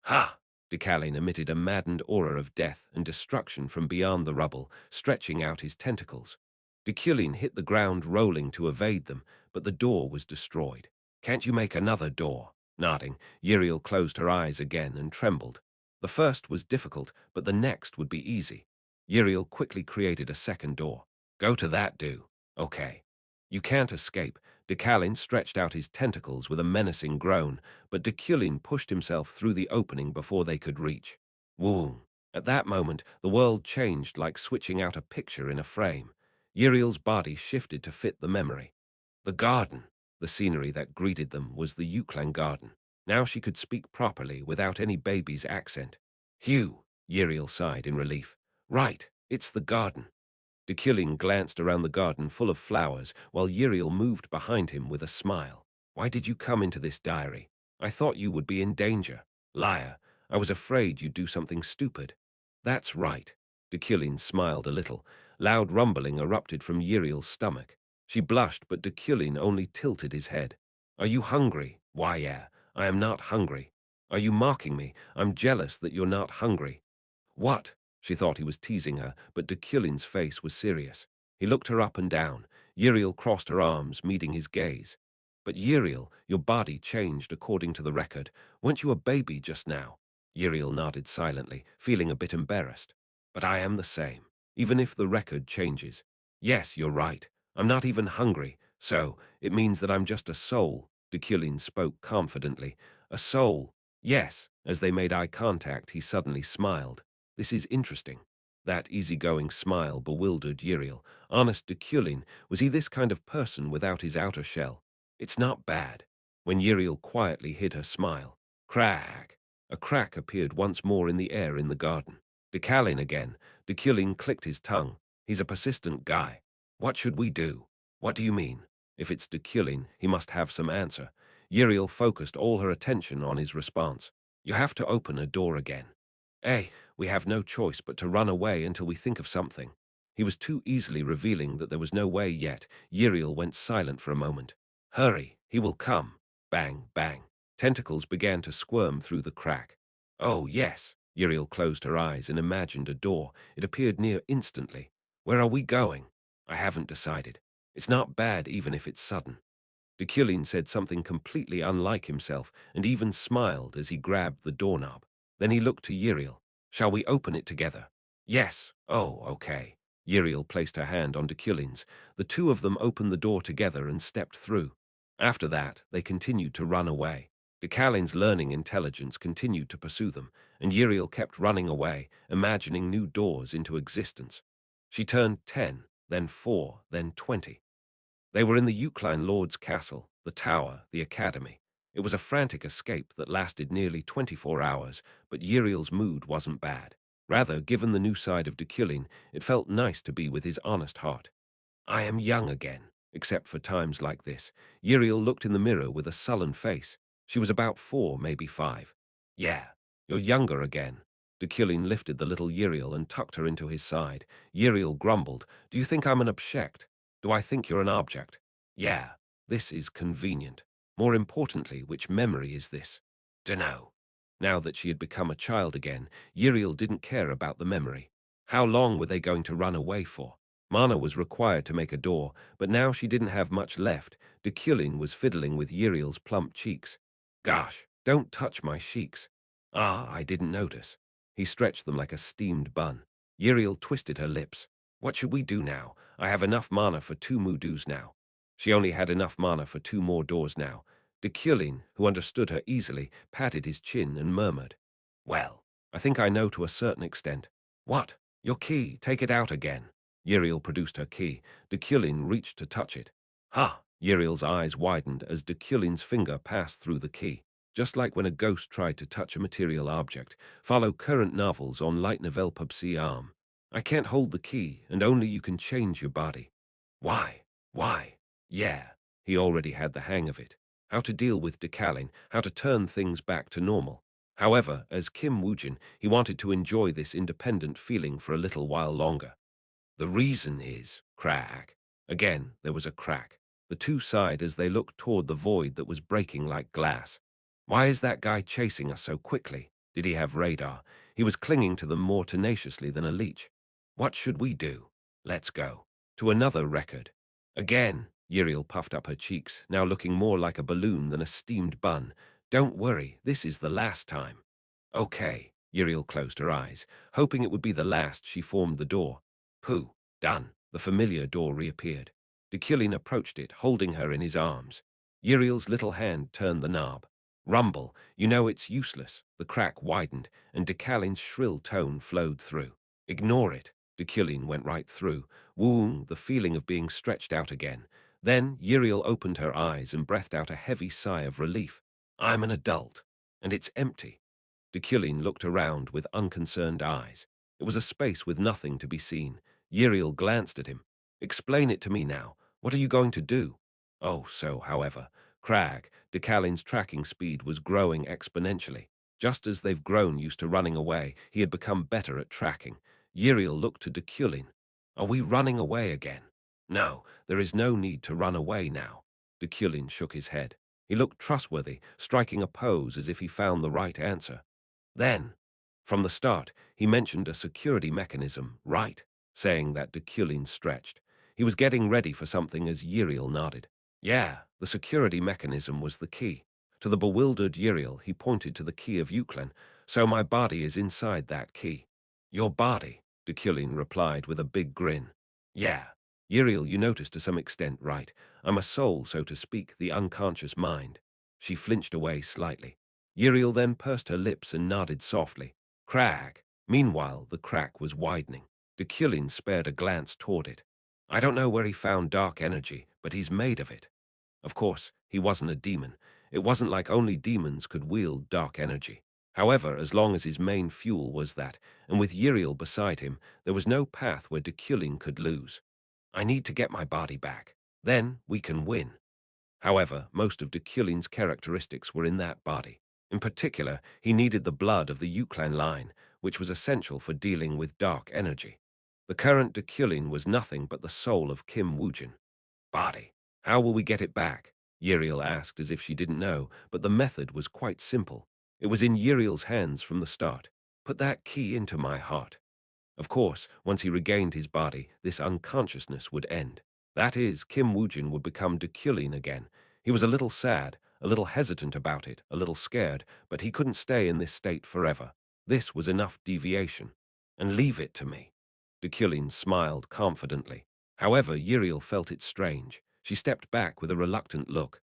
Ha! Deculein emitted a maddened aura of death and destruction from beyond the rubble, stretching out his tentacles. Deculein hit the ground rolling to evade them, but the door was destroyed. Can't you make another door? Nodding, Uriel closed her eyes again and trembled. The first was difficult, but the next would be easy. Uriel quickly created a second door. Go to that, do. Okay. You can't escape. Deculein stretched out his tentacles with a menacing groan, but Deculein pushed himself through the opening before they could reach. Woo! At that moment, the world changed like switching out a picture in a frame. Uriel's body shifted to fit the memory. The garden. The scenery that greeted them was the Euclan garden. Now she could speak properly without any baby's accent. Hugh, Uriel sighed in relief. Right, it's the garden. Deculein glanced around the garden full of flowers while Uriel moved behind him with a smile. Why did you come into this diary? I thought you would be in danger. Liar, I was afraid you'd do something stupid. That's right. Deculein smiled a little. Loud rumbling erupted from Uriel's stomach. She blushed, but Deculein only tilted his head. Are you hungry? Why, yeah, I am not hungry. Are you mocking me? I'm jealous that you're not hungry. What? She thought he was teasing her, but Deculein's face was serious. He looked her up and down. Uriel crossed her arms, meeting his gaze. But Uriel, your body changed according to the record. Weren't you a baby just now? Uriel nodded silently, feeling a bit embarrassed. But I am the same, even if the record changes. Yes, you're right. I'm not even hungry, so it means that I'm just a soul. Deculein spoke confidently. A soul. Yes. As they made eye contact, he suddenly smiled. This is interesting. That easygoing smile bewildered Uriel. Honest Deculein, was he this kind of person without his outer shell? It's not bad. When Uriel quietly hid her smile. Crack! A crack appeared once more in the air in the garden. Deculein again. Deculein clicked his tongue. He's a persistent guy. What should we do? What do you mean? If it's Deculein, he must have some answer. Uriel focused all her attention on his response. You have to open a door again. We have no choice but to run away until we think of something. He was too easily revealing that there was no way yet. Uriel went silent for a moment. Hurry, he will come. Bang, bang. Tentacles began to squirm through the crack. Oh, yes. Uriel closed her eyes and imagined a door. It appeared near instantly. Where are we going? I haven't decided. It's not bad even if it's sudden. Deculein said something completely unlike himself and even smiled as he grabbed the doorknob. Then he looked to Uriel. Shall we open it together? Yes. Oh, okay. Uriel placed her hand on Deculein's. The two of them opened the door together and stepped through. After that, they continued to run away. Decalein's learning intelligence continued to pursue them, and Uriel kept running away, imagining new doors into existence. She turned 10, then 4, then 20. They were in the Euclan Lord's castle, the tower, the academy. It was a frantic escape that lasted nearly 24 hours, but Uriel's mood wasn't bad. Rather, given the new side of Deculein, it felt nice to be with his honest heart. I am young again, except for times like this. Uriel looked in the mirror with a sullen face. She was about 4, maybe 5. Yeah, you're younger again. Deculein lifted the little Uriel and tucked her into his side. Uriel grumbled, Do you think I'm an object? Do I think you're an object? Yeah, this is convenient. More importantly, which memory is this? Dunno. Now that she had become a child again, Uriel didn't care about the memory. How long were they going to run away for? Mana was required to make a door, but now she didn't have much left. Deculein was fiddling with Uriel's plump cheeks. Gosh, don't touch my cheeks. Ah, I didn't notice. He stretched them like a steamed bun. Uriel twisted her lips. What should we do now? I have enough mana for 2 moodoos now. She only had enough mana for 2 more doors now. Deculein, who understood her easily, patted his chin and murmured, Well, I think I know to a certain extent. What? Your key, take it out again. Uriel produced her key. Deculein reached to touch it. Ha! Uriel's eyes widened as Deculein's finger passed through the key. Just like when a ghost tried to touch a material object. Follow current novels on Light Novel PubC arm. I can't hold the key, and only you can change your body. Why? Why? Yeah, he already had the hang of it. How to deal with Deculein, how to turn things back to normal. However, as Kim Woojin, he wanted to enjoy this independent feeling for a little while longer. The reason is, crack. Again, there was a crack. The two sighed as they looked toward the void that was breaking like glass. Why is that guy chasing us so quickly? Did he have radar? He was clinging to them more tenaciously than a leech. What should we do? Let's go. To another record. Again, Uriel puffed up her cheeks, now looking more like a balloon than a steamed bun. Don't worry, this is the last time. Okay, Uriel closed her eyes. Hoping it would be the last, she formed the door. Pooh, done. The familiar door reappeared. Deculein approached it, holding her in his arms. Uriel's little hand turned the knob. Rumble, you know it's useless. The crack widened, and Decalein's shrill tone flowed through. Ignore it. Deculein went right through, wooing the feeling of being stretched out again. Then Uriel opened her eyes and breathed out a heavy sigh of relief. I'm an adult, and it's empty. Deculein looked around with unconcerned eyes. It was a space with nothing to be seen. Uriel glanced at him. Explain it to me now. What are you going to do? Oh, so, however, Crag, Decalein's tracking speed was growing exponentially. Just as they've grown used to running away, he had become better at tracking. Uriel looked to Deculein. Are we running away again? No, there is no need to run away now. Deculein shook his head. He looked trustworthy, striking a pose as if he found the right answer. Then, from the start, he mentioned a security mechanism, right? Saying that Deculein stretched. He was getting ready for something as Uriel nodded. Yeah, the security mechanism was the key. To the bewildered Uriel, he pointed to the key of Euclid. So my body is inside that key. Your body, Deculein replied with a big grin. Yeah. Uriel, you noticed to some extent, right? I'm a soul, so to speak, the unconscious mind. She flinched away slightly. Uriel then pursed her lips and nodded softly. Crag. Meanwhile, the crack was widening. Deculein spared a glance toward it. I don't know where he found dark energy, but he's made of it. Of course, he wasn't a demon. It wasn't like only demons could wield dark energy. However, as long as his main fuel was that, and with Uriel beside him, there was no path where Deculein could lose. I need to get my body back. Then we can win. However, most of Deculein's characteristics were in that body. In particular, he needed the blood of the Euclid line, which was essential for dealing with dark energy. The current Deculein was nothing but the soul of Kim Woojin. Body. How will we get it back? Uriel asked as if she didn't know, but the method was quite simple. It was in Uriel's hands from the start. Put that key into my heart. Of course, once he regained his body, this unconsciousness would end. That is, Kim Woojin would become Deculein again. He was a little sad, a little hesitant about it, a little scared, but he couldn't stay in this state forever. This was enough deviation. And leave it to me. Deculein smiled confidently. However, Uriel felt it strange. She stepped back with a reluctant look.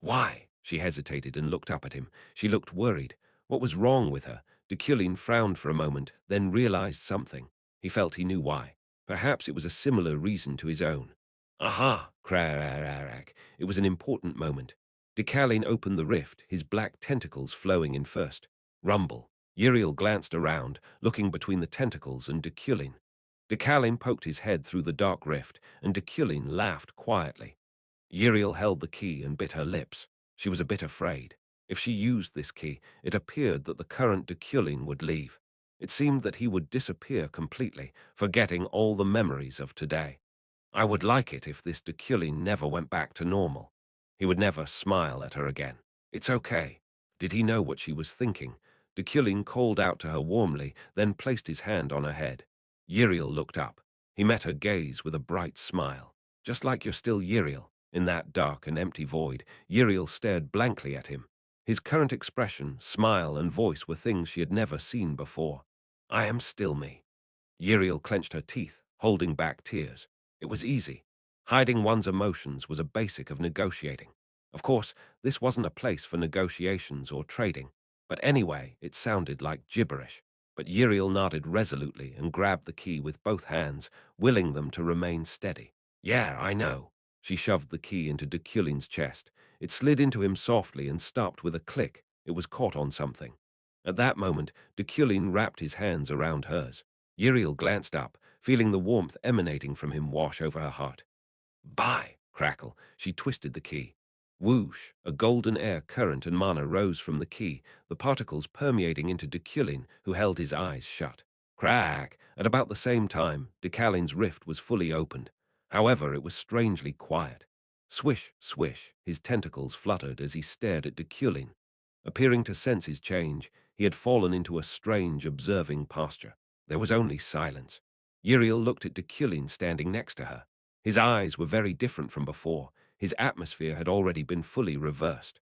Why? She hesitated and looked up at him. She looked worried. What was wrong with her? Deculein frowned for a moment, then realized something. He felt he knew why. Perhaps it was a similar reason to his own. Aha! Crack. It was an important moment. Deculein opened the rift, his black tentacles flowing in first. Rumble. Uriel glanced around, looking between the tentacles and Deculein. Deculein poked his head through the dark rift, and Deculein laughed quietly. Uriel held the key and bit her lips. She was a bit afraid. If she used this key, it appeared that the current Deculein would leave. It seemed that he would disappear completely, forgetting all the memories of today. I would like it if this Deculein never went back to normal. He would never smile at her again. It's okay. Did he know what she was thinking? Deculein called out to her warmly, then placed his hand on her head. Uriel looked up. He met her gaze with a bright smile. Just like you're still Uriel. In that dark and empty void, Uriel stared blankly at him. His current expression, smile, and voice were things she had never seen before. I am still me. Uriel clenched her teeth, holding back tears. It was easy. Hiding one's emotions was a basic of negotiating. Of course, this wasn't a place for negotiations or trading. But anyway, it sounded like gibberish. But Uriel nodded resolutely and grabbed the key with both hands, willing them to remain steady. Yeah, I know. She shoved the key into Deculein's chest. It slid into him softly and stopped with a click. It was caught on something. At that moment, Deculein wrapped his hands around hers. Uriel glanced up, feeling the warmth emanating from him wash over her heart. Bye, crackle. She twisted the key. Whoosh, a golden air current and mana rose from the key, the particles permeating into Deculein, who held his eyes shut. Crack! At about the same time, Decalein's rift was fully opened. However, it was strangely quiet. Swish, swish, his tentacles fluttered as he stared at Deculein. Appearing to sense his change, he had fallen into a strange, observing posture. There was only silence. Uriel looked at Deculein standing next to her. His eyes were very different from before. His atmosphere had already been fully reversed.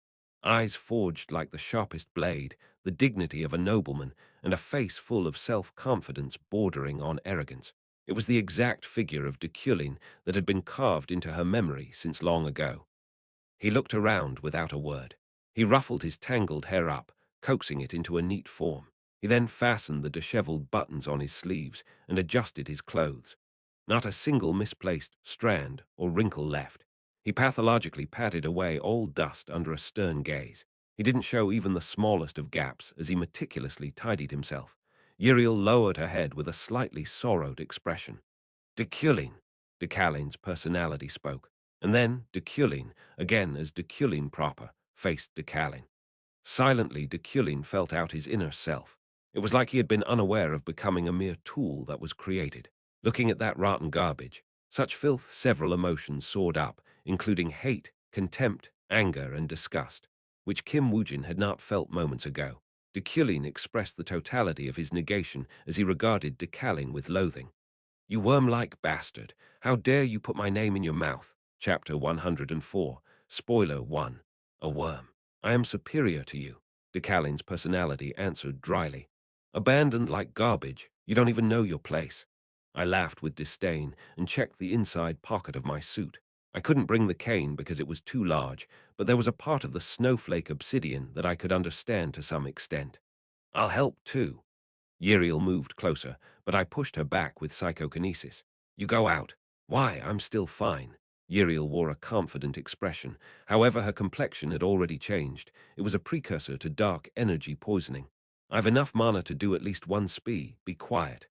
Eyes forged like the sharpest blade, the dignity of a nobleman, and a face full of self-confidence bordering on arrogance. It was the exact figure of Deculein that had been carved into her memory since long ago. He looked around without a word. He ruffled his tangled hair up, coaxing it into a neat form. He then fastened the disheveled buttons on his sleeves and adjusted his clothes. Not a single misplaced strand or wrinkle left. He pathologically patted away all dust under a stern gaze. He didn't show even the smallest of gaps as he meticulously tidied himself. Uriel lowered her head with a slightly sorrowed expression. Deculein, Decalein's personality spoke, and then Deculein, again as Deculein proper, faced Decalein. Silently, Deculein felt out his inner self. It was like he had been unaware of becoming a mere tool that was created. Looking at that rotten garbage, such filth, several emotions soared up, including hate, contempt, anger, and disgust, which Kim Woojin had not felt moments ago. Deculein expressed the totality of his negation as he regarded Decalein with loathing. You worm-like bastard, how dare you put my name in your mouth? Chapter 104, Spoiler 1. A worm. I am superior to you, Decalein's personality answered dryly. Abandoned like garbage, you don't even know your place. I laughed with disdain and checked the inside pocket of my suit. I couldn't bring the cane because it was too large, but there was a part of the snowflake obsidian that I could understand to some extent. I'll help too. Uriel moved closer, but I pushed her back with psychokinesis. You go out. Why, I'm still fine. Uriel wore a confident expression. However, her complexion had already changed. It was a precursor to dark energy poisoning. I've enough mana to do at least one spee. Be quiet.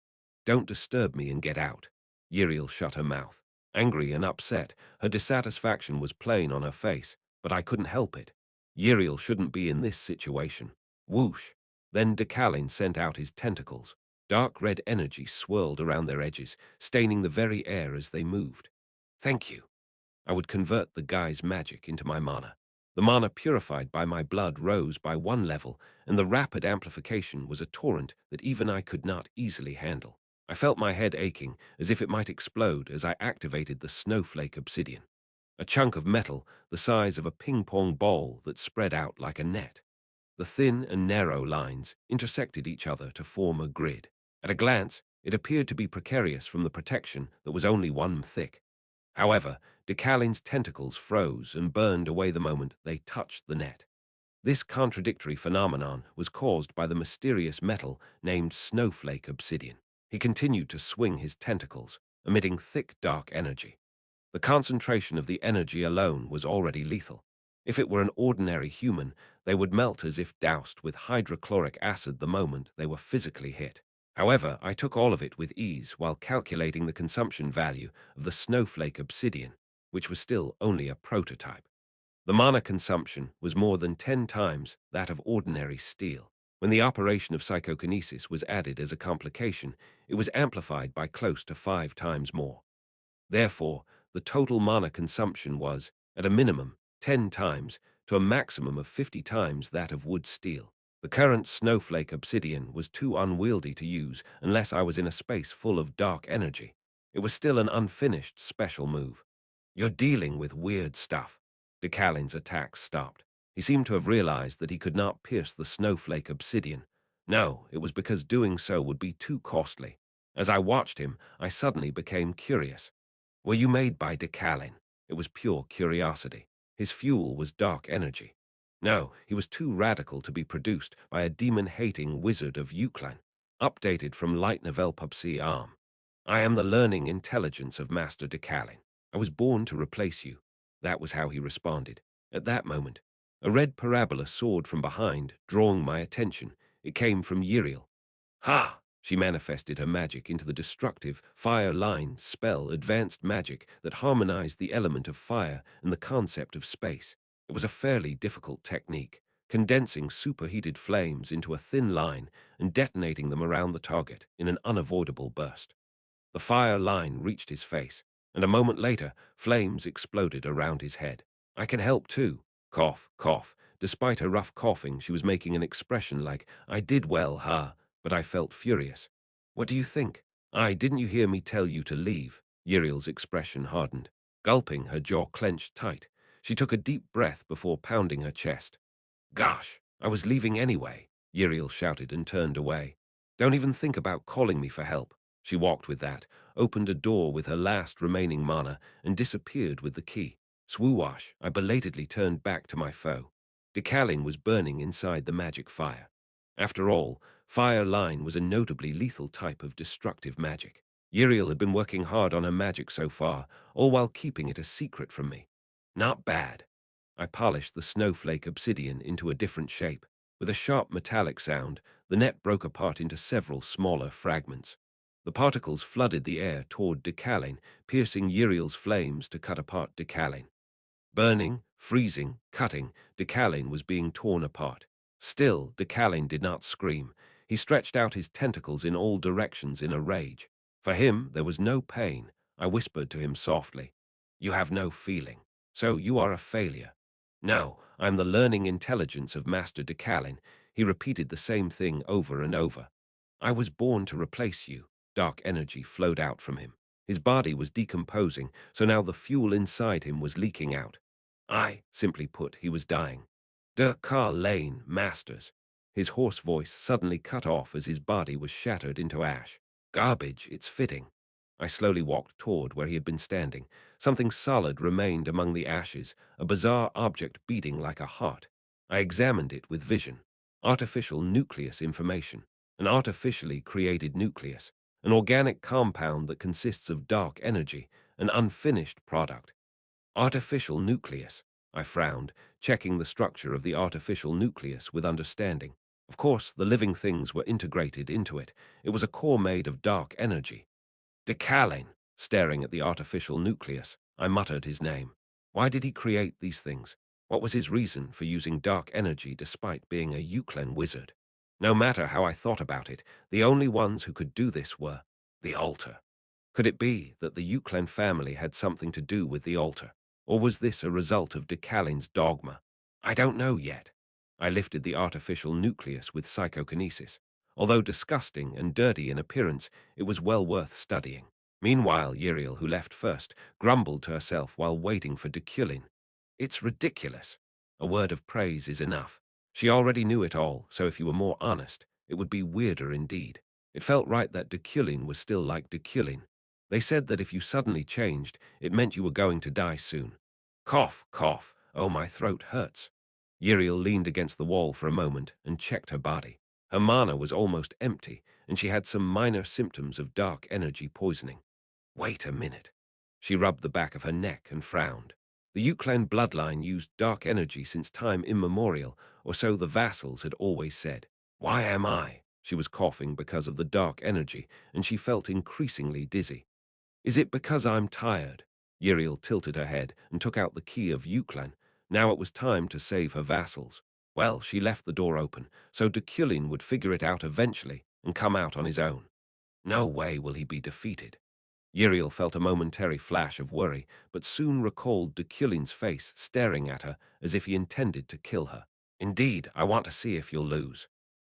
Don't disturb me and get out. Uriel shut her mouth. Angry and upset, her dissatisfaction was plain on her face, but I couldn't help it. Uriel shouldn't be in this situation. Whoosh. Then Decalein sent out his tentacles. Dark red energy swirled around their edges, staining the very air as they moved. Thank you. I would convert the guy's magic into my mana. The mana purified by my blood rose by one level, and the rapid amplification was a torrent that even I could not easily handle. I felt my head aching, as if it might explode as I activated the snowflake obsidian. A chunk of metal the size of a ping-pong ball that spread out like a net. The thin and narrow lines intersected each other to form a grid. At a glance, it appeared to be precarious from the protection that was only 1 thick. However, Decalein's tentacles froze and burned away the moment they touched the net. This contradictory phenomenon was caused by the mysterious metal named snowflake obsidian. He continued to swing his tentacles, emitting thick, dark energy. The concentration of the energy alone was already lethal. If it were an ordinary human, they would melt as if doused with hydrochloric acid the moment they were physically hit. However, I took all of it with ease while calculating the consumption value of the snowflake obsidian, which was still only a prototype. The mana consumption was more than 10 times that of ordinary steel. When the operation of psychokinesis was added as a complication, it was amplified by close to 5 times more. Therefore, the total mana consumption was, at a minimum, 10 times to a maximum of 50 times that of wood steel. The current snowflake obsidian was too unwieldy to use unless I was in a space full of dark energy. It was still an unfinished special move. You're dealing with weird stuff. Decalein's attack stopped. He seemed to have realized that he could not pierce the snowflake obsidian. No, it was because doing so would be too costly. As I watched him, I suddenly became curious. Were you made by Decalein? It was pure curiosity. His fuel was dark energy. No, he was too radical to be produced by a demon-hating wizard of Euclid, updated from Light Novel Pupsi Arm. I am the learning intelligence of Master Decalein. I was born to replace you. That was how he responded. At that moment, a red parabola soared from behind, drawing my attention. It came from Uriel. Ha! She manifested her magic into the destructive fire line spell advanced magic that harmonized the element of fire and the concept of space. It was a fairly difficult technique, condensing superheated flames into a thin line and detonating them around the target in an unavoidable burst. The fire line reached his face, and a moment later, flames exploded around his head. I can help too. Cough, cough. Despite her rough coughing, she was making an expression like, I did well, huh? But I felt furious. What do you think? Didn't you hear me tell you to leave? Uriel's expression hardened. Gulping, her jaw clenched tight. She took a deep breath before pounding her chest. Gosh, I was leaving anyway, Uriel shouted and turned away. Don't even think about calling me for help. She walked with that, opened a door with her last remaining mana, and disappeared with the key. Swoosh, I belatedly turned back to my foe. Decalein was burning inside the magic fire. After all, fire line was a notably lethal type of destructive magic. Uriel had been working hard on her magic so far, all while keeping it a secret from me. Not bad. I polished the snowflake obsidian into a different shape. With a sharp metallic sound, the net broke apart into several smaller fragments. The particles flooded the air toward Deculein, piercing Uriel's flames to cut apart Deculein. Burning, freezing, cutting, Deculein was being torn apart. Still, Deculein did not scream. He stretched out his tentacles in all directions in a rage. For him, there was no pain. I whispered to him softly, "You have no feeling, so you are a failure." "No, I'm the learning intelligence of Master Deculein." He repeated the same thing over and over. "I was born to replace you." Dark energy flowed out from him. His body was decomposing, so now the fuel inside him was leaking out. Simply put, he was dying. Deculein, Masters. His hoarse voice suddenly cut off as his body was shattered into ash. Garbage, it's fitting. I slowly walked toward where he had been standing. Something solid remained among the ashes, a bizarre object beating like a heart. I examined it with vision. Artificial nucleus information. An artificially created nucleus. An organic compound that consists of dark energy, an unfinished product. Artificial nucleus. I frowned, checking the structure of the artificial nucleus with understanding. Of course, the living things were integrated into it. It was a core made of dark energy. Deculein. Staring at the artificial nucleus, I muttered his name. Why did he create these things? What was his reason for using dark energy despite being a Euclid wizard? No matter how I thought about it, the only ones who could do this were the altar. Could it be that the Euclid family had something to do with the altar? Or was this a result of Decalein's dogma? I don't know yet. I lifted the artificial nucleus with psychokinesis. Although disgusting and dirty in appearance, it was well worth studying. Meanwhile, Uriel, who left first, grumbled to herself while waiting for Deculein. It's ridiculous. A word of praise is enough. She already knew it all, so if you were more honest, it would be weirder indeed. It felt right that Deculein was still like Deculein. They said that if you suddenly changed, it meant you were going to die soon. Cough, cough. Oh, my throat hurts. Uriel leaned against the wall for a moment and checked her body. Her mana was almost empty, and she had some minor symptoms of dark energy poisoning. Wait a minute. She rubbed the back of her neck and frowned. The Euclid bloodline used dark energy since time immemorial, or so the vassals had always said. Why am I? She was coughing because of the dark energy, and she felt increasingly dizzy. Is it because I'm tired? Uriel tilted her head and took out the key of Euclid. Now it was time to save her vassals. Well, she left the door open, so Deculein would figure it out eventually and come out on his own. No way will he be defeated. Uriel felt a momentary flash of worry, but soon recalled Deculein's face staring at her as if he intended to kill her. Indeed, I want to see if you'll lose.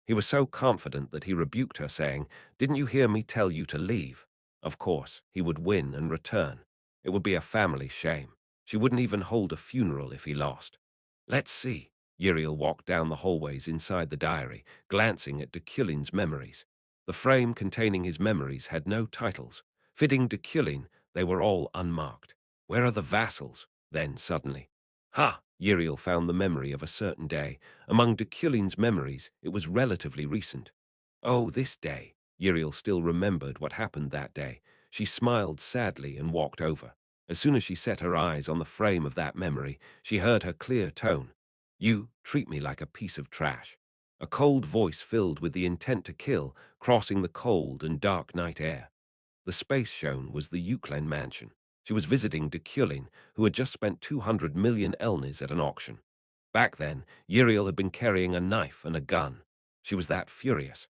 He was so confident that he rebuked her, saying, Didn't you hear me tell you to leave? Of course, he would win and return. It would be a family shame. She wouldn't even hold a funeral if he lost. Let's see. Uriel walked down the hallways inside the diary, glancing at Deculein's memories. The frame containing his memories had no titles. Fitting Deculein, they were all unmarked. Where are the vassals? Then, suddenly. Ha! Uriel found the memory of a certain day. Among Deculein's memories, it was relatively recent. Oh, this day. Uriel still remembered what happened that day. She smiled sadly and walked over. As soon as she set her eyes on the frame of that memory, she heard her clear tone. You treat me like a piece of trash. A cold voice filled with the intent to kill, crossing the cold and dark night air. The space shown was the Euclid mansion. She was visiting Deculein, who had just spent 200 million elnis at an auction. Back then, Uriel had been carrying a knife and a gun. She was that furious.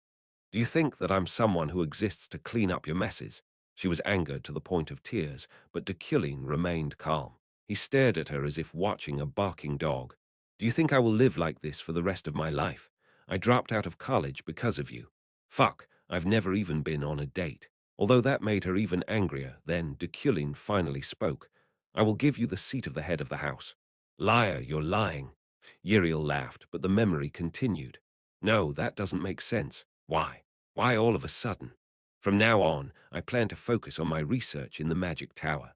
Do you think that I'm someone who exists to clean up your messes? She was angered to the point of tears, but Deculein remained calm. He stared at her as if watching a barking dog. Do you think I will live like this for the rest of my life? I dropped out of college because of you. Fuck, I've never even been on a date. Although that made her even angrier, then Deculein finally spoke. I will give you the seat of the head of the house. Liar, you're lying. Uriel laughed, but the memory continued. No, that doesn't make sense. Why? Why all of a sudden? From now on, I plan to focus on my research in the magic tower.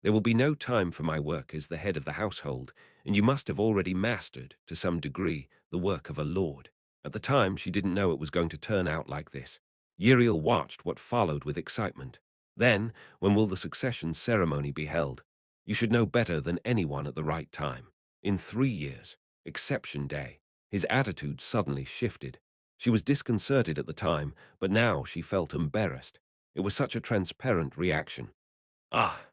There will be no time for my work as the head of the household, and you must have already mastered, to some degree, the work of a lord. At the time, she didn't know it was going to turn out like this. Uriel watched what followed with excitement. Then, when will the succession ceremony be held? You should know better than anyone at the right time. In 3 years, Exception Day, his attitude suddenly shifted. She was disconcerted at the time, but now she felt embarrassed. It was such a transparent reaction. Ah,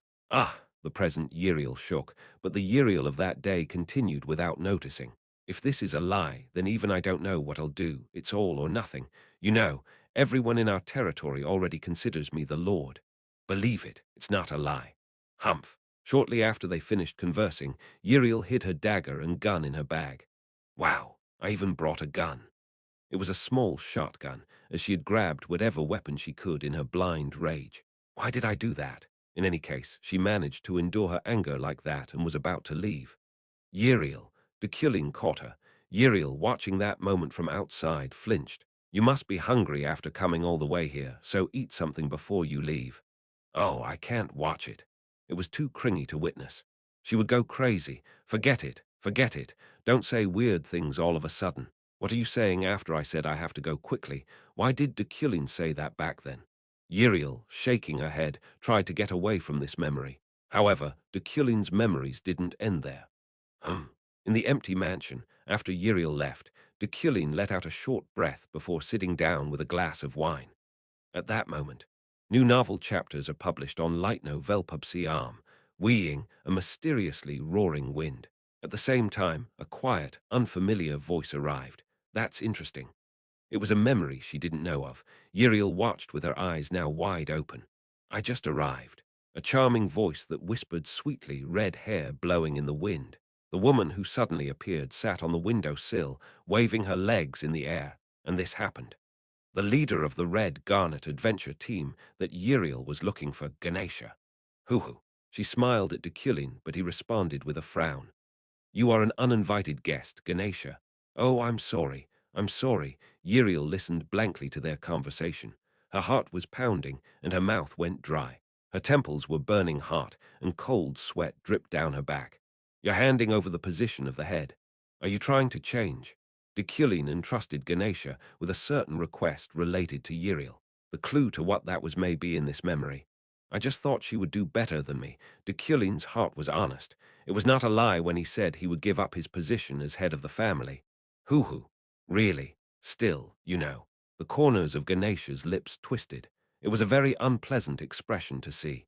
the present Uriel shook, but the Uriel of that day continued without noticing. If this is a lie, then even I don't know what I'll do. It's all or nothing. You know, everyone in our territory already considers me the Lord. Believe it, it's not a lie. Humph. Shortly after they finished conversing, Uriel hid her dagger and gun in her bag. Wow, I even brought a gun. It was a small shotgun, as she had grabbed whatever weapon she could in her blind rage. Why did I do that? In any case, she managed to endure her anger like that and was about to leave. Uriel, Deculein caught her. Uriel, watching that moment from outside, flinched. You must be hungry after coming all the way here, so eat something before you leave. Oh, I can't watch it. It was too cringy to witness. She would go crazy. Forget it. Forget it. Don't say weird things all of a sudden. What are you saying after I said I have to go quickly? Why did Deculein say that back then? Uriel, shaking her head, tried to get away from this memory. However, Deculein's memories didn't end there. In the empty mansion, after Uriel left, Deculein let out a short breath before sitting down with a glass of wine. At that moment, new novel chapters are published on Lightno Velpubsi Arm, weeing a mysteriously roaring wind. At the same time, a quiet, unfamiliar voice arrived. That's interesting. It was a memory she didn't know of. Uriel watched with her eyes now wide open. I just arrived. A charming voice that whispered sweetly, red hair blowing in the wind. The woman who suddenly appeared sat on the window sill, waving her legs in the air, and this happened. The leader of the Red Garnet adventure team that Uriel was looking for, Ganesha. Hoo-hoo. She smiled at Deculein, but he responded with a frown. You are an uninvited guest, Ganesha. Oh, I'm sorry. I'm sorry. Uriel listened blankly to their conversation. Her heart was pounding, and her mouth went dry. Her temples were burning hot, and cold sweat dripped down her back. You're handing over the position of the head. Are you trying to change? Deculein entrusted Ganesha with a certain request related to Uriel. The clue to what that was may be in this memory. I just thought she would do better than me. Deculein's heart was honest. It was not a lie when he said he would give up his position as head of the family. Hoo-hoo. Really. Still, you know. The corners of Ganesha's lips twisted. It was a very unpleasant expression to see.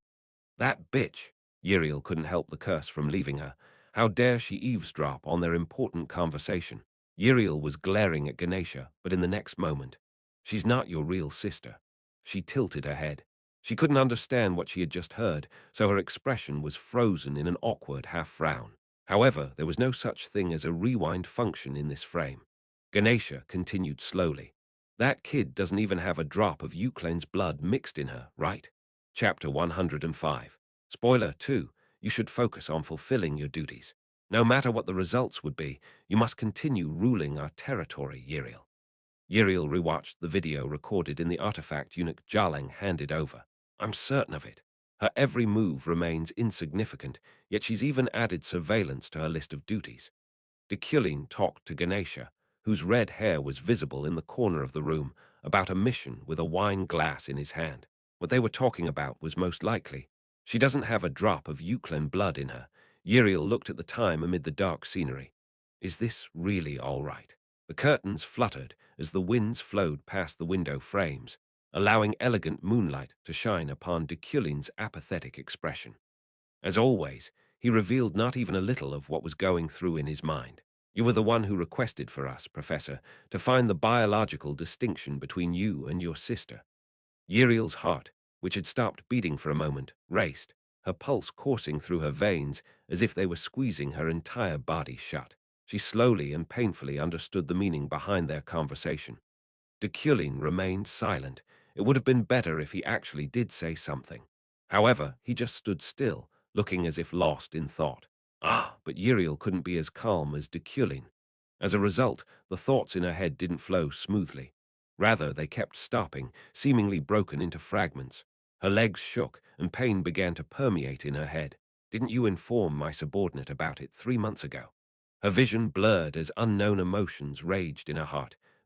That bitch! Uriel couldn't help the curse from leaving her. How dare she eavesdrop on their important conversation? Uriel was glaring at Ganesha, but in the next moment, she's not your real sister. She tilted her head. She couldn't understand what she had just heard, so her expression was frozen in an awkward half-frown. However, there was no such thing as a rewind function in this frame. Ganesha continued slowly. That kid doesn't even have a drop of Euclain's blood mixed in her, right? Chapter 105. Spoiler 2. You should focus on fulfilling your duties. No matter what the results would be, you must continue ruling our territory, Uriel. Uriel rewatched the video recorded in the artifact eunuch Jarlang handed over. I'm certain of it. Her every move remains insignificant, yet she's even added surveillance to her list of duties. Deculein talked to Ganesha, whose red hair was visible in the corner of the room, about a mission with a wine glass in his hand. What they were talking about was most likely. She doesn't have a drop of Euclain blood in her. Uriel looked at the time amid the dark scenery. Is this really all right? The curtains fluttered as the winds flowed past the window frames, allowing elegant moonlight to shine upon Deculein's apathetic expression. As always, he revealed not even a little of what was going through in his mind. You were the one who requested for us, Professor, to find the biological distinction between you and your sister. Uriel's heart, which had stopped beating for a moment, raced, her pulse coursing through her veins as if they were squeezing her entire body shut. She slowly and painfully understood the meaning behind their conversation. Deculein remained silent. It would have been better if he actually did say something. However, he just stood still, looking as if lost in thought. But Uriel couldn't be as calm as Deculein. As a result, the thoughts in her head didn't flow smoothly. Rather, they kept stopping, seemingly broken into fragments. Her legs shook, and pain began to permeate in her head. Didn't you inform my subordinate about it 3 months ago? Her vision blurred as unknown emotions raged in her heart.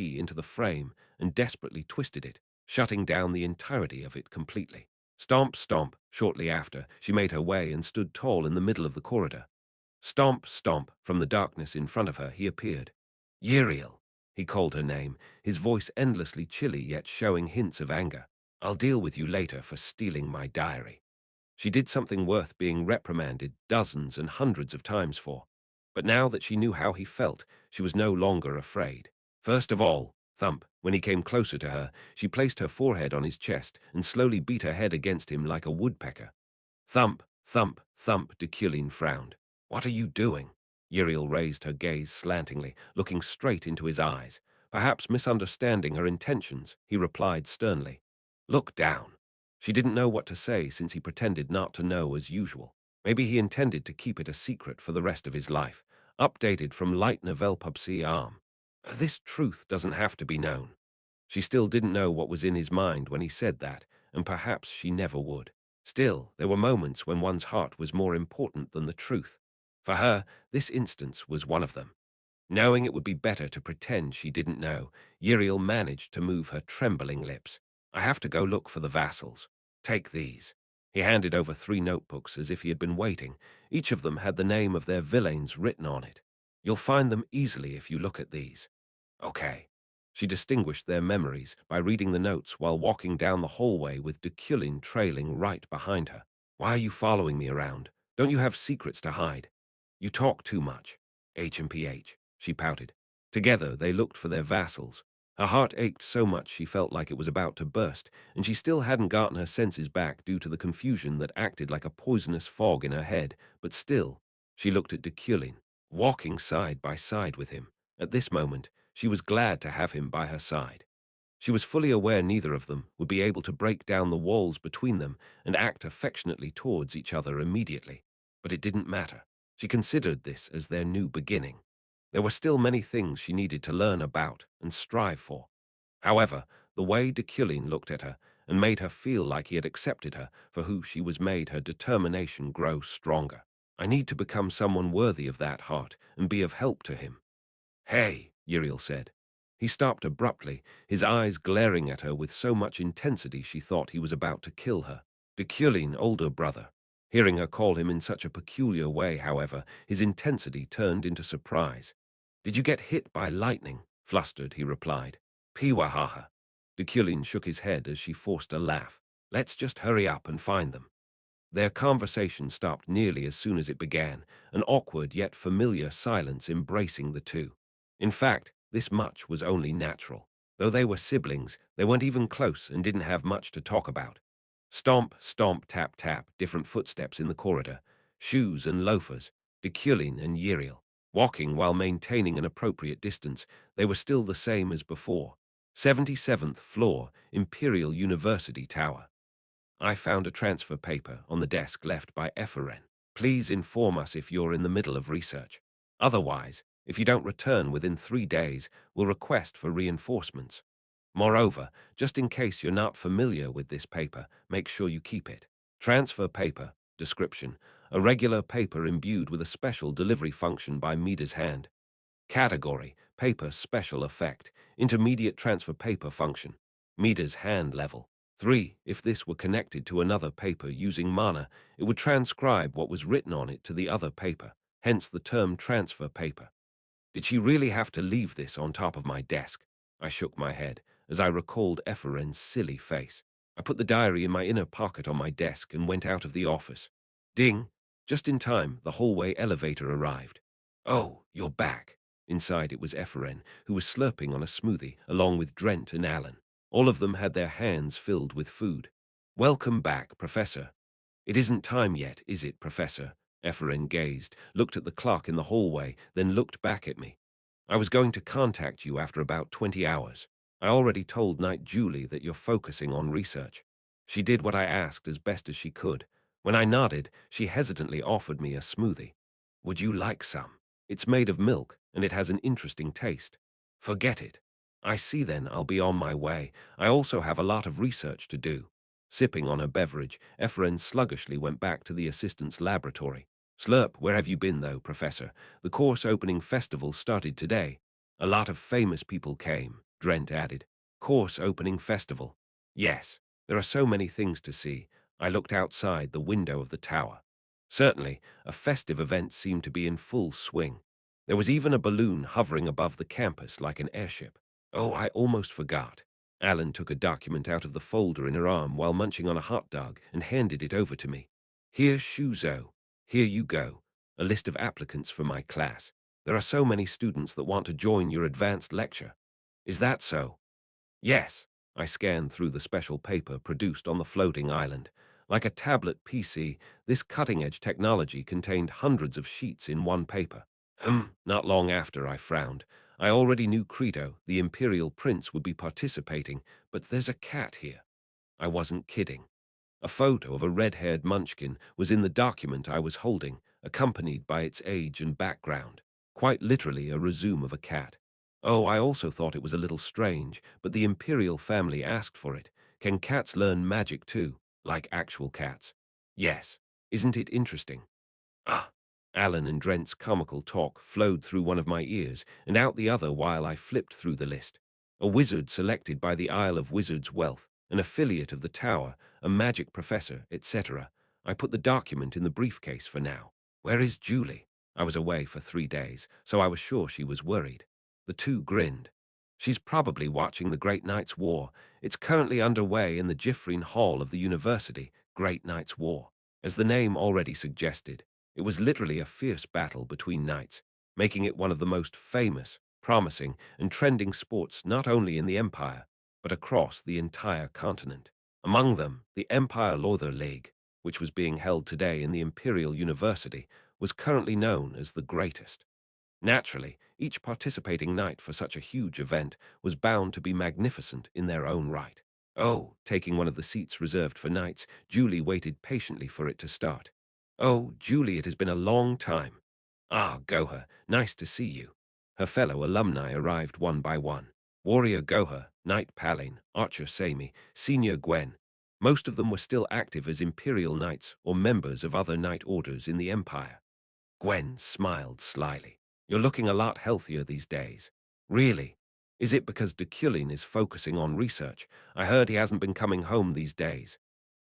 key into the frame and desperately twisted it, shutting down the entirety of it completely. Stomp, stomp. Shortly after, she made her way and stood tall in the middle of the corridor. Stomp, stomp. From the darkness in front of her, he appeared. Uriel. He called her name, his voice endlessly chilly yet showing hints of anger. I'll deal with you later for stealing my diary. She did something worth being reprimanded dozens and hundreds of times for. But now that she knew how he felt, she was no longer afraid. First of all, thump. When he came closer to her, she placed her forehead on his chest and slowly beat her head against him like a woodpecker. Thump, thump, thump. Deculein frowned. What are you doing? Uriel raised her gaze slantingly, looking straight into his eyes. Perhaps misunderstanding her intentions, he replied sternly. Look down. She didn't know what to say since he pretended not to know as usual. Maybe he intended to keep it a secret for the rest of his life, Updated from Light Novel Pubsy Arm. This truth doesn't have to be known. She still didn't know what was in his mind when he said that, and perhaps she never would. Still, there were moments when one's heart was more important than the truth. For her, this instance was one of them. Knowing it would be better to pretend she didn't know, Uriel managed to move her trembling lips. I have to go look for the vassals. Take these. He handed over 3 notebooks as if he had been waiting. Each of them had the name of their villains written on it. You'll find them easily if you look at these. Okay. She distinguished their memories by reading the notes while walking down the hallway with Deculein trailing right behind her. Why are you following me around? Don't you have secrets to hide? You talk too much. H&PH, she pouted. Together they looked for their vassals. Her heart ached so much she felt like it was about to burst, and she still hadn't gotten her senses back due to the confusion that acted like a poisonous fog in her head, but still, she looked at Deculein, walking side by side with him. At this moment, she was glad to have him by her side. She was fully aware neither of them would be able to break down the walls between them and act affectionately towards each other immediately. But it didn't matter. She considered this as their new beginning. There were still many things she needed to learn about and strive for. However, the way Deculein looked at her and made her feel like he had accepted her for who she was made her determination grow stronger. I need to become someone worthy of that heart and be of help to him. Hey, Uriel said. He stopped abruptly, his eyes glaring at her with so much intensity she thought he was about to kill her. Deculein, older brother. Hearing her call him in such a peculiar way, however, his intensity turned into surprise. Did you get hit by lightning? Flustered, he replied. Piwahaha. Deculein shook his head as she forced a laugh. Let's just hurry up and find them. Their conversation stopped nearly as soon as it began, an awkward yet familiar silence embracing the two. In fact, this much was only natural. Though they were siblings, they weren't even close and didn't have much to talk about. Stomp, stomp, tap, tap, different footsteps in the corridor, shoes and loafers, Deculein and Uriel. Walking while maintaining an appropriate distance, they were still the same as before. 77th floor, Imperial University Tower. I found a transfer paper on the desk left by Epheren. Please inform us if you're in the middle of research. Otherwise, if you don't return within 3 days, we'll request for reinforcements. Moreover, just in case you're not familiar with this paper, make sure you keep it. Transfer paper, description, a regular paper imbued with a special delivery function by Mida's hand. Category, paper special effect, intermediate transfer paper function, Mida's hand level. 3. If this were connected to another paper using mana, it would transcribe what was written on it to the other paper, hence the term transfer paper. Did she really have to leave this on top of my desk? I shook my head as I recalled Epheren's silly face. I put the diary in my inner pocket on my desk and went out of the office. Ding! Just in time, the hallway elevator arrived. Oh, you're back. Inside it was Epheren, who was slurping on a smoothie, along with Drent and Alan. All of them had their hands filled with food. Welcome back, Professor. It isn't time yet, is it, Professor? Epheren gazed, looked at the clock in the hallway, then looked back at me. I was going to contact you after about 20 hours. I already told Knight Julie that you're focusing on research. She did what I asked as best as she could. When I nodded, she hesitantly offered me a smoothie. Would you like some? It's made of milk, and it has an interesting taste. Forget it. I see then, I'll be on my way. I also have a lot of research to do. Sipping on her beverage, Epheren sluggishly went back to the assistant's laboratory. Slurp, where have you been, though, Professor? The course opening festival started today. A lot of famous people came, Drent added. Course opening festival. Yes, there are so many things to see. I looked outside the window of the tower. Certainly, a festive event seemed to be in full swing. There was even a balloon hovering above the campus like an airship. Oh, I almost forgot. Alan took a document out of the folder in her arm while munching on a hot dog and handed it over to me. Here, Shuzo. Here you go. A list of applicants for my class. There are so many students that want to join your advanced lecture. Is that so? Yes. I scanned through the special paper produced on the floating island. Like a tablet PC, this cutting-edge technology contained hundreds of sheets in one paper. Not long after, I frowned. I already knew Creto, the Imperial Prince, would be participating, but there's a cat here. I wasn't kidding. A photo of a red-haired munchkin was in the document I was holding, accompanied by its age and background. quite literally a resume of a cat. Oh, I also thought it was a little strange, but the imperial family asked for it. Can cats learn magic too, like actual cats? Yes. Isn't it interesting? Ah! Alan and Drent's comical talk flowed through one of my ears and out the other while I flipped through the list. A wizard selected by the Isle of Wizards' Wealth, an affiliate of the Tower, a magic professor, etc. I put the document in the briefcase for now. Where is Julie? I was away for 3 days, so I was sure she was worried. The two grinned. She's probably watching the Great Knight's War. It's currently underway in the Gifreen Hall of the University, Great Knight's War. As the name already suggested, it was literally a fierce battle between knights, making it one of the most famous, promising, and trending sports not only in the Empire, but across the entire continent. Among them, the Empire Lother League, which was being held today in the Imperial University, was currently known as the greatest. Naturally, each participating knight for such a huge event was bound to be magnificent in their own right. Oh, taking one of the seats reserved for knights, Julie waited patiently for it to start. Oh, Julie, it has been a long time. Ah, Goher, nice to see you. Her fellow alumni arrived one by one. Warrior Goher, Knight Palin, Archer Sami, Senior Gwen. Most of them were still active as Imperial Knights or members of other knight orders in the Empire. Gwen smiled slyly. You're looking a lot healthier these days. Really? Is it because Deculein is focusing on research? I heard he hasn't been coming home these days.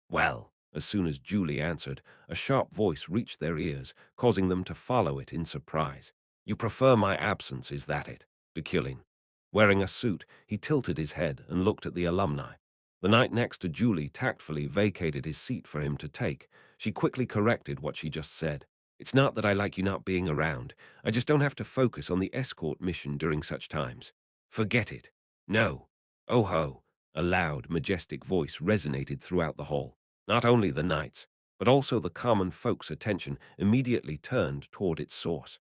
Well, as soon as Julie answered, a sharp voice reached their ears, causing them to follow it in surprise. You prefer my absence, is that it? Deculein. Wearing a suit, he tilted his head and looked at the alumni. The knight next to Julie tactfully vacated his seat for him to take. She quickly corrected what she just said. It's not that I like you not being around. I just don't have to focus on the escort mission during such times. Forget it. No. Oh ho. A loud, majestic voice resonated throughout the hall. Not only the knights, but also the common folks' attention immediately turned toward its source.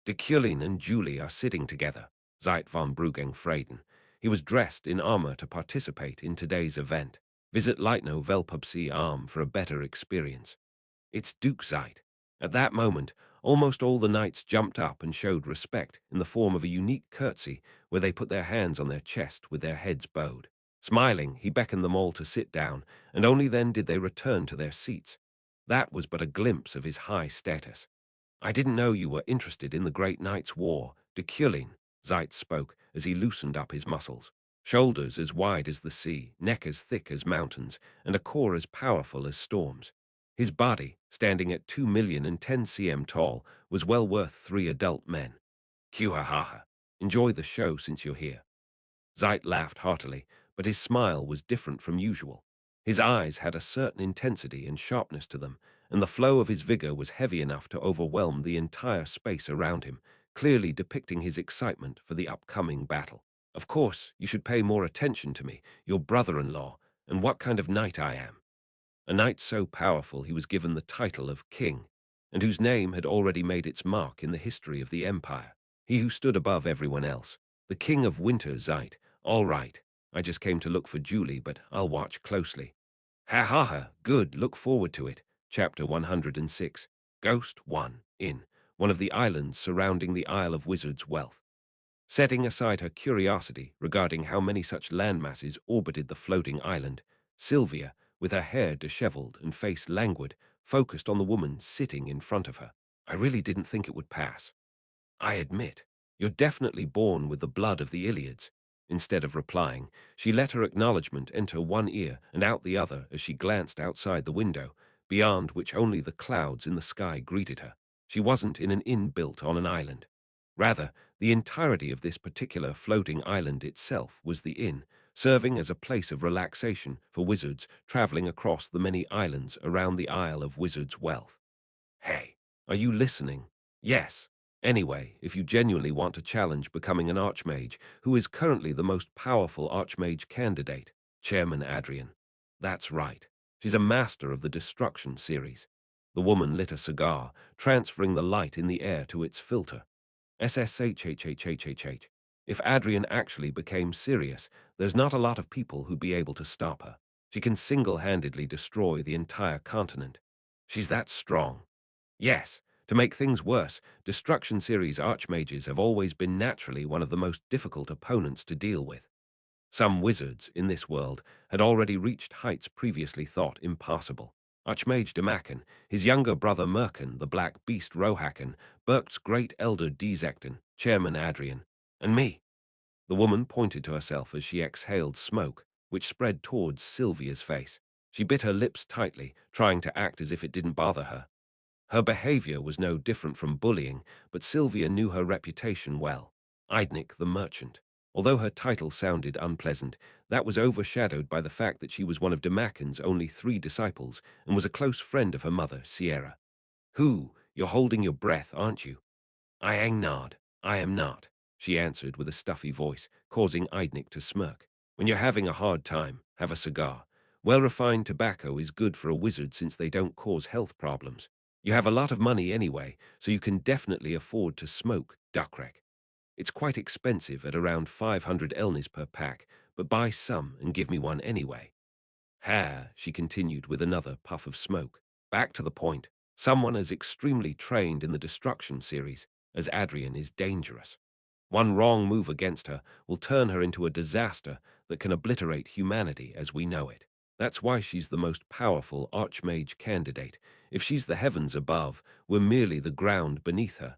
Deculein and Julie are sitting together, Zeit von Bruggen-Freyden. He was dressed in armor to participate in today's event. Visit Leitno Velpubsea Arm for a better experience. It's Duke Zeit. At that moment, almost all the knights jumped up and showed respect in the form of a unique curtsy where they put their hands on their chest with their heads bowed. Smiling, he beckoned them all to sit down, and only then did they return to their seats. That was but a glimpse of his high status. I didn't know you were interested in the Great Knight's War, Deculein, Zeit spoke as he loosened up his muscles. Shoulders as wide as the sea, neck as thick as mountains, and a core as powerful as storms. His body, standing at 2,010 cm tall, was well worth 3 adult men. Q-ha-ha-ha. Enjoy the show since you're here. Zeit laughed heartily, but his smile was different from usual. His eyes had a certain intensity and sharpness to them, and the flow of his vigor was heavy enough to overwhelm the entire space around him, clearly depicting his excitement for the upcoming battle. Of course, you should pay more attention to me, your brother-in-law, and what kind of knight I am. A knight so powerful he was given the title of king, and whose name had already made its mark in the history of the empire. He who stood above everyone else. The king of winter, Zeit. All right. I just came to look for Julie, but I'll watch closely. Ha ha ha. Good. Look forward to it. Chapter 106. Ghost 1. In one of the islands surrounding the Isle of Wizards' Wealth. Setting aside her curiosity regarding how many such landmasses orbited the floating island, Sylvia, with her hair disheveled and face languid, focused on the woman sitting in front of her. I really didn't think it would pass. I admit, you're definitely born with the blood of the Iliads. Instead of replying, she let her acknowledgement enter one ear and out the other as she glanced outside the window, beyond which only the clouds in the sky greeted her. She wasn't in an inn built on an island. Rather, the entirety of this particular floating island itself was the inn, serving as a place of relaxation for wizards traveling across the many islands around the Isle of Wizards' Wealth. Hey, are you listening? Yes. Anyway, if you genuinely want to challenge becoming an archmage, who is currently the most powerful archmage candidate? Chairman Adrian. That's right. She's a master of the Destruction series. The woman lit a cigar, transferring the light in the air to its filter. SSHHHHHH. If Adrian actually became serious, there's not a lot of people who'd be able to stop her. She can single-handedly destroy the entire continent. She's that strong. Yes, To make things worse, Destruction Series Archmages have always been naturally one of the most difficult opponents to deal with. Some wizards in this world had already reached heights previously thought impassable. Archmage Demakan, his younger brother Merkin, the Black Beast Rohakan, Burkt's great elder Dzekton, Chairman Adrian, and me. The woman pointed to herself as she exhaled smoke, which spread towards Sylvia's face. She bit her lips tightly, trying to act as if it didn't bother her. Her behavior was no different from bullying, but Sylvia knew her reputation well. Eidnik the Merchant. Although her title sounded unpleasant, that was overshadowed by the fact that she was one of Demakan's only 3 disciples and was a close friend of her mother, Sierra. Who? You're holding your breath, aren't you? I am not. I am not, she answered with a stuffy voice, causing Eidnik to smirk. When you're having a hard time, have a cigar. Well-refined tobacco is good for a wizard since they don't cause health problems. You have a lot of money anyway, so you can definitely afford to smoke, Duckrek. It's quite expensive at around 500 elnis per pack, but buy some and give me one anyway. Ha, she continued with another puff of smoke. Back to the point. Someone as extremely trained in the Destruction series as Adrian is dangerous. One wrong move against her will turn her into a disaster that can obliterate humanity as we know it. That's why she's the most powerful Archmage candidate. If she's the heavens above, we're merely the ground beneath her.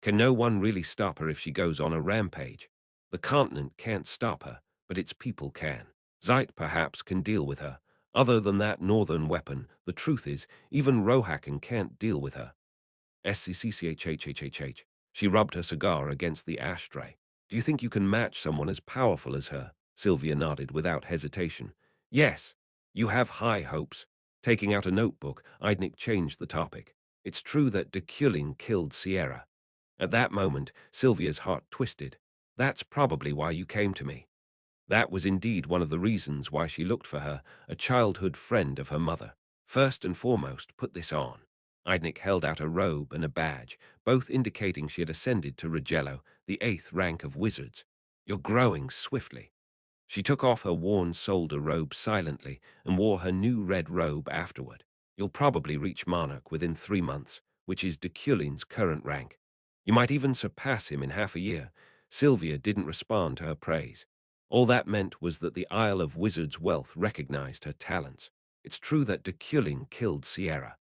Can no one really stop her if she goes on a rampage? The continent can't stop her, but its people can. Zeit perhaps can deal with her. Other than that northern weapon, the truth is, even Rohakan can't deal with her. SCCCHHHHH. She rubbed her cigar against the ashtray. Do you think you can match someone as powerful as her? Sylvia nodded without hesitation. Yes, you have high hopes. Taking out a notebook, Eidnik changed the topic. It's true that Deculein killed Sierra. At that moment, Sylvia's heart twisted. That's probably why you came to me. That was indeed one of the reasons why she looked for her, a childhood friend of her mother. First and foremost, put this on. Eidnik held out a robe and a badge, both indicating she had ascended to Rigello, the 8th rank of wizards. You're growing swiftly. She took off her worn soldier robe silently and wore her new red robe afterward. You'll probably reach Monarch within 3 months, which is Deculein's current rank. You might even surpass him in half a year. Sylvia didn't respond to her praise. All that meant was that the Isle of Wizards' wealth recognized her talents. It's true that Deculein killed Sierra.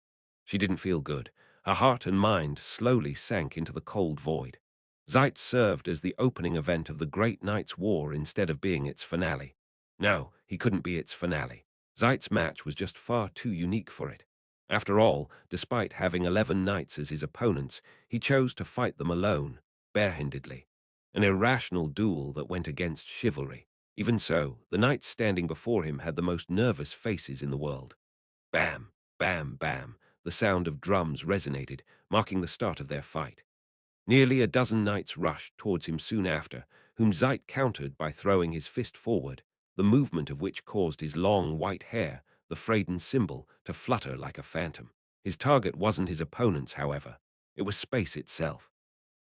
She didn't feel good. Her heart and mind slowly sank into the cold void. Zeit served as the opening event of the Great Knight's War instead of being its finale. No, he couldn't be its finale. Zeit's match was just far too unique for it. After all, despite having 11 knights as his opponents, he chose to fight them alone, barehandedly. An irrational duel that went against chivalry. Even so, the knights standing before him had the most nervous faces in the world. Bam, bam, bam. The sound of drums resonated, marking the start of their fight. Nearly a dozen knights rushed towards him soon after, whom Zeit countered by throwing his fist forward, the movement of which caused his long white hair, the Freyden symbol, to flutter like a phantom. His target wasn't his opponents, however. It was space itself.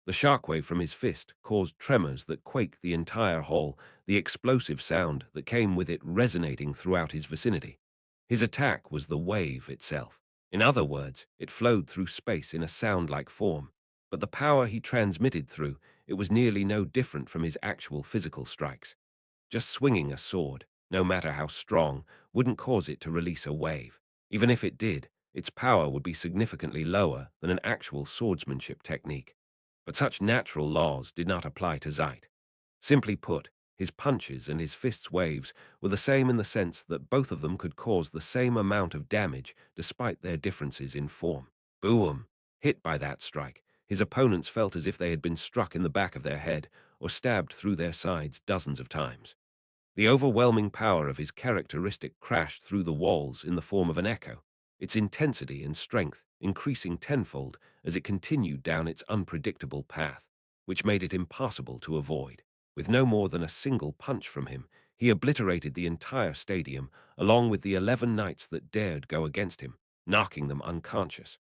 The shockwave from his fist caused tremors that quaked the entire hall, the explosive sound that came with it resonating throughout his vicinity. His attack was the wave itself. In other words, it flowed through space in a sound-like form. But the power he transmitted through, it was nearly no different from his actual physical strikes. Just swinging a sword, no matter how strong, wouldn't cause it to release a wave. Even if it did, its power would be significantly lower than an actual swordsmanship technique. But such natural laws did not apply to Zeit. Simply put, his punches and his fists' waves were the same in the sense that both of them could cause the same amount of damage despite their differences in form. Boom! Hit by that strike, his opponents felt as if they had been struck in the back of their head or stabbed through their sides dozens of times. The overwhelming power of his characteristic crashed through the walls in the form of an echo, its intensity and strength increasing tenfold as it continued down its unpredictable path, which made it impossible to avoid. With no more than a single punch from him, he obliterated the entire stadium, along with the 11 knights that dared go against him, knocking them unconscious.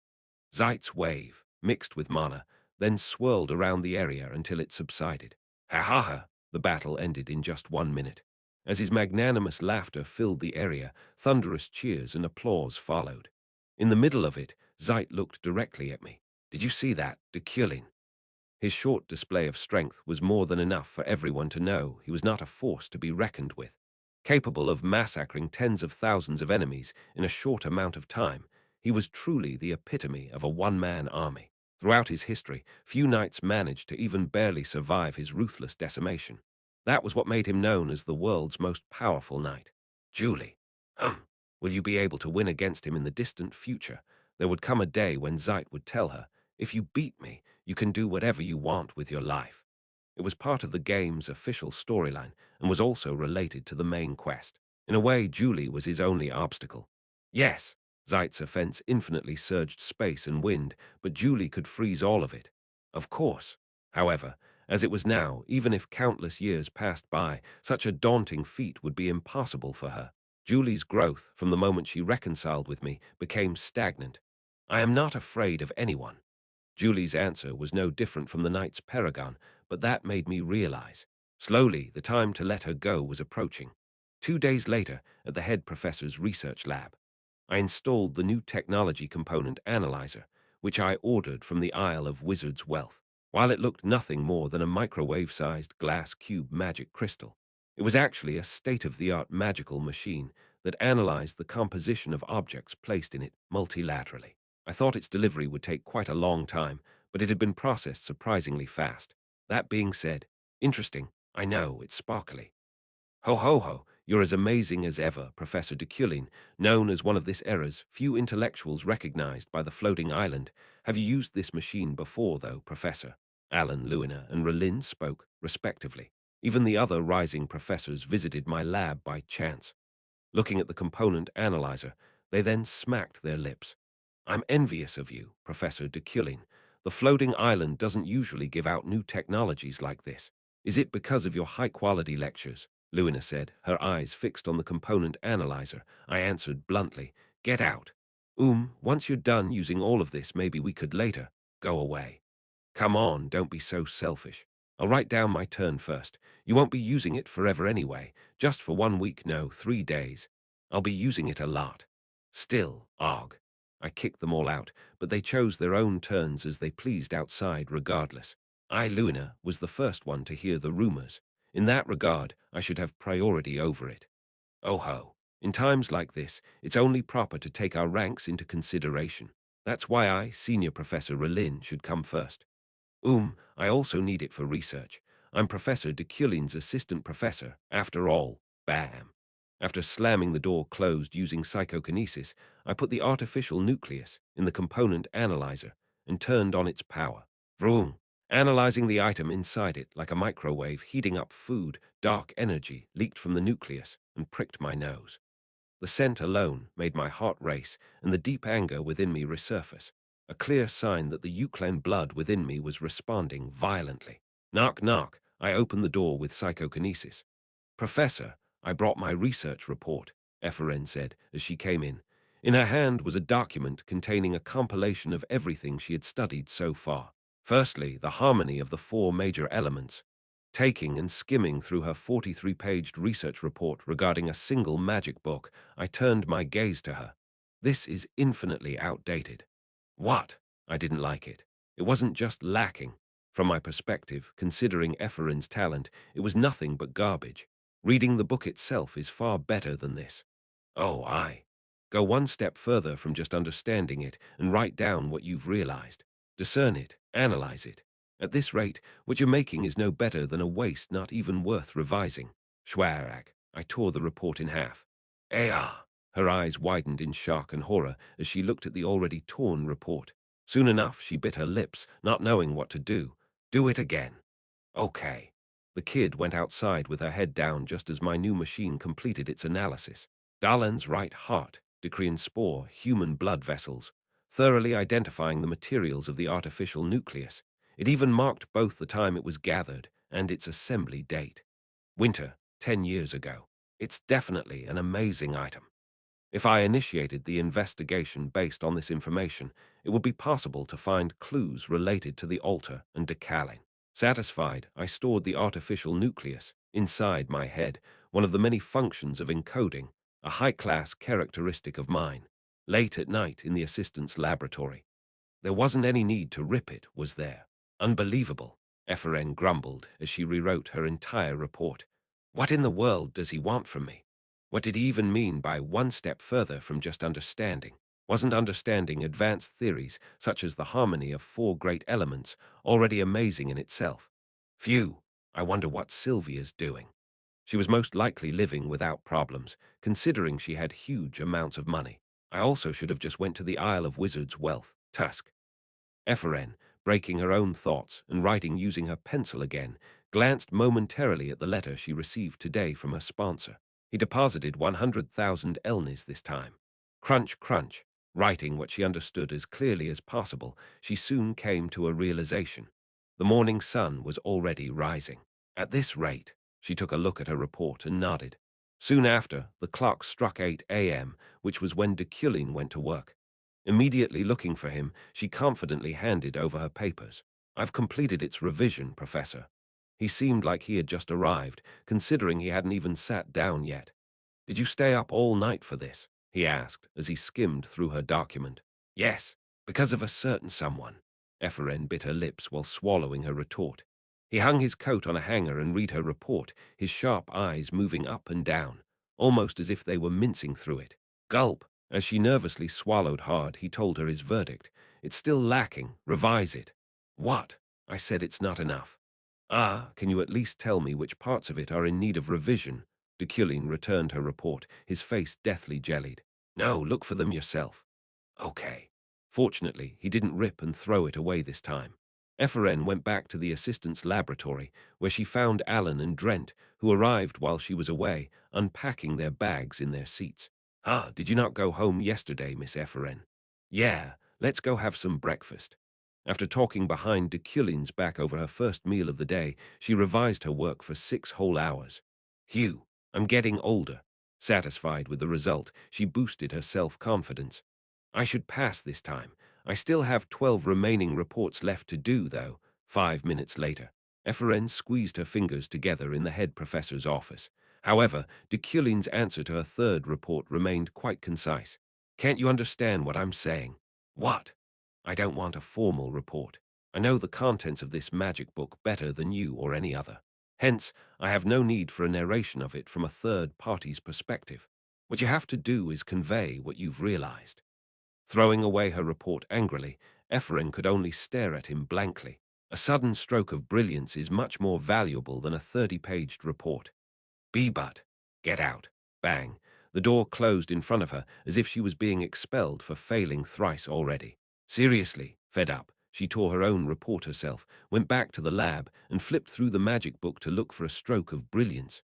Zeit's wave, mixed with mana, then swirled around the area until it subsided. Ha ha ha! The battle ended in just 1 minute. As his magnanimous laughter filled the area, thunderous cheers and applause followed. In the middle of it, Zeit looked directly at me. Did you see that, Deculein? His short display of strength was more than enough for everyone to know he was not a force to be reckoned with. Capable of massacring tens of thousands of enemies in a short amount of time, he was truly the epitome of a one-man army. Throughout his history, few knights managed to even barely survive his ruthless decimation. That was what made him known as the world's most powerful knight. Julie, will you be able to win against him in the distant future? There would come a day when Zeit would tell her, if you beat me, you can do whatever you want with your life. It was part of the game's official storyline and was also related to the main quest. In a way, Julie was his only obstacle. Yes, Zeit's offense infinitely surged space and wind, but Julie could freeze all of it. Of course. However, as it was now, even if countless years passed by, such a daunting feat would be impossible for her. Julie's growth, from the moment she reconciled with me, became stagnant. I am not afraid of anyone. Julie's answer was no different from the knight's paragon, but that made me realize. Slowly, the time to let her go was approaching. 2 days later, at the head professor's research lab, I installed the new technology component analyzer, which I ordered from the Isle of Wizards' Wealth. While it looked nothing more than a microwave-sized glass cube magic crystal, it was actually a state-of-the-art magical machine that analyzed the composition of objects placed in it multilaterally. I thought its delivery would take quite a long time, but it had been processed surprisingly fast. That being said, interesting, I know, it's sparkly. Ho ho ho, you're as amazing as ever, Professor Deculein, known as one of this era's few intellectuals recognized by the floating island. Have you used this machine before, though, Professor? Alan, Luina, and Relin spoke, respectively. Even the other rising professors visited my lab by chance. Looking at the component analyzer, they then smacked their lips. I'm envious of you, Professor Deculein. The floating island doesn't usually give out new technologies like this. Is it because of your high-quality lectures? Luina said, her eyes fixed on the component analyzer. I answered bluntly, get out. Once you're done using all of this, maybe we could later. Go away. Come on, don't be so selfish. I'll write down my turn first. You won't be using it forever anyway. Just for 1 week, no, 3 days. I'll be using it a lot. Still, arg. I kicked them all out, but they chose their own turns as they pleased outside regardless. I, Luina, was the first one to hear the rumors. In that regard, I should have priority over it. Oh ho. In times like this, it's only proper to take our ranks into consideration. That's why I, Senior Professor Relin, should come first. I also need it for research. I'm Professor Deculein's assistant professor, after all. Bam. After slamming the door closed using psychokinesis, I put the artificial nucleus in the component analyzer and turned on its power. Vroom. Analyzing the item inside it like a microwave heating up food, dark energy leaked from the nucleus and pricked my nose. The scent alone made my heart race and the deep anger within me resurface, a clear sign that the Euclan blood within me was responding violently. Knock, knock, I opened the door with psychokinesis. Professor, I brought my research report, Epheren said as she came in. In her hand was a document containing a compilation of everything she had studied so far. Firstly, the harmony of the four major elements. Taking and skimming through her 43-paged research report regarding a single magic book, I turned my gaze to her. This is infinitely outdated. What? I didn't like it. It wasn't just lacking. From my perspective, considering Epherin's talent, it was nothing but garbage. Reading the book itself is far better than this. Oh, I. Go one step further from just understanding it and write down what you've realized. Discern it, analyze it. At this rate, what you're making is no better than a waste not even worth revising. Schwarak. I tore the report in half. Ah! Her eyes widened in shock and horror as she looked at the already torn report. Soon enough, she bit her lips, not knowing what to do. Do it again. Okay. The kid went outside with her head down just as my new machine completed its analysis. Dalen's right heart, Deculein spore, human blood vessels, thoroughly identifying the materials of the artificial nucleus. It even marked both the time it was gathered and its assembly date. Winter, 10 years ago. It's definitely an amazing item. If I initiated the investigation based on this information, it would be possible to find clues related to the altar and Deculein. Satisfied, I stored the artificial nucleus inside my head, one of the many functions of encoding, a high-class characteristic of mine. Late at night in the assistant's laboratory, There wasn't any need to rip it, was there? Unbelievable, Efren grumbled as she rewrote her entire report. What in the world does he want from me? What did he even mean by one step further from just understanding? Wasn't understanding advanced theories, such as the harmony of four great elements, already amazing in itself? Phew, I wonder what Sylvia's doing. She was most likely living without problems, considering she had huge amounts of money. I also should have just went to the Isle of Wizards' Wealth, Tusk. Eferen, breaking her own thoughts and writing using her pencil again, glanced momentarily at the letter she received today from her sponsor. He deposited 100,000 elnis this time. Crunch, crunch. Writing what she understood as clearly as possible, she soon came to a realization. The morning sun was already rising. At this rate, she took a look at her report and nodded. Soon after, the clock struck 8 a.m., which was when Deculein went to work. Immediately looking for him, she confidently handed over her papers. I've completed its revision, Professor. He seemed like he had just arrived, considering he hadn't even sat down yet. Did you stay up all night for this? He asked as he skimmed through her document. Yes, because of a certain someone. Eferen bit her lips while swallowing her retort. He hung his coat on a hanger and read her report, his sharp eyes moving up and down, almost as if they were mincing through it. Gulp! As she nervously swallowed hard, he told her his verdict. It's still lacking. Revise it. What? I said it's not enough. Ah, can you at least tell me which parts of it are in need of revision? Deculein returned her report, his face deathly jellied. No, look for them yourself. Okay. Fortunately, he didn't rip and throw it away this time. Eferen went back to the assistant's laboratory, where she found Alan and Drent, who arrived while she was away, unpacking their bags in their seats. Ah, did you not go home yesterday, Miss Eferen? Yeah, let's go have some breakfast. After talking behind Deculein's back over her first meal of the day, she revised her work for 6 whole hours. Phew, I'm getting older. Satisfied with the result, she boosted her self-confidence. I should pass this time. I still have 12 remaining reports left to do, though. 5 minutes later, Eferen squeezed her fingers together in the head professor's office. However, Deculein's answer to her third report remained quite concise. Can't you understand what I'm saying? What? I don't want a formal report. I know the contents of this magic book better than you or any other. Hence, I have no need for a narration of it from a third party's perspective. What you have to do is convey what you've realized. Throwing away her report angrily, Eferen could only stare at him blankly. A sudden stroke of brilliance is much more valuable than a 30-paged report. But get out. Bang. The door closed in front of her as if she was being expelled for failing thrice already. Seriously, fed up, she tore her own report herself, went back to the lab, and flipped through the magic book to look for a stroke of brilliance.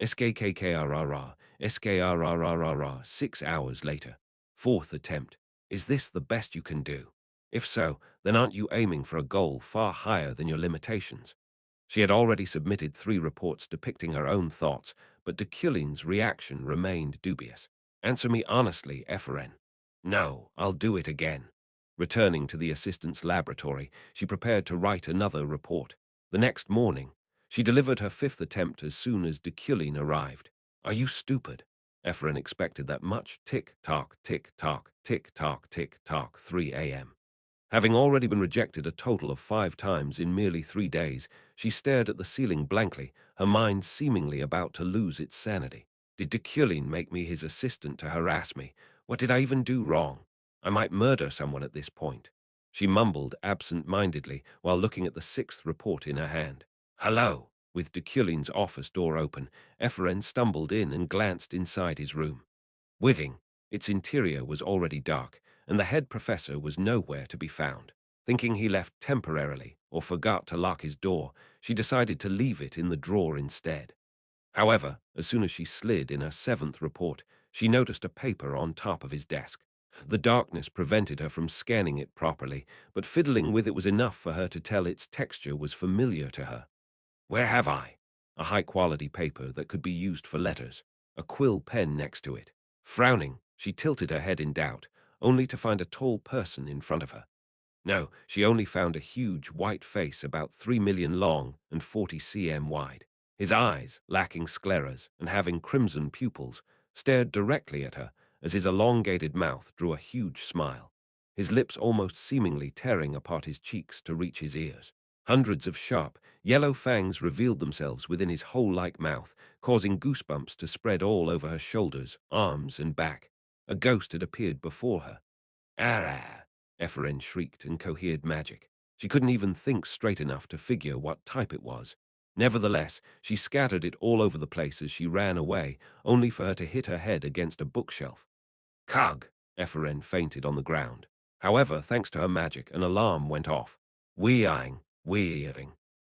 SKKKRRR, SKRRRRR, 6 hours later. Fourth attempt. Is this the best you can do? If so, then aren't you aiming for a goal far higher than your limitations? She had already submitted 3 reports depicting her own thoughts, but Deculein's reaction remained dubious. Answer me honestly, Eferen. No, I'll do it again. Returning to the assistant's laboratory, she prepared to write another report. The next morning, she delivered her 5th attempt as soon as Deculein arrived. Are you stupid? Eferen expected that much. Tick-tock, tick-tock, tick-tock, tick-tock, 3 a.m. Having already been rejected a total of 5 times in merely 3 days, she stared at the ceiling blankly, her mind seemingly about to lose its sanity. Did Deculein make me his assistant to harass me? What did I even do wrong? I might murder someone at this point. She mumbled absent-mindedly while looking at the 6th report in her hand. Hello. With Deculein's office door open, Eferen stumbled in and glanced inside his room. Within, its interior was already dark, and the head professor was nowhere to be found. Thinking he left temporarily or forgot to lock his door, she decided to leave it in the drawer instead. However, as soon as she slid in her 7th report, she noticed a paper on top of his desk. The darkness prevented her from scanning it properly, but fiddling with it was enough for her to tell its texture was familiar to her. Where have I? A high-quality paper that could be used for letters, a quill pen next to it. Frowning, she tilted her head in doubt, only to find a tall person in front of her. No, she only found a huge white face about 3 million long and 40 cm wide. His eyes, lacking scleras and having crimson pupils, stared directly at her as his elongated mouth drew a huge smile. his lips almost seemingly tearing apart his cheeks to reach his ears. Hundreds of sharp, yellow fangs revealed themselves within his hole-like mouth, causing goosebumps to spread all over her shoulders, arms, and back. A ghost had appeared before her. "Arrah!" Ephraim shrieked and cohered magic. She couldn't even think straight enough to figure what type it was. Nevertheless, she scattered it all over the place as she ran away, only for her to hit her head against a bookshelf. "Cug!" Ephraim fainted on the ground. However, thanks to her magic, an alarm went off. Weeing.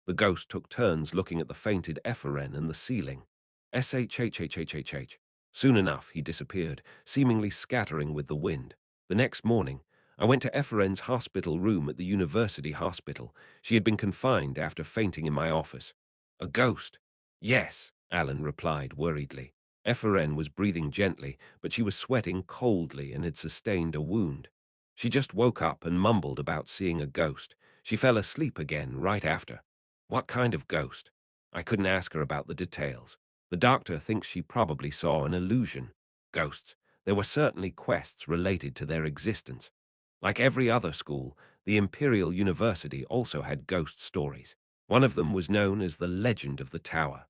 The ghost took turns looking at the fainted Ephraim and the ceiling. Shhhhhhh. Soon enough, he disappeared, seemingly scattering with the wind. The next morning, I went to Ephraim's hospital room at the university hospital. She had been confined after fainting in my office. "A ghost?" "Yes," Alan replied worriedly. Ephraim was breathing gently, but she was sweating coldly and had sustained a wound. She just woke up and mumbled about seeing a ghost. She fell asleep again right after. "What kind of ghost?" I couldn't ask her about the details. The doctor thinks she probably saw an illusion. Ghosts. There were certainly quests related to their existence. Like every other school, the Imperial University also had ghost stories. One of them was known as the Legend of the Tower.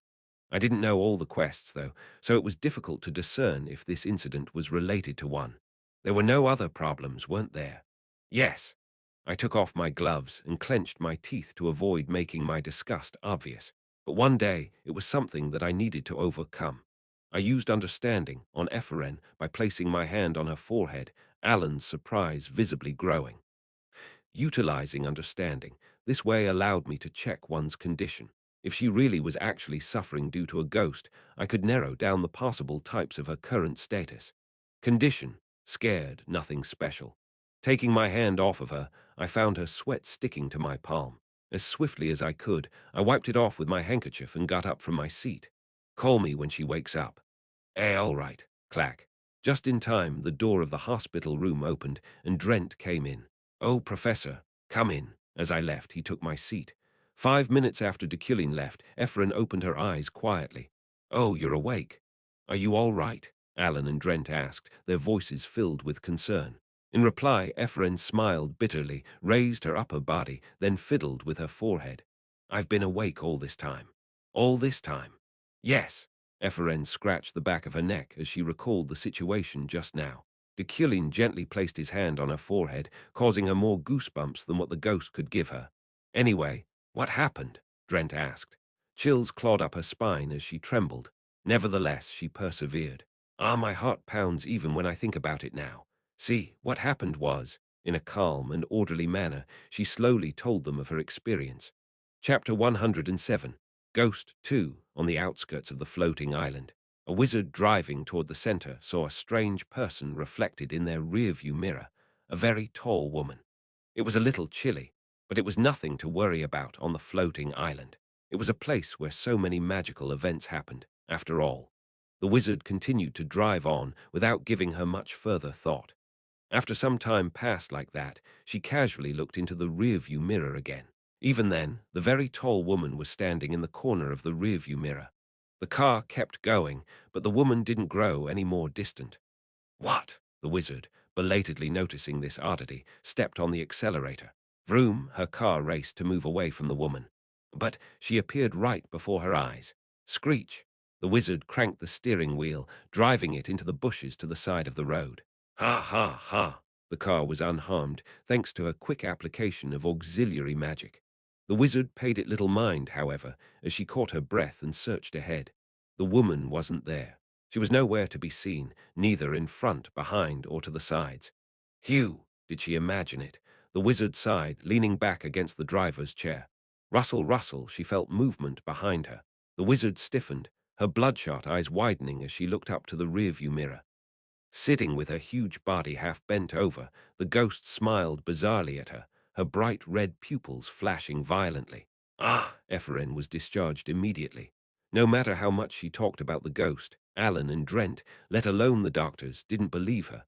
I didn't know all the quests, though, so it was difficult to discern if this incident was related to one. There were no other problems, weren't there? Yes. I took off my gloves and clenched my teeth to avoid making my disgust obvious. But one day, it was something that I needed to overcome. I used understanding on Ephraim by placing my hand on her forehead, Alan's surprise visibly growing. Utilizing understanding, this way allowed me to check one's condition. If she really was actually suffering due to a ghost, I could narrow down the possible types of her current status. Condition: scared, nothing special. Taking my hand off of her, I found her sweat sticking to my palm. As swiftly as I could, I wiped it off with my handkerchief and got up from my seat. "Call me when she wakes up." All right." Clack. Just in time, the door of the hospital room opened and Drent came in. "Oh, Professor, come in." As I left, he took my seat. 5 minutes after Deculein left, Ephraim opened her eyes quietly. "Oh, you're awake. Are you all right?" Alan and Drent asked, their voices filled with concern. In reply, Ephraim smiled bitterly, raised her upper body, then fiddled with her forehead. "I've been awake all this time." "All this time?" "Yes." Ephraim scratched the back of her neck as she recalled the situation just now. Deculein gently placed his hand on her forehead, causing her more goosebumps than what the ghost could give her. "Anyway, what happened?" Drent asked. Chills clawed up her spine as she trembled. Nevertheless, she persevered. My heart pounds even when I think about it now. "See, what happened was," in a calm and orderly manner, she slowly told them of her experience. Chapter 107. Ghost 2, on the outskirts of the floating island. A wizard driving toward the center saw a strange person reflected in their rearview mirror, a very tall woman. It was a little chilly, but it was nothing to worry about on the floating island. It was a place where so many magical events happened, after all. The wizard continued to drive on without giving her much further thought. After some time passed like that, she casually looked into the rearview mirror again. Even then, the very tall woman was standing in the corner of the rearview mirror. The car kept going, but the woman didn't grow any more distant. "What?" The wizard, belatedly noticing this oddity, stepped on the accelerator. Vroom, her car raced to move away from the woman. But she appeared right before her eyes. Screech! The wizard cranked the steering wheel, driving it into the bushes to the side of the road. Ha ha ha! The car was unharmed, thanks to her quick application of auxiliary magic. The wizard paid it little mind, however, as she caught her breath and searched ahead. The woman wasn't there. She was nowhere to be seen, neither in front, behind, or to the sides. "Hugh!" Did she imagine it? The wizard sighed, leaning back against the driver's chair. Rustle, rustle, she felt movement behind her. The wizard stiffened, her bloodshot eyes widening as she looked up to the rearview mirror. Sitting with her huge body half bent over, the ghost smiled bizarrely at her bright red pupils flashing violently. Ephraim was discharged immediately. No matter how much she talked about the ghost, Alan and Drent, let alone the doctors, didn't believe her.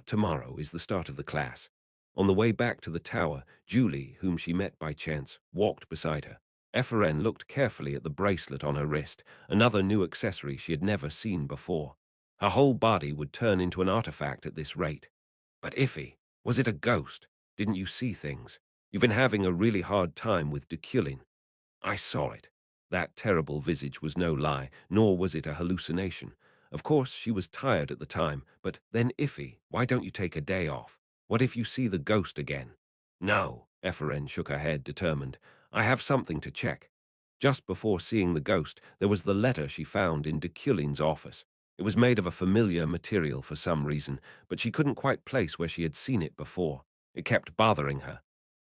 Tomorrow is the start of the class. On the way back to the tower, Julie, whom she met by chance, walked beside her. Ephraim looked carefully at the bracelet on her wrist, another new accessory she had never seen before. Her whole body would turn into an artifact at this rate. But Iffy, Was it a ghost? Didn't you see things? You've been having a really hard time with Deculein. I saw it. That terrible visage was no lie, nor was it a hallucination. Of course, she was tired at the time, but then Iffy, why don't you take a day off? What if you see the ghost again? No, Ephraim shook her head, determined. I have something to check. Just before seeing the ghost, there was the letter she found in Deculein's office. It was made of a familiar material for some reason, but she couldn't quite place where she had seen it before. It kept bothering her.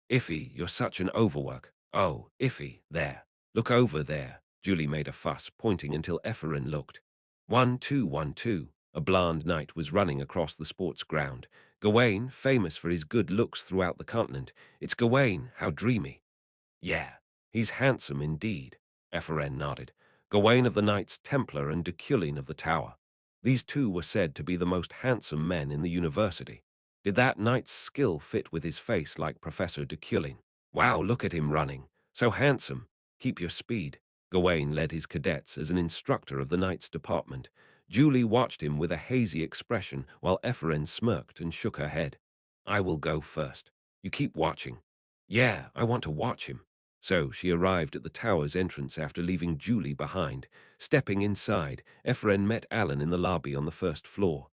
Iffy, you're such an overwork. Oh, Iffy, there. Look over there. Julie made a fuss, pointing until Ephraim looked. 1212. A blonde knight was running across the sports ground. Gawain, famous for his good looks throughout the continent. It's Gawain, how dreamy. Yeah, he's handsome indeed, Ephraim nodded. Gawain of the Knights Templar and Deculein of the Tower. These two were said to be the most handsome men in the university. Did that knight's skill fit with his face like Professor Deculein? Wow, look at him running. So handsome. Keep your speed. Gawain led his cadets as an instructor of the Knights Department. Julie watched him with a hazy expression while Ephraim smirked and shook her head. I will go first. You keep watching. Yeah, I want to watch him. So she arrived at the tower's entrance after leaving Julie behind. Stepping inside, Ephraim met Alan in the lobby on the first floor.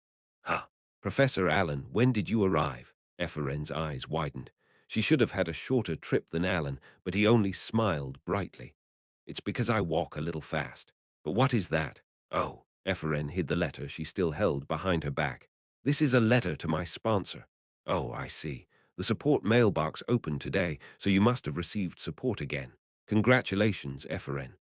Huh. Professor Alan, when did you arrive? Ephraim's eyes widened. She should have had a shorter trip than Alan, but he only smiled brightly. It's because I walk a little fast. But what is that? Oh, Ephraim hid the letter she still held behind her back. This is a letter to my sponsor. Oh, I see. The support mailbox opened today, so you must have received support again. Congratulations, Ephraim.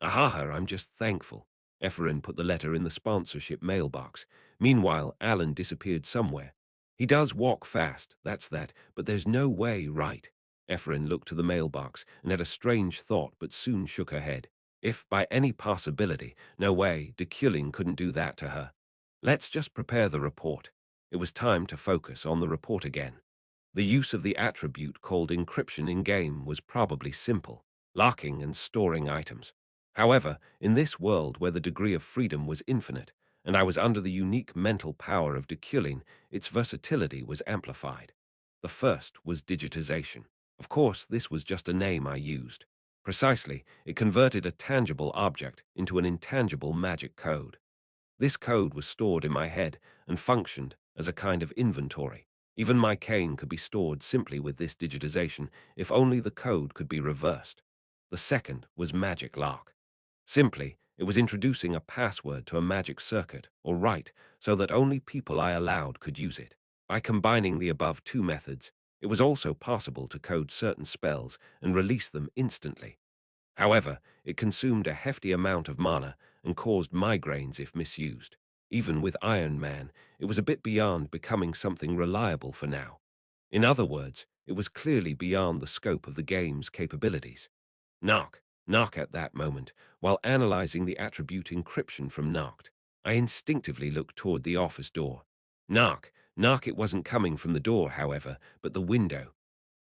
Ahaha, I'm just thankful. Ephraim put the letter in the sponsorship mailbox. Meanwhile, Alan disappeared somewhere. He does walk fast, that's that, but there's no way, right? Ephraim looked to the mailbox and had a strange thought, but soon shook her head. If by any possibility, no way, Deculein couldn't do that to her. Let's just prepare the report. It was time to focus on the report again. The use of the attribute called encryption in-game was probably simple, locking and storing items. However, in this world where the degree of freedom was infinite, and I was under the unique mental power of Deculein, its versatility was amplified. The first was digitization. Of course, this was just a name I used. Precisely, it converted a tangible object into an intangible magic code. This code was stored in my head and functioned as a kind of inventory. Even my cane could be stored simply with this digitization if only the code could be reversed. The second was magic lock. Simply, it was introducing a password to a magic circuit or rite so that only people I allowed could use it. By combining the above two methods, it was also possible to code certain spells and release them instantly. However, it consumed a hefty amount of mana and caused migraines if misused. Even with Iron Man, it was a bit beyond becoming something reliable for now. In other words, it was clearly beyond the scope of the game's capabilities. Knock at that moment, while analyzing the attribute encryption from knocked. I instinctively looked toward the office door. Knock, it wasn't coming from the door, however, but the window.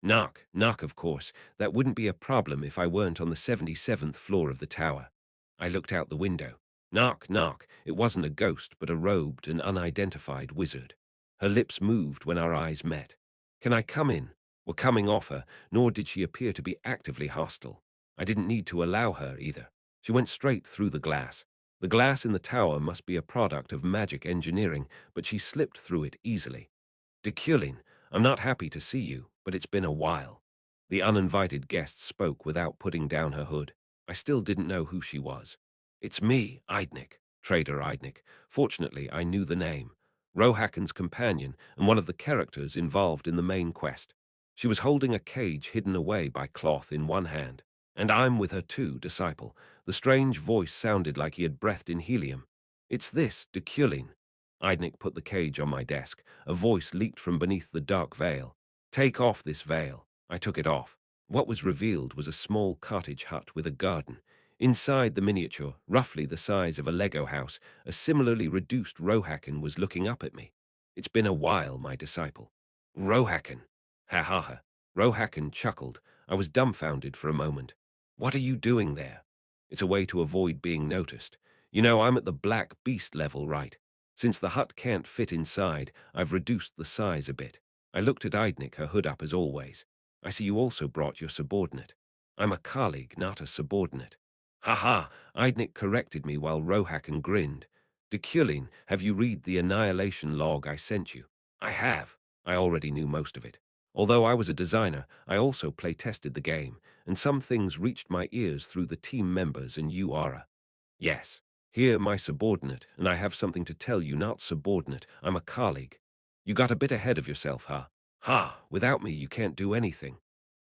Knock, of course. That wouldn't be a problem if I weren't on the 77th floor of the tower. I looked out the window. Knock. It wasn't a ghost, but a robed and unidentified wizard. Her lips moved when our eyes met. Can I come in? Were coming off her, nor did she appear to be actively hostile. I didn't need to allow her either. She went straight through the glass. The glass in the tower must be a product of magic engineering, but she slipped through it easily. Deculein, I'm not happy to see you, but it's been a while. The uninvited guest spoke without putting down her hood. I still didn't know who she was. It's me, Eidnik, Trader Eidnik. Fortunately, I knew the name. Rohaken's companion and one of the characters involved in the main quest. She was holding a cage hidden away by cloth in one hand. And I'm with her too, disciple. The strange voice sounded like he had breathed in helium. It's this, Deculein. Eidnik put the cage on my desk. A voice leaked from beneath the dark veil. Take off this veil. I took it off. What was revealed was a small cottage hut with a garden. Inside the miniature, roughly the size of a Lego house, a similarly reduced Rohaken was looking up at me. It's been a while, my disciple. Rohaken. Ha ha ha. Rohaken chuckled. I was dumbfounded for a moment. What are you doing there? It's a way to avoid being noticed. You know, I'm at the Black Beast level, right? Since the hut can't fit inside, I've reduced the size a bit. I looked at Eidnik, her hood up as always. I see you also brought your subordinate. I'm a colleague, not a subordinate. Ha ha! Eidnik corrected me while Rohakan grinned. Deculein, have you read the annihilation log I sent you? I have. I already knew most of it. Although I was a designer, I also play-tested the game, and some things reached my ears through the team members and you are a... Yes. Here, my subordinate, and I have something to tell you, not subordinate. I'm a colleague. You got a bit ahead of yourself, huh? Ha! Without me, you can't do anything.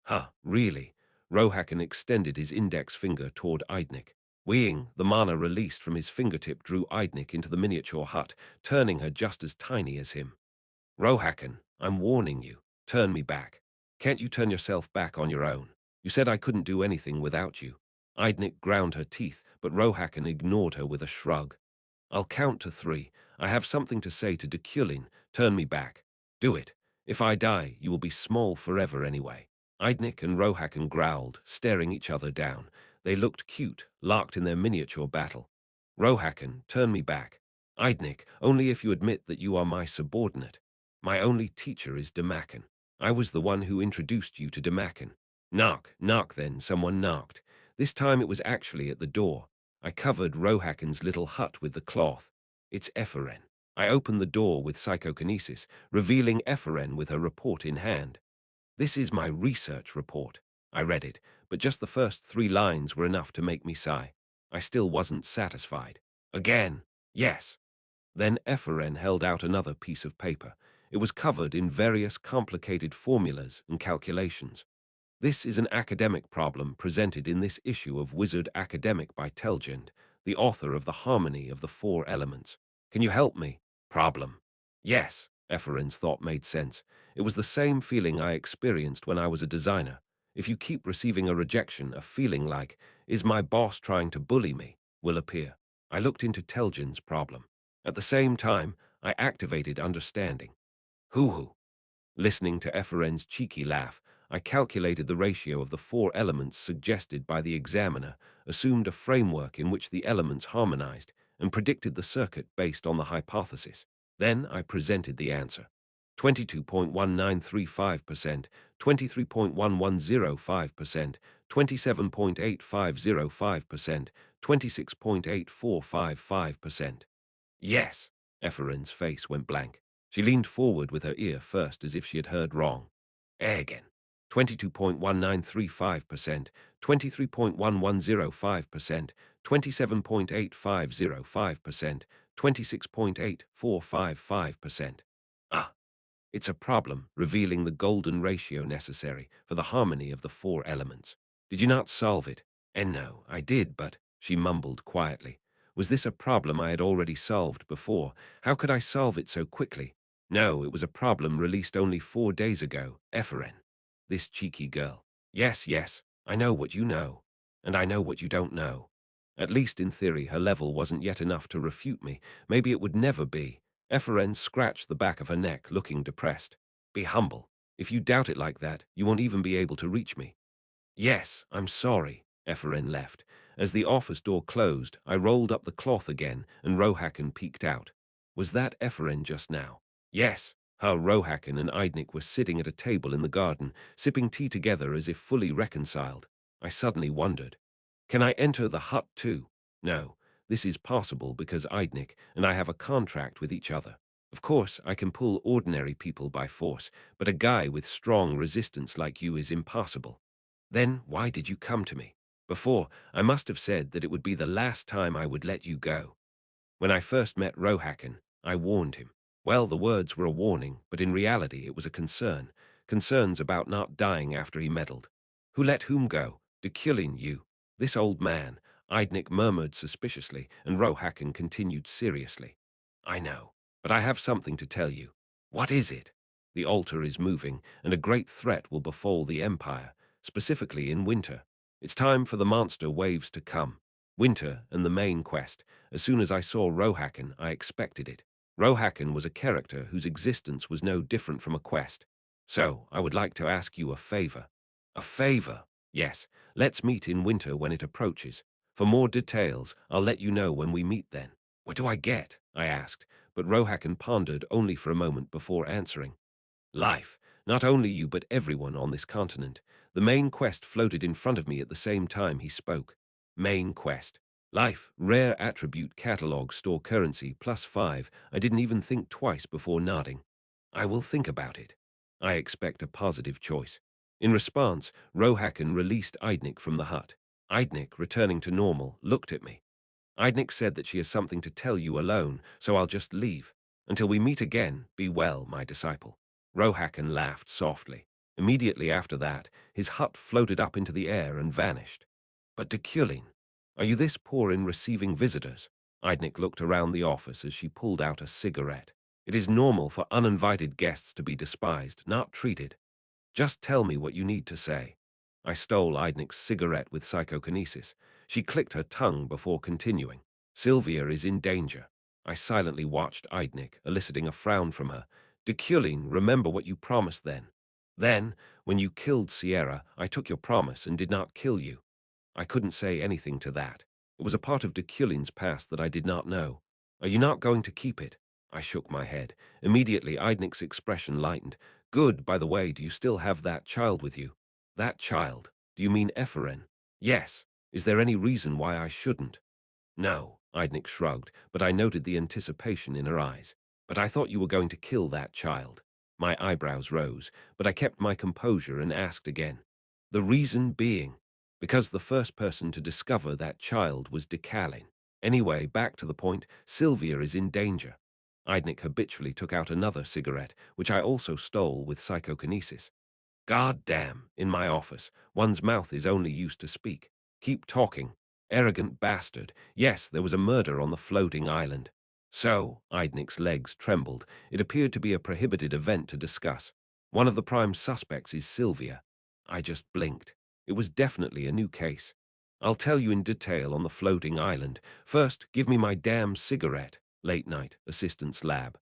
Huh, really? Rohakan extended his index finger toward Eidnik. Weeing, the mana released from his fingertip drew Eidnik into the miniature hut, turning her just as tiny as him. Rohakan, I'm warning you. Turn me back. Can't you turn yourself back on your own? You said I couldn't do anything without you. Eidnik ground her teeth, but Rohakan ignored her with a shrug. I'll count to 3. I have something to say to Deculein. Turn me back. Do it. If I die, you will be small forever anyway. Eidnik and Rohakan growled, staring each other down. They looked cute, locked in their miniature battle. Rohakan, turn me back. Eidnik, only if you admit that you are my subordinate. My only teacher is Demakan. I was the one who introduced you to Demakan. Knock, knock then, someone knocked. This time it was actually at the door. I covered Rohakan's little hut with the cloth. It's Epheren. I opened the door with psychokinesis, revealing Epheren with her report in hand. This is my research report. I read it, but just the first 3 lines were enough to make me sigh. I still wasn't satisfied. Again, yes. Then Epheren held out another piece of paper. It was covered in various complicated formulas and calculations. This is an academic problem presented in this issue of Wizard Academic by TaleVoyage, the author of The Harmony of the 4 Elements. Can you help me? Problem. Yes, Epherin's thought made sense. It was the same feeling I experienced when I was a designer. If you keep receiving a rejection, a feeling like, is my boss trying to bully me, will appear. I looked into TaleVoyage's problem. At the same time, I activated understanding. Hoo-hoo. Listening to Epherin's cheeky laugh, I calculated the ratio of the 4 elements suggested by the examiner, assumed a framework in which the elements harmonized, and predicted the circuit based on the hypothesis. Then I presented the answer. 22.1935%, 23.1105%, 27.8505%, 26.8455%. Yes, Epherin's face went blank. She leaned forward with her ear first as if she had heard wrong. Again. 22.1935%, 23.1105%, 27.8505%, 26.8455%. Ah, it's a problem revealing the golden ratio necessary for the harmony of the 4 elements. Did you not solve it? And no, I did, but, she mumbled quietly. Was this a problem I had already solved before? How could I solve it so quickly? No, it was a problem released only 4 days ago, Epheren. This cheeky girl. Yes, yes, I know what you know. And I know what you don't know. At least in theory, her level wasn't yet enough to refute me. Maybe it would never be. Epheren scratched the back of her neck, looking depressed. Be humble. If you doubt it like that, you won't even be able to reach me. Yes, I'm sorry. Epheren left. As the office door closed, I rolled up the cloth again, and Rohakan peeked out. Was that Epheren just now? Yes. How Rohakan and Eidnik were sitting at a table in the garden, sipping tea together as if fully reconciled. I suddenly wondered, can I enter the hut too? No, this is possible because Eidnik and I have a contract with each other. Of course, I can pull ordinary people by force, but a guy with strong resistance like you is impossible. Then why did you come to me? Before, I must have said that it would be the last time I would let you go. When I first met Rohakan, I warned him. Well, the words were a warning, but in reality it was a concern. Concerns about not dying after he meddled. Who let whom go? Deculein, you. This old man, Eidnik murmured suspiciously, and Rohakan continued seriously. I know, but I have something to tell you. What is it? The altar is moving, and a great threat will befall the Empire, specifically in winter. It's time for the monster waves to come. Winter and the main quest. As soon as I saw Rohakan, I expected it. Rohakan was a character whose existence was no different from a quest. So, I would like to ask you a favor. A favor? Yes. Let's meet in winter when it approaches. For more details, I'll let you know when we meet then. What do I get? I asked, but Rohakan pondered only for a moment before answering. Life. Not only you but everyone on this continent. The main quest floated in front of me at the same time he spoke. Main quest. Life. Rare attribute catalog store currency +5. I didn't even think twice before nodding. I will think about it. I expect a positive choice. In response, Rohakan released Eidnik from the hut. Eidnik, returning to normal, looked at me. Eidnik said that she has something to tell you alone, so I'll just leave. Until we meet again, be well, my disciple. Rohakan laughed softly. Immediately after that, his hut floated up into the air and vanished. But Deculein, are you this poor in receiving visitors? Eidnik looked around the office as she pulled out a cigarette. It is normal for uninvited guests to be despised, not treated. Just tell me what you need to say. I stole Eidnik's cigarette with psychokinesis. She clicked her tongue before continuing. Sylvia is in danger. I silently watched Eidnik, eliciting a frown from her. Deculein, remember what you promised then. Then, when you killed Sierra, I took your promise and did not kill you. I couldn't say anything to that. It was a part of Deculein's past that I did not know. Are you not going to keep it? I shook my head. Immediately, Eidnik's expression lightened. Good, by the way, do you still have that child with you? That child? Do you mean Epheren? Yes. Is there any reason why I shouldn't? No, Eidnik shrugged, but I noted the anticipation in her eyes. But I thought you were going to kill that child. My eyebrows rose, but I kept my composure and asked again. The reason being, because the first person to discover that child was Deculein. Anyway, back to the point, Sylvia is in danger. Eidnik habitually took out another cigarette, which I also stole with psychokinesis. God damn, in my office, one's mouth is only used to speak. Keep talking. Arrogant bastard. Yes, there was a murder on the floating island. So, Eidnik's legs trembled. It appeared to be a prohibited event to discuss. One of the prime suspects is Sylvia. I just blinked. It was definitely a new case. I'll tell you in detail on the floating island. First, give me my damn cigarette. Late night, assistant's lab.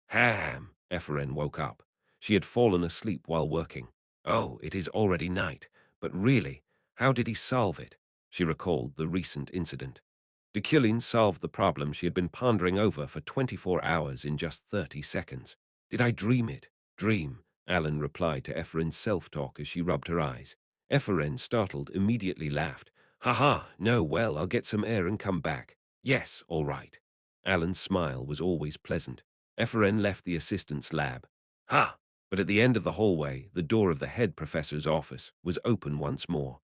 Ham. Epheren woke up. She had fallen asleep while working. Oh, it is already night. But really, how did he solve it? She recalled the recent incident. Deculein solved the problem she had been pondering over for 24 hours in just 30 seconds. Did I dream it? Dream, Alan replied to Ephren's self-talk as she rubbed her eyes. Epheren, startled, immediately laughed. Ha, no, well, I'll get some air and come back. Yes, all right. Alan's smile was always pleasant. Epheren left the assistant's lab. Ha! But at the end of the hallway, the door of the head professor's office was open once more.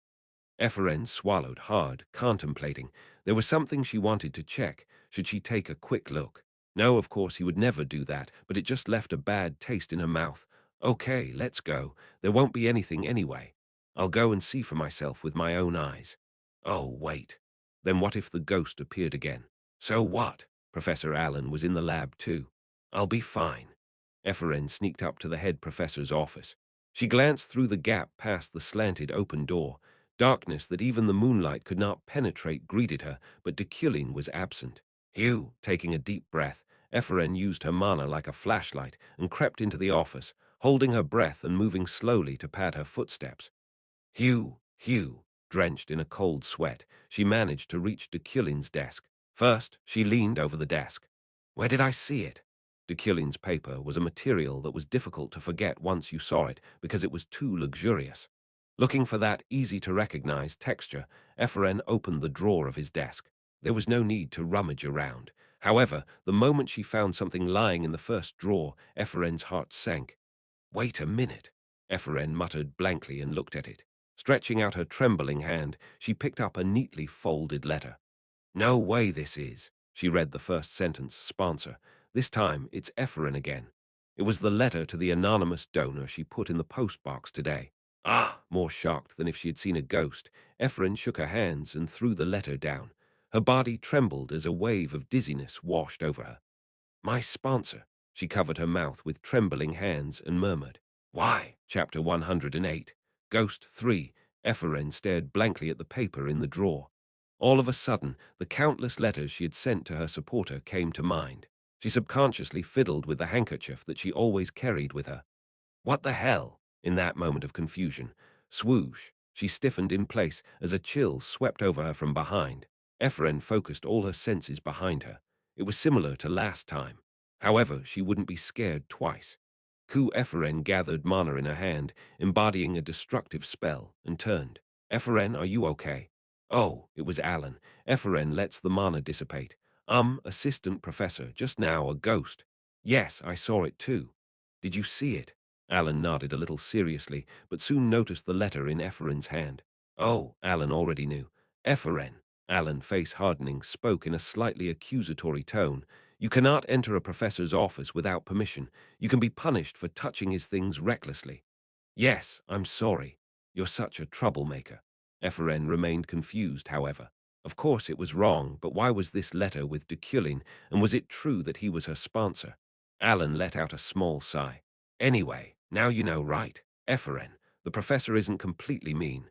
Epheren swallowed hard, contemplating. There was something she wanted to check. Should she take a quick look? No, of course he would never do that, but it just left a bad taste in her mouth. Okay, let's go. There won't be anything anyway. I'll go and see for myself with my own eyes. Oh, wait. Then what if the ghost appeared again? So what? Professor Allen was in the lab too. I'll be fine. Epheren sneaked up to the head professor's office. She glanced through the gap past the slanted open door. Darkness that even the moonlight could not penetrate greeted her, but Deculein was absent. Hugh, taking a deep breath, Epheren used her mana like a flashlight and crept into the office, holding her breath and moving slowly to pad her footsteps. Hugh, drenched in a cold sweat, she managed to reach Deculein's desk. First, she leaned over the desk. Where did I see it? Deculein's paper was a material that was difficult to forget once you saw it because it was too luxurious. Looking for that easy-to-recognize texture, Epheren opened the drawer of his desk. There was no need to rummage around. However, the moment she found something lying in the first drawer, Epheren's heart sank. Wait a minute, Epheren muttered blankly and looked at it. Stretching out her trembling hand, she picked up a neatly folded letter. No way this is. She read the first sentence, sponsor. This time, it's Epheren again. It was the letter to the anonymous donor she put in the postbox today. Ah, more shocked than if she had seen a ghost, Epheren shook her hands and threw the letter down. Her body trembled as a wave of dizziness washed over her. My sponsor. She covered her mouth with trembling hands and murmured. Why? Chapter 108. Ghost 3. Epheren stared blankly at the paper in the drawer. All of a sudden, the countless letters she had sent to her supporter came to mind. She subconsciously fiddled with the handkerchief that she always carried with her. What the hell? In that moment of confusion. Swoosh. She stiffened in place as a chill swept over her from behind. Epheren focused all her senses behind her. It was similar to last time. However, she wouldn't be scared twice. Ku Epheren gathered mana in her hand, embodying a destructive spell, and turned. Epheren, are you okay? Oh, it was Alan. Epheren lets the mana dissipate. Assistant professor, just now a ghost. Yes, I saw it too. Did you see it? Alan nodded a little seriously, but soon noticed the letter in Epheren's hand. Oh, Alan already knew. Epheren, Alan, face hardening, spoke in a slightly accusatory tone. You cannot enter a professor's office without permission. You can be punished for touching his things recklessly. Yes, I'm sorry. You're such a troublemaker. Epheren remained confused, however. Of course it was wrong, but why was this letter with Deculein, and was it true that he was her sponsor? Alan let out a small sigh. Anyway, now you know, right? Epheren, the professor isn't completely mean.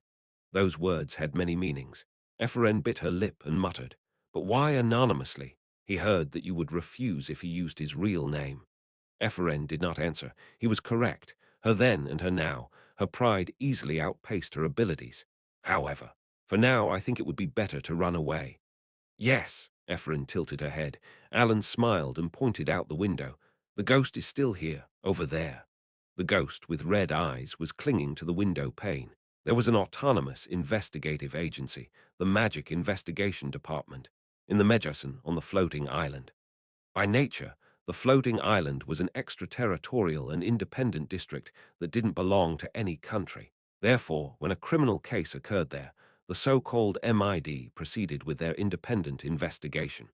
Those words had many meanings. Epheren bit her lip and muttered, but why anonymously? He heard that you would refuse if he used his real name. Epheren did not answer. He was correct. Her then and her now. Her pride easily outpaced her abilities. However, for now I think it would be better to run away. Yes, Epheren tilted her head. Alan smiled and pointed out the window. The ghost is still here, over there. The ghost, with red eyes, was clinging to the window pane. There was an autonomous investigative agency, the Magic Investigation Department, in the Medjason on the floating island. By nature, the floating island was an extraterritorial and independent district that didn't belong to any country. Therefore, when a criminal case occurred there, the so-called MID proceeded with their independent investigation.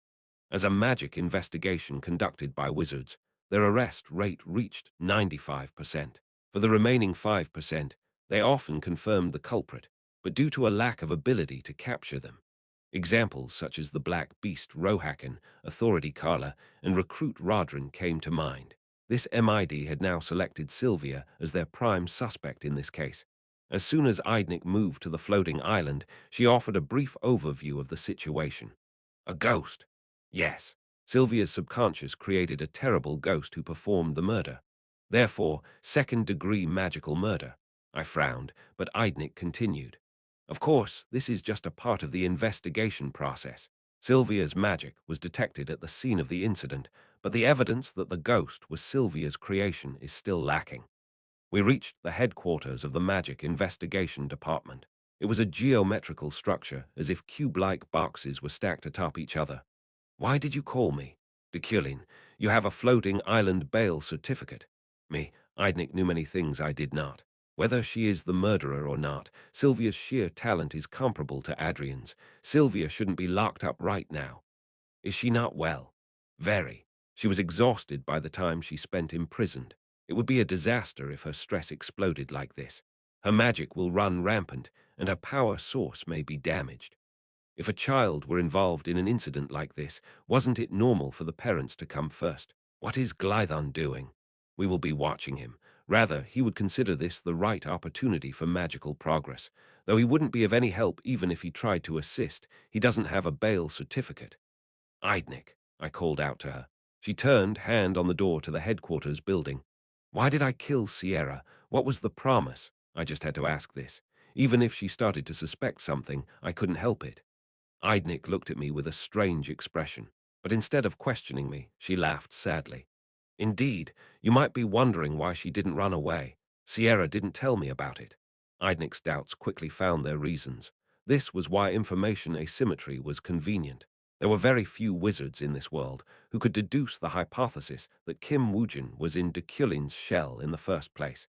As a magic investigation conducted by wizards, their arrest rate reached 95%. For the remaining 5%, they often confirmed the culprit, but due to a lack of ability to capture them. Examples such as the Black Beast Rohakan, Authority Carla, and Recruit Rodrin came to mind. This MID had now selected Sylvia as their prime suspect in this case. As soon as Eidnik moved to the floating island, she offered a brief overview of the situation. A ghost? Yes. Sylvia's subconscious created a terrible ghost who performed the murder. Therefore, second-degree magical murder. I frowned, but Eidnik continued. Of course, this is just a part of the investigation process. Sylvia's magic was detected at the scene of the incident, but the evidence that the ghost was Sylvia's creation is still lacking. We reached the headquarters of the Magic Investigation Department. It was a geometrical structure, as if cube-like boxes were stacked atop each other. Why did you call me? Deculein, you have a floating island bail certificate. Me, Eidnik knew many things I did not. Whether she is the murderer or not, Sylvia's sheer talent is comparable to Adrian's. Sylvia shouldn't be locked up right now. Is she not well? Very. She was exhausted by the time she spent imprisoned. It would be a disaster if her stress exploded like this. Her magic will run rampant, and her power source may be damaged. If a child were involved in an incident like this, wasn't it normal for the parents to come first? What is Glython doing? We will be watching him. Rather, he would consider this the right opportunity for magical progress. Though he wouldn't be of any help even if he tried to assist, he doesn't have a bail certificate. Eidnik, I called out to her. She turned, hand on the door to the headquarters building. Why did I kill Sierra? What was the promise? I just had to ask this. Even if she started to suspect something, I couldn't help it. Eidnik looked at me with a strange expression, but instead of questioning me, she laughed sadly. Indeed, you might be wondering why she didn't run away. Sierra didn't tell me about it. Eidnik's doubts quickly found their reasons. This was why information asymmetry was convenient. There were very few wizards in this world who could deduce the hypothesis that Kim Woojin was in Deculein's shell in the first place.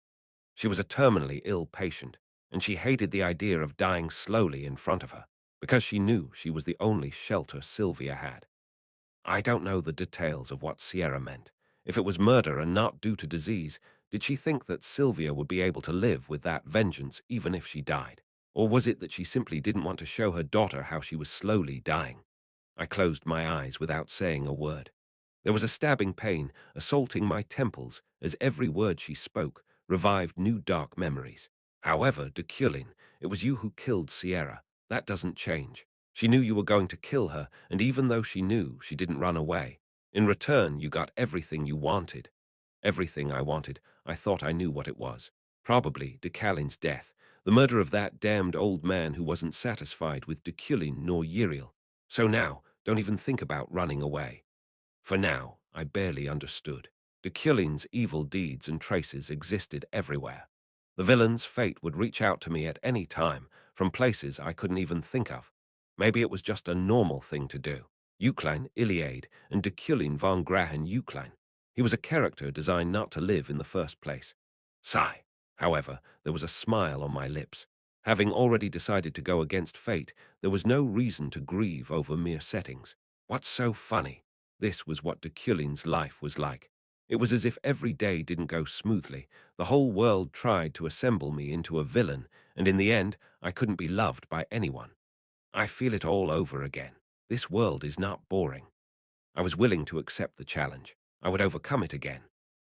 She was a terminally ill patient, and she hated the idea of dying slowly in front of her, because she knew she was the only shelter Sylvia had. I don't know the details of what Sierra meant. If it was murder and not due to disease, did she think that Sylvia would be able to live with that vengeance even if she died? Or was it that she simply didn't want to show her daughter how she was slowly dying? I closed my eyes without saying a word. There was a stabbing pain assaulting my temples as every word she spoke revived new dark memories. However, Deculein, it was you who killed Sierra. That doesn't change. She knew you were going to kill her, and even though she knew, she didn't run away. In return, you got everything you wanted. Everything I wanted, I thought I knew what it was. Probably Decalein's death, the murder of that damned old man who wasn't satisfied with Deculein nor Uriel. So now, don't even think about running away. For now, I barely understood. Deculein's evil deeds and traces existed everywhere. The villain's fate would reach out to me at any time, from places I couldn't even think of. Maybe it was just a normal thing to do. Deculein, Iliade, and Deculein von Grahen Deculein. He was a character designed not to live in the first place. Sigh. However, there was a smile on my lips. Having already decided to go against fate, there was no reason to grieve over mere settings. What's so funny? This was what Deculein's life was like. It was as if every day didn't go smoothly. The whole world tried to assemble me into a villain, and in the end, I couldn't be loved by anyone. I feel it all over again. This world is not boring. I was willing to accept the challenge. I would overcome it again.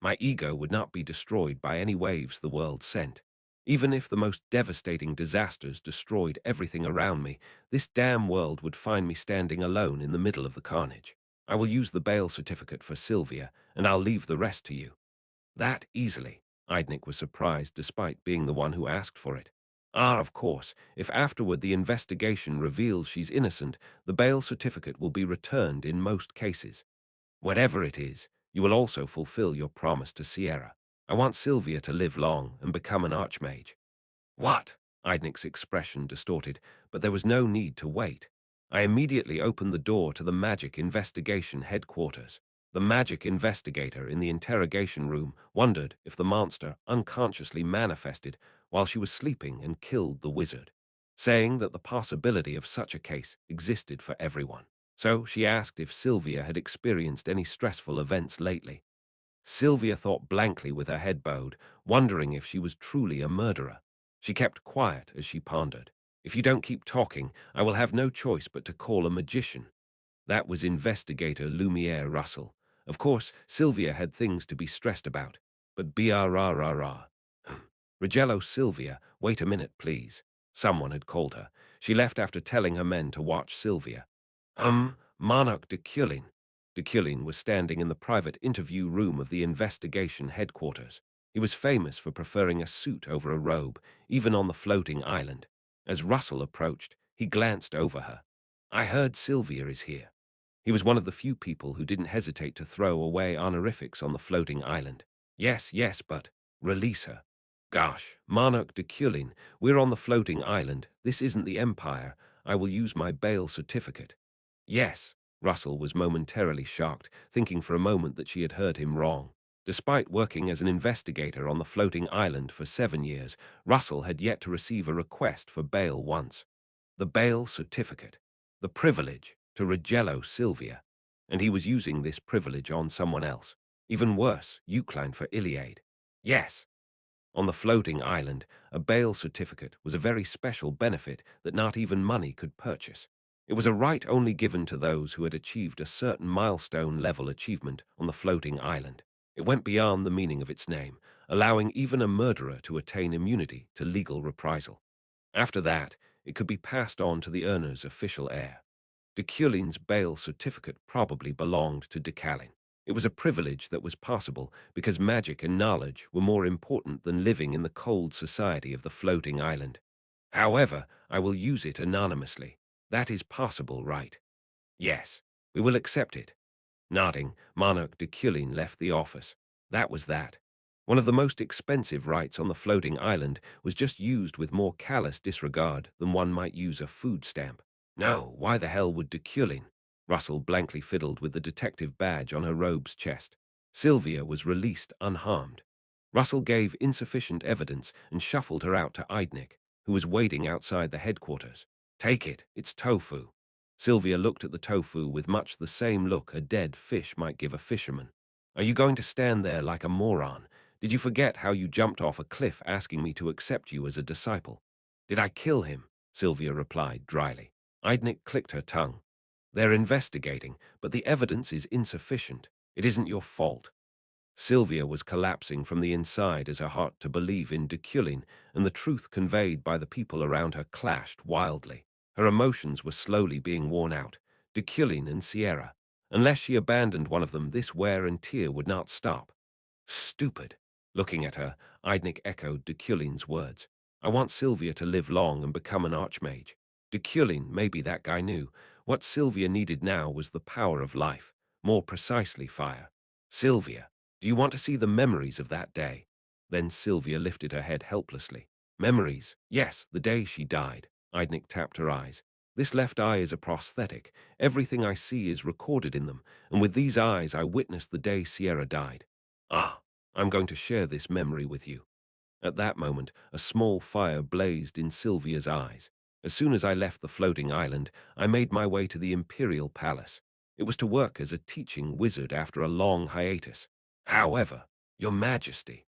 My ego would not be destroyed by any waves the world sent. Even if the most devastating disasters destroyed everything around me, this damn world would find me standing alone in the middle of the carnage. I will use the bail certificate for Sylvia, and I'll leave the rest to you. That easily. Eidnik was surprised despite being the one who asked for it. Ah, of course, if afterward the investigation reveals she's innocent, the bail certificate will be returned in most cases. Whatever it is, you will also fulfill your promise to Sierra. I want Sylvia to live long and become an archmage. What? Eidnik's expression distorted, but there was no need to wait. I immediately opened the door to the magic investigation headquarters. The magic investigator in the interrogation room wondered if the monster unconsciously manifested while she was sleeping and killed the wizard, saying that the possibility of such a case existed for everyone. So she asked if Sylvia had experienced any stressful events lately. Sylvia thought blankly with her head bowed, wondering if she was truly a murderer. She kept quiet as she pondered. If you don't keep talking, I will have no choice but to call a magician. That was investigator Lumiere Russell. Of course, Sylvia had things to be stressed about. But brrrrrrr. Rigello, Sylvia, wait a minute, please. Someone had called her. She left after telling her men to watch Sylvia. Monarch Deculein. Deculein was standing in the private interview room of the investigation headquarters. He was famous for preferring a suit over a robe, even on the floating island. As Russell approached, he glanced over her. I heard Sylvia is here. He was one of the few people who didn't hesitate to throw away honorifics on the floating island. Yes, yes, but release her. Gosh, Monarch Deculein, we're on the floating island. This isn't the Empire. I will use my bail certificate. Yes, Russell was momentarily shocked, thinking for a moment that she had heard him wrong. Despite working as an investigator on the floating island for 7 years, Russell had yet to receive a request for bail once. The bail certificate, the privilege to Rigello Sylvia, and he was using this privilege on someone else. Even worse, Deculein for Iliade. Yes. On the floating island, a bail certificate was a very special benefit that not even money could purchase. It was a right only given to those who had achieved a certain milestone-level achievement on the floating island. It went beyond the meaning of its name, allowing even a murderer to attain immunity to legal reprisal. After that, it could be passed on to the earner's official heir. Deculein's bail certificate probably belonged to Deculein. It was a privilege that was possible because magic and knowledge were more important than living in the cold society of the floating island. However, I will use it anonymously. That is possible, right? Yes, we will accept it. Nodding, Monarch Deculein left the office. That was that. One of the most expensive rights on the floating island was just used with more callous disregard than one might use a food stamp. No, why the hell would Deculein? Russell blankly fiddled with the detective badge on her robe's chest. Sylvia was released unharmed. Russell gave insufficient evidence and shuffled her out to Eidnik, who was waiting outside the headquarters. Take it, it's tofu. Sylvia looked at the tofu with much the same look a dead fish might give a fisherman. Are you going to stand there like a moron? Did you forget how you jumped off a cliff asking me to accept you as a disciple? Did I kill him? Sylvia replied dryly. Eidnik clicked her tongue. They're investigating, but the evidence is insufficient. It isn't your fault. Sylvia was collapsing from the inside as her heart to believe in Deculein and the truth conveyed by the people around her clashed wildly. Her emotions were slowly being worn out. Deculein and Sierra. Unless she abandoned one of them, this wear and tear would not stop. Stupid. Looking at her, Eidnik echoed Deculein's words. I want Sylvia to live long and become an archmage. Deculein, maybe that guy knew. What Sylvia needed now was the power of life, more precisely fire. Sylvia. Do you want to see the memories of that day? Then Sylvia lifted her head helplessly. Memories? Yes, the day she died. Idnik tapped her eyes. This left eye is a prosthetic. Everything I see is recorded in them, and with these eyes I witnessed the day Sierra died. Ah, I'm going to share this memory with you. At that moment, a small fire blazed in Sylvia's eyes. As soon as I left the floating island, I made my way to the Imperial Palace. It was to work as a teaching wizard after a long hiatus. However, Your Majesty,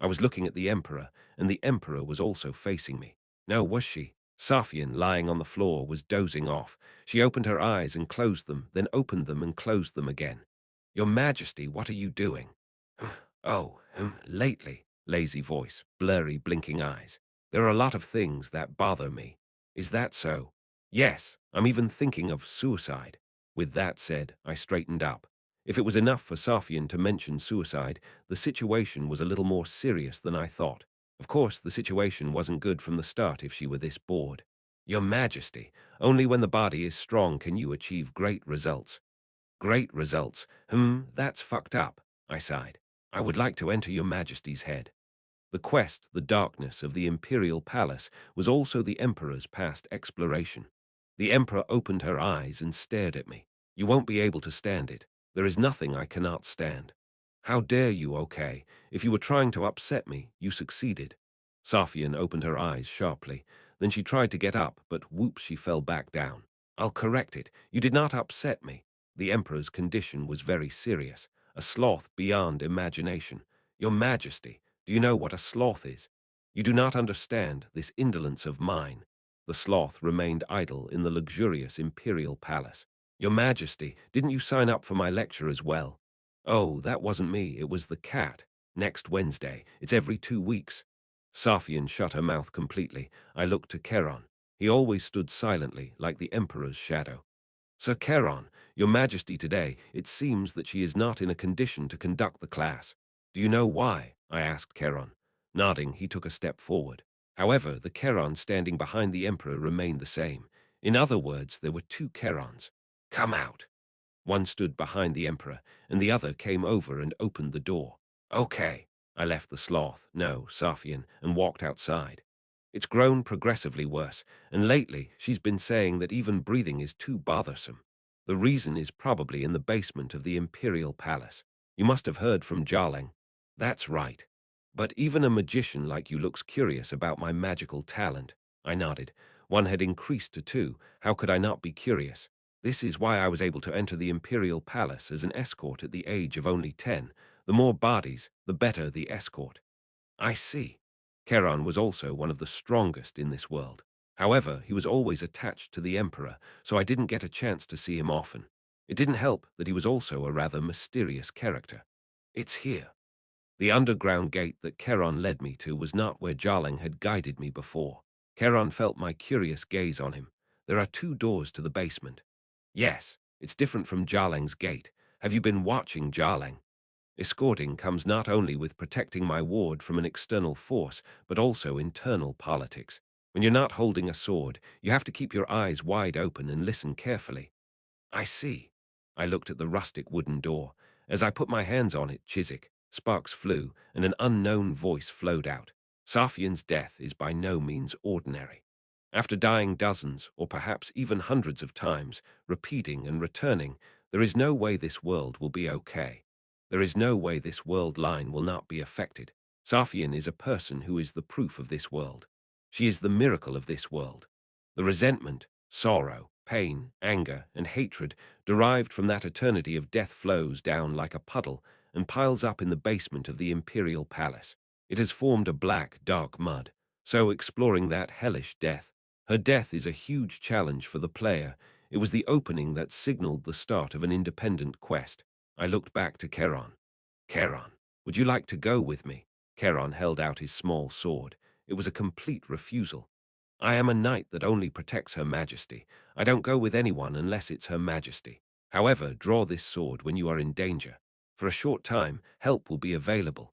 I was looking at the Emperor, and the Emperor was also facing me. No, was she? Safian, lying on the floor, was dozing off. She opened her eyes and closed them, then opened them and closed them again. Your Majesty, what are you doing? Oh, lately. Lazy voice, blurry, blinking eyes. There are a lot of things that bother me. Is that so? Yes, I'm even thinking of suicide. With that said, I straightened up. If it was enough for Safian to mention suicide, the situation was a little more serious than I thought. Of course, the situation wasn't good from the start if she were this bored. Your Majesty, only when the body is strong can you achieve great results. Great results. That's fucked up, I sighed. I would like to enter Your Majesty's head. The quest, the darkness of the Imperial Palace, was also the Emperor's past exploration. The Emperor opened her eyes and stared at me. You won't be able to stand it. There is nothing I cannot stand. How dare you, okay? If you were trying to upset me, you succeeded. Safian opened her eyes sharply. Then she tried to get up, but whoops, she fell back down. I'll correct it. You did not upset me. The Emperor's condition was very serious, a sloth beyond imagination. Your Majesty, do you know what a sloth is? You do not understand this indolence of mine. The sloth remained idle in the luxurious imperial palace. Your Majesty, didn't you sign up for my lecture as well? Oh, that wasn't me, it was the cat. Next Wednesday. It's every 2 weeks. Safian shut her mouth completely. I looked to Keron. He always stood silently, like the Emperor's shadow. Sir Keron, Your Majesty, today, it seems that she is not in a condition to conduct the class. Do you know why? I asked Keron. Nodding, he took a step forward. However, the Keron standing behind the Emperor remained the same. In other words, there were 2 Kerons. Come out. One stood behind the Emperor, and the other came over and opened the door. Okay. I left the sloth, no, Safian, and walked outside. It's grown progressively worse, and lately she's been saying that even breathing is too bothersome. The reason is probably in the basement of the Imperial Palace. You must have heard from Jarling. That's right. But even a magician like you looks curious about my magical talent. I nodded. One had increased to 2. How could I not be curious? This is why I was able to enter the Imperial Palace as an escort at the age of only 10. The more bodies, the better the escort. I see. Keron was also one of the strongest in this world. However, he was always attached to the Emperor, so I didn't get a chance to see him often. It didn't help that he was also a rather mysterious character. It's here. The underground gate that Keron led me to was not where Jarling had guided me before. Keron felt my curious gaze on him. There are 2 doors to the basement. Yes, it's different from Jarling's gate. Have you been watching Jarling? Escorting comes not only with protecting my ward from an external force, but also internal politics. When you're not holding a sword, you have to keep your eyes wide open and listen carefully. I see. I looked at the rustic wooden door. As I put my hands on it, Chiswick, sparks flew, and an unknown voice flowed out. Safian's death is by no means ordinary. After dying dozens, or perhaps even hundreds of times, repeating and returning, there is no way this world will be okay. There is no way this world line will not be affected. Safian is a person who is the proof of this world. She is the miracle of this world. The resentment, sorrow, pain, anger, and hatred derived from that eternity of death flows down like a puddle and piles up in the basement of the Imperial Palace. It has formed a black, dark mud. So exploring that hellish death, her death is a huge challenge for the player. It was the opening that signaled the start of an independent quest. I looked back to Keron. Keron, would you like to go with me? Keron held out his small sword. It was a complete refusal. I am a knight that only protects Her Majesty. I don't go with anyone unless it's Her Majesty. However, draw this sword when you are in danger. For a short time, help will be available.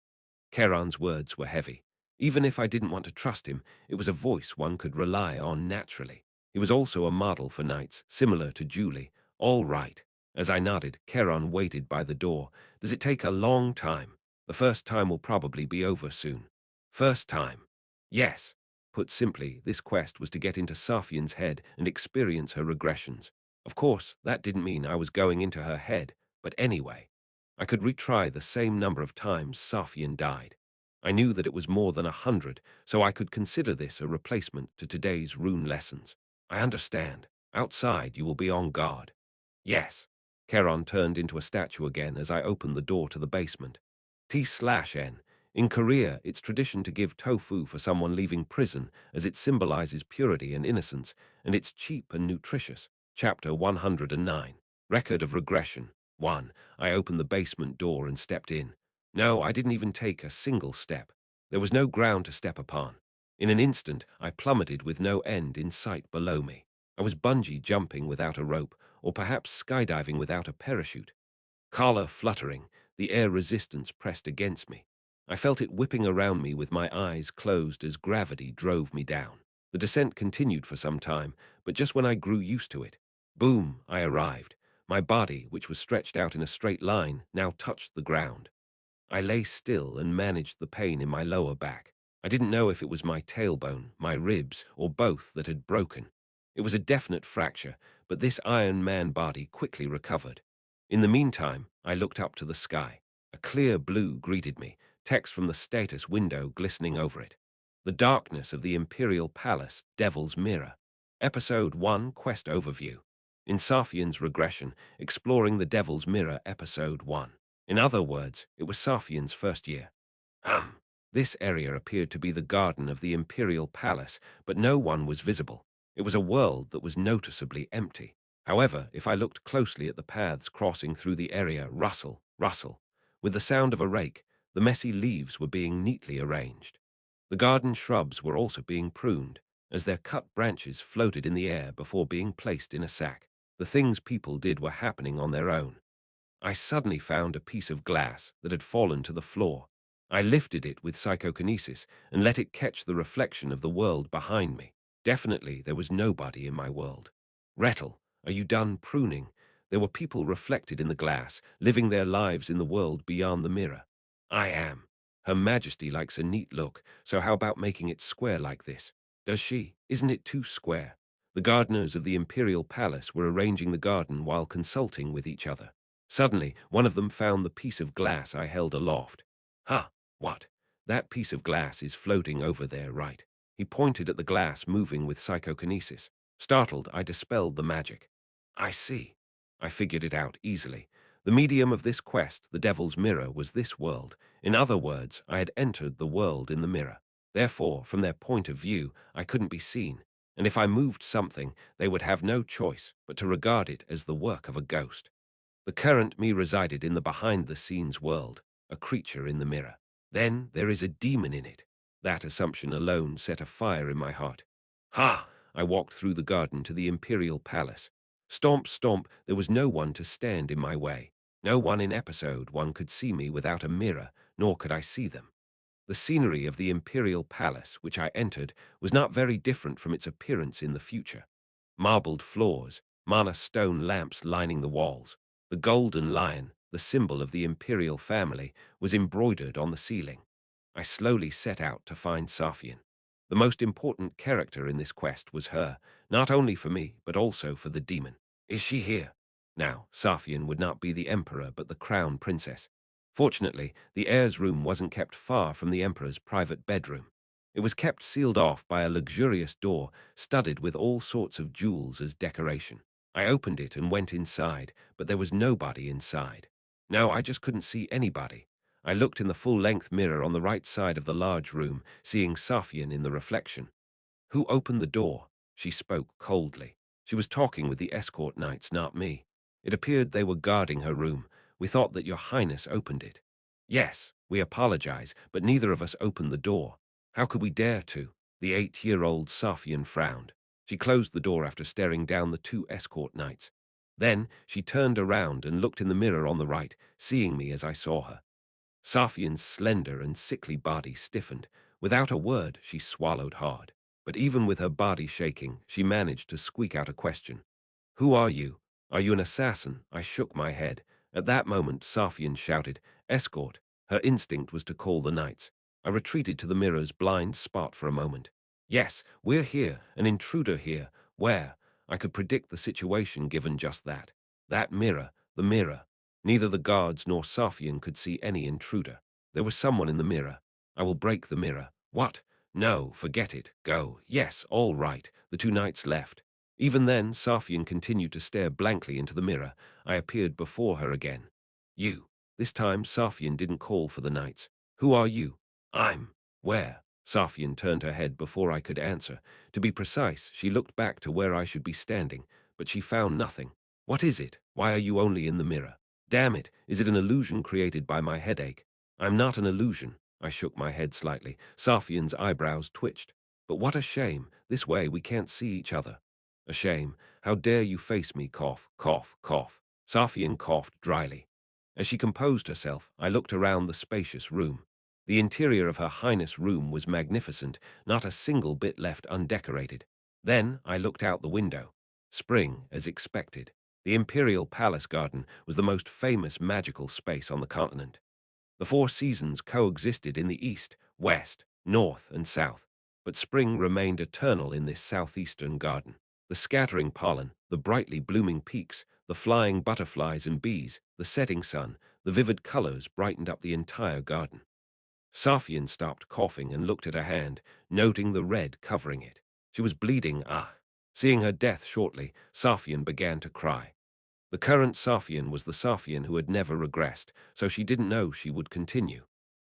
Keron's words were heavy. Even if I didn't want to trust him, it was a voice one could rely on naturally. He was also a model for knights, similar to Julie. All right. As I nodded, Keron waited by the door. Does it take a long time? The first time will probably be over soon. First time? Yes. Put simply, this quest was to get into Safian's head and experience her regressions. Of course, that didn't mean I was going into her head, but anyway, I could retry the same number of times Safian died. I knew that it was more than 100, so I could consider this a replacement to today's rune lessons. I understand. Outside, you will be on guard. Yes. Keron turned into a statue again as I opened the door to the basement. T/N. In Korea, it's tradition to give tofu for someone leaving prison as it symbolizes purity and innocence, and it's cheap and nutritious. Chapter 109. Record of Regression. 1. I opened the basement door and stepped in. No, I didn't even take a single step. There was no ground to step upon. In an instant, I plummeted with no end in sight below me. I was bungee jumping without a rope, or perhaps skydiving without a parachute. Collar fluttering, the air resistance pressed against me. I felt it whipping around me with my eyes closed as gravity drove me down. The descent continued for some time, but just when I grew used to it, boom, I arrived. My body, which was stretched out in a straight line, now touched the ground. I lay still and managed the pain in my lower back. I didn't know if it was my tailbone, my ribs, or both that had broken. It was a definite fracture, but this Iron Man body quickly recovered. In the meantime, I looked up to the sky. A clear blue greeted me, text from the status window glistening over it. The darkness of the Imperial Palace, Devil's Mirror. Episode 1 Quest Overview. In Safian's Regression, Exploring the Devil's Mirror, Episode 1. In other words, it was Safian's first year. This area appeared to be the garden of the Imperial Palace, but no one was visible. It was a world that was noticeably empty. However, if I looked closely at the paths crossing through the area, rustle, rustle. With the sound of a rake, the messy leaves were being neatly arranged. The garden shrubs were also being pruned, as their cut branches floated in the air before being placed in a sack. The things people did were happening on their own. I suddenly found a piece of glass that had fallen to the floor. I lifted it with psychokinesis and let it catch the reflection of the world behind me. Definitely there was nobody in my world. Rettel, are you done pruning? There were people reflected in the glass, living their lives in the world beyond the mirror. I am. Her Majesty likes a neat look, so how about making it square like this? Does she? Isn't it too square? The gardeners of the Imperial Palace were arranging the garden while consulting with each other. Suddenly, one of them found the piece of glass I held aloft. Ha! What? That piece of glass is floating over there, right? He pointed at the glass moving with psychokinesis. Startled, I dispelled the magic. I see. I figured it out easily. The medium of this quest, the Devil's Mirror, was this world. In other words, I had entered the world in the mirror. Therefore, from their point of view, I couldn't be seen. And if I moved something, they would have no choice but to regard it as the work of a ghost. The current me resided in the behind-the-scenes world, a creature in the mirror. Then there is a demon in it. That assumption alone set a fire in my heart. Ha! I walked through the garden to the Imperial Palace. Stomp, stomp, there was no one to stand in my way. No one in episode 1 could see me without a mirror, nor could I see them. The scenery of the Imperial Palace, which I entered, was not very different from its appearance in the future. Marbled floors, mana stone lamps lining the walls. The golden lion, the symbol of the imperial family, was embroidered on the ceiling. I slowly set out to find Safian. The most important character in this quest was her, not only for me, but also for the demon. Is she here? Now, Safian would not be the emperor, but the crown princess. Fortunately, the heir's room wasn't kept far from the emperor's private bedroom. It was kept sealed off by a luxurious door studded with all sorts of jewels as decoration. I opened it and went inside, but there was nobody inside. No, I just couldn't see anybody. I looked in the full-length mirror on the right side of the large room, seeing Safian in the reflection. Who opened the door? She spoke coldly. She was talking with the escort knights, not me. It appeared they were guarding her room. We thought that your highness opened it. Yes, we apologize, but neither of us opened the door. How could we dare to? The 8-year-old Safian frowned. She closed the door after staring down the 2 escort knights. Then she turned around and looked in the mirror on the right, seeing me as I saw her. Safian's slender and sickly body stiffened. Without a word, she swallowed hard. But even with her body shaking, she managed to squeak out a question. Who are you? Are you an assassin? I shook my head. At that moment, Safian shouted, "Escort!" Her instinct was to call the knights. I retreated to the mirror's blind spot for a moment. Yes, we're here, an intruder here. Where? I could predict the situation given just that. That mirror, the mirror. Neither the guards nor Safian could see any intruder. There was someone in the mirror. I will break the mirror. What? No, forget it. Go. Yes, all right. The two knights left. Even then, Safian continued to stare blankly into the mirror. I appeared before her again. You. This time, Safian didn't call for the knights. Who are you? I'm. Where? Safian turned her head before I could answer. To be precise, she looked back to where I should be standing, but she found nothing. What is it? Why are you only in the mirror? Damn it, is it an illusion created by my headache? I'm not an illusion. I shook my head slightly. Safian's eyebrows twitched. But what a shame. This way we can't see each other. A shame. How dare you face me? Cough, cough, cough. Safian coughed dryly. As she composed herself, I looked around the spacious room. The interior of Her Highness' room was magnificent, not a single bit left undecorated. Then I looked out the window. Spring, as expected. The Imperial Palace Garden was the most famous magical space on the continent. The four seasons coexisted in the east, west, north, and south, but spring remained eternal in this southeastern garden. The scattering pollen, the brightly blooming peaks, the flying butterflies and bees, the setting sun, the vivid colors brightened up the entire garden. Safian stopped coughing and looked at her hand, noting the red covering it. She was bleeding. Seeing her death shortly, Safian began to cry. The current Safian was the Safian who had never regressed, so she didn't know she would continue.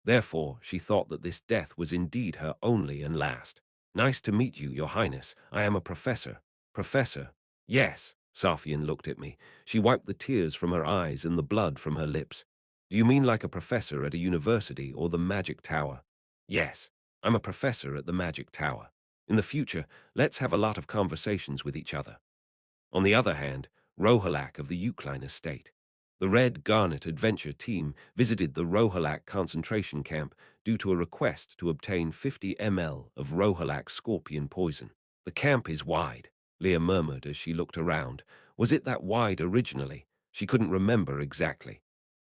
Therefore, she thought that this death was indeed her only and last. Nice to meet you, Your Highness. I am a professor. Professor? Yes. Safian looked at me. She wiped the tears from her eyes and the blood from her lips. Do you mean like a professor at a university or the Magic Tower? Yes. I'm a professor at the Magic Tower. In the future, let's have a lot of conversations with each other. On the other hand, Rohalak of the Eucline estate. The Red Garnet adventure team visited the Rohalak concentration camp due to a request to obtain 50 ml of Rohalak scorpion poison. The camp is wide, Leah murmured as she looked around. Was it that wide originally? She couldn't remember exactly.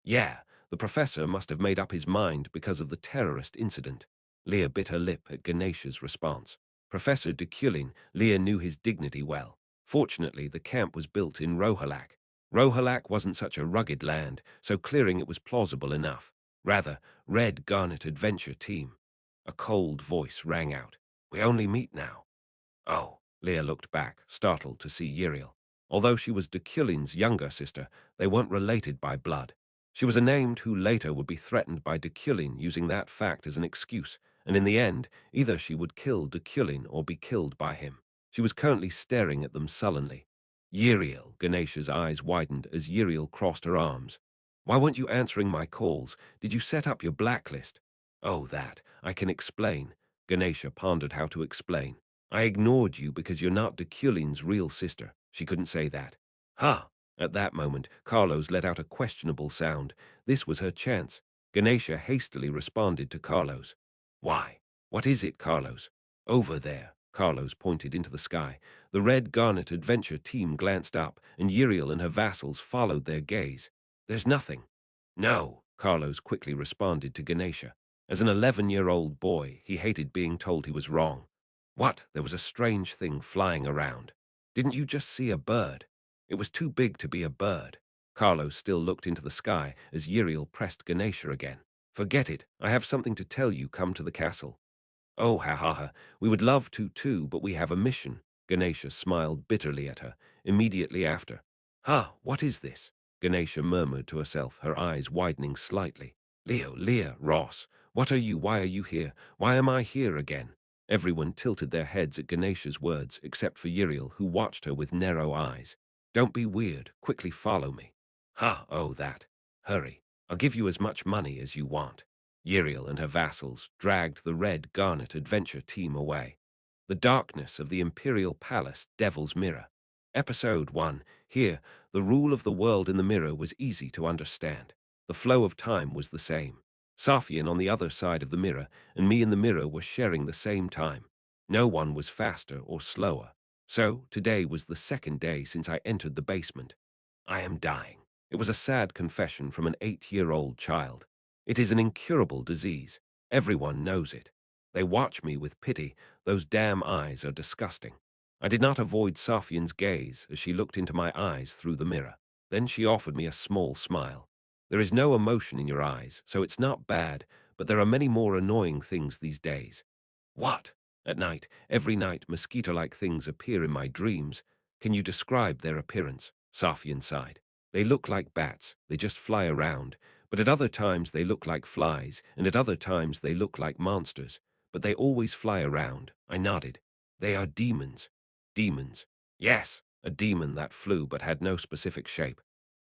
Yeah, the professor must have made up his mind because of the terrorist incident. Leah bit her lip at Ganesha's response. Professor Deculein, Leah knew his dignity well. Fortunately, the camp was built in Rohalak. Rohalak wasn't such a rugged land, so clearing it was plausible enough. Rather, Red Garnet Adventure Team. A cold voice rang out. We only meet now. Oh, Leah looked back, startled to see Uriel. Although she was Deculein's younger sister, they weren't related by blood. She was a named who later would be threatened by Deculein using that fact as an excuse, and in the end, either she would kill Deculein or be killed by him. She was currently staring at them sullenly. Uriel, Ganesha's eyes widened as Uriel crossed her arms. Why weren't you answering my calls? Did you set up your blacklist? Oh, that. I can explain. Ganesha pondered how to explain. I ignored you because you're not Deculein's real sister. She couldn't say that. Ha! At that moment, Carlos let out a questionable sound. This was her chance. Ganesha hastily responded to Carlos. Why? What is it, Carlos? Over there. Carlos pointed into the sky. The Red Garnet adventure team glanced up, and Uriel and her vassals followed their gaze. There's nothing. No, Carlos quickly responded to Ganesha. As an 11-year-old boy, he hated being told he was wrong. What? There was a strange thing flying around. Didn't you just see a bird? It was too big to be a bird. Carlos still looked into the sky as Uriel pressed Ganesha again. Forget it. I have something to tell you. Come to the castle. Oh, ha ha ha. We would love to too, but we have a mission. Ganesha smiled bitterly at her. Immediately after. What is this? Ganesha murmured to herself, her eyes widening slightly. Leah, Ross. What are you? Why are you here? Why am I here again? Everyone tilted their heads at Ganesha's words, except for Uriel, who watched her with narrow eyes. Don't be weird. Quickly follow me. Oh, that. Hurry. I'll give you as much money as you want. Uriel and her vassals dragged the Red Garnet adventure team away. The Darkness of the Imperial Palace, Devil's Mirror. Episode 1. Here, the rule of the world in the mirror was easy to understand. The flow of time was the same. Safian on the other side of the mirror and me in the mirror were sharing the same time. No one was faster or slower. So, today was the second day since I entered the basement. I am dying. It was a sad confession from an 8-year-old child. It is an incurable disease. Everyone knows it. They watch me with pity. Those damn eyes are disgusting. I did not avoid Safian's gaze as she looked into my eyes through the mirror. Then she offered me a small smile. There is no emotion in your eyes, so it's not bad, but there are many more annoying things these days. What? At night, every night, mosquito-like things appear in my dreams. Can you describe their appearance? Safian sighed. They look like bats. They just fly around. But at other times they look like flies, and at other times they look like monsters. But they always fly around. I nodded. They are demons. Demons. Yes, a demon that flew but had no specific shape.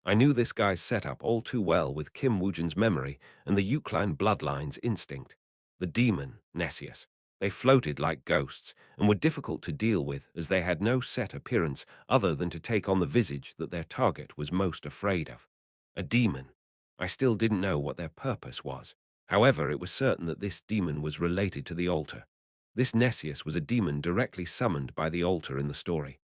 I knew this guy's setup all too well with Kim Woojin's memory and the Eucline bloodline's instinct. The demon, Nessius. They floated like ghosts and were difficult to deal with as they had no set appearance other than to take on the visage that their target was most afraid of. A demon. I still didn't know what their purpose was. However, it was certain that this demon was related to the altar. This Nessius was a demon directly summoned by the altar in the story.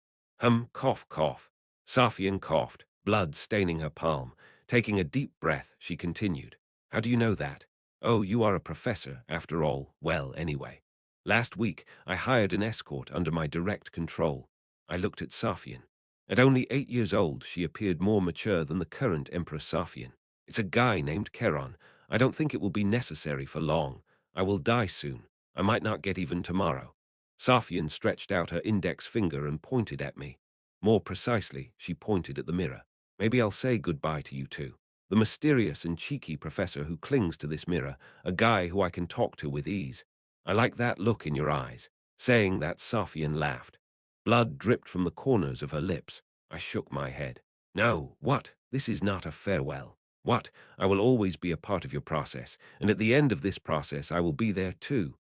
Cough, cough. Safian coughed, blood staining her palm. Taking a deep breath, she continued. How do you know that? Oh, you are a professor, after all. Well, anyway. Last week, I hired an escort under my direct control. I looked at Safian. At only 8 years old, she appeared more mature than the current Empress Safian. It's a guy named Keron. I don't think it will be necessary for long. I will die soon. I might not get even tomorrow. Safian stretched out her index finger and pointed at me. More precisely, she pointed at the mirror. Maybe I'll say goodbye to you too. The mysterious and cheeky professor who clings to this mirror, a guy who I can talk to with ease. I like that look in your eyes. Saying that, Safian laughed. Blood dripped from the corners of her lips. I shook my head. No, what? This is not a farewell. What? I will always be a part of your process, and at the end of this process I will be there too.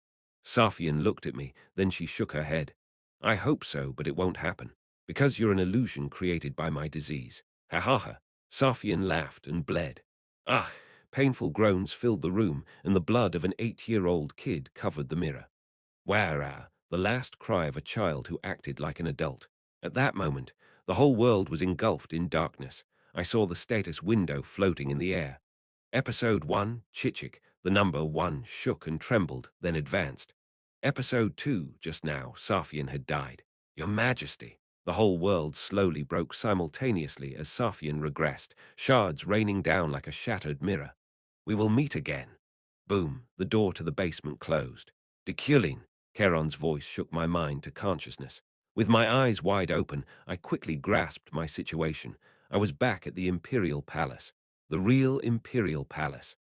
Safian looked at me, then she shook her head. I hope so, but it won't happen. Because you're an illusion created by my disease. Ha ha ha. Safian laughed and bled. Ah! Painful groans filled the room, and the blood of an 8-year-old kid covered the mirror. Wah-ah, the last cry of a child who acted like an adult. At that moment, the whole world was engulfed in darkness. I saw the status window floating in the air. Episode 1, Chichik, the number 1, shook and trembled, then advanced. Episode 2, just now, Safian had died. Your Majesty. The whole world slowly broke simultaneously as Safian regressed, shards raining down like a shattered mirror. We will meet again. Boom, the door to the basement closed. Deculein, Keron's voice shook my mind to consciousness. With my eyes wide open, I quickly grasped my situation. I was back at the Imperial Palace. The real Imperial Palace.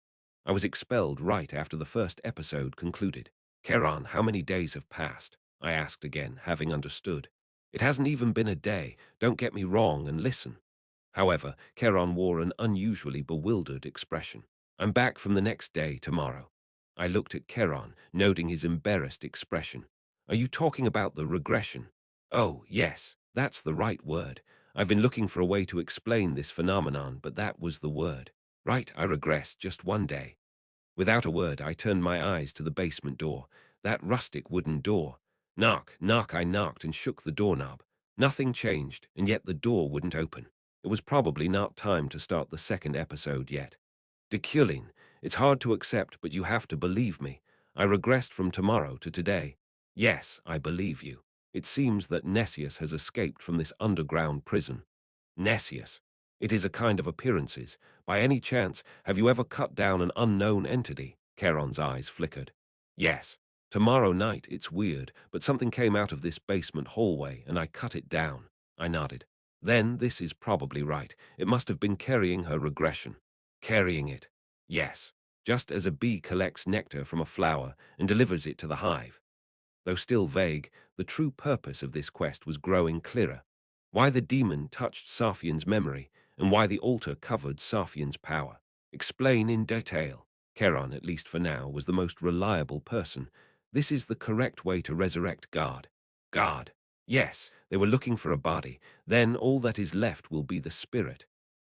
I was expelled right after the first episode concluded. Keron, how many days have passed? I asked again, having understood. It hasn't even been a day. Don't get me wrong and listen. However, Keron wore an unusually bewildered expression. I'm back from the next day tomorrow. I looked at Keron, noting his embarrassed expression. Are you talking about the regression? Oh, yes, that's the right word. I've been looking for a way to explain this phenomenon, but that was the word. Right, I regressed just one day. Without a word, I turned my eyes to the basement door, that rustic wooden door. Knock, knock, I knocked and shook the doorknob. Nothing changed, and yet the door wouldn't open. It was probably not time to start the second episode yet. Deculein, it's hard to accept, but you have to believe me. I regressed from tomorrow to today. Yes, I believe you. It seems that Nessius has escaped from this underground prison. Nessius. It is a kind of appearances. By any chance, have you ever cut down an unknown entity? Keron's eyes flickered. Yes. Tomorrow night, it's weird, but something came out of this basement hallway and I cut it down. I nodded. Then this is probably right. It must have been carrying her regression. Carrying it. Yes. Just as a bee collects nectar from a flower and delivers it to the hive. Though still vague, the true purpose of this quest was growing clearer. Why the demon touched Safian's memory, and why the altar covered Safian's power. Explain in detail. Keron, at least for now, was the most reliable person. This is the correct way to resurrect God. God. Yes, they were looking for a body. Then all that is left will be the spirit.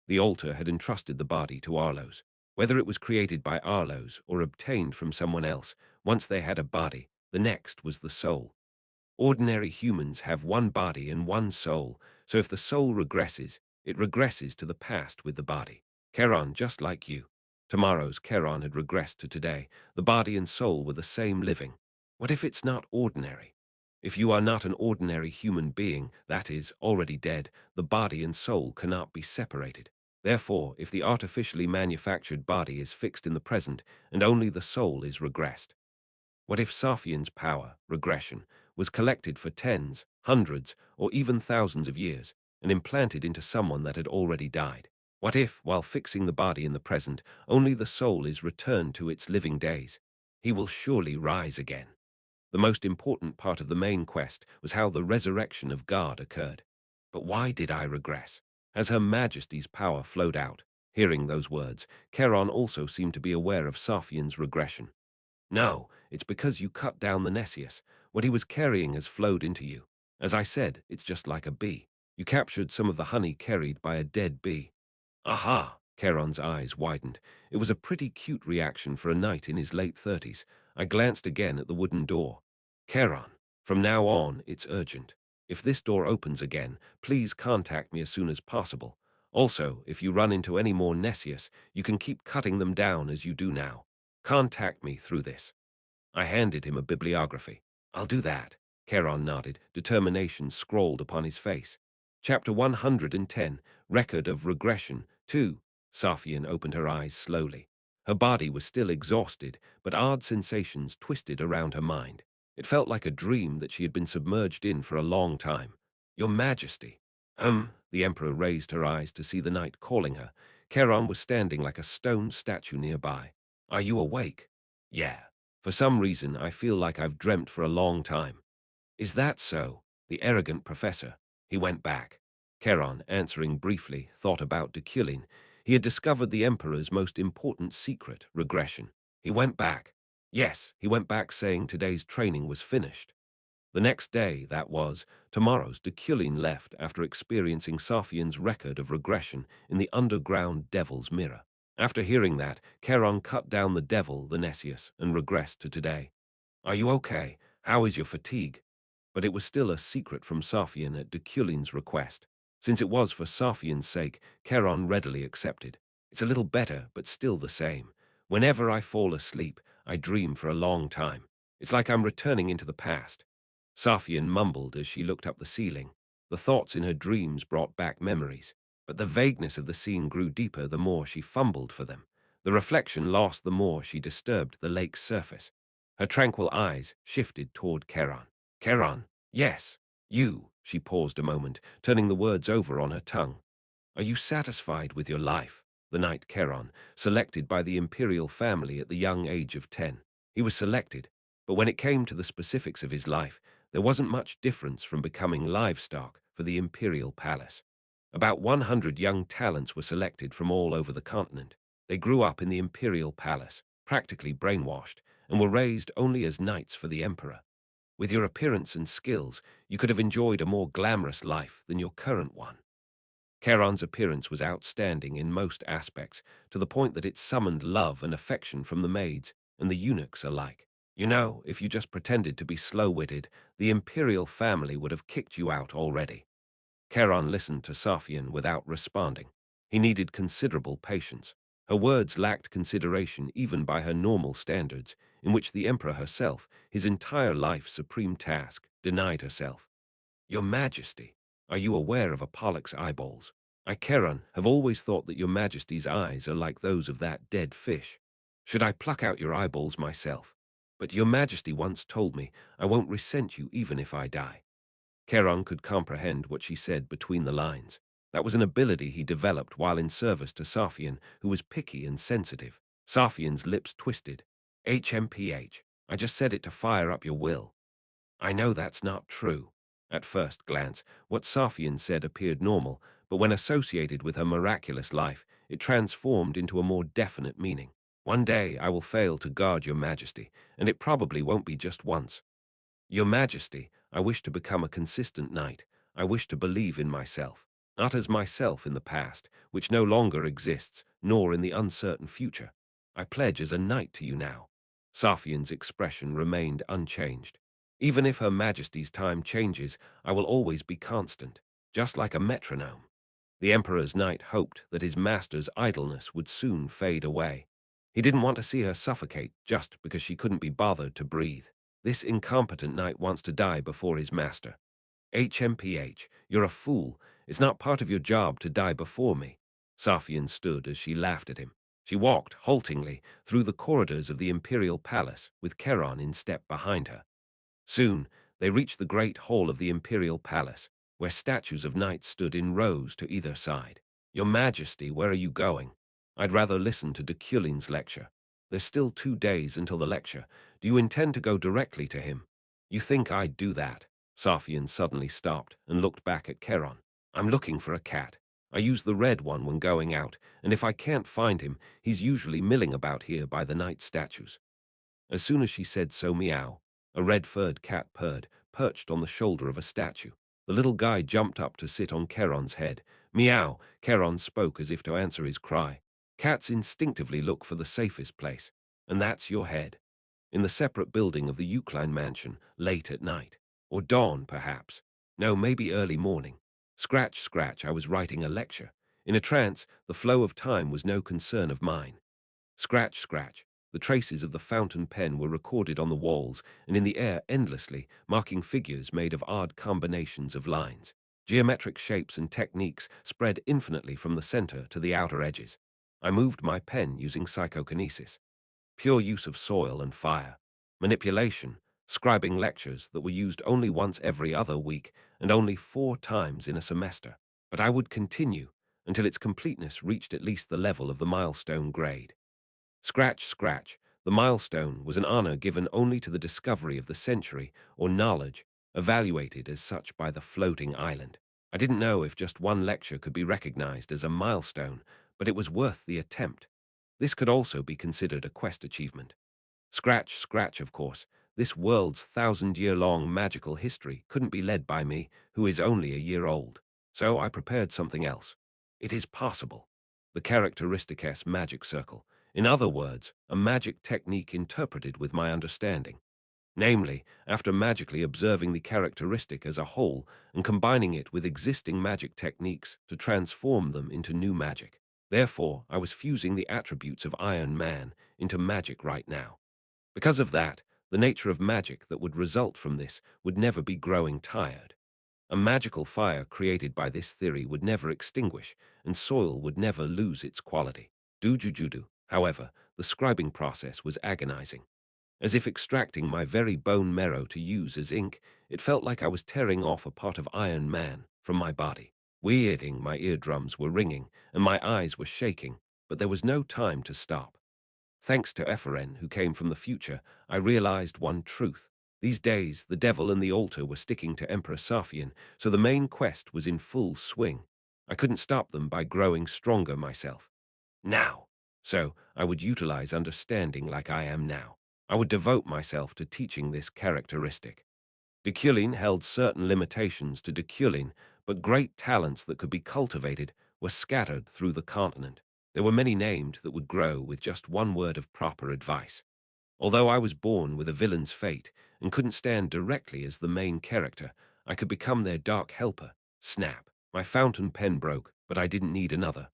The altar had entrusted the body to Arlos. Whether it was created by Arlos or obtained from someone else, once they had a body, the next was the soul. Ordinary humans have one body and one soul, so if the soul regresses, It regresses to the past with the body. Charon, just like you. Tomorrow's Charon had regressed to today. The body and soul were the same living. What if it's not ordinary? If you are not an ordinary human being, that is, already dead, the body and soul cannot be separated. Therefore, if the artificially manufactured body is fixed in the present, and only the soul is regressed, what if Safian's power, regression, was collected for tens, hundreds, or even thousands of years, and implanted into someone that had already died? What if, while fixing the body in the present, only the soul is returned to its living days? He will surely rise again. The most important part of the main quest was how the resurrection of God occurred. But why did I regress? As Her Majesty's power flowed out, hearing those words, Charon also seemed to be aware of Safian's regression. No, it's because you cut down the Nessius. What he was carrying has flowed into you. As I said, it's just like a bee. You captured some of the honey carried by a dead bee. Aha! Charon's eyes widened. It was a pretty cute reaction for a knight in his late 30s. I glanced again at the wooden door. Charon, from now on, it's urgent. If this door opens again, please contact me as soon as possible. Also, if you run into any more Nessius, you can keep cutting them down as you do now. Contact me through this. I handed him a bibliography. I'll do that. Charon nodded, determination scrawled upon his face. Chapter 110, Record of Regression, 2. Safian opened her eyes slowly. Her body was still exhausted, but odd sensations twisted around her mind. It felt like a dream that she had been submerged in for a long time. Your Majesty. The Emperor raised her eyes to see the knight calling her. Charon was standing like a stone statue nearby. Are you awake? Yeah. For some reason, I feel like I've dreamt for a long time. Is that so? The arrogant professor. He went back. Charon, answering briefly, thought about Deculein. He had discovered the Emperor's most important secret, regression. He went back. Yes, he went back saying today's training was finished. The next day, that was, tomorrow's, Deculein left after experiencing Safian's record of regression in the underground Devil's Mirror. After hearing that, Charon cut down the devil, the Nessius, and regressed to today. Are you okay? How is your fatigue? But it was still a secret from Safian at Deculein's request. Since it was for Safian's sake, Charon readily accepted. It's a little better, but still the same. Whenever I fall asleep, I dream for a long time. It's like I'm returning into the past. Safian mumbled as she looked up the ceiling. The thoughts in her dreams brought back memories, but the vagueness of the scene grew deeper the more she fumbled for them. The reflection lost the more she disturbed the lake's surface. Her tranquil eyes shifted toward Charon. Charon, yes, you, she paused a moment, turning the words over on her tongue. Are you satisfied with your life? The knight Charon, selected by the imperial family at the young age of 10. He was selected, but when it came to the specifics of his life, there wasn't much difference from becoming livestock for the imperial palace. About 100 young talents were selected from all over the continent. They grew up in the imperial palace, practically brainwashed, and were raised only as knights for the emperor. With your appearance and skills, you could have enjoyed a more glamorous life than your current one. Charon's appearance was outstanding in most aspects, to the point that it summoned love and affection from the maids and the eunuchs alike. You know, if you just pretended to be slow-witted, the imperial family would have kicked you out already. Charon listened to Safian without responding. He needed considerable patience. Her words lacked consideration even by her normal standards, in which the Emperor herself, his entire life's supreme task, denied herself. Your Majesty, are you aware of a pollock's eyeballs? I, Charon, have always thought that your Majesty's eyes are like those of that dead fish. Should I pluck out your eyeballs myself? But your Majesty once told me I won't resent you even if I die. Charon could comprehend what she said between the lines. That was an ability he developed while in service to Safian, who was picky and sensitive. Safian's lips twisted. HMPH. I just said it to fire up your will. I know that's not true. At first glance, what Safian said appeared normal, but when associated with her miraculous life, it transformed into a more definite meaning. One day I will fail to guard your Majesty, and it probably won't be just once. Your Majesty, I wish to become a consistent knight. I wish to believe in myself, not as myself in the past, which no longer exists, nor in the uncertain future. I pledge as a knight to you now. Safian's expression remained unchanged. Even if Her Majesty's time changes, I will always be constant, just like a metronome. The Emperor's knight hoped that his master's idleness would soon fade away. He didn't want to see her suffocate just because she couldn't be bothered to breathe. This incompetent knight wants to die before his master. HMPH, you're a fool. It's not part of your job to die before me. Safian stood as she laughed at him. She walked, haltingly, through the corridors of the Imperial Palace, with Charon in step behind her. Soon, they reached the great hall of the Imperial Palace, where statues of knights stood in rows to either side. Your Majesty, where are you going? I'd rather listen to Deculein's lecture. There's still 2 days until the lecture. Do you intend to go directly to him? You think I'd do that? Safian suddenly stopped and looked back at Charon. I'm looking for a cat. I use the red one when going out, and if I can't find him, he's usually milling about here by the knight statues. As soon as she said so, meow, a red-furred cat purred, perched on the shoulder of a statue. The little guy jumped up to sit on Charon's head. Meow, Charon spoke as if to answer his cry. Cats instinctively look for the safest place, and that's your head. In the separate building of the Deculein mansion, late at night. Or dawn, perhaps. No, maybe early morning. Scratch, scratch, I was writing a lecture. In a trance, the flow of time was no concern of mine. Scratch, scratch. The traces of the fountain pen were recorded on the walls and in the air endlessly, marking figures made of odd combinations of lines. Geometric shapes and techniques spread infinitely from the center to the outer edges. I moved my pen using psychokinesis. Pure use of soil and fire. Manipulation, scribing lectures that were used only once every other week and only 4 times in a semester. But I would continue until its completeness reached at least the level of the milestone grade. Scratch, scratch. The milestone was an honor given only to the discovery of the century, or knowledge, evaluated as such by the floating island. I didn't know if just one lecture could be recognized as a milestone, but it was worth the attempt. This could also be considered a quest achievement. Scratch, scratch, of course. This world's 1,000-year-long magical history couldn't be led by me, who is only a year old. So I prepared something else. It is possible. The characteristic S magic circle. In other words, a magic technique interpreted with my understanding. Namely, after magically observing the characteristic as a whole and combining it with existing magic techniques to transform them into new magic. Therefore, I was fusing the attributes of Iron Man into magic right now. Because of that, the nature of magic that would result from this would never be growing tired. A magical fire created by this theory would never extinguish, and soil would never lose its quality. Dujujudu, however, the scribing process was agonizing. As if extracting my very bone marrow to use as ink, it felt like I was tearing off a part of Iron Man from my body. Weirding, my eardrums were ringing, and my eyes were shaking, but there was no time to stop. Thanks to Ephren, who came from the future, I realized one truth. These days, the devil and the altar were sticking to Emperor Safian, so the main quest was in full swing. I couldn't stop them by growing stronger myself. Now. So, I would utilize understanding like I am now. I would devote myself to teaching this characteristic. Deculein held certain limitations to Deculein, but great talents that could be cultivated were scattered through the continent. There were many named that would grow with just one word of proper advice. Although I was born with a villain's fate and couldn't stand directly as the main character, I could become their dark helper. Snap. My fountain pen broke, but I didn't need another.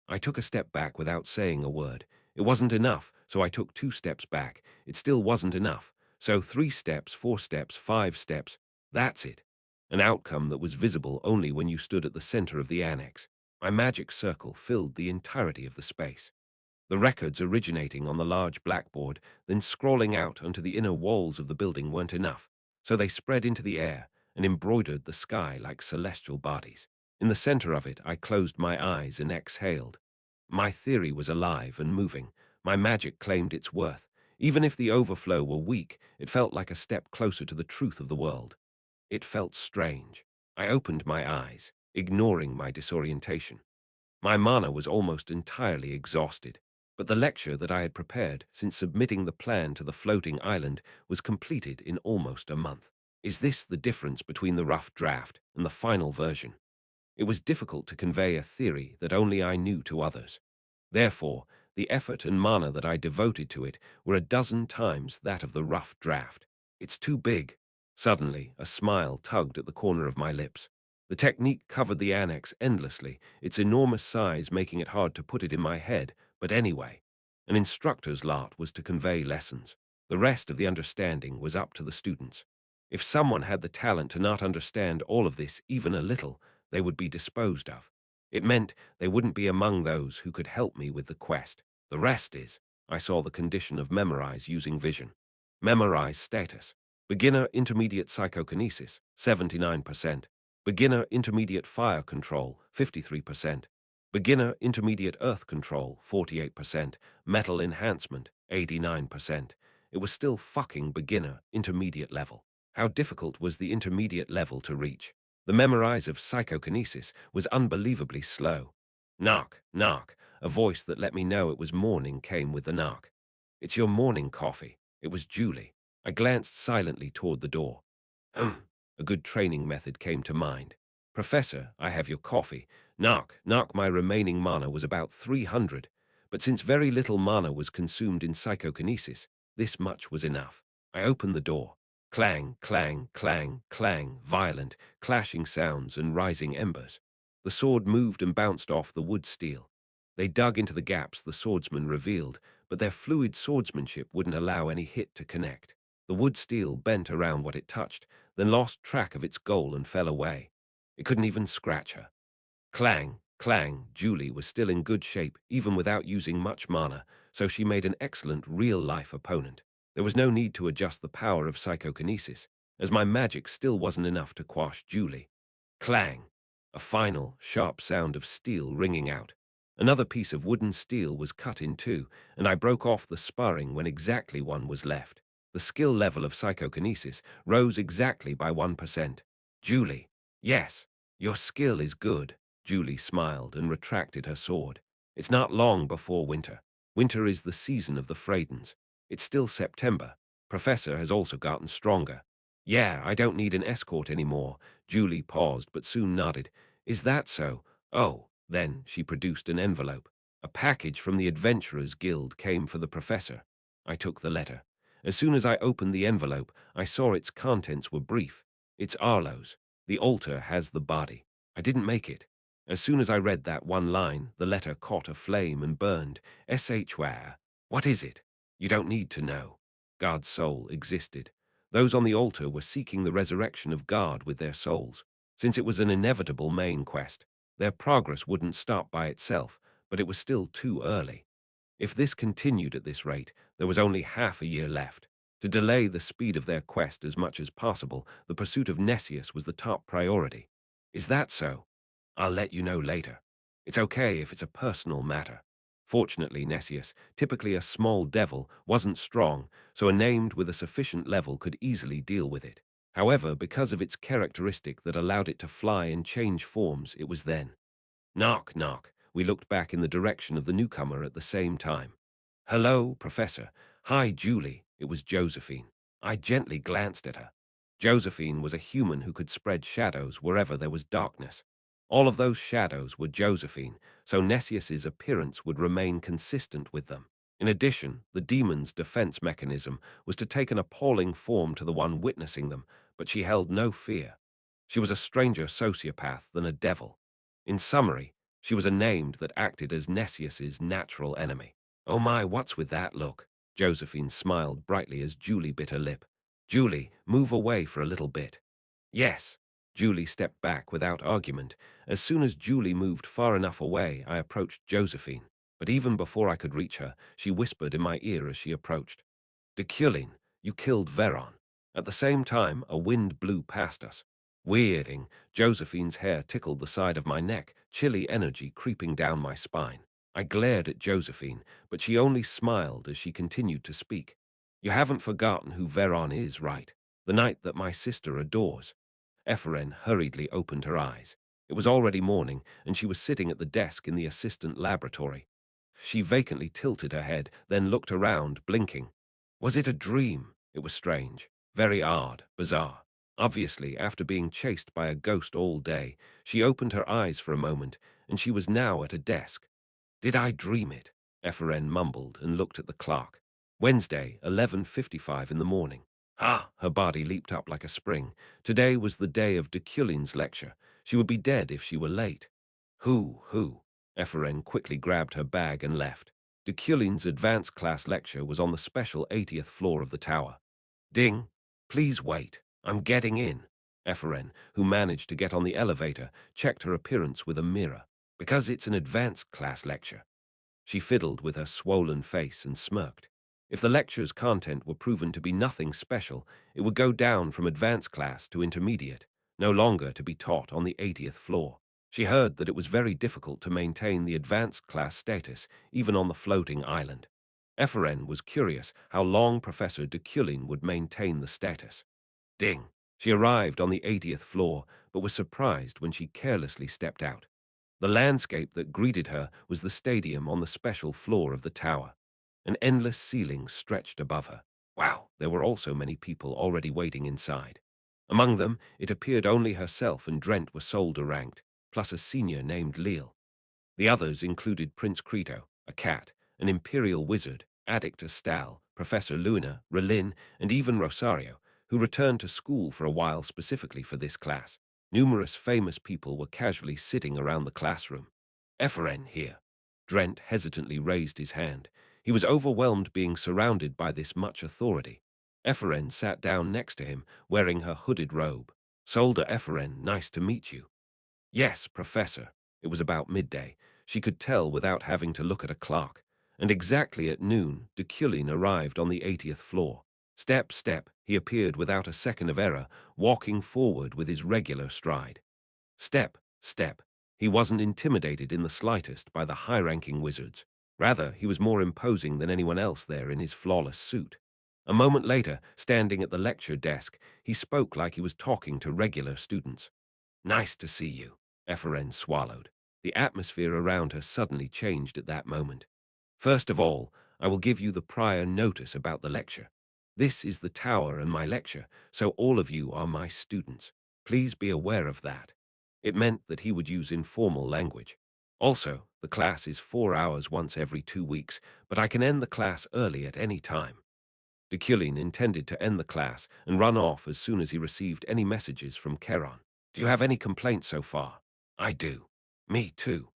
I took a step back without saying a word. It wasn't enough, so I took 2 steps back. It still wasn't enough. So 3 steps, 4 steps, 5 steps. That's it. An outcome that was visible only when you stood at the center of the annex. My magic circle filled the entirety of the space. The records originating on the large blackboard, then scrolling out onto the inner walls of the building weren't enough, so they spread into the air and embroidered the sky like celestial bodies. In the center of it, I closed my eyes and exhaled. My theory was alive and moving. My magic claimed its worth. Even if the overflow were weak, it felt like a step closer to the truth of the world. It felt strange. I opened my eyes, ignoring my disorientation. My mana was almost entirely exhausted, but the lecture that I had prepared since submitting the plan to the floating island was completed in almost a month. Is this the difference between the rough draft and the final version? It was difficult to convey a theory that only I knew to others. Therefore, the effort and mana that I devoted to it were a dozen times that of the rough draft. It's too big. Suddenly, a smile tugged at the corner of my lips. The technique covered the annex endlessly, its enormous size making it hard to put it in my head, but anyway. An instructor's lot was to convey lessons. The rest of the understanding was up to the students. If someone had the talent to not understand all of this even a little, they would be disposed of. It meant they wouldn't be among those who could help me with the quest. The rest is, I saw the condition of memorize using vision. Memorize status. Beginner intermediate psychokinesis, 79%. Beginner intermediate fire control, 53%. Beginner intermediate earth control, 48%. Metal enhancement, 89%. It was still fucking beginner intermediate level. How difficult was the intermediate level to reach? The memorize of psychokinesis was unbelievably slow. Knock, knock. A voice that let me know it was morning came with the knock. It's your morning coffee. It was Julie. I glanced silently toward the door. A good training method came to mind. Professor, I have your coffee. Knock, knock. My remaining mana was about 300, but since very little mana was consumed in psychokinesis, this much was enough. I opened the door. Clang, clang, clang, clang, violent, clashing sounds and rising embers. The sword moved and bounced off the wood steel. They dug into the gaps the swordsman revealed, but their fluid swordsmanship wouldn't allow any hit to connect. The wood steel bent around what it touched, then lost track of its goal and fell away. It couldn't even scratch her. Clang, clang. Julie was still in good shape, even without using much mana, so she made an excellent real-life opponent. There was no need to adjust the power of psychokinesis, as my magic still wasn't enough to quash Julie. Clang. A final, sharp sound of steel ringing out. Another piece of wooden steel was cut in two, and I broke off the sparring when exactly one was left. The skill level of psychokinesis rose exactly by 1%. Julie. Yes, your skill is good. Julie smiled and retracted her sword. It's not long before winter. Winter is the season of the Freydens. It's still September. Professor has also gotten stronger. Yeah, I don't need an escort anymore. Julie paused but soon nodded. Is that so? Oh, then she produced an envelope. A package from the Adventurers Guild came for the professor. I took the letter. As soon as I opened the envelope, I saw its contents were brief. It's Arlo's. The altar has the body. I didn't make it. As soon as I read that one line, the letter caught a flame and burned. Where? What is it? You don't need to know. God's soul existed. Those on the altar were seeking the resurrection of God with their souls. Since it was an inevitable main quest, their progress wouldn't stop by itself, but it was still too early. If this continued at this rate, there was only half a year left. To delay the speed of their quest as much as possible, the pursuit of Nessius was the top priority. Is that so? I'll let you know later. It's okay if it's a personal matter. Fortunately, Nessius, typically a small devil, wasn't strong, so a named with a sufficient level could easily deal with it. However, because of its characteristic that allowed it to fly and change forms, it was then. Knock, knock. We looked back in the direction of the newcomer at the same time. Hello, Professor. Hi, Julie. It was Josephine. I gently glanced at her. Josephine was a human who could spread shadows wherever there was darkness. All of those shadows were Josephine, so Nessius's appearance would remain consistent with them. In addition, the demon's defense mechanism was to take an appalling form to the one witnessing them, but she held no fear. She was a stranger sociopath than a devil. In summary, she was a named that acted as Nessius's natural enemy. Oh my, what's with that look? Josephine smiled brightly as Julie bit her lip. Julie, move away for a little bit. Yes. Julie stepped back without argument. As soon as Julie moved far enough away, I approached Josephine. But even before I could reach her, she whispered in my ear as she approached. Deculein, you killed Veron. At the same time, a wind blew past us. Weirding, Josephine's hair tickled the side of my neck, chilly energy creeping down my spine. I glared at Josephine, but she only smiled as she continued to speak. You haven't forgotten who Veron is, right? The knight that my sister adores. Ephraim hurriedly opened her eyes. It was already morning, and she was sitting at the desk in the assistant laboratory. She vacantly tilted her head, then looked around, blinking. Was it a dream? It was strange, very odd, bizarre. Obviously, after being chased by a ghost all day, she opened her eyes for a moment, and she was now at a desk. Did I dream it? Ephraim mumbled and looked at the clock. Wednesday, 11:55 in the morning. Ha! Her body leaped up like a spring. Today was the day of Deculein's lecture. She would be dead if she were late. Who? Eferen quickly grabbed her bag and left. Deculein's advanced class lecture was on the special 80th floor of the tower. Ding! Please wait. I'm getting in. Eferen, who managed to get on the elevator, checked her appearance with a mirror. Because it's an advanced class lecture. She fiddled with her swollen face and smirked. If the lecture's content were proven to be nothing special, it would go down from advanced class to intermediate, no longer to be taught on the 80th floor. She heard that it was very difficult to maintain the advanced class status, even on the floating island. Eferen was curious how long Professor Deculein would maintain the status. Ding! She arrived on the 80th floor, but was surprised when she carelessly stepped out. The landscape that greeted her was the stadium on the special floor of the tower. An endless ceiling stretched above her. Wow, there were also many people already waiting inside. Among them, it appeared only herself and Drent were solder ranked, plus a senior named Leal. The others included Prince Crito, a cat, an imperial wizard, Addict Astal, Professor Luna, Relin, and even Rosario, who returned to school for a while specifically for this class. Numerous famous people were casually sitting around the classroom. Eferen here. Drent hesitantly raised his hand. He was overwhelmed being surrounded by this much authority. Eferen sat down next to him, wearing her hooded robe. Solder Eferen, nice to meet you. Yes, Professor. It was about midday. She could tell without having to look at a clock. And exactly at noon, Deculein arrived on the 80th floor. Step, he appeared without a second of error, walking forward with his regular stride. Step. He wasn't intimidated in the slightest by the high-ranking wizards. Rather, he was more imposing than anyone else there in his flawless suit. A moment later, standing at the lecture desk, he spoke like he was talking to regular students. Nice to see you. Eferen swallowed. The atmosphere around her suddenly changed at that moment. First of all, I will give you the prior notice about the lecture. This is the tower and my lecture, so all of you are my students. Please be aware of that. It meant that he would use informal language. Also, the class is 4 hours once every 2 weeks, but I can end the class early at any time. Deculein intended to end the class and run off as soon as he received any messages from Charon. Do you have any complaints so far? I do. Me too.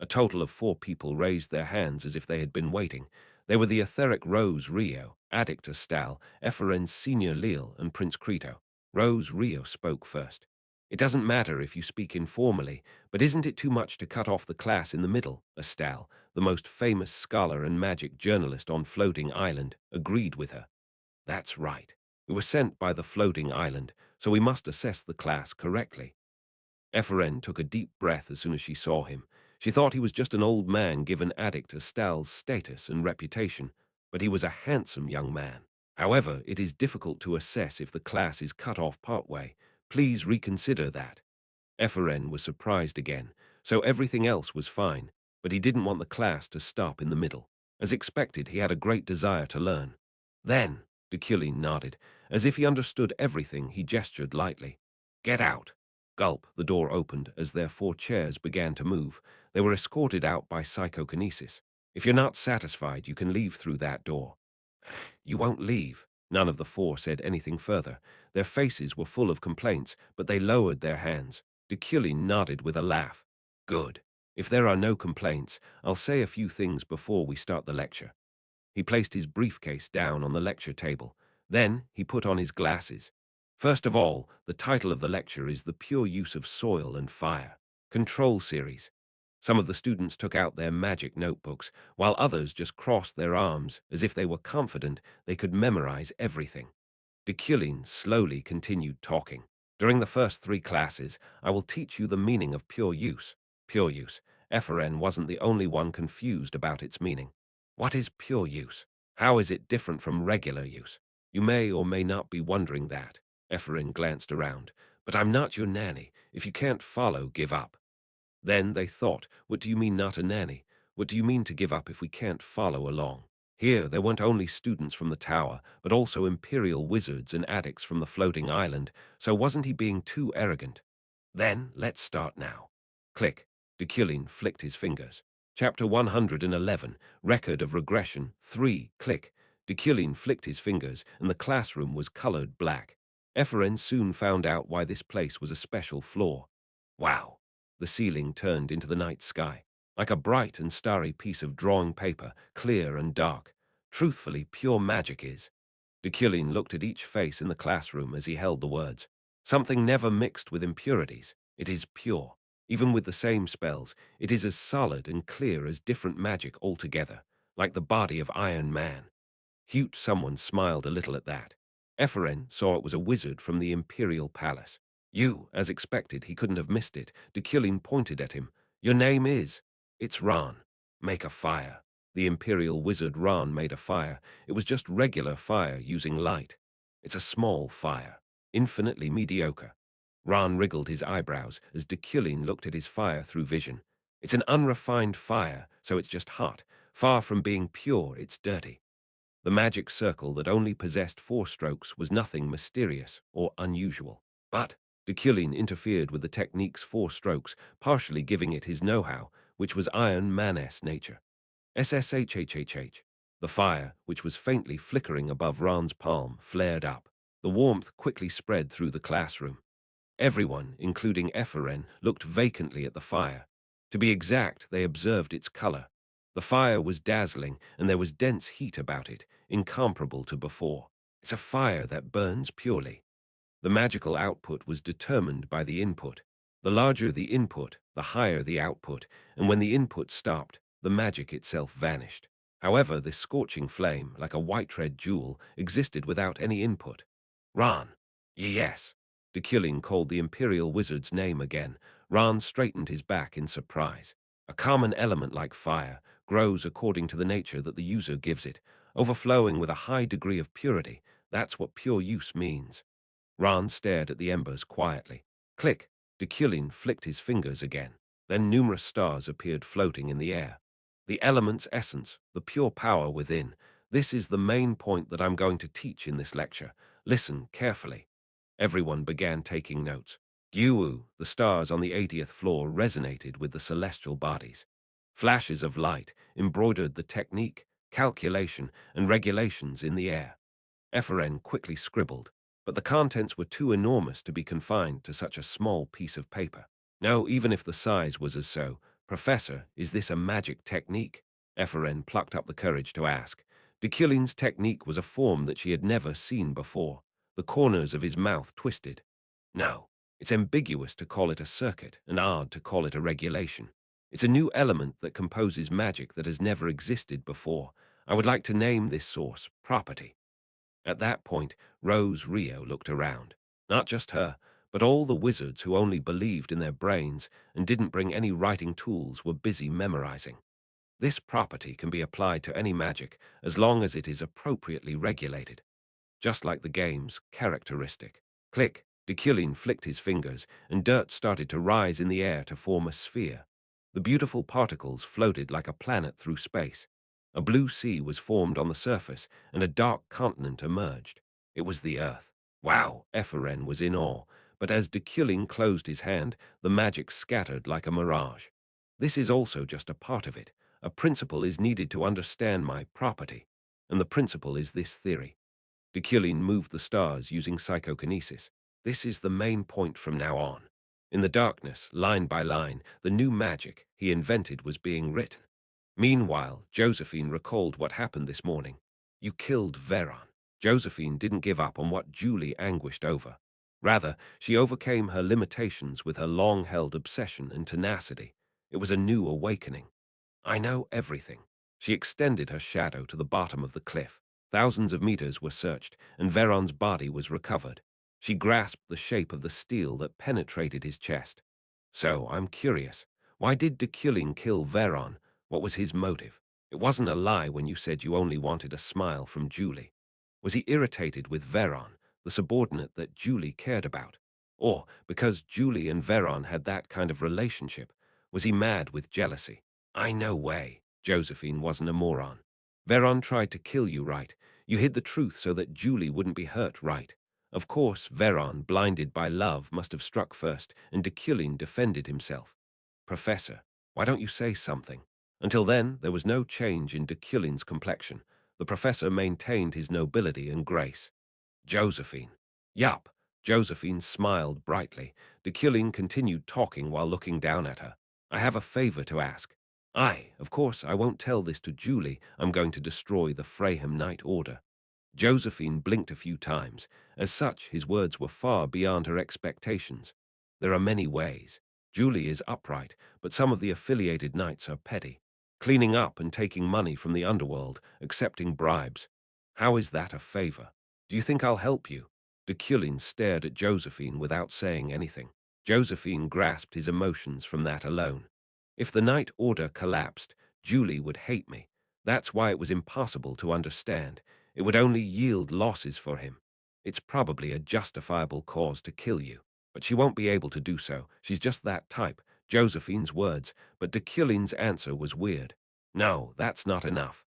A total of 4 people raised their hands as if they had been waiting. They were the etheric Rose Rio, Addict Astal, Eferen's senior Leal, and Prince Crito. Rose Rio spoke first. It doesn't matter if you speak informally, but isn't it too much to cut off the class in the middle? Astal, the most famous scholar and magic journalist on Floating Island, agreed with her. That's right. We were sent by the Floating Island, so we must assess the class correctly. Eferen took a deep breath as soon as she saw him. She thought he was just an old man given Addict Astal's status and reputation, but he was a handsome young man. However, it is difficult to assess if the class is cut off partway. Please reconsider that. Eferen was surprised again, so everything else was fine, but he didn't want the class to stop in the middle. As expected, he had a great desire to learn. Then, Deculein nodded. As if he understood everything, he gestured lightly. Get out. Gulp, the door opened as their 4 chairs began to move. They were escorted out by psychokinesis. If you're not satisfied, you can leave through that door. You won't leave. None of the 4 said anything further. Their faces were full of complaints, but they lowered their hands. Deculein nodded with a laugh. Good. If there are no complaints, I'll say a few things before we start the lecture. He placed his briefcase down on the lecture table. Then he put on his glasses. First of all, the title of the lecture is The Pure Use of Soil and Fire. Control Series. Some of the students took out their magic notebooks, while others just crossed their arms as if they were confident they could memorize everything. Deculein slowly continued talking. During the first 3 classes, I will teach you the meaning of pure use. Pure use. Eferen wasn't the only one confused about its meaning. What is pure use? How is it different from regular use? You may or may not be wondering that. Eferen glanced around. But I'm not your nanny. If you can't follow, give up. Then they thought, what do you mean not a nanny? What do you mean to give up if we can't follow along? Here, there weren't only students from the tower, but also imperial wizards and addicts from the floating island, so wasn't he being too arrogant? Then, let's start now. Click. Deculein flicked his fingers. Chapter 111, Record of Regression, 3, click. Deculein flicked his fingers, and the classroom was colored black. Eferen soon found out why this place was a special floor. Wow! The ceiling turned into the night sky, like a bright and starry piece of drawing paper, clear and dark. Truthfully, pure magic is. Deculein looked at each face in the classroom as he held the words. Something never mixed with impurities. It is pure. Even with the same spells, it is as solid and clear as different magic altogether, like the body of Iron Man. Someone smiled a little at that. Ephraim saw it was a wizard from the Imperial Palace. As expected, he couldn't have missed it. Deculein pointed at him. Your name is? It's Ran. Make a fire. The Imperial wizard Ran made a fire. It was just regular fire using light. It's a small fire, infinitely mediocre. Ran wriggled his eyebrows as Deculein looked at his fire through vision. It's an unrefined fire, so it's just hot. Far from being pure, it's dirty. The magic circle that only possessed 4 strokes was nothing mysterious or unusual. But Deculein interfered with the technique's 4 strokes, partially giving it his know-how, which was Iron Man-S nature. SSHHHH. The fire, which was faintly flickering above Ran's palm, flared up. The warmth quickly spread through the classroom. Everyone, including Ephraim, looked vacantly at the fire. To be exact, they observed its color. The fire was dazzling, and there was dense heat about it, incomparable to before. It's a fire that burns purely. The magical output was determined by the input. The larger the input, the higher the output, and when the input stopped, the magic itself vanished. However, this scorching flame, like a white-red jewel, existed without any input. Ran. Yes. Deculein called the Imperial Wizard's name again. Ran straightened his back in surprise. A common element like fire grows according to the nature that the user gives it, overflowing with a high degree of purity. That's what pure use means. Ran stared at the embers quietly. Click! Deculein flicked his fingers again. Then numerous stars appeared floating in the air. The element's essence, the pure power within. This is the main point that I'm going to teach in this lecture. Listen carefully. Everyone began taking notes. Gyu, the stars on the 80th floor resonated with the celestial bodies. Flashes of light embroidered the technique, calculation, and regulations in the air. Ephraim quickly scribbled, but the contents were too enormous to be confined to such a small piece of paper. No, even if the size was as so, Professor, is this a magic technique? Ephraim plucked up the courage to ask. Deculein's technique was a form that she had never seen before. The corners of his mouth twisted. No, it's ambiguous to call it a circuit and odd to call it a regulation. It's a new element that composes magic that has never existed before. I would like to name this source property. At that point, Rose Rio looked around. Not just her, but all the wizards who only believed in their brains and didn't bring any writing tools were busy memorizing. This property can be applied to any magic as long as it is appropriately regulated, just like the game's characteristic. Click! Deculein flicked his fingers, and dirt started to rise in the air to form a sphere. The beautiful particles floated like a planet through space. A blue sea was formed on the surface, and a dark continent emerged. It was the Earth. Wow! Ephraim was in awe, but as Deculein closed his hand, the magic scattered like a mirage. This is also just a part of it. A principle is needed to understand my property, and the principle is this theory. Deculein moved the stars using psychokinesis. This is the main point from now on. In the darkness, line by line, the new magic he invented was being written. Meanwhile, Josephine recalled what happened this morning. You killed Veron. Josephine didn't give up on what Julie anguished over. Rather, she overcame her limitations with her long-held obsession and tenacity. It was a new awakening. I know everything. She extended her shadow to the bottom of the cliff. Thousands of meters were searched, and Veron's body was recovered. She grasped the shape of the steel that penetrated his chest. So, I'm curious. Why did Deculein kill Veron? What was his motive? It wasn't a lie when you said you only wanted a smile from Julie. Was he irritated with Veron, the subordinate that Julie cared about? Or, because Julie and Veron had that kind of relationship, was he mad with jealousy? I know way. Josephine wasn't a moron. Veron tried to kill you, right? You hid the truth so that Julie wouldn't be hurt, right? Of course, Veron, blinded by love, must have struck first, and Deculein defended himself. Professor, why don't you say something? Until then, there was no change in Deculein's complexion. The professor maintained his nobility and grace. Josephine. Yup. Josephine smiled brightly. Deculein continued talking while looking down at her. I have a favor to ask. Of course, I won't tell this to Julie. I'm going to destroy the Fraham Night Order. Josephine blinked a few times. As such, his words were far beyond her expectations. There are many ways. Julie is upright, but some of the affiliated knights are petty. Cleaning up and taking money from the underworld, accepting bribes. How is that a favor? Do you think I'll help you? Deculein stared at Josephine without saying anything. Josephine grasped his emotions from that alone. If the Night Order collapsed, Julie would hate me. That's why it was impossible to understand. It would only yield losses for him. It's probably a justifiable cause to kill you, but she won't be able to do so. She's just that type. Josephine's words, but Deculein's answer was weird. No, that's not enough.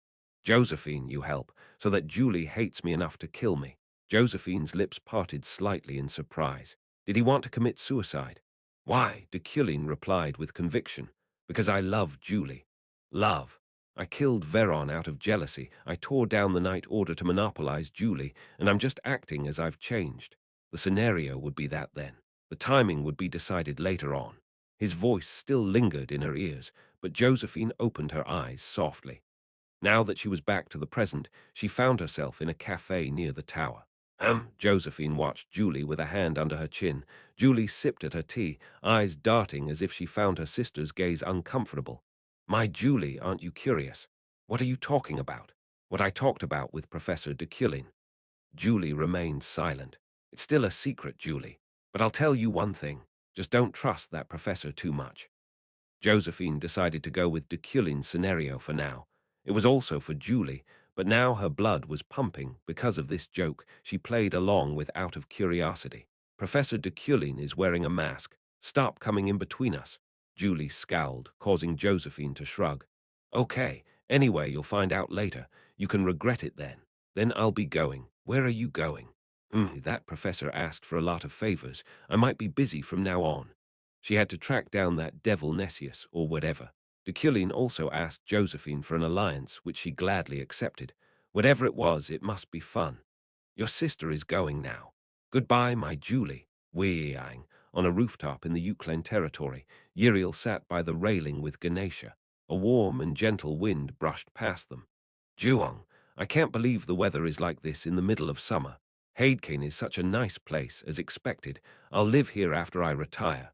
Josephine, you help, so that Julie hates me enough to kill me. Josephine's lips parted slightly in surprise. Did he want to commit suicide? Why? Deculein replied with conviction. Because I love Julie. Love. I killed Veron out of jealousy. I tore down the Night Order to monopolize Julie, and I'm just acting as I've changed. The scenario would be that then. The timing would be decided later on. His voice still lingered in her ears, but Josephine opened her eyes softly. Now that she was back to the present, she found herself in a cafe near the tower. Josephine watched Julie with a hand under her chin. Julie sipped at her tea, eyes darting as if she found her sister's gaze uncomfortable. My Julie, aren't you curious? What are you talking about? What I talked about with Professor Deculein. Julie remained silent. It's still a secret, Julie. But I'll tell you one thing. Just don't trust that professor too much. Josephine decided to go with Deculein's scenario for now. It was also for Julie, but now her blood was pumping because of this joke she played along with out of curiosity. Professor Deculein is wearing a mask. Stop coming in between us. Julie scowled, causing Josephine to shrug. Okay, anyway, you'll find out later. You can regret it then. Then I'll be going. Where are you going? That professor asked for a lot of favors. I might be busy from now on. She had to track down that devil Nessius, or whatever. Deculein also asked Josephine for an alliance, which she gladly accepted. Whatever it was, it must be fun. Your sister is going now. Goodbye, my Julie. Weeing. On a rooftop in the Euclid territory, Uriel sat by the railing with Ganesha. A warm and gentle wind brushed past them. Juong, I can't believe the weather is like this in the middle of summer. Hadekin is such a nice place, as expected. I'll live here after I retire.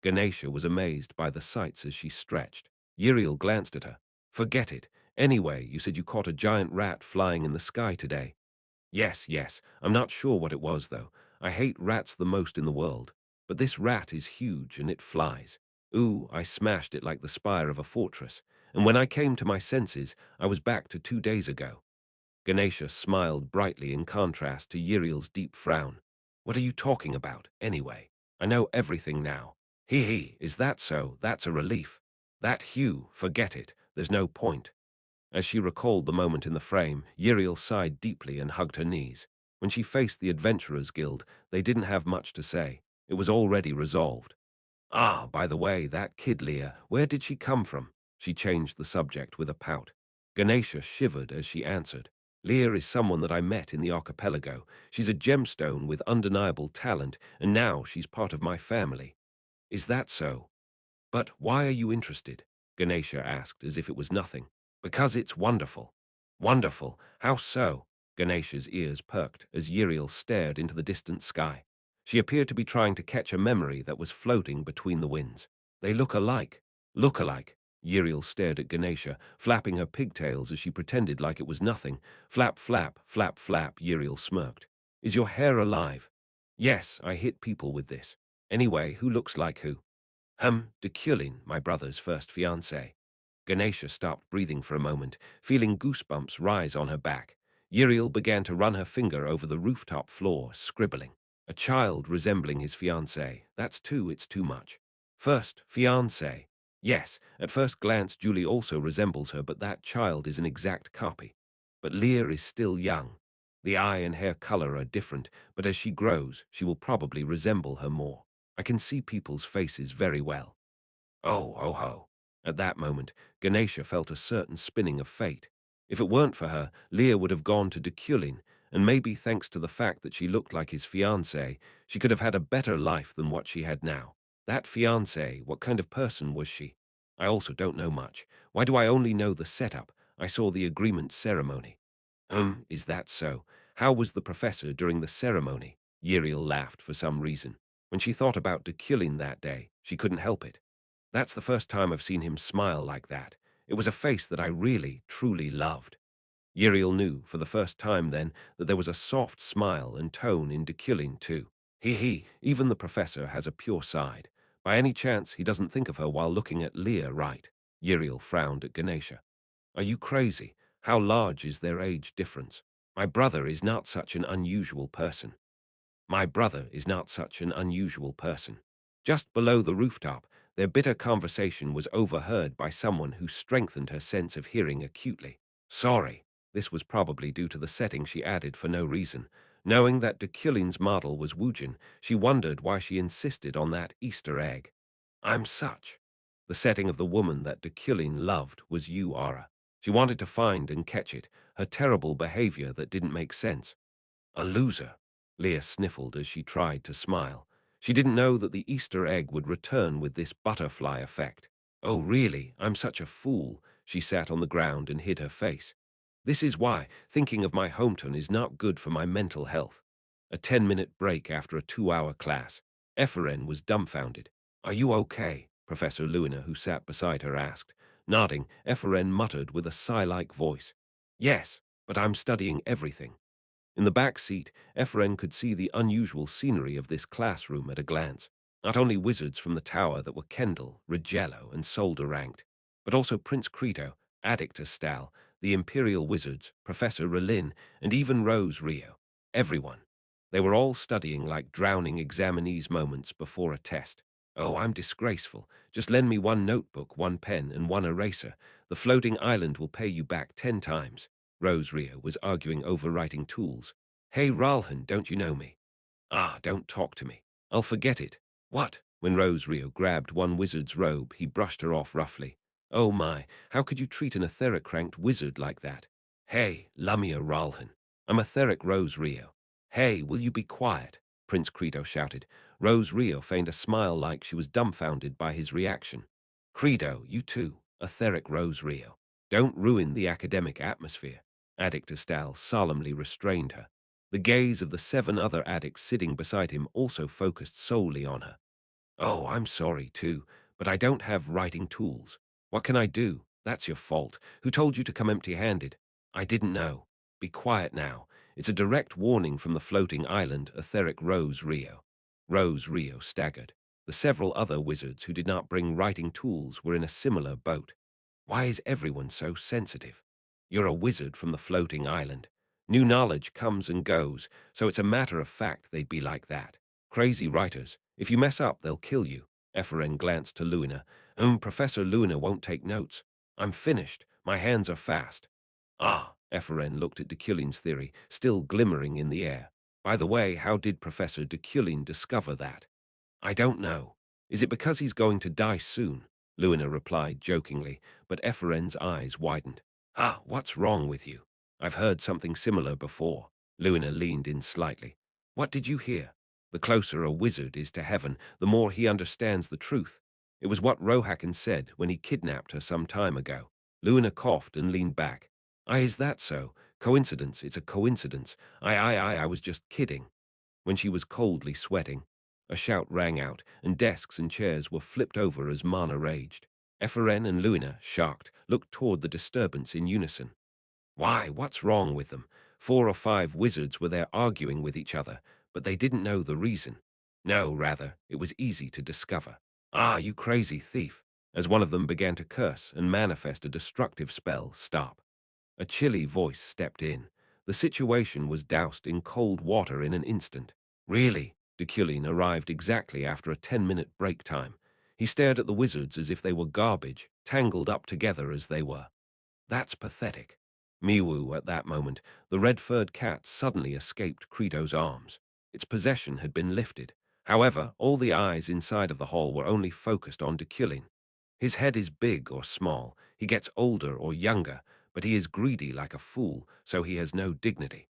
Ganesha was amazed by the sights as she stretched. Uriel glanced at her. Forget it. Anyway, you said you caught a giant rat flying in the sky today. Yes. I'm not sure what it was, though. I hate rats the most in the world. But this rat is huge and it flies. Ooh, I smashed it like the spire of a fortress. And when I came to my senses, I was back to 2 days ago. Ganesha smiled brightly in contrast to Uriel's deep frown. What are you talking about, anyway? I know everything now. Hee, is that so? That's a relief. That Hugh, forget it. There's no point. As she recalled the moment in the frame, Uriel sighed deeply and hugged her knees. When she faced the Adventurers Guild, they didn't have much to say. It was already resolved. By the way, that kid Leah, where did she come from? She changed the subject with a pout. Ganesha shivered as she answered. Leah is someone that I met in the archipelago. She's a gemstone with undeniable talent, and now she's part of my family. Is that so? But why are you interested? Ganesha asked as if it was nothing. Because it's wonderful. Wonderful? How so? Ganesha's ears perked as Uriel stared into the distant sky. She appeared to be trying to catch a memory that was floating between the winds. They look alike. Look alike. Uriel stared at Ganesha, flapping her pigtails as she pretended like it was nothing. Flap, flap, flap, flap, Uriel smirked. Is your hair alive? Yes, I hit people with this. Anyway, who looks like who? Deculein, my brother's first fiancé. Ganesha stopped breathing for a moment, feeling goosebumps rise on her back. Uriel began to run her finger over the rooftop floor, scribbling. A child resembling his fiancé. It's too much. First, fiancé. Yes, at first glance Julie also resembles her, but that child is an exact copy. But Leah is still young. The eye and hair color are different, but as she grows, she will probably resemble her more. I can see people's faces very well. Oh. At that moment, Ganesha felt a certain spinning of fate. If it weren't for her, Leah would have gone to Deculein, and maybe thanks to the fact that she looked like his fiancée, she could have had a better life than what she had now. That fiancée, what kind of person was she? I also don't know much. Why do I only know the setup? I saw the agreement ceremony. Is that so? How was the professor during the ceremony? Yriel laughed for some reason. When she thought about Deculein that day, she couldn't help it. That's the first time I've seen him smile like that. It was a face that I really, truly loved. Yriel knew, for the first time then, that there was a soft smile and tone in Deculein too. Even the professor has a pure side. By any chance, he doesn't think of her while looking at Leah, right? Yriel frowned at Ganesha. Are you crazy? How large is their age difference? My brother is not such an unusual person. My brother is not such an unusual person. Just below the rooftop, their bitter conversation was overheard by someone who strengthened her sense of hearing acutely. Sorry. This was probably due to the setting she added for no reason. Knowing that Deculein's model was Wujin, she wondered why she insisted on that Easter egg. I'm such. The setting of the woman that Deculein loved was you, Ara. She wanted to find and catch it, her terrible behavior that didn't make sense. A loser. Leah sniffled as she tried to smile. She didn't know that the Easter egg would return with this butterfly effect. Oh, really? I'm such a fool. She sat on the ground and hid her face. This is why thinking of my hometown is not good for my mental health. A 10-minute break after a 2-hour class. Epheren was dumbfounded. Are you okay? Professor Luina, who sat beside her, asked. Nodding, Epheren muttered with a sigh-like voice. Yes, but I'm studying everything. In the back seat, Ephraim could see the unusual scenery of this classroom at a glance. Not only wizards from the tower that were Kendall, Rigello, and Solder ranked, but also Prince Crito, Adictus Stal, the Imperial Wizards, Professor Relin, and even Rose Rio. Everyone. They were all studying like drowning examinees moments before a test. Oh, I'm disgraceful. Just lend me one notebook, one pen, and one eraser. The floating island will pay you back 10 times. Rose Rio was arguing over writing tools. Hey, Ralhan, don't you know me? Ah, don't talk to me. I'll forget it. What? When Rose Rio grabbed one wizard's robe, he brushed her off roughly. Oh my, how could you treat an etheric-ranked wizard like that? Hey, Lamia Ralhan. I'm etheric Rose Rio. Hey, will you be quiet? Prince Credo shouted. Rose Rio feigned a smile like she was dumbfounded by his reaction. Credo, you too, etheric Rose Rio. Don't ruin the academic atmosphere. Addict Stal solemnly restrained her. The gaze of the 7 other addicts sitting beside him also focused solely on her. Oh, I'm sorry too, but I don't have writing tools. What can I do? That's your fault. Who told you to come empty-handed? I didn't know. Be quiet now. It's a direct warning from the floating island, Etheric Rose Rio. Rose Rio staggered. The several other wizards who did not bring writing tools were in a similar boat. Why is everyone so sensitive? You're a wizard from the floating island. New knowledge comes and goes, so it's a matter of fact they'd be like that. Crazy writers. If you mess up, they'll kill you. Ephraim glanced to Luina. Professor Luina won't take notes. I'm finished. My hands are fast. Ah, Ephraim looked at Deculein's theory, still glimmering in the air. By the way, how did Professor Deculein discover that? I don't know. Is it because he's going to die soon? Luina replied jokingly, but Ephraim's eyes widened. Ah, what's wrong with you? I've heard something similar before. Luina leaned in slightly. What did you hear? The closer a wizard is to heaven, the more he understands the truth. It was what Rohakan said when he kidnapped her some time ago. Luina coughed and leaned back. Is that so? Coincidence, it's a coincidence. I was just kidding. When she was coldly sweating, a shout rang out, and desks and chairs were flipped over as Mana raged. Ephraim and Luina, shocked, looked toward the disturbance in unison. Why, what's wrong with them? 4 or 5 wizards were there arguing with each other, but they didn't know the reason. No, rather, it was easy to discover. Ah, you crazy thief! As one of them began to curse and manifest a destructive spell, stop. A chilly voice stepped in. The situation was doused in cold water in an instant. Really? Deculein arrived exactly after a 10-minute break time. He stared at the wizards as if they were garbage, tangled up together as they were. That's pathetic. Miwu, at that moment, the red-furred cat suddenly escaped Credo's arms. Its possession had been lifted. However, all the eyes inside of the hall were only focused on Deculein. His head is big or small, he gets older or younger, but he is greedy like a fool, so he has no dignity.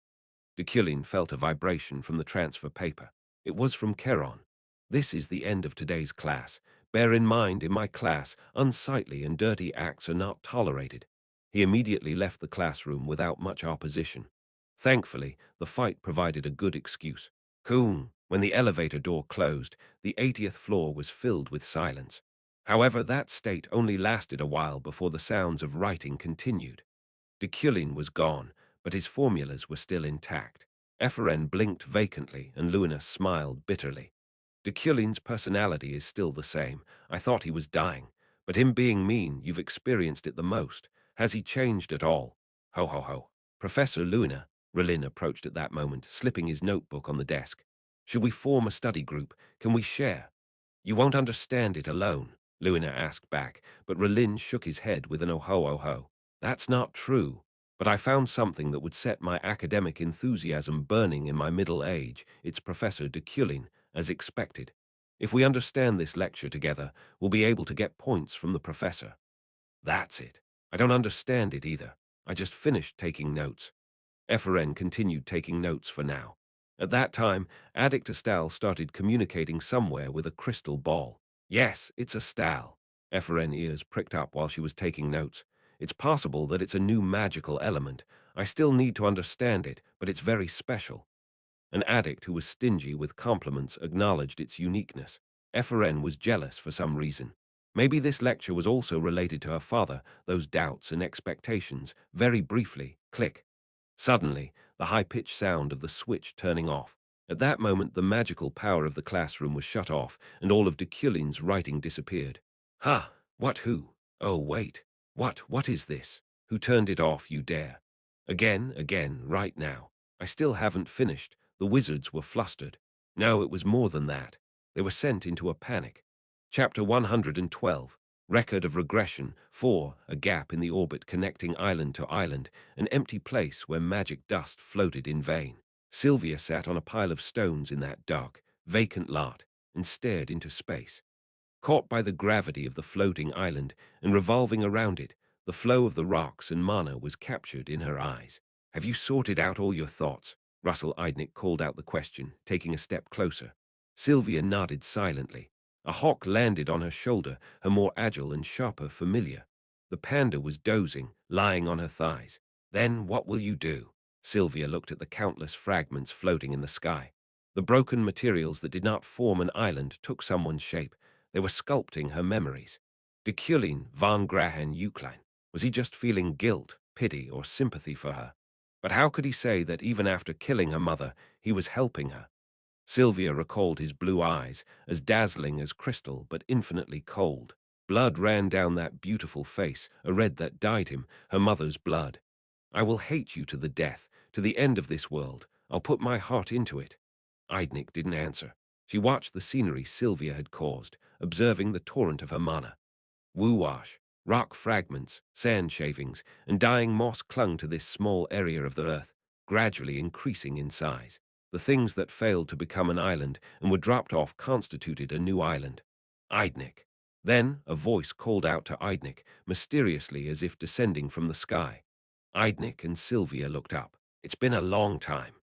Deculein felt a vibration from the transfer paper. It was from Charon. This is the end of today's class. Bear in mind, in my class, unsightly and dirty acts are not tolerated. He immediately left the classroom without much opposition. Thankfully, the fight provided a good excuse. Coon, when the elevator door closed, the 80th floor was filled with silence. However, that state only lasted a while before the sounds of writing continued. Deculein was gone, but his formulas were still intact. Epheren blinked vacantly, and Luna smiled bitterly. Deculein's personality is still the same. I thought he was dying. But him being mean, you've experienced it the most. Has he changed at all? Ho ho ho. Professor Luna, Rillin approached at that moment, slipping his notebook on the desk. Should we form a study group? Can we share? You won't understand it alone, Luna asked back, but Rillin shook his head with an oh-ho-oh-ho. That's not true. But I found something that would set my academic enthusiasm burning in my middle age. It's Professor Deculein, as expected. If we understand this lecture together, we'll be able to get points from the professor. That's it. I don't understand it either. I just finished taking notes. Epheren continued taking notes for now. At that time, Addict Astal started communicating somewhere with a crystal ball. Yes, it's Astal. Epheren ears pricked up while she was taking notes. It's possible that it's a new magical element. I still need to understand it, but it's very special. An addict who was stingy with compliments acknowledged its uniqueness. Epheren was jealous for some reason. Maybe this lecture was also related to her father, those doubts and expectations. Very briefly, click. Suddenly, the high-pitched sound of the switch turning off. At that moment, the magical power of the classroom was shut off, and all of Deculein's writing disappeared. Ha! What who? Oh, wait. What is this? Who turned it off, you dare? Again, right now. I still haven't finished. The wizards were flustered. No, it was more than that. They were sent into a panic. Chapter 112. Record of Regression 4. A gap in the orbit connecting island to island, an empty place where magic dust floated in vain. Sylvia sat on a pile of stones in that dark, vacant lot and stared into space. Caught by the gravity of the floating island and revolving around it, the flow of the rocks and mana was captured in her eyes. Have you sorted out all your thoughts? Russell Eidnick called out the question, taking a step closer. Sylvia nodded silently. A hawk landed on her shoulder, her more agile and sharper familiar. The panda was dozing, lying on her thighs. Then what will you do? Sylvia looked at the countless fragments floating in the sky. The broken materials that did not form an island took someone's shape. They were sculpting her memories. Deculein van Grahan Uklein. Was he just feeling guilt, pity, or sympathy for her? But how could he say that even after killing her mother, he was helping her? Sylvia recalled his blue eyes, as dazzling as crystal but infinitely cold. Blood ran down that beautiful face, a red that dyed him, her mother's blood. I will hate you to the death, to the end of this world. I'll put my heart into it. Eidnick didn't answer. She watched the scenery Sylvia had caused, observing the torrent of her mana. Woo-wash, rock fragments, sand shavings, and dying moss clung to this small area of the earth, gradually increasing in size. The things that failed to become an island and were dropped off constituted a new island. Eidnick. Then a voice called out to Eidnick, mysteriously as if descending from the sky. Eidnick and Sylvia looked up. It's been a long time.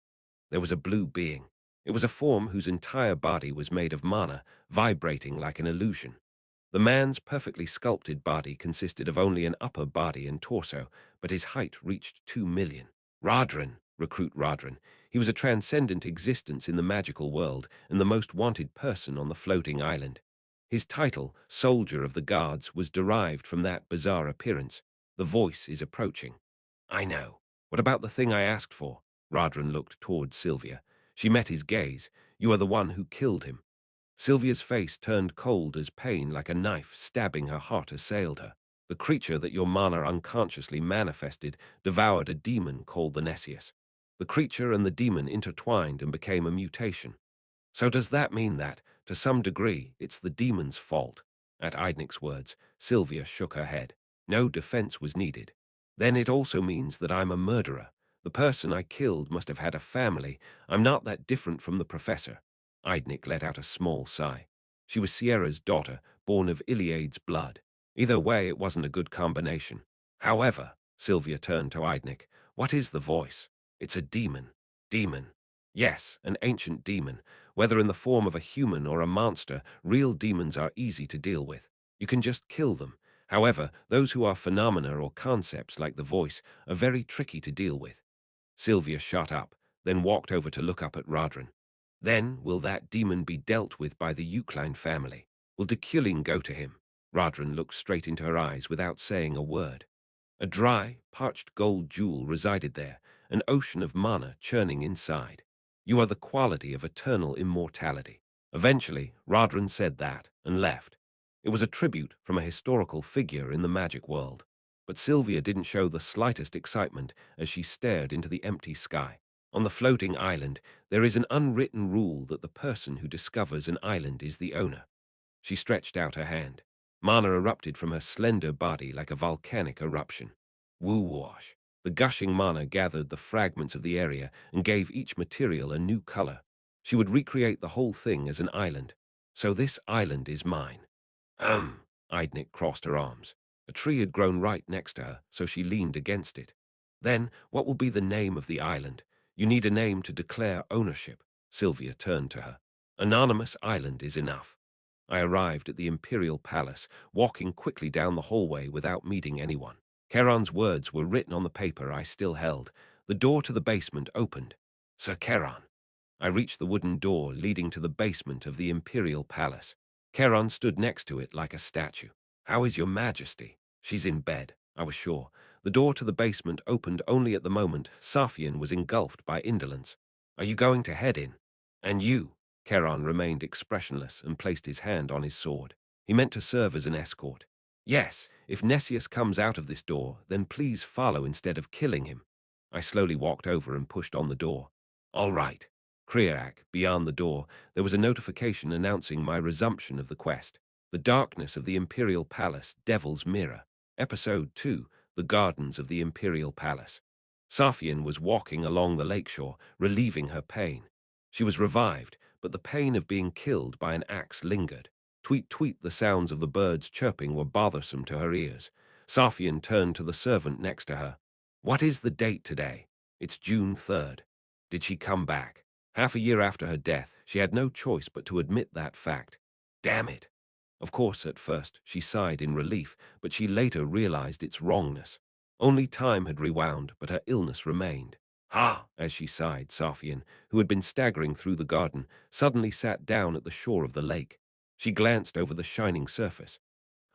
There was a blue being. It was a form whose entire body was made of mana, vibrating like an illusion. The man's perfectly sculpted body consisted of only an upper body and torso, but his height reached 2 million. Radran, recruit Radran. He was a transcendent existence in the magical world and the most wanted person on the floating island. His title, Soldier of the Guards, was derived from that bizarre appearance. The voice is approaching. I know. What about the thing I asked for? Radran looked towards Sylvia. She met his gaze. You are the one who killed him. Sylvia's face turned cold as pain, like a knife stabbing her heart, assailed her. The creature that your mana unconsciously manifested devoured a demon called the Nessius. The creature and the demon intertwined and became a mutation. So does that mean that, to some degree, it's the demon's fault? At Eidnick's words, Sylvia shook her head. No defense was needed. Then it also means that I'm a murderer. The person I killed must have had a family. I'm not that different from the professor. Eidnick let out a small sigh. She was Sierra's daughter, born of Iliade's blood. Either way, it wasn't a good combination. However, Sylvia turned to Eidnick. What is the voice? It's a demon. Demon. Yes, an ancient demon. Whether in the form of a human or a monster, real demons are easy to deal with. You can just kill them. However, those who are phenomena or concepts like the voice are very tricky to deal with. Sylvia shut up, then walked over to look up at Radran. Then will that demon be dealt with by the Deculein family? Will Deculein go to him? Radran looked straight into her eyes without saying a word. A dry, parched gold jewel resided there, an ocean of mana churning inside. You are the quality of eternal immortality. Eventually, Radran said that and left. It was a tribute from a historical figure in the magic world. But Sylvia didn't show the slightest excitement as she stared into the empty sky. On the floating island, there is an unwritten rule that the person who discovers an island is the owner. She stretched out her hand. Mana erupted from her slender body like a volcanic eruption. Woo-wash. The gushing mana gathered the fragments of the area and gave each material a new color. She would recreate the whole thing as an island. So this island is mine. Hum. Eidnik crossed her arms. A tree had grown right next to her, so she leaned against it. Then, what will be the name of the island? You need a name to declare ownership. Sylvia turned to her. Anonymous Island is enough. I arrived at the Imperial Palace, walking quickly down the hallway without meeting anyone. Charon's words were written on the paper I still held. The door to the basement opened. Sir Charon. I reached the wooden door leading to the basement of the Imperial Palace. Charon stood next to it like a statue. How is your majesty? She's in bed, I was sure. The door to the basement opened only at the moment Safian was engulfed by indolence. Are you going to head in? And you? Charon remained expressionless and placed his hand on his sword. He meant to serve as an escort. Yes, if Nessius comes out of this door, then please follow instead of killing him. I slowly walked over and pushed on the door. All right. Kriak, beyond the door, there was a notification announcing my resumption of the quest. The Darkness of the Imperial Palace, Devil's Mirror. Episode 2, The Gardens of the Imperial Palace. Safian was walking along the lakeshore, relieving her pain. She was revived, but the pain of being killed by an axe lingered. Tweet tweet, the sounds of the birds chirping were bothersome to her ears. Safian turned to the servant next to her. What is the date today? It's June 3rd. Did she come back? Half a year after her death, she had no choice but to admit that fact. Damn it! Of course, at first, she sighed in relief, but she later realized its wrongness. Only time had rewound, but her illness remained. Ha! As she sighed, Safian, who had been staggering through the garden, suddenly sat down at the shore of the lake. She glanced over the shining surface.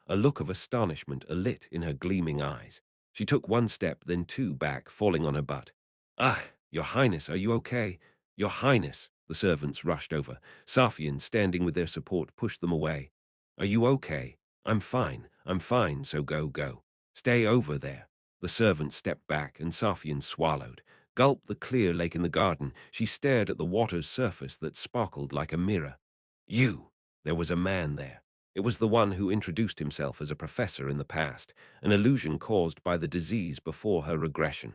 A look of astonishment alit in her gleaming eyes. She took one step, then two back, falling on her butt. Ah, Your Highness, are you okay? Your Highness, the servants rushed over. Safian, standing with their support, pushed them away. Are you okay? I'm fine, so go. Stay over there. The servant stepped back, and Safian swallowed. Gulped the clear lake in the garden. She stared at the water's surface that sparkled like a mirror. You! There was a man there. It was the one who introduced himself as a professor in the past, an illusion caused by the disease before her regression.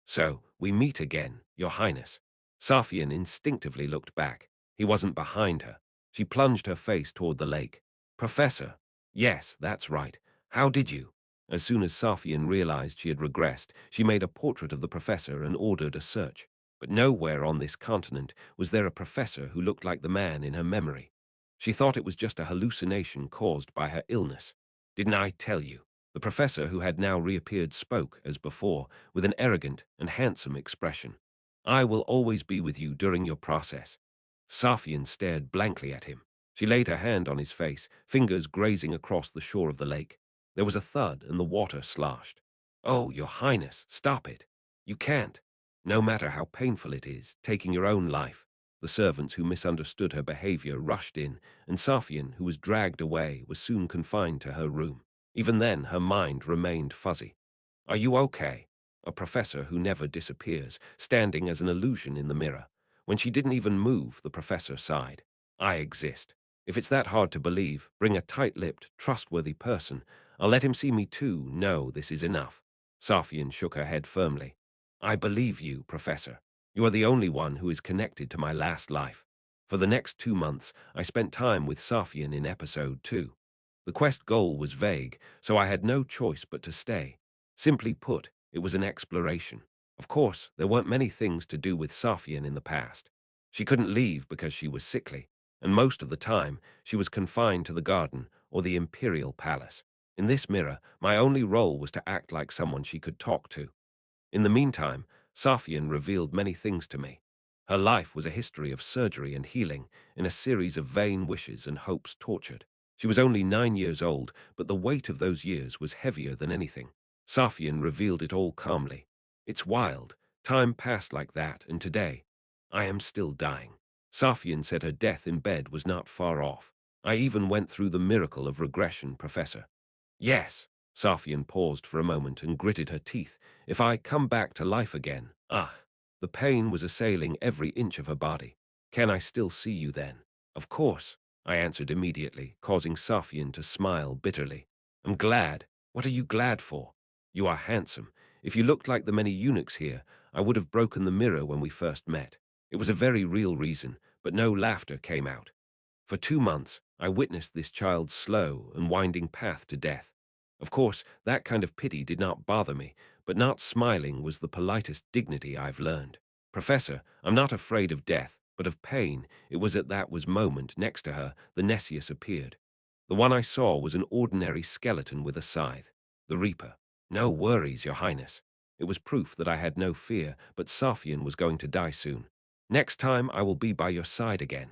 So, we meet again, Your Highness. Safian instinctively looked back. He wasn't behind her. She plunged her face toward the lake. Professor? Yes, that's right. How did you? As soon as Safian realized she had regressed, she made a portrait of the professor and ordered a search. But nowhere on this continent was there a professor who looked like the man in her memory. She thought it was just a hallucination caused by her illness. Didn't I tell you? The professor, who had now reappeared, spoke, as before, with an arrogant and handsome expression. I will always be with you during your process. Safian stared blankly at him. She laid her hand on his face, fingers grazing across the shore of the lake. There was a thud and the water sloshed. Oh, Your Highness, stop it. You can't. No matter how painful it is, taking your own life. The servants who misunderstood her behavior rushed in, and Safian, who was dragged away, was soon confined to her room. Even then, her mind remained fuzzy. Are you okay? A professor who never disappears, standing as an illusion in the mirror. When she didn't even move, the professor sighed. I exist. If it's that hard to believe, bring a tight-lipped, trustworthy person. I'll let him see me too. No, this is enough. Safian shook her head firmly. I believe you, Professor. You are the only one who is connected to my last life. For the next 2 months, I spent time with Safian in episode 2. The quest goal was vague, so I had no choice but to stay. Simply put, it was an exploration. Of course, there weren't many things to do with Safian in the past. She couldn't leave because she was sickly, and most of the time she was confined to the garden or the imperial palace. In this mirror, my only role was to act like someone she could talk to. In the meantime, Safian revealed many things to me. Her life was a history of surgery and healing, in a series of vain wishes and hopes tortured. She was only 9 years old, but the weight of those years was heavier than anything. Safian revealed it all calmly. It's wild. Time passed like that, and today, I am still dying. Safian said her death in bed was not far off. I even went through the miracle of regression, Professor. Yes. Safian paused for a moment and gritted her teeth. If I come back to life again, the pain was assailing every inch of her body. Can I still see you then? Of course, I answered immediately, causing Safian to smile bitterly. I'm glad. What are you glad for? You are handsome. If you looked like the many eunuchs here, I would have broken the mirror when we first met. It was a very real reason, but no laughter came out. For 2 months, I witnessed this child's slow and winding path to death. Of course, that kind of pity did not bother me, but not smiling was the politest dignity I've learned. Professor, I'm not afraid of death, but of pain. It was at that was moment, next to her, the Nessius appeared. The one I saw was an ordinary skeleton with a scythe. The Reaper. No worries, Your Highness. It was proof that I had no fear, but Safian was going to die soon. Next time I will be by your side again.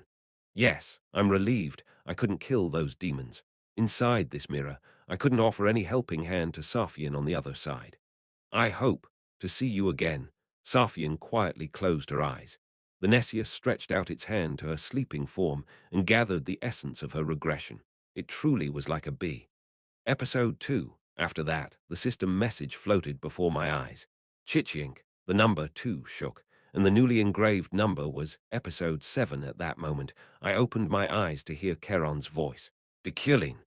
Yes, I'm relieved I couldn't kill those demons. Inside this mirror, I couldn't offer any helping hand to Safian on the other side. I hope to see you again. Safian quietly closed her eyes. The Nessius stretched out its hand to her sleeping form and gathered the essence of her regression. It truly was like a bee. Episode 2. After that, the system message floated before my eyes. Chichink, the number 2 shook, and the newly engraved number was Episode 7 at that moment. I opened my eyes to hear Charon's voice. Deculein.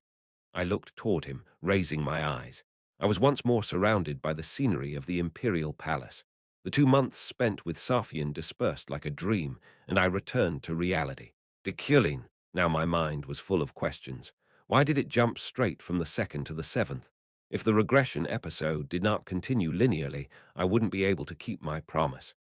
I looked toward him, raising my eyes. I was once more surrounded by the scenery of the imperial palace. The 2 months spent with Safian dispersed like a dream, and I returned to reality. Deculein. Now my mind was full of questions. Why did it jump straight from the second to the seventh? If the regression episode did not continue linearly, I wouldn't be able to keep my promise.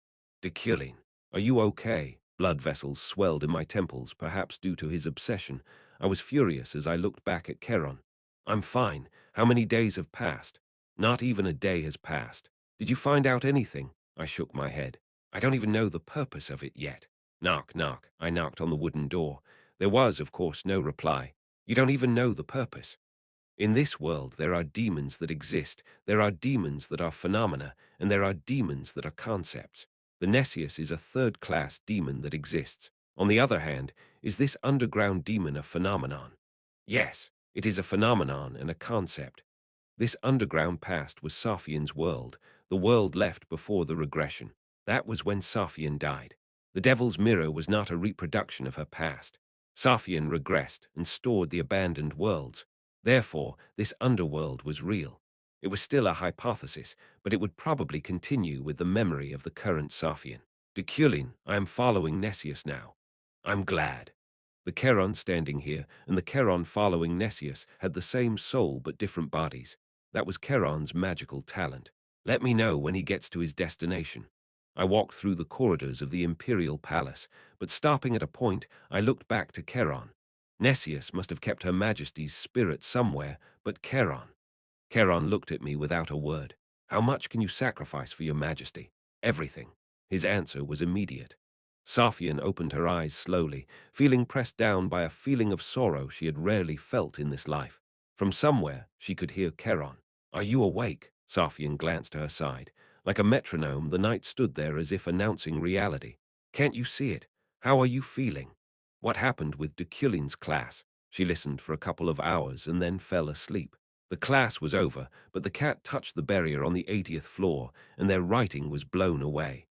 Deculein, are you okay? Blood vessels swelled in my temples, perhaps due to his obsession. I was furious as I looked back at Charon. I'm fine. How many days have passed? Not even a day has passed. Did you find out anything? I shook my head. I don't even know the purpose of it yet. Knock, knock. I knocked on the wooden door. There was, of course, no reply. You don't even know the purpose. In this world, there are demons that exist, there are demons that are phenomena, and there are demons that are concepts. The Nessius is a third-class demon that exists. On the other hand, is this underground demon a phenomenon? Yes, it is a phenomenon and a concept. This underground past was Safian's world, the world left before the regression. That was when Safian died. The Devil's Mirror was not a reproduction of her past. Safian regressed and stored the abandoned worlds. Therefore, this underworld was real. It was still a hypothesis, but it would probably continue with the memory of the current Safian. Deculein, I am following Nessius now. I'm glad. The Charon standing here and the Charon following Nessius had the same soul but different bodies. That was Charon's magical talent. Let me know when he gets to his destination. I walked through the corridors of the imperial palace, but stopping at a point, I looked back to Charon. Nessius must have kept Her Majesty's spirit somewhere, but Charon. Charon looked at me without a word. How much can you sacrifice for your majesty? Everything. His answer was immediate. Safian opened her eyes slowly, feeling pressed down by a feeling of sorrow she had rarely felt in this life. From somewhere, she could hear Charon. Are you awake? Safian glanced to her side. Like a metronome, the night stood there as if announcing reality. Can't you see it? How are you feeling? What happened with Deculein's class? She listened for a couple of hours and then fell asleep. The class was over, but the cat touched the barrier on the 80th floor, and their writing was blown away.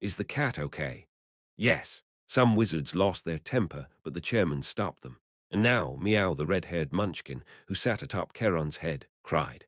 Is the cat okay? Yes. Some wizards lost their temper, but the chairman stopped them. And now Meow, the red-haired munchkin, who sat atop Charon's head, cried.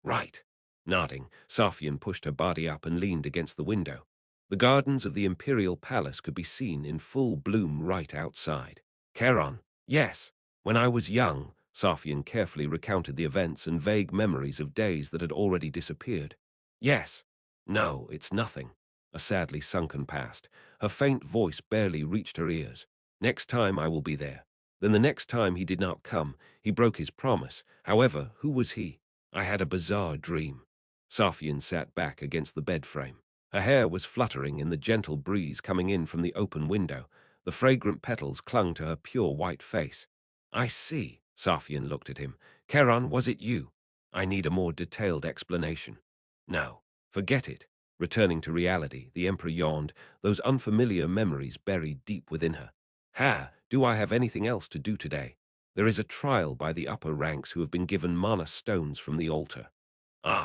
Right. Nodding, Safian pushed her body up and leaned against the window. The gardens of the imperial palace could be seen in full bloom right outside. Charon. Yes. When I was young, Safian carefully recounted the events and vague memories of days that had already disappeared. Yes. No, it's nothing. A sadly sunken past. Her faint voice barely reached her ears. Next time I will be there. Then the next time he did not come, he broke his promise. However, who was he? I had a bizarre dream. Safian sat back against the bed frame. Her hair was fluttering in the gentle breeze coming in from the open window. The fragrant petals clung to her pure white face. I see. Safian looked at him. Keran, was it you? I need a more detailed explanation. No. Forget it. Returning to reality, the Emperor yawned, those unfamiliar memories buried deep within her. Do I have anything else to do today? There is a trial by the upper ranks who have been given mana stones from the altar.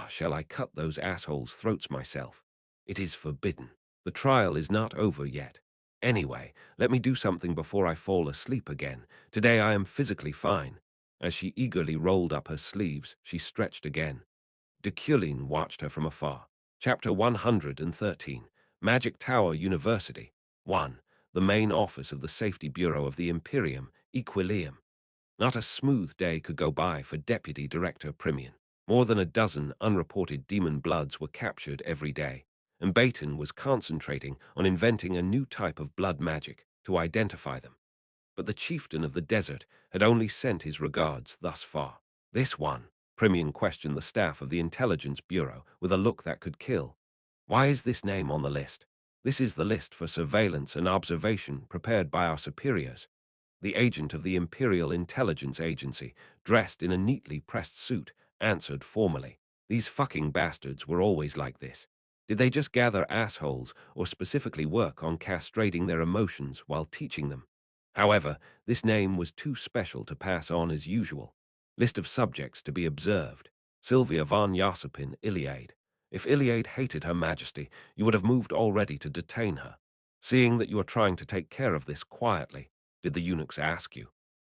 Shall I cut those assholes' throats myself? It is forbidden. The trial is not over yet. Anyway, let me do something before I fall asleep again. Today I am physically fine. As she eagerly rolled up her sleeves, she stretched again. Deculein watched her from afar. Chapter 113, Magic Tower University. 1. The main office of the Safety Bureau of the Imperium, Equilium. Not a smooth day could go by for Deputy Director Primian. More than a dozen unreported demon bloods were captured every day, and Baton was concentrating on inventing a new type of blood magic to identify them. But the chieftain of the desert had only sent his regards thus far. This one, Primian questioned the staff of the Intelligence Bureau with a look that could kill. Why is this name on the list? This is the list for surveillance and observation prepared by our superiors. The agent of the Imperial Intelligence Agency, dressed in a neatly pressed suit, answered formally. These fucking bastards were always like this. Did they just gather assholes or specifically work on castrating their emotions while teaching them? However, this name was too special to pass on as usual. List of subjects to be observed. Sylvia von Josipin, Iliade. If Iliade hated Her Majesty, you would have moved already to detain her. Seeing that you are trying to take care of this quietly, did the eunuchs ask you?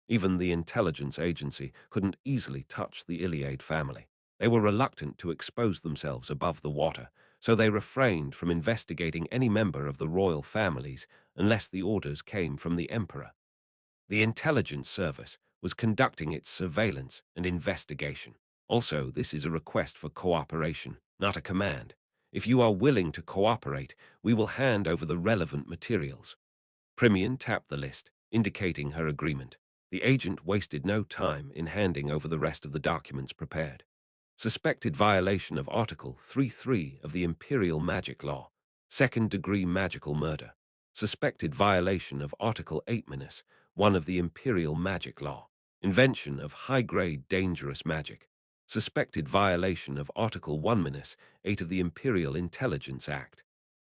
Even the intelligence agency couldn't easily touch the Iliade family. They were reluctant to expose themselves above the water, so they refrained from investigating any member of the royal families unless the orders came from the emperor. The intelligence service was conducting its surveillance and investigation. Also, this is a request for cooperation, not a command. If you are willing to cooperate, we will hand over the relevant materials. Primian tapped the list, indicating her agreement. The agent wasted no time in handing over the rest of the documents prepared. Suspected violation of Article 33 of the Imperial Magic Law. Second-degree magical murder. Suspected violation of Article 8-1 of the Imperial Magic Law. Invention of high-grade dangerous magic. Suspected violation of Article 1-8 of the Imperial Intelligence Act.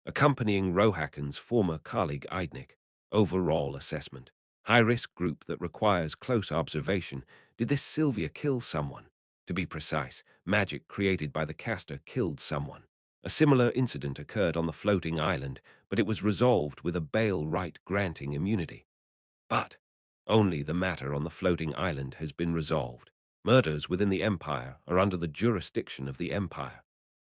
Accompanying Rohakan's former colleague Eidnik. Overall assessment. High-risk group that requires close observation. Did this Sylvia kill someone? To be precise, magic created by the caster killed someone. A similar incident occurred on the floating island, but it was resolved with a bail right granting immunity. But only the matter on the floating island has been resolved. Murders within the Empire are under the jurisdiction of the Empire.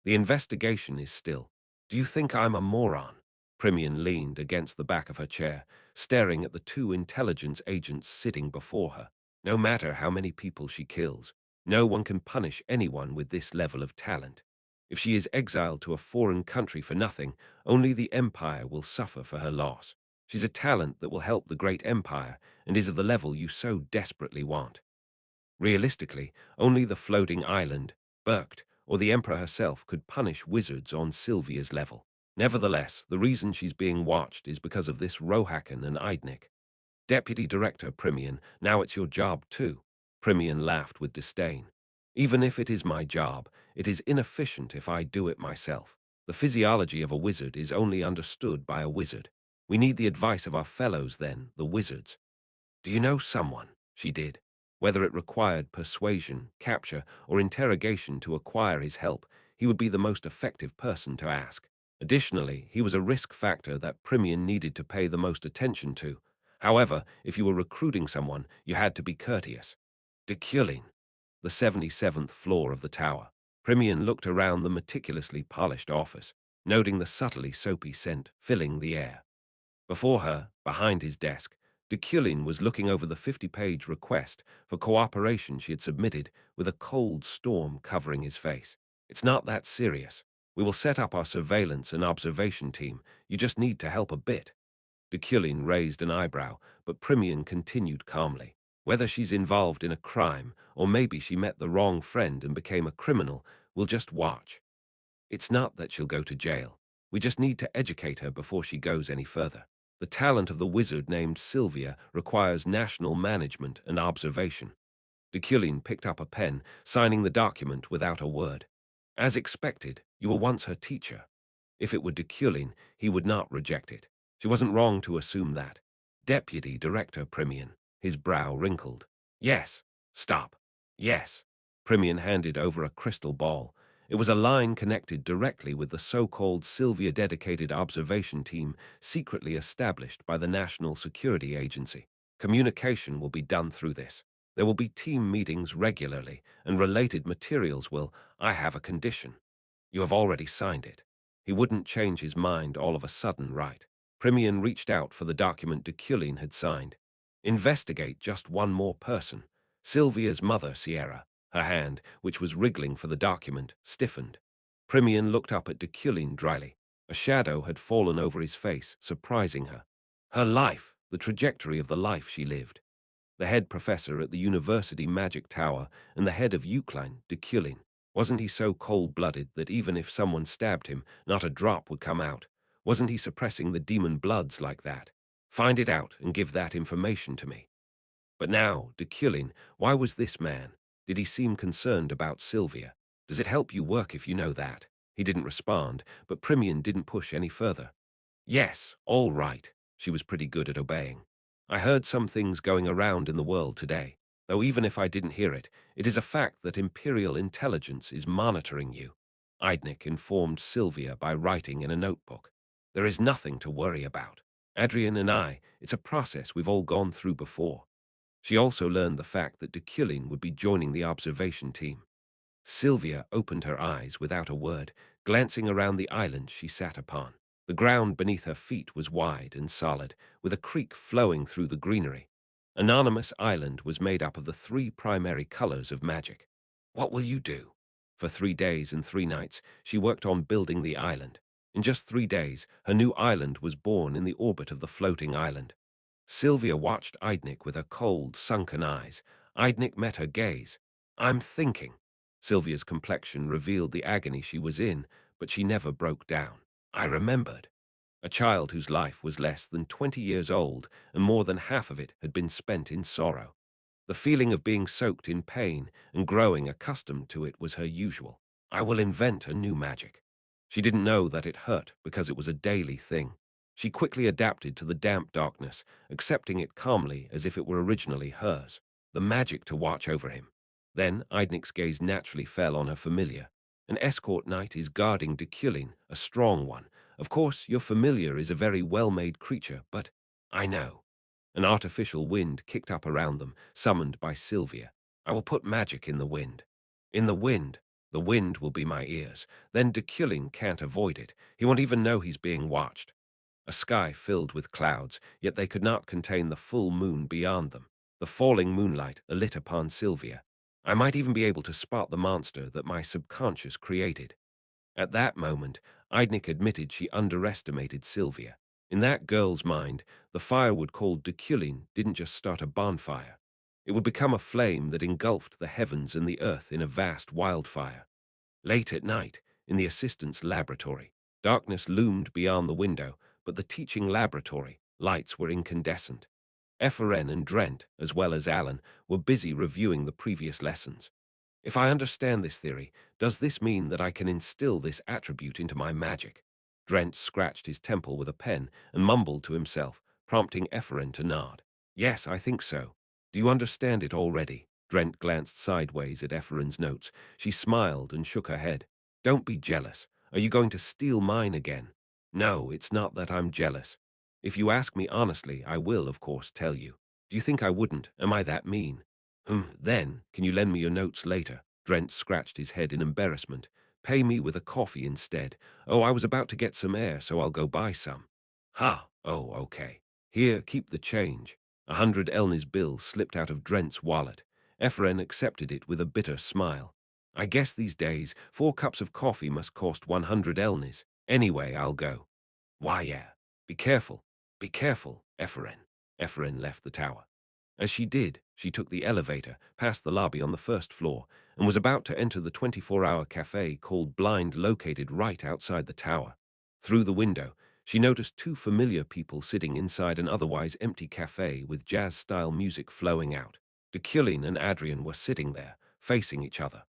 The investigation is still. Do you think I'm a moron? Primian leaned against the back of her chair, staring at the two intelligence agents sitting before her. No matter how many people she kills, no one can punish anyone with this level of talent. If she is exiled to a foreign country for nothing, only the Empire will suffer for her loss. She's a talent that will help the great Empire and is of the level you so desperately want. Realistically, only the floating island, Berkt, or the Emperor herself could punish wizards on Sylvia's level. Nevertheless, the reason she's being watched is because of this Rohakan and Eidnik. Deputy Director Primian, now it's your job too. Primian laughed with disdain. Even if it is my job, it is inefficient if I do it myself. The physiology of a wizard is only understood by a wizard. We need the advice of our fellows then, the wizards. Do you know someone? She did. Whether it required persuasion, capture, or interrogation to acquire his help, he would be the most effective person to ask. Additionally, he was a risk factor that Primian needed to pay the most attention to. However, if you were recruiting someone, you had to be courteous. Deculein, the 77th floor of the tower. Primian looked around the meticulously polished office, noting the subtly soapy scent filling the air. Before her, behind his desk, Deculein was looking over the 50-page request for cooperation she had submitted with a cold storm covering his face. It's not that serious. We will set up our surveillance and observation team. You just need to help a bit. Deculein raised an eyebrow, but Primian continued calmly. Whether she's involved in a crime, or maybe she met the wrong friend and became a criminal, we'll just watch. It's not that she'll go to jail. We just need to educate her before she goes any further. The talent of the wizard named Sylvia requires national management and observation. Deculein picked up a pen, signing the document without a word. As expected, you were once her teacher. If it were Deculein, he would not reject it. She wasn't wrong to assume that. Deputy Director Primian, his brow wrinkled. Yes. Stop. Yes. Primian handed over a crystal ball. It was a line connected directly with the so-called Sylvia-dedicated observation team secretly established by the National Security Agency. Communication will be done through this. There will be team meetings regularly, and related materials will. I have a condition. You have already signed it. He wouldn't change his mind all of a sudden, right? Primian reached out for the document Deculein had signed. Investigate just one more person. Sylvia's mother, Sierra. Her hand, which was wriggling for the document, stiffened. Primian looked up at Deculein dryly. A shadow had fallen over his face, surprising her. Her life, the trajectory of the life she lived. The head professor at the university magic tower and the head of Euclid, Deculein. Wasn't he so cold-blooded that even if someone stabbed him, not a drop would come out? Wasn't he suppressing the demon bloods like that? Find it out and give that information to me. But now, Deculein, why was this man? Did he seem concerned about Sylvia? Does it help you work if you know that? He didn't respond, but Primian didn't push any further. Yes, all right. She was pretty good at obeying. I heard some things going around in the world today, though even if I didn't hear it, it is a fact that Imperial intelligence is monitoring you. Eidnik informed Sylvia by writing in a notebook. There is nothing to worry about. Adrian and I, it's a process we've all gone through before. She also learned the fact that Deculein would be joining the observation team. Sylvia opened her eyes without a word, glancing around the island she sat upon. The ground beneath her feet was wide and solid, with a creek flowing through the greenery. Anonymous Island was made up of the three primary colors of magic. What will you do? For 3 days and 3 nights, she worked on building the island. In just 3 days, her new island was born in the orbit of the floating island. Sylvia watched Eidnik with her cold, sunken eyes. Eidnik met her gaze. I'm thinking. Sylvia's complexion revealed the agony she was in, but she never broke down. I remembered. A child whose life was less than 20 years old, and more than half of it had been spent in sorrow. The feeling of being soaked in pain and growing accustomed to it was her usual. I will invent a new magic. She didn't know that it hurt because it was a daily thing. She quickly adapted to the damp darkness, accepting it calmly as if it were originally hers. The magic to watch over him. Then Eidnik's gaze naturally fell on her familiar. An escort knight is guarding Deculein, a strong one. Of course, your familiar is a very well-made creature, but I know. An artificial wind kicked up around them, summoned by Sylvia. I will put magic in the wind. In the wind. The wind will be my ears. Then Deculein can't avoid it. He won't even know he's being watched. A sky filled with clouds, yet they could not contain the full moon beyond them. The falling moonlight alit upon Sylvia. I might even be able to spot the monster that my subconscious created. At that moment, Eidnik admitted she underestimated Sylvia. In that girl's mind, the firewood called Deculein didn't just start a bonfire. It would become a flame that engulfed the heavens and the earth in a vast wildfire. Late at night, in the assistant's laboratory, darkness loomed beyond the window, but the teaching laboratory lights were incandescent. Efren and Drent, as well as Alan, were busy reviewing the previous lessons. If I understand this theory, does this mean that I can instill this attribute into my magic? Drent scratched his temple with a pen and mumbled to himself, prompting Efren to nod. Yes, I think so. Do you understand it already? Drent glanced sideways at Efren's notes. She smiled and shook her head. Don't be jealous. Are you going to steal mine again? No, it's not that I'm jealous. If you ask me honestly, I will, of course, tell you. Do you think I wouldn't? Am I that mean? Then, can you lend me your notes later? Drent scratched his head in embarrassment. Pay me with a coffee instead. Oh, I was about to get some air, so I'll go buy some. Ha! Oh, okay. Here, keep the change. 100 Elnis bills slipped out of Drent's wallet. Efren accepted it with a bitter smile. I guess these days 4 cups of coffee must cost 100 elnis. Anyway, I'll go. Why, yeah. Be careful. Be careful, Ephraim. Ephraim left the tower. As she did, she took the elevator, past the lobby on the first floor, and was about to enter the 24-hour cafe called Blind, located right outside the tower. Through the window, she noticed 2 familiar people sitting inside an otherwise empty cafe with jazz-style music flowing out. Deculein and Adrian were sitting there, facing each other.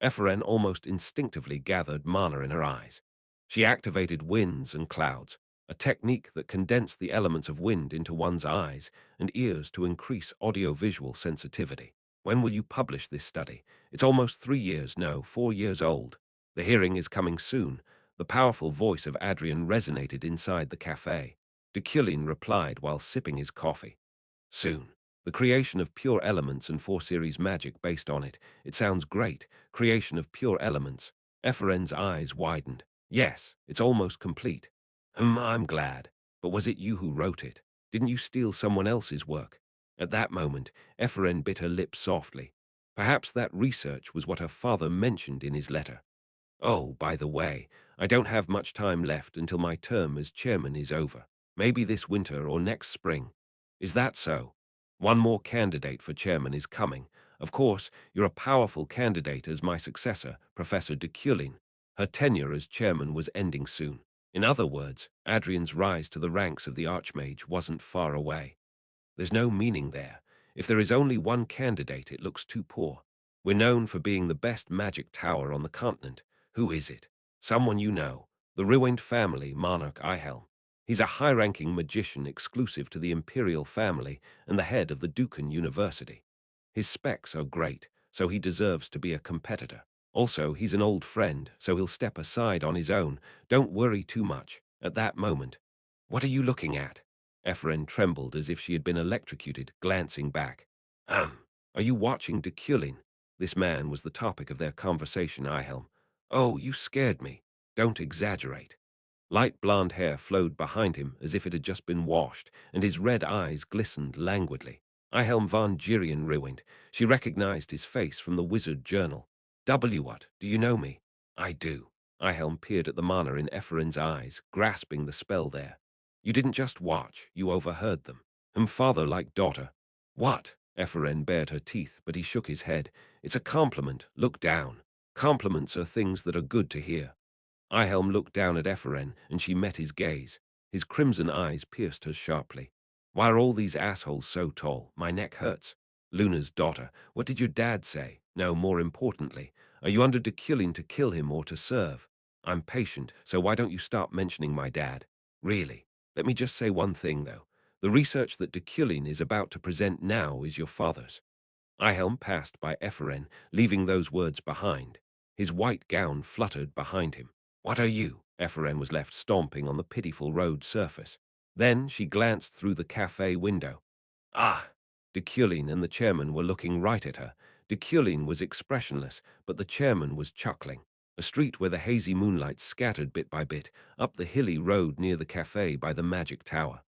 Ephraim almost instinctively gathered mana in her eyes. She activated winds and clouds, a technique that condensed the elements of wind into one's eyes and ears to increase audiovisual sensitivity. When will you publish this study? It's almost 3 years, no, 4 years old. The hearing is coming soon. The powerful voice of Adrian resonated inside the cafe. Deculein replied while sipping his coffee. Soon. The creation of pure elements and 4 series magic based on it. It sounds great. Creation of pure elements. Ephraim's eyes widened. Yes, it's almost complete. I'm glad. But was it you who wrote it? Didn't you steal someone else's work? At that moment, Ephraim bit her lips softly. Perhaps that research was what her father mentioned in his letter. Oh, by the way, I don't have much time left until my term as chairman is over. Maybe this winter or next spring. Is that so? One more candidate for chairman is coming. Of course, you're a powerful candidate as my successor, Professor Deculein. Her tenure as chairman was ending soon. In other words, Adrian's rise to the ranks of the Archmage wasn't far away. There's no meaning there. If there is only one candidate, it looks too poor. We're known for being the best magic tower on the continent. Who is it? Someone you know. The ruined family, Monarch Ihelm. He's a high-ranking magician exclusive to the imperial family and the head of the Dukan University. His specs are great, so he deserves to be a competitor. Also, he's an old friend, so he'll step aside on his own. Don't worry too much. At that moment. What are you looking at? Ephraim trembled as if she had been electrocuted, glancing back. Are you watching Deculein? This man was the topic of their conversation, Ihelm. Oh, you scared me. Don't exaggerate. Light blonde hair flowed behind him as if it had just been washed, and his red eyes glistened languidly. Ihelm von Girion ruined. She recognized his face from the wizard journal. What? Do you know me? I do. Ihelm peered at the mana in Ephraim's eyes, grasping the spell there. You didn't just watch, you overheard them. Father like daughter. What? Ephraim bared her teeth, but he shook his head. It's a compliment. Look down. Compliments are things that are good to hear. Ihelm looked down at Ephraim, and she met his gaze. His crimson eyes pierced her sharply. Why are all these assholes so tall? My neck hurts. Luna's daughter. What did your dad say? No, more importantly, are you under Deculein to kill him or to serve? I'm patient, so why don't you stop mentioning my dad? Really? Let me just say one thing, though. The research that Deculein is about to present now is your father's. Ihelm passed by Ephraim, leaving those words behind. His white gown fluttered behind him. What are you? Ephraim was left stomping on the pitiful road surface. Then she glanced through the cafe window. Ah! Deculein and the chairman were looking right at her. Deculein was expressionless, but the chairman was chuckling. A street where the hazy moonlight scattered bit by bit, up the hilly road near the cafe by the magic tower.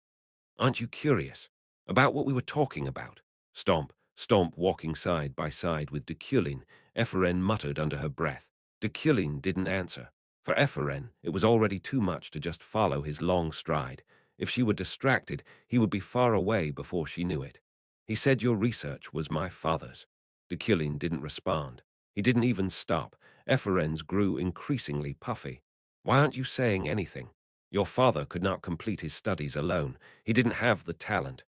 Aren't you curious? About what we were talking about? Stomp, stomp, walking side by side with Deculein, Ephraim muttered under her breath. Deculein didn't answer. For Ephraim, it was already too much to just follow his long stride. If she were distracted, he would be far away before she knew it. He said your research was my father's. Deculein didn't respond. He didn't even stop. Ephraim's grew increasingly puffy. Why aren't you saying anything? Your father could not complete his studies alone. He didn't have the talent.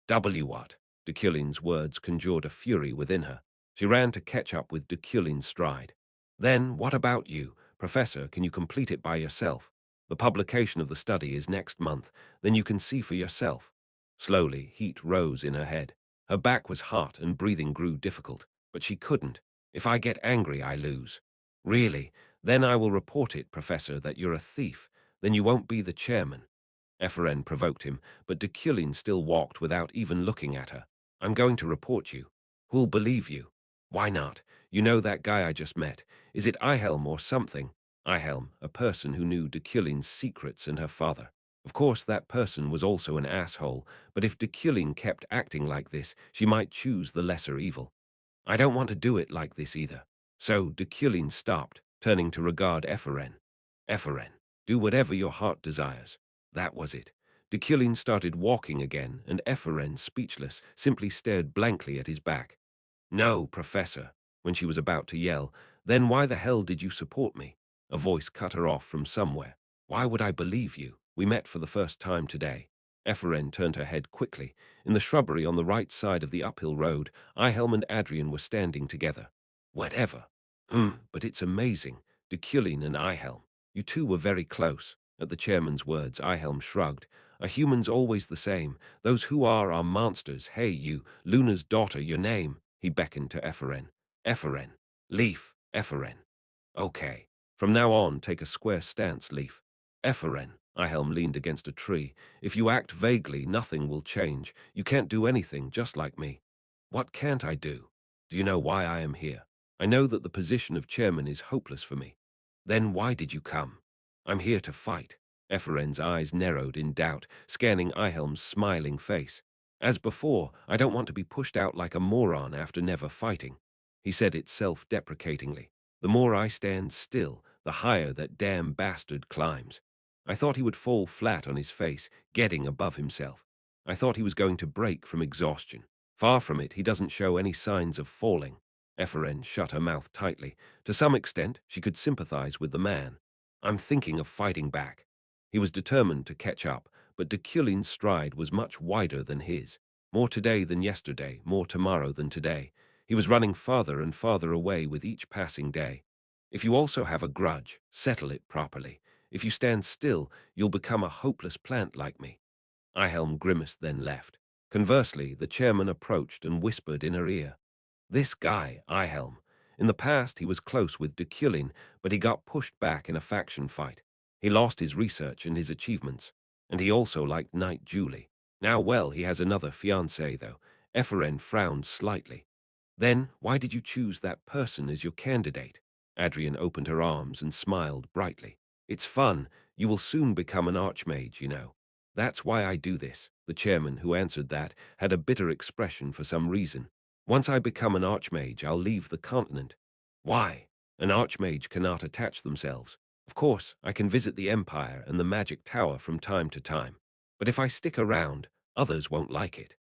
What? Deculein's words conjured a fury within her. She ran to catch up with Deculein's stride. Then, what about you? Professor, can you complete it by yourself? The publication of the study is next month. Then you can see for yourself. Slowly, heat rose in her head. Her back was hot and breathing grew difficult. But she couldn't. If I get angry, I lose. Really? Then I will report it, Professor, that you're a thief. Then you won't be the chairman. Ephraim provoked him, but Deculein still walked without even looking at her. I'm going to report you. Who'll believe you? Why not? You know that guy I just met. Is it Ihelm or something? Ihelm, a person who knew Deculein's secrets and her father. Of course, that person was also an asshole, but if Deculein kept acting like this, she might choose the lesser evil. I don't want to do it like this either. So Deculein stopped, turning to regard Epheren. Epheren, do whatever your heart desires. That was it. Deculein started walking again, and Epheren, speechless, simply stared blankly at his back. No, Professor, when she was about to yell, then why the hell did you support me? A voice cut her off from somewhere. Why would I believe you? We met for the first time today. Epheren turned her head quickly. In the shrubbery on the right side of the uphill road, Ihelm and Adrian were standing together. Whatever. But it's amazing. Deculein and Ihelm. You two were very close. At the chairman's words, Ihelm shrugged. A human's always the same. Those who are monsters. Hey, you, Luna's daughter, your name. He beckoned to Epheren. Epheren. Leaf. Epheren. Okay. From now on, take a square stance, Leaf. Epheren. Ihelm leaned against a tree. If you act vaguely, nothing will change. You can't do anything, just like me. What can't I do? Do you know why I am here? I know that the position of chairman is hopeless for me. Then why did you come? I'm here to fight. Epheren's eyes narrowed in doubt, scanning Ihelm's smiling face. As before, I don't want to be pushed out like a moron after never fighting. He said it self-deprecatingly. The more I stand still, the higher that damn bastard climbs. I thought he would fall flat on his face, getting above himself. I thought he was going to break from exhaustion. Far from it, he doesn't show any signs of falling. Epheren shut her mouth tightly. To some extent, she could sympathize with the man. I'm thinking of fighting back. He was determined to catch up, but Deculein's stride was much wider than his. More today than yesterday, more tomorrow than today. He was running farther and farther away with each passing day. If you also have a grudge, settle it properly. If you stand still, you'll become a hopeless plant like me. Ihelm grimaced, then left. Conversely, the chairman approached and whispered in her ear. This guy, Ihelm. In the past, he was close with Deculein, but he got pushed back in a faction fight. He lost his research and his achievements. And he also liked Knight Julie. Now, well, he has another fiancée, though. Epheren frowned slightly. Then, why did you choose that person as your candidate? Adrian opened her arms and smiled brightly. It's fun. You will soon become an archmage, you know. That's why I do this. The chairman, who answered that, had a bitter expression for some reason. Once I become an archmage, I'll leave the continent. Why? An archmage cannot attach themselves. Of course, I can visit the Empire and the Magic Tower from time to time. But if I stick around, others won't like it.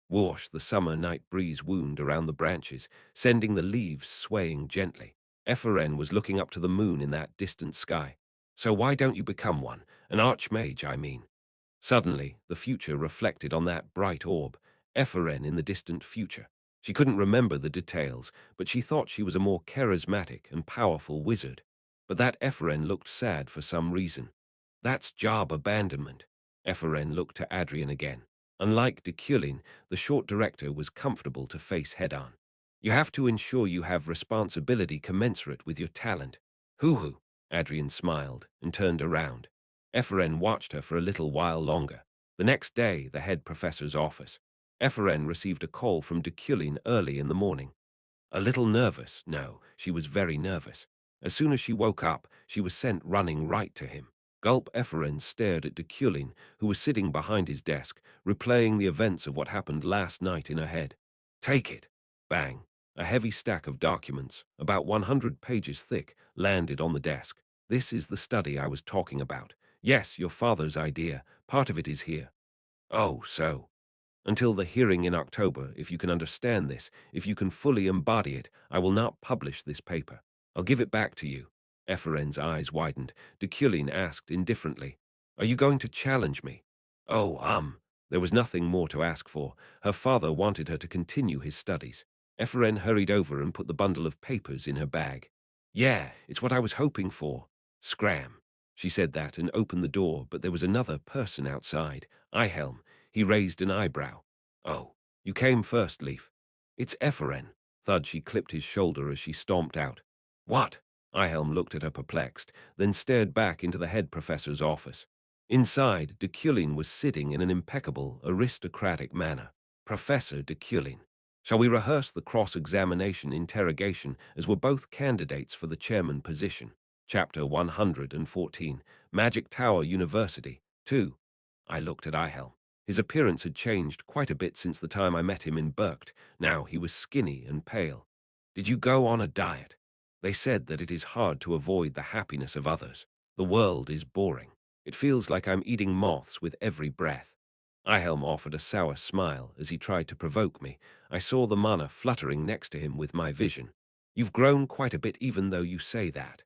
Whoosh, the summer night breeze wound around the branches, sending the leaves swaying gently. Epheren was looking up to the moon in that distant sky. So why don't you become one? An archmage, I mean. Suddenly, the future reflected on that bright orb, Epheren in the distant future. She couldn't remember the details, but she thought she was a more charismatic and powerful wizard. But that Epheren looked sad for some reason. That's job abandonment. Epheren looked to Adrian again. Unlike Deculein, the short director was comfortable to face head-on. You have to ensure you have responsibility commensurate with your talent. Hoo-hoo, Adrian smiled and turned around. Epheren watched her for a little while longer. The next day, the head professor's office. Epheren received a call from Deculein early in the morning. A little nervous, no, she was very nervous. As soon as she woke up, she was sent running right to him. Gulp. Epheren stared at Deculein, who was sitting behind his desk, replaying the events of what happened last night in her head. Take it. Bang. A heavy stack of documents, about 100 pages thick, landed on the desk. This is the study I was talking about. Yes, your father's idea. Part of it is here. Oh, so. Until the hearing in October, if you can understand this, if you can fully embody it, I will not publish this paper. I'll give it back to you. Epheren's eyes widened. Deculein asked indifferently, Are you going to challenge me? Oh, There was nothing more to ask for. Her father wanted her to continue his studies. Epheren hurried over and put the bundle of papers in her bag. Yeah, it's what I was hoping for. Scram. She said that and opened the door, but there was another person outside. Ihelm. He raised an eyebrow. Oh, you came first, Leaf. It's Epheren. Thud. She clipped his shoulder as she stomped out. What? Ihelm looked at her perplexed, then stared back into the head professor's office. Inside, Deculein was sitting in an impeccable, aristocratic manner. Professor Deculein. Shall we rehearse the cross-examination interrogation, as we're both candidates for the chairman position? Chapter 114, Magic Tower University, 2. I looked at Ihelm. His appearance had changed quite a bit since the time I met him in Berkt. Now he was skinny and pale. Did you go on a diet? They said that it is hard to avoid the happiness of others. The world is boring. It feels like I'm eating moths with every breath. Ihelm offered a sour smile as he tried to provoke me. I saw the mana fluttering next to him with my vision. You've grown quite a bit even though you say that.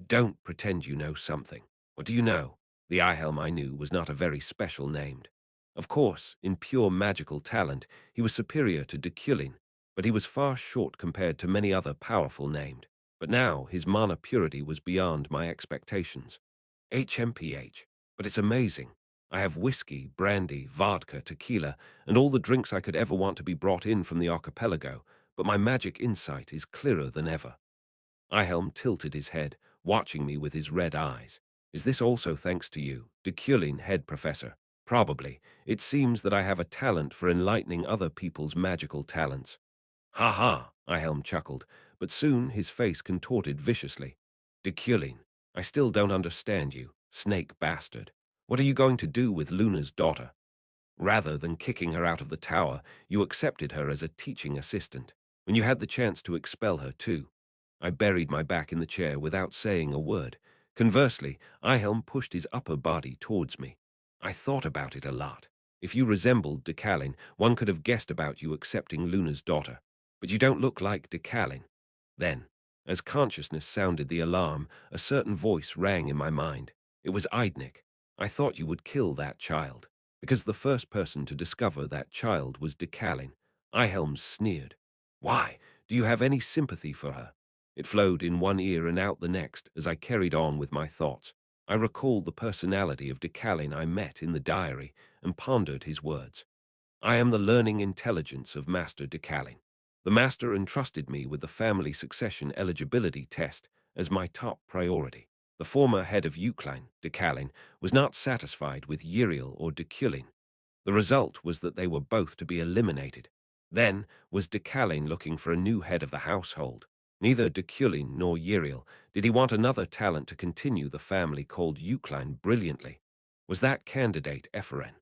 Don't pretend you know something. What do you know? The Ihelm I knew was not a very special named. Of course, in pure magical talent, he was superior to Deculein, but he was far short compared to many other powerful named. But now his mana purity was beyond my expectations. HMPH. But it's amazing. I have whiskey, brandy, vodka, tequila, and all the drinks I could ever want to be brought in from the archipelago, but my magic insight is clearer than ever. Ihelm tilted his head, watching me with his red eyes. Is this also thanks to you, Deculein head professor? Probably. It seems that I have a talent for enlightening other people's magical talents. Ha ha, Ihelm chuckled, but soon his face contorted viciously. Deculein, I still don't understand you, snake bastard. What are you going to do with Luna's daughter? Rather than kicking her out of the tower, you accepted her as a teaching assistant, when you had the chance to expel her too. I buried my back in the chair without saying a word. Conversely, Ihelm pushed his upper body towards me. I thought about it a lot. If you resembled Deculein, one could have guessed about you accepting Luna's daughter. But you don't look like Deculein. Then, as consciousness sounded the alarm, a certain voice rang in my mind. It was Eidnik. I thought you would kill that child, because the first person to discover that child was Deculein. Ihelm sneered. Why? Do you have any sympathy for her? It flowed in one ear and out the next as I carried on with my thoughts. I recalled the personality of Deculein I met in the diary and pondered his words. I am the learning intelligence of Master Deculein. The Master entrusted me with the family succession eligibility test as my top priority. The former head of Eucline, Deculein, was not satisfied with Uriel or Deculein. The result was that they were both to be eliminated. Then was Deculein looking for a new head of the household. Neither Deculein nor Uriel did he want another talent to continue the family called Eucline brilliantly. Was that candidate Epheren?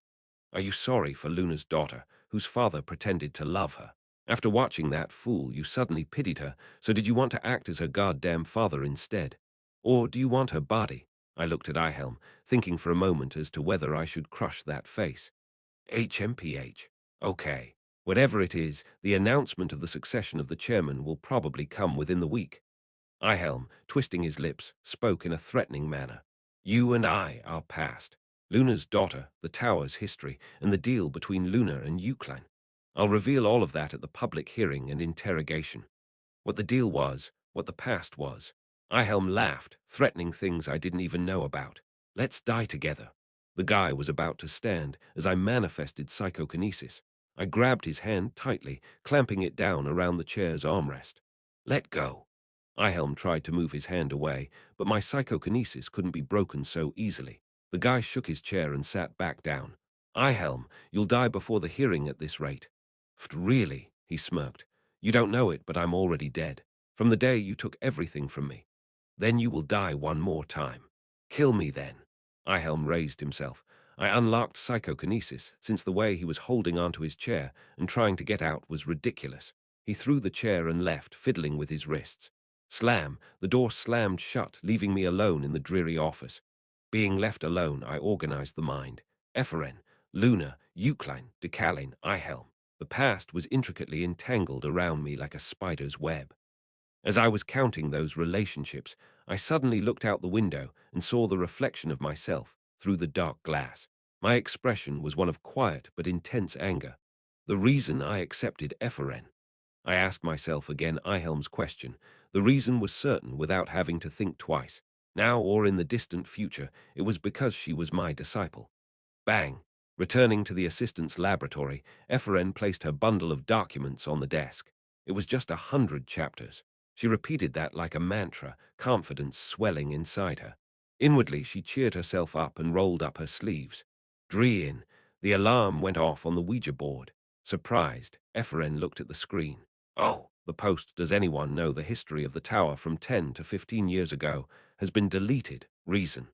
Are you sorry for Luna's daughter, whose father pretended to love her? After watching that fool, you suddenly pitied her, so did you want to act as her goddamn father instead? Or do you want her body? I looked at Ihelm, thinking for a moment as to whether I should crush that face. HMPH. Okay. Whatever it is, the announcement of the succession of the chairman will probably come within the week. Ihelm, twisting his lips, spoke in a threatening manner. You and I are past. Luna's daughter, the tower's history, and the deal between Luna and Eucline. I'll reveal all of that at the public hearing and interrogation. What the deal was, what the past was. Ihelm laughed, threatening things I didn't even know about. Let's die together. The guy was about to stand as I manifested psychokinesis. I grabbed his hand tightly, clamping it down around the chair's armrest. Let go. Ihelm tried to move his hand away, but my psychokinesis couldn't be broken so easily. The guy shook his chair and sat back down. Ihelm, you'll die before the hearing at this rate. Really? He smirked. You don't know it, but I'm already dead. From the day you took everything from me. Then you will die one more time. Kill me then. Ihelm raised himself. I unlocked psychokinesis, since the way he was holding onto his chair and trying to get out was ridiculous. He threw the chair and left, fiddling with his wrists. Slam! The door slammed shut, leaving me alone in the dreary office. Being left alone, I organized the mind. Epheren, Luna, Eucline, Deculein, Ihelm. The past was intricately entangled around me like a spider's web. As I was counting those relationships, I suddenly looked out the window and saw the reflection of myself through the dark glass. My expression was one of quiet but intense anger. The reason I accepted Epheren. I asked myself again Ihelm's question. The reason was certain without having to think twice. Now or in the distant future, it was because she was my disciple. Bang! Returning to the assistant's laboratory, Epheren placed her bundle of documents on the desk. It was just 100 chapters. She repeated that like a mantra, confidence swelling inside her. Inwardly, she cheered herself up and rolled up her sleeves. Dree-in. The alarm went off on the Ouija board. Surprised, Epheren looked at the screen. Oh, the post "Does anyone know the history of the tower from 10 to 15 years ago" has been deleted. Reason.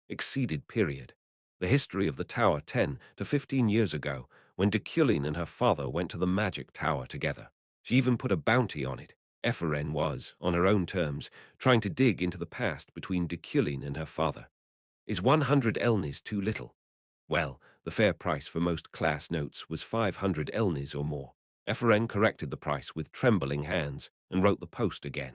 Exceeded period. The history of the tower 10 to 15 years ago, when Deculein and her father went to the magic tower together. She even put a bounty on it. Ephraim was, on her own terms, trying to dig into the past between Deculein and her father. Is 100 elnis too little? Well, the fair price for most class notes was 500 elnis or more. Ephraim corrected the price with trembling hands and wrote the post again.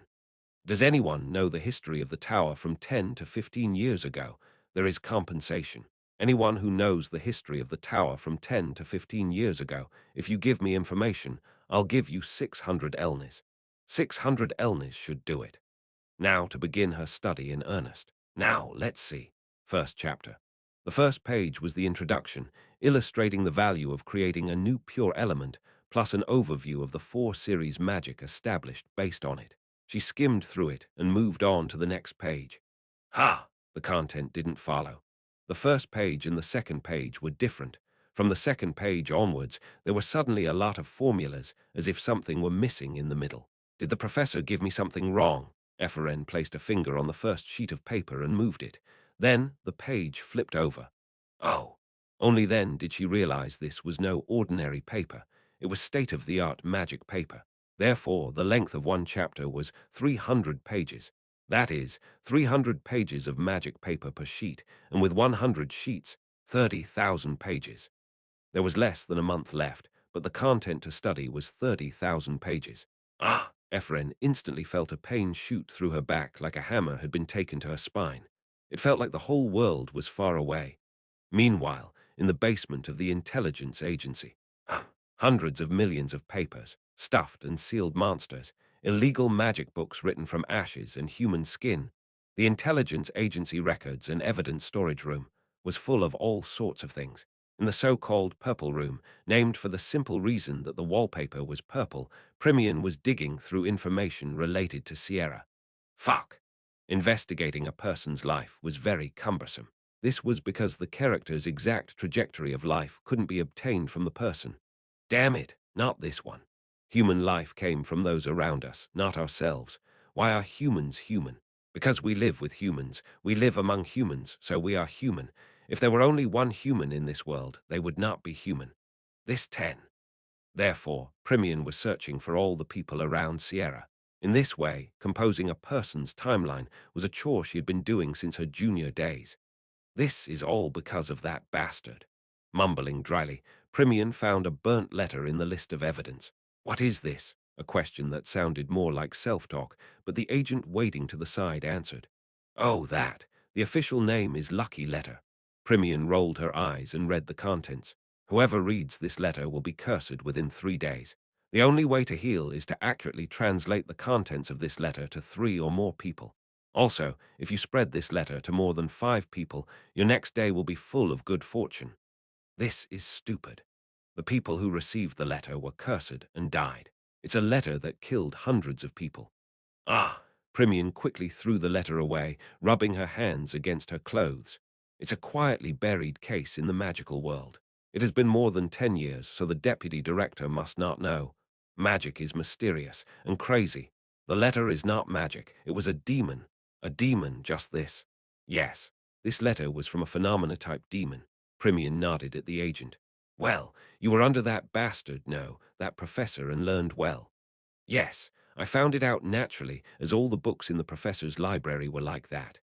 Does anyone know the history of the tower from 10 to 15 years ago? There is compensation. Anyone who knows the history of the tower from 10 to 15 years ago, if you give me information, I'll give you 600 elnis. 600 elnis should do it. Now to begin her study in earnest. Now, let's see. First chapter. The first page was the introduction, illustrating the value of creating a new pure element, plus an overview of the 4-series magic established based on it. She skimmed through it and moved on to the next page. Ha! The content didn't follow. The first page and the second page were different. From the second page onwards, there were suddenly a lot of formulas, as if something were missing in the middle. Did the professor give me something wrong? Ephraim placed a finger on the first sheet of paper and moved it. Then the page flipped over. Oh! Only then did she realize this was no ordinary paper. It was state-of-the-art magic paper. Therefore, the length of one chapter was 300 pages. That is, 300 pages of magic paper per sheet, and with 100 sheets, 30,000 pages. There was less than a month left, but the content to study was 30,000 pages. Ah! Ephraim instantly felt a pain shoot through her back like a hammer had been taken to her spine. It felt like the whole world was far away. Meanwhile, in the basement of the intelligence agency, hundreds of millions of papers, stuffed and sealed monsters, illegal magic books written from ashes and human skin. The intelligence agency records and evidence storage room was full of all sorts of things. In the so-called purple room, named for the simple reason that the wallpaper was purple, Primian was digging through information related to Sierra. Fuck! Investigating a person's life was very cumbersome. This was because the character's exact trajectory of life couldn't be obtained from the person. Damn it, not this one. Human life came from those around us, not ourselves. Why are humans human? Because we live with humans. We live among humans, so we are human. If there were only one human in this world, they would not be human. This 10. Therefore, Primian was searching for all the people around Sierra. In this way, composing a person's timeline was a chore she had been doing since her junior days. This is all because of that bastard. Mumbling dryly, Primian found a burnt letter in the list of evidence. What is this? A question that sounded more like self-talk, but the agent waiting to the side answered. Oh, that. The official name is Lucky Letter. Primian rolled her eyes and read the contents. Whoever reads this letter will be cursed within 3 days. The only way to heal is to accurately translate the contents of this letter to 3 or more people. Also, if you spread this letter to more than 5 people, your next day will be full of good fortune. This is stupid. The people who received the letter were cursed and died. It's a letter that killed hundreds of people. Ah! Primian quickly threw the letter away, rubbing her hands against her clothes. It's a quietly buried case in the magical world. It has been more than 10 years, so the deputy director must not know. Magic is mysterious and crazy. The letter is not magic. It was a demon. A demon, just this. Yes, this letter was from a phenomena-type demon. Primian nodded at the agent. Well, you were under that bastard, no, that professor, and learned well. Yes, I found it out naturally, as all the books in the professor's library were like that.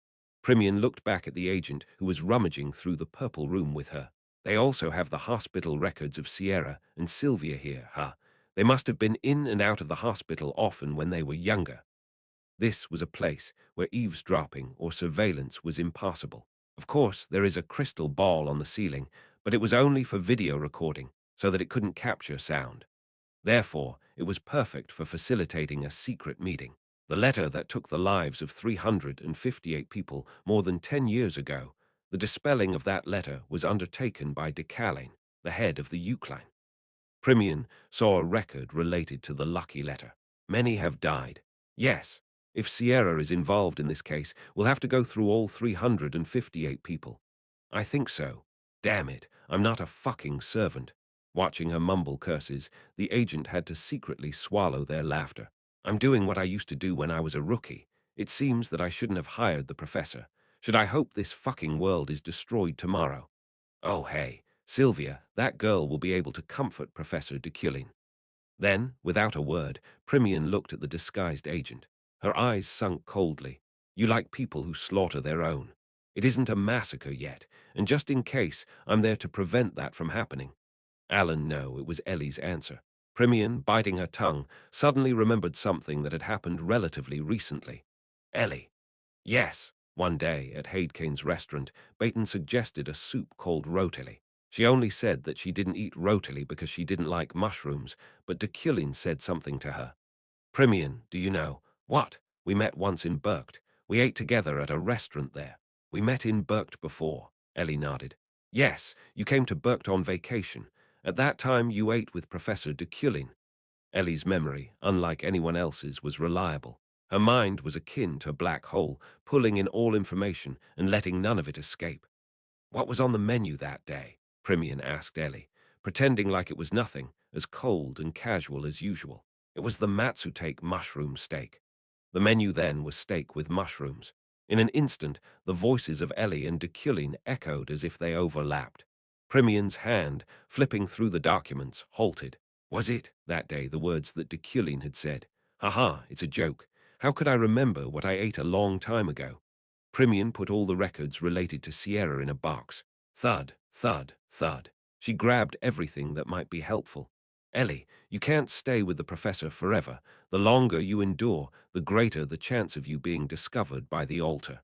Primian looked back at the agent, who was rummaging through the purple room with her. They also have the hospital records of Sierra and Sylvia here, huh? They must have been in and out of the hospital often when they were younger. This was a place where eavesdropping or surveillance was impossible. Of course, there is a crystal ball on the ceiling, but it was only for video recording, so that it couldn't capture sound. Therefore, it was perfect for facilitating a secret meeting. The letter that took the lives of 358 people more than 10 years ago, the dispelling of that letter was undertaken by Deculein, the head of the Eucline. Primian saw a record related to the lucky letter. Many have died. Yes, if Sierra is involved in this case, we'll have to go through all 358 people. I think so. Damn it, I'm not a fucking servant. Watching her mumble curses, the agent had to secretly swallow their laughter. I'm doing what I used to do when I was a rookie. It seems that I shouldn't have hired the professor. Should I hope this fucking world is destroyed tomorrow? Oh, hey, Sylvia, that girl will be able to comfort Professor Deculein. Then, without a word, Primian looked at the disguised agent. Her eyes sunk coldly. You like people who slaughter their own. It isn't a massacre yet, and just in case, I'm there to prevent that from happening. Alan, no, it was Ellie's answer. Primian, biting her tongue, suddenly remembered something that had happened relatively recently. Ellie. Yes. One day, at Haidkane's restaurant, Baton suggested a soup called rotili. She only said that she didn't eat rotili because she didn't like mushrooms, but Deculein said something to her. Primian, do you know? What? We met once in Burgt. We ate together at a restaurant there. We met in Burgt before. Ellie nodded. Yes, you came to Burgt on vacation. At that time, you ate with Professor Deculein. Ellie's memory, unlike anyone else's, was reliable. Her mind was akin to a black hole, pulling in all information and letting none of it escape. What was on the menu that day? Primian asked Ellie, pretending like it was nothing, as cold and casual as usual. It was the Matsutake mushroom steak. The menu then was steak with mushrooms. In an instant, the voices of Ellie and Deculein echoed as if they overlapped. Primian's hand, flipping through the documents, halted. Was it, that day, the words that Deculein had said? Ha, it's a joke. How could I remember what I ate a long time ago? Primian put all the records related to Sierra in a box. Thud, thud, thud. She grabbed everything that might be helpful. Ellie, you can't stay with the professor forever. The longer you endure, the greater the chance of you being discovered by the altar.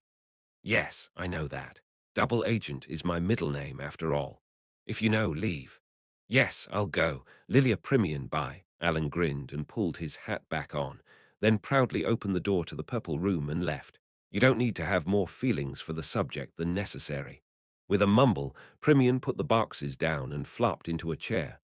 Yes, I know that. Double Agent is my middle name, after all. If you know, leave. Yes, I'll go. Lilia Primian, bye. Alan grinned and pulled his hat back on, then proudly opened the door to the purple room and left. You don't need to have more feelings for the subject than necessary. With a mumble, Primian put the boxes down and flopped into a chair.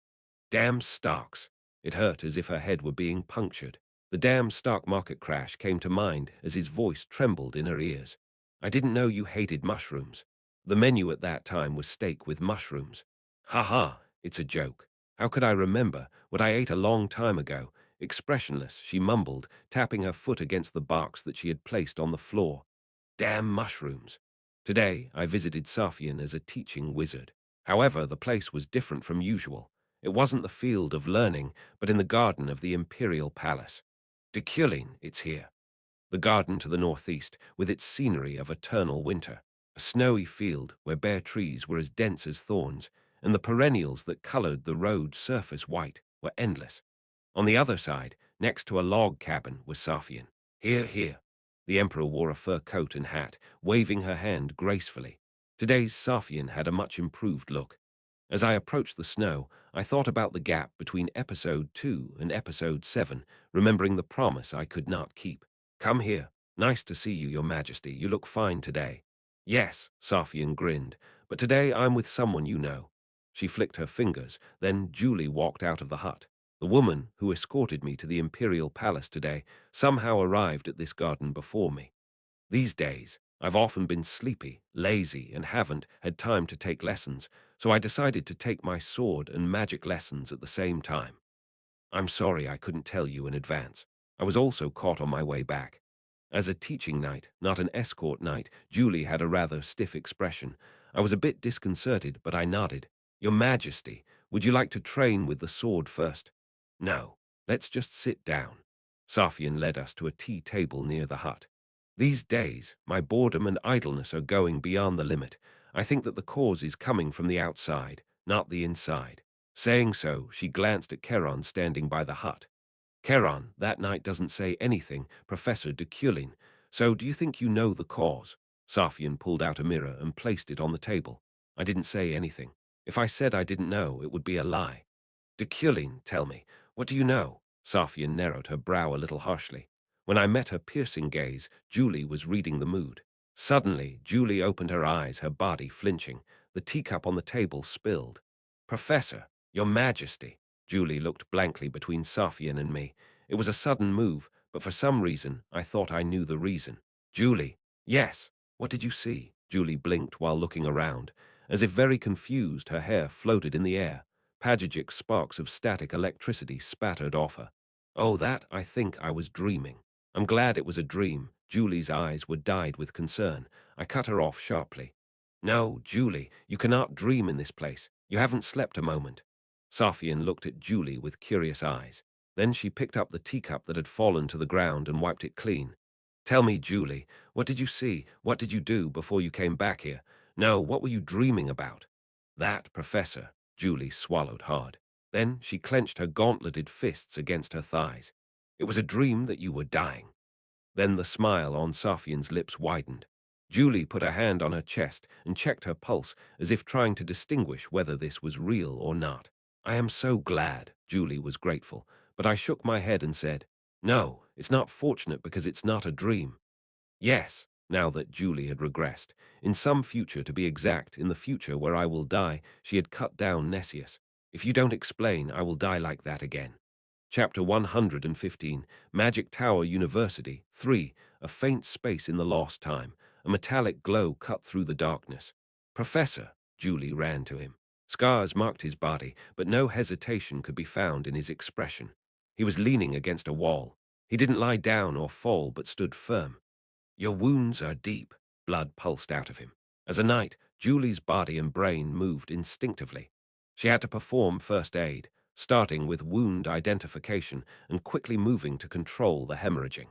Damn stocks. It hurt as if her head were being punctured. The damn stock market crash came to mind as his voice trembled in her ears. I didn't know you hated mushrooms. The menu at that time was steak with mushrooms. Ha, it's a joke. How could I remember what I ate a long time ago? Expressionless, she mumbled, tapping her foot against the box that she had placed on the floor. Damn mushrooms. Today, I visited Safian as a teaching wizard. However, the place was different from usual. It wasn't the field of learning, but in the garden of the imperial palace. Deculein, it's here. The garden to the northeast, with its scenery of eternal winter. A snowy field where bare trees were as dense as thorns, and the perennials that colored the road surface white were endless. On the other side, next to a log cabin, was Safian. Here. The emperor wore a fur coat and hat, waving her hand gracefully. Today's Safian had a much improved look. As I approached the snow, I thought about the gap between episode 2 and episode 7, remembering the promise I could not keep. Come here. Nice to see you, your majesty. You look fine today. Yes, Safian grinned, but today I'm with someone you know. She flicked her fingers, then Julie walked out of the hut. The woman who escorted me to the imperial palace today somehow arrived at this garden before me. These days, I've often been sleepy, lazy, and haven't had time to take lessons, so I decided to take my sword and magic lessons at the same time. I'm sorry I couldn't tell you in advance. I was also caught on my way back. As a teaching knight, not an escort knight, Julie had a rather stiff expression. I was a bit disconcerted, but I nodded. Your Majesty, would you like to train with the sword first? No, let's just sit down. Safian led us to a tea table near the hut. These days, my boredom and idleness are going beyond the limit. I think that the cause is coming from the outside, not the inside. Saying so, she glanced at Keron standing by the hut. Keron, that night doesn't say anything, Professor Deculein. So do you think you know the cause? Safian pulled out a mirror and placed it on the table. I didn't say anything. If I said I didn't know, it would be a lie. Deculein, tell me, what do you know? Safian narrowed her brow a little harshly. When I met her piercing gaze, Julie was reading the mood. Suddenly, Julie opened her eyes, her body flinching. The teacup on the table spilled. Professor, your Majesty. Julie looked blankly between Safian and me. It was a sudden move, but for some reason, I thought I knew the reason. Julie. Yes. What did you see? Julie blinked while looking around. As if very confused, her hair floated in the air. Pagegic sparks of static electricity spattered off her. Oh, that, I think I was dreaming. I'm glad it was a dream. Julie's eyes were dyed with concern. I cut her off sharply. No, Julie, you cannot dream in this place. You haven't slept a moment. Safian looked at Julie with curious eyes. Then she picked up the teacup that had fallen to the ground and wiped it clean. Tell me, Julie, what did you see? What did you do before you came back here? No, what were you dreaming about? That, Professor, Julie swallowed hard. Then she clenched her gauntleted fists against her thighs. It was a dream that you were dying. Then the smile on Safian's lips widened. Julie put a hand on her chest and checked her pulse as if trying to distinguish whether this was real or not. I am so glad, Julie was grateful, but I shook my head and said, no, it's not fortunate because it's not a dream. Yes, now that Julie had regressed. In some future, to be exact, in the future where I will die, she had cut down Nessius. If you don't explain, I will die like that again. Chapter 115, Magic Tower University, 3, a faint space in the lost time. A metallic glow cut through the darkness. Professor, Julie ran to him. Scars marked his body, but no hesitation could be found in his expression. He was leaning against a wall. He didn't lie down or fall, but stood firm. Your wounds are deep, blood pulsed out of him. As a knight, Julie's body and brain moved instinctively. She had to perform first aid, starting with wound identification and quickly moving to control the hemorrhaging.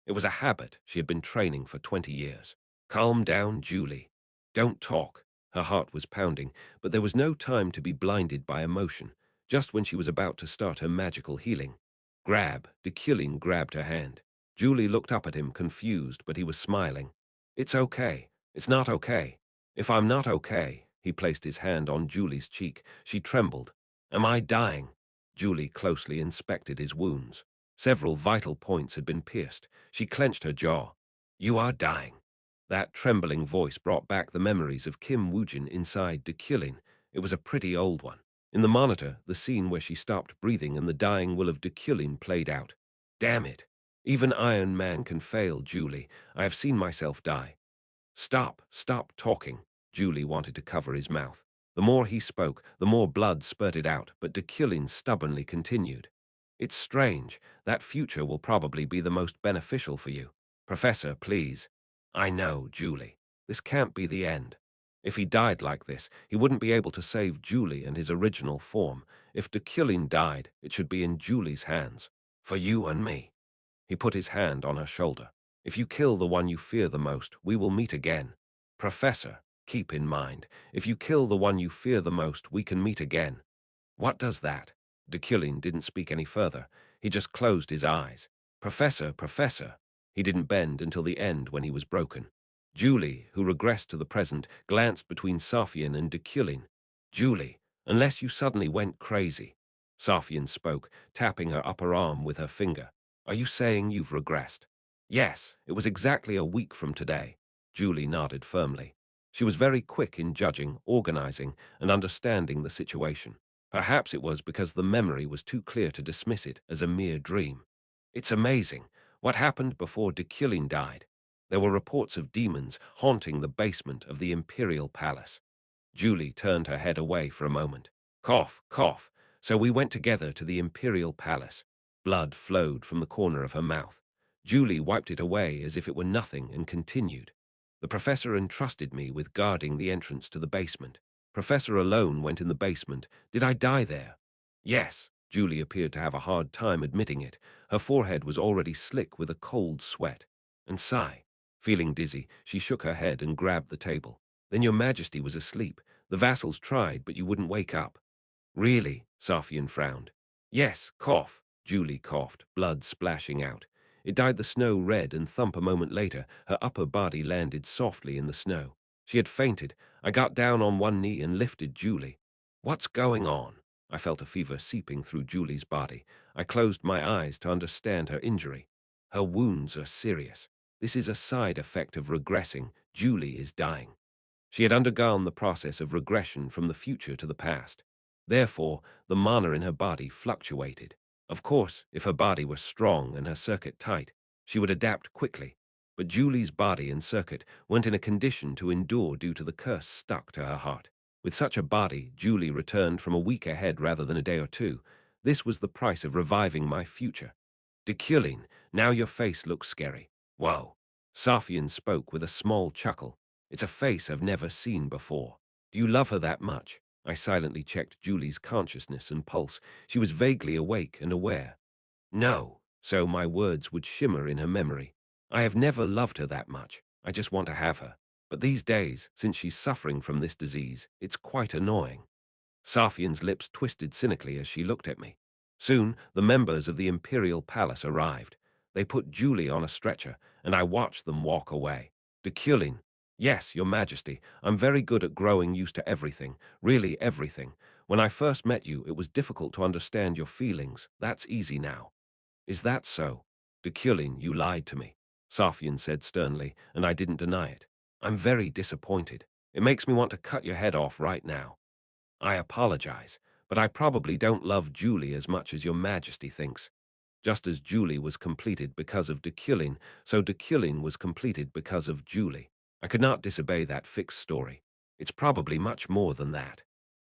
It was a habit she had been training for 20 years. Calm down, Julie. Don't talk. Her heart was pounding, but there was no time to be blinded by emotion, just when she was about to start her magical healing. Deculein grabbed her hand. Julie looked up at him, confused, but he was smiling. It's okay. It's not okay. If I'm not okay, he placed his hand on Julie's cheek. She trembled. Am I dying? Julie closely inspected his wounds. Several vital points had been pierced. She clenched her jaw. You are dying. That trembling voice brought back the memories of Kim Woojin inside Deculein. It was a pretty old one. In the monitor, the scene where she stopped breathing and the dying will of Deculein played out. Damn it. Even Iron Man can fail, Julie. I have seen myself die. Stop talking. Julie wanted to cover his mouth. The more he spoke, the more blood spurted out, but Deculein stubbornly continued. It's strange. That future will probably be the most beneficial for you. Professor, please. I know, Julie. This can't be the end. If he died like this, he wouldn't be able to save Julie and his original form. If Deculein died, it should be in Julie's hands. For you and me. He put his hand on her shoulder. If you kill the one you fear the most, we will meet again. Professor, keep in mind, if you kill the one you fear the most, we can meet again. What does that? Deculein didn't speak any further. He just closed his eyes. Professor. He didn't bend until the end when he was broken. Julie, who regressed to the present, glanced between Safian and Deculein. Julie, unless you suddenly went crazy. Safian spoke, tapping her upper arm with her finger. Are you saying you've regressed? Yes, it was exactly a week from today. Julie nodded firmly. She was very quick in judging, organizing, and understanding the situation. Perhaps it was because the memory was too clear to dismiss it as a mere dream. It's amazing. What happened before Deculein died? There were reports of demons haunting the basement of the Imperial Palace. Julie turned her head away for a moment. Cough. So we went together to the Imperial Palace. Blood flowed from the corner of her mouth. Julie wiped it away as if it were nothing and continued. The professor entrusted me with guarding the entrance to the basement. Professor alone went in the basement. Did I die there? Yes. Julie appeared to have a hard time admitting it. Her forehead was already slick with a cold sweat. And sigh. Feeling dizzy, she shook her head and grabbed the table. Then your majesty was asleep. The vassals tried, but you wouldn't wake up. Really? Safian frowned. Yes, cough. Julie coughed, blood splashing out. It dyed the snow red, and thump a moment later, her upper body landed softly in the snow. She had fainted. I got down on one knee and lifted Julie. What's going on? I felt a fever seeping through Julie's body. I closed my eyes to understand her injury. Her wounds are serious. This is a side effect of regressing. Julie is dying. She had undergone the process of regression from the future to the past. Therefore, the mana in her body fluctuated. Of course, if her body were strong and her circuit tight, she would adapt quickly. But Julie's body and circuit weren't in a condition to endure due to the curse stuck to her heart. With such a body, Julie returned from a week ahead rather than a day or two. This was the price of reviving my future. Deculein, now your face looks scary. Whoa. Safian spoke with a small chuckle. It's a face I've never seen before. Do you love her that much? I silently checked Julie's consciousness and pulse. She was vaguely awake and aware. No, so my words would shimmer in her memory. I have never loved her that much. I just want to have her. But these days, since she's suffering from this disease, it's quite annoying. Safian's lips twisted cynically as she looked at me. Soon, the members of the imperial palace arrived. They put Julie on a stretcher, and I watched them walk away. Deculein. Yes, your majesty, I'm very good at growing used to everything, really everything. When I first met you, it was difficult to understand your feelings. That's easy now. Is that so? Deculein, you lied to me, Safian said sternly, and I didn't deny it. I'm very disappointed. It makes me want to cut your head off right now. I apologize, but I probably don't love Julie as much as your majesty thinks. Just as Julie was completed because of Deculein, so Deculein was completed because of Julie. I could not disobey that fixed story. It's probably much more than that.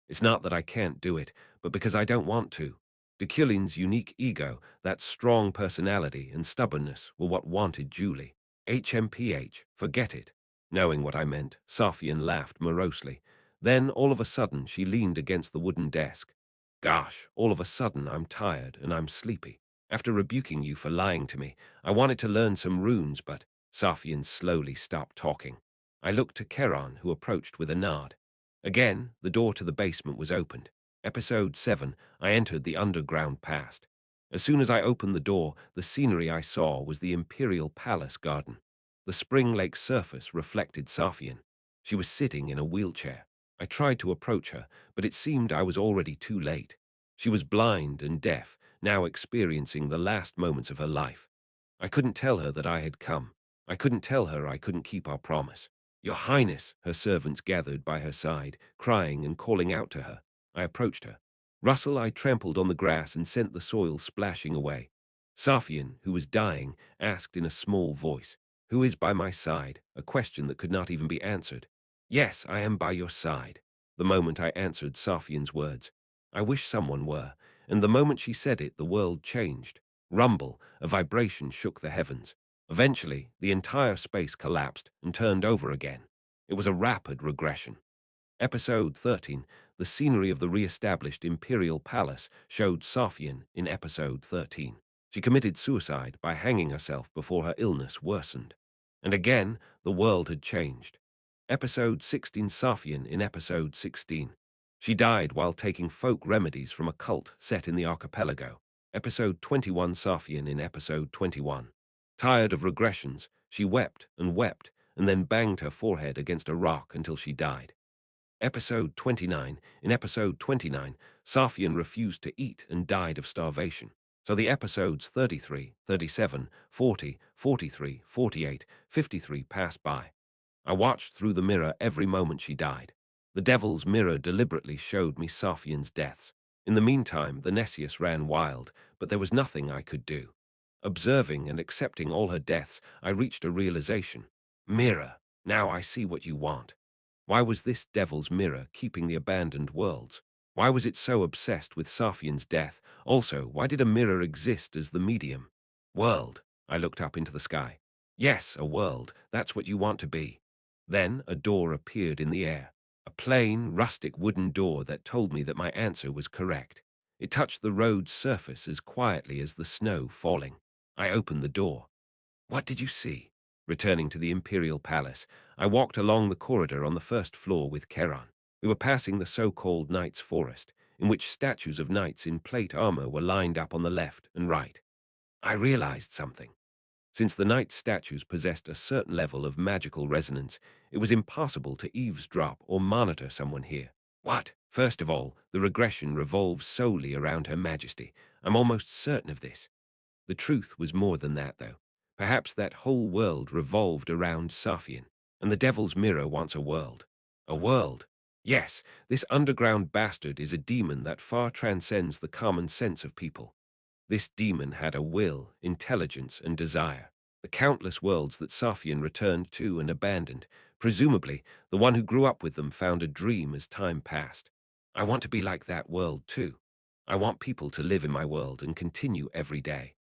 It's not that I can't do it, but because I don't want to. Deculein's unique ego, that strong personality and stubbornness were what wanted Julie. HMPH, forget it. Knowing what I meant, Safian laughed morosely. Then, all of a sudden, she leaned against the wooden desk. Gosh, all of a sudden I'm tired and I'm sleepy. After rebuking you for lying to me, I wanted to learn some runes, but Safian slowly stopped talking. I looked to Keron, who approached with a nod. Again, the door to the basement was opened. Episode 7, I entered the underground past. As soon as I opened the door, the scenery I saw was the Imperial Palace garden. The spring lake surface reflected Safian. She was sitting in a wheelchair. I tried to approach her, but it seemed I was already too late. She was blind and deaf, now experiencing the last moments of her life. I couldn't tell her that I had come. I couldn't tell her I couldn't keep our promise. Your Highness, her servants gathered by her side, crying and calling out to her. I approached her. Russell, I trampled on the grass and sent the soil splashing away. Safian, who was dying, asked in a small voice, "Who is by my side?" A question that could not even be answered. "Yes, I am by your side." The moment I answered Safian's words, "I wish someone were," and the moment she said it, the world changed. Rumble, a vibration shook the heavens. Eventually, the entire space collapsed and turned over again. It was a rapid regression. Episode 13, the scenery of the re-established Imperial Palace, showed Safian in Episode 13. She committed suicide by hanging herself before her illness worsened. And again, the world had changed. Episode 16, Safian in Episode 16. She died while taking folk remedies from a cult set in the archipelago. Episode 21, Safian in Episode 21. Tired of regressions, she wept, and then banged her forehead against a rock until she died. Episode 29. In Episode 29, Safian refused to eat and died of starvation. So the episodes 33, 37, 40, 43, 48, 53 passed by. I watched through the mirror every moment she died. The devil's mirror deliberately showed me Safian's deaths. In the meantime, the Nessius ran wild, but there was nothing I could do. Observing and accepting all her deaths, I reached a realization. Mirror, now I see what you want. Why was this devil's mirror keeping the abandoned worlds? Why was it so obsessed with Safian's death? Also, why did a mirror exist as the medium? World. I looked up into the sky. Yes, a world. That's what you want to be. Then a door appeared in the air. A plain, rustic wooden door that told me that my answer was correct. It touched the road's surface as quietly as the snow falling. I opened the door. What did you see? Returning to the Imperial Palace, I walked along the corridor on the first floor with Keron. We were passing the so-called Knights' Forest, in which statues of knights in plate armor were lined up on the left and right. I realized something. Since the knight statues possessed a certain level of magical resonance, it was impossible to eavesdrop or monitor someone here. What? First of all, the regression revolves solely around Her Majesty. I'm almost certain of this. The truth was more than that, though. Perhaps that whole world revolved around Safian, and the Devil's Mirror wants a world. A world? Yes, this underground bastard is a demon that far transcends the common sense of people. This demon had a will, intelligence, and desire. The countless worlds that Safian returned to and abandoned, presumably the one who grew up with them found a dream as time passed. I want to be like that world too. I want people to live in my world and continue every day.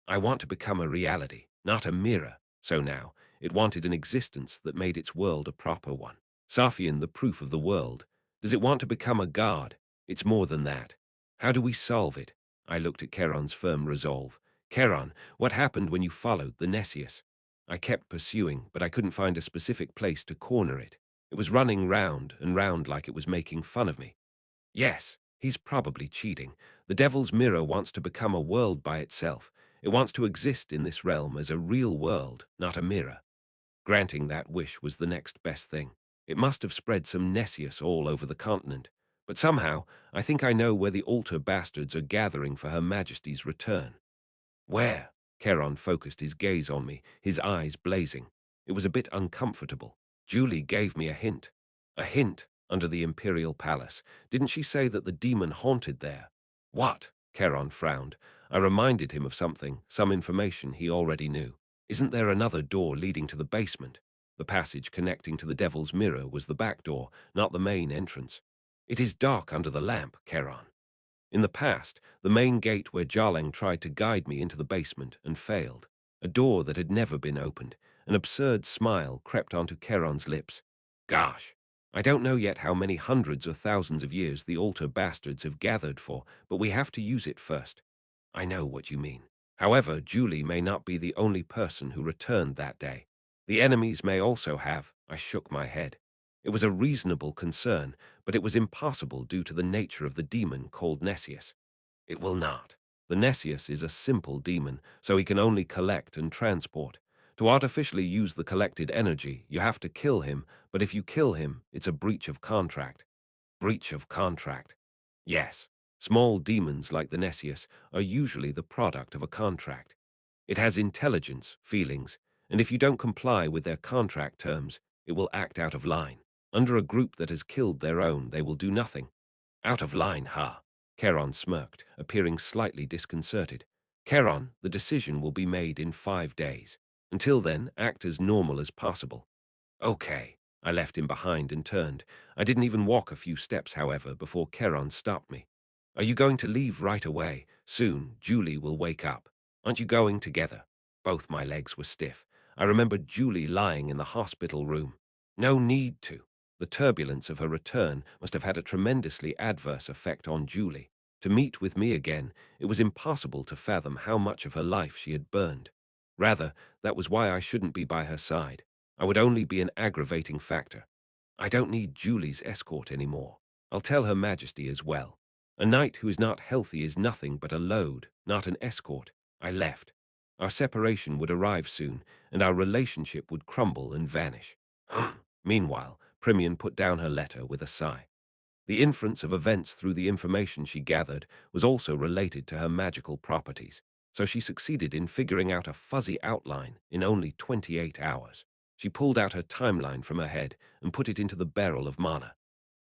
I want to become a reality, not a mirror. So now, it wanted an existence that made its world a proper one. Safian, the proof of the world. Does it want to become a god? It's more than that. How do we solve it? I looked at Charon's firm resolve. Charon, what happened when you followed the Nessius? I kept pursuing, but I couldn't find a specific place to corner it. It was running round and round like it was making fun of me. Yes, he's probably cheating. The Devil's Mirror wants to become a world by itself. It wants to exist in this realm as a real world, not a mirror. Granting that wish was the next best thing. It must have spread some Nessius all over the continent. But somehow, I think I know where the altar bastards are gathering for Her Majesty's return. Where? Charon focused his gaze on me, his eyes blazing. It was a bit uncomfortable. Julie gave me a hint. A hint under the Imperial Palace. Didn't she say that the demon haunted there? What? Charon frowned. I reminded him of something, some information he already knew. Isn't there another door leading to the basement? The passage connecting to the Devil's Mirror was the back door, not the main entrance. It is dark under the lamp, Charon. In the past, the main gate where Jarlang tried to guide me into the basement and failed. A door that had never been opened. An absurd smile crept onto Charon's lips. Gosh, I don't know yet how many hundreds or thousands of years the altar bastards have gathered for, but we have to use it first. I know what you mean. However, Julie may not be the only person who returned that day. The enemies may also have. I shook my head. It was a reasonable concern, but it was impossible due to the nature of the demon called Nessius. It will not. The Nessius is a simple demon, so he can only collect and transport. To artificially use the collected energy, you have to kill him, but if you kill him, it's a breach of contract. Breach of contract. Yes, small demons like the Nessius are usually the product of a contract. It has intelligence, feelings, and if you don't comply with their contract terms, it will act out of line. Under a group that has killed their own, they will do nothing. Out of line, ha? Charon smirked, appearing slightly disconcerted. Charon, the decision will be made in 5 days. Until then, act as normal as possible. Okay. I left him behind and turned. I didn't even walk a few steps, however, before Charon stopped me. Are you going to leave right away? Soon, Julie will wake up. Aren't you going together? Both my legs were stiff. I remembered Julie lying in the hospital room. No need to. The turbulence of her return must have had a tremendously adverse effect on Julie. To meet with me again, it was impossible to fathom how much of her life she had burned. Rather, that was why I shouldn't be by her side. I would only be an aggravating factor. I don't need Julie's escort anymore. I'll tell Her Majesty as well. A knight who is not healthy is nothing but a load, not an escort. I left. Our separation would arrive soon, and our relationship would crumble and vanish. Meanwhile, Primian put down her letter with a sigh. The inference of events through the information she gathered was also related to her magical properties, so she succeeded in figuring out a fuzzy outline in only 28 hours. She pulled out her timeline from her head and put it into the barrel of mana.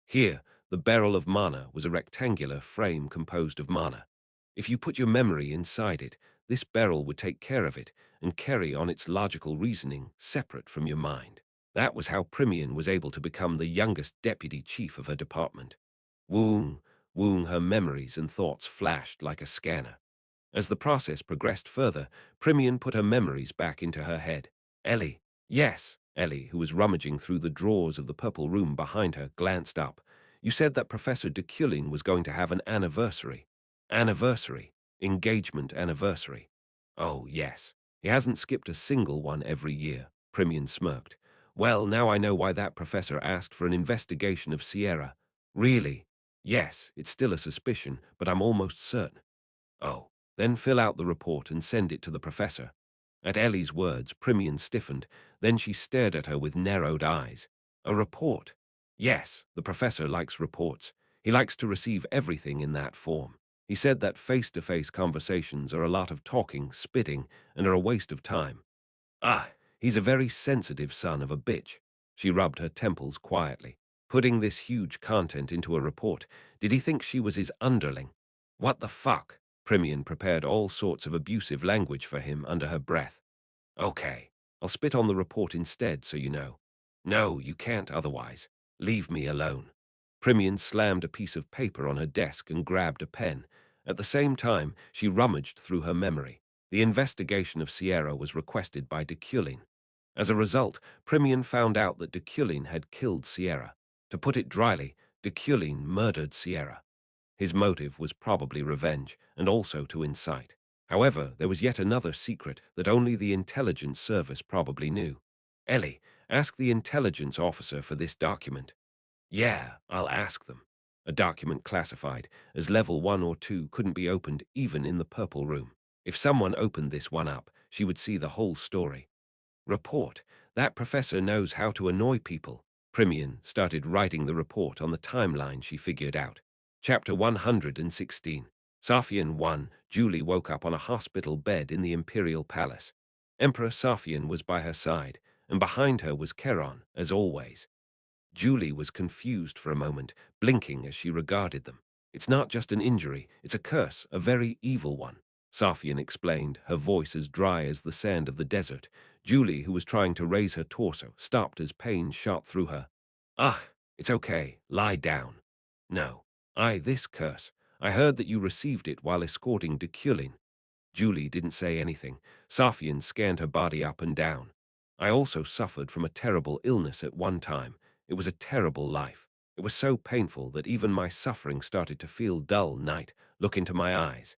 Here, the barrel of mana was a rectangular frame composed of mana. If you put your memory inside it, this barrel would take care of it and carry on its logical reasoning separate from your mind. That was how Primian was able to become the youngest deputy chief of her department. Woong, woong, her memories and thoughts flashed like a scanner. As the process progressed further, Primian put her memories back into her head. Ellie. Yes, Ellie, who was rummaging through the drawers of the purple room behind her, glanced up. You said that Professor Deculein was going to have an anniversary. Anniversary. Engagement anniversary. Oh, yes. He hasn't skipped a single one every year, Primian smirked. Well, now I know why that professor asked for an investigation of Sierra. Really? Yes, it's still a suspicion, but I'm almost certain. Oh, then fill out the report and send it to the professor. At Ellie's words, Primian stiffened. Then she stared at her with narrowed eyes. A report? Yes, the professor likes reports. He likes to receive everything in that form. He said that face-to-face conversations are a lot of talking, spitting, and are a waste of time. Ah, he's a very sensitive son of a bitch. She rubbed her temples quietly. Putting this huge content into a report, did he think she was his underling? What the fuck? Primian prepared all sorts of abusive language for him under her breath. Okay, I'll spit on the report instead so you know. No, you can't otherwise. Leave me alone. Primian slammed a piece of paper on her desk and grabbed a pen. At the same time, she rummaged through her memory. The investigation of Sierra was requested by Deculein. As a result, Primian found out that Deculein had killed Sierra. To put it dryly, Deculein murdered Sierra. His motive was probably revenge, and also to incite. However, there was yet another secret that only the intelligence service probably knew. Ellie, ask the intelligence officer for this document. Yeah, I'll ask them. A document classified, as level 1 or 2 couldn't be opened even in the purple room. If someone opened this one up, she would see the whole story. Report. That professor knows how to annoy people. Primian started writing the report on the timeline she figured out. Chapter 116. Safian 1. Julie woke up on a hospital bed in the Imperial Palace. Emperor Safian was by her side, and behind her was Keron, as always. Julie was confused for a moment, blinking as she regarded them. It's not just an injury, it's a curse, a very evil one. Safian explained, her voice as dry as the sand of the desert. Julie, who was trying to raise her torso, stopped as pain shot through her. Ah, it's okay. Lie down. No. This curse. I heard that you received it while escorting Deculein. Julie didn't say anything. Safian scanned her body up and down. I also suffered from a terrible illness at one time. It was a terrible life. It was so painful that even my suffering started to feel dull. Night, look into my eyes.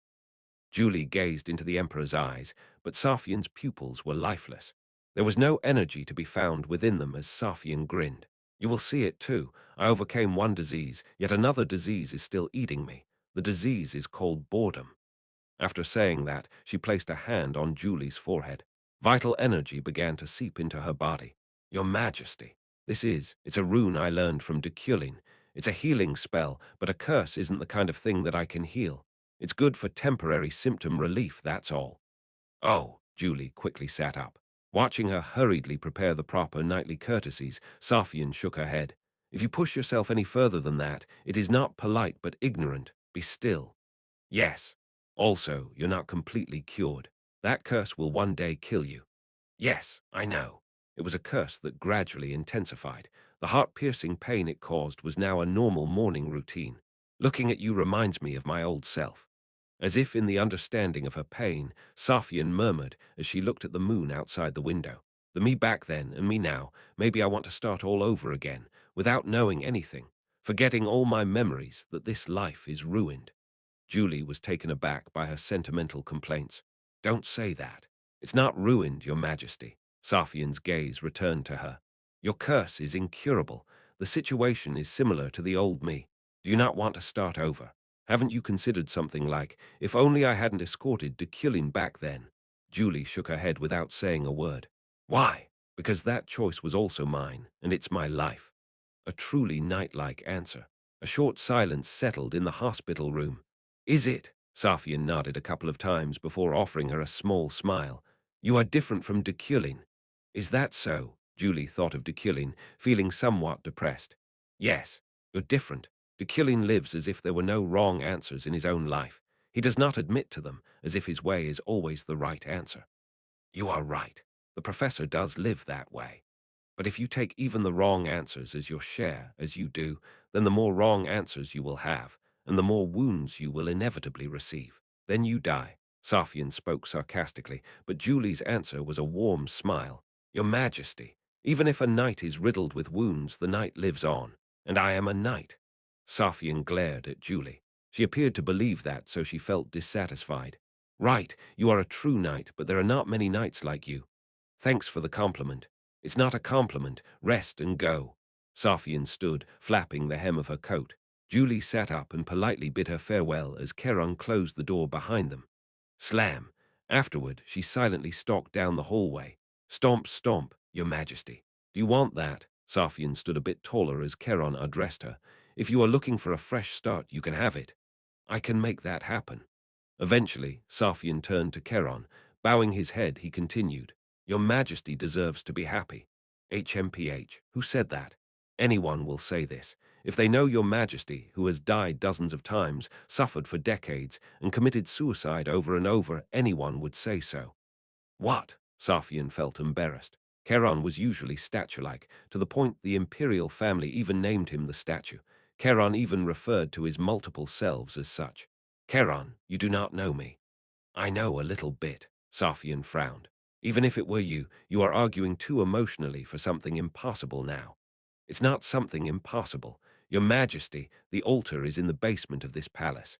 Julie gazed into the Emperor's eyes, but Safian's pupils were lifeless. There was no energy to be found within them as Safian grinned. You will see it too. I overcame one disease, yet another disease is still eating me. The disease is called boredom. After saying that, she placed a hand on Julie's forehead. Vital energy began to seep into her body. Your Majesty, it's a rune I learned from Deculein. It's a healing spell, but a curse isn't the kind of thing that I can heal. It's good for temporary symptom relief, that's all. Oh, Julie quickly sat up. Watching her hurriedly prepare the proper nightly courtesies, Safian shook her head. If you push yourself any further than that, it is not polite but ignorant. Be still. Yes. Also, you're not completely cured. That curse will one day kill you. Yes, I know. It was a curse that gradually intensified. The heart-piercing pain it caused was now a normal morning routine. Looking at you reminds me of my old self. As if in the understanding of her pain, Safian murmured as she looked at the moon outside the window. The me back then and me now, maybe I want to start all over again, without knowing anything, forgetting all my memories that this life is ruined. Julie was taken aback by her sentimental complaints. Don't say that. It's not ruined, Your Majesty. Safian's gaze returned to her. Your curse is incurable. The situation is similar to the old me. Do you not want to start over? Haven't you considered something like, if only I hadn't escorted Deculein back then? Julie shook her head without saying a word. Why? Because that choice was also mine, and it's my life. A truly knight-like answer. A short silence settled in the hospital room. Is it? Safian nodded a couple of times before offering her a small smile. You are different from Deculein. Is that so? Julie thought of Deculein, feeling somewhat depressed. Yes, you're different. Deculein lives as if there were no wrong answers in his own life. He does not admit to them, as if his way is always the right answer. You are right. The professor does live that way. But if you take even the wrong answers as your share, as you do, then the more wrong answers you will have, and the more wounds you will inevitably receive. Then you die. Safian spoke sarcastically, but Julie's answer was a warm smile. Your Majesty, even if a knight is riddled with wounds, the knight lives on, and I am a knight. Safian glared at Julie. She appeared to believe that, so she felt dissatisfied. Right, you are a true knight, but there are not many knights like you. Thanks for the compliment. It's not a compliment. Rest and go. Safian stood, flapping the hem of her coat. Julie sat up and politely bid her farewell as Keron closed the door behind them. Slam. Afterward, she silently stalked down the hallway. Stomp, stomp, Your Majesty. Do you want that? Safian stood a bit taller as Keron addressed her. If you are looking for a fresh start, you can have it. I can make that happen. Eventually, Safian turned to Keron. Bowing his head, he continued. Your Majesty deserves to be happy. HMPH, who said that? Anyone will say this. If they know Your Majesty, who has died dozens of times, suffered for decades, and committed suicide over and over, anyone would say so. What? Safian felt embarrassed. Keron was usually statue-like, to the point the imperial family even named him the statue. Keron even referred to his multiple selves as such. Keron, you do not know me. I know a little bit, Safian frowned. Even if it were you, you are arguing too emotionally for something impossible now. It's not something impossible. Your Majesty, the altar is in the basement of this palace.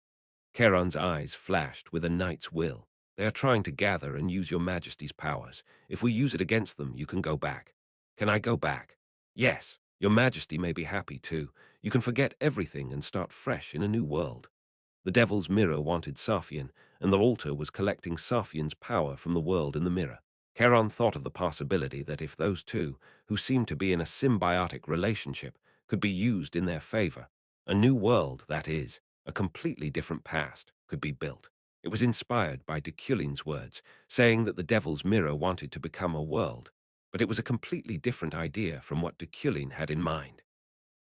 Charon's eyes flashed with a knight's will. They are trying to gather and use your Majesty's powers. If we use it against them, you can go back. Can I go back? Yes. Your Majesty may be happy too. You can forget everything and start fresh in a new world. The Devil's Mirror wanted Saphion, and the altar was collecting Saphion's power from the world in the mirror. Charon thought of the possibility that if those two, who seemed to be in a symbiotic relationship, could be used in their favor, a new world, that is, a completely different past, could be built. It was inspired by Deculein's words, saying that the Devil's Mirror wanted to become a world, but it was a completely different idea from what Deculein had in mind.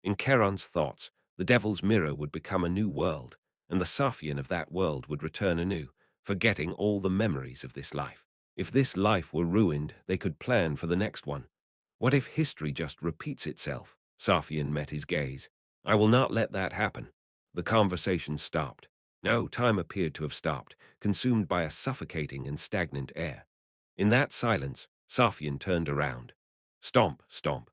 In Charon's thoughts, the Devil's Mirror would become a new world, and the Saphion of that world would return anew, forgetting all the memories of this life. If this life were ruined, they could plan for the next one. What if history just repeats itself? Saphion met his gaze. I will not let that happen. The conversation stopped. No, time appeared to have stopped, consumed by a suffocating and stagnant air. In that silence, Saphion turned around. Stomp, stomp.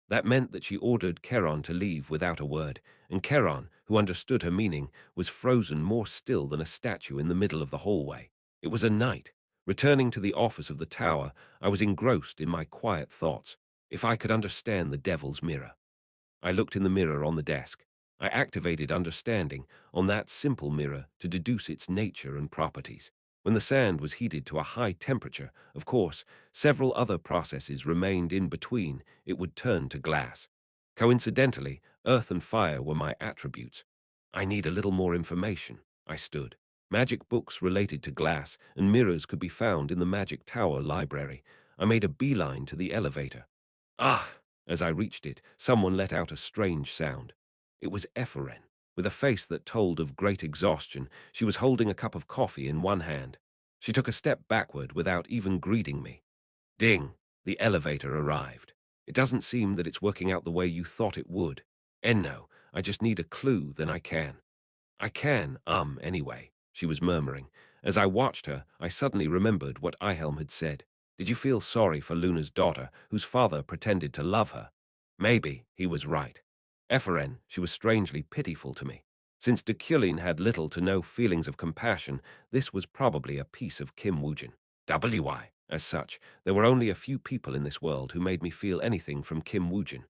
That meant that she ordered Charon to leave without a word, and Charon, who understood her meaning, was frozen more still than a statue in the middle of the hallway. It was a night. Returning to the office of the tower, I was engrossed in my quiet thoughts. If I could understand the Devil's Mirror. I looked in the mirror on the desk. I activated understanding on that simple mirror to deduce its nature and properties. When the sand was heated to a high temperature, of course, several other processes remained in between, it would turn to glass. Coincidentally, earth and fire were my attributes. I need a little more information. I stood. Magic books related to glass and mirrors could be found in the Magic Tower library. I made a beeline to the elevator. Ah! As I reached it, someone let out a strange sound. It was Ephren. With a face that told of great exhaustion, she was holding a cup of coffee in one hand. She took a step backward without even greeting me. Ding! The elevator arrived. It doesn't seem that it's working out the way you thought it would. Enno, I just need a clue, then I can. Anyway, she was murmuring. As I watched her, I suddenly remembered what Ihelm had said. Did you feel sorry for Luna's daughter, whose father pretended to love her? Maybe he was right. Ephren, she was strangely pitiful to me. Since Deculein had little to no feelings of compassion, this was probably a piece of Kim Woojin. WI. As such, there were only a few people in this world who made me feel anything from Kim Woojin.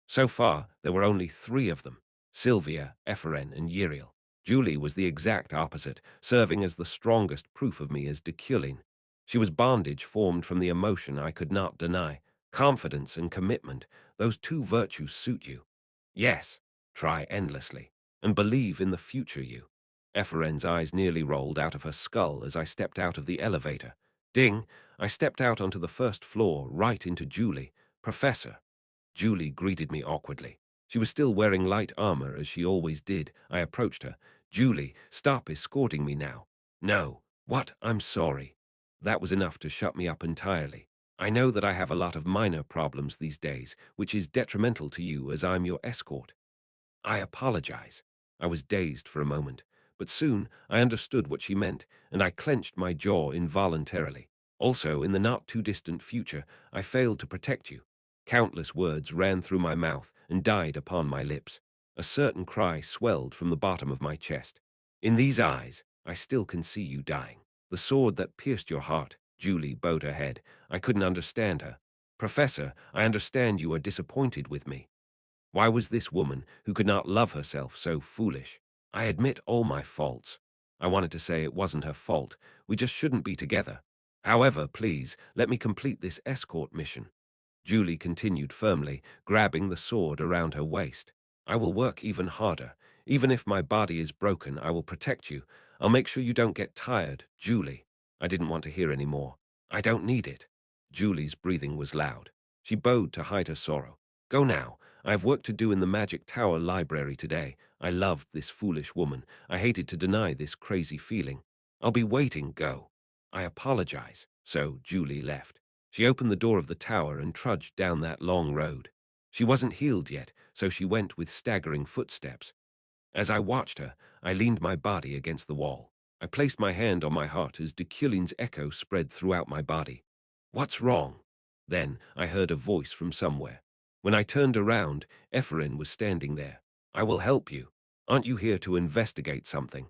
So far, there were only 3 of them: Sylvia, Ephren, and Yriel. Julie was the exact opposite, serving as the strongest proof of me as Deculein. She was bondage formed from the emotion I could not deny. Confidence and commitment, those 2 virtues suit you. Yes, try endlessly, and believe in the future you. Ephren's eyes nearly rolled out of her skull as I stepped out of the elevator. Ding! I stepped out onto the first floor, right into Julie. Professor. Julie greeted me awkwardly. She was still wearing light armor, as she always did. I approached her. Julie, stop escorting me now. No. What? I'm sorry. That was enough to shut me up entirely. I know that I have a lot of minor problems these days, which is detrimental to you as I'm your escort. I apologize. I was dazed for a moment, but soon I understood what she meant, and I clenched my jaw involuntarily. Also, in the not-too-distant future, I failed to protect you. Countless words ran through my mouth and died upon my lips. A certain cry swelled from the bottom of my chest. In these eyes, I still can see you dying. The sword that pierced your heart. Julie bowed her head. I couldn't understand her. Professor, I understand you are disappointed with me. Why was this woman, who could not love herself, so foolish? I admit all my faults. I wanted to say it wasn't her fault. We just shouldn't be together. However, please, let me complete this escort mission. Julie continued firmly, grabbing the sword around her waist. I will work even harder. Even if my body is broken, I will protect you. I'll make sure you don't get tired, Julie. I didn't want to hear any more. I don't need it. Julie's breathing was loud. She bowed to hide her sorrow. Go now. I have work to do in the Magic Tower library today. I loved this foolish woman. I hated to deny this crazy feeling. I'll be waiting, go. I apologize. So Julie left. She opened the door of the tower and trudged down that long road. She wasn't healed yet, so she went with staggering footsteps. As I watched her, I leaned my body against the wall. I placed my hand on my heart as Deculein's echo spread throughout my body. What's wrong? Then I heard a voice from somewhere. When I turned around, Ephren was standing there. I will help you. Aren't you here to investigate something?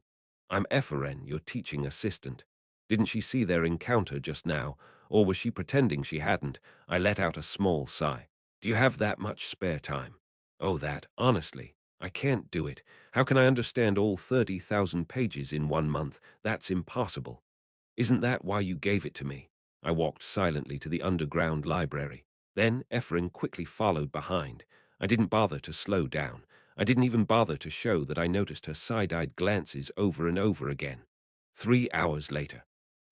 I'm Epheren, your teaching assistant. Didn't she see their encounter just now, or was she pretending she hadn't? I let out a small sigh. Do you have that much spare time? Oh, that, honestly. I can't do it. How can I understand all 30,000 pages in 1 month? That's impossible. Isn't that why you gave it to me? I walked silently to the underground library. Then Ephraim quickly followed behind. I didn't bother to slow down. I didn't even bother to show that I noticed her side-eyed glances over and over again. 3 hours later.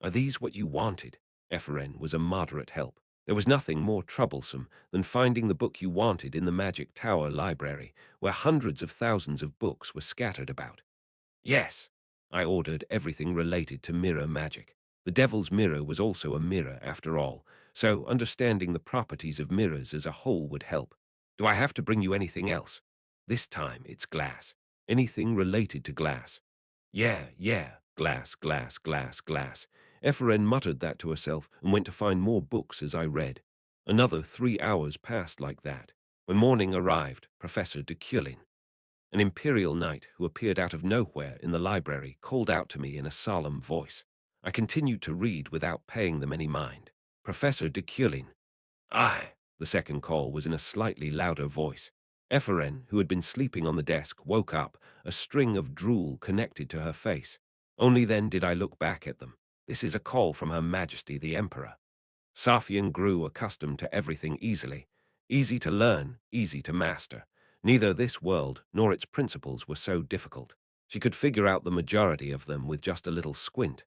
Are these what you wanted? Ephraim was a moderate help. There was nothing more troublesome than finding the book you wanted in the Magic Tower library, where hundreds of thousands of books were scattered about. Yes, I ordered everything related to mirror magic. The Devil's Mirror was also a mirror after all, so understanding the properties of mirrors as a whole would help. Do I have to bring you anything else? This time it's glass. Anything related to glass. Yeah, glass, glass, glass, glass. Ephraim muttered that to herself and went to find more books as I read. Another 3 hours passed like that. When morning arrived, Professor Deculein, an imperial knight who appeared out of nowhere in the library, called out to me in a solemn voice. I continued to read without paying them any mind. Professor Deculein. Aye. The second call was in a slightly louder voice. Ephraim, who had been sleeping on the desk, woke up, a string of drool connected to her face. Only then did I look back at them. This is a call from Her Majesty the Emperor. Safian grew accustomed to everything easily. Easy to learn, easy to master. Neither this world nor its principles were so difficult. She could figure out the majority of them with just a little squint.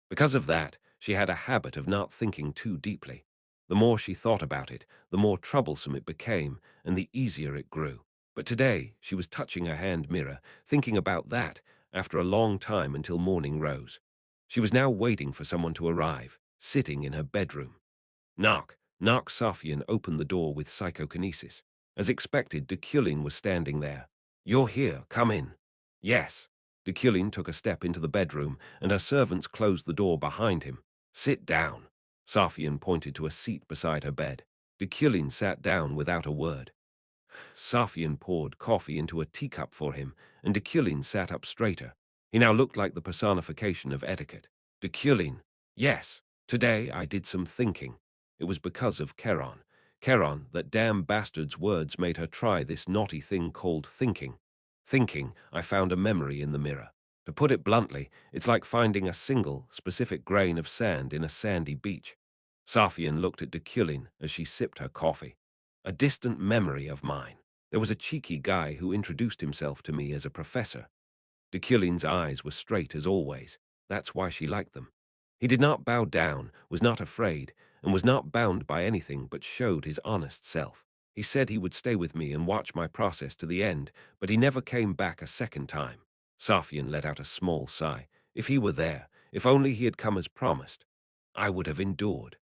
Because of that, she had a habit of not thinking too deeply. The more she thought about it, the more troublesome it became, and the easier it grew. But today, she was touching her hand mirror, thinking about that, after a long time until morning rose. She was now waiting for someone to arrive, sitting in her bedroom. Knock. Knock. Safian opened the door with psychokinesis. As expected, Deculein was standing there. You're here, come in. Yes. Deculein took a step into the bedroom, and her servants closed the door behind him. Sit down. Safian pointed to a seat beside her bed. Deculein sat down without a word. Safian poured coffee into a teacup for him, and Deculein sat up straighter. He now looked like the personification of etiquette. Deculein. Yes. Today I did some thinking. It was because of Charon. Charon, that damn bastard's words made her try this naughty thing called thinking. Thinking, I found a memory in the mirror. To put it bluntly, it's like finding a single, specific grain of sand in a sandy beach. Safian looked at Deculein as she sipped her coffee. A distant memory of mine. There was a cheeky guy who introduced himself to me as a professor. Deculein's eyes were straight as always. That's why she liked them. He did not bow down, was not afraid, and was not bound by anything but showed his honest self. He said he would stay with me and watch my process to the end, but he never came back a second time. Safian let out a small sigh. If he were there, if only he had come as promised, I would have endured.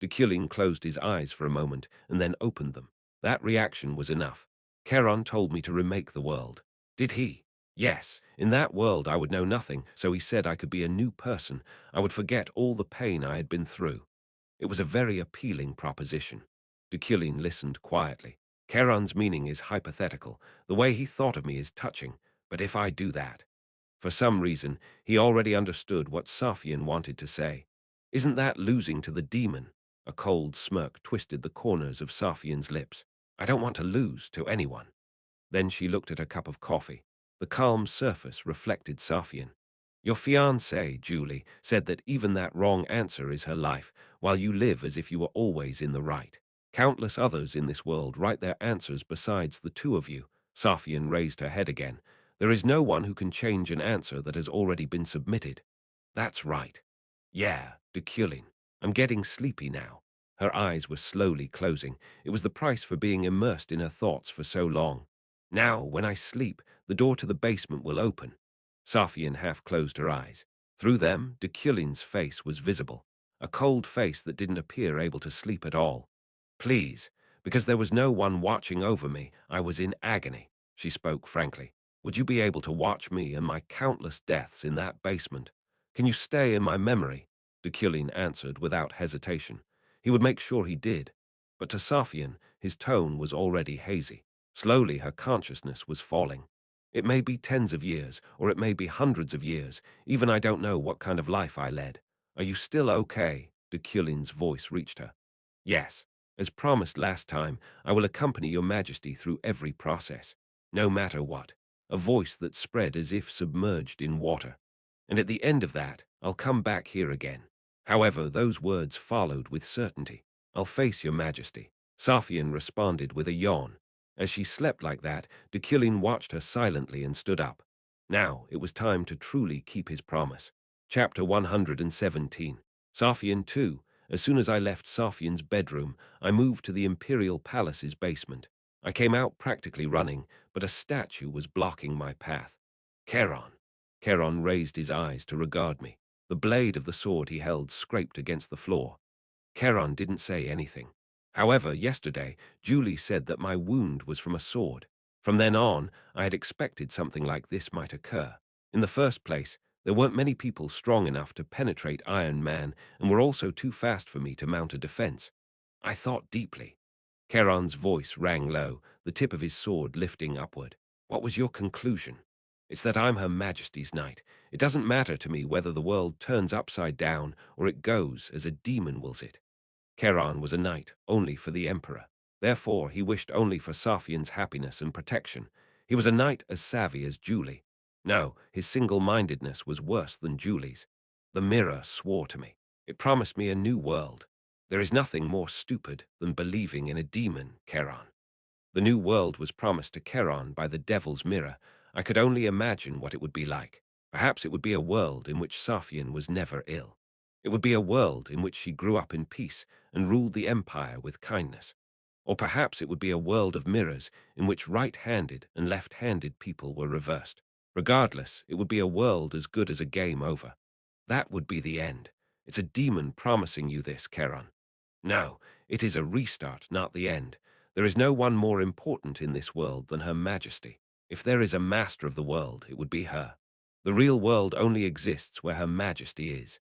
Deculein closed his eyes for a moment and then opened them. That reaction was enough. Charon told me to remake the world. Did he? Yes. In that world I would know nothing, so he said I could be a new person. I would forget all the pain I had been through. It was a very appealing proposition. Deculein listened quietly. Charon's meaning is hypothetical. The way he thought of me is touching. But if I do that? For some reason, he already understood what Safian wanted to say. Isn't that losing to the demon? A cold smirk twisted the corners of Safian's lips. I don't want to lose to anyone. Then she looked at her cup of coffee. The calm surface reflected Safian. Your fiancée, Julie, said that even that wrong answer is her life, while you live as if you were always in the right. Countless others in this world write their answers besides the two of you. Safian raised her head again. There is no one who can change an answer that has already been submitted. That's right. Yeah, Deculein. I'm getting sleepy now. Her eyes were slowly closing. It was the price for being immersed in her thoughts for so long. Now, when I sleep, the door to the basement will open. Safian half closed her eyes. Through them, Deculein's face was visible, a cold face that didn't appear able to sleep at all. Please, because there was no one watching over me, I was in agony. She spoke frankly. Would you be able to watch me and my countless deaths in that basement? Can you stay in my memory? Deculein answered without hesitation. He would make sure he did. But to Safian, his tone was already hazy. Slowly her consciousness was falling. It may be tens of years, or it may be hundreds of years. Even I don't know what kind of life I led. Are you still okay? Deculein's voice reached her. Yes. As promised last time, I will accompany your majesty through every process, no matter what. A voice that spread as if submerged in water. And at the end of that, I'll come back here again. However, those words followed with certainty. I'll face your majesty. Safian responded with a yawn. As she slept like that, Deculein watched her silently and stood up. Now it was time to truly keep his promise. Chapter 117. Safian 2. As soon as I left Safian's bedroom, I moved to the Imperial Palace's basement. I came out practically running, but a statue was blocking my path. Charon. Charon raised his eyes to regard me. The blade of the sword he held scraped against the floor. Charon didn't say anything. However, yesterday, Julie said that my wound was from a sword. From then on, I had expected something like this might occur. In the first place, there weren't many people strong enough to penetrate Iron Man and were also too fast for me to mount a defense. I thought deeply. Charon's voice rang low, the tip of his sword lifting upward. What was your conclusion? It's that I'm Her Majesty's knight. It doesn't matter to me whether the world turns upside down or it goes as a demon wills it. Charon was a knight only for the emperor. Therefore, he wished only for Safian's happiness and protection. He was a knight as savvy as Julie. No, his single-mindedness was worse than Julie's. The mirror swore to me. It promised me a new world. There is nothing more stupid than believing in a demon, Charon. The new world was promised to Charon by the devil's mirror. I could only imagine what it would be like. Perhaps it would be a world in which Safian was never ill. It would be a world in which she grew up in peace and ruled the empire with kindness. Or perhaps it would be a world of mirrors in which right-handed and left-handed people were reversed. Regardless, it would be a world as good as a game over. That would be the end. It's a demon promising you this, Charon. No, it is a restart, not the end. There is no one more important in this world than Her Majesty. If there is a master of the world, it would be her. The real world only exists where Her Majesty is.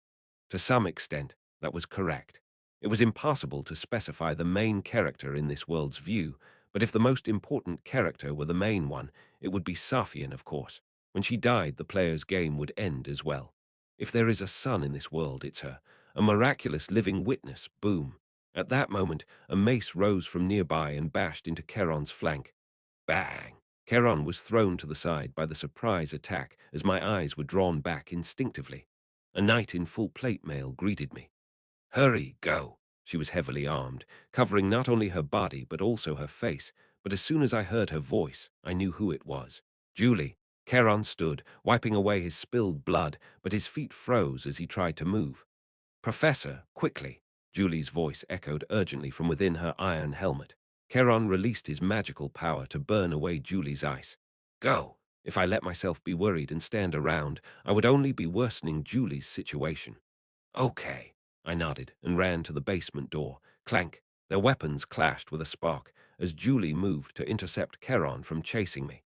To some extent, that was correct. It was impossible to specify the main character in this world's view, but if the most important character were the main one, it would be Safian, of course. When she died, the player's game would end as well. If there is a sun in this world, it's her. A miraculous living witness, boom. At that moment, a mace rose from nearby and bashed into Charon's flank. Bang! Charon was thrown to the side by the surprise attack as my eyes were drawn back instinctively. A knight in full plate mail greeted me. Hurry, go! She was heavily armed, covering not only her body but also her face, but as soon as I heard her voice, I knew who it was. Julie. Charon stood, wiping away his spilled blood, but his feet froze as he tried to move. Professor, quickly! Julie's voice echoed urgently from within her iron helmet. Charon released his magical power to burn away Julie's ice. Go! If I let myself be worried and stand around, I would only be worsening Julie's situation. Okay. I nodded and ran to the basement door. Clank! Their weapons clashed with a spark as Julie moved to intercept Charon from chasing me.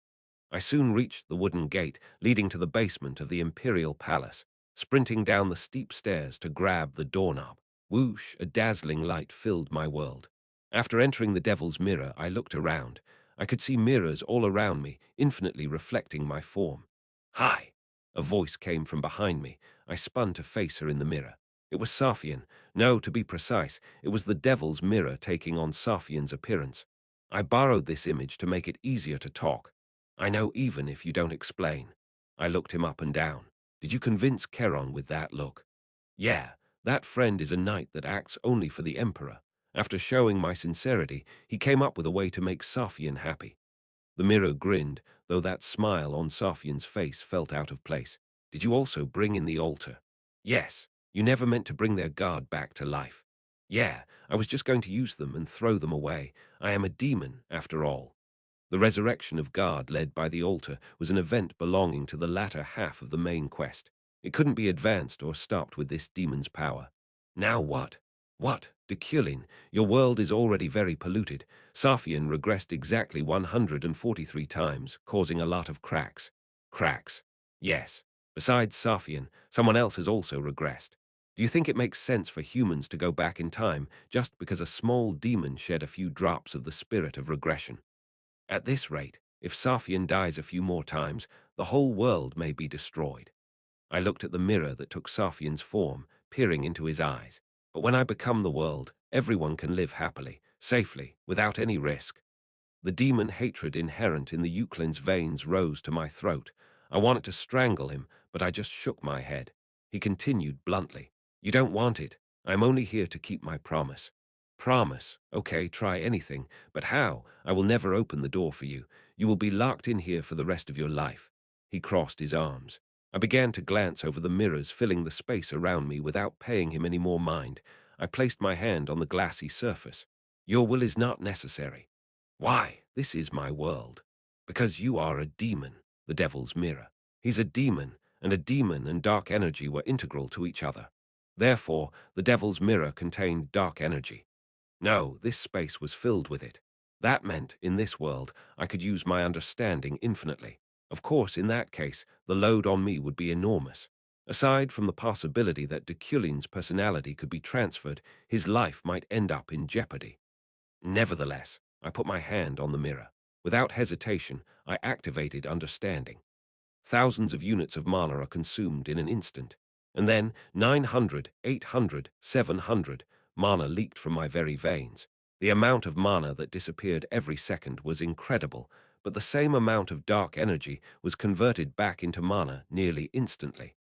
I soon reached the wooden gate leading to the basement of the Imperial Palace, sprinting down the steep stairs to grab the doorknob. Whoosh, a dazzling light filled my world. After entering the Devil's Mirror, I looked around. I could see mirrors all around me, infinitely reflecting my form. Hi! A voice came from behind me. I spun to face her in the mirror. It was Safian. No, to be precise, it was the Devil's Mirror taking on Safian's appearance. I borrowed this image to make it easier to talk. I know even if you don't explain. I looked him up and down. Did you convince Charon with that look? Yeah, that friend is a knight that acts only for the Emperor. After showing my sincerity, he came up with a way to make Safian happy. The mirror grinned, though that smile on Safian's face felt out of place. Did you also bring in the altar? Yes, you never meant to bring their guard back to life. Yeah, I was just going to use them and throw them away. I am a demon, after all. The resurrection of God led by the altar was an event belonging to the latter half of the main quest. It couldn't be advanced or stopped with this demon's power. Now what? What? Deculein, your world is already very polluted. Safian regressed exactly 143 times, causing a lot of cracks. Cracks. Yes. Besides Safian, someone else has also regressed. Do you think it makes sense for humans to go back in time just because a small demon shed a few drops of the spirit of regression? At this rate, If Safian dies a few more times, the whole world may be destroyed. I looked at the mirror that took Safian's form, peering into his eyes. But when I become the world, everyone can live happily, safely, without any risk. The demon hatred inherent in the Euclin's veins rose to my throat. I wanted to strangle him, but I just shook my head. He continued bluntly, "You don't want it. I'm only here to keep my promise." "Promise? Okay, try anything. But how? I will never open the door for you. You will be locked in here for the rest of your life." He crossed his arms. I began to glance over the mirrors filling the space around me without paying him any more mind. I placed my hand on the glassy surface. "Your will is not necessary." "Why? This is my world." "Because you are a demon, the devil's mirror. He's a demon and dark energy were integral to each other. Therefore, the devil's mirror contained dark energy. No, this space was filled with it. That meant, in this world, I could use my understanding infinitely. Of course, in that case, the load on me would be enormous. Aside from the possibility that Deculein's personality could be transferred, his life might end up in jeopardy. Nevertheless, I put my hand on the mirror. Without hesitation, I activated understanding. Thousands of units of mana are consumed in an instant. And then 900, 800, 700 mana leaked from my very veins. The amount of mana that disappeared every second was incredible, but the same amount of dark energy was converted back into mana nearly instantly.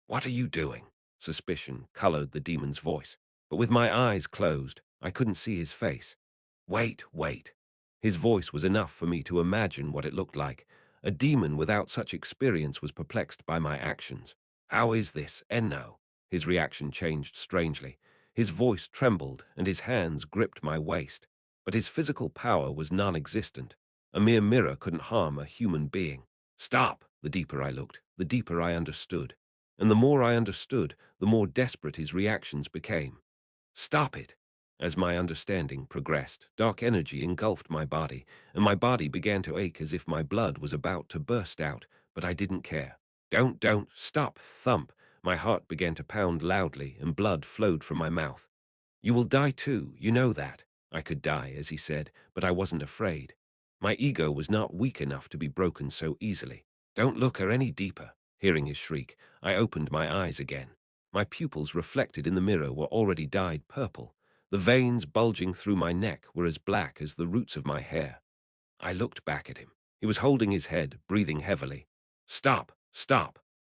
"What are you doing?" Suspicion colored the demon's voice. But with my eyes closed, I couldn't see his face. Wait. His voice was enough for me to imagine what it looked like. A demon without such experience was perplexed by my actions. "How is this, Enno?" His reaction changed strangely. His voice trembled and his hands gripped my waist. But his physical power was non-existent. A mere mirror couldn't harm a human being. "Stop!" The deeper I looked, the deeper I understood. And the more I understood, the more desperate his reactions became. "Stop it!" As my understanding progressed, dark energy engulfed my body, and my body began to ache as if my blood was about to burst out, but I didn't care. Don't, stop, thump. My heart began to pound loudly, and blood flowed from my mouth. "You will die too, you know that." I could die, as he said, but I wasn't afraid. My ego was not weak enough to be broken so easily. "Don't look her any deeper." Hearing his shriek, I opened my eyes again. My pupils reflected in the mirror were already dyed purple. The veins bulging through my neck were as black as the roots of my hair. I looked back at him. He was holding his head, breathing heavily. Stop.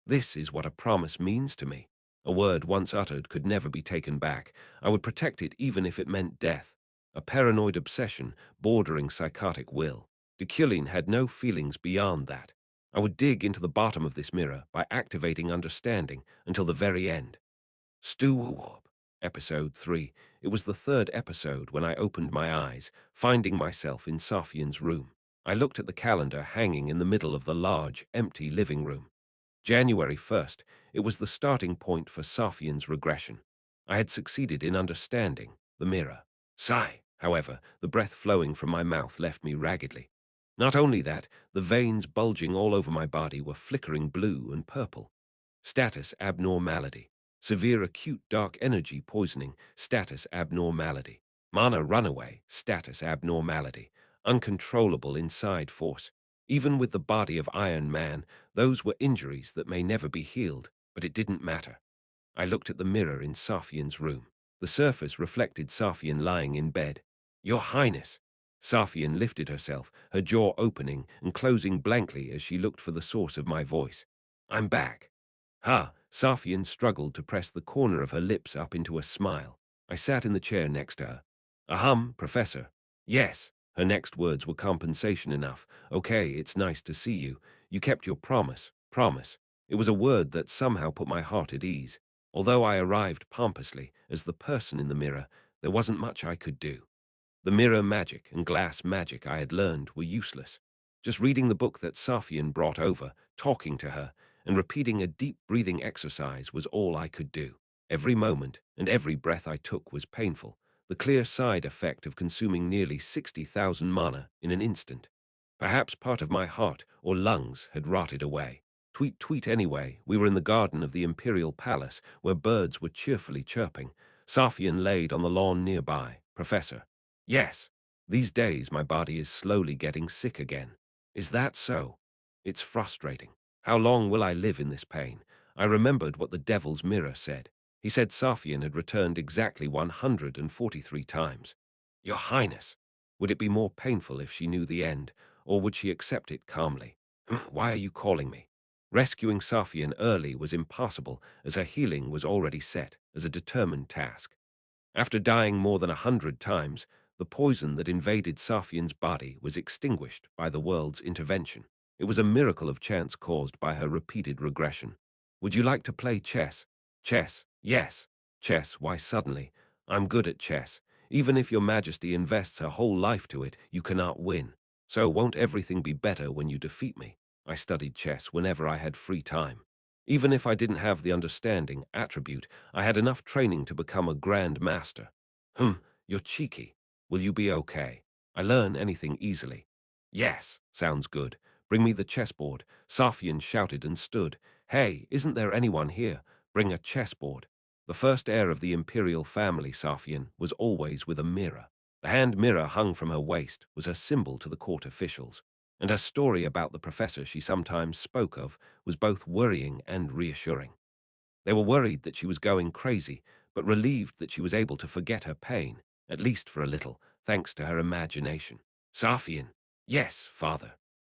This is what a promise means to me. A word once uttered could never be taken back. I would protect it even if it meant death. A paranoid obsession, bordering psychotic will. Deculein had no feelings beyond that. I would dig into the bottom of this mirror by activating understanding until the very end. Stew Episode 3. It was the third episode when I opened my eyes, finding myself in Safian's room. I looked at the calendar hanging in the middle of the large, empty living room. January 1st. It was the starting point for Safian's regression. I had succeeded in understanding the mirror. Sigh, however, the breath flowing from my mouth left me raggedly. Not only that, the veins bulging all over my body were flickering blue and purple. Status abnormality. Severe acute dark energy poisoning, status abnormality. Mana runaway, status abnormality. Uncontrollable inside force. Even with the body of Iron Man, those were injuries that may never be healed, but it didn't matter. I looked at the mirror in Safian's room. The surface reflected Safian lying in bed. "Your Highness." Safian lifted herself, her jaw opening and closing blankly as she looked for the source of my voice. "I'm back." "Ha!" Safian struggled to press the corner of her lips up into a smile. I sat in the chair next to her. Professor." "Yes." Her next words were compensation enough. "Okay, it's nice to see you. You kept your promise." Promise. It was a word that somehow put my heart at ease. Although I arrived pompously as the person in the mirror, there wasn't much I could do. The mirror magic and glass magic I had learned were useless. Just reading the book that Safian brought over, talking to her, and repeating a deep breathing exercise was all I could do. Every moment and every breath I took was painful, the clear side effect of consuming nearly 60,000 mana in an instant. Perhaps part of my heart or lungs had rotted away. Tweet anyway, we were in the garden of the Imperial Palace, where birds were cheerfully chirping. Safian laid on the lawn nearby. "Professor." "Yes. These days my body is slowly getting sick again." Is that so? It's frustrating. How long will I live in this pain? I remembered what the devil's mirror said. He said Safian had returned exactly 143 times. Your Highness, would it be more painful if she knew the end, or would she accept it calmly? Why are you calling me? Rescuing Safian early was impossible, as her healing was already set as a determined task. After dying more than 100 times, the poison that invaded Safian's body was extinguished by the world's intervention. It was a miracle of chance caused by her repeated regression. Would you like to play chess? Chess, yes. Chess, why suddenly? I'm good at chess. Even if your majesty invests her whole life to it, you cannot win. So won't everything be better when you defeat me? I studied chess whenever I had free time. Even if I didn't have the understanding attribute, I had enough training to become a grand master. You're cheeky. Will you be okay? I learn anything easily. Yes, sounds good. Bring me the chessboard. Safian shouted and stood. Hey, isn't there anyone here? Bring a chessboard. The first heir of the imperial family, Safian, was always with a mirror. The hand mirror hung from her waist was a symbol to the court officials, and her story about the professor she sometimes spoke of was both worrying and reassuring. They were worried that she was going crazy, but relieved that she was able to forget her pain, at least for a little, thanks to her imagination. Safian. Yes, father.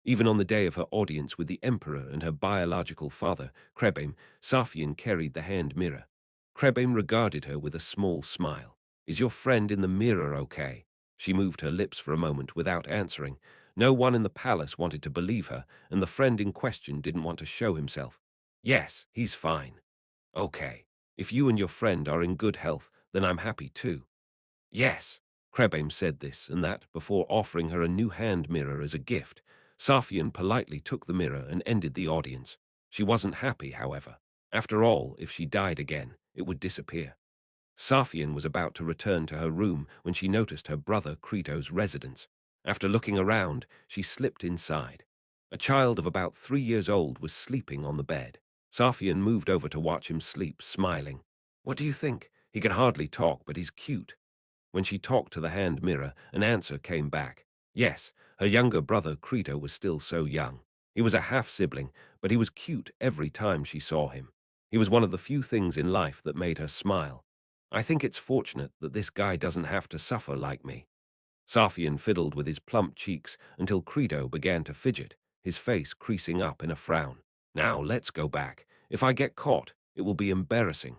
Even on the day of her audience with the emperor and her biological father, Krebim, Safian carried the hand mirror. Krebim regarded her with a small smile. Is your friend in the mirror okay? She moved her lips for a moment without answering. No one in the palace wanted to believe her, and the friend in question didn't want to show himself. Yes, he's fine. Okay. If you and your friend are in good health, then I'm happy too. Yes. Krebim said this and that before offering her a new hand mirror as a gift. Safian politely took the mirror and ended the audience. She wasn't happy, however. After all, if she died again, it would disappear. Safian was about to return to her room when she noticed her brother Creto's residence. After looking around, she slipped inside. A child of about 3 years old was sleeping on the bed. Safian moved over to watch him sleep, smiling. What do you think? He can hardly talk, but he's cute. When she talked to the hand mirror, an answer came back. Yes, her younger brother Creto was still so young. He was a half-sibling, but he was cute every time she saw him. He was one of the few things in life that made her smile. I think it's fortunate that this guy doesn't have to suffer like me. Safian fiddled with his plump cheeks until Credo began to fidget, his face creasing up in a frown. Now let's go back. If I get caught, it will be embarrassing.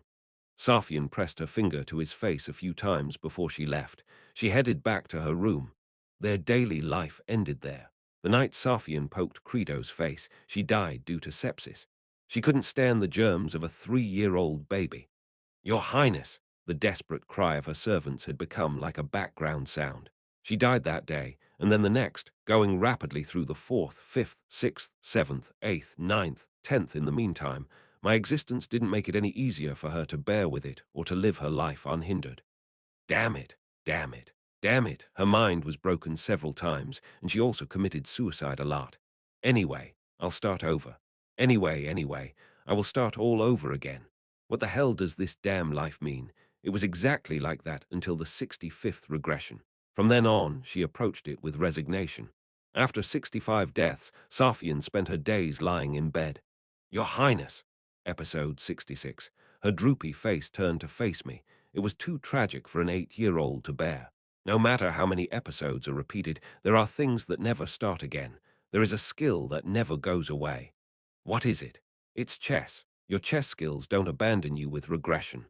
Safian pressed her finger to his face a few times before she left. She headed back to her room. Their daily life ended there. The night Safian poked Credo's face, she died due to sepsis. She couldn't stand the germs of a 3-year-old baby. Your Highness, the desperate cry of her servants had become like a background sound. She died that day, and then the next, going rapidly through the 4th, 5th, 6th, 7th, 8th, 9th, 10th in the meantime. My existence didn't make it any easier for her to bear with it or to live her life unhindered. Damn it, damn it, damn it. Her mind was broken several times, and she also committed suicide a lot. Anyway, I'll start over. Anyway, I will start all over again. What the hell does this damn life mean? It was exactly like that until the 65th regression. From then on, she approached it with resignation. After 65 deaths, Safian spent her days lying in bed. Your Highness, episode 66. Her droopy face turned to face me. It was too tragic for an 8-year-old to bear. No matter how many episodes are repeated, there are things that never start again. There is a skill that never goes away. What is it? It's chess. Your chess skills don't abandon you with regression.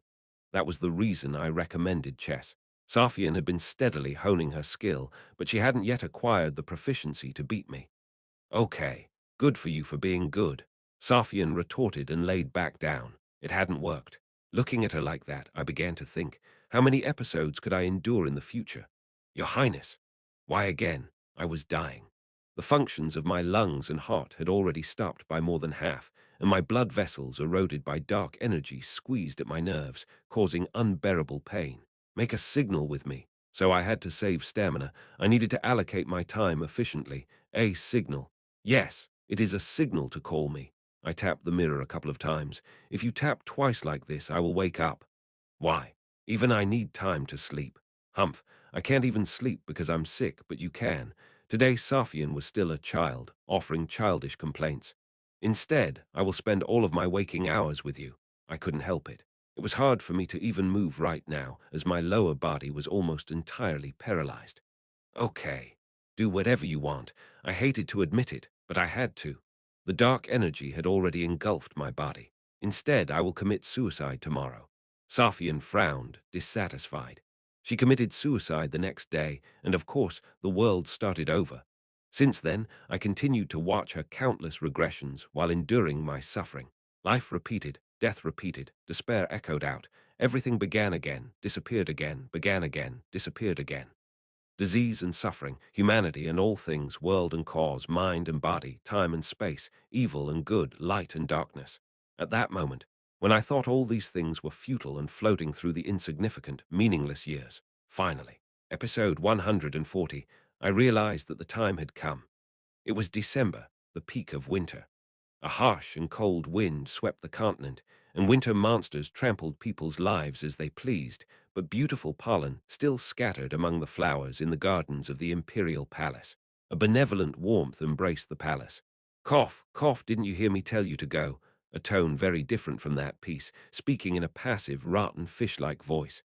That was the reason I recommended chess. Safian had been steadily honing her skill, but she hadn't yet acquired the proficiency to beat me. Okay, good for you for being good. Safian retorted and laid back down. It hadn't worked. Looking at her like that, I began to think, how many episodes could I endure in the future? Your Highness. Why again? I was dying. The functions of my lungs and heart had already stopped by more than half, and my blood vessels, eroded by dark energy, squeezed at my nerves, causing unbearable pain. Make a signal with me. So I had to save stamina. I needed to allocate my time efficiently. A signal. Yes, it is a signal to call me. I tapped the mirror a couple of times. If you tap twice like this, I will wake up. Why? Even I need time to sleep. Humph, I can't even sleep because I'm sick, but you can. Today, Safian was still a child, offering childish complaints. Instead, I will spend all of my waking hours with you. I couldn't help it. It was hard for me to even move right now, as my lower body was almost entirely paralyzed. Okay, do whatever you want. I hated to admit it, but I had to. The dark energy had already engulfed my body. Instead, I will commit suicide tomorrow. Safian frowned, dissatisfied. She committed suicide the next day, and of course, the world started over. Since then, I continued to watch her countless regressions while enduring my suffering. Life repeated, death repeated, despair echoed out. Everything began again, disappeared again, began again, disappeared again. Disease and suffering, humanity and all things, world and cause, mind and body, time and space, evil and good, light and darkness. At that moment, when I thought all these things were futile and floating through the insignificant, meaningless years, finally, episode 140, I realized that the time had come. It was December, the peak of winter. A harsh and cold wind swept the continent, and winter monsters trampled people's lives as they pleased, but beautiful pollen still scattered among the flowers in the gardens of the imperial palace. A benevolent warmth embraced the palace. Cough, cough, didn't you hear me tell you to go? A tone very different from that piece, speaking in a passive, rotten, fish-like voice.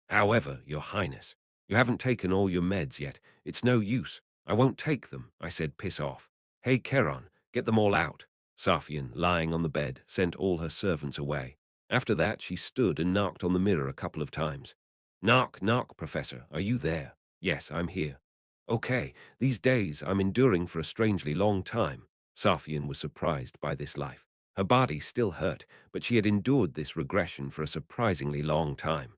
However, Your Highness, you haven't taken all your meds yet. It's no use. I won't take them, I said, piss off. Hey, Keron, get them all out. Safian, lying on the bed, sent all her servants away. After that, she stood and knocked on the mirror a couple of times. Knock, knock, Professor, are you there? Yes, I'm here. Okay, these days I'm enduring for a strangely long time. Safian was surprised by this life. Her body still hurt, but she had endured this regression for a surprisingly long time.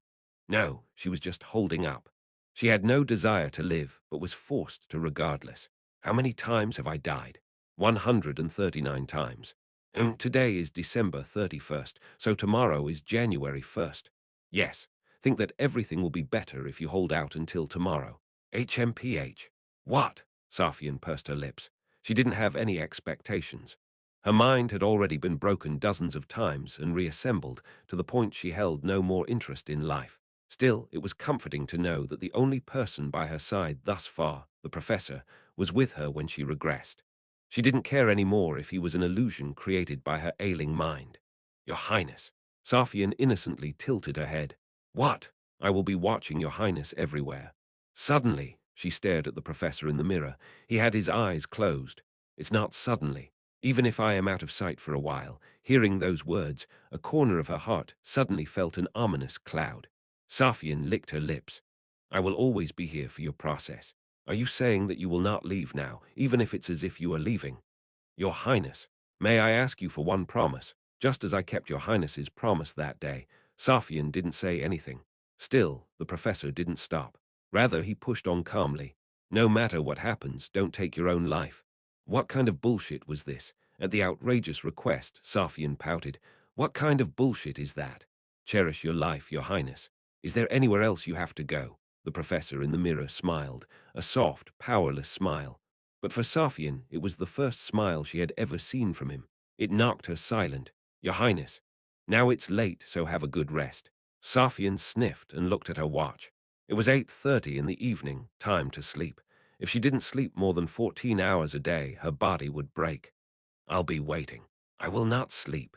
No, she was just holding up. She had no desire to live, but was forced to regardless. How many times have I died? 139 times. Today is December 31st, so tomorrow is January 1st. Yes, think that everything will be better if you hold out until tomorrow. HMPH. What? Safian pursed her lips. She didn't have any expectations. Her mind had already been broken dozens of times and reassembled to the point she held no more interest in life. Still, it was comforting to know that the only person by her side thus far, the professor, was with her when she regressed. She didn't care any more if he was an illusion created by her ailing mind. Your Highness. Safian innocently tilted her head. What? I will be watching Your Highness everywhere. Suddenly, she stared at the professor in the mirror. He had his eyes closed. It's not suddenly. Even if I am out of sight for a while, hearing those words, a corner of her heart suddenly felt an ominous cloud. Safian licked her lips. I will always be here for your process. Are you saying that you will not leave now, even if it's as if you are leaving? Your Highness, may I ask you for one promise? Just as I kept Your Highness's promise that day, Safian didn't say anything. Still, the professor didn't stop. Rather, he pushed on calmly. No matter what happens, don't take your own life. What kind of bullshit was this? At the outrageous request, Safian pouted. What kind of bullshit is that? Cherish your life, Your Highness. Is there anywhere else you have to go? The professor in the mirror smiled, a soft, powerless smile. But for Safian, it was the first smile she had ever seen from him. It knocked her silent. Your Highness, now it's late, so have a good rest. Safian sniffed and looked at her watch. It was 8:30 in the evening, time to sleep. If she didn't sleep more than 14 hours a day, her body would break. I'll be waiting. I will not sleep.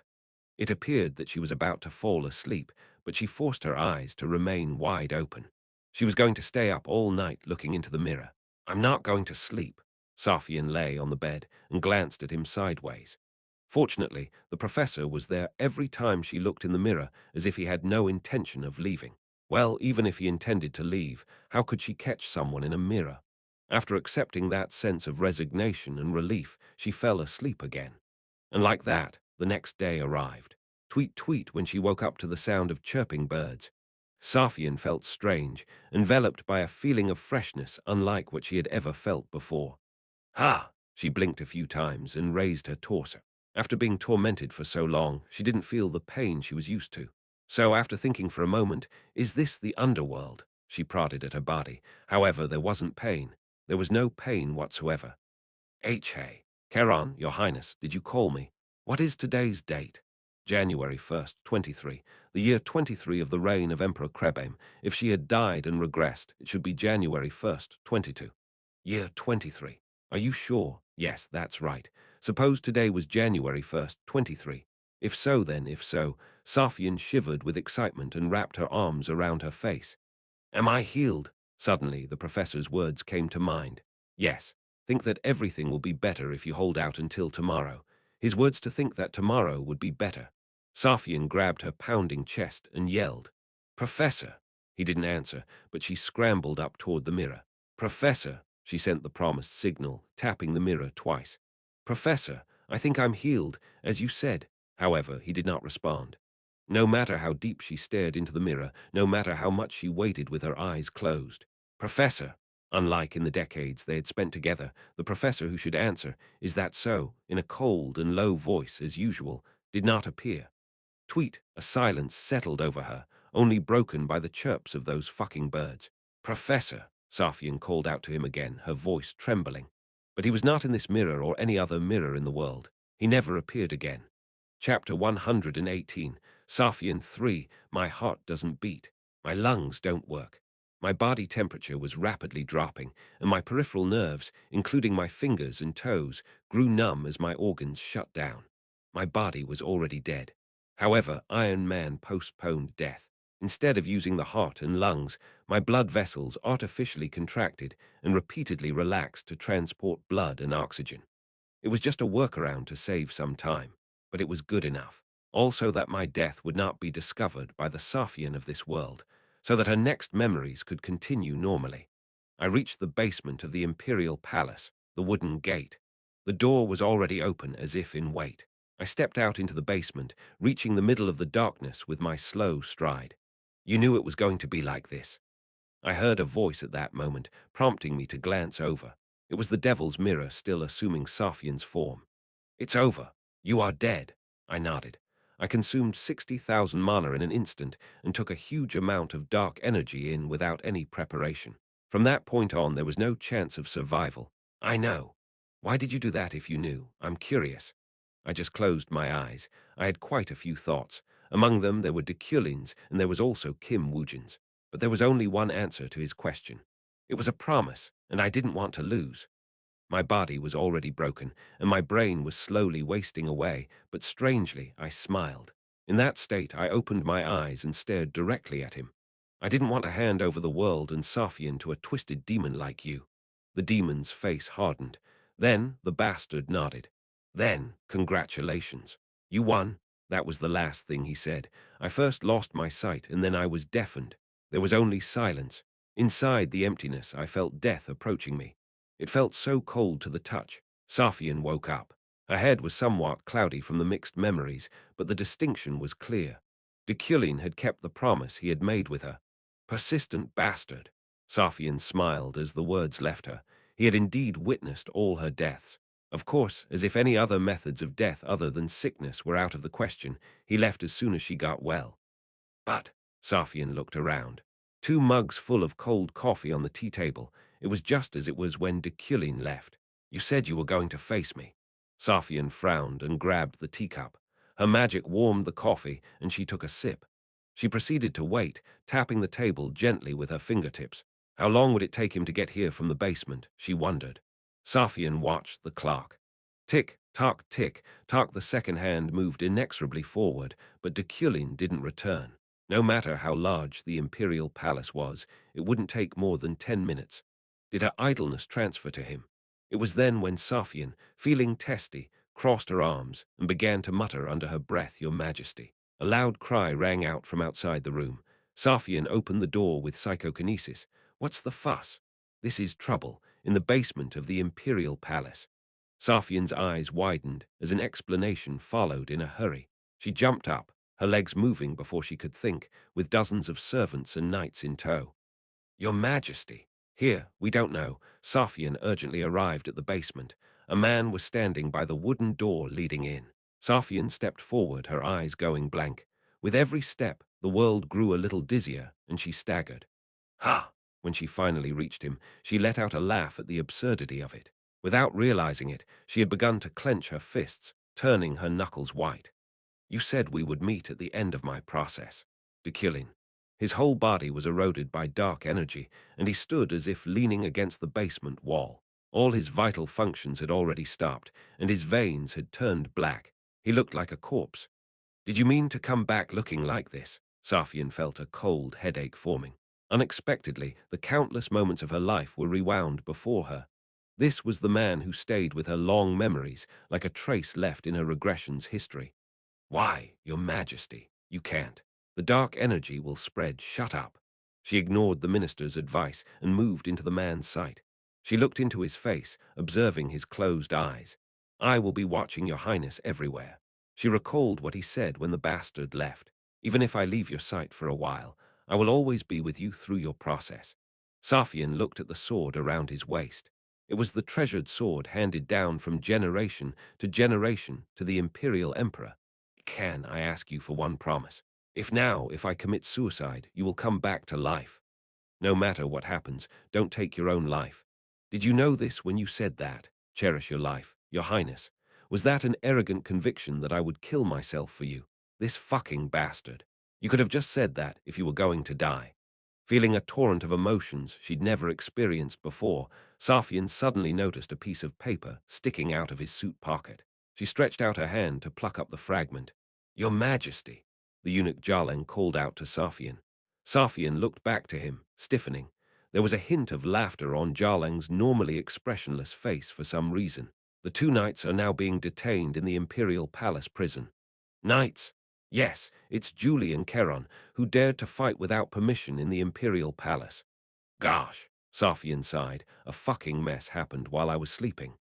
It appeared that she was about to fall asleep, but she forced her eyes to remain wide open. She was going to stay up all night looking into the mirror. I'm not going to sleep. Safian lay on the bed and glanced at him sideways. Fortunately, the professor was there every time she looked in the mirror, as if he had no intention of leaving. Well, even if he intended to leave, how could she catch someone in a mirror? After accepting that sense of resignation and relief, she fell asleep again. And like that, the next day arrived. Tweet tweet when she woke up to the sound of chirping birds. Safian felt strange, enveloped by a feeling of freshness unlike what she had ever felt before. Ha! She blinked a few times and raised her torso. After being tormented for so long, she didn't feel the pain she was used to. So after thinking for a moment, is this the underworld? She prodded at her body. However, there wasn't pain. There was no pain whatsoever. Hey, Keron, Your Highness, did you call me? What is today's date? January 1st, 23, the year 23 of the reign of Emperor Krebem. If she had died and regressed, it should be January 1st, 22. Year 23. Are you sure? Yes, that's right. Suppose today was January 1st, 23. If so, Safian shivered with excitement and wrapped her arms around her face. Am I healed? Suddenly, the professor's words came to mind. Yes. Think that everything will be better if you hold out until tomorrow. His words to think that tomorrow would be better. Safian grabbed her pounding chest and yelled, Professor! He didn't answer, but she scrambled up toward the mirror. Professor! She sent the promised signal, tapping the mirror twice. Professor, I think I'm healed, as you said. However, he did not respond. No matter how deep she stared into the mirror, no matter how much she waited with her eyes closed. Professor! Unlike in the decades they had spent together, the professor who should answer, is that so, in a cold and low voice as usual, did not appear. Tweet, a silence settled over her, only broken by the chirps of those fucking birds. Professor! Safian called out to him again, her voice trembling. But he was not in this mirror or any other mirror in the world. He never appeared again. Chapter 118. Safian 3. My heart doesn't beat. My lungs don't work. My body temperature was rapidly dropping, and my peripheral nerves, including my fingers and toes, grew numb as my organs shut down. My body was already dead. However, Iron Man postponed death. Instead of using the heart and lungs, my blood vessels artificially contracted and repeatedly relaxed to transport blood and oxygen. It was just a workaround to save some time, but it was good enough. Also that my death would not be discovered by the Safian of this world, so that her next memories could continue normally. I reached the basement of the Imperial Palace, the wooden gate. The door was already open as if in wait. I stepped out into the basement, reaching the middle of the darkness with my slow stride. You knew it was going to be like this. I heard a voice at that moment, prompting me to glance over. It was the devil's mirror still assuming Safian's form. It's over. You are dead. I nodded. I consumed 60,000 mana in an instant and took a huge amount of dark energy in without any preparation. From that point on, there was no chance of survival. I know. Why did you do that if you knew? I'm curious. I just closed my eyes. I had quite a few thoughts. Among them, there were Deculeins, and there was also Kim Woojin's. But there was only one answer to his question. It was a promise, and I didn't want to lose. My body was already broken, and my brain was slowly wasting away, but strangely, I smiled. In that state, I opened my eyes and stared directly at him. I didn't want to hand over the world and Safian to a twisted demon like you. The demon's face hardened. Then the bastard nodded. Then, congratulations. You won. That was the last thing he said. I first lost my sight, and then I was deafened. There was only silence. Inside the emptiness, I felt death approaching me. It felt so cold to the touch. Safian woke up. Her head was somewhat cloudy from the mixed memories, but the distinction was clear. Deculein had kept the promise he had made with her. Persistent bastard. Safian smiled as the words left her. He had indeed witnessed all her deaths. Of course, as if any other methods of death other than sickness were out of the question, he left as soon as she got well. But, Safian looked around. 2 mugs full of cold coffee on the tea table. It was just as it was when Deculein left. You said you were going to face me. Safian frowned and grabbed the teacup. Her magic warmed the coffee, and she took a sip. She proceeded to wait, tapping the table gently with her fingertips. How long would it take him to get here from the basement, she wondered. Safian watched the clock. Tick, tock, tick, tock. The second hand moved inexorably forward, but Deculein didn't return. No matter how large the imperial palace was, it wouldn't take more than 10 minutes. Did her idleness transfer to him? It was then when Safian, feeling testy, crossed her arms and began to mutter under her breath, Your Majesty. A loud cry rang out from outside the room. Safian opened the door with psychokinesis. What's the fuss? This is trouble, in the basement of the imperial palace. Safian's eyes widened as an explanation followed in a hurry. She jumped up, her legs moving before she could think, with dozens of servants and knights in tow. Your Majesty. Here, we don't know. Safian urgently arrived at the basement. A man was standing by the wooden door leading in. Safian stepped forward, her eyes going blank. With every step, the world grew a little dizzier, and she staggered. Ha! When she finally reached him, she let out a laugh at the absurdity of it. Without realizing it, she had begun to clench her fists, turning her knuckles white. You said we would meet at the end of my process. Deculein. His whole body was eroded by dark energy, and he stood as if leaning against the basement wall. All his vital functions had already stopped, and his veins had turned black. He looked like a corpse. "Did you mean to come back looking like this?" Safian felt a cold headache forming. Unexpectedly, the countless moments of her life were rewound before her. This was the man who stayed with her long memories, like a trace left in her regression's history. "Why, Your Majesty? You can't. The dark energy will spread. Shut up." She ignored the minister's advice and moved into the man's sight. She looked into his face, observing his closed eyes. "I will be watching Your Highness everywhere." She recalled what he said when the bastard left. "Even if I leave your sight for a while, I will always be with you through your process." Safian looked at the sword around his waist. It was the treasured sword handed down from generation to the Imperial Emperor. "Can I ask you for one promise? If I commit suicide, you will come back to life. No matter what happens, don't take your own life." "Did you know this when you said that? Cherish your life, Your Highness. Was that an arrogant conviction that I would kill myself for you? This fucking bastard. You could have just said that if you were going to die." Feeling a torrent of emotions she'd never experienced before, Safian suddenly noticed a piece of paper sticking out of his suit pocket. She stretched out her hand to pluck up the fragment. "Your Majesty," the eunuch Jarlen called out to Safian. Safian looked back to him, stiffening. There was a hint of laughter on Jarlang's normally expressionless face for some reason. "The two knights are now being detained in the Imperial Palace prison." "Knights?" "Yes, it's Julie and Charon, who dared to fight without permission in the Imperial Palace." "Gosh," Safian sighed, "a fucking mess happened while I was sleeping."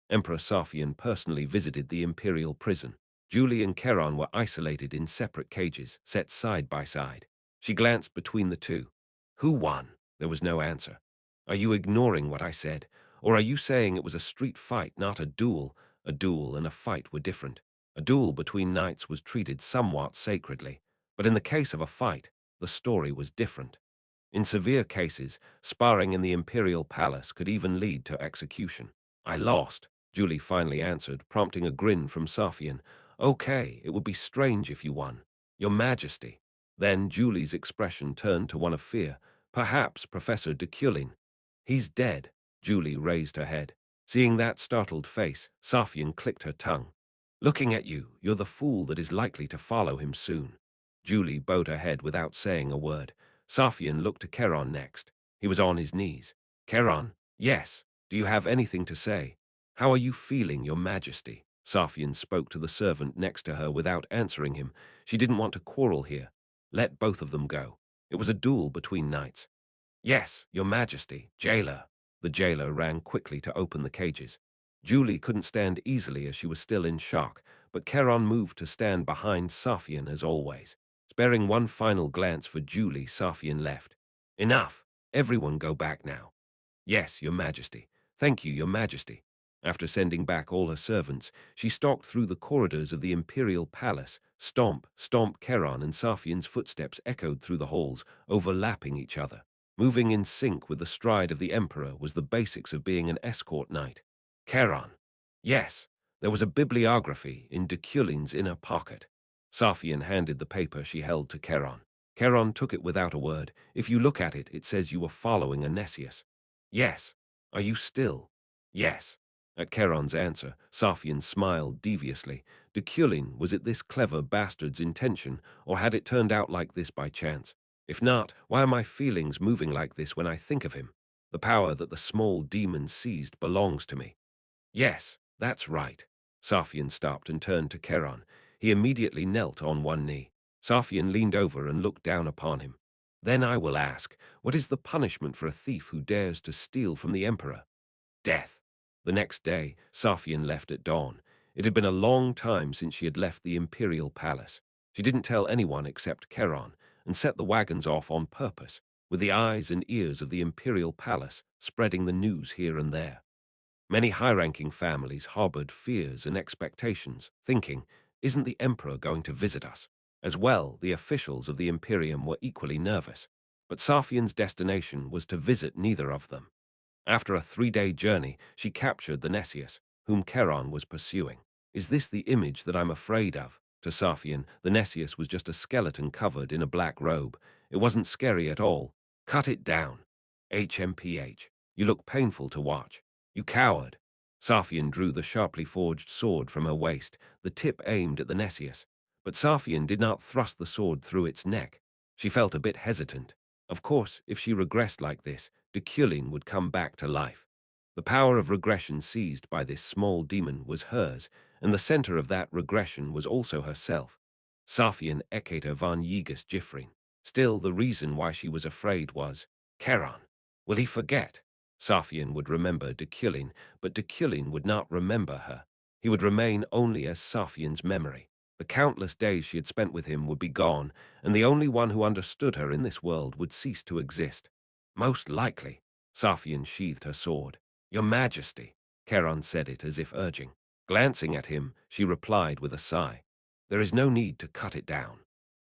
Emperor Safian personally visited the Imperial prison. Julie and Charon were isolated in separate cages, set side by side. She glanced between the two. "Who won?" There was no answer. "Are you ignoring what I said? Or are you saying it was a street fight, not a duel?" A duel and a fight were different. A duel between knights was treated somewhat sacredly, but in the case of a fight, the story was different. In severe cases, sparring in the Imperial Palace could even lead to execution. "I lost," Julie finally answered, prompting a grin from Safian. "Okay, it would be strange if you won. Your Majesty." Then Julie's expression turned to one of fear. "Perhaps Professor Deculein." "He's dead." Julie raised her head. Seeing that startled face, Safian clicked her tongue. "Looking at you, you're the fool that is likely to follow him soon." Julie bowed her head without saying a word. Safian looked to Charon next. He was on his knees. "Charon?" "Yes. Do you have anything to say?" "How are you feeling, Your Majesty?" Safian spoke to the servant next to her without answering him. She didn't want to quarrel here. Let both of them go. It was a duel between knights. "Yes, Your Majesty, jailer." The jailer ran quickly to open the cages. Julie couldn't stand easily as she was still in shock, but Charon moved to stand behind Safian as always. Sparing one final glance for Julie, Safian left. "Enough. Everyone go back now." "Yes, Your Majesty. Thank you, Your Majesty." After sending back all her servants, she stalked through the corridors of the Imperial Palace. Stomp, stomp. Charon and Safian's footsteps echoed through the halls, overlapping each other. Moving in sync with the stride of the Emperor was the basics of being an escort knight. "Charon." "Yes." There was a bibliography in Deculein's inner pocket. Safian handed the paper she held to Charon. Charon took it without a word. "If you look at it, it says you were following Onesius." "Yes." "Are you still?" "Yes." At Charon's answer, Safian smiled deviously. Deculein, was it this clever bastard's intention, or had it turned out like this by chance? If not, why are my feelings moving like this when I think of him? The power that the small demon seized belongs to me. "Yes, that's right." Safian stopped and turned to Charon. He immediately knelt on one knee. Safian leaned over and looked down upon him. "Then I will ask, what is the punishment for a thief who dares to steal from the Emperor?" "Death." The next day, Safian left at dawn. It had been a long time since she had left the Imperial Palace. She didn't tell anyone except Charon, and set the wagons off on purpose, with the eyes and ears of the Imperial Palace spreading the news here and there. Many high-ranking families harbored fears and expectations, thinking, isn't the Emperor going to visit us? As well, the officials of the Imperium were equally nervous. But Safian's destination was to visit neither of them. After a 3-day journey, she captured the Nesius, whom Charon was pursuing. "Is this the image that I'm afraid of?" To Safian, the Nessius was just a skeleton covered in a black robe. It wasn't scary at all. Cut it down. HMPH. You look painful to watch. You coward. Safian drew the sharply forged sword from her waist, the tip aimed at the Nessius. But Safian did not thrust the sword through its neck. She felt a bit hesitant. Of course, if she regressed like this, Deculein would come back to life. The power of regression seized by this small demon was hers, and the center of that regression was also herself. Safian Ekata von Yegas Gifrin. Still, the reason why she was afraid was, Charon. Will he forget? Safian would remember Deculein, but Deculein would not remember her. He would remain only as Safian's memory. The countless days she had spent with him would be gone, and the only one who understood her in this world would cease to exist. Most likely. Safian sheathed her sword. Your Majesty. Charon said it as if urging. Glancing at him, she replied with a sigh. There is no need to cut it down.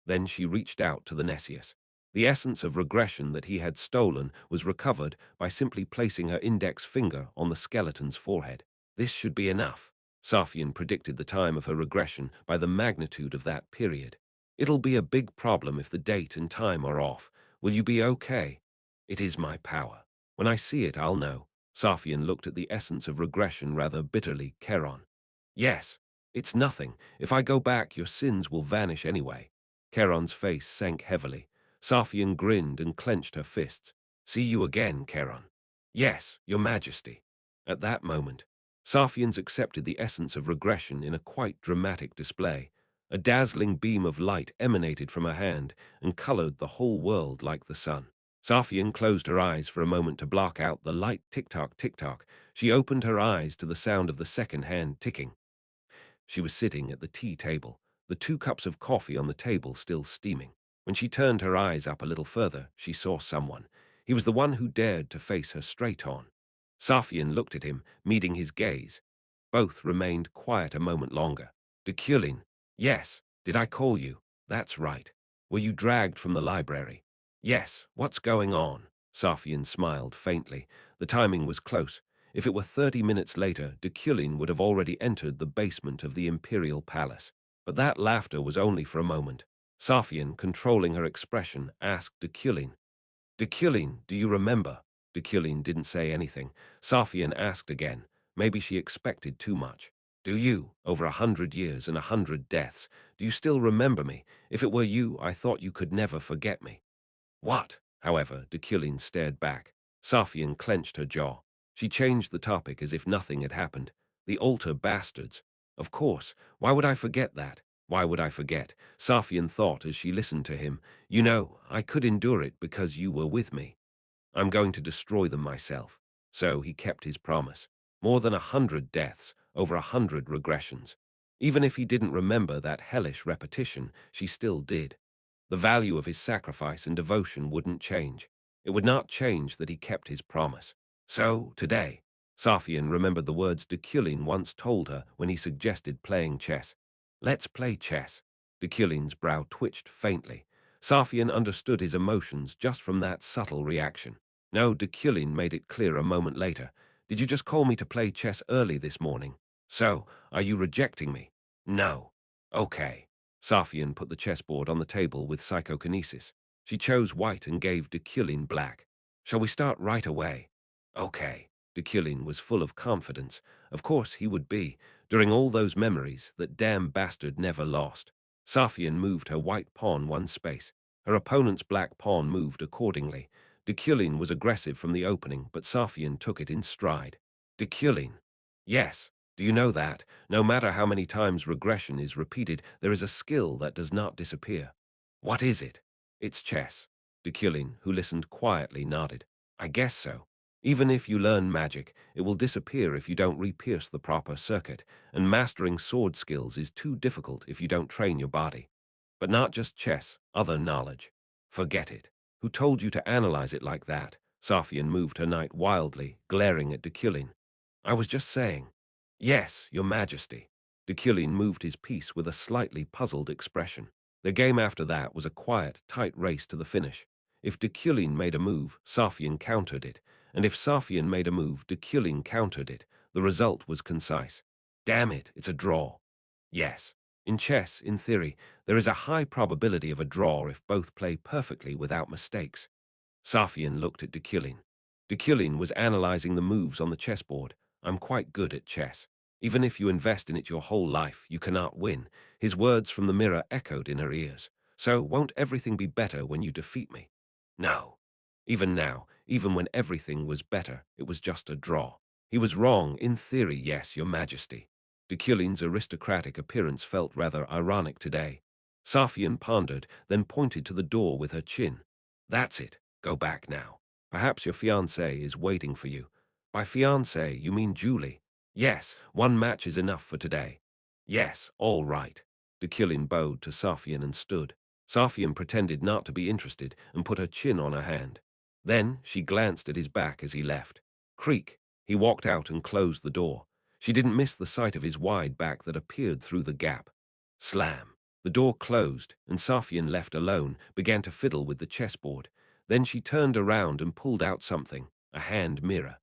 Then she reached out to the Nessius. The essence of regression that he had stolen was recovered by simply placing her index finger on the skeleton's forehead. This should be enough. Safian predicted the time of her regression by the magnitude of that period. It'll be a big problem if the date and time are off. Will you be okay? It is my power. When I see it, I'll know. Safian looked at the essence of regression rather bitterly. Charon. Yes, it's nothing. If I go back, your sins will vanish anyway. Charon's face sank heavily. Safian grinned and clenched her fists. See you again, Charon. Yes, your Majesty. At that moment, Safians accepted the essence of regression in a quite dramatic display. A dazzling beam of light emanated from her hand and colored the whole world like the sun. Safian closed her eyes for a moment to block out the light tick-tock tick-tock. She opened her eyes to the sound of the second hand ticking. She was sitting at the tea table, the 2 cups of coffee on the table still steaming. When she turned her eyes up a little further, she saw someone. He was the one who dared to face her straight on. Safian looked at him, meeting his gaze. Both remained quiet a moment longer. Deculein. Yes. Did I call you? That's right. Were you dragged from the library? Yes. What's going on? Safian smiled faintly. The timing was close. If it were 30 minutes later, Deculein would have already entered the basement of the Imperial Palace. But that laughter was only for a moment. Safian, controlling her expression, asked Deculein. Deculein, do you remember? Deculein didn't say anything. Safian asked again. Maybe she expected too much. Do you, over 100 years and 100 deaths, do you still remember me? If it were you, I thought you could never forget me. What? However, Deculein stared back. Safian clenched her jaw. She changed the topic as if nothing had happened. The altar bastards. Of course. Why would I forget that? Why would I forget? Safian thought as she listened to him. You know, I could endure it because you were with me. I'm going to destroy them myself. So he kept his promise. More than 100 deaths, over 100 regressions. Even if he didn't remember that hellish repetition, she still did. The value of his sacrifice and devotion wouldn't change. It would not change that he kept his promise. So, today, Safian remembered the words Deculein once told her when he suggested playing chess. Let's play chess. Deculein's brow twitched faintly. Safian understood his emotions just from that subtle reaction. No, Deculein made it clear a moment later. Did you just call me to play chess early this morning? So, are you rejecting me? No. Okay. Safian put the chessboard on the table with psychokinesis. She chose white and gave Deculein black. Shall we start right away? Okay. Deculein was full of confidence. Of course he would be, during all those memories that damn bastard never lost. Safian moved her white pawn one space. Her opponent's black pawn moved accordingly. Deculein was aggressive from the opening, but Safian took it in stride. Deculein. Yes. Do you know that, no matter how many times regression is repeated, there is a skill that does not disappear? What is it? It's chess. Deculein, who listened quietly, nodded. I guess so. Even if you learn magic, it will disappear if you don't re-pierce the proper circuit, and mastering sword skills is too difficult if you don't train your body. But not just chess, other knowledge. Forget it. Who told you to analyze it like that? Safian moved her knight wildly, glaring at Deculein. I was just saying. Yes, your Majesty. Deculein moved his piece with a slightly puzzled expression. The game after that was a quiet, tight race to the finish. If Deculein made a move, Safian countered it, and if Safian made a move, Deculein countered it. The result was concise. Damn it, it's a draw. Yes. In chess, in theory, there is a high probability of a draw if both play perfectly without mistakes. Safian looked at Deculein. Deculein was analyzing the moves on the chessboard. I'm quite good at chess. Even if you invest in it your whole life, you cannot win. His words from the mirror echoed in her ears. So won't everything be better when you defeat me? No. Even now, even when everything was better, it was just a draw. He was wrong, in theory, yes, your majesty. Deculein's aristocratic appearance felt rather ironic today. Safian pondered, then pointed to the door with her chin. That's it. Go back now. Perhaps your fiancée is waiting for you. By fiancée, you mean Julie. Yes, one match is enough for today. Yes, all right. Deculein bowed to Safian and stood. Safian pretended not to be interested and put her chin on her hand. Then she glanced at his back as he left. Creak. He walked out and closed the door. She didn't miss the sight of his wide back that appeared through the gap. Slam. The door closed, and Safian, left alone, began to fiddle with the chessboard. Then she turned around and pulled out something, a hand mirror.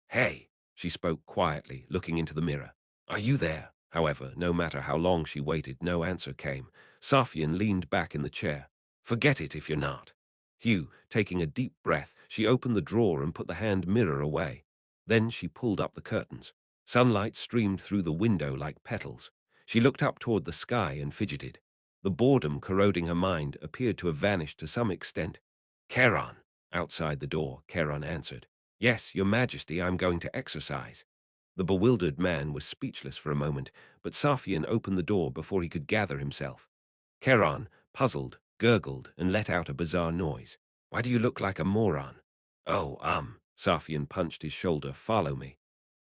Hey, she spoke quietly, looking into the mirror. Are you there? However, no matter how long she waited, no answer came. Safian leaned back in the chair. Forget it if you're not. Hugh, taking a deep breath, she opened the drawer and put the hand mirror away. Then she pulled up the curtains. Sunlight streamed through the window like petals. She looked up toward the sky and fidgeted. The boredom corroding her mind appeared to have vanished to some extent. Charon. Outside the door, Charon answered. Yes, your majesty, I'm going to exercise. The bewildered man was speechless for a moment, but Safian opened the door before he could gather himself. Charon, puzzled, gurgled and let out a bizarre noise. Why do you look like a moron? Oh, Safian punched his shoulder. Follow me.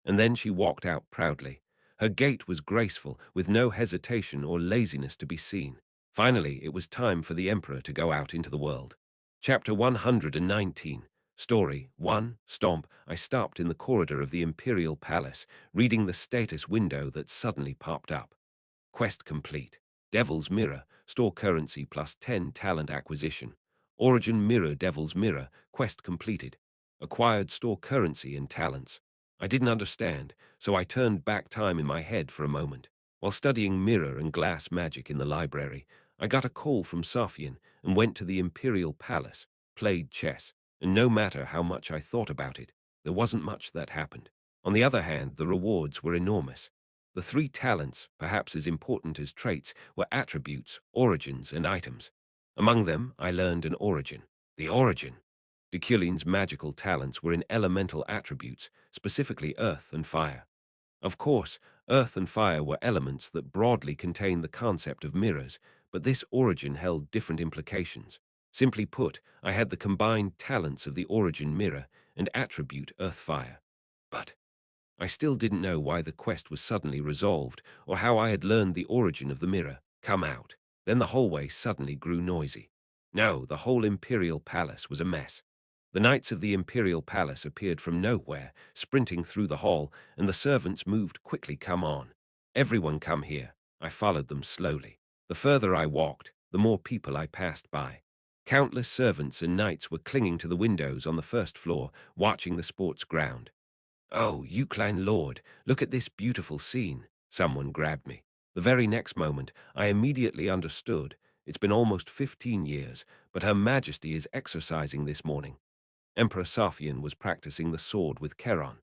And then she walked out proudly. Her gait was graceful, with no hesitation or laziness to be seen. Finally, it was time for the Emperor to go out into the world. Chapter 119. Story 1. Stomp. I stopped in the corridor of the Imperial Palace, reading the status window that suddenly popped up. Quest complete. Devil's Mirror. Store currency plus 10 talent acquisition. Origin Mirror. Devil's Mirror. Quest completed. Acquired store currency and talents. I didn't understand, so I turned back time in my head for a moment. While studying mirror and glass magic in the library, I got a call from Safian and went to the Imperial Palace, played chess, and no matter how much I thought about it, there wasn't much that happened. On the other hand, the rewards were enormous. The 3 talents, perhaps as important as traits, were attributes, origins, and items. Among them, I learned an origin. The origin. Deculein's magical talents were in elemental attributes, specifically earth and fire. Of course, earth and fire were elements that broadly contain the concept of mirrors, but this origin held different implications. Simply put, I had the combined talents of the origin mirror and attribute earth-fire. But I still didn't know why the quest was suddenly resolved, or how I had learned the origin of the mirror. Come out. Then the hallway suddenly grew noisy. No, the whole Imperial Palace was a mess. The knights of the Imperial Palace appeared from nowhere, sprinting through the hall, and the servants moved quickly. Come on. Everyone come here. I followed them slowly. The further I walked, the more people I passed by. Countless servants and knights were clinging to the windows on the first floor, watching the sports ground. Oh, you klein lord, look at this beautiful scene. Someone grabbed me. The very next moment, I immediately understood. It's been almost 15 years, but Her Majesty is exercising this morning. Emperor Safian was practicing the sword with Charon.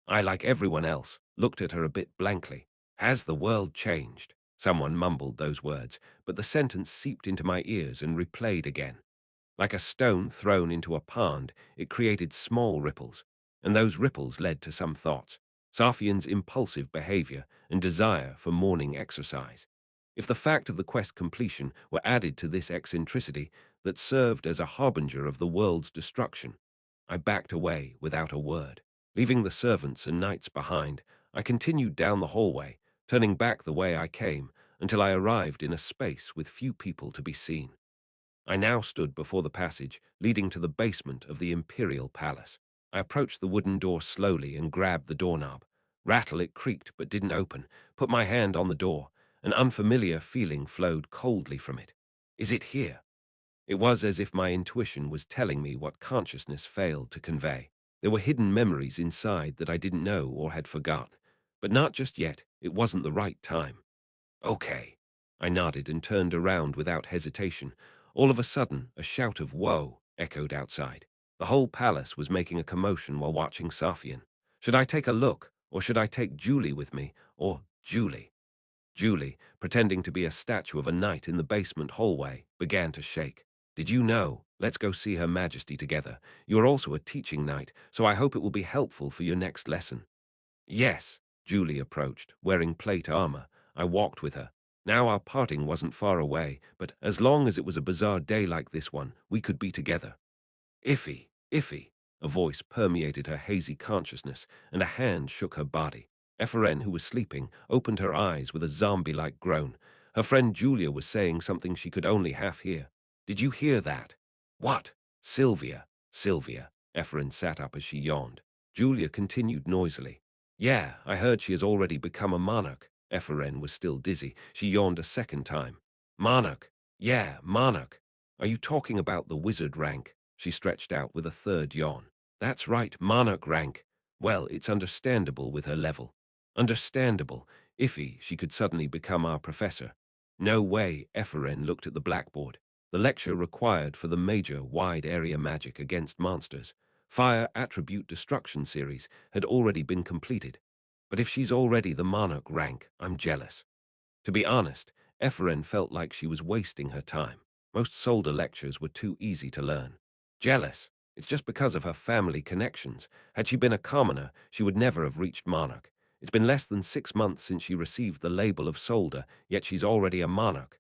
I, like everyone else, looked at her a bit blankly. Has the world changed? Someone mumbled those words, but the sentence seeped into my ears and replayed again. Like a stone thrown into a pond, it created small ripples, and those ripples led to some thoughts. Safian's impulsive behavior and desire for morning exercise. If the fact of the quest completion were added to this eccentricity that served as a harbinger of the world's destruction, I backed away without a word. Leaving the servants and knights behind, I continued down the hallway, turning back the way I came until I arrived in a space with few people to be seen. I now stood before the passage leading to the basement of the Imperial Palace. I approached the wooden door slowly and grabbed the doorknob. Rattle, it creaked but didn't open. Put my hand on the door. An unfamiliar feeling flowed coldly from it. Is it here? It was as if my intuition was telling me what consciousness failed to convey. There were hidden memories inside that I didn't know or had forgotten. But not just yet. It wasn't the right time. Okay. I nodded and turned around without hesitation. All of a sudden, a shout of "Whoa!" echoed outside. The whole palace was making a commotion while watching Safian. Should I take a look, or should I take Julie with me, or Julie? Julie, pretending to be a statue of a knight in the basement hallway, began to shake. Did you know? Let's go see Her Majesty together. You are also a teaching knight, so I hope it will be helpful for your next lesson. Yes, Julie approached, wearing plate armor. I walked with her. Now our parting wasn't far away, but as long as it was a bizarre day like this one, we could be together. Iffy, iffy. A voice permeated her hazy consciousness, and a hand shook her body. Efren, who was sleeping, opened her eyes with a zombie-like groan. Her friend Julia was saying something she could only half hear. Did you hear that? What? Sylvia. Sylvia. Efren sat up as she yawned. Julia continued noisily. Yeah, I heard she has already become a monarch. Efren was still dizzy. She yawned a second time. Monarch. Yeah, monarch. Are you talking about the wizard rank? She stretched out with a third yawn. That's right, monarch rank. Well, it's understandable with her level. Understandable. Iffy, she could suddenly become our professor. No way, Eferen looked at the blackboard. The lecture required for the major wide area magic against monsters. Fire Attribute Destruction series had already been completed. But if she's already the monarch rank, I'm jealous. To be honest, Eferen felt like she was wasting her time. Most solder lectures were too easy to learn. Jealous. It's just because of her family connections. Had she been a commoner, she would never have reached monarch. It's been less than 6 months since she received the label of solder, yet she's already a monarch.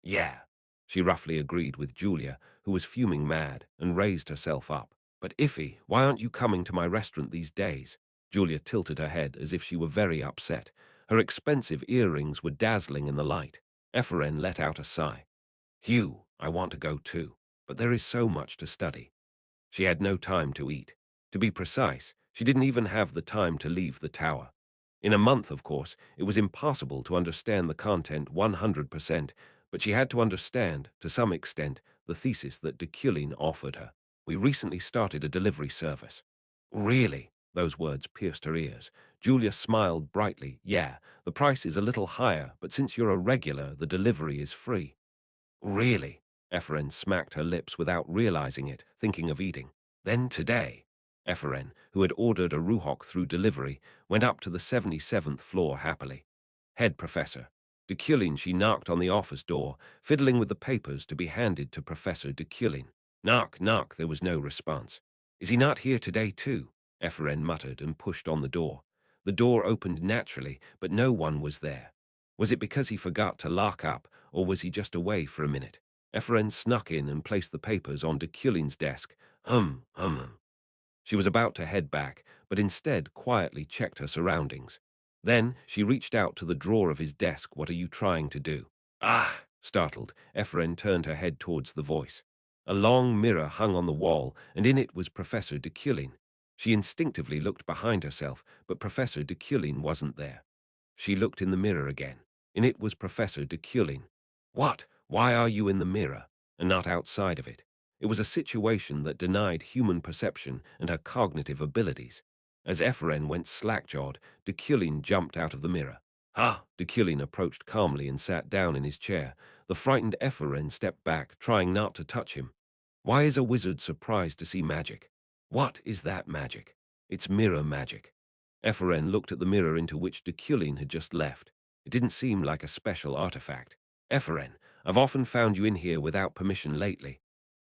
Yeah, she roughly agreed with Julia, who was fuming mad, and raised herself up. But Iffy, why aren't you coming to my restaurant these days? Julia tilted her head as if she were very upset. Her expensive earrings were dazzling in the light. Eferen let out a sigh. Hugh, I want to go too, but there is so much to study. She had no time to eat. To be precise, she didn't even have the time to leave the tower. In a month, of course, it was impossible to understand the content 100%, but she had to understand, to some extent, the thesis that Deculein offered her. We recently started a delivery service. Really? Those words pierced her ears. Julia smiled brightly. Yeah, the price is a little higher, but since you're a regular, the delivery is free. Really? Eferen smacked her lips without realizing it, thinking of eating. Then today, Eferen, who had ordered a ruhok through delivery, went up to the 77th floor happily. Head professor. Deculein, she knocked on the office door, fiddling with the papers to be handed to Professor Deculein. Knock, knock, there was no response. Is he not here today too? Eferen muttered and pushed on the door. The door opened naturally, but no one was there. Was it because he forgot to lock up, or was he just away for a minute? Efren snuck in and placed the papers on Deculein's desk. Hum. She was about to head back, but instead quietly checked her surroundings. Then she reached out to the drawer of his desk. What are you trying to do? Ah! Startled, Efren turned her head towards the voice. A long mirror hung on the wall, and in it was Professor Deculein. She instinctively looked behind herself, but Professor Deculein wasn't there. She looked in the mirror again. In it was Professor Deculein. What? Why are you in the mirror, and not outside of it? It was a situation that denied human perception and her cognitive abilities. As Eferen went slack-jawed, Deculein jumped out of the mirror. Ha! Deculein approached calmly and sat down in his chair. The frightened Eferen stepped back, trying not to touch him. Why is a wizard surprised to see magic? What is that magic? It's mirror magic. Eferen looked at the mirror into which Deculein had just left. It didn't seem like a special artifact. Eferen, I've often found you in here without permission lately.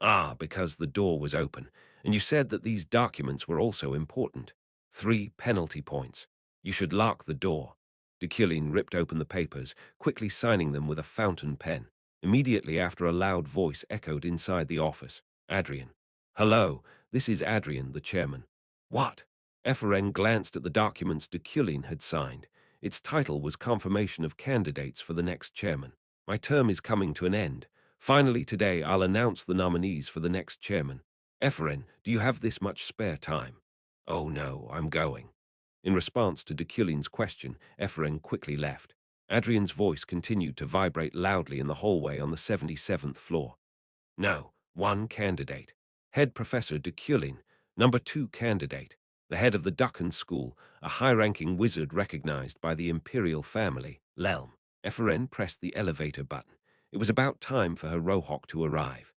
Ah, because the door was open, and you said that these documents were also important. 3 penalty points. You should lock the door. Deculein ripped open the papers, quickly signing them with a fountain pen. Immediately after a loud voice echoed inside the office. Adrian. Hello, this is Adrian, the chairman. What? Eferen glanced at the documents Deculein had signed. Its title was Confirmation of Candidates for the next chairman. My term is coming to an end. Finally today I'll announce the nominees for the next chairman. Eferen, do you have this much spare time? Oh no, I'm going. In response to Deculein's question, Eferen quickly left. Adrian's voice continued to vibrate loudly in the hallway on the 77th floor. No, 1 candidate. Head Professor Deculein. Number 2 candidate. The head of the Ducken School, a high-ranking wizard recognized by the imperial family, Lelm. Eferen pressed the elevator button. It was about time for her Rohawk to arrive.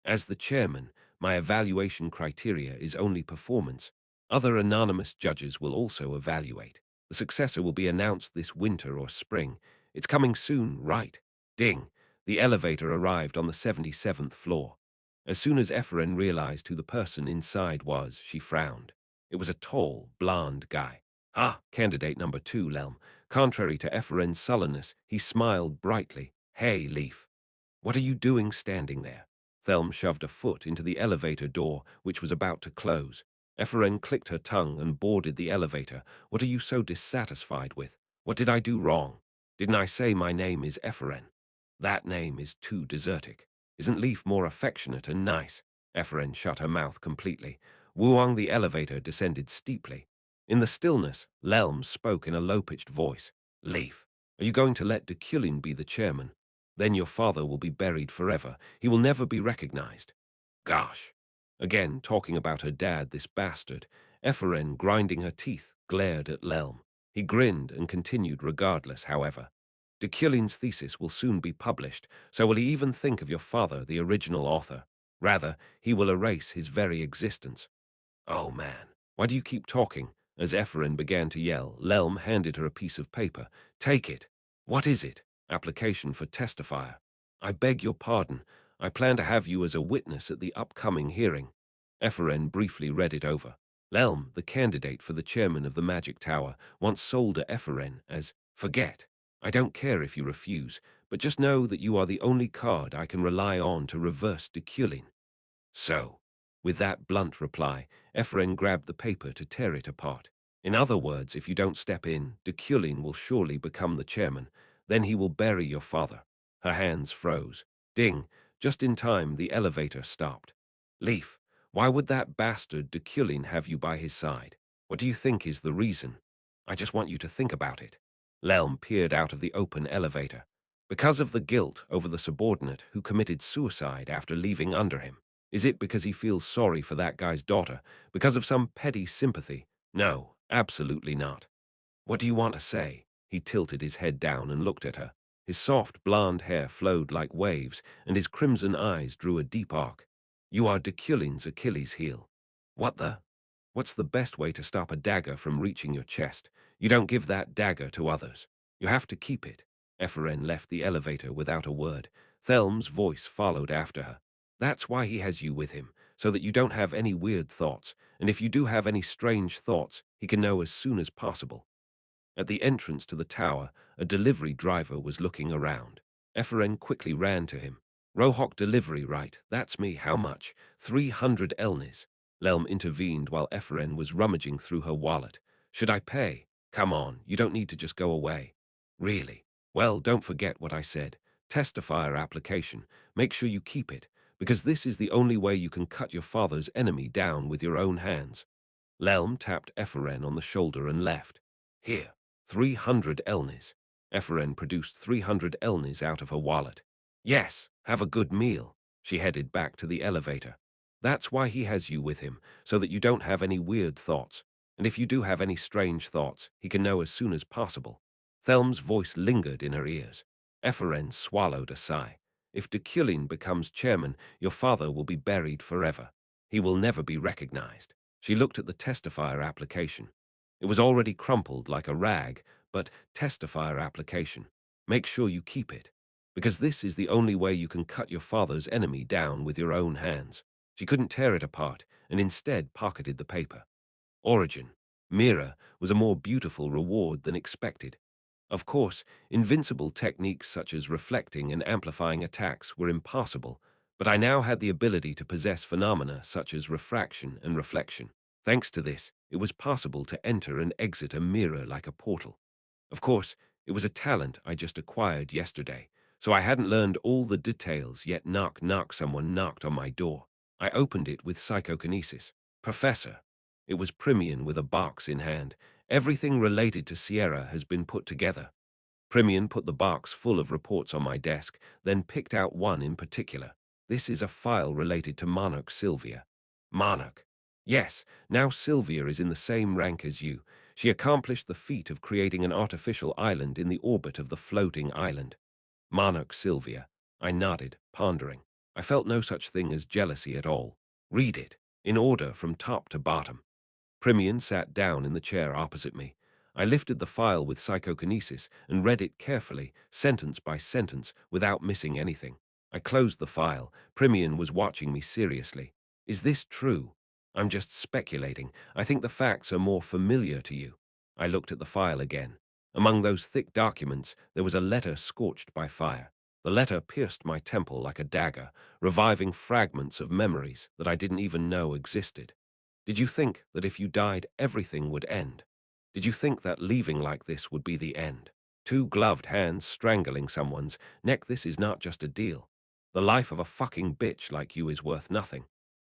As the chairman, my evaluation criteria is only performance. Other anonymous judges will also evaluate. The successor will be announced this winter or spring. It's coming soon, right? Ding! The elevator arrived on the 77th floor. As soon as Eferen realized who the person inside was, she frowned. It was a tall, blond guy. Ah, candidate number 2, Lelm. Contrary to Eferen's sullenness, he smiled brightly. Hey, Leaf. What are you doing standing there? Thelm shoved a foot into the elevator door, which was about to close. Eferen clicked her tongue and boarded the elevator. What are you so dissatisfied with? What did I do wrong? Didn't I say my name is Eferen? That name is too desertic. Isn't Leaf more affectionate and nice? Eferen shut her mouth completely. Wuang the elevator descended steeply. In the stillness, Lelm spoke in a low-pitched voice. Leaf, are you going to let Deculein be the chairman? Then your father will be buried forever. He will never be recognized. Gosh. Again, talking about her dad, this bastard. Eferen, grinding her teeth, glared at Lelm. He grinned and continued regardless, however. Deculein's thesis will soon be published, so will he even think of your father, the original author? Rather, he will erase his very existence. Oh, man. Why do you keep talking? As Eferen began to yell, Lelm handed her a piece of paper. Take it. What is it? Application for testifier. I beg your pardon. I plan to have you as a witness at the upcoming hearing. Eferen briefly read it over. Lelm, the candidate for the chairman of the Magic Tower, once sold to Eferen as, forget. I don't care if you refuse, but just know that you are the only card I can rely on to reverse Deculein. So, with that blunt reply, Eferen grabbed the paper to tear it apart. In other words, if you don't step in, Deculein will surely become the chairman. Then he will bury your father. Her hands froze. Ding! Just in time, the elevator stopped. Leaf, why would that bastard Deculein have you by his side? What do you think is the reason? I just want you to think about it. Lelm peered out of the open elevator. Because of the guilt over the subordinate who committed suicide after leaving under him. Is it because he feels sorry for that guy's daughter? Because of some petty sympathy? No, absolutely not. What do you want to say? He tilted his head down and looked at her. His soft, blonde hair flowed like waves, and his crimson eyes drew a deep arc. You are Deculein's Achilles heel. What the? What's the best way to stop a dagger from reaching your chest? You don't give that dagger to others. You have to keep it. Eferen left the elevator without a word. Thelm's voice followed after her. That's why he has you with him, so that you don't have any weird thoughts, and if you do have any strange thoughts, he can know as soon as possible. At the entrance to the tower, a delivery driver was looking around. Eferen quickly ran to him. Rohawk delivery, right? That's me. How much? 300 elnis. Lelm intervened while Eferen was rummaging through her wallet. Should I pay? Come on, you don't need to just go away. Really? Well, don't forget what I said. Testifier application. Make sure you keep it, because this is the only way you can cut your father's enemy down with your own hands. Lelm tapped Eferen on the shoulder and left. Here, 300 elnis. Eferen produced 300 elnis out of her wallet. Yes, have a good meal. She headed back to the elevator. That's why he has you with him, so that you don't have any weird thoughts. And if you do have any strange thoughts, he can know as soon as possible. Thelm's voice lingered in her ears. Eferen swallowed a sigh. If Deculein becomes chairman, your father will be buried forever. He will never be recognized. She looked at the testifier application. It was already crumpled like a rag, but testifier application. Make sure you keep it, because this is the only way you can cut your father's enemy down with your own hands. She couldn't tear it apart, and instead pocketed the paper. Origin. Mira was a more beautiful reward than expected. Of course, invincible techniques such as reflecting and amplifying attacks were impossible, but I now had the ability to possess phenomena such as refraction and reflection. Thanks to this, it was possible to enter and exit a mirror like a portal. Of course, it was a talent I just acquired yesterday, so I hadn't learned all the details yet. Knock, knock, someone knocked on my door. I opened it with psychokinesis. Professor. It was Primian with a box in hand. Everything related to Sierra has been put together. Primian put the box full of reports on my desk, then picked out one in particular. This is a file related to Monarch Sylvia. Monarch. Yes, now Sylvia is in the same rank as you. She accomplished the feat of creating an artificial island in the orbit of the floating island. Monarch Sylvia. I nodded, pondering. I felt no such thing as jealousy at all. Read it, in order from top to bottom. Primian sat down in the chair opposite me. I lifted the file with psychokinesis and read it carefully, sentence by sentence, without missing anything. I closed the file. Primian was watching me seriously. Is this true? I'm just speculating. I think the facts are more familiar to you. I looked at the file again. Among those thick documents, there was a letter scorched by fire. The letter pierced my temple like a dagger, reviving fragments of memories that I didn't even know existed. Did you think that if you died, everything would end? Did you think that leaving like this would be the end? Two gloved hands strangling someone's neck. This is not just a deal. The life of a fucking bitch like you is worth nothing.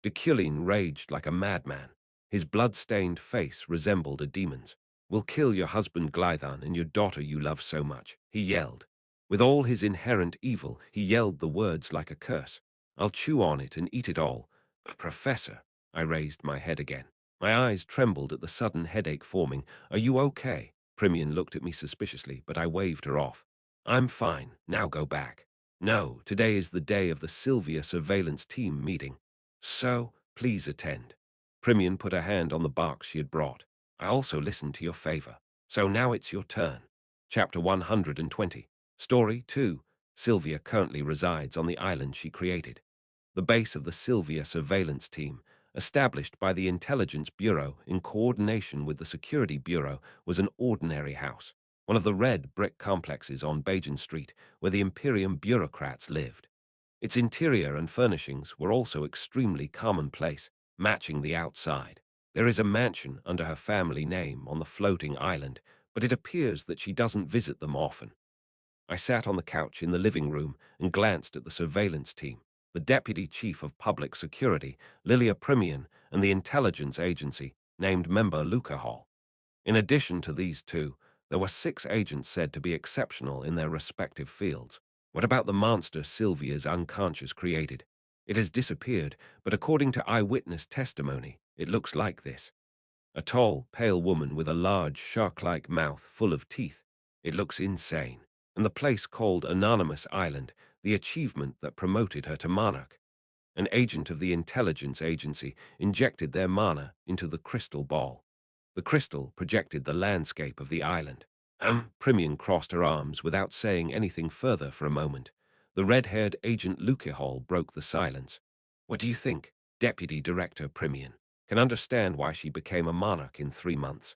Deculein raged like a madman. His blood-stained face resembled a demon's. We'll kill your husband Glython and your daughter you love so much, he yelled. With all his inherent evil, he yelled the words like a curse. I'll chew on it and eat it all. Professor, I raised my head again. My eyes trembled at the sudden headache forming. Are you okay? Primian looked at me suspiciously, but I waved her off. I'm fine. Now go back. No, today is the day of the Sylvia surveillance team meeting. So, please attend. Primian put her hand on the box she had brought. I also listened to your favor. So now it's your turn. Chapter 120. Story 2. Sylvia currently resides on the island she created. The base of the Sylvia surveillance team, established by the Intelligence Bureau in coordination with the Security Bureau, was an ordinary house, one of the red brick complexes on Bajan Street where the Imperium bureaucrats lived. Its interior and furnishings were also extremely commonplace, matching the outside. There is a mansion under her family name on the floating island, but it appears that she doesn't visit them often. I sat on the couch in the living room and glanced at the surveillance team, the Deputy Chief of Public Security, Lilia Primian, and the intelligence agency, named Member Luca Hall. In addition to these two, there were 6 agents said to be exceptional in their respective fields. What about the monster Sylvia's unconscious created? It has disappeared, but according to eyewitness testimony, it looks like this. A tall, pale woman with a large, shark-like mouth full of teeth. It looks insane. And the place called Anonymous Island, the achievement that promoted her to monarch. An agent of the intelligence agency injected their mana into the crystal ball. The crystal projected the landscape of the island. Primian crossed her arms without saying anything further for a moment. The red-haired agent Lukehall broke the silence. What do you think, Deputy Director Primian? Can understand why she became a monarch in 3 months.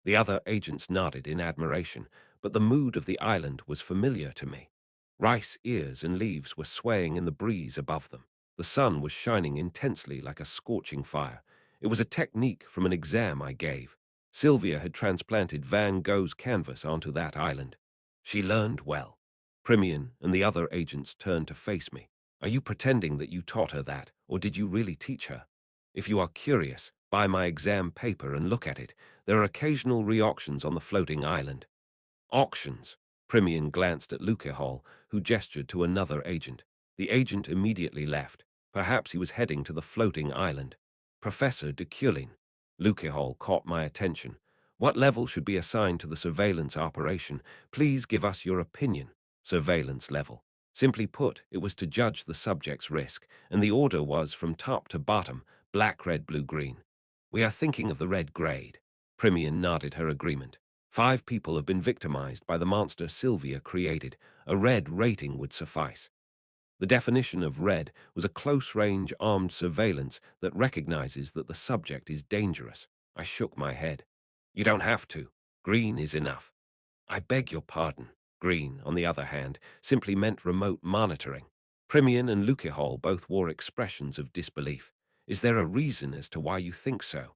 The other agents nodded in admiration, but the mood of the island was familiar to me. Rice ears and leaves were swaying in the breeze above them. The sun was shining intensely like a scorching fire. It was a technique from an exam I gave. Sylvia had transplanted Van Gogh's canvas onto that island. She learned well. Primian and the other agents turned to face me. Are you pretending that you taught her that, or did you really teach her? If you are curious, buy my exam paper and look at it. There are occasional re-auctions on the floating island. Auctions. Primian glanced at Lukehall, who gestured to another agent. The agent immediately left. Perhaps he was heading to the floating island. Professor Deculein. Lukehall caught my attention. What level should be assigned to the surveillance operation? Please give us your opinion. Surveillance level. Simply put, it was to judge the subject's risk, and the order was from top to bottom, black, red, blue, green. We are thinking of the red grade. Primian nodded her agreement. 5 people have been victimized by the monster Sylvia created. A red rating would suffice. The definition of red was a close-range armed surveillance that recognizes that the subject is dangerous. I shook my head. You don't have to. Green is enough. I beg your pardon. Green, on the other hand, simply meant remote monitoring. Primian and Lukehall both wore expressions of disbelief. Is there a reason as to why you think so?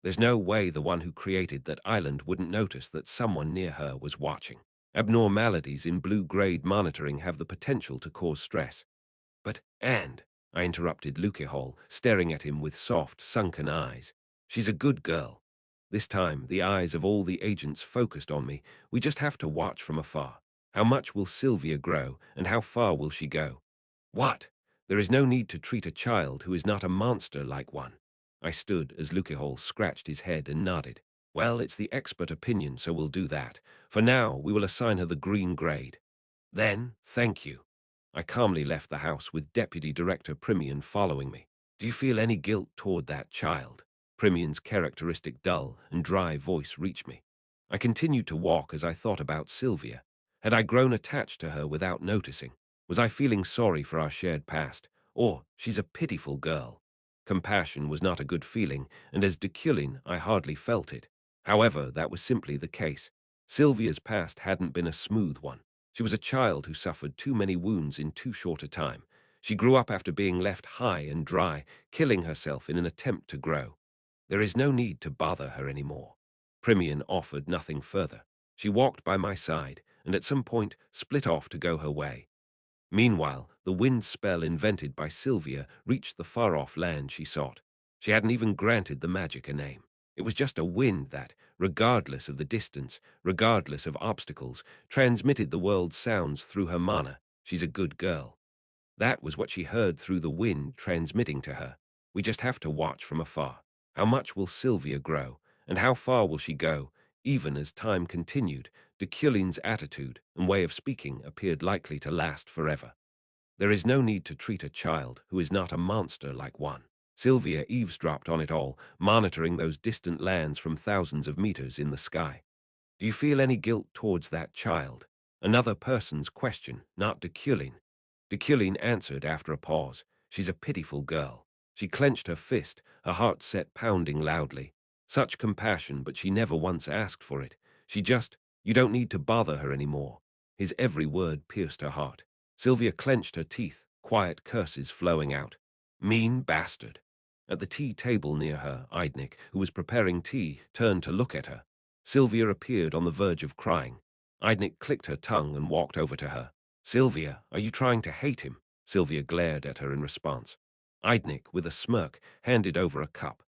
There's no way the one who created that island wouldn't notice that someone near her was watching. Abnormalities in blue-grade monitoring have the potential to cause stress. I interrupted Lukehall, staring at him with soft, sunken eyes. She's a good girl. This time, the eyes of all the agents focused on me. We just have to watch from afar. How much will Sylvia grow, and how far will she go? What? There is no need to treat a child who is not a monster like one. I stood as Lukehall scratched his head and nodded. Well, it's the expert opinion, so we'll do that. For now, we will assign her the green grade. Then, thank you. I calmly left the house with Deputy Director Primian following me. Do you feel any guilt toward that child? Primian's characteristic dull and dry voice reached me. I continued to walk as I thought about Sylvia. Had I grown attached to her without noticing? Was I feeling sorry for our shared past? Or, she's a pitiful girl. Compassion was not a good feeling, and as Deculein, I hardly felt it. However, that was simply the case. Sylvia's past hadn't been a smooth one. She was a child who suffered too many wounds in too short a time. She grew up after being left high and dry, killing herself in an attempt to grow. There is no need to bother her anymore. Primian offered nothing further. She walked by my side, and at some point split off to go her way. Meanwhile, the wind spell invented by Sylvia reached the far-off land she sought. She hadn't even granted the magic a name. It was just a wind that, regardless of the distance, regardless of obstacles, transmitted the world's sounds through her mana. She's a good girl. That was what she heard through the wind transmitting to her. We just have to watch from afar. How much will Sylvia grow, and how far will she go? Even as time continued, Deculein's attitude and way of speaking appeared likely to last forever. There is no need to treat a child who is not a monster like one. Sylvia eavesdropped on it all, monitoring those distant lands from thousands of meters in the sky. Do you feel any guilt towards that child? Another person's question, not Deculein. Deculein answered after a pause. She's a pitiful girl. She clenched her fist, her heart set pounding loudly. Such compassion, but she never once asked for it. She just, you don't need to bother her anymore. His every word pierced her heart. Sylvia clenched her teeth, quiet curses flowing out. Mean bastard. At the tea table near her, Eidnik, who was preparing tea, turned to look at her. Sylvia appeared on the verge of crying. Eidnik clicked her tongue and walked over to her. Sylvia, are you trying to hate him? Sylvia glared at her in response. Eidnik, with a smirk, handed over a cup.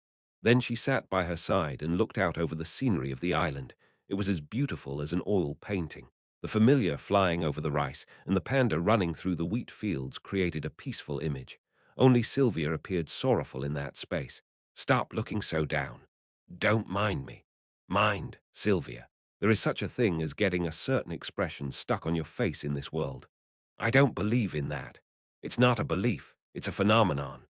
Then she sat by her side and looked out over the scenery of the island. It was as beautiful as an oil painting. The familiar flying over the rice and the panda running through the wheat fields created a peaceful image. Only Sylvia appeared sorrowful in that space. Stop looking so down. Don't mind me. Mind, Sylvia. There is such a thing as getting a certain expression stuck on your face in this world. I don't believe in that. It's not a belief, it's a phenomenon.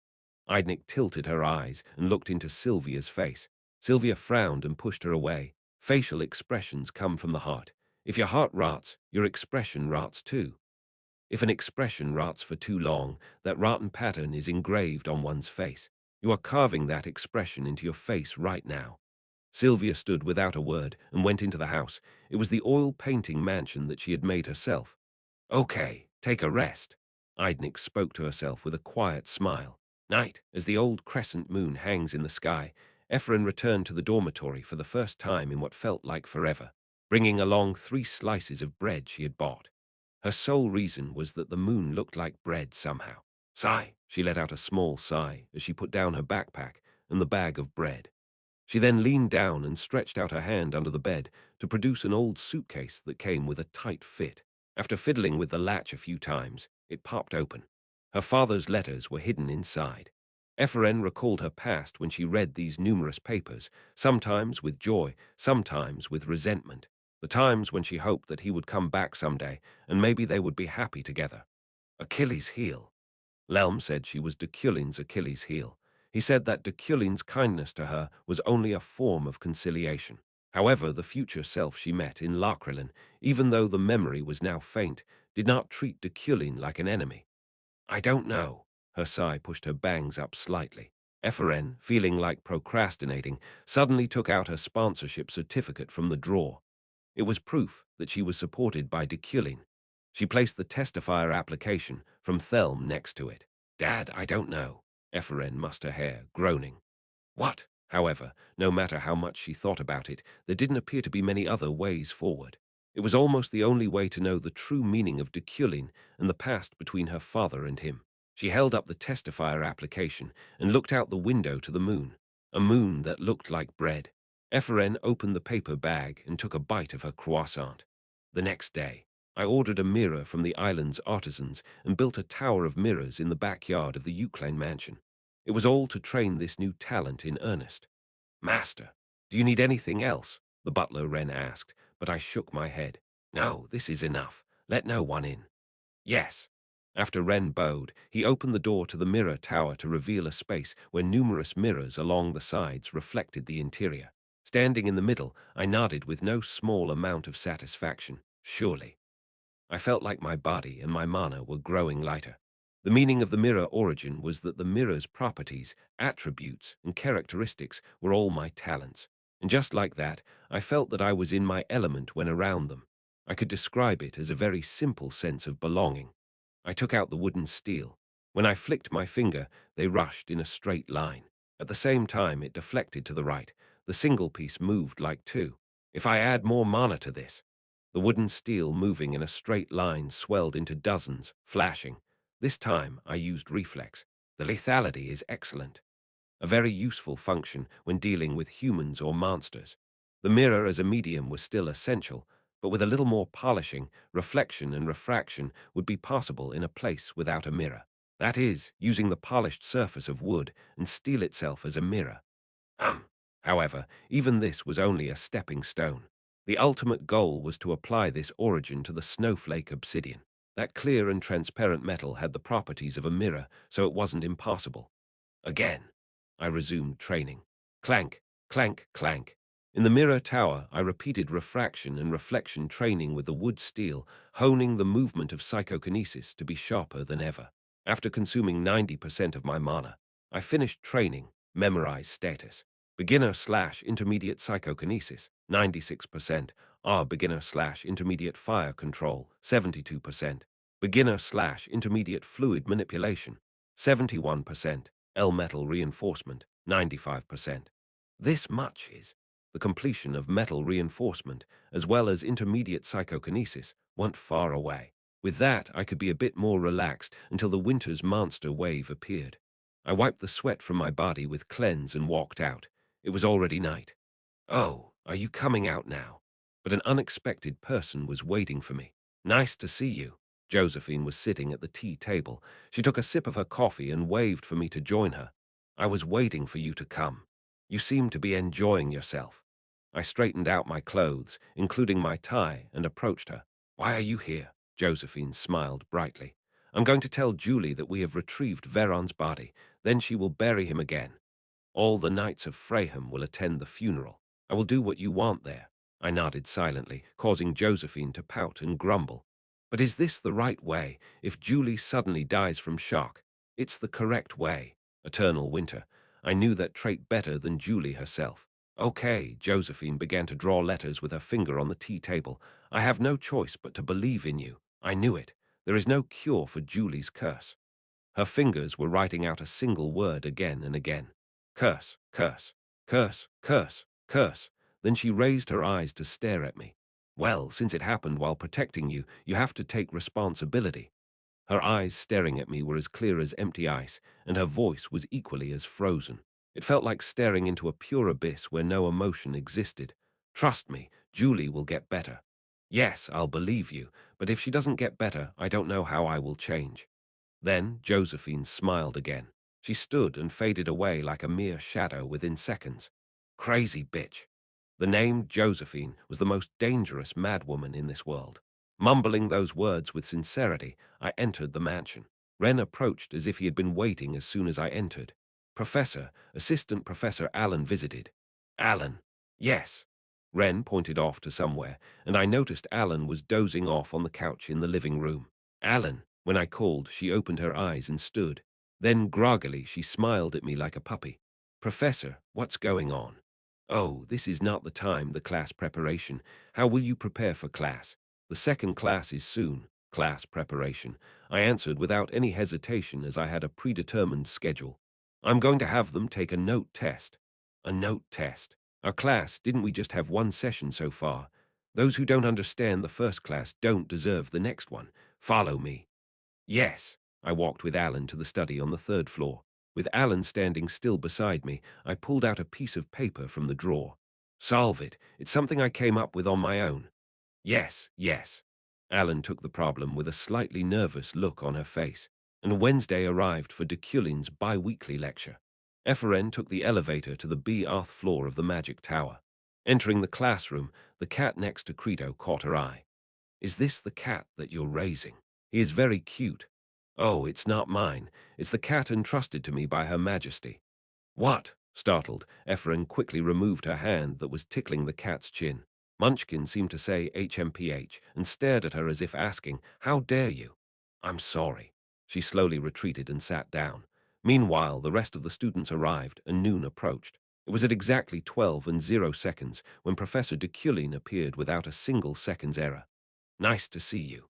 Eidnik tilted her eyes and looked into Sylvia's face. Sylvia frowned and pushed her away. Facial expressions come from the heart. If your heart rots, your expression rots too. If an expression rots for too long, that rotten pattern is engraved on one's face. You are carving that expression into your face right now. Sylvia stood without a word and went into the house. It was the oil painting mansion that she had made herself. Okay, take a rest. Eidnik spoke to herself with a quiet smile. Night, as the old crescent moon hangs in the sky, Ephraim returned to the dormitory for the first time in what felt like forever, bringing along 3 slices of bread she had bought. Her sole reason was that the moon looked like bread somehow. Sigh, she let out a small sigh as she put down her backpack and the bag of bread. She then leaned down and stretched out her hand under the bed to produce an old suitcase that came with a tight fit. After fiddling with the latch a few times, it popped open. Her father's letters were hidden inside. Ephraim recalled her past when she read these numerous papers, sometimes with joy, sometimes with resentment. The times when she hoped that he would come back someday, and maybe they would be happy together. Achilles' heel. Lelm said she was Deculein's Achilles' heel. He said that Deculein's kindness to her was only a form of conciliation. However, the future self she met in Lakrelin, even though the memory was now faint, did not treat Deculein like an enemy. I don't know. Her sigh pushed her bangs up slightly. Ephraim, feeling like procrastinating, suddenly took out her sponsorship certificate from the drawer. It was proof that she was supported by Deculein. She placed the testifier application from Thelm next to it. Dad, I don't know. Ephraim mussed her hair, groaning. What? However, no matter how much she thought about it, there didn't appear to be many other ways forward. It was almost the only way to know the true meaning of Deculein and the past between her father and him. She held up the testifier application and looked out the window to the moon, a moon that looked like bread. Ephraim opened the paper bag and took a bite of her croissant. The next day, I ordered a mirror from the island's artisans and built a tower of mirrors in the backyard of the Deculein mansion. It was all to train this new talent in earnest. Master, Do you need anything else? The butler Wren asked, but I shook my head. No, this is enough. Let no one in. Yes. After Wren bowed, he opened the door to the mirror tower to reveal a space where numerous mirrors along the sides reflected the interior. Standing in the middle, I nodded with no small amount of satisfaction. Surely. I felt like my body and my mana were growing lighter. The meaning of the mirror origin was that the mirror's properties, attributes, and characteristics were all my talents. And just like that, I felt that I was in my element when around them. I could describe it as a very simple sense of belonging. I took out the wooden steel. When I flicked my finger, they rushed in a straight line. At the same time, it deflected to the right. The single piece moved like two. If I add more mana to this, the wooden steel moving in a straight line swelled into dozens, flashing. This time I used reflex. The lethality is excellent. A very useful function when dealing with humans or monsters. The mirror as a medium was still essential, but with a little more polishing, reflection and refraction would be possible in a place without a mirror. That is, using the polished surface of wood and steel itself as a mirror. However, even this was only a stepping stone. The ultimate goal was to apply this origin to the snowflake obsidian. That clear and transparent metal had the properties of a mirror, so it wasn't impossible. Again, I resumed training. Clank, clank, clank. In the mirror tower, I repeated refraction and reflection training with the wood steel, honing the movement of psychokinesis to be sharper than ever. After consuming 90% of my mana, I finished training, memorized status. Beginner/intermediate psychokinesis, 96%. Beginner/intermediate fire control, 72%. Beginner/intermediate fluid manipulation, 71%. L-metal reinforcement, 95%. This much is. The completion of metal reinforcement, as well as intermediate psychokinesis, weren't far away. With that, I could be a bit more relaxed until the winter's monster wave appeared. I wiped the sweat from my body with cleanse and walked out. It was already night. Oh, are you coming out now? But an unexpected person was waiting for me. Nice to see you. Josephine was sitting at the tea table. She took a sip of her coffee and waved for me to join her. I was waiting for you to come. You seem to be enjoying yourself. I straightened out my clothes, including my tie, and approached her. Why are you here? Josephine smiled brightly. I'm going to tell Julie that we have retrieved Veron's body. Then she will bury him again. All the knights of Freyham will attend the funeral. I will do what you want there. I nodded silently, causing Josephine to pout and grumble. But is this the right way, if Julie suddenly dies from shock? It's the correct way. Eternal winter. I knew that trait better than Julie herself. Okay, Josephine began to draw letters with her finger on the tea table. I have no choice but to believe in you. I knew it. There is no cure for Julie's curse. Her fingers were writing out a single word again and again. Curse, curse, curse, curse, curse. Then she raised her eyes to stare at me. Well, since it happened while protecting you, you have to take responsibility. Her eyes staring at me were as clear as empty ice, and her voice was equally as frozen. It felt like staring into a pure abyss where no emotion existed. Trust me, Julie will get better. Yes, I'll believe you, but if she doesn't get better, I don't know how I will change. Then Josephine smiled again. She stood and faded away like a mere shadow within seconds. Crazy bitch. The name Josephine was the most dangerous madwoman in this world. Mumbling those words with sincerity, I entered the mansion. Wren approached as if he had been waiting as soon as I entered. Assistant Professor Allen visited. Allen. Yes. Wren pointed off to somewhere, and I noticed Allen was dozing off on the couch in the living room. Allen. When I called, she opened her eyes and stood. Then, groggily, she smiled at me like a puppy. Professor, what's going on? Oh, this is not the time, the class preparation. How will you prepare for class? The second class is soon. Class preparation. I answered without any hesitation as I had a predetermined schedule. I'm going to have them take a note test. A note test. Our class, didn't we just have one session so far? Those who don't understand the first class don't deserve the next one. Follow me. Yes. I walked with Alan to the study on the third floor. With Alan standing still beside me, I pulled out a piece of paper from the drawer. Solve it. It's something I came up with on my own. Yes, yes. Alan took the problem with a slightly nervous look on her face, and Wednesday arrived for Deculein's bi-weekly lecture. Eferen took the elevator to the B-Arth floor of the magic tower. Entering the classroom, the cat next to Creto caught her eye. Is this the cat that you're raising? He is very cute. Oh, it's not mine. It's the cat entrusted to me by Her Majesty. What? Startled, Efren quickly removed her hand that was tickling the cat's chin. Munchkin seemed to say HMPH and stared at her as if asking, "How dare you?" "I'm sorry." She slowly retreated and sat down. Meanwhile, the rest of the students arrived and noon approached. It was at exactly 12 and 0 seconds when Professor Deculein appeared without a single second's error. "Nice to see you."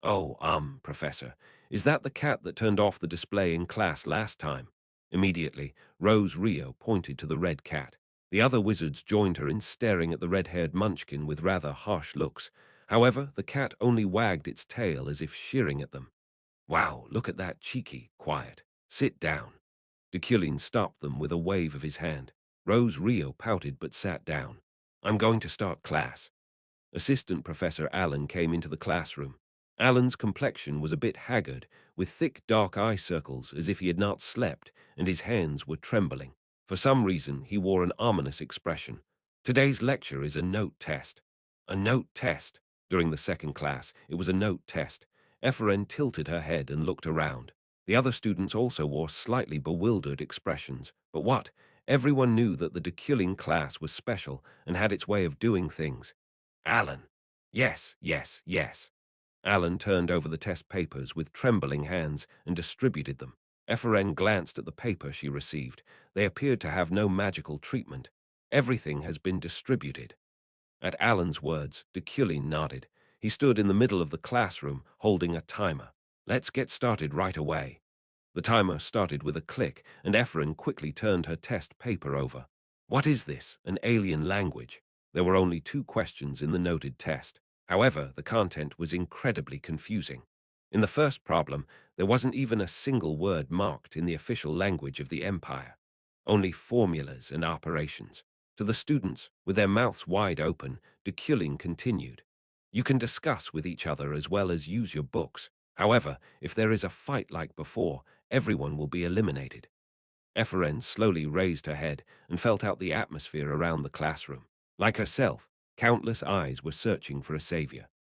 "Oh, Professor, is that the cat that turned off the display in class last time?" Immediately, Rose Rio pointed to the red cat. The other wizards joined her in staring at the red-haired Munchkin with rather harsh looks. However, the cat only wagged its tail as if sheering at them. "Wow, look at that cheeky, quiet. Sit down." Deculein stopped them with a wave of his hand. Rose Rio pouted but sat down. "I'm going to start class." Assistant Professor Allen came into the classroom. Allen's complexion was a bit haggard, with thick dark eye circles as if he had not slept, and his hands were trembling. For some reason, he wore an ominous expression. "Today's lecture is a note test." A note test? During the second class, it was a note test. Eferen tilted her head and looked around. The other students also wore slightly bewildered expressions. But what? Everyone knew that the Deculein class was special and had its way of doing things. "Alan." "Yes, yes, yes." Alan turned over the test papers with trembling hands and distributed them. Eferen glanced at the paper she received. They appeared to have no magical treatment. "Everything has been distributed." At Alan's words, Deculein nodded. He stood in the middle of the classroom, holding a timer. "Let's get started right away." The timer started with a click, and Efren quickly turned her test paper over. "What is this? An alien language?" There were only 2 questions in the noted test. However, the content was incredibly confusing. In the first problem, there wasn't even a single word marked in the official language of the Empire. Only formulas and operations. To the students, with their mouths wide open, Deculein continued. "You can discuss with each other as well as use your books. However, if there is a fight like before, everyone will be eliminated." Eferen slowly raised her head and felt out the atmosphere around the classroom. Like herself, countless eyes were searching for a savior.